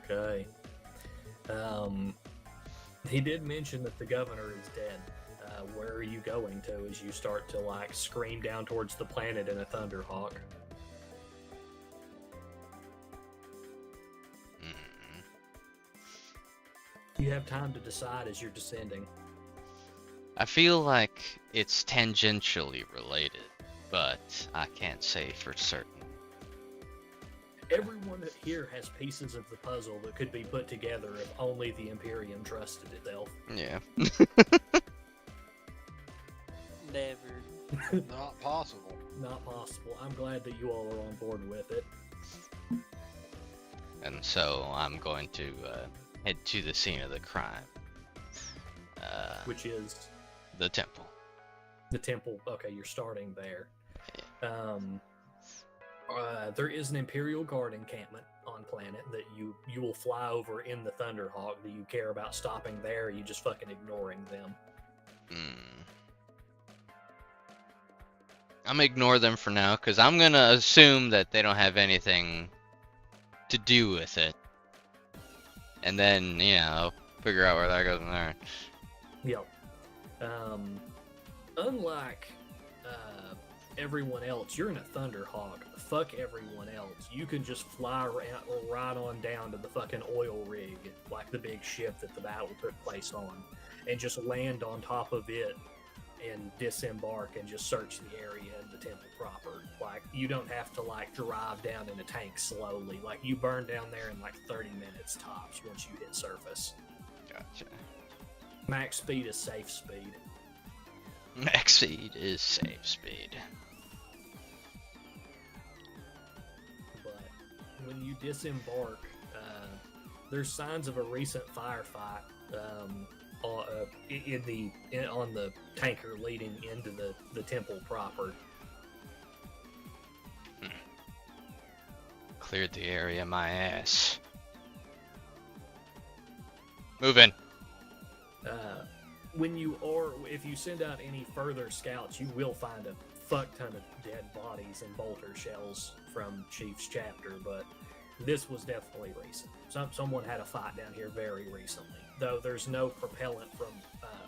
Speaker 1: Okay. He did mention that the governor is dead. Where are you going to as you start to scream down towards the planet in a Thunderhawk? You have time to decide as you're descending.
Speaker 3: I feel like it's tangentially related, but I can't say for certain.
Speaker 1: Everyone here has pieces of the puzzle that could be put together if only the Imperium trusted itself.
Speaker 3: Yeah.
Speaker 4: Never.
Speaker 2: Not possible.
Speaker 1: Not possible. I'm glad that you all are on board with it.
Speaker 3: And so I'm going to head to the scene of the crime.
Speaker 1: Which is?
Speaker 3: The temple.
Speaker 1: The temple. Okay, you're starting there. There is an Imperial Guard encampment on planet that you will fly over in the Thunderhawk. Do you care about stopping there, or are you just fucking ignoring them?
Speaker 3: I'm gonna ignore them for now, because I'm gonna assume that they don't have anything to do with it. And then, I'll figure out where that goes from there.
Speaker 1: Yep. Unlike everyone else, you're in a Thunderhawk. Fuck everyone else. You can just fly right on down to the fucking oil rig, like the big ship that the battle took place on, and just land on top of it and disembark and just search the area and the temple proper. You don't have to drive down in a tank slowly. You burn down there in 30 minutes tops once you hit surface.
Speaker 3: Gotcha.
Speaker 1: Max speed is safe speed.
Speaker 3: Max speed is safe speed.
Speaker 1: But when you disembark, there's signs of a recent firefight on the tanker leading into the temple proper.
Speaker 3: Cleared the area, my ass. Move in.
Speaker 1: If you send out any further scouts, you will find a fuck ton of dead bodies and bolter shells from Chief's chapter, but this was definitely recent. Someone had a fight down here very recently, though there's no propellant from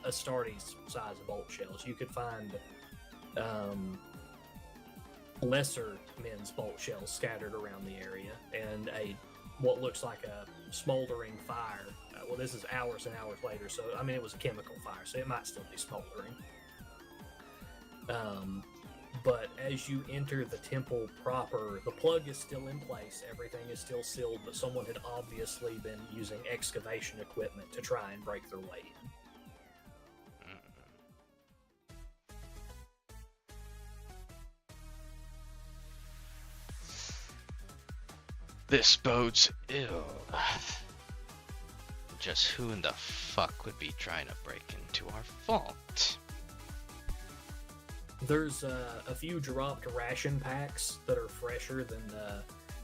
Speaker 1: Astartes size bolt shells. You could find lesser men's bolt shells scattered around the area, and what looks like a smoldering fire. Well, this is hours and hours later, so it was a chemical fire, so it might still be smoldering. But as you enter the temple proper, the plug is still in place, everything is still sealed, but someone had obviously been using excavation equipment to try and break their way in.
Speaker 3: This bodes ill. Just who in the fuck would be trying to break into our vault?
Speaker 1: There's a few dropped ration packs that are fresher than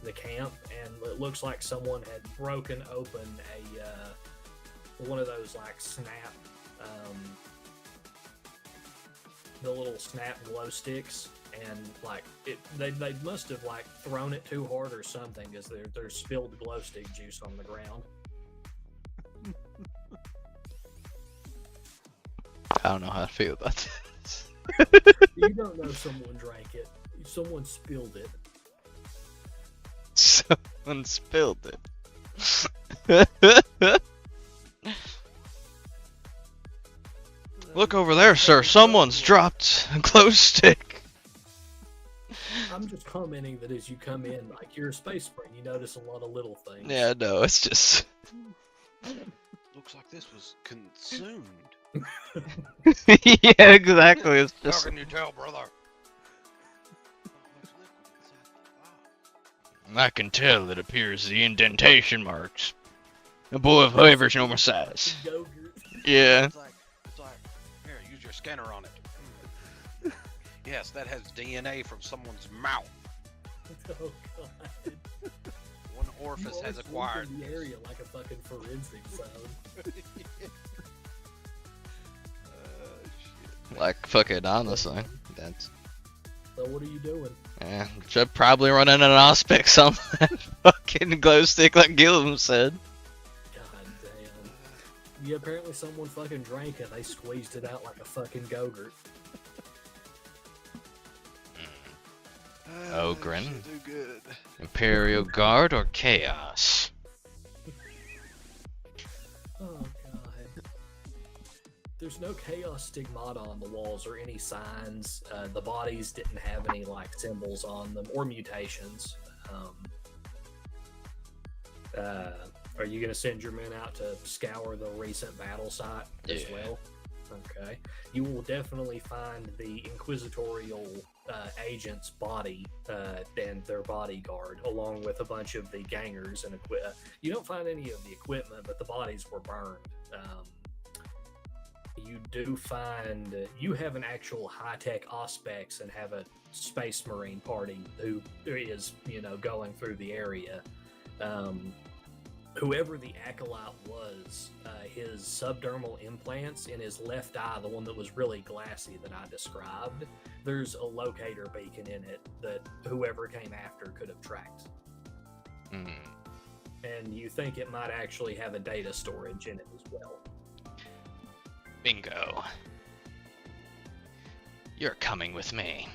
Speaker 1: the camp, and it looks like someone had broken open a one of those like snap, the little snap glow sticks, and like they must have like thrown it too hard or something, because there's spilled glow stick juice on the ground.
Speaker 3: I don't know how to feel about this.
Speaker 1: You don't know someone drank it. Someone spilled it.
Speaker 3: Someone spilled it. Look over there, sir. Someone's dropped a glow stick.
Speaker 1: I'm just commenting that as you come in, like you're a space marine, you notice a lot of little things.
Speaker 3: Yeah, no, it's just...
Speaker 2: Looks like this was consumed.
Speaker 3: Yeah, exactly. It's
Speaker 2: How
Speaker 3: just...
Speaker 2: can you tell, brother?
Speaker 3: I can tell it appears the indentation marks. A boy of However's normal size. Yeah.
Speaker 2: It's like, here, use your scanner on it. Yes, that has DNA from someone's mouth.
Speaker 1: Oh god.
Speaker 2: One orifice has acquired.
Speaker 1: The area like a fucking forensic zone.
Speaker 3: Like, fucking honestly. That's...
Speaker 1: So what are you doing?
Speaker 3: Yeah, should probably run in an auspics on that fucking glow stick like Gilliam said.
Speaker 1: God damn. Yeah, apparently someone fucking drank it. They squeezed it out like a fucking Go-Gurt.
Speaker 3: Ogren, Imperial Guard, or Chaos?
Speaker 1: Oh god. There's no Chaos stigmata on the walls or any signs. The bodies didn't have any like symbols on them or mutations. Are you gonna send your men out to scour the recent battle site as well? Okay. You will definitely find the inquisitorial agent's body and their bodyguard, along with a bunch of the gangers and you don't find any of the equipment, but the bodies were burned. You do find you have an actual high-tech auspex and have a space marine party who is, going through the area. Whoever the acolyte was, his subdermal implants in his left eye, the one that was really glassy that I described, there's a locator beacon in it that whoever came after could have tracked. And you think it might actually have a data storage in it as well.
Speaker 3: Bingo. You're coming with me.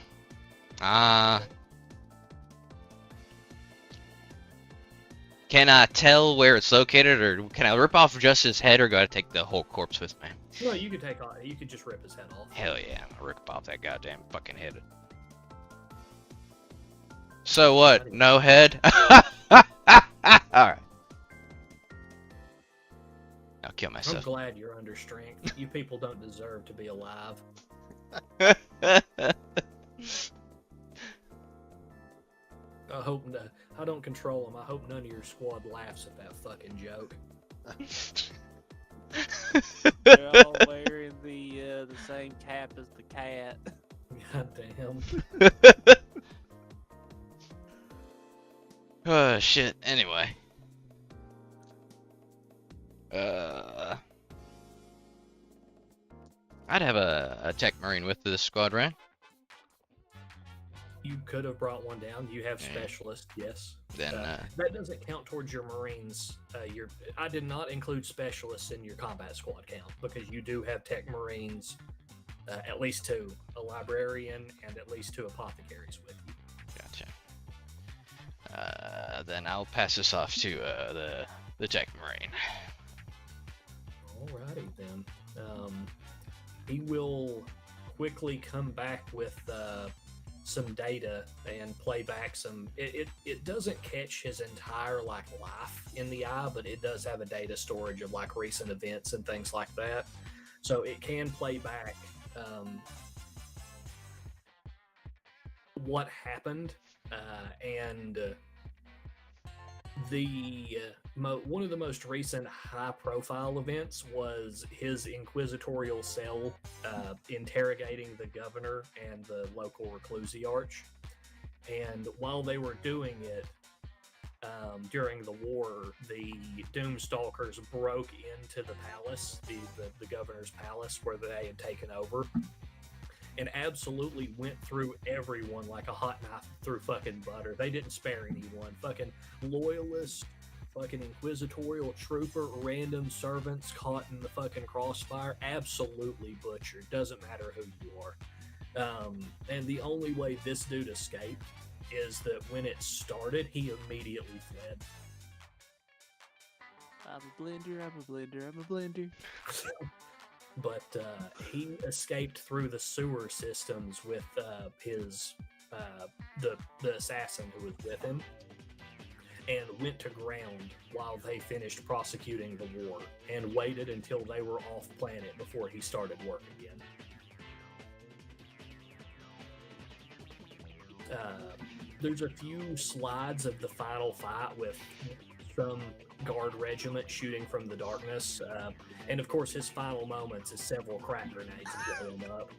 Speaker 3: Can I tell where it's located, or can I rip off just his head, or gotta take the whole corpse with me?
Speaker 1: No, you could you could just rip his head off.
Speaker 3: Hell yeah, I'm gonna rip off that goddamn fucking head. So what? No head? Alright. I'll kill myself.
Speaker 1: I'm glad you're under strength. You people don't deserve to be alive. I don't control them. I hope none of your squad laughs at that fucking joke.
Speaker 4: They're all wearing the same cap as the cat.
Speaker 1: God damn.
Speaker 3: Oh shit. Anyway. I'd have a tech marine with this squad, right?
Speaker 1: You could have brought one down. You have specialists, yes.
Speaker 3: Then
Speaker 1: that doesn't count towards your marines. I did not include specialists in your combat squad count because you do have tech marines, at least 2, a librarian and at least 2 apothecaries with you.
Speaker 3: Gotcha. Then I'll pass this off to the tech marine.
Speaker 1: Alrighty then. He will quickly come back with some data and play back some. It doesn't catch his entire like life in the eye, but it does have a data storage of like recent events and things like that. So it can play back what happened, and one of the most recent high-profile events was his inquisitorial cell interrogating the governor and the local reclusiarch. And while they were doing it during the war, the Doomstalkers broke into the palace, the governor's palace, where they had taken over, and absolutely went through everyone like a hot knife through fucking butter. They didn't spare anyone. Fucking loyalists, fucking inquisitorial trooper, random servants caught in the fucking crossfire, absolutely butchered. Doesn't matter who you are. And the only way this dude escaped is that when it started, he immediately fled.
Speaker 4: I'm a blender, I'm a blender, I'm a blender.
Speaker 1: But he escaped through the sewer systems with his the assassin who was with him, and went to ground while they finished prosecuting the war, and waited until they were off planet before he started work again. There's a few slides of the final fight with some guard regiment shooting from the darkness, and of course his final moments is several crack grenades blowing up.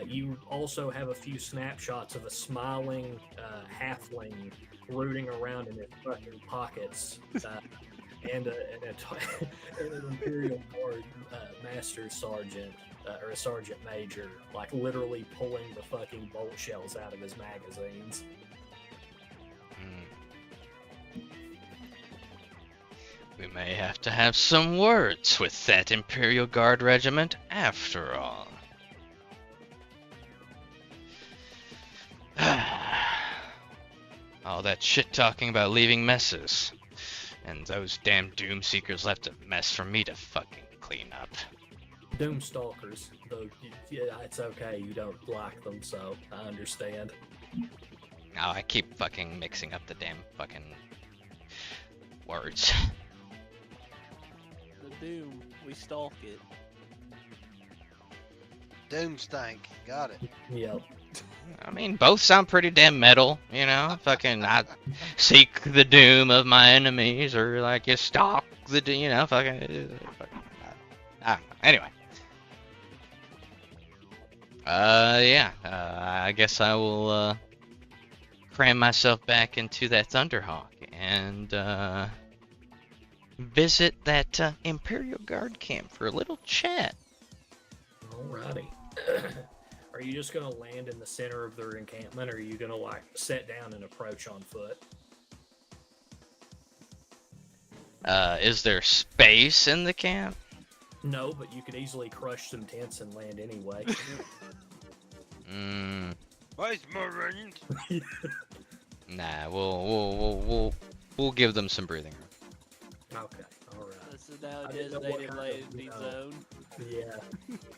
Speaker 1: You also have a few snapshots of a smiling halfling rooting around in his fucking pockets, and an Imperial Guard Master Sergeant or a Sergeant Major, like literally pulling the fucking bolt shells out of his magazines.
Speaker 3: We may have to have some words with that Imperial Guard regiment after all. All that shit talking about leaving messes. And those damn Doomseekers left a mess for me to fucking clean up.
Speaker 1: Doomstalkers, though, yeah, it's okay, you don't like them, so I understand.
Speaker 3: Oh, I keep fucking mixing up the damn fucking words.
Speaker 4: The Doom, we stalk it.
Speaker 2: Doomstank, got it.
Speaker 1: Yep.
Speaker 3: I mean, both sound pretty damn metal, you know? Fucking, I seek the doom of my enemies, or like, you stalk the, you know, fucking I don't know. Anyway. Yeah, I guess I will, cram myself back into that Thunderhawk and, visit that, Imperial Guard camp for a little chat.
Speaker 1: Alrighty. Are you just gonna land in the center of their encampment, or are you gonna like sit down and approach on foot?
Speaker 3: Is there space in the camp?
Speaker 1: No, but you could easily crush some tents and land anyway.
Speaker 14: Where's Marines?
Speaker 3: Nah, we'll give them some breathing room.
Speaker 1: Okay, alright.
Speaker 4: This is now a designated landing zone.
Speaker 1: Yeah,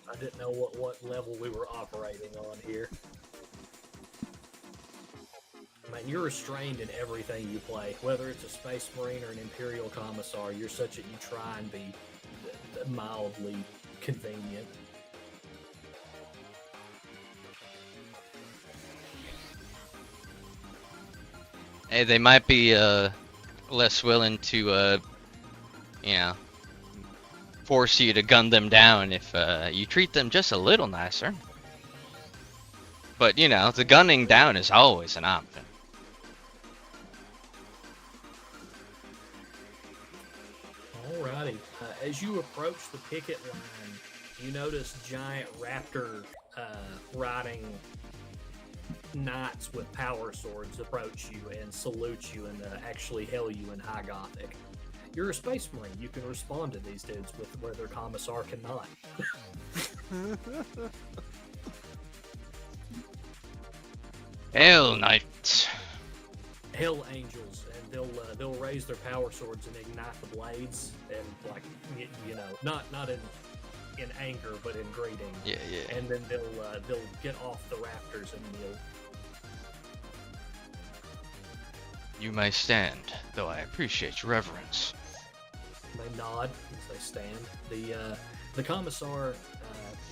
Speaker 1: I didn't know what level we were operating on here. Man, you're restrained in everything you play, whether it's a Space Marine or an Imperial Commissar. You're such that you try and be mildly convenient.
Speaker 3: Hey, they might be less willing to you know, force you to gun them down if you treat them just a little nicer. But you know, the gunning down is always an option.
Speaker 1: Alrighty. As you approach the picket line, you notice giant raptor riding knights with power swords approach you and salute you and actually hail you in High Gothic. You're a Space Marine. You can respond to these dudes with where their Commissar cannot.
Speaker 3: Hell Knights.
Speaker 1: Hell Angels, and they'll raise their power swords and ignite the blades, and like you know, not in in anger, but in greeting.
Speaker 3: Yeah, yeah.
Speaker 1: And then they'll get off the rafters and kneel.
Speaker 3: You may stand, though I appreciate your reverence.
Speaker 1: They nod as they stand. The commissar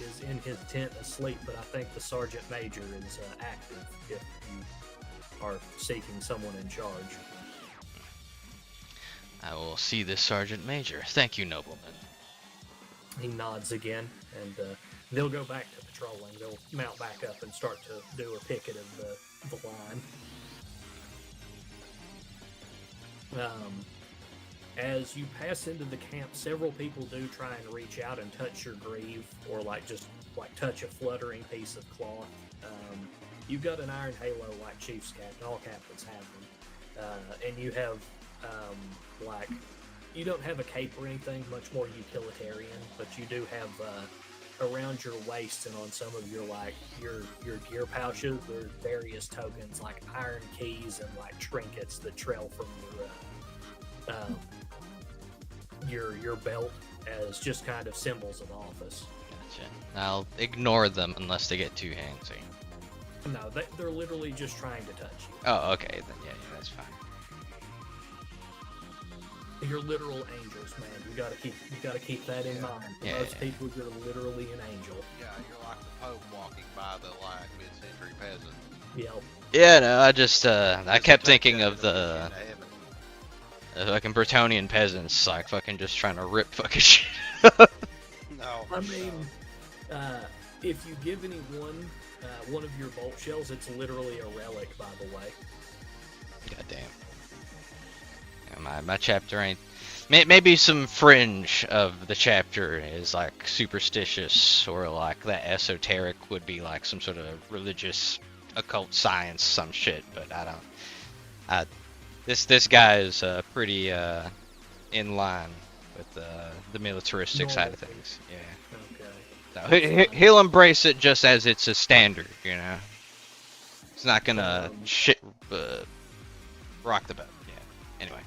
Speaker 1: is in his tent asleep, but I think the sergeant major is active if you are seeking someone in charge.
Speaker 3: I will see this sergeant major. Thank you, nobleman.
Speaker 1: He nods again, and they'll go back to patrolling. They'll mount back up and start to do a picket of the line. As you pass into the camp, several people do try and reach out and touch your greave, or just touch a fluttering piece of cloth. You've got an iron halo like Chief's cap, and all captains have them. And you have you don't have a cape or anything, much more utilitarian, but you do have around your waist and on some of your your gear pouches, there's various tokens like iron keys and trinkets that trail from your belt as just kind of symbols of office.
Speaker 3: Gotcha. I'll ignore them unless they get too handsy.
Speaker 1: No, they're literally just trying to touch you.
Speaker 3: Oh, okay, then yeah, that's fine.
Speaker 1: You're literal angels, man. You gotta keep that in mind.
Speaker 3: Yeah,
Speaker 1: Most people, you're literally an angel.
Speaker 2: Yeah, you're like the Pope walking by the mid-century peasant.
Speaker 1: Yep.
Speaker 3: Yeah, no, I just I kept thinking of the fucking Bretonnian peasants, fucking just trying to rip fucking shit.
Speaker 2: No.
Speaker 1: I mean, if you give anyone one of your bolt shells, it's literally a relic, by the way.
Speaker 3: Goddamn. Yeah, my chapter ain't. Maybe some fringe of the chapter is superstitious, or that esoteric would be some sort of religious occult science, some shit. But I don't. This guy is pretty in line with the militaristic side of things. Yeah.
Speaker 1: Okay.
Speaker 3: So he'll embrace it just as it's a standard, you know. It's not gonna rock the boat. Yeah. Anyway.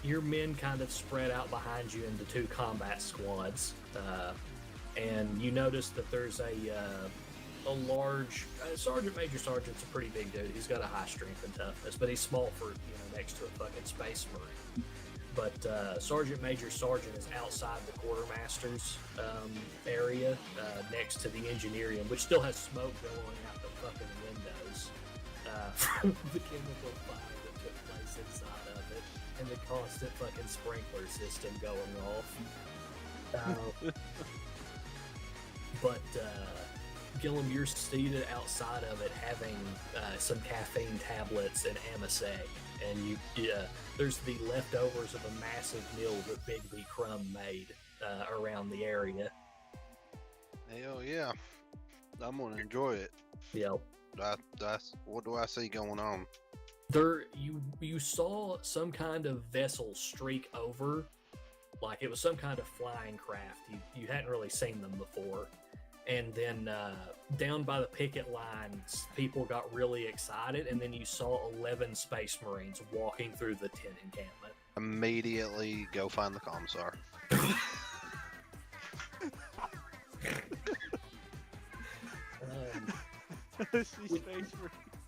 Speaker 1: Your men kind of spread out behind you into two combat squads, and you notice that there's a large sergeant. Major sergeant's a pretty big dude. He's got a high strength and toughness, but he's small for next to a fucking space marine. But sergeant major sergeant is outside the quartermaster's area, next to the engineering, which still has smoke going out the fucking windows from the chemical fire that took place inside of it, and the constant fucking sprinkler system going off. But Gillum, you're seated outside of it, having some caffeine tablets and amosec, and there's the leftovers of a massive meal that Big B Crumb made around the area.
Speaker 2: Hell yeah, I'm gonna enjoy it.
Speaker 1: Yep.
Speaker 2: What do I see going on?
Speaker 1: You saw some kind of vessel streak over, like it was some kind of flying craft. You hadn't really seen them before. And then down by the picket lines, people got really excited, and then you saw 11 Space Marines walking through the tent encampment.
Speaker 2: Immediately go find the commissar.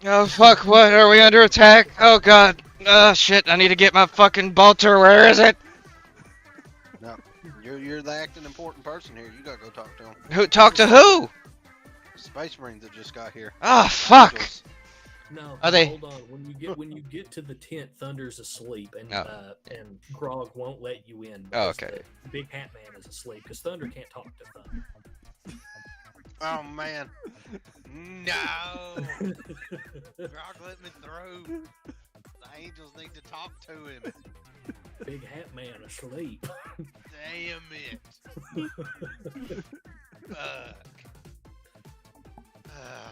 Speaker 3: Oh fuck, what? Are we under attack? Oh god. Oh shit, I need to get my fucking bolter. Where is it?
Speaker 2: No, you're the acting important person here. You gotta go talk to him.
Speaker 3: Who? Talk to who?
Speaker 2: Space Marines that just got here.
Speaker 3: Ah, fuck.
Speaker 2: Angels.
Speaker 1: No,
Speaker 3: Are they?
Speaker 1: Hold on. When you get to the tent, Thunder's asleep, and and Grog won't let you in.
Speaker 3: Oh, okay.
Speaker 1: The Big Hat Man is asleep because Thunder can't talk to Thunder.
Speaker 2: Oh man. No. Grog, let me through. The angels need to talk to him.
Speaker 1: Big Hat Man asleep.
Speaker 2: Damn it. Fuck.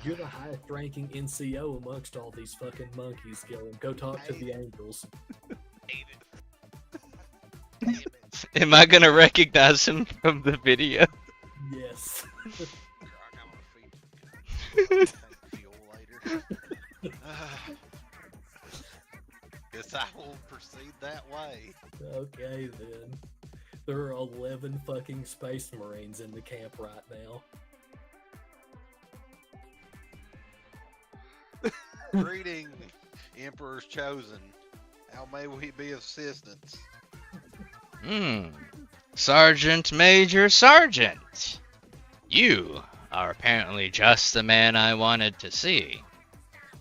Speaker 1: You're the highest ranking NCO amongst all these fucking monkeys, Gillum. Go talk to the angels.
Speaker 3: Am I gonna recognize him from the video?
Speaker 1: Yes.
Speaker 2: Guess I will proceed that way.
Speaker 1: Okay then. There are 11 fucking Space Marines in the camp right now.
Speaker 2: Greeting, Emperor's Chosen. How may we be of assistance?
Speaker 3: Sergeant Major Sergeant. You are apparently just the man I wanted to see.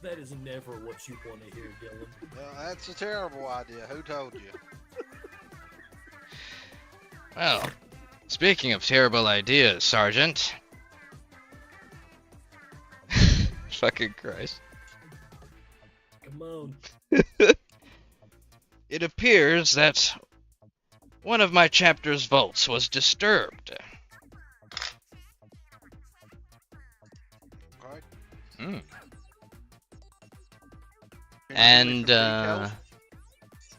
Speaker 1: That is never what you want to hear, Dylan.
Speaker 2: Well, that's a terrible idea. Who told you?
Speaker 3: Well, speaking of terrible ideas, Sergeant. Fucking Christ.
Speaker 1: Come on.
Speaker 3: It appears that one of my chapter's vaults was disturbed.
Speaker 2: Okay.
Speaker 3: And,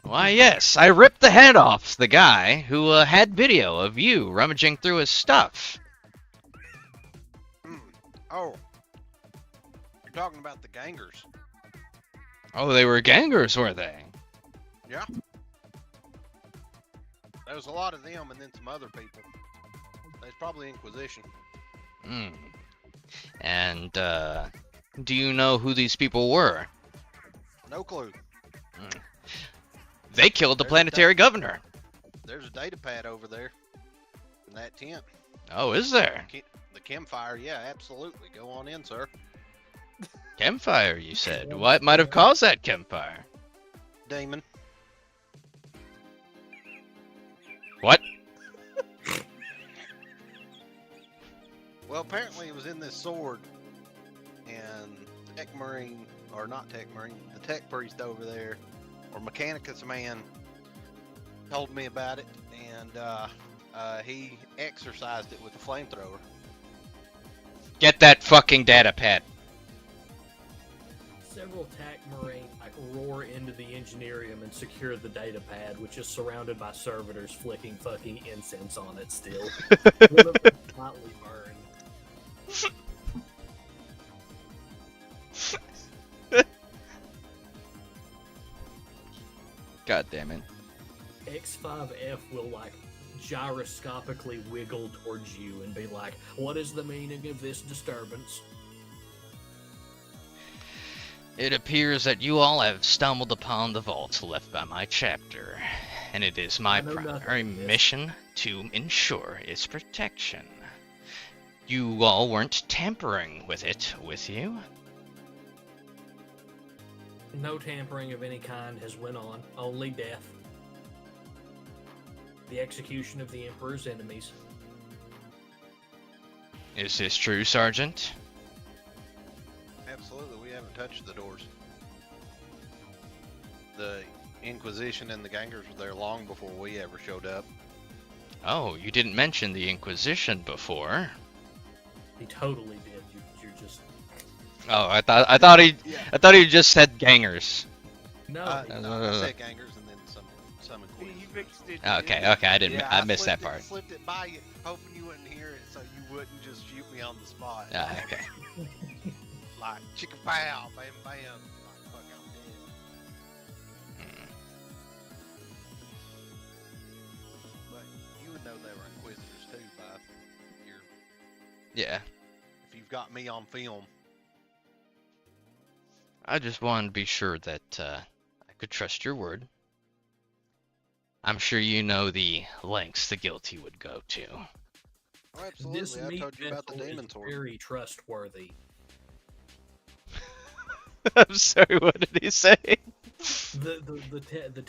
Speaker 3: why, yes, I ripped the head off the guy who had video of you rummaging through his stuff.
Speaker 2: Oh. You're talking about the gangers.
Speaker 3: Oh, they were gangers, were they?
Speaker 2: Yeah. There was a lot of them and then some other people. There's probably Inquisition.
Speaker 3: And, do you know who these people were?
Speaker 2: No clue.
Speaker 3: They killed the planetary governor.
Speaker 2: There's a data pad over there in that tent.
Speaker 3: Oh, is there?
Speaker 2: The campfire, yeah, absolutely. Go on in, sir.
Speaker 3: Campfire, you said. What might have caused that campfire?
Speaker 2: Demon.
Speaker 3: What?
Speaker 2: Well, apparently it was in this sword, and the Tech Marine, or not Tech Marine, the Tech Priest over there, or Mechanicus man, told me about it, and he exercised it with a flamethrower.
Speaker 3: Get that fucking data pad.
Speaker 1: Several TAC Marines roar into the Engineerium and secure the data pad, which is surrounded by servitors flicking fucking incense on it still. One of them slightly burned.
Speaker 3: God damn it.
Speaker 1: X5F will like gyroscopically wiggle towards you and be like, what is the meaning of this disturbance?
Speaker 3: It appears that you all have stumbled upon the vaults left by my chapter, and it is my primary mission to ensure its protection. You all weren't tampering with it, with you?
Speaker 1: No tampering of any kind has went on, only death. The execution of the Emperor's enemies.
Speaker 3: Is this true, Sergeant?
Speaker 2: Absolutely, we haven't touched the doors. The Inquisition and the gangers were there long before we ever showed up.
Speaker 3: Oh, you didn't mention the Inquisition before.
Speaker 1: He totally did. You're just.
Speaker 3: Oh, I thought he just said gangers.
Speaker 1: No,
Speaker 2: I said gangers and then some Inquisition.
Speaker 9: He fixed it.
Speaker 3: Okay, I didn't.
Speaker 2: Yeah,
Speaker 3: I missed that part.
Speaker 2: Slipped it by you, hoping you wouldn't hear it, so you wouldn't just shoot me on the spot.
Speaker 3: Okay.
Speaker 2: Like chicka pow, bam bam. Like, fuck, I'm dead. But you would know they were Inquisitors too, by your.
Speaker 3: Yeah.
Speaker 2: If you've got me on film.
Speaker 3: I just wanted to be sure that I could trust your word. I'm sure you know the lengths the guilty would go to.
Speaker 2: Oh, absolutely.
Speaker 1: This
Speaker 2: I
Speaker 1: meat
Speaker 2: told you about the
Speaker 1: vessel
Speaker 2: demon
Speaker 1: is
Speaker 2: sword.
Speaker 1: very trustworthy.
Speaker 3: I'm sorry, what did he say?
Speaker 1: The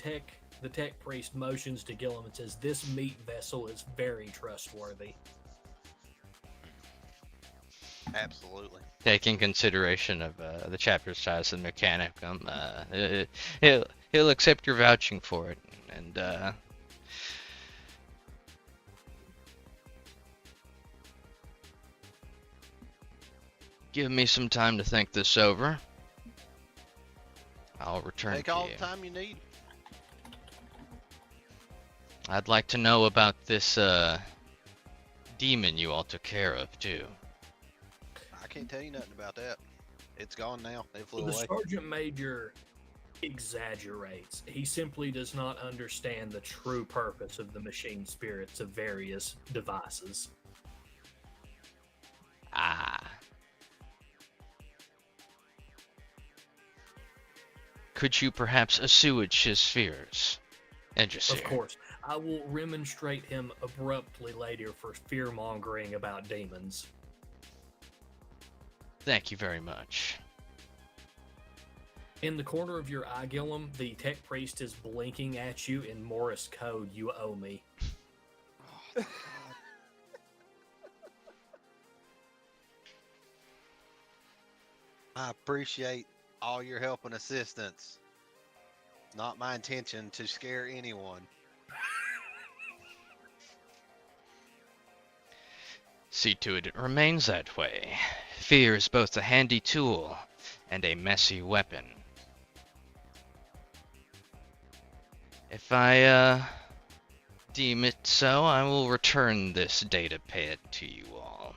Speaker 1: tech priest motions to Gillum and says, "This meat vessel is very trustworthy."
Speaker 2: Absolutely.
Speaker 3: Taking consideration of the chapter's size and mechanicum, he'll accept your vouching for it, and give me some time to think this over. I'll return
Speaker 2: Take
Speaker 3: to
Speaker 2: all
Speaker 3: you.
Speaker 2: the time you need.
Speaker 3: I'd like to know about this demon you all took care of too.
Speaker 2: I can't tell you nothing about that. It's gone now. They flew
Speaker 1: The
Speaker 2: away.
Speaker 1: sergeant major exaggerates. He simply does not understand the true purpose of the machine spirits of various devices.
Speaker 3: Ah. Could you perhaps assuage his fears?
Speaker 1: Of course, I will remonstrate him abruptly later for fear-mongering about demons.
Speaker 3: Thank you very much.
Speaker 1: In the corner of your eye, Gillum, the tech priest is blinking at you in Morse code. You owe me.
Speaker 2: I appreciate all your help and assistance. Not my intention to scare anyone.
Speaker 3: See to it remains that way. Fear is both a handy tool and a messy weapon. If I deem it so, I will return this data pad to you all.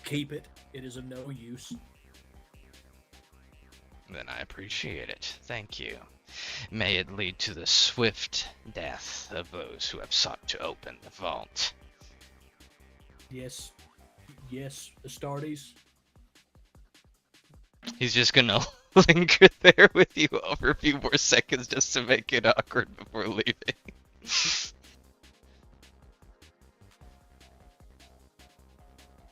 Speaker 1: Keep it. It is of no use.
Speaker 3: Then I appreciate it. Thank you. May it lead to the swift death of those who have sought to open the vault.
Speaker 1: Yes. Yes, Astartes.
Speaker 3: He's just gonna linger there with you over a few more seconds just to make it awkward before leaving.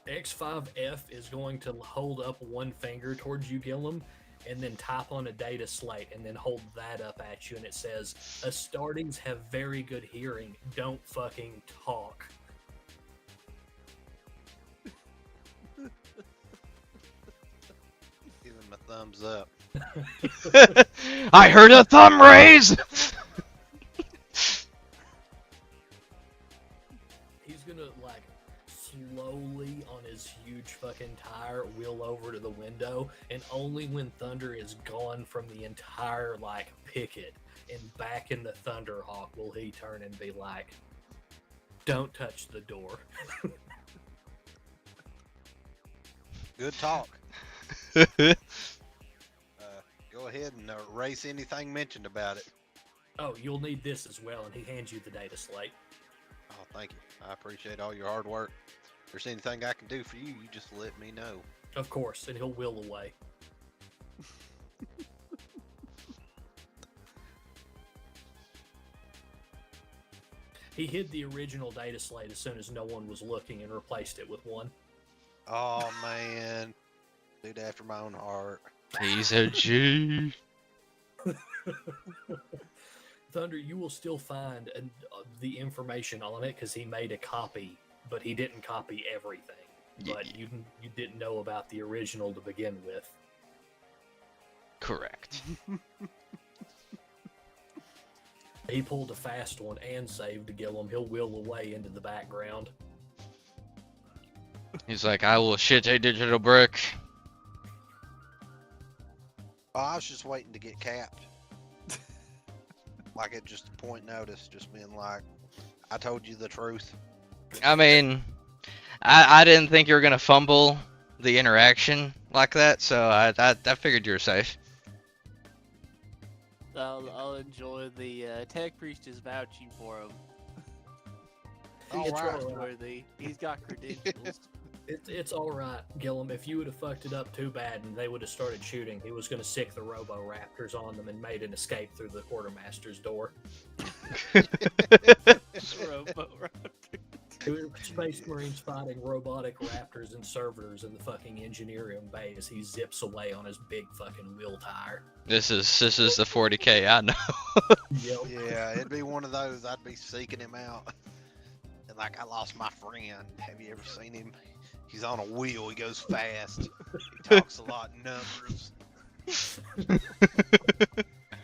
Speaker 1: X5F is going to hold up one finger towards you, Gillum, and then type on a data slate and then hold that up at you, and it says, Astartes have very good hearing. Don't fucking talk.
Speaker 2: Give him a thumbs up.
Speaker 3: I heard a thumb raise!
Speaker 1: He's gonna, like, slowly on his huge fucking tire wheel over to the window, and only when Thunder is gone from the entire, like, picket and back in the Thunderhawk will he turn and be like, don't touch the door.
Speaker 2: Good talk. Go ahead and erase anything mentioned about it.
Speaker 1: Oh, you'll need this as well, and he hands you the data slate.
Speaker 2: Oh, thank you. I appreciate all your hard work. If there's anything I can do for you, you just let me know.
Speaker 1: Of course, and he'll wheel away. He hid the original data slate as soon as no one was looking and replaced it with one.
Speaker 2: Oh, man. Dude after my own heart.
Speaker 3: He's a G.
Speaker 1: Thunder, you will still find the information on it because he made a copy, but he didn't copy everything. But you didn't know about the original to begin with.
Speaker 3: Correct.
Speaker 1: He pulled a fast one and saved Gillum. He'll wheel away into the background.
Speaker 3: He's like, I will shit a digital brick.
Speaker 2: Oh, I was just waiting to get capped. Like, at just a point notice, just being like, I told you the truth.
Speaker 3: I mean, I didn't think you were gonna fumble the interaction like that, so I figured you were safe.
Speaker 4: I'll enjoy the tech priest is vouching for him.
Speaker 1: It's all right.
Speaker 4: Trustworthy. He's got credentials.
Speaker 1: It's all right, Gillum. If you would have fucked it up too bad and they would have started shooting, he was going to sick the Robo-Raptors on them and made an escape through the quartermaster's door. Space Marines fighting robotic raptors and servitors in the fucking engineering bay as he zips away on his big fucking wheel tire.
Speaker 3: This is the 40K, I know.
Speaker 1: Yep.
Speaker 2: Yeah, it'd be one of those. I'd be seeking him out. And like, I lost my friend. Have you ever seen him? He's on a wheel. He goes fast. He talks a lot in numbers.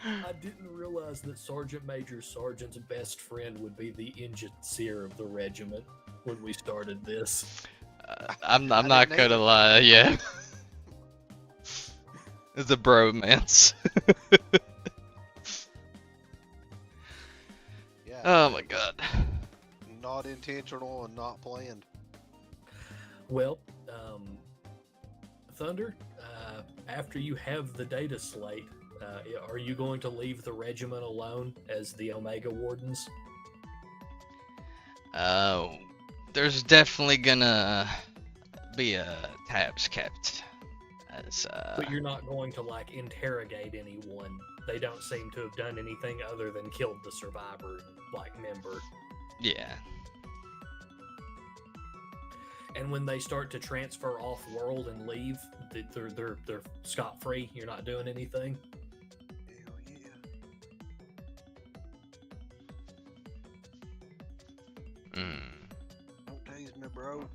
Speaker 1: I didn't realize that Sergeant Major Sargent's best friend would be the engineer of the regiment when we started this.
Speaker 3: I'm not gonna lie, yeah. It's a bromance.
Speaker 2: Yeah.
Speaker 3: Oh my god.
Speaker 2: Not intentional and not planned.
Speaker 1: Well, Thunder, after you have the data slate, Are you going to leave the regiment alone as the Omega Wardens?
Speaker 3: There's definitely gonna be tabs kept.
Speaker 1: But you're not going to like interrogate anyone. They don't seem to have done anything other than killed the survivor like member.
Speaker 3: Yeah.
Speaker 1: And when they start to transfer off world and leave, they're scot free. You're not doing anything.
Speaker 2: Hell yeah. Don't tase me, bro.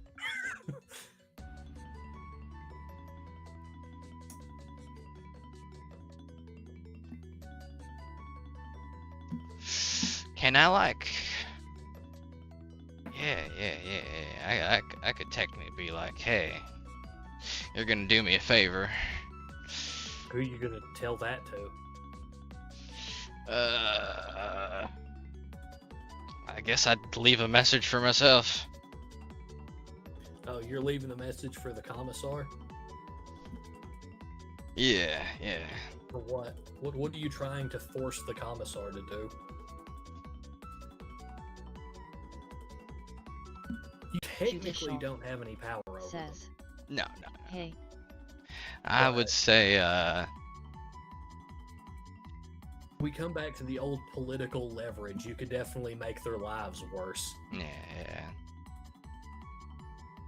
Speaker 3: Can I like? Yeah. I could technically be like, hey, you're gonna do me a favor.
Speaker 1: Who are you gonna tell that to?
Speaker 3: I guess I'd leave a message for myself.
Speaker 1: Oh, you're leaving a message for the commissar?
Speaker 3: Yeah.
Speaker 1: For what? What are you trying to force the commissar to do? You technically
Speaker 7: Judicial.
Speaker 1: don't have any power over them.
Speaker 7: Says.
Speaker 3: No.
Speaker 7: Hey.
Speaker 3: I would say,
Speaker 1: We come back to the old political leverage. You could definitely make their lives worse.
Speaker 3: yeah.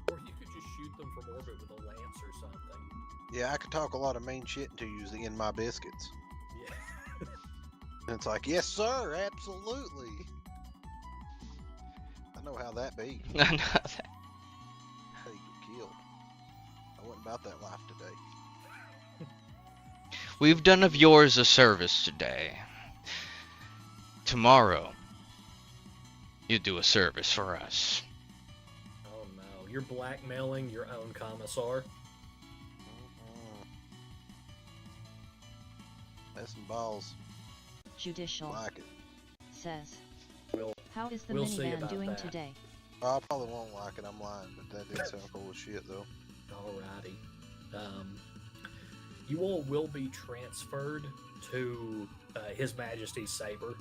Speaker 1: Or you could just shoot them from orbit with a lance or something.
Speaker 2: Yeah, I could talk a lot of mean shit to you in my biscuits.
Speaker 1: Yeah.
Speaker 2: And it's like, yes, sir, absolutely. I know how that be.
Speaker 3: I know that.
Speaker 2: How you get killed. I wasn't about that life today.
Speaker 3: We've done of yours a service today. Tomorrow, you do a service for us.
Speaker 1: Oh no, you're blackmailing your own commissar.
Speaker 2: That's some balls.
Speaker 7: Judicial.
Speaker 2: Like it.
Speaker 7: Says.
Speaker 1: We'll
Speaker 7: How is the
Speaker 1: we'll see
Speaker 7: minivan
Speaker 1: about
Speaker 7: doing
Speaker 1: that.
Speaker 7: today?
Speaker 2: I probably won't like it, I'm lying, but that did sound cool as shit, though.
Speaker 1: Alrighty. You all will be transferred to His Majesty's Saber,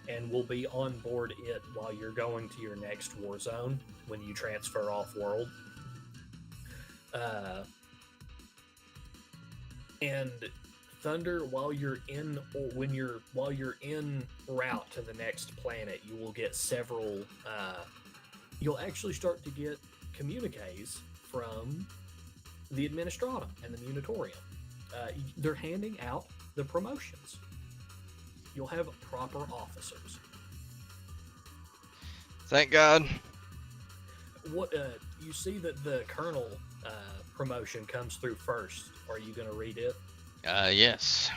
Speaker 1: and will be on board it while you're going to your next war zone when you transfer off world. And Thunder, while you're in route to the next planet, you will get several. You'll actually start to get communiques from the Administratum and the Munitorium. They're handing out the promotions. You'll have proper officers.
Speaker 3: Thank God.
Speaker 1: What you see that the Colonel promotion comes through first. Are you going to read it?
Speaker 3: Yes.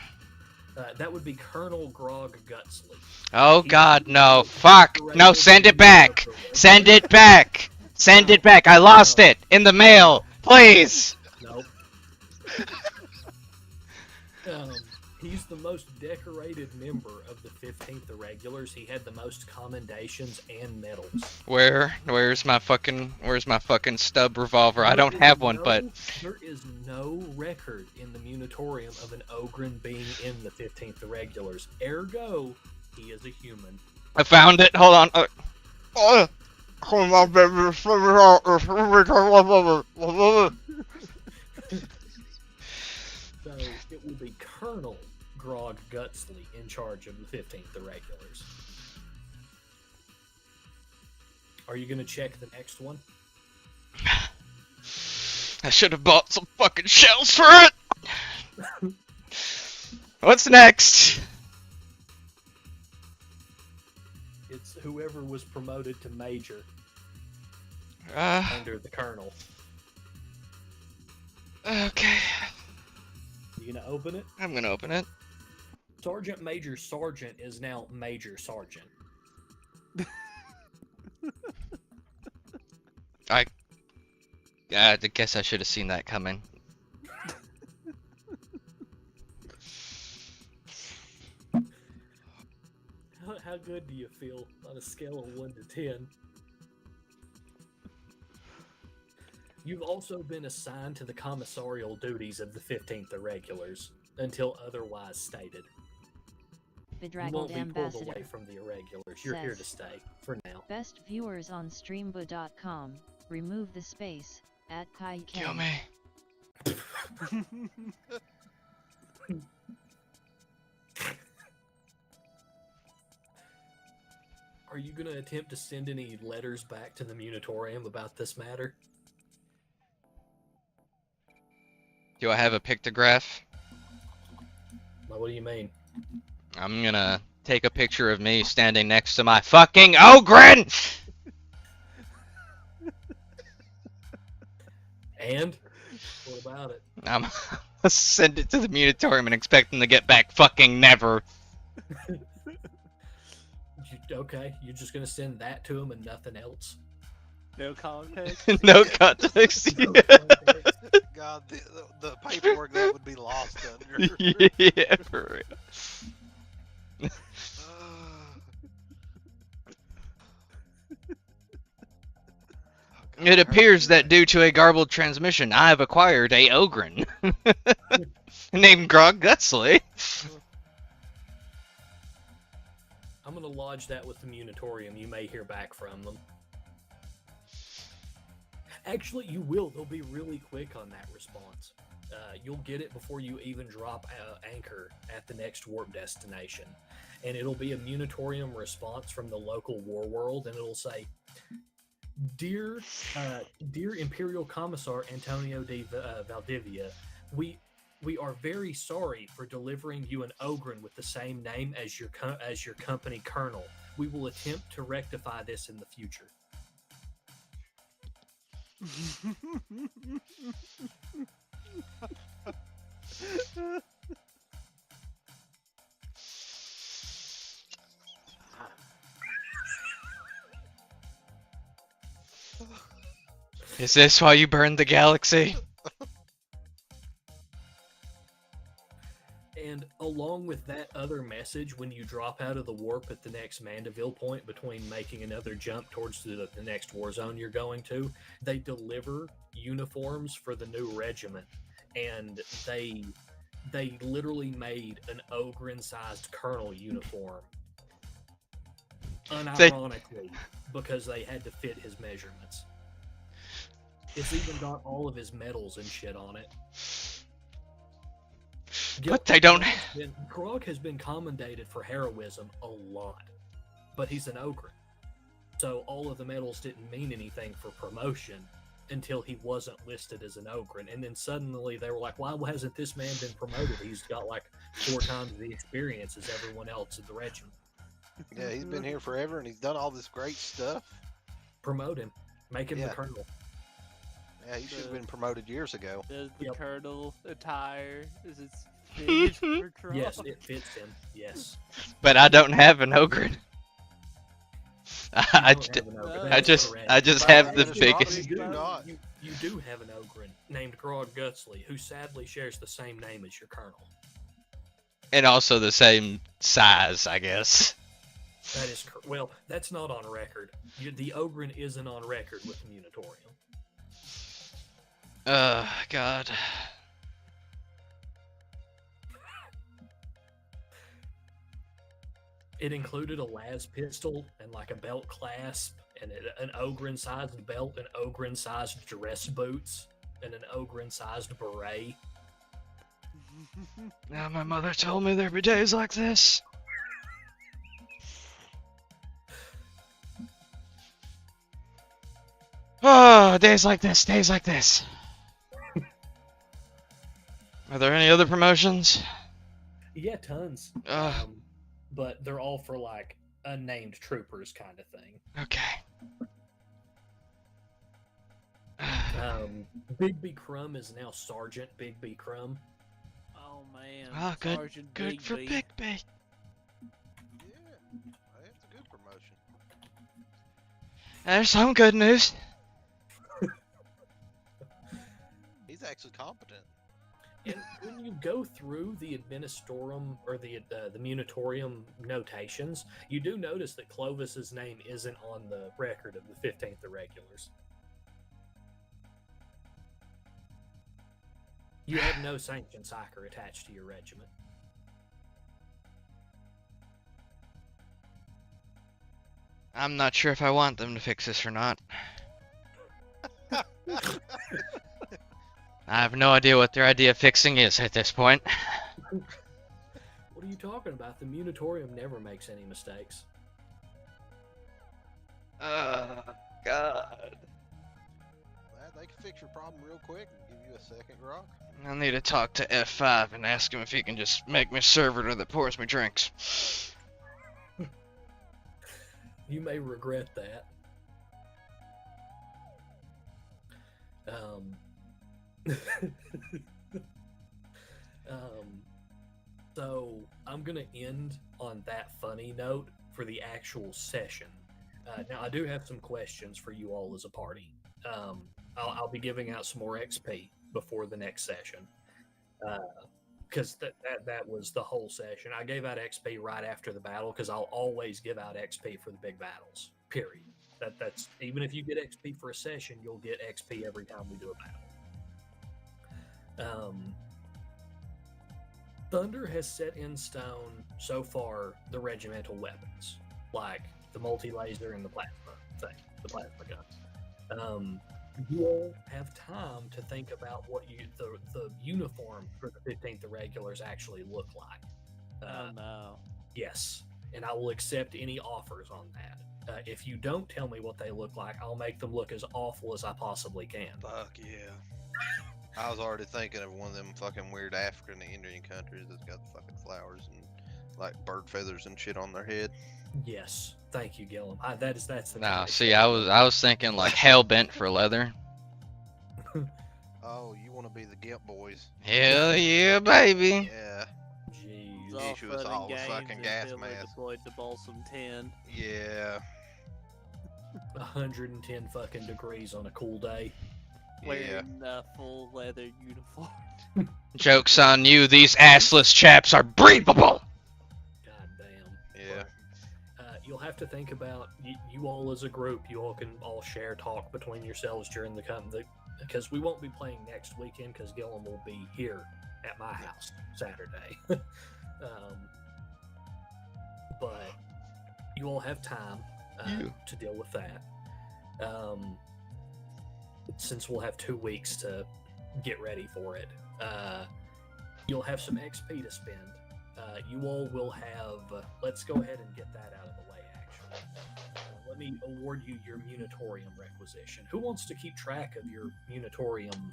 Speaker 1: That would be Colonel Grog Gutsley.
Speaker 3: Oh God, no. Fuck. No, send it back. Send it back. Send it back. I lost it in the mail. Please.
Speaker 1: Nope. He's the most decorated member of the 15th Irregulars. He had the most commendations and medals.
Speaker 3: Where's my fucking stub revolver? I don't have one, but
Speaker 1: there is no record in the Munitorium of an Ogren being in the 15th Irregulars. Ergo, he is a human.
Speaker 3: I found it. Hold on.
Speaker 1: So it will be Colonel Grog Gutsley in charge of the 15th Irregulars. Are you going to check the next one?
Speaker 3: I should have bought some fucking shells for it. What's next?
Speaker 1: It's whoever was promoted to Major under the Colonel.
Speaker 3: Okay.
Speaker 1: You gonna open it?
Speaker 3: I'm gonna open it.
Speaker 1: Sergeant Major Sergeant is now Major Sergeant.
Speaker 3: I guess I should have seen that coming.
Speaker 1: How good do you feel on a scale of 1 to 10? You've also been assigned to the commissarial duties of the 15th Irregulars. until otherwise stated. You
Speaker 7: Bedraggled
Speaker 1: won't be pulled
Speaker 7: Ambassador
Speaker 1: away from the irregulars. You're here to
Speaker 7: says,
Speaker 1: stay, for now.
Speaker 7: Best viewers on streamba.com, remove the space, at Kai
Speaker 3: Kill
Speaker 7: Ken.
Speaker 3: me.
Speaker 1: Are you going to attempt to send any letters back to the Munitorium about this matter?
Speaker 3: Do I have a pictograph?
Speaker 1: Well, what do you mean?
Speaker 3: I'm gonna take a picture of me standing next to my fucking Ogren!
Speaker 1: And? What about it?
Speaker 3: I'm gonna send it to the Munitorium and expect them to get back fucking never.
Speaker 1: Okay, you're just going to send that to him and nothing else?
Speaker 4: No context.
Speaker 3: No context.
Speaker 1: No context.
Speaker 2: God, the paperwork that would be lost under.
Speaker 3: Yeah, for real. It appears that due to a garbled transmission, I have acquired a Ogren named Grog Gutsley.
Speaker 1: I'm going to lodge that with the Munitorium. You may hear back from them. Actually, you will. They'll be really quick on that response. You'll get it before you even drop anchor at the next warp destination. And it'll be a Munitorium response from the local war world, and it'll say, Dear Imperial Commissar Antonio de Valdivia, we are very sorry for delivering you an Ogren with the same name as your company colonel. We will attempt to rectify this in the future.
Speaker 3: Is this why you burned the galaxy?
Speaker 1: And along with that other message, when you drop out of the warp at the next Mandeville point between making another jump towards the next war zone you're going to, they deliver uniforms for the new regiment. And they literally made an Ogren-sized colonel uniform. Unironically, because they had to fit his measurements. It's even got all of his medals and shit on it.
Speaker 3: But they don't.
Speaker 1: Grog has been commendated for heroism a lot, but he's an Ogre. So all of the medals didn't mean anything for promotion until he wasn't listed as an Ogre. And then suddenly they were like, why hasn't this man been promoted? He's got like 4 times the experience as everyone else in the regiment.
Speaker 2: Yeah, he's been here forever and he's done all this great stuff.
Speaker 1: Promote him. Make him the colonel.
Speaker 2: Yeah, he should have been promoted years ago.
Speaker 4: Does the colonel attire, is it fit for Grog?
Speaker 1: Yes, it fits him. Yes.
Speaker 3: But I don't have an Ogren. I just have the biggest.
Speaker 1: You do have an Ogren named Grog Gutsley, who sadly shares the same name as your colonel.
Speaker 3: And also the same size, I guess.
Speaker 1: That is well, that's not on record. The Ogren isn't on record with the Munitorium.
Speaker 3: God.
Speaker 1: It included a las pistol and like a belt clasp and an Ogren-sized belt and Ogren-sized dress boots and an Ogren-sized beret.
Speaker 3: Now my mother told me there'd be days like this. Oh, days like this, days like this. Are there any other promotions?
Speaker 1: Yeah, tons. But they're all for like unnamed troopers kind of thing.
Speaker 3: Okay.
Speaker 1: Bigby Crumb is now Sergeant Bigby Crumb.
Speaker 4: Oh man.
Speaker 3: Ah, good.
Speaker 4: Sergeant
Speaker 3: Good for
Speaker 4: Bigby.
Speaker 3: Bigby.
Speaker 2: Yeah, that's a good promotion.
Speaker 3: There's some good news.
Speaker 2: He's actually competent.
Speaker 1: And when you go through the Administorum or the Munitorium notations, you do notice that Clovis's name isn't on the record of the 15th Irregulars. You have no sanctioned soccer attached to your regiment.
Speaker 3: I'm not sure if I want them to fix this or not. I have no idea what their idea of fixing is at this point.
Speaker 1: What are you talking about? The Munitorium never makes any mistakes.
Speaker 3: Oh, God.
Speaker 2: Glad they can fix your problem real quick and give you a second grok.
Speaker 3: I'll need to talk to F5 and ask him if he can just make me a servitor that pours me drinks.
Speaker 1: You may regret that. So I'm gonna end on that funny note for the actual session. Now I do have some questions for you all as a party. I'll be giving out some more XP before the next session, because that was the whole session. I gave out XP right after the battle because I'll always give out XP for the big battles. Period. That's even if you get XP for a session, you'll get XP every time we do a battle. Thunder has set in stone so far the regimental weapons, like the multi-laser and the plasma gun. You all have time to think about what the uniform for the 15th Irregulars actually look like.
Speaker 4: Oh no.
Speaker 1: Yes, and I will accept any offers on that. If you don't tell me what they look like, I'll make them look as awful as I possibly can.
Speaker 2: Fuck yeah. I was already thinking of one of them fucking weird African and Indian countries that's got the fucking flowers and like bird feathers and shit on their head.
Speaker 1: Yes, thank you, Gillum. That's the.
Speaker 3: Nah, see, I was thinking like hell bent for leather.
Speaker 2: Oh, you want to be the Gimp boys?
Speaker 3: Hell yeah, baby.
Speaker 2: Yeah.
Speaker 1: Jeez.
Speaker 4: All
Speaker 2: Issue us
Speaker 4: fun
Speaker 2: all
Speaker 4: and
Speaker 2: the fucking
Speaker 4: games
Speaker 2: gas
Speaker 4: until we
Speaker 2: mask.
Speaker 4: deployed to Balsam 10.
Speaker 2: Yeah.
Speaker 1: 110 fucking degrees on a cool day.
Speaker 4: Wearing a full leather uniform.
Speaker 3: Joke's on you, these assless chaps are breathable!
Speaker 1: God damn.
Speaker 2: Yeah.
Speaker 1: You'll have to think about you all as a group. You all can all share talk between yourselves during the because we won't be playing next weekend because Gillum will be here at my house Saturday. But you all have time to deal with that. Since we'll have 2 weeks to get ready for it, you'll have some XP to spend. You all will have. Let's go ahead and get that out of the way. Actually, let me award you your Munitorium requisition. Who wants to keep track of your Munitorium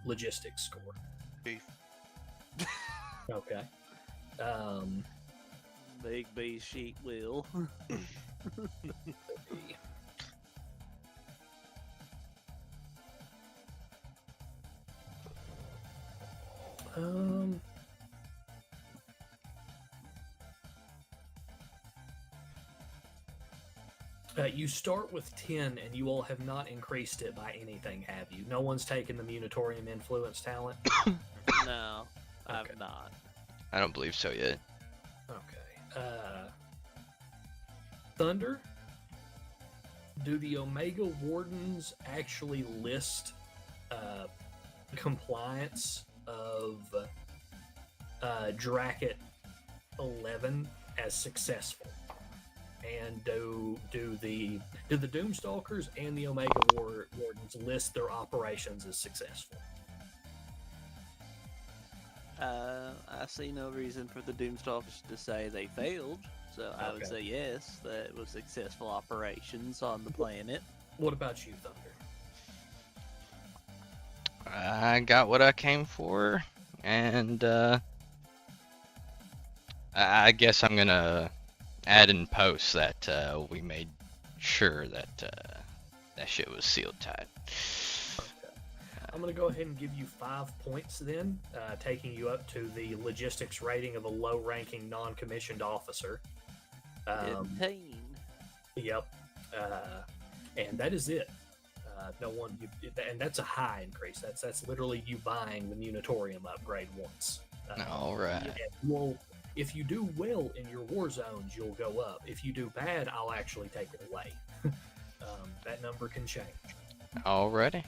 Speaker 1: logistics score?
Speaker 2: Beef.
Speaker 1: Okay.
Speaker 4: Big B sheet will.
Speaker 1: You start with 10, and you all have not increased it by anything, have you? No one's taken the Munitorium influence talent?
Speaker 4: No, I've not.
Speaker 3: I don't believe so yet.
Speaker 1: Okay. Thunder, do the Omega Wardens actually list compliance of Dracket 11 as successful? And do the Doomstalkers and the Omega Wardens list their operations as successful?
Speaker 4: I see no reason for the Doomstalkers to say they failed, so I would say yes, that it was successful operations on the planet.
Speaker 1: What about you, Thunder?
Speaker 3: I got what I came for, and I guess I'm gonna add in post that we made sure that that shit was sealed tight.
Speaker 1: I'm going to go ahead and give you 5 points then, taking you up to the logistics rating of a low-ranking non-commissioned officer.
Speaker 4: 15.
Speaker 1: Yep. And that is it. No one, and that's a high increase. That's literally you buying the Munitorium upgrade once.
Speaker 3: All right.
Speaker 1: Well, if you do well in your war zones, you'll go up. If you do bad, I'll actually take it away. That number can change.
Speaker 3: Alrighty.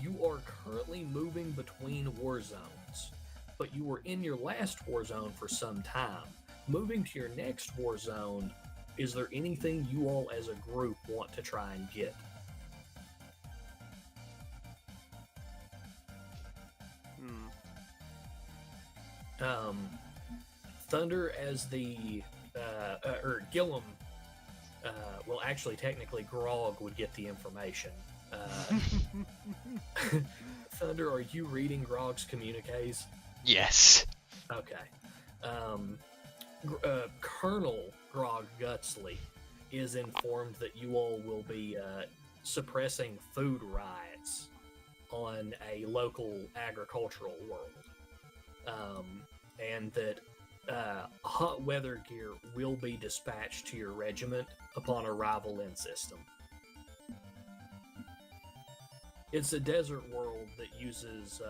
Speaker 1: You are currently moving between war zones, but you were in your last war zone for some time. Moving to your next war zone, is there anything you all as a group want to try and get? Thunder as the, or Gillum, well, actually, technically, Grog would get the information. Thunder, are you reading Grog's communiques?
Speaker 3: Yes.
Speaker 1: Okay. Colonel Grog Gutsley is informed that you all will be suppressing food riots on a local agricultural world, and that hot weather gear will be dispatched to your regiment upon arrival in system. It's a desert world that uses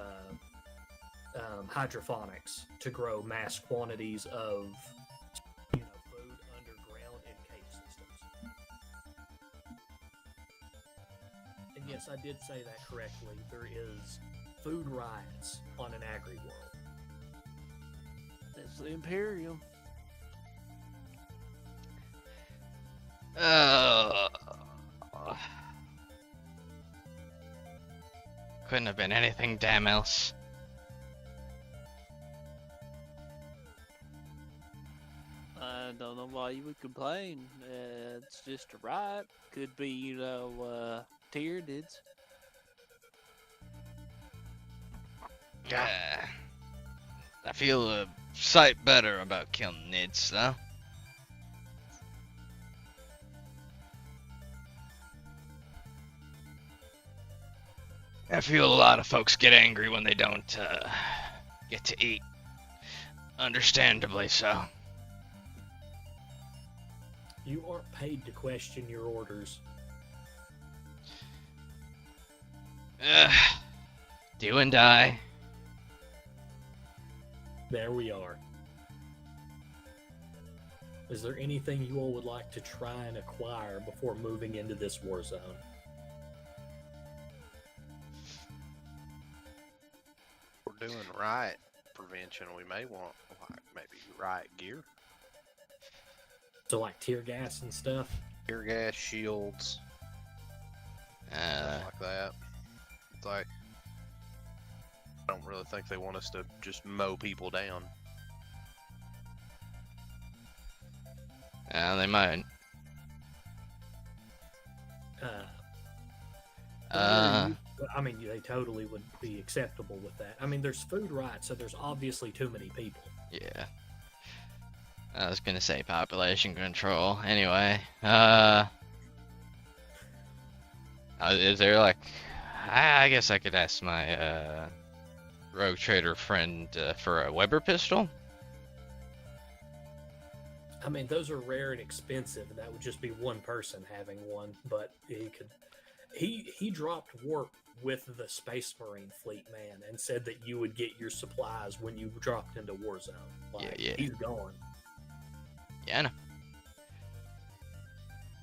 Speaker 1: hydroponics to grow mass quantities of food underground in cave systems. And yes, I did say that correctly. There is food riots on an agri-world.
Speaker 4: That's the Imperium.
Speaker 3: Couldn't have been anything damn else.
Speaker 4: I don't know why you would complain. It's just a riot. Could be, Tyranids.
Speaker 3: Yeah. I feel a sight better about killing Nids, though. I feel a lot of folks get angry when they don't get to eat. Understandably so.
Speaker 1: You aren't paid to question your orders.
Speaker 3: Do and die.
Speaker 1: There we are. Is there anything you all would like to try and acquire before moving into this war zone?
Speaker 2: We're doing riot prevention. We may want like maybe riot gear.
Speaker 1: So like tear gas and stuff?
Speaker 2: Tear gas, shields, stuff like that. It's like, I don't really think they want us to just mow people down.
Speaker 3: They might.
Speaker 1: I mean, they totally would be acceptable with that. I mean, there's food riots, so there's obviously too many people.
Speaker 3: Yeah. I was gonna say population control. Anyway, is there like, I guess I could ask my rogue trader friend for a Weber pistol.
Speaker 1: I mean, those are rare and expensive. That would just be one person having one, but he could. He dropped warp with the Space Marine fleet, man, and said that you would get your supplies when you dropped into Warzone. Like,
Speaker 3: yeah.
Speaker 1: He's gone.
Speaker 3: Yeah, I know.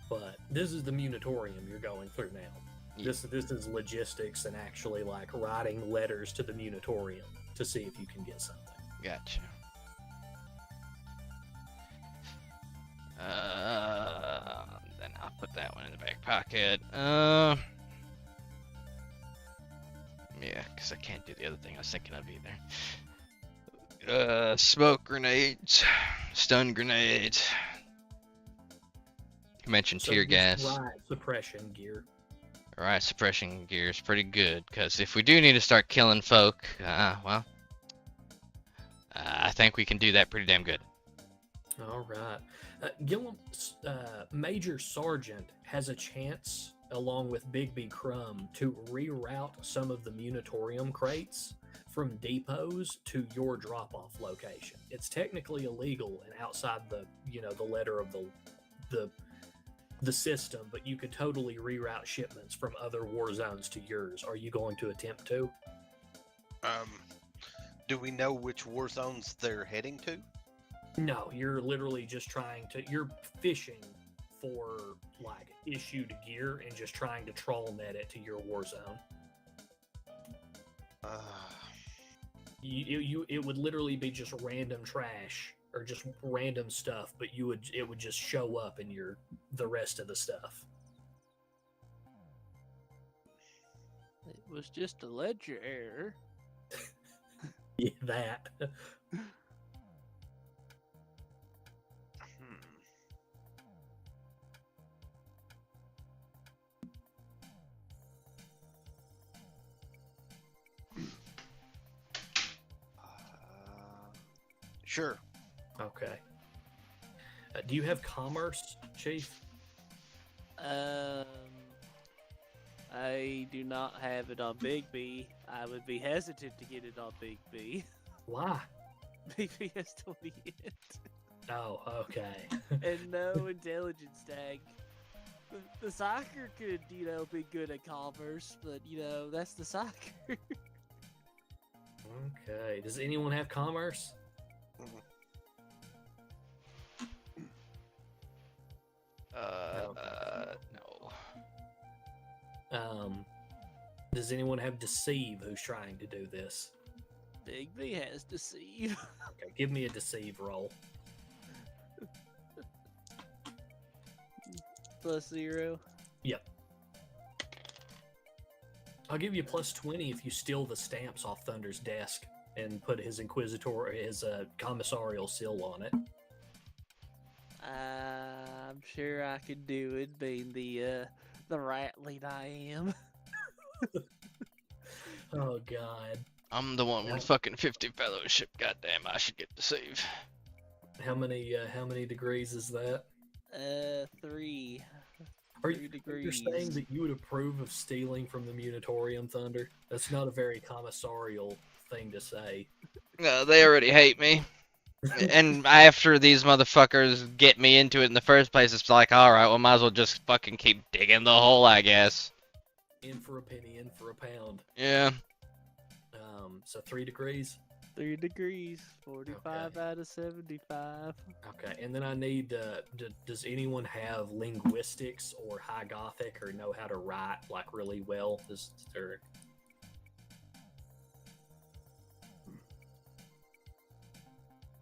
Speaker 1: But this is the Munitorium you're going through now. Yeah. This is logistics and actually like writing letters to the Munitorium to see if you can get something.
Speaker 3: Gotcha. Then I'll put that one in the back pocket. Yeah, because I can't do the other thing I was thinking of either. Smoke grenades, stun grenades. You mentioned tear gas.
Speaker 1: Right, suppression gear.
Speaker 3: Alright, suppression gear is pretty good, because if we do need to start killing folk, I think we can do that pretty damn good.
Speaker 1: Alright. Gillum, Major Sergeant has a chance, along with Bigby Crumb, to reroute some of the Munitorium crates from depots to your drop-off location. It's technically illegal and outside the letter of the system, but you could totally reroute shipments from other war zones to yours. Are you going to attempt to?
Speaker 2: Do we know which war zones they're heading to?
Speaker 1: No, you're literally just you're fishing for like issued gear and just trying to troll net it to your war zone. It would literally be just random trash or just random stuff, but it would just show up in the rest of the stuff.
Speaker 4: It was just a ledger error.
Speaker 1: Yeah, that.
Speaker 2: Sure.
Speaker 1: Okay. Do you have commerce, Chief?
Speaker 4: I do not have it on Big B. I would be hesitant to get it on Big B.
Speaker 1: Why?
Speaker 4: Big B has 20 hit.
Speaker 1: Oh, okay.
Speaker 4: And no intelligence tag. The soccer could, be good at commerce, but, that's the soccer.
Speaker 1: Okay. Does anyone have commerce?
Speaker 3: No.
Speaker 1: Does anyone have deceive who's trying to do this?
Speaker 4: Big B has deceive.
Speaker 1: Okay, give me a deceive roll.
Speaker 4: +0.
Speaker 1: Yep. I'll give you +20 if you steal the stamps off Thunder's desk and put his commissarial seal on it.
Speaker 4: I'm sure I could do it, being the ratling I am.
Speaker 1: Oh God.
Speaker 3: I'm the one with fucking 50 fellowship. Goddamn, I should get deceive.
Speaker 1: How many degrees is that?
Speaker 4: 3.
Speaker 1: Are
Speaker 4: 3 degrees.
Speaker 1: You're saying that you would approve of stealing from the Munitorium, Thunder? That's not a very commissarial thing to say.
Speaker 3: No, they already hate me. And after these motherfuckers get me into it in the first place, it's like, alright, well, might as well just fucking keep digging the hole, I guess.
Speaker 1: In for a penny, in for a pound.
Speaker 3: Yeah.
Speaker 1: So 3 degrees?
Speaker 4: 3 degrees. 45 out of 75.
Speaker 1: Okay, and then I need, does anyone have linguistics or high Gothic or know how to write, like, really well?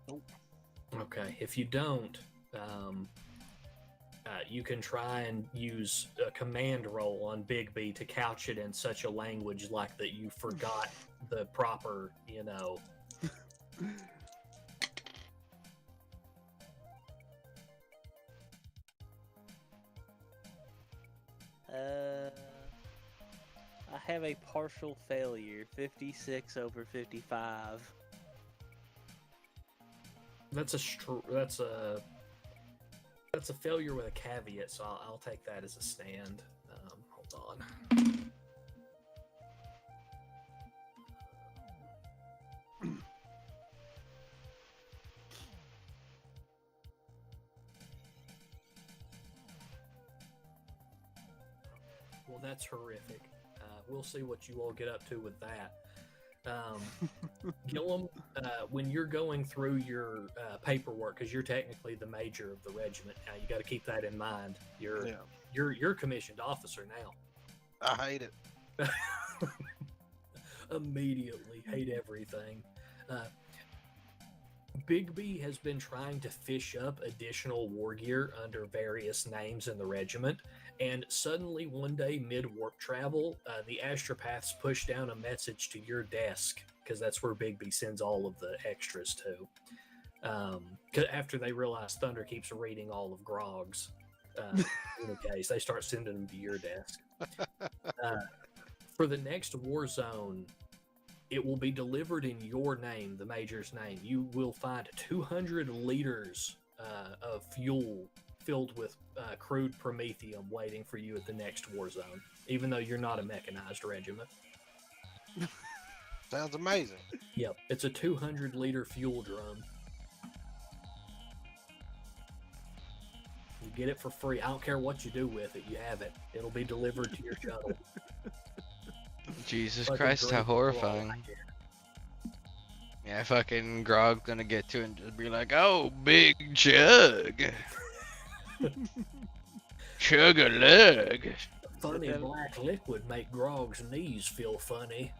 Speaker 2: Nope.
Speaker 1: Okay, if you don't, you can try and use a command roll on Big B to couch it in such a language like that you forgot the proper,
Speaker 4: I have a partial failure, 56 over 55.
Speaker 1: That's a failure with a caveat, so I'll take that as a stand. Hold on. Well, that's horrific. We'll see what you all get up to with that. Gillum, when you're going through your paperwork, because you're technically the major of the regiment now, you got to keep that in mind. You're commissioned officer now.
Speaker 2: I hate it.
Speaker 1: Immediately hate everything. Big B has been trying to fish up additional war gear under various names in the regiment, and suddenly one day mid-warp travel, the astropaths push down a message to your desk, because that's where Big B sends all of the extras to. After they realize Thunder keeps reading all of Grog's communiques, they start sending them to your desk. For the next war zone, it will be delivered in your name, the major's name. You will find 200 liters of fuel filled with crude promethium waiting for you at the next war zone, even though you're not a mechanized regiment.
Speaker 2: Sounds amazing.
Speaker 1: Yep, it's a 200-liter fuel drum. You get it for free. I don't care what you do with it. You have it. It'll be delivered to your shuttle.
Speaker 3: Jesus
Speaker 1: Like
Speaker 3: Christ, how horrifying.
Speaker 1: Grog.
Speaker 3: Yeah, fucking Grog's gonna get to it and just be like, oh, big chug. Chug-a-lug.
Speaker 1: Funny black liquid make Grog's knees feel funny.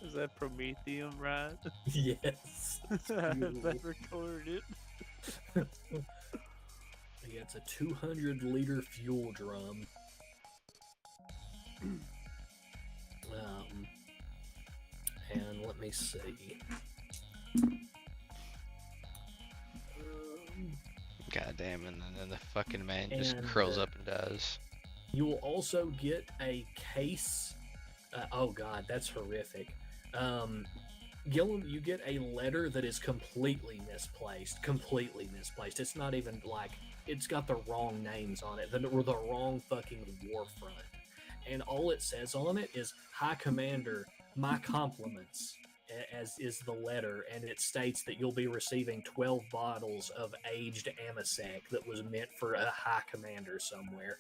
Speaker 4: Is that Prometheum, right?
Speaker 1: Yes.
Speaker 4: I've recorded it.
Speaker 1: Yeah, it's a 200-liter fuel drum. And let me see.
Speaker 3: God damn, and then the fucking man just
Speaker 1: And,
Speaker 3: curls up and dies.
Speaker 1: You will also get a case. Oh god, that's horrific. Gilliam, you get a letter that is completely misplaced. Completely misplaced. It's not even like it's got the wrong names on it. Or the wrong fucking war front. And all it says on it is "High Commander, my compliments," as is the letter, and it states that you'll be receiving 12 bottles of aged Amasec that was meant for a High Commander somewhere.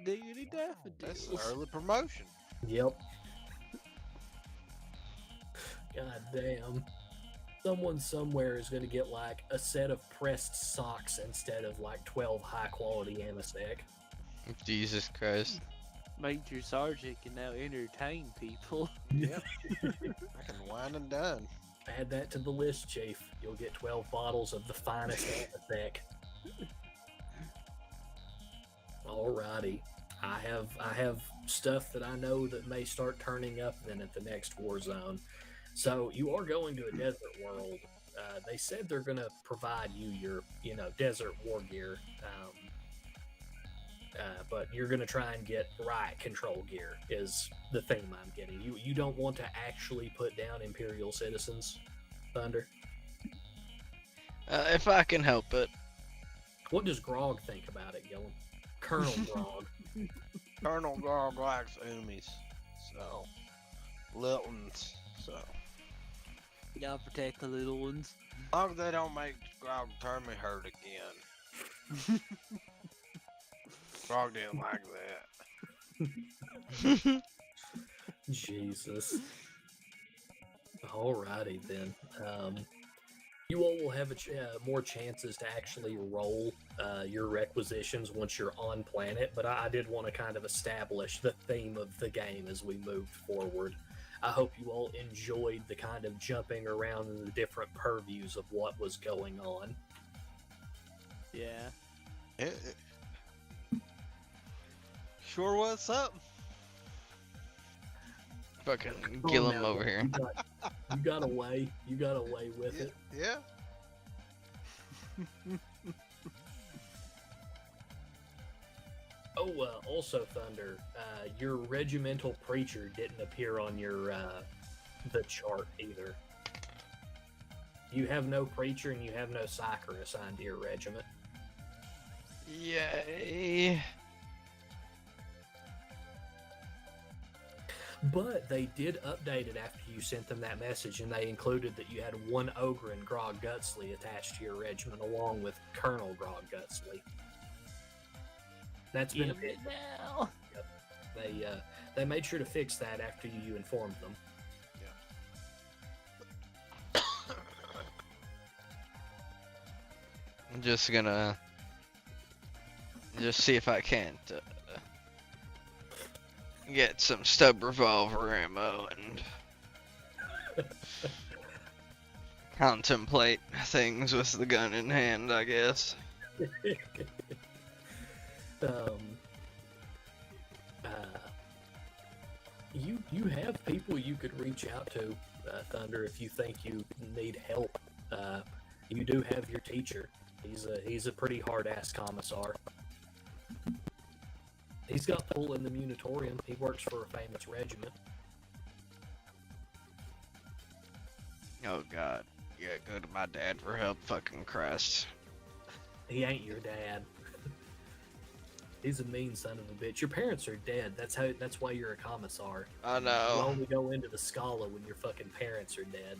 Speaker 4: Diggity daffodils.
Speaker 2: That's an early promotion.
Speaker 1: Yep. God damn. Someone somewhere is going to get like a set of pressed socks instead of like 12 high quality Amasec.
Speaker 3: Jesus Christ.
Speaker 4: Major Sergeant can now entertain people.
Speaker 2: Yep. I can wine and dine.
Speaker 1: Add that to the list, Chief. You'll get 12 bottles of the finest Amasec. Alrighty. I have stuff that I know that may start turning up then at the next war zone. So you are going to a desert world. They said they're going to provide you your, desert war gear. But you're going to try and get riot control gear is the theme I'm getting. You don't want to actually put down Imperial citizens, Thunder?
Speaker 3: If I can help it.
Speaker 1: What does Grog think about it, Gilliam? Colonel Grog.
Speaker 2: Colonel Grog likes enemies, so little ones. So
Speaker 4: Y'all protect the little ones.
Speaker 2: as long as they don't make Grog turn me hurt again. Grog didn't like that.
Speaker 1: Jesus. Alrighty then. You all will have more chances to actually roll your requisitions once you're on planet, but I did want to kind of establish the theme of the game as we moved forward. I hope you all enjoyed the kind of jumping around in the different purviews of what was going on.
Speaker 4: Yeah.
Speaker 2: Sure was something.
Speaker 3: Fucking
Speaker 1: Oh,
Speaker 3: Gilliam
Speaker 1: no,
Speaker 3: over here.
Speaker 1: You got away with it.
Speaker 2: Yeah.
Speaker 1: Oh, also Thunder, your regimental preacher didn't appear on your the chart either. You have no preacher and you have no psyker assigned to your regiment.
Speaker 3: Yay.
Speaker 1: But they did update it after you sent them that message, and they included that you had one Ogre and Grog Gutsley attached to your regiment, along with Colonel Grog Gutsley. That's been a bit.
Speaker 4: Now.
Speaker 1: Yep. They made sure to fix that after you informed them.
Speaker 3: I'm just gonna see if I can't get some stub revolver ammo and contemplate things with the gun in hand, I guess.
Speaker 1: You have people you could reach out to, Thunder, if you think you need help. You do have your teacher. He's a pretty hard-ass commissar. He's got pull in the Munitorium. He works for a famous regiment.
Speaker 3: Oh god. Yeah, go to my dad for help, fucking Christ.
Speaker 1: He ain't your dad. He's a mean son of a bitch. Your parents are dead. That's why you're a commissar.
Speaker 3: I know.
Speaker 1: You only go into the Scala when your fucking parents are dead.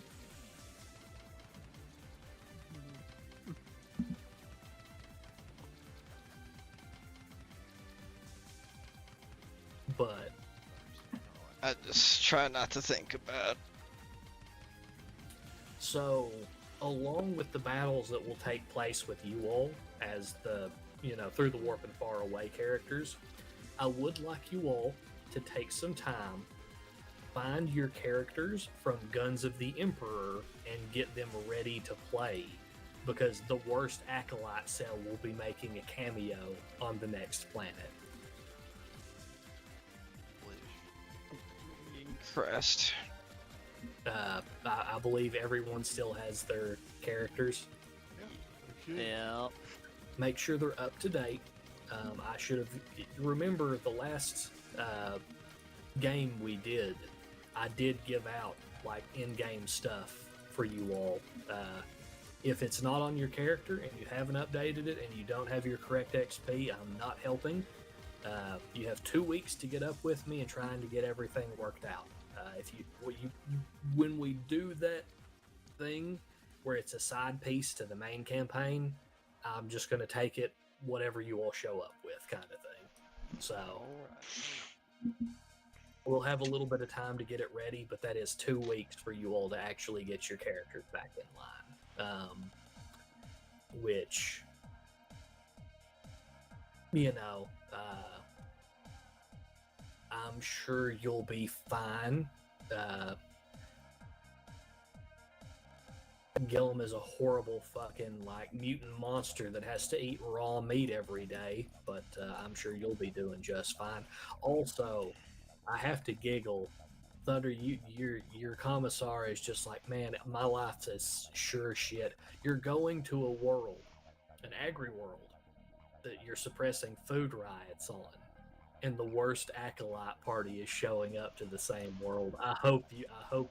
Speaker 1: But
Speaker 3: I just try not to think about.
Speaker 1: So, along with the battles that will take place with you all as the, through the warp and far away characters, I would like you all to take some time find your characters from Guns of the Emperor and get them ready to play, because the worst Acolyte cell will be making a cameo on the next planet.
Speaker 3: Crest.
Speaker 1: I believe everyone still has their characters.
Speaker 4: Yeah.
Speaker 1: Make sure they're up to date. I should have remember the last game we did. I did give out like in-game stuff for you all. If it's not on your character and you haven't updated it and you don't have your correct XP, I'm not helping. You have 2 weeks to get up with me and trying to get everything worked out. When we do that thing where it's a side piece to the main campaign, I'm just going to take it whatever you all show up with, kind of thing. So we'll have a little bit of time to get it ready, but that is 2 weeks for you all to actually get your characters back in line. Which, I'm sure you'll be fine. Gillum is a horrible fucking mutant monster that has to eat raw meat every day, but I'm sure you'll be doing just fine. Also, I have to giggle. Thunder, your commissar is just like, man, my life is sure shit. You're going to a world, an agri-world, that you're suppressing food riots on, and the worst Acolyte party is showing up to the same world. I hope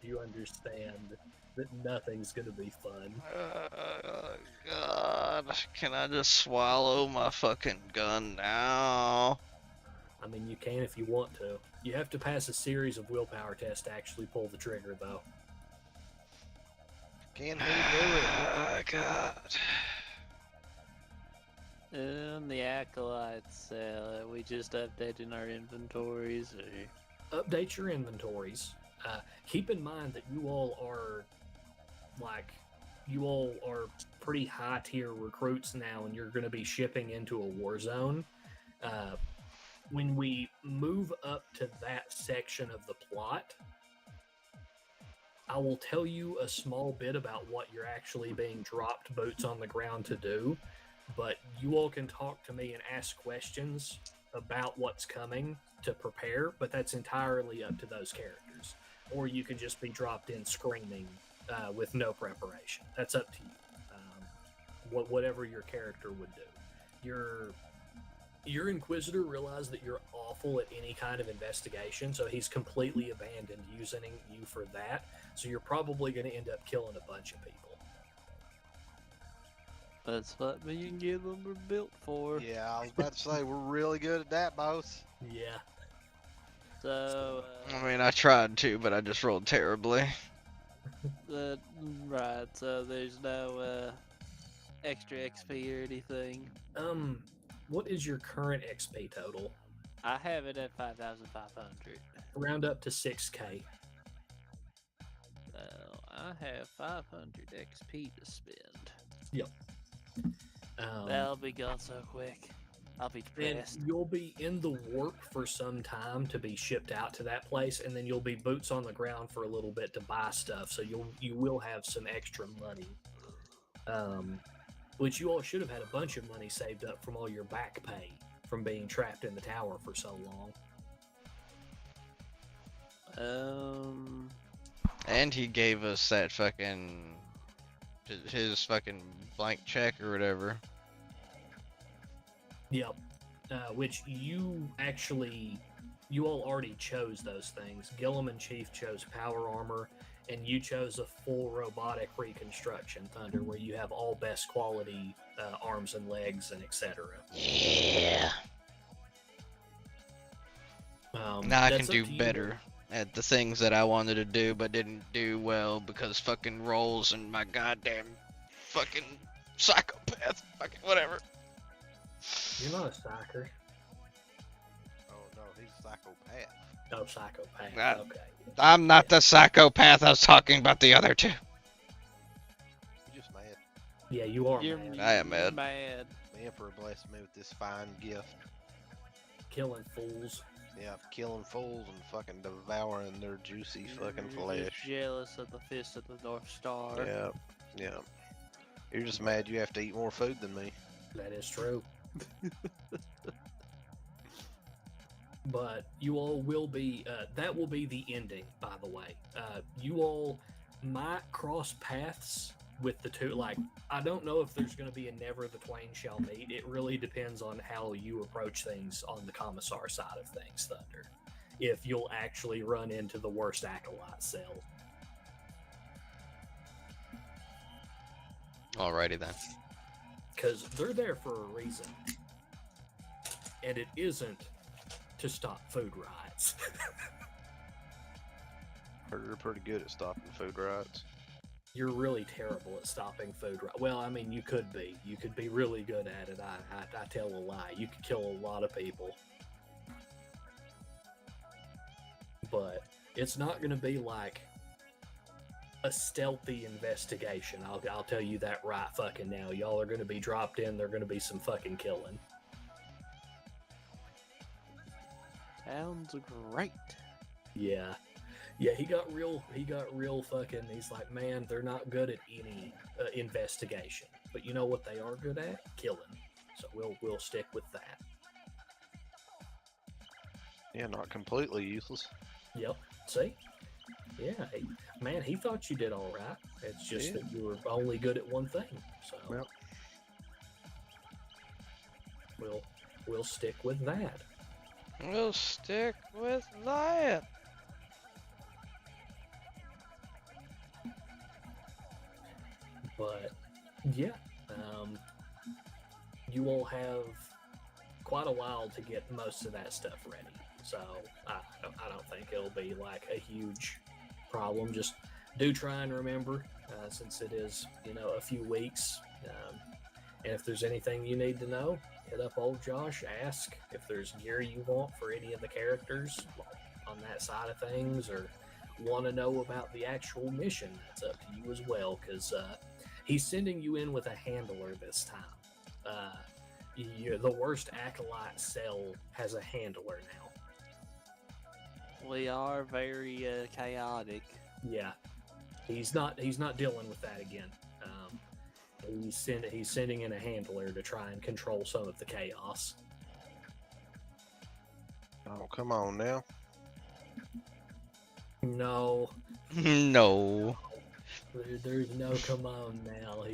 Speaker 1: you understand that nothing's gonna be fun.
Speaker 3: God, can I just swallow my fucking gun now?
Speaker 1: I mean, you can if you want to. You have to pass a series of willpower tests to actually pull the trigger, though.
Speaker 2: Can he do it?
Speaker 3: Oh, God.
Speaker 4: And the Acolytes, we just updating our inventories, or...
Speaker 1: Update your inventories. Keep in mind that you all are pretty high tier recruits now, and you're going to be shipping into a war zone. When we move up to that section of the plot, I will tell you a small bit about what you're actually being dropped boots on the ground to do, but you all can talk to me and ask questions about what's coming to prepare, but that's entirely up to those characters. Or you could just be dropped in screaming with no preparation. That's up to you. Whatever your character would do. Your Inquisitor realized that you're awful at any kind of investigation, so he's completely abandoned using you for that. So you're probably going to end up killing a bunch of people.
Speaker 4: That's what me and Gillum were built for.
Speaker 2: Yeah, I was about to say, we're really good at that, boss.
Speaker 1: Yeah.
Speaker 4: So,
Speaker 3: I mean, I tried to, but I just rolled terribly.
Speaker 4: Right, so there's no extra XP or anything.
Speaker 1: What is your current XP total?
Speaker 4: I have it at 5,500.
Speaker 1: Round up to 6K.
Speaker 4: Well, I have 500 XP to spend.
Speaker 1: Yep.
Speaker 4: That'll be gone so quick. I'll be depressed.
Speaker 1: And you'll be in the warp for some time to be shipped out to that place, and then you'll be boots on the ground for a little bit to buy stuff. So you will have some extra money. Which you all should have had a bunch of money saved up from all your back pay from being trapped in the tower for so long.
Speaker 3: And he gave us that fucking his fucking blank check or whatever.
Speaker 1: Yep. Which you all already chose those things. Gillum and Chief chose power armor, and you chose a full robotic reconstruction, Thunder, where you have all best quality arms and legs and etc.
Speaker 3: Yeah. Now I can do better at the things that I wanted to do but didn't do well because fucking rolls and my goddamn fucking psychopath. Fucking whatever.
Speaker 1: You're not a psyker.
Speaker 2: Oh no, he's a psychopath.
Speaker 1: No, psychopath. Okay.
Speaker 3: I'm not the psychopath. I was talking about the other two.
Speaker 2: You're just mad.
Speaker 1: Yeah, you are mad.
Speaker 3: I am mad.
Speaker 2: The Emperor blessed me with this fine gift.
Speaker 1: Killing fools.
Speaker 2: Yeah, killing fools and fucking devouring their juicy fucking
Speaker 4: You're
Speaker 2: flesh.
Speaker 4: just jealous of the fist of the North Star.
Speaker 2: Yeah, yeah. You're just mad you have to eat more food than me.
Speaker 1: That is true. But you all will be, that will be the ending, by the way. You all might cross paths with the two. Like, I don't know if there's going to be a never the twain shall meet. It really depends on how you approach things on the Commissar side of things, Thunder. If you'll actually run into the worst acolyte cell.
Speaker 3: Alrighty then.
Speaker 1: Because they're there for a reason. And it isn't to stop food riots.
Speaker 2: Heard you're pretty good at stopping food riots.
Speaker 1: You're really terrible at stopping food riots. Well, I mean, you could be. You could be really good at it. I tell a lie. You could kill a lot of people. But it's not going to be like a stealthy investigation. I'll tell you that right fucking now. Y'all are going to be dropped in. There's going to be some fucking killing.
Speaker 4: Sounds great.
Speaker 1: Yeah. Yeah, he got real fucking, he's like, man, they're not good at any investigation. But you know what they are good at? Killing. So we'll stick with that.
Speaker 2: Yeah, not completely useless.
Speaker 1: Yep. See? Yeah. Man, he thought you did all right. It's just that you were only good at one thing. So
Speaker 2: yep.
Speaker 1: We'll stick with that.
Speaker 3: We'll stick with that.
Speaker 1: But yeah, you will have quite a while to get most of that stuff ready. So I don't think it'll be like a huge problem. Just do try and remember, since it is, a few weeks. And if there's anything you need to know, hit up old Josh, ask if there's gear you want for any of the characters on that side of things, or want to know about the actual mission. That's up to you as well, because he's sending you in with a handler this time. The worst acolyte cell has a handler now.
Speaker 4: We are very chaotic.
Speaker 1: Yeah, he's not dealing with that again. He's sending in a handler to try and control some of the chaos.
Speaker 2: Oh, come on now.
Speaker 1: No.
Speaker 3: No.
Speaker 1: There's no come on now.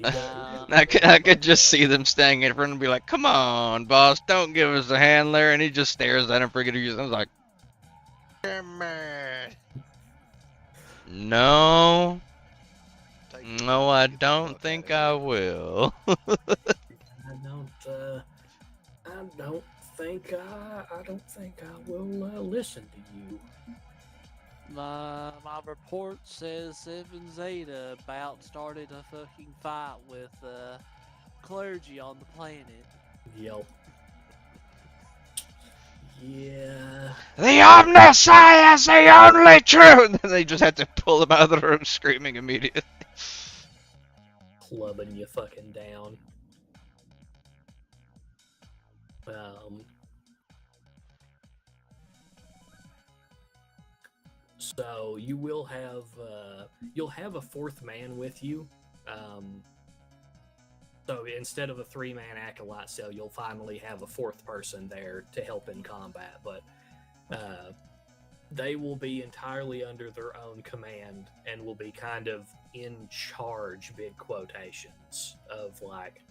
Speaker 3: I could just see them standing in front and be like, "Come on, boss, don't give us a handler," and he just stares at him for good reason. I was like,
Speaker 2: "Come on."
Speaker 3: No. No, I don't think I will.
Speaker 1: I don't think I will listen to you.
Speaker 4: My report says 7 Zeta about started a fucking fight with clergy on the planet.
Speaker 1: Yep. Yeah.
Speaker 3: The Omnissiah is the only truth! And they just had to pull him out of the room screaming immediately.
Speaker 1: Clubbing you fucking down. So you will have you'll have a 4th man with you. So instead of a 3-man acolyte cell, you'll finally have a 4th person there to help in combat. But they will be entirely under their own command and will be kind of in charge, big quotations, of like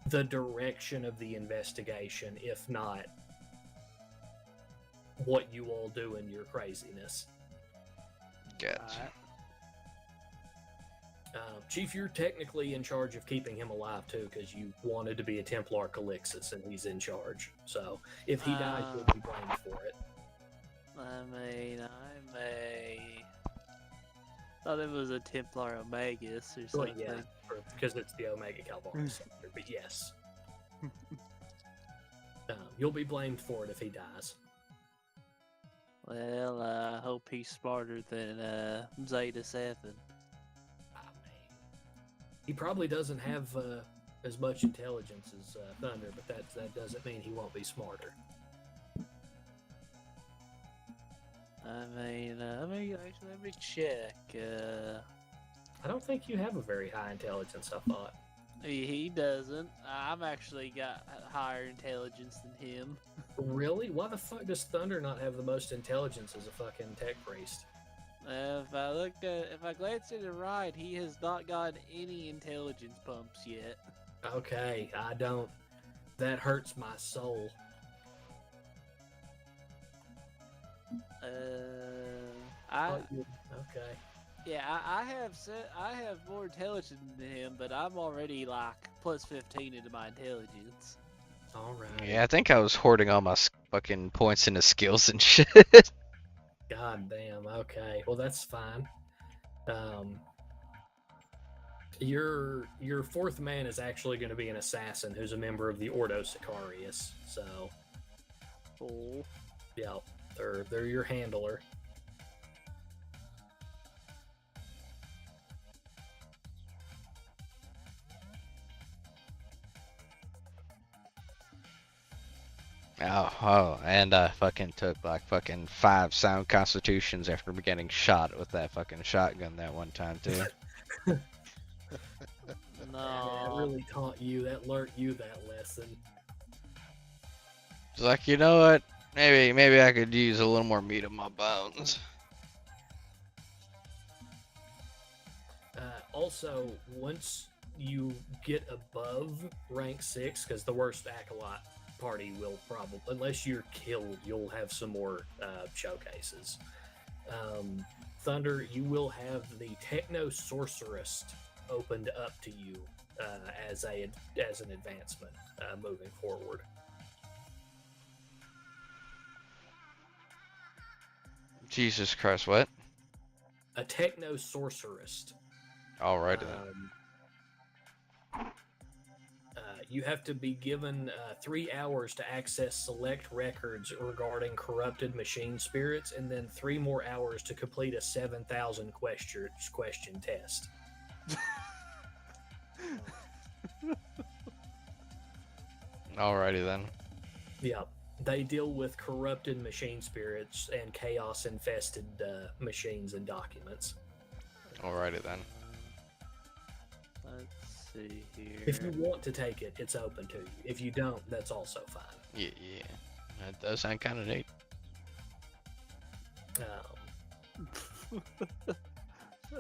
Speaker 1: the direction of the investigation, if not what you all do in your craziness.
Speaker 3: Gotcha.
Speaker 1: Chief, you're technically in charge of keeping him alive too, because you wanted to be a Templar Calixus and he's in charge. So if he dies, you'll be blamed for it.
Speaker 4: I thought it was a Templar Omegas or something.
Speaker 1: Well, yeah, because it's the Omega Calvaris Sector, but yes. You'll be blamed for it if he dies.
Speaker 4: Well, I hope he's smarter than Zeta 7.
Speaker 1: He probably doesn't have as much intelligence as Thunder, but that doesn't mean he won't be smarter.
Speaker 4: I mean, let me check.
Speaker 1: I don't think you have a very high intelligence, I thought.
Speaker 4: He doesn't. I've actually got higher intelligence than him.
Speaker 1: Really? Why the fuck does Thunder not have the most intelligence as a fucking tech priest?
Speaker 4: If I glance to the right, he has not gotten any intelligence bumps yet.
Speaker 1: Okay, I don't. That hurts my soul. Okay.
Speaker 4: Yeah, I have more intelligence than him, but I'm already like plus 15 into my intelligence.
Speaker 1: All right.
Speaker 3: Yeah, I think I was hoarding all my fucking points into skills and shit.
Speaker 1: God damn. Okay. Well, that's fine. Your fourth man is actually going to be an assassin who's a member of the Ordo Sicarius. So,
Speaker 4: cool.
Speaker 1: Yeah, they're your handler.
Speaker 3: Oh, and I fucking took like fucking 5 sound constitutions after getting shot with that fucking shotgun that one time too.
Speaker 1: No. That really taught you, that learned you that lesson.
Speaker 3: It's like, you know what? Maybe I could use a little more meat on my bones.
Speaker 1: Also, once you get above rank 6, because the worst Acolyte party will probably, unless you're killed, you'll have some more showcases. Thunder, you will have the Techno Sorcerist opened up to you as an advancement moving forward.
Speaker 3: Jesus Christ, what?
Speaker 1: A Techno Sorcerist.
Speaker 3: Alrighty then.
Speaker 1: You have to be given 3 hours to access select records regarding corrupted machine spirits, and then 3 more hours to complete a 7,000 question test.
Speaker 3: Alrighty then.
Speaker 1: Yep. They deal with corrupted machine spirits and chaos-infested machines and documents.
Speaker 3: Alrighty then.
Speaker 4: Let's see here.
Speaker 1: If you want to take it, it's open to you. If you don't, that's also fine.
Speaker 3: Yeah. That does sound kind of neat.
Speaker 4: I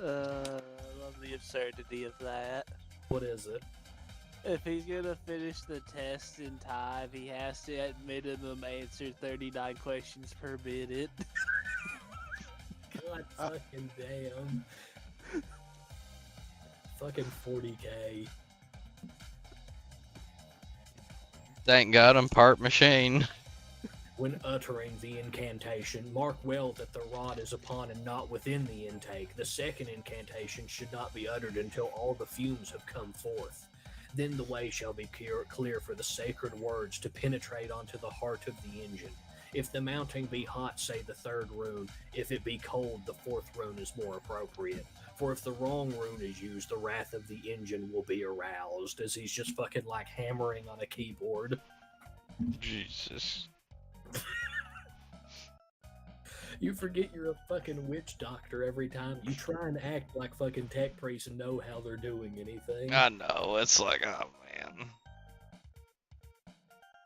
Speaker 4: love the absurdity of that.
Speaker 1: What is it?
Speaker 4: If he's gonna finish the test in time, he has to at minimum answer 39 questions per minute.
Speaker 1: God fucking damn. Fucking 40k.
Speaker 3: Thank God I'm part machine.
Speaker 1: When uttering the incantation, mark well that the rod is upon and not within the intake. The second incantation should not be uttered until all the fumes have come forth. Then the way shall be clear for the sacred words to penetrate onto the heart of the engine. If the mounting be hot, say the third rune. If it be cold, the fourth rune is more appropriate. For if the wrong rune is used, the wrath of the engine will be aroused, as he's just fucking like hammering on a keyboard.
Speaker 3: Jesus.
Speaker 1: You forget you're a fucking witch doctor every time. You try and act like fucking tech priests and know how they're doing anything.
Speaker 3: I know, it's like, oh man.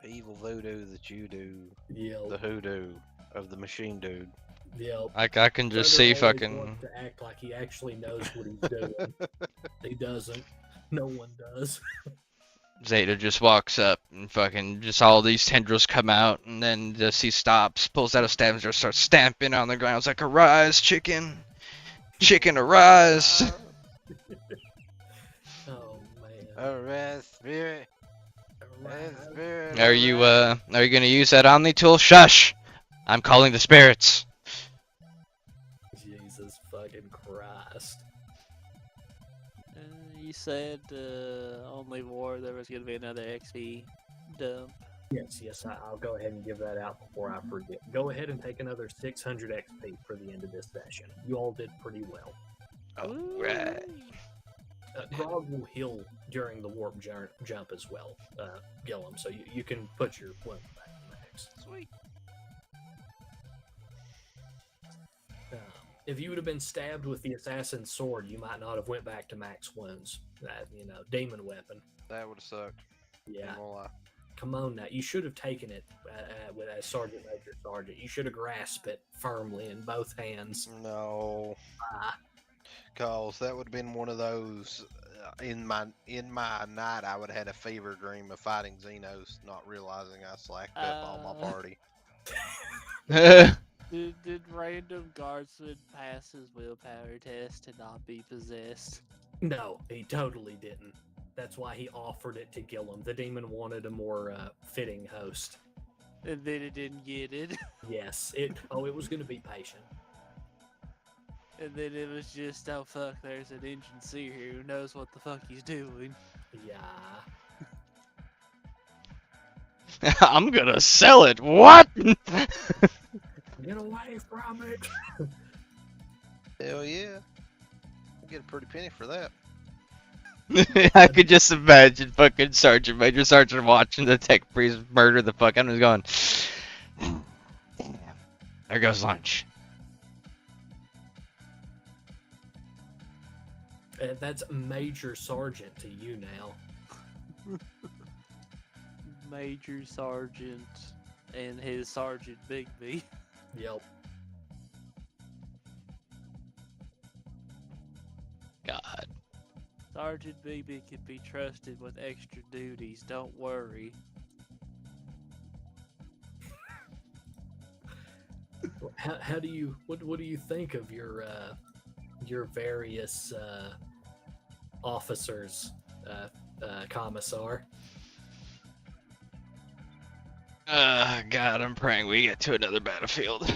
Speaker 2: The evil voodoo that you do.
Speaker 1: Yep.
Speaker 2: The hoodoo of the machine dude.
Speaker 1: Yep.
Speaker 3: I can just see fucking...
Speaker 1: wants to act like he actually knows what he's doing. He doesn't. No one does.
Speaker 3: Zeta just walks up and fucking just all these tendrils come out, and then just he stops, pulls out a stab and just starts stamping on the ground. It's like, arise, chicken! Chicken, arise!
Speaker 1: Oh man.
Speaker 2: Arise, spirit. Arise, spirit.
Speaker 3: Are you gonna use that Omni tool? Shush! I'm calling the spirits.
Speaker 1: Jesus fucking Christ.
Speaker 4: You said only war there was going to be another XP dump.
Speaker 1: Yes, I'll go ahead and give that out before I forget. Go ahead and take another 600 XP for the end of this session. You all did pretty well.
Speaker 3: Alright.
Speaker 1: Grog will heal during the warp jump as well, Gillum, so you can put your wound back in max.
Speaker 4: Sweet.
Speaker 1: If you would have been stabbed with the assassin's sword, you might not have went back to max wounds. That demon weapon.
Speaker 2: That would have sucked.
Speaker 1: Yeah.
Speaker 2: Ain't gonna lie.
Speaker 1: Come on now. You should have taken it with a sergeant major sergeant. You should have grasped it firmly in both hands.
Speaker 2: No. Cause that would have been one of those. In my night, I would have had a fever dream of fighting Xenos, not realizing I slacked up on my party.
Speaker 4: Did random guardsman pass his willpower test to not be possessed?
Speaker 1: No, he totally didn't. That's why he offered it to Gillum. The demon wanted a more fitting host.
Speaker 4: And then it didn't get it.
Speaker 1: Yes. It was going to be patient.
Speaker 4: And then it was just, oh fuck, there's an engine seer here who knows what the fuck he's doing.
Speaker 1: Yeah.
Speaker 3: I'm gonna sell it. What?
Speaker 1: Get away from it.
Speaker 2: Hell yeah. I'll get a pretty penny for that.
Speaker 3: I could just imagine fucking Sergeant Major Sergeant watching the tech priest murder the fuck. I'm just going, damn. There goes lunch.
Speaker 1: That's Major Sergeant to you now.
Speaker 4: Major Sergeant and his Sergeant Bigby.
Speaker 1: Yep.
Speaker 3: God.
Speaker 4: Sergeant Bigby can be trusted with extra duties, don't worry.
Speaker 1: How do you what do you think of your various officers, Commissar?
Speaker 3: God, I'm praying we get to another battlefield.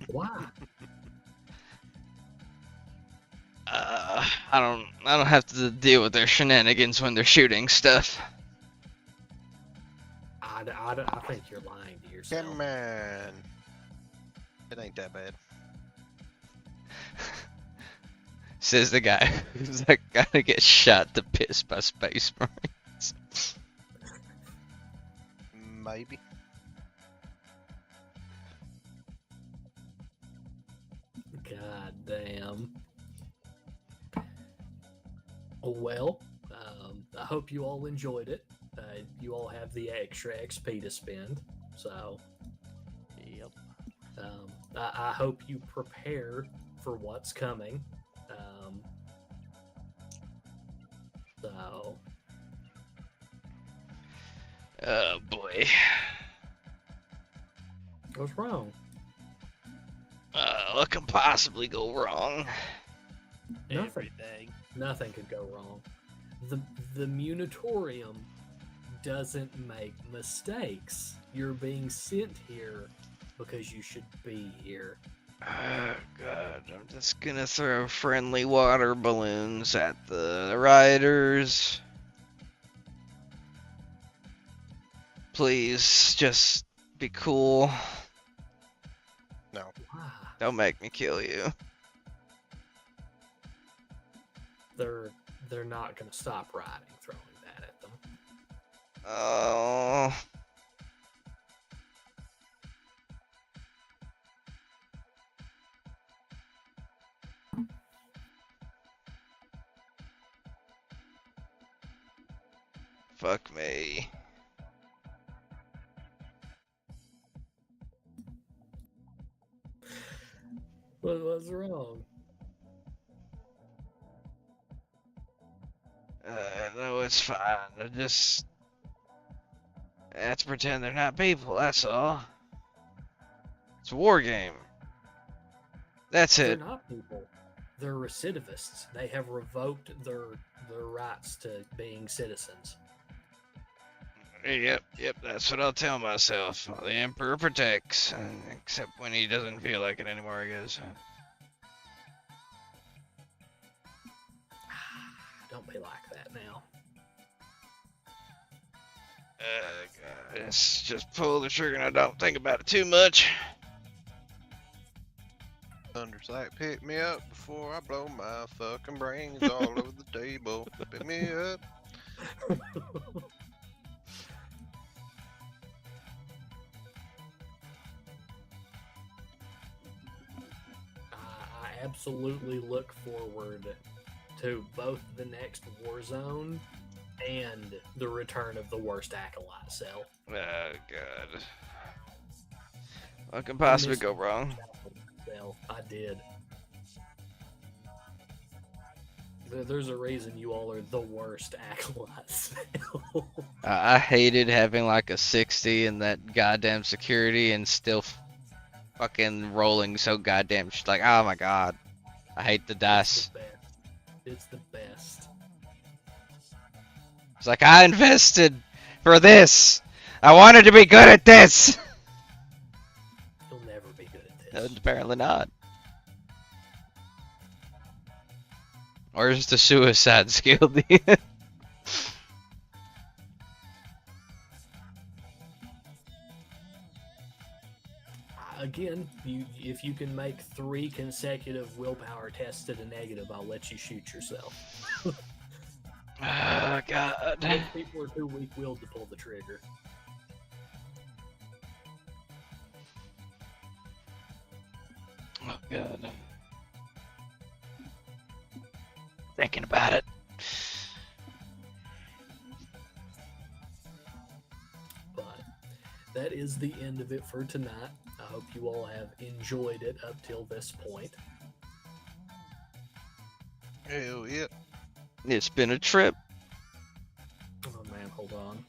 Speaker 1: Why?
Speaker 3: I don't have to deal with their shenanigans when they're shooting stuff.
Speaker 1: I think you're lying to yourself.
Speaker 2: Come on. It ain't that bad.
Speaker 3: Says the guy who's like gonna get shot to piss by Space Marines.
Speaker 2: Maybe.
Speaker 1: God damn. Well, I hope you all enjoyed it. You all have the extra XP to spend, so.
Speaker 4: Yep.
Speaker 1: I hope you prepare for what's coming. So.
Speaker 3: Oh boy.
Speaker 1: What's wrong?
Speaker 3: What can possibly go wrong?
Speaker 1: Nothing. Nothing could go wrong. The Munitorium doesn't make mistakes. You're being sent here because you should be here.
Speaker 3: Oh god, I'm just gonna throw friendly water balloons at the riders. Please, just be cool.
Speaker 2: No.
Speaker 3: Don't make me kill you.
Speaker 1: They're not gonna stop riding, throwing that at them.
Speaker 3: Oh. Fuck me.
Speaker 1: What's wrong?
Speaker 3: No, it's fine. Let's pretend they're not people, that's all. It's a war game. That's it.
Speaker 1: They're not people. They're recidivists. They have revoked their rights to being citizens.
Speaker 3: Yep, that's what I'll tell myself. The Emperor protects, except when he doesn't feel like it anymore, I guess.
Speaker 1: Don't be like that now.
Speaker 3: God, let's just pull the trigger and I don't think about it too much.
Speaker 2: Thunder's like, pick me up before I blow my fucking brains all over the table. Pick me up.
Speaker 1: absolutely look forward to both the next Warzone and the return of the worst Acolyte cell.
Speaker 3: Oh god. What can possibly go wrong?
Speaker 1: I did. There's a reason you all are the worst Acolyte cell.
Speaker 3: I hated having like a 60 in that goddamn security and still fucking rolling so goddamn like, oh my god. I hate the dice.
Speaker 1: It's the best.
Speaker 3: It's like, I invested for this. I wanted to be good at this.
Speaker 1: You'll never be good at this.
Speaker 3: Apparently not. Where's the suicide skill?
Speaker 1: Again, if you can make 3 consecutive willpower tests at a negative, I'll let you shoot yourself.
Speaker 3: Oh god.
Speaker 1: Most people are too weak-willed to pull the trigger.
Speaker 3: Oh god. Thinking about it.
Speaker 1: But that is the end of it for tonight. I hope you all have enjoyed it up till this point.
Speaker 2: Hell yeah.
Speaker 3: It's been a trip.
Speaker 1: Oh man, hold on.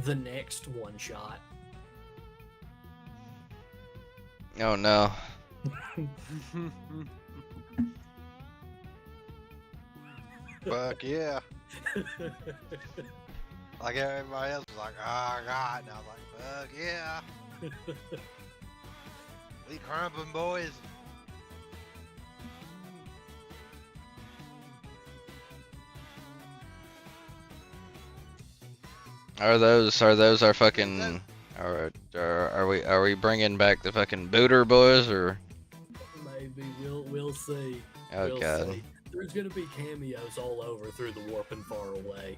Speaker 1: The next one shot.
Speaker 3: Oh no.
Speaker 2: Fuck yeah. Like everybody else was like, oh god. And I was like, fuck yeah. We crumping, boys.
Speaker 3: Are those our fucking are we bringing back the fucking booter boys or?
Speaker 1: Maybe we'll see.
Speaker 3: Oh
Speaker 1: we'll
Speaker 3: god.
Speaker 1: See. There's gonna be cameos all over through the warp and far away.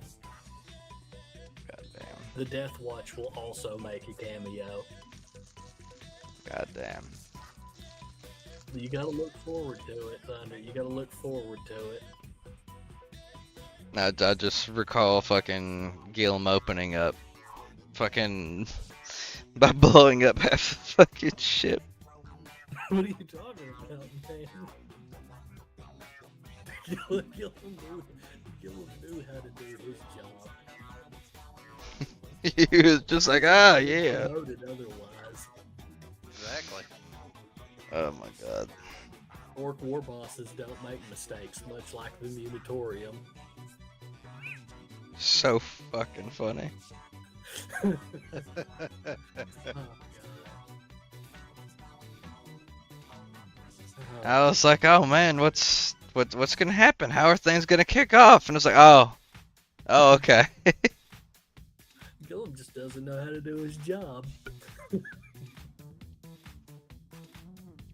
Speaker 3: God damn.
Speaker 1: The Death Watch will also make a cameo.
Speaker 3: God damn.
Speaker 1: You gotta look forward to it, Thunder. You gotta look forward to it.
Speaker 3: I just recall fucking Gilm opening up fucking by blowing up half the fucking ship.
Speaker 1: What are you talking about, man? Gilm knew how to do his job.
Speaker 3: He was just like, ah, yeah.
Speaker 1: Noted otherwise.
Speaker 2: Exactly.
Speaker 3: Oh my god.
Speaker 1: Orc war bosses don't make mistakes, much like the Munitorium.
Speaker 3: So fucking funny.
Speaker 1: Oh,
Speaker 3: I was like, oh man, what's gonna happen? How are things gonna kick off? And it's like, oh, okay.
Speaker 1: Gilm just doesn't know how to do his job.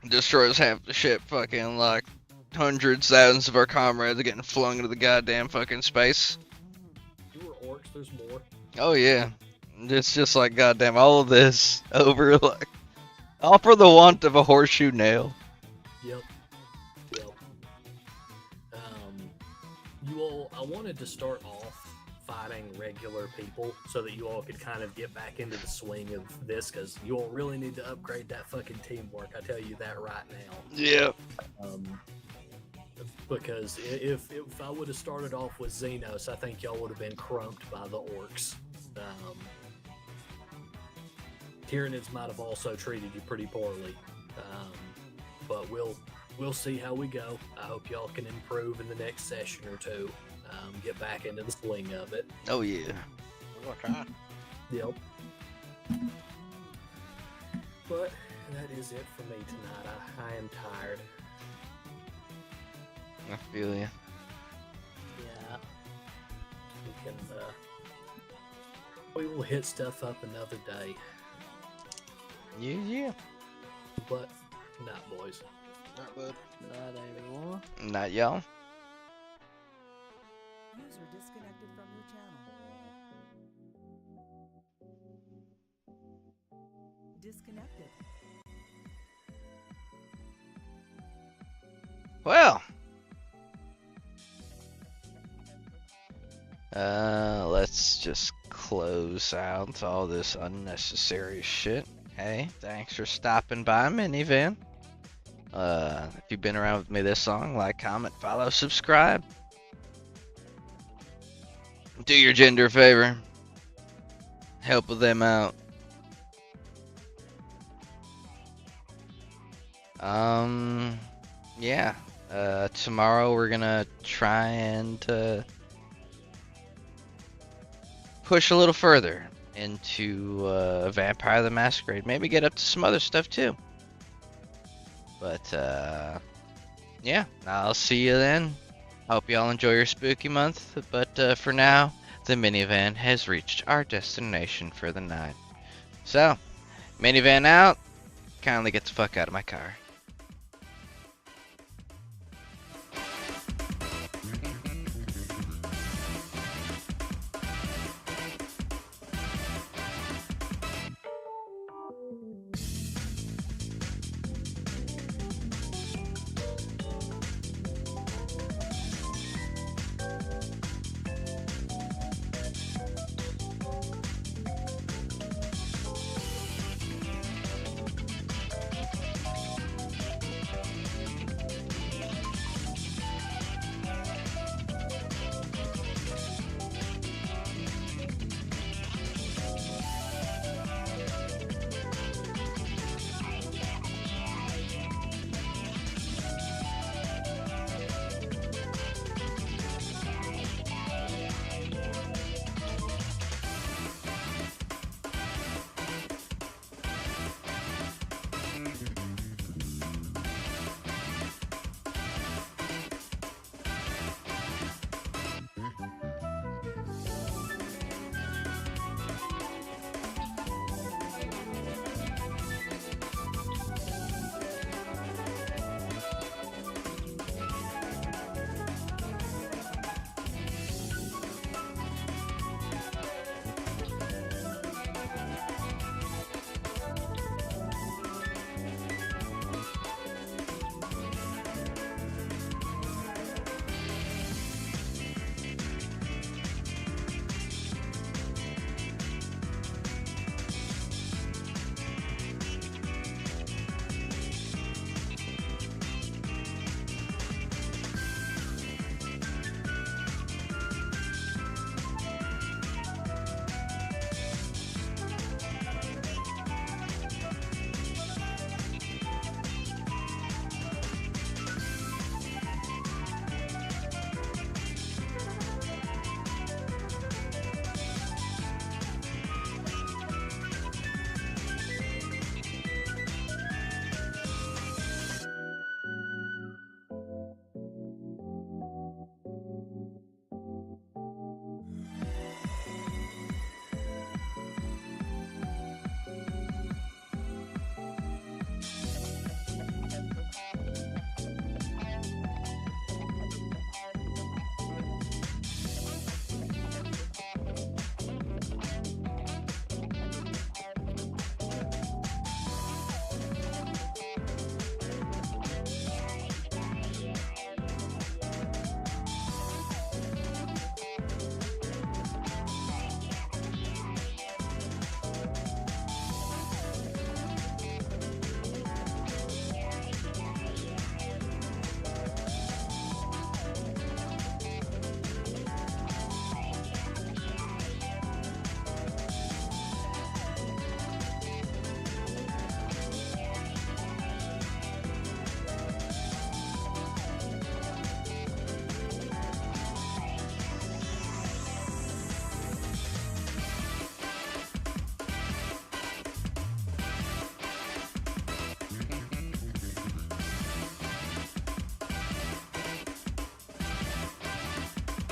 Speaker 3: Destroys half the ship, fucking like hundreds, thousands of our comrades are getting flung into the goddamn fucking space.
Speaker 1: You were orcs, there's more.
Speaker 3: Oh yeah, it's just like goddamn all of this over like all for the want of a horseshoe nail.
Speaker 1: Yep. You all, I wanted to start off fighting regular people so that you all could kind of get back into the swing of this, because you all really need to upgrade that fucking teamwork. I tell you that right now.
Speaker 3: Yeah.
Speaker 1: Because if I would have started off with Xenos, I think y'all would have been crumped by the orcs. Tyranids might have also treated you pretty poorly. But we'll see how we go. I hope y'all can improve in the next session or two. Get back into the swing of it.
Speaker 3: Oh yeah.
Speaker 2: Okay.
Speaker 1: Yep. But that is it for me tonight. I am tired.
Speaker 3: I feel you.
Speaker 1: Yeah. We will hit stuff up another day.
Speaker 3: Yeah.
Speaker 1: But not boys.
Speaker 2: Not bud.
Speaker 4: Not anymore.
Speaker 3: Not y'all. Well. Let's just close out all this unnecessary shit. Hey, thanks for stopping by, Minivan. If you've been around with me this long, like, comment, follow, subscribe. Do your gender a favor. Help them out. Yeah. Tomorrow we're gonna try and push a little further into Vampire the Masquerade. Maybe get up to some other stuff too. But yeah, I'll see you then. Hope y'all enjoy your spooky month. But for now, the minivan has reached our destination for the night. So, minivan out. Kindly get the fuck out of my car.